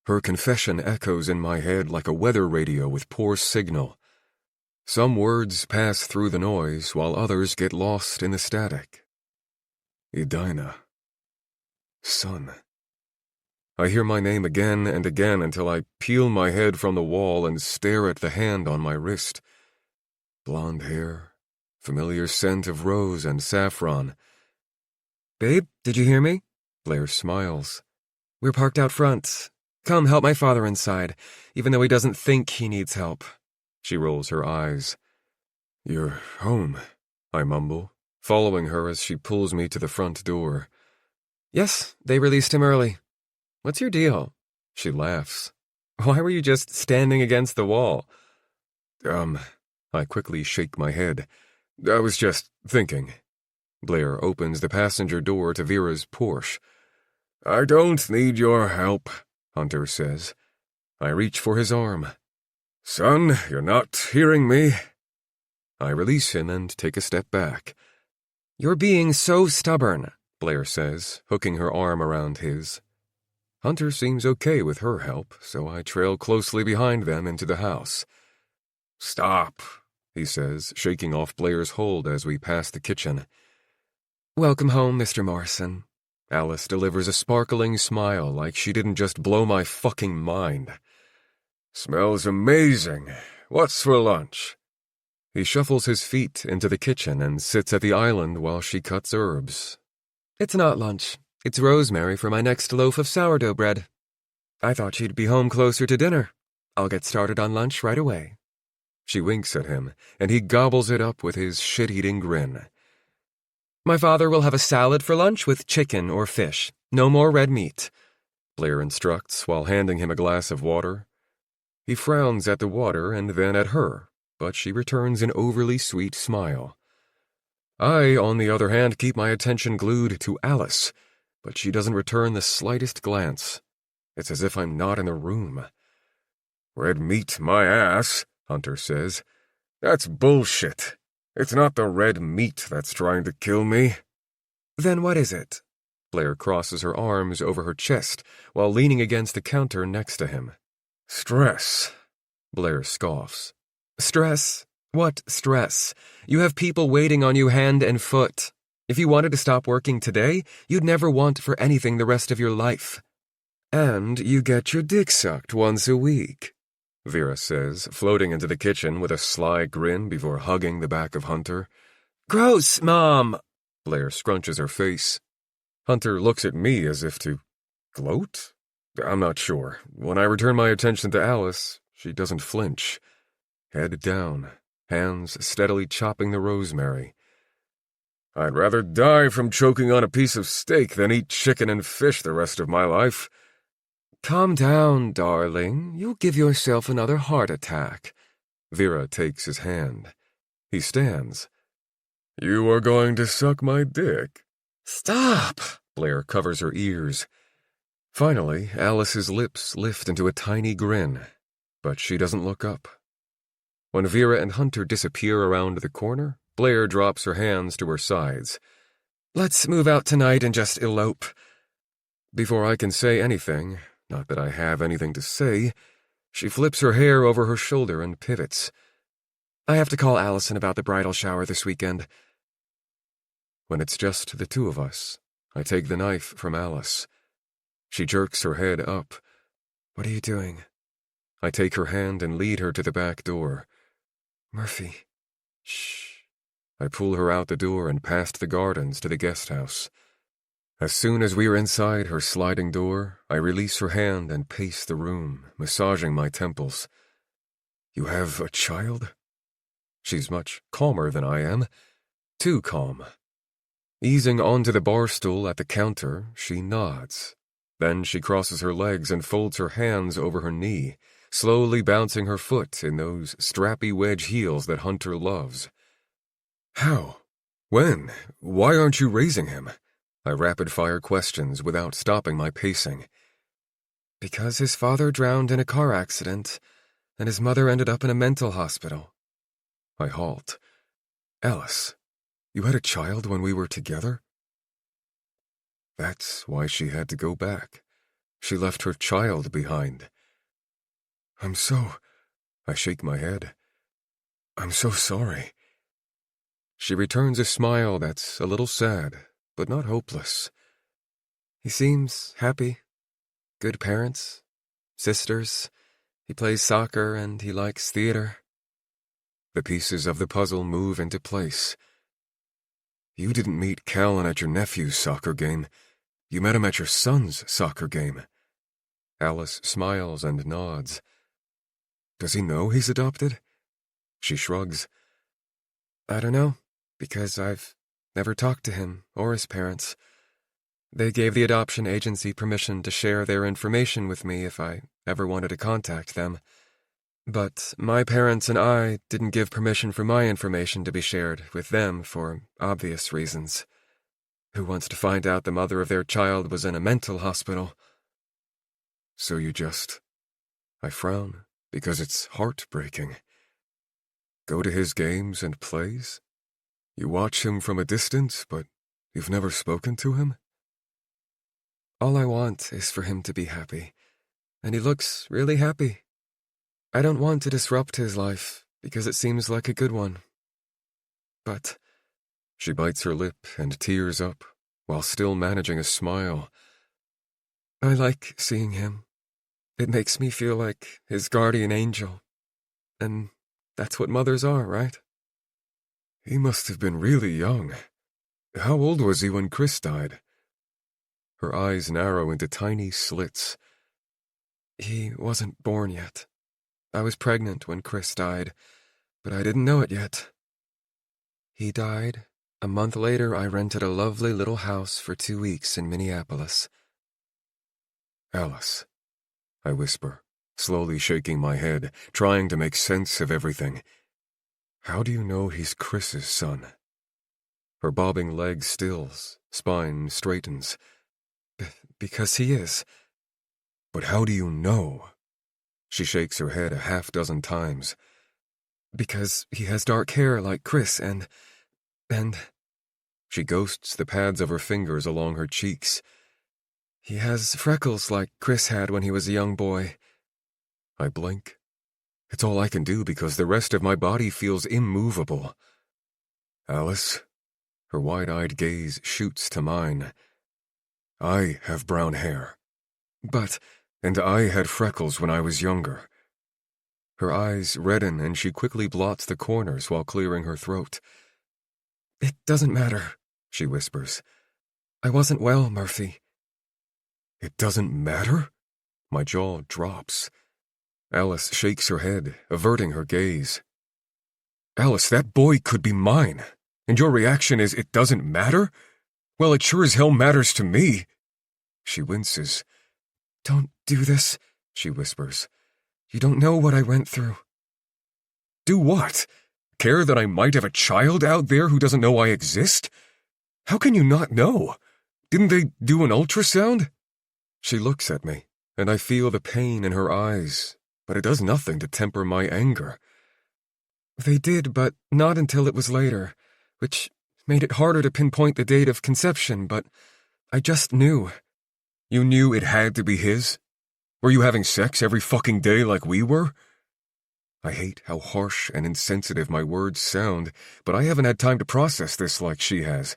Her confession echoes in my head like a weather radio with poor signal. Some words pass through the noise while others get lost in the static. Edina. Son. I hear my name again and again until I peel my head from the wall and stare at the hand on my wrist. Blonde hair, familiar scent of rose and saffron. Babe, did you hear me? Blair smiles. We're parked out front. Come help my father inside, even though he doesn't think he needs help. She rolls her eyes. You're home, I mumble, following her as she pulls me to the front door. Yes, they released him early. What's your deal? She laughs. Why were you just standing against the wall? I quickly shake my head. I was just thinking. Blair opens the passenger door to Vera's Porsche. I don't need your help, Hunter says. I reach for his arm. Son, you're not hearing me. I release him and take a step back. You're being so stubborn, Blair says, hooking her arm around his. Hunter seems okay with her help, so I trail closely behind them into the house. Stop, he says, shaking off Blair's hold as we pass the kitchen. Welcome home, Mr. Morrison. Alice delivers a sparkling smile like she didn't just blow my fucking mind. Smells amazing. What's for lunch? He shuffles his feet into the kitchen and sits at the island while she cuts herbs. It's not lunch. It's rosemary for my next loaf of sourdough bread. I thought you'd be home closer to dinner. I'll get started on lunch right away. She winks at him, and he gobbles it up with his shit-eating grin. My father will have a salad for lunch with chicken or fish. No more red meat, Blair instructs while handing him a glass of water. He frowns at the water and then at her, but she returns an overly sweet smile. I, on the other hand, keep my attention glued to Alice, but she doesn't return the slightest glance. It's as if I'm not in the room. Red meat my ass, Hunter says. That's bullshit. It's not the red meat that's trying to kill me. Then what is it? Blair crosses her arms over her chest while leaning against the counter next to him. Stress, Blair scoffs. Stress? What stress? You have people waiting on you hand and foot. If you wanted to stop working today, you'd never want for anything the rest of your life. And you get your dick sucked once a week, Vera says, floating into the kitchen with a sly grin before hugging the back of Hunter. Gross, Mom! Blair scrunches her face. Hunter looks at me as if to gloat? I'm not sure. When I return my attention to Alice, she doesn't flinch. Head down, hands steadily chopping the rosemary. I'd rather die from choking on a piece of steak than eat chicken and fish the rest of my life. Calm down, darling. You'll give yourself another heart attack. Vera takes his hand. He stands. You are going to suck my dick. Stop! Blair covers her ears. Finally, Alice's lips lift into a tiny grin, but she doesn't look up. When Vera and Hunter disappear around the corner, Blair drops her hands to her sides. Let's move out tonight and just elope. Before I can say anything, not that I have anything to say, she flips her hair over her shoulder and pivots. I have to call Allison about the bridal shower this weekend. When it's just the two of us, I take the knife from Alice. She jerks her head up. What are you doing? I take her hand and lead her to the back door. Murphy. Shh. I pull her out the door and past the gardens to the guest house. As soon as we are inside her sliding door, I release her hand and pace the room, massaging my temples. You have a child? She's much calmer than I am. Too calm. Easing onto the bar stool at the counter, she nods. Then she crosses her legs and folds her hands over her knee, slowly bouncing her foot in those strappy wedge heels that Hunter loves. How? When? Why aren't you raising him? I rapid-fire questions without stopping my pacing. Because his father drowned in a car accident, and his mother ended up in a mental hospital. I halt. Alice, you had a child when we were together? That's why she had to go back. She left her child behind. I shake my head. I'm so sorry. She returns a smile that's a little sad, but not hopeless. He seems happy. Good parents. Sisters. He plays soccer and he likes theater. The pieces of the puzzle move into place. You didn't meet Callan at your nephew's soccer game. You met him at your son's soccer game. Alice smiles and nods. Does he know he's adopted? She shrugs. I don't know, because I've never talked to him or his parents. They gave the adoption agency permission to share their information with me if I ever wanted to contact them. But my parents and I didn't give permission for my information to be shared with them for obvious reasons. Who wants to find out the mother of their child was in a mental hospital? So you just... I frown, because it's heartbreaking. Go to his games and plays? You watch him from a distance, but you've never spoken to him? All I want is for him to be happy, and he looks really happy. I don't want to disrupt his life, because it seems like a good one. But... She bites her lip and tears up, while still managing a smile. I like seeing him. It makes me feel like his guardian angel. And that's what mothers are, right? He must have been really young. How old was he when Chris died? Her eyes narrow into tiny slits. He wasn't born yet. I was pregnant when Chris died, but I didn't know it yet. He died. A month later, I rented a lovely little house for 2 weeks in Minneapolis. Alice, I whisper, slowly shaking my head, trying to make sense of everything. How do you know he's Chris's son? Her bobbing leg stills, spine straightens. Because he is. But how do you know? She shakes her head a half-dozen times. Because he has dark hair like Chris and... She ghosts the pads of her fingers along her cheeks. He has freckles like Chris had when he was a young boy. I blink. It's all I can do because the rest of my body feels immovable. Alice, her wide-eyed gaze shoots to mine. I have brown hair. And I had freckles when I was younger. Her eyes redden and she quickly blots the corners while clearing her throat. It doesn't matter, she whispers. I wasn't well, Murphy. It doesn't matter? My jaw drops. Alice shakes her head, averting her gaze. Alice, that boy could be mine, and your reaction is it doesn't matter? Well, it sure as hell matters to me. She winces. Don't do this, she whispers. You don't know what I went through. Do what? Care that I might have a child out there who doesn't know I exist? How can you not know? Didn't they do an ultrasound? She looks at me, and I feel the pain in her eyes, but it does nothing to temper my anger. They did, but not until it was later, which made it harder to pinpoint the date of conception, but I just knew. You knew it had to be his? Were you having sex every fucking day like we were? I hate how harsh and insensitive my words sound, but I haven't had time to process this like she has.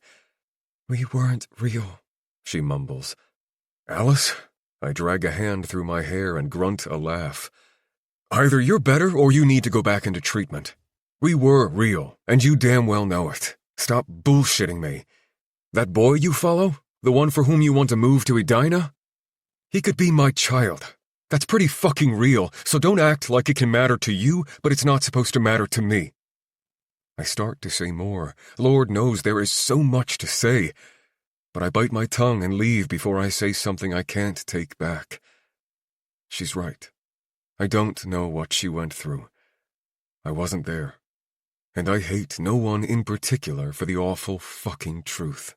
We weren't real, she mumbles. Alice? I drag a hand through my hair and grunt a laugh. Either you're better or you need to go back into treatment. We were real, and you damn well know it. Stop bullshitting me. That boy you follow? The one for whom you want to move to Edina? He could be my child. That's pretty fucking real, so don't act like it can matter to you, but it's not supposed to matter to me. I start to say more. Lord knows there is so much to say. But I bite my tongue and leave before I say something I can't take back. She's right. I don't know what she went through. I wasn't there. And I hate no one in particular for the awful fucking truth.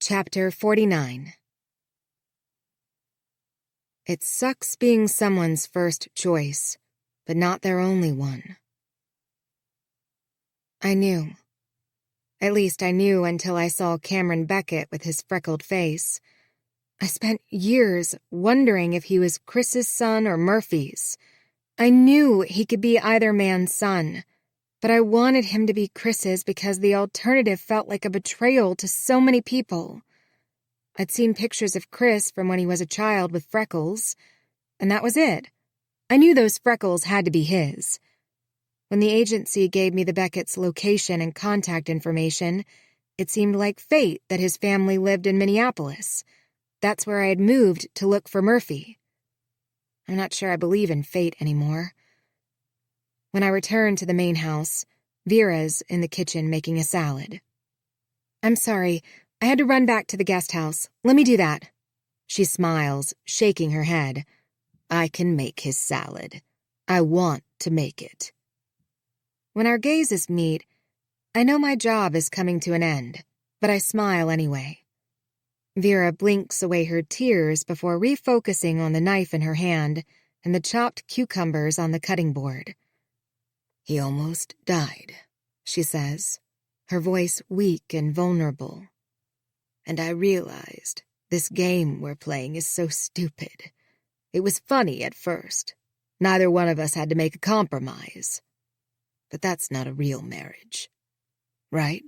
Chapter 49. It sucks being someone's first choice, but not their only one. I knew. At least I knew until I saw Cameron Beckett with his freckled face. I spent years wondering if he was Chris's son or Murphy's. I knew he could be either man's son, but I wanted him to be Chris's because the alternative felt like a betrayal to so many people. I'd seen pictures of Chris from when he was a child with freckles, and that was it. I knew those freckles had to be his. When the agency gave me the Beckett's location and contact information, it seemed like fate that his family lived in Minneapolis. That's where I had moved to look for Murphy. I'm not sure I believe in fate anymore. When I returned to the main house, Vera's in the kitchen making a salad. I'm sorry, I had to run back to the guest house. Let me do that. She smiles, shaking her head. I can make his salad. I want to make it. When our gazes meet, I know my job is coming to an end, but I smile anyway. Vera blinks away her tears before refocusing on the knife in her hand and the chopped cucumbers on the cutting board. He almost died, she says, her voice weak and vulnerable. And I realized this game we're playing is so stupid. It was funny at first. Neither one of us had to make a compromise. But that's not a real marriage. Right?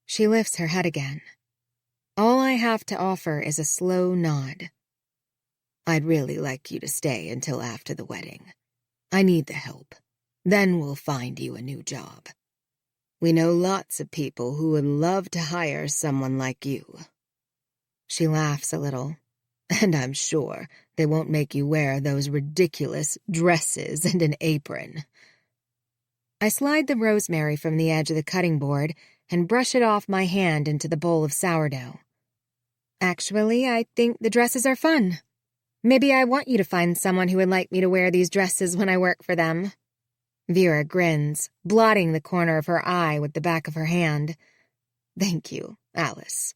She lifts her head again. All I have to offer is a slow nod. I'd really like you to stay until after the wedding. I need the help. Then we'll find you a new job. We know lots of people who would love to hire someone like you. She laughs a little, and I'm sure they won't make you wear those ridiculous dresses and an apron. I slide the rosemary from the edge of the cutting board and brush it off my hand into the bowl of sourdough. Actually, I think the dresses are fun. Maybe I want you to find someone who would like me to wear these dresses when I work for them. Vera grins, blotting the corner of her eye with the back of her hand. Thank you, Alice.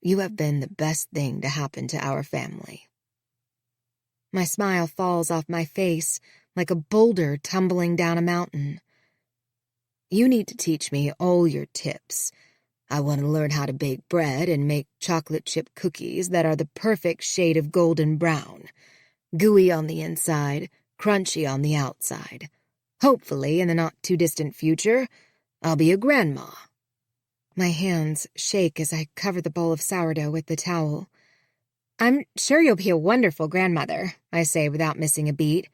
You have been the best thing to happen to our family. My smile falls off my face like a boulder tumbling down a mountain. You need to teach me all your tips. I want to learn how to bake bread and make chocolate chip cookies that are the perfect shade of golden brown. Gooey on the inside, crunchy on the outside. Hopefully, in the not-too-distant future, I'll be a grandma. My hands shake as I cover the bowl of sourdough with the towel. I'm sure you'll be a wonderful grandmother, I say without missing a beat,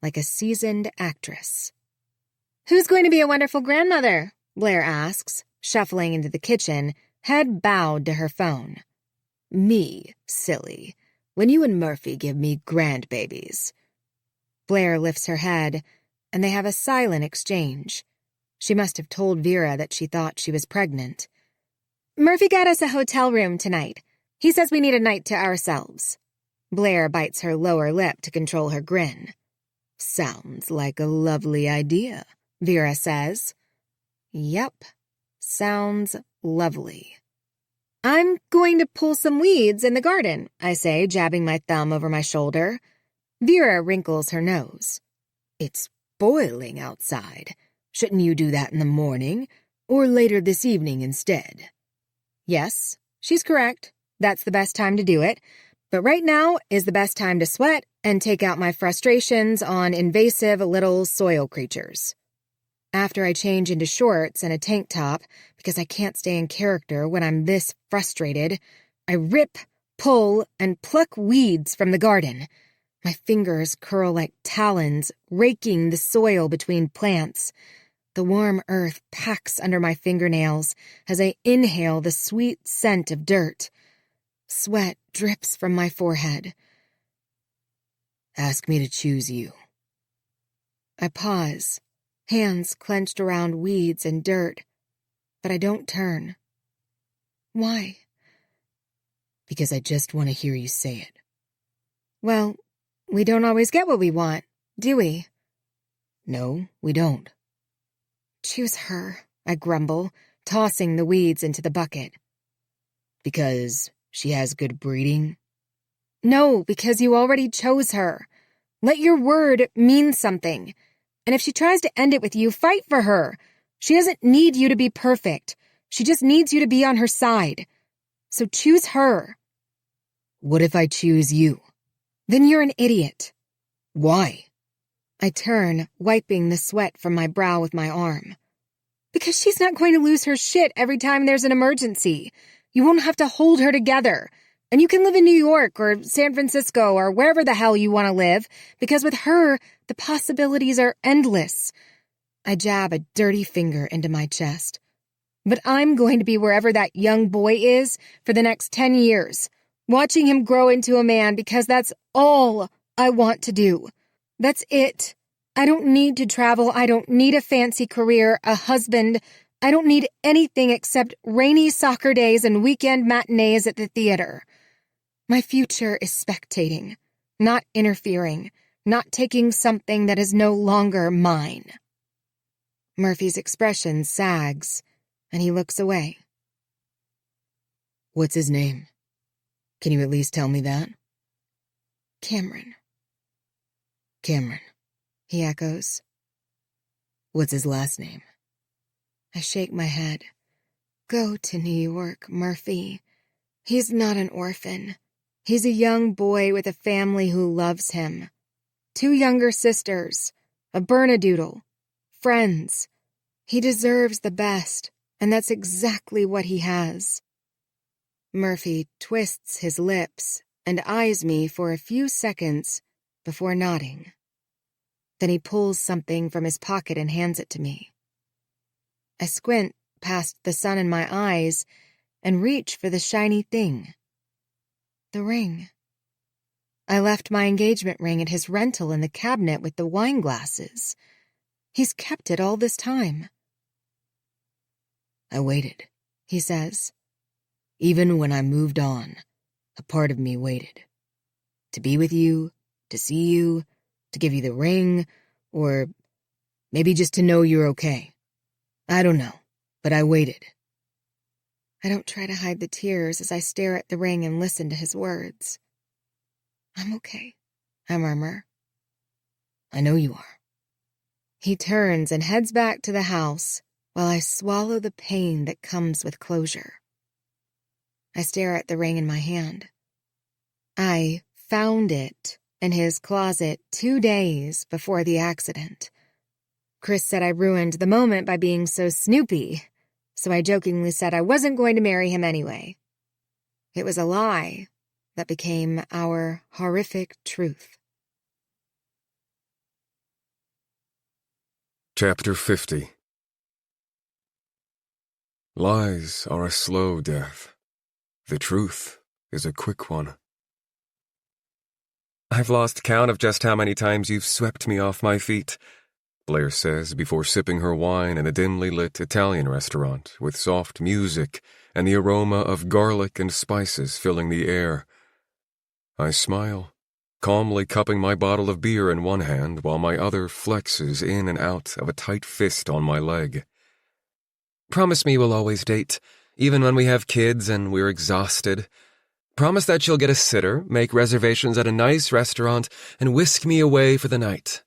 like a seasoned actress. Who's going to be a wonderful grandmother? Blair asks, shuffling into the kitchen, head bowed to her phone. Me, silly. When you and Murphy give me grandbabies. Blair lifts her head, and they have a silent exchange. She must have told Vera that she thought she was pregnant. Murphy got us a hotel room tonight. He says we need a night to ourselves. Blair bites her lower lip to control her grin. Sounds like a lovely idea, Vera says. Yep, sounds lovely. I'm going to pull some weeds in the garden, I say, jabbing my thumb over my shoulder. Vera wrinkles her nose. It's boiling outside. Shouldn't you do that in the morning, or later this evening instead? Yes, she's correct. That's the best time to do it. But right now is the best time to sweat and take out my frustrations on invasive little soil creatures. After I change into shorts and a tank top, because I can't stay in character when I'm this frustrated, I rip, pull, and pluck weeds from the garden. My fingers curl like talons, raking the soil between plants. The warm earth packs under my fingernails as I inhale the sweet scent of dirt. Sweat drips from my forehead. Ask me to choose you. I pause, hands clenched around weeds and dirt, but I don't turn. Why? Because I just want to hear you say it. Well, we don't always get what we want, do we? No, we don't. Choose her, I grumble, tossing the weeds into the bucket. Because she has good breeding? No, because you already chose her. Let your word mean something. And if she tries to end it with you, fight for her. She doesn't need you to be perfect. She just needs you to be on her side. So choose her. What if I choose you? Then you're an idiot. Why? I turn, wiping the sweat from my brow with my arm. Because she's not going to lose her shit every time there's an emergency. You won't have to hold her together. And you can live in New York or San Francisco or wherever the hell you want to live, because with her, the possibilities are endless. I jab a dirty finger into my chest. But I'm going to be wherever that young boy is for the next 10 years, watching him grow into a man because that's all I want to do. That's it. I don't need to travel. I don't need a fancy career, a husband. I don't need anything except rainy soccer days and weekend matinees at the theater. My future is spectating. not interfering, not taking something that is no longer mine. Murphy's expression sags, and he looks away. What's his name? Can you at least tell me that? Cameron. Cameron. He echoes. What's his last name? I shake my head. Go to New York, Murphy. He's not an orphan. He's a young boy with a family who loves him. 2 younger sisters, a Bernedoodle, friends. He deserves the best, and that's exactly what he has. Murphy twists his lips and eyes me for a few seconds before nodding. Then he pulls something from his pocket and hands it to me. I squint past the sun in my eyes and reach for the shiny thing. The ring. I left my engagement ring at his rental in the cabinet with the wine glasses. He's kept it all this time. I waited, he says. Even when I moved on, a part of me waited. To be with you, to see you, to give you the ring, or maybe just to know you're okay. I don't know, but I waited. I don't try to hide the tears as I stare at the ring and listen to his words. I'm okay, I murmur. I know you are. He turns and heads back to the house while I swallow the pain that comes with closure. I stare at the ring in my hand. I found it in his closet 2 days before the accident. Chris said I ruined the moment by being so snoopy, so I jokingly said I wasn't going to marry him anyway. It was a lie that became our horrific truth. Chapter 50. Lies are a slow death. The truth is a quick one. I've lost count of just how many times you've swept me off my feet, Blair says before sipping her wine in a dimly lit Italian restaurant with soft music and the aroma of garlic and spices filling the air. I smile, calmly cupping my bottle of beer in one hand while my other flexes in and out of a tight fist on my leg. Promise me we'll always date, even when we have kids and we're exhausted. Promise that you'll get a sitter, make reservations at a nice restaurant, and whisk me away for the night.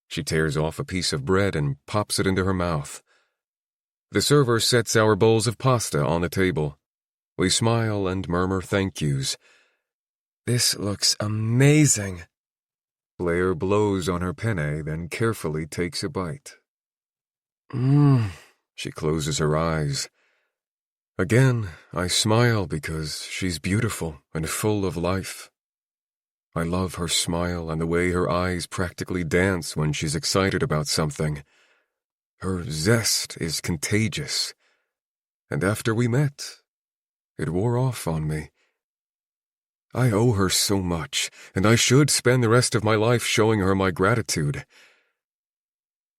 She tears off a piece of bread and pops it into her mouth. The server sets our bowls of pasta on the table. We smile and murmur thank yous. This looks amazing. Blair blows on her penne, then carefully takes a bite. She closes her eyes. Again, I smile because she's beautiful and full of life. I love her smile and the way her eyes practically dance when she's excited about something. Her zest is contagious. And after we met, it wore off on me. I owe her so much, and I should spend the rest of my life showing her my gratitude.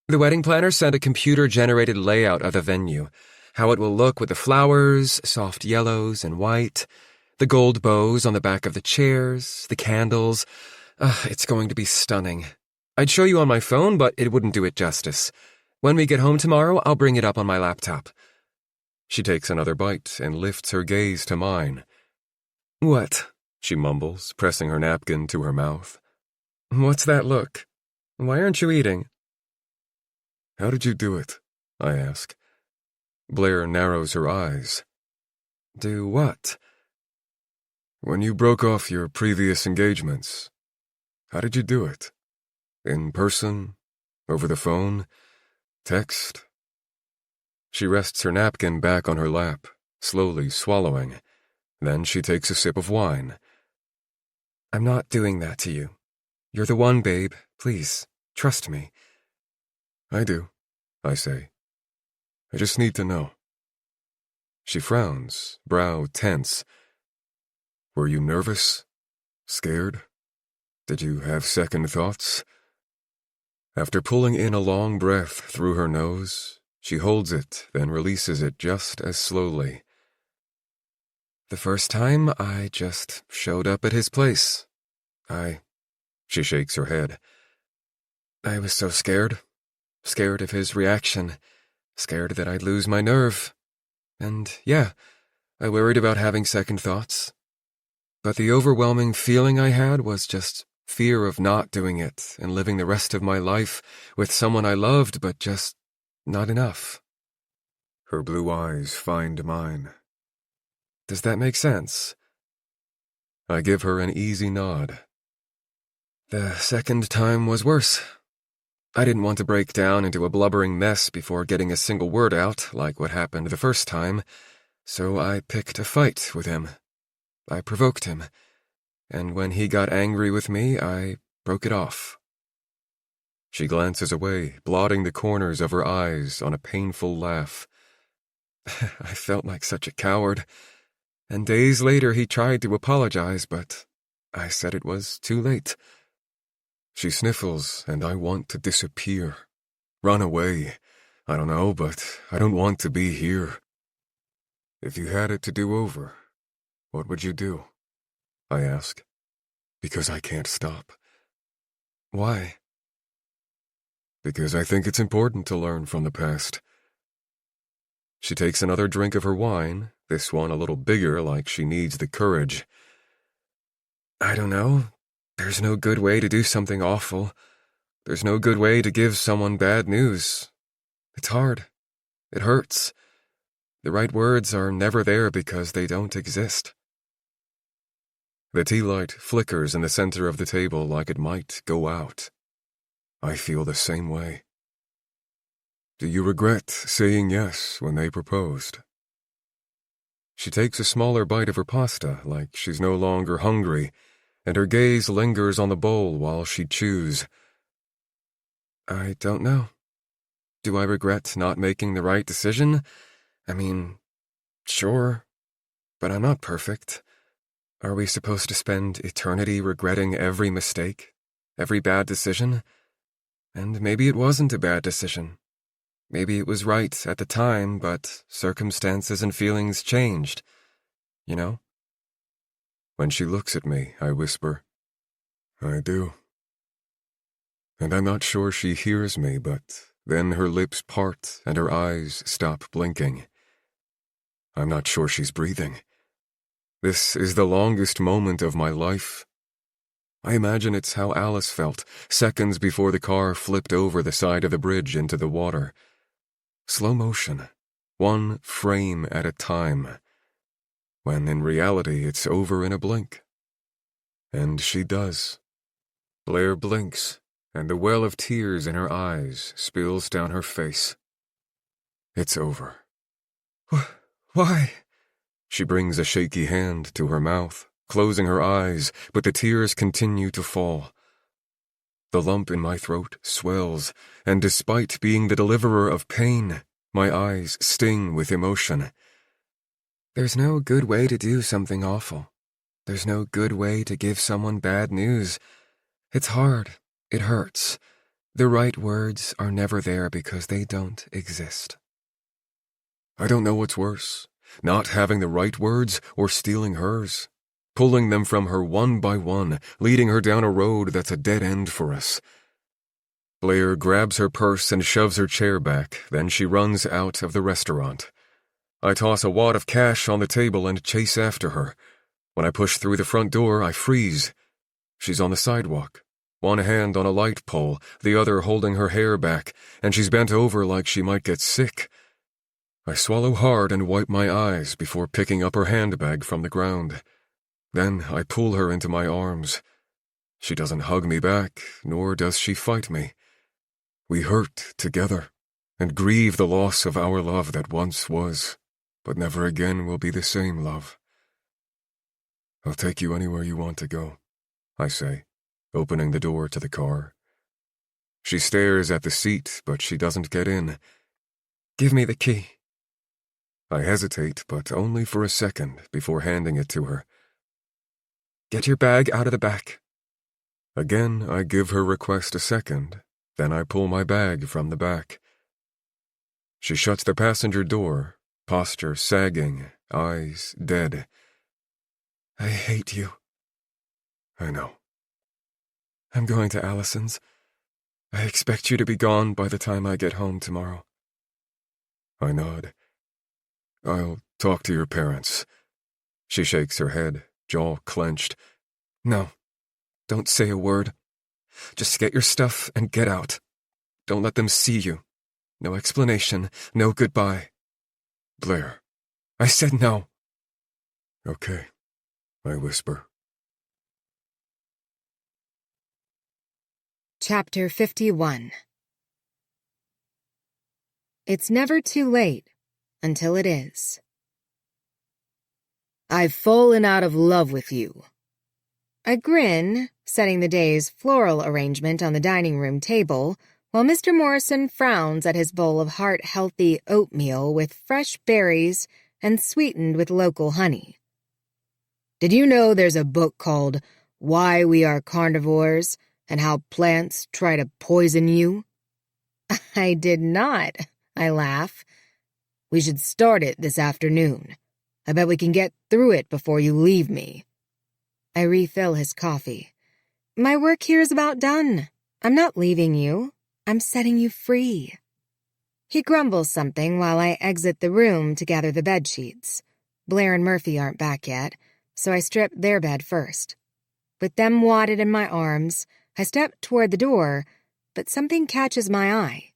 The wedding planner sent a computer-generated layout of the venue, how it will look with the flowers, soft yellows and white, the gold bows on the back of the chairs, the candles. It's going to be stunning. I'd show you on my phone, but it wouldn't do it justice. When we get home tomorrow, I'll bring it up on my laptop. She takes another bite and lifts her gaze to mine. What? She mumbles, pressing her napkin to her mouth. What's that look? Why aren't you eating? How did you do it? I ask. Blair narrows her eyes. Do what? When you broke off your previous engagements, how did you do it? In person? Over the phone? Text? She rests her napkin back on her lap, slowly swallowing. Then she takes a sip of wine. I'm not doing that to you. You're the one, babe. Please, trust me. I do, I say. I just need to know. She frowns, brow tense. Were you nervous? Scared? Did you have second thoughts? After pulling in a long breath through her nose, she holds it, then releases it just as slowly. The first time, I just showed up at his place. I She shakes her head. I was so scared. Scared of his reaction. Scared that I'd lose my nerve. And yeah, I worried about having second thoughts. But the overwhelming feeling I had was just fear of not doing it and living the rest of my life with someone I loved, but just not enough. Her blue eyes find mine. Does that make sense? I give her an easy nod. The second time was worse. I didn't want to break down into a blubbering mess before getting a single word out, like what happened the first time, so I picked a fight with him. I provoked him, and when he got angry with me, I broke it off. She glances away, blotting the corners of her eyes on a painful laugh. I felt like such a coward, and days later he tried to apologize, but I said it was too late. She sniffles, and I want to disappear. Run away. I don't know, but I don't want to be here. If you had it to do over, what would you do? I ask. Because I can't stop. Why? Because I think it's important to learn from the past. She takes another drink of her wine, this one a little bigger, like she needs the courage. I don't know. There's no good way to do something awful. There's no good way to give someone bad news. It's hard. It hurts. The right words are never there because they don't exist. The tea light flickers in the center of the table like it might go out. I feel the same way. Do you regret saying yes when they proposed? She takes a smaller bite of her pasta like she's no longer hungry, and her gaze lingers on the bowl while she chews. I don't know. Do I regret not making the right decision? I mean, sure, but I'm not perfect. Are we supposed to spend eternity regretting every mistake, every bad decision? And maybe it wasn't a bad decision. Maybe it was right at the time, but circumstances and feelings changed. You know? When she looks at me, I whisper, I do. And I'm not sure she hears me, but then her lips part and her eyes stop blinking. I'm not sure she's breathing. This is the longest moment of my life. I imagine it's how Alice felt, seconds before the car flipped over the side of the bridge into the water. Slow motion, one frame at a time, when in reality it's over in a blink. And she does. Blair blinks, and the well of tears in her eyes spills down her face. It's over. Why? She brings a shaky hand to her mouth, closing her eyes, but the tears continue to fall. The lump in my throat swells, and despite being the deliverer of pain, my eyes sting with emotion. There's no good way to do something awful. There's no good way to give someone bad news. It's hard. It hurts. The right words are never there because they don't exist. I don't know what's worse, not having the right words or stealing hers, pulling them from her one by one, leading her down a road that's a dead end for us. Blair grabs her purse and shoves her chair back, then she runs out of the restaurant. I toss a wad of cash on the table and chase after her. When I push through the front door, I freeze. She's on the sidewalk, one hand on a light pole, the other holding her hair back, and she's bent over like she might get sick. I swallow hard and wipe my eyes before picking up her handbag from the ground. Then I pull her into my arms. She doesn't hug me back, nor does she fight me. We hurt together, and grieve the loss of our love that once was, but never again will be the same love. I'll take you anywhere you want to go, I say, opening the door to the car. She stares at the seat, but she doesn't get in. Give me the key. I hesitate, but only for a second before handing it to her. Get your bag out of the back. Again, I give her request a second, then I pull my bag from the back. She shuts the passenger door, posture sagging, eyes dead. I hate you. I know. I'm going to Allison's. I expect you to be gone by the time I get home tomorrow. I nod. I'll talk to your parents. She shakes her head, jaw clenched. No, don't say a word. Just get your stuff and get out. Don't let them see you. No explanation, no goodbye. Blair. I said no. Okay, I whisper. Chapter 51. It's never too late until it is. I've fallen out of love with you. I grin, setting the day's floral arrangement on the dining room table, while Mr. Morrison frowns at his bowl of heart-healthy oatmeal with fresh berries and sweetened with local honey. Did you know there's a book called Why We Are Carnivores and How Plants Try to Poison You? I did not, I laugh. We should start it this afternoon. I bet we can get through it before you leave me. I refill his coffee. My work here is about done. I'm not leaving you. I'm setting you free. He grumbles something while I exit the room to gather the bedsheets. Blair and Murphy aren't back yet, so I strip their bed first. With them wadded in my arms, I step toward the door, but something catches my eye.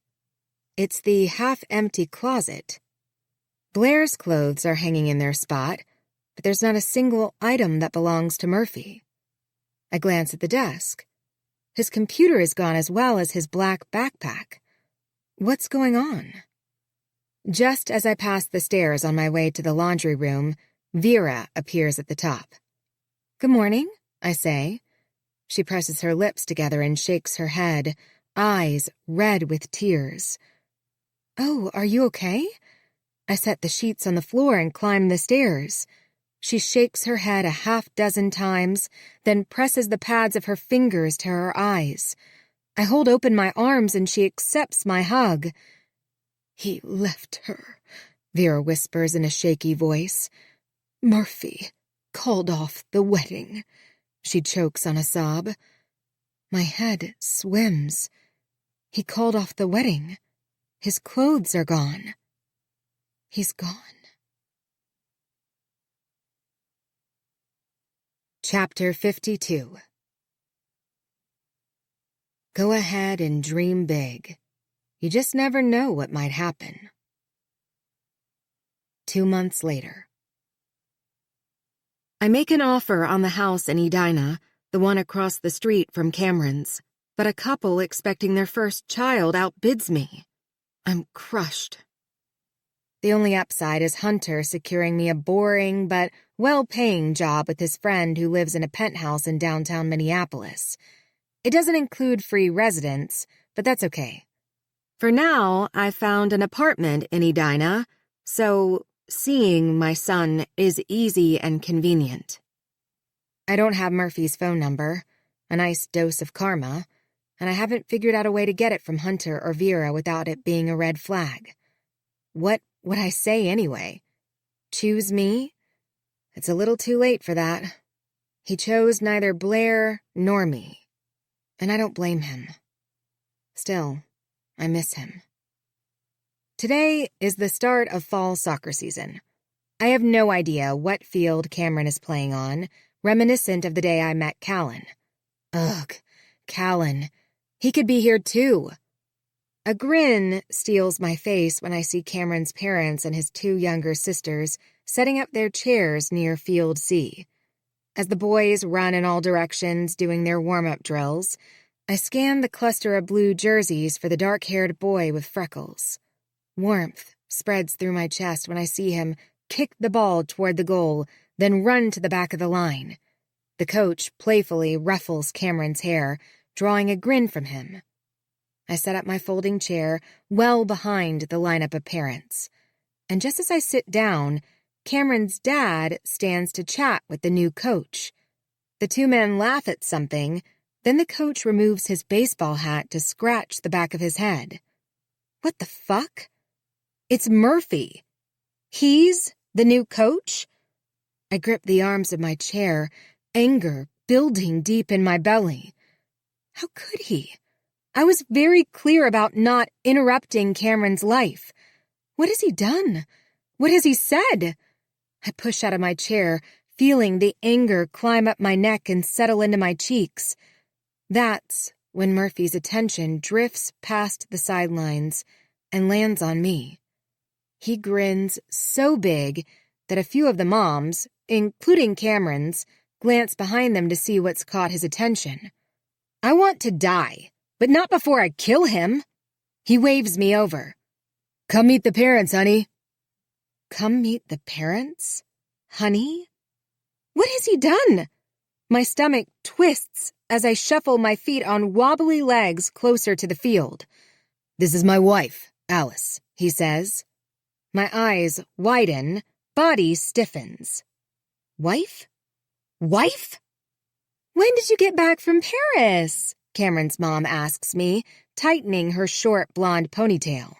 It's the half-empty closet. Blair's clothes are hanging in their spot, but there's not a single item that belongs to Murphy. I glance at the desk. His computer is gone as well as his black backpack. What's going on? Just as I pass the stairs on my way to the laundry room, Vera appears at the top. Good morning, I say. She presses her lips together and shakes her head, eyes red with tears. Oh, are you okay? I set the sheets on the floor and climb the stairs. She shakes her head a half-dozen times, then presses the pads of her fingers to her eyes. I hold open my arms and she accepts my hug. He left her, Vera whispers in a shaky voice. Murphy called off the wedding. She chokes on a sob. My head swims. He called off the wedding. His clothes are gone. He's gone. Chapter 52. Go ahead and dream big. You just never know what might happen. 2 months later. I make an offer on the house in Edina, the one across the street from Cameron's, but a couple expecting their first child outbids me. I'm crushed. The only upside is Hunter securing me a boring but well-paying job with his friend who lives in a penthouse in downtown Minneapolis. It doesn't include free residence, but that's okay. For now, I've found an apartment in Edina, so seeing my son is easy and convenient. I don't have Murphy's phone number, a nice dose of karma, and I haven't figured out a way to get it from Hunter or Vera without it being a red flag. What would I say anyway? Choose me? It's a little too late for that. He chose neither Blair nor me, and I don't blame him. Still, I miss him. Today is the start of fall soccer season. I have no idea what field Cameron is playing on, reminiscent of the day I met Callan. Ugh, Callan. He could be here too. A grin steals my face when I see Cameron's parents and his 2 younger sisters setting up their chairs near Field C. As the boys run in all directions doing their warm-up drills, I scan the cluster of blue jerseys for the dark-haired boy with freckles. Warmth spreads through my chest when I see him kick the ball toward the goal, then run to the back of the line. The coach playfully ruffles Cameron's hair, drawing a grin from him. I set up my folding chair well behind the lineup of parents. And just as I sit down, Cameron's dad stands to chat with the new coach. The 2 men laugh at something, then the coach removes his baseball hat to scratch the back of his head. What the fuck? It's Murphy. He's the new coach? I grip the arms of my chair, anger building deep in my belly. How could he? I was very clear about not interrupting Cameron's life. What has he done? What has he said? I push out of my chair, feeling the anger climb up my neck and settle into my cheeks. That's when Murphy's attention drifts past the sidelines and lands on me. He grins so big that a few of the moms, including Cameron's, glance behind them to see what's caught his attention. I want to die, but not before I kill him. He waves me over. Come meet the parents, honey. Come meet the parents? Honey? What has he done? My stomach twists as I shuffle my feet on wobbly legs closer to the field. This is my wife, Alice, he says. My eyes widen, body stiffens. Wife? Wife? When did you get back from Paris? Cameron's mom asks me, tightening her short blonde ponytail.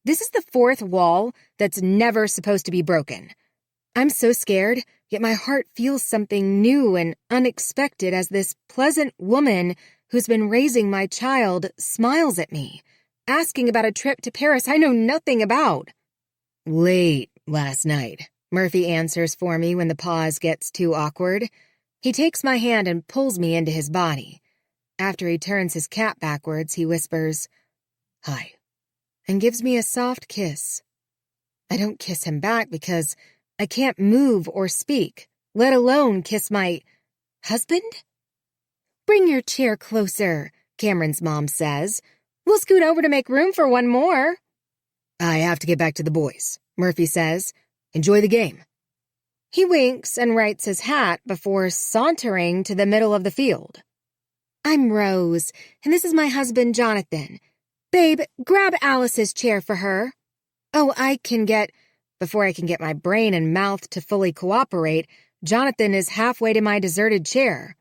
This is the fourth wall that's never supposed to be broken. I'm so scared, yet my heart feels something new and unexpected as this pleasant woman who's been raising my child smiles at me, asking about a trip to Paris I know nothing about. Late last night, Murphy answers for me when the pause gets too awkward. He takes my hand and pulls me into his body. After he turns his cap backwards, he whispers, "Hi," and gives me a soft kiss. I don't kiss him back because I can't move or speak, let alone kiss my husband? Bring your chair closer, Cameron's mom says. We'll scoot over to make room for one more. I have to get back to the boys, Murphy says. Enjoy the game. He winks and rights his hat before sauntering to the middle of the field. I'm Rose, and this is my husband, Jonathan. Babe, grab Alice's chair for her. Oh, Before I can get my brain and mouth to fully cooperate, Jonathan is halfway to my deserted chair.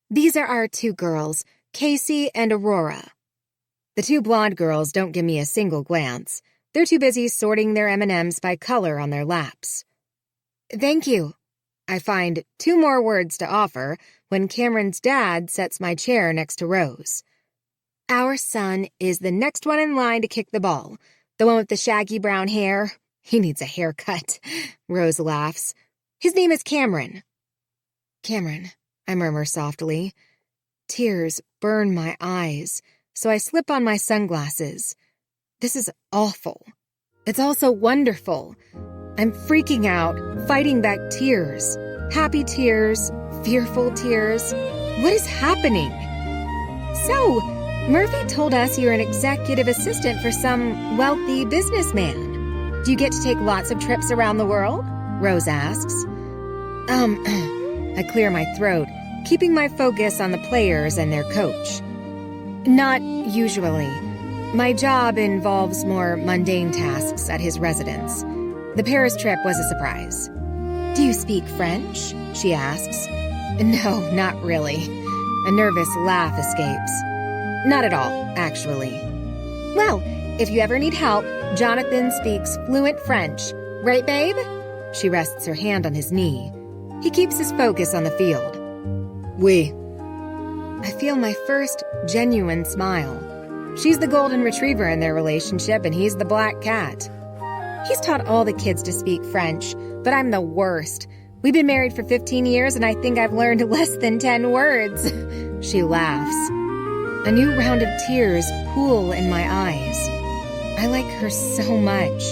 These are our two girls, Casey and Aurora. The two blonde girls don't give me a single glance. They're too busy sorting their M&Ms by color on their laps. Thank you. I find two more words to offer when Cameron's dad sets my chair next to Rose. Our son is the next one in line to kick the ball, the one with the shaggy brown hair. He needs a haircut, Rose laughs. His name is Cameron. Cameron, I murmur softly. Tears burn my eyes, so I slip on my sunglasses. This is awful. It's also wonderful. I'm freaking out, fighting back tears. Happy tears, fearful tears. What is happening? So, Murphy told us you're an executive assistant for some wealthy businessman. Do you get to take lots of trips around the world? Rose asks. I clear my throat, keeping my focus on the players and their coach. Not usually. My job involves more mundane tasks at his residence. The Paris trip was a surprise. Do you speak French? She asks. No, not really. A nervous laugh escapes. Not at all, actually. Well, if you ever need help, Jonathan speaks fluent French. Right, babe? She rests her hand on his knee. He keeps his focus on the field. Oui. I feel my first genuine smile. She's the golden retriever in their relationship, and he's the black cat. He's taught all the kids to speak French, but I'm the worst. We've been married for 15 years, and I think I've learned less than 10 words. She laughs. A new round of tears pool in my eyes. I like her so much.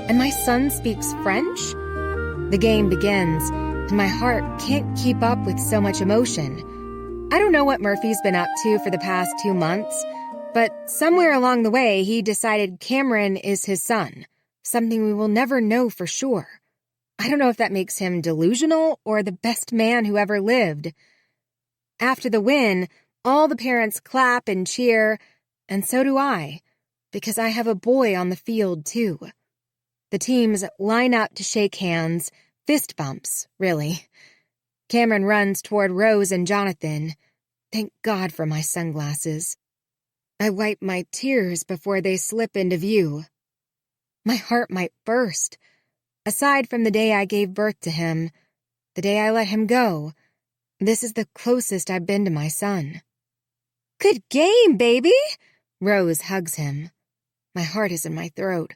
And my son speaks French? The game begins, and my heart can't keep up with so much emotion. I don't know what Murphy's been up to for the past 2 months, but somewhere along the way he decided Cameron is his son, something we will never know for sure. I don't know if that makes him delusional or the best man who ever lived. After the win, all the parents clap and cheer, and so do I, because I have a boy on the field too. The teams line up to shake hands, fist bumps, really. Cameron runs toward Rose and Jonathan. Thank God for my sunglasses. I wipe my tears before they slip into view. My heart might burst. Aside from the day I gave birth to him, the day I let him go, this is the closest I've been to my son. Good game, baby! Rose hugs him. My heart is in my throat.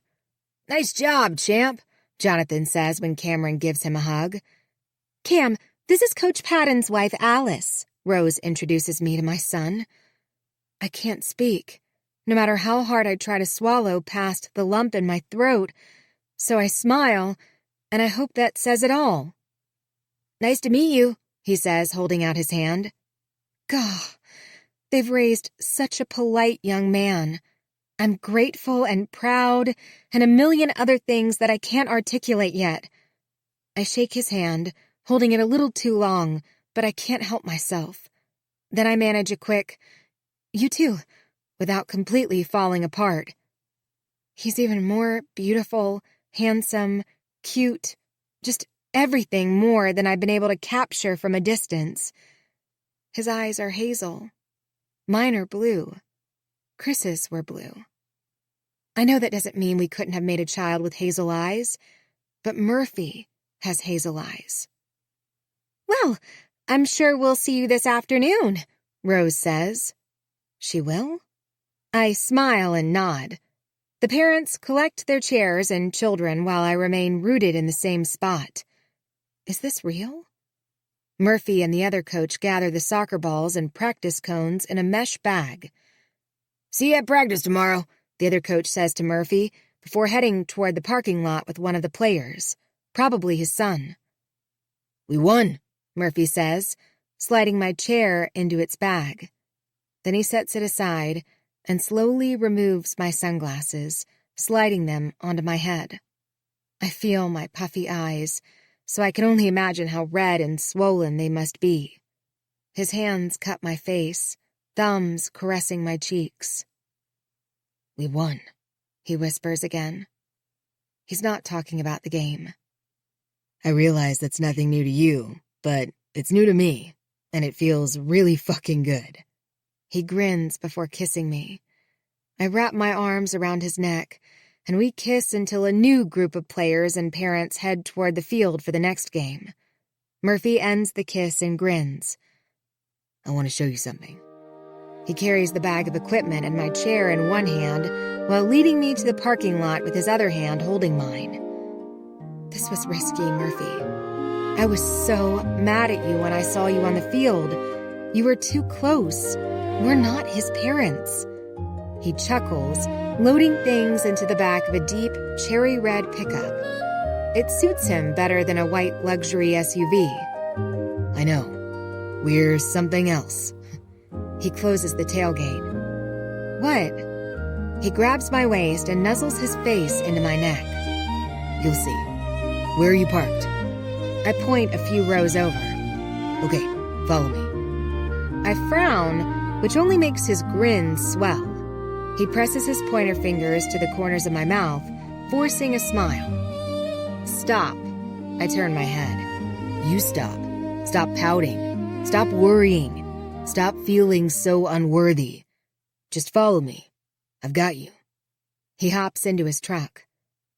Nice job, champ, Jonathan says when Cameron gives him a hug. Cam, this is Coach Patton's wife, Alice. Rose introduces me to my son. I can't speak, no matter how hard I try to swallow past the lump in my throat, so I smile, and I hope that says it all. Nice to meet you, he says, holding out his hand. Gah, they've raised such a polite young man. I'm grateful and proud, and a million other things that I can't articulate yet. I shake his hand, holding it a little too long, but I can't help myself. Then I manage a quick, "You too," without completely falling apart. He's even more beautiful, handsome, cute, just everything more than I've been able to capture from a distance. His eyes are hazel. Mine are blue. Chris's were blue. I know that doesn't mean we couldn't have made a child with hazel eyes, but Murphy has hazel eyes. Well, I'm sure we'll see you this afternoon, Rose says. She will? I smile and nod. The parents collect their chairs and children while I remain rooted in the same spot. Is this real? Murphy and the other coach gather the soccer balls and practice cones in a mesh bag. See you at practice tomorrow, the other coach says to Murphy before heading toward the parking lot with one of the players, probably his son. We won, Murphy says, sliding my chair into its bag. Then he sets it aside and slowly removes my sunglasses, sliding them onto my head. I feel my puffy eyes, so I can only imagine how red and swollen they must be. His hands cut my face, thumbs caressing my cheeks. We won, he whispers again. He's not talking about the game. I realize that's nothing new to you, but it's new to me, and it feels really fucking good. He grins before kissing me. I wrap my arms around his neck, and we kiss until a new group of players and parents head toward the field for the next game. Murphy ends the kiss and grins. I want to show you something. He carries the bag of equipment and my chair in one hand while leading me to the parking lot with his other hand holding mine. This was risky, Murphy. I was so mad at you when I saw you on the field. You were too close. We're not his parents. He chuckles, loading things into the back of a deep, cherry red pickup. It suits him better than a white luxury SUV. I know. We're something else. He closes the tailgate. What? He grabs my waist and nuzzles his face into my neck. You'll see. Where are you parked? I point a few rows over. Okay, follow me. I frown, which only makes his grin swell. He presses his pointer fingers to the corners of my mouth, forcing a smile. Stop. I turn my head. You stop. Stop pouting. Stop worrying. Stop feeling so unworthy. Just follow me. I've got you. He hops into his truck.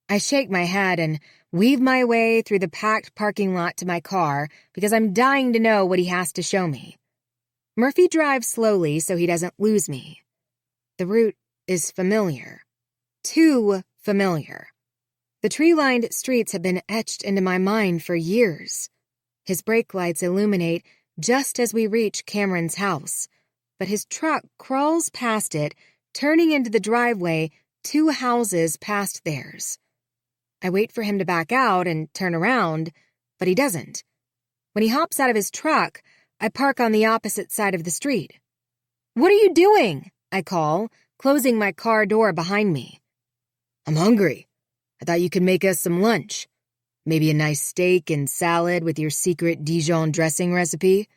I shake my head and weave my way through the packed parking lot to my car because I'm dying to know what he has to show me. Murphy drives slowly so he doesn't lose me. The route is familiar. Too familiar. The tree-lined streets have been etched into my mind for years. His brake lights illuminate just as we reach Cameron's house, but his truck crawls past it, turning into the driveway 2 houses past theirs. I wait for him to back out and turn around, but he doesn't. When he hops out of his truck, I park on the opposite side of the street. "What are you doing?" I call, closing my car door behind me. I'm hungry. I thought you could make us some lunch. Maybe a nice steak and salad with your secret Dijon dressing recipe.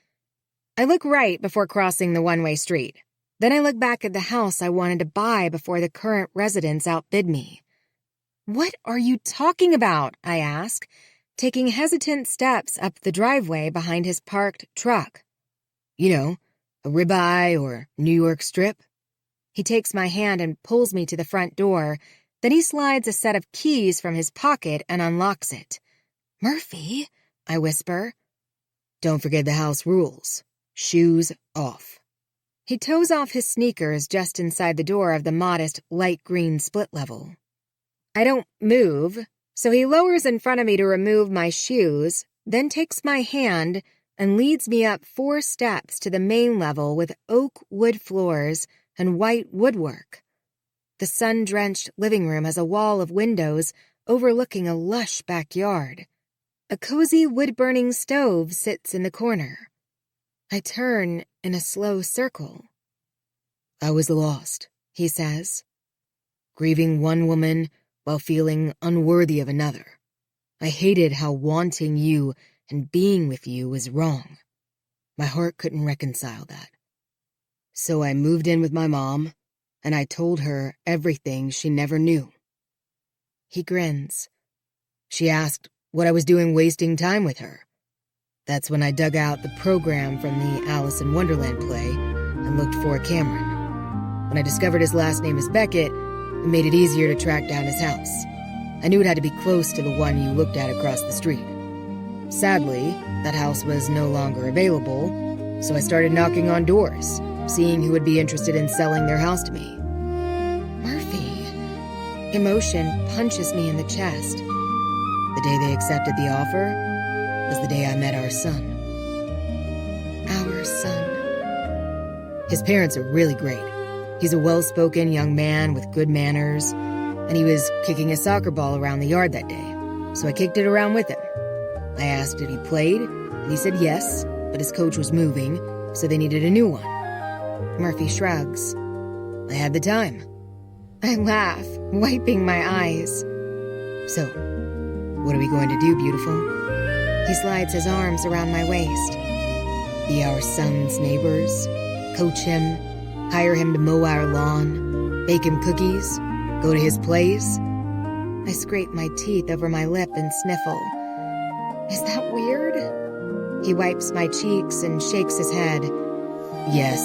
I look right before crossing the one-way street. Then I look back at the house I wanted to buy before the current residents outbid me. "What are you talking about?" I ask, taking hesitant steps up the driveway behind his parked truck. You know, a ribeye or New York strip. He takes my hand and pulls me to the front door. Then he slides a set of keys from his pocket and unlocks it. "Murphy," I whisper. Don't forget the house rules. Shoes off. He toes off his sneakers just inside the door of the modest light green split level. I don't move, so he lowers in front of me to remove my shoes, then takes my hand and leads me up 4 steps to the main level with oak wood floors and white woodwork. The sun-drenched living room has a wall of windows overlooking a lush backyard. A cozy wood-burning stove sits in the corner. I turn in a slow circle. I was lost, he says, grieving one woman while feeling unworthy of another. I hated how wanting you and being with you was wrong. My heart couldn't reconcile that. So I moved in with my mom, and I told her everything she never knew. He grins. She asked what I was doing wasting time with her. That's when I dug out the program from the Alice in Wonderland play and looked for a Cameron. When I discovered his last name is Beckett, it made it easier to track down his house. I knew it had to be close to the one you looked at across the street. Sadly, that house was no longer available, so I started knocking on doors, seeing who would be interested in selling their house to me. Murphy. Emotion punches me in the chest. The day they accepted the offer was the day I met our son. Our son. His parents are really great. He's a well-spoken young man with good manners, and he was kicking a soccer ball around the yard that day, so I kicked it around with him. I asked if he played, and he said yes, but his coach was moving, so they needed a new one. Murphy shrugs. I had the time. I laugh, wiping my eyes. So, what are we going to do, beautiful? He slides his arms around my waist. Be our son's neighbors, coach him, hire him to mow our lawn, bake him cookies, go to his plays. I scrape my teeth over my lip and sniffle. Is that weird? He wipes my cheeks and shakes his head. Yes,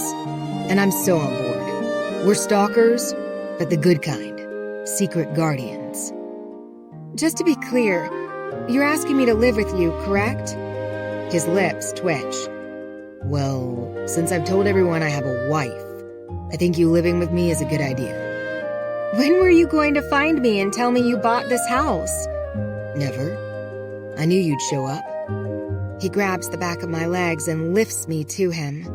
and I'm so on board. We're stalkers, but the good kind. Secret guardians. Just to be clear, you're asking me to live with you, correct? His lips twitch. Well, since I've told everyone I have a wife, I think you living with me is a good idea. When were you going to find me and tell me you bought this house? Never. I knew you'd show up. He grabs the back of my legs and lifts me to him.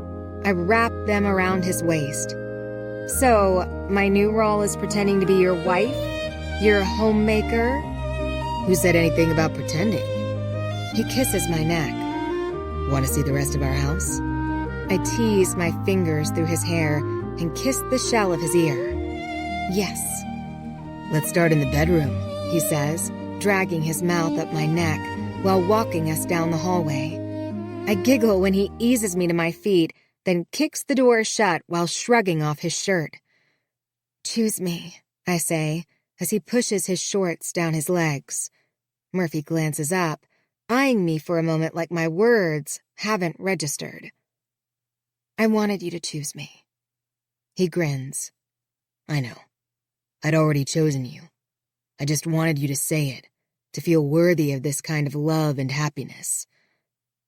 I wrap them around his waist. So, my new role is pretending to be your wife? Your homemaker? Who said anything about pretending? He kisses my neck. Want to see the rest of our house? I tease my fingers through his hair and kiss the shell of his ear. Yes. Let's start in the bedroom, he says, dragging his mouth up my neck while walking us down the hallway. I giggle when he eases me to my feet, then kicks the door shut while shrugging off his shirt. Choose me, I say, as he pushes his shorts down his legs. Murphy glances up, eyeing me for a moment like my words haven't registered. I wanted you to choose me. He grins. I know. I'd already chosen you. I just wanted you to say it, to feel worthy of this kind of love and happiness.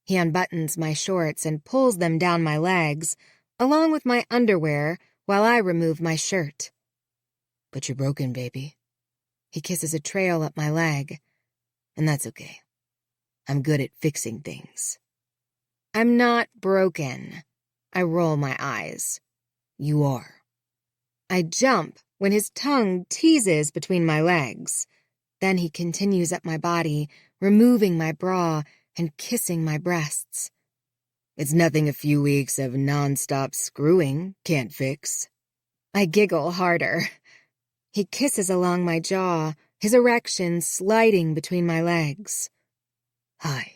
He unbuttons my shorts and pulls them down my legs, along with my underwear, while I remove my shirt. But you're broken, baby. He kisses a trail up my leg. And that's okay. I'm good at fixing things. I'm not broken. I roll my eyes. You are. I jump when his tongue teases between my legs. Then he continues up my body, removing my bra and kissing my breasts. It's nothing a few weeks of non-stop screwing can't fix. I giggle harder. He kisses along my jaw, his erection sliding between my legs. Hi,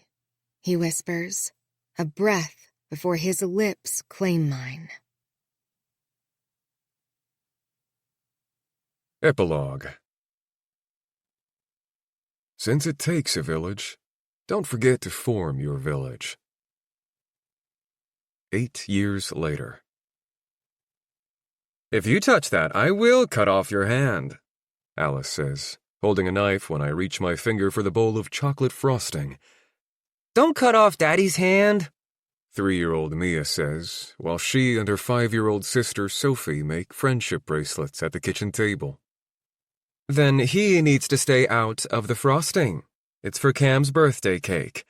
he whispers, a breath before his lips claim mine. Epilogue. Since it takes a village, don't forget to form your village. 8 years later. If you touch that, I will cut off your hand, Alice says, holding a knife when I reach my finger for the bowl of chocolate frosting. Don't cut off Daddy's hand. 3-year-old Mia says, while she and her 5-year-old sister Sophie make friendship bracelets at the kitchen table. Then he needs to stay out of the frosting. It's for Cam's birthday cake.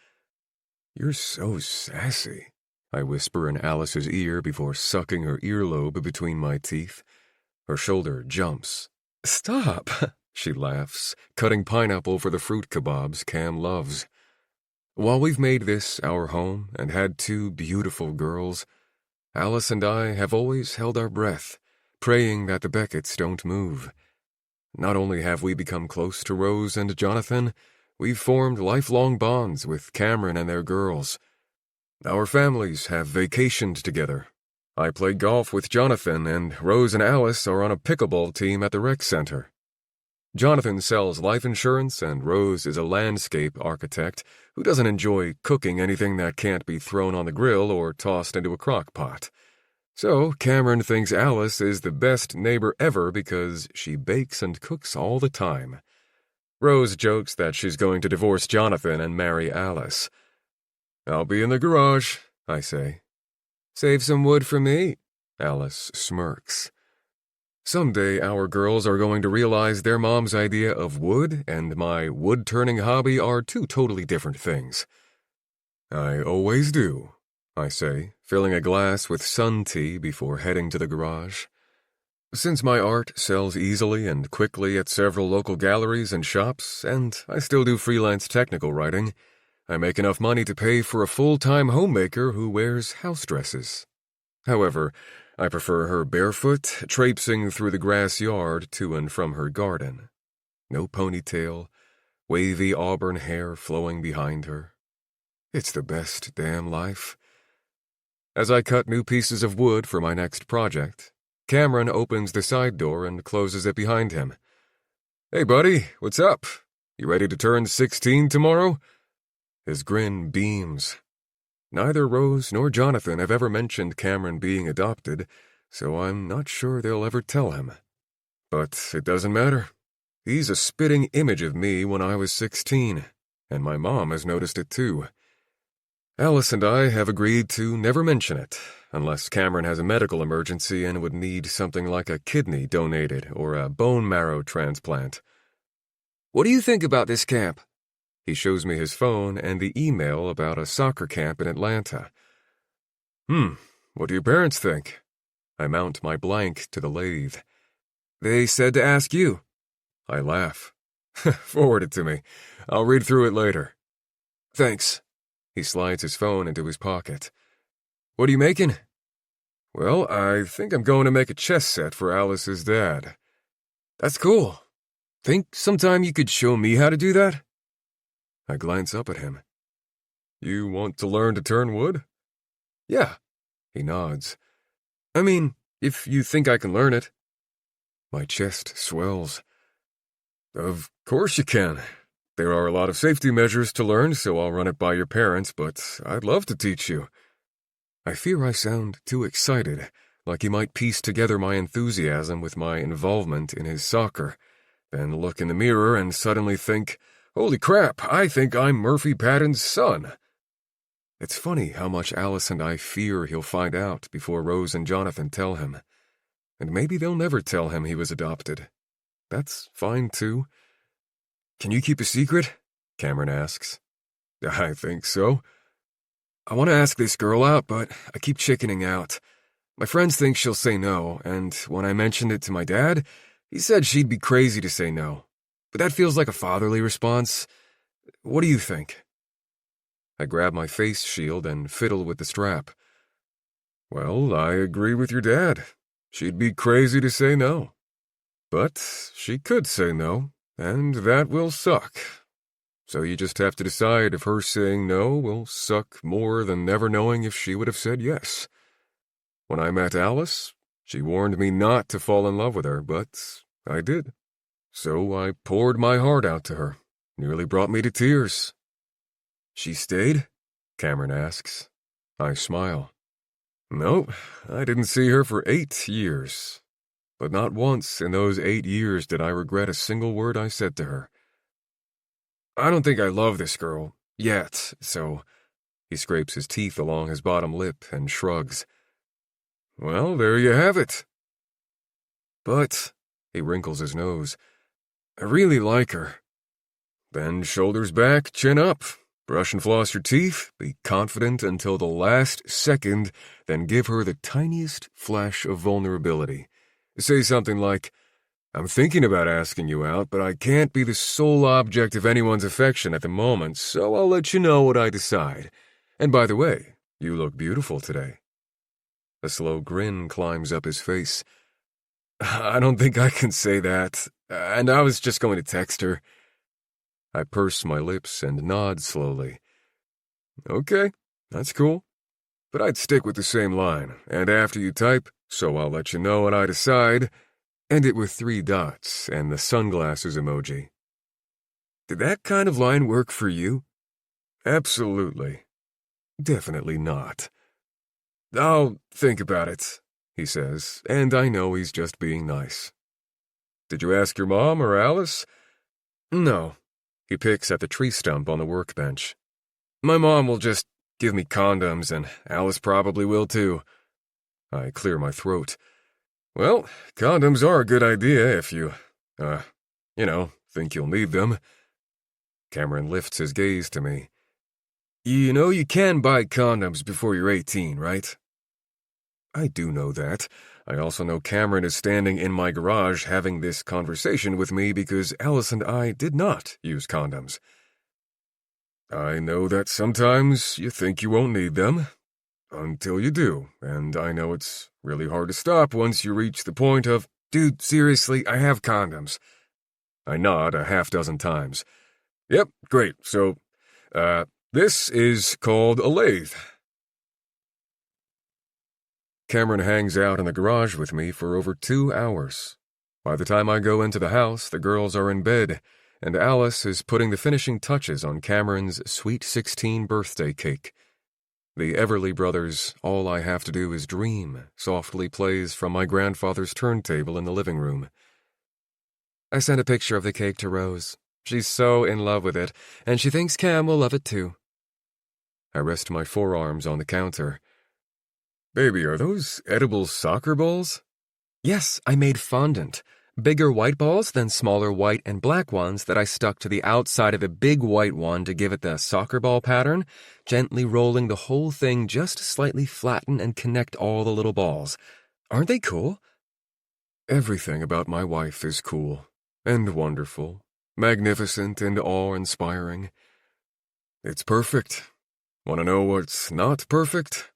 You're so sassy, I whisper in Alice's ear before sucking her earlobe between my teeth. Her shoulder jumps. Stop, she laughs, cutting pineapple for the fruit kebabs Cam loves. While we've made this our home and had 2 beautiful girls, Alice and I have always held our breath, praying that the Becketts don't move. Not only have we become close to Rose and Jonathan, we've formed lifelong bonds with Cameron and their girls. Our families have vacationed together. I play golf with Jonathan, and Rose and Alice are on a pickleball team at the rec center. Jonathan sells life insurance, and Rose is a landscape architect who doesn't enjoy cooking anything that can't be thrown on the grill or tossed into a crock pot. So Cameron thinks Alice is the best neighbor ever because she bakes and cooks all the time. Rose jokes that she's going to divorce Jonathan and marry Alice. I'll be in the garage, I say. Save some wood for me, Alice smirks. Someday our girls are going to realize their mom's idea of wood and my wood-turning hobby are 2 totally different things. I always do, I say, filling a glass with sun tea before heading to the garage. Since my art sells easily and quickly at several local galleries and shops, and I still do freelance technical writing, I make enough money to pay for a full-time homemaker who wears house dresses. However, I prefer her barefoot, traipsing through the grass yard to and from her garden. No ponytail, wavy auburn hair flowing behind her. It's the best damn life. As I cut new pieces of wood for my next project, Cameron opens the side door and closes it behind him. Hey, buddy, what's up? You ready to turn 16 tomorrow? His grin beams. Neither Rose nor Jonathan have ever mentioned Cameron being adopted, so I'm not sure they'll ever tell him. But it doesn't matter. He's a spitting image of me when I was 16, and my mom has noticed it too. Alice and I have agreed to never mention it, unless Cameron has a medical emergency and would need something like a kidney donated or a bone marrow transplant. What do you think about this camp? He shows me his phone and the email about a soccer camp in Atlanta. What do your parents think? I mount my blank to the lathe. They said to ask you. I laugh. Forward it to me. I'll read through it later. Thanks. He slides his phone into his pocket. What are you making? Well, I think I'm going to make a chess set for Alice's dad. That's cool. Think sometime you could show me how to do that? I glance up at him. You want to learn to turn wood? Yeah, he nods. I mean, if you think I can learn it. My chest swells. Of course you can. There are a lot of safety measures to learn, so I'll run it by your parents, but I'd love to teach you. I fear I sound too excited, like he might piece together my enthusiasm with my involvement in his soccer, then look in the mirror and suddenly think, holy crap, I think I'm Murphy Patton's son. It's funny how much Alice and I fear he'll find out before Rose and Jonathan tell him. And maybe they'll never tell him he was adopted. That's fine, too. Can you keep a secret? Cameron asks. I think so. I want to ask this girl out, but I keep chickening out. My friends think she'll say no, and when I mentioned it to my dad, he said she'd be crazy to say no. But that feels like a fatherly response. What do you think? I grab my face shield and fiddle with the strap. Well, I agree with your dad. She'd be crazy to say no. But she could say no, and that will suck. So you just have to decide if her saying no will suck more than never knowing if she would have said yes. When I met Alice, she warned me not to fall in love with her, but I did. So I poured my heart out to her. Nearly brought me to tears. She stayed? Cameron asks. I smile. Nope, I didn't see her for 8 years. But not once in those 8 years did I regret a single word I said to her. I don't think I love this girl, yet, so... He scrapes his teeth along his bottom lip and shrugs. Well, there you have it. But, he wrinkles his nose, I really like her. Then shoulders back, chin up, brush and floss your teeth, be confident until the last second, then give her the tiniest flash of vulnerability. Say something like, I'm thinking about asking you out, but I can't be the sole object of anyone's affection at the moment, so I'll let you know what I decide. And by the way, you look beautiful today. A slow grin climbs up his face. I don't think I can say that, and I was just going to text her. I purse my lips and nod slowly. Okay, that's cool. But I'd stick with the same line, and after you type, so I'll let you know what I decide, end it with 3 dots and the sunglasses emoji. Did that kind of line work for you? Absolutely. Definitely not. I'll think about it, he says, and I know he's just being nice. Did you ask your mom or Alice? No. He picks at the tree stump on the workbench. My mom will just give me condoms, and Alice probably will too. I clear my throat. Well, condoms are a good idea if you, think you'll need them. Cameron lifts his gaze to me. You know you can buy condoms before you're 18, right? I do know that. I also know Cameron is standing in my garage having this conversation with me because Alice and I did not use condoms. I know that sometimes you think you won't need them, until you do, and I know it's really hard to stop once you reach the point of, dude, seriously, I have condoms. I nod a half-dozen times. Yep, great, so, this is called a lathe. Cameron hangs out in the garage with me for over 2 hours. By the time I go into the house, the girls are in bed, and Alice is putting the finishing touches on Cameron's Sweet 16 birthday cake. The Everly Brothers' All I Have to Do Is Dream softly plays from my grandfather's turntable in the living room. I sent a picture of the cake to Rose. She's so in love with it, and she thinks Cam will love it too. I rest my forearms on the counter. Baby, are those edible soccer balls? Yes, I made fondant. Bigger white balls than smaller white and black ones that I stuck to the outside of the big white one to give it the soccer ball pattern, gently rolling the whole thing just to slightly flatten and connect all the little balls. Aren't they cool? Everything about my wife is cool and wonderful, magnificent and awe-inspiring. It's perfect. Want to know what's not perfect?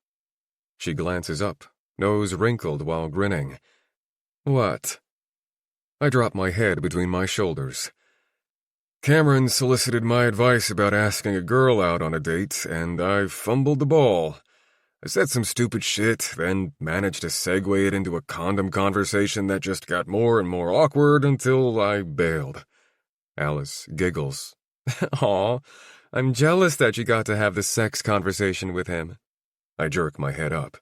She glances up, nose wrinkled while grinning. What? I drop my head between my shoulders. Cameron solicited my advice about asking a girl out on a date, and I fumbled the ball. I said some stupid shit, then managed to segue it into a condom conversation that just got more and more awkward until I bailed. Alice giggles. Aw, I'm jealous that you got to have the sex conversation with him. I jerk my head up.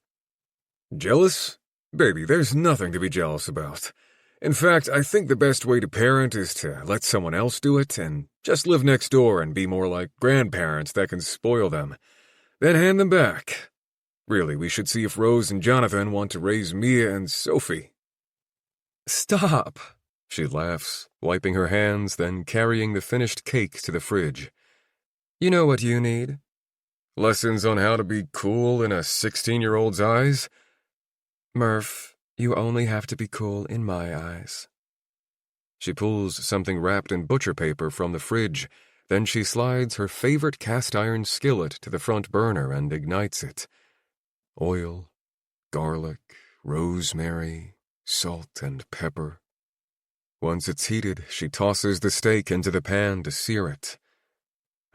Jealous? Baby, there's nothing to be jealous about. In fact, I think the best way to parent is to let someone else do it and just live next door and be more like grandparents that can spoil them. Then hand them back. Really, we should see if Rose and Jonathan want to raise Mia and Sophie. Stop, she laughs, wiping her hands, then carrying the finished cake to the fridge. You know what you need? Lessons on how to be cool in a 16-year-old's eyes? Murph, you only have to be cool in my eyes. She pulls something wrapped in butcher paper from the fridge, then she slides her favorite cast-iron skillet to the front burner and ignites it. Oil, garlic, rosemary, salt, and pepper. Once it's heated, she tosses the steak into the pan to sear it.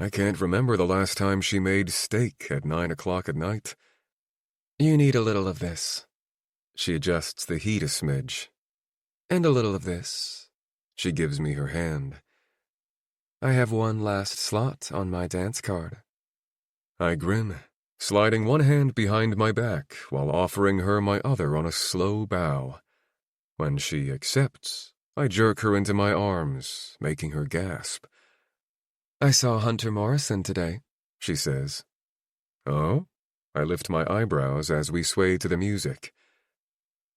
I can't remember the last time she made steak at 9 o'clock at night. You need a little of this. She adjusts the heat a smidge. And a little of this. She gives me her hand. I have one last slot on my dance card. I grin, sliding one hand behind my back while offering her my other on a slow bow. When she accepts, I jerk her into my arms, making her gasp. I saw Hunter Morrison today, she says. Oh? I lift my eyebrows as we sway to the music.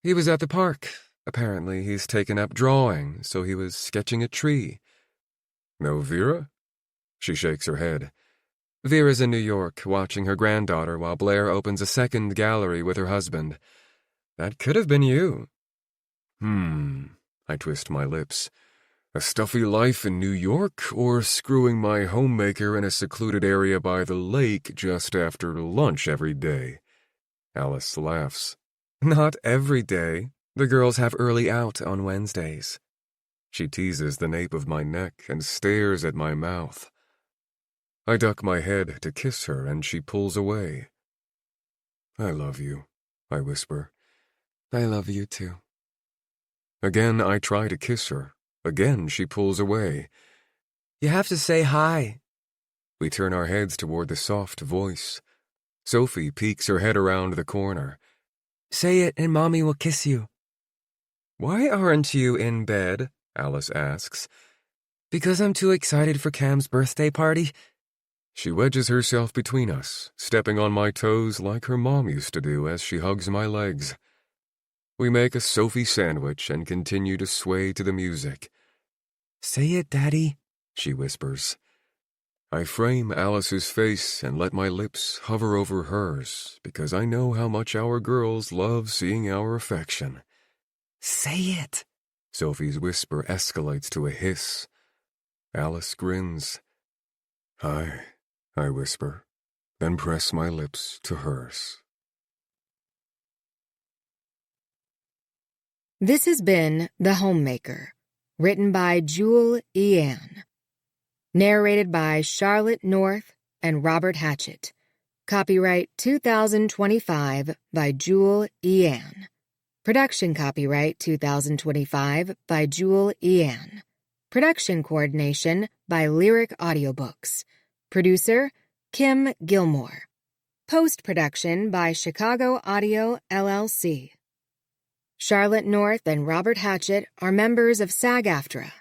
He was at the park. Apparently he's taken up drawing, so he was sketching a tree. No Vera? She shakes her head. Vera's in New York, watching her granddaughter while Blair opens a second gallery with her husband. That could have been you. I twist my lips. A stuffy life in New York, or screwing my homemaker in a secluded area by the lake just after lunch every day? Alice laughs. Not every day. The girls have early out on Wednesdays. She teases the nape of my neck and stares at my mouth. I duck my head to kiss her, and she pulls away. I love you, I whisper. I love you too. Again, I try to kiss her. Again, she pulls away. You have to say hi. We turn our heads toward the soft voice. Sophie peeks her head around the corner. Say it and Mommy will kiss you. Why aren't you in bed? Alice asks. Because I'm too excited for Cam's birthday party. She wedges herself between us, stepping on my toes like her mom used to do as she hugs my legs. We make a Sophie sandwich and continue to sway to the music. Say it, Daddy, she whispers. I frame Alice's face and let my lips hover over hers because I know how much our girls love seeing our affection. Say it. Sophie's whisper escalates to a hiss. Alice grins. Hi, I whisper, then press my lips to hers. This has been The Homemaker, written by Jewel E. Ann. Narrated by Charlotte North and Robert Hatchett. Copyright 2025 by Jewel E. Ann. Production copyright 2025 by Jewel E. Ann. Production coordination by Lyric Audiobooks. Producer, Kim Gilmore. Post-production by Chicago Audio, LLC. Charlotte North and Robert Hatchett are members of SAG-AFTRA.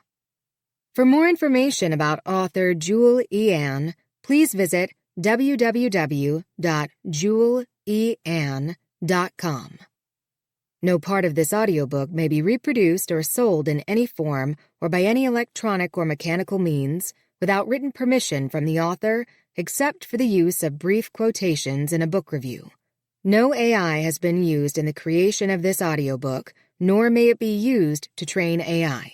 For more information about author Jewel E. Ann, please visit www.juleeann.com. No part of this audiobook may be reproduced or sold in any form or by any electronic or mechanical means without written permission from the author, except for the use of brief quotations in a book review. No AI has been used in the creation of this audiobook, nor may it be used to train AI.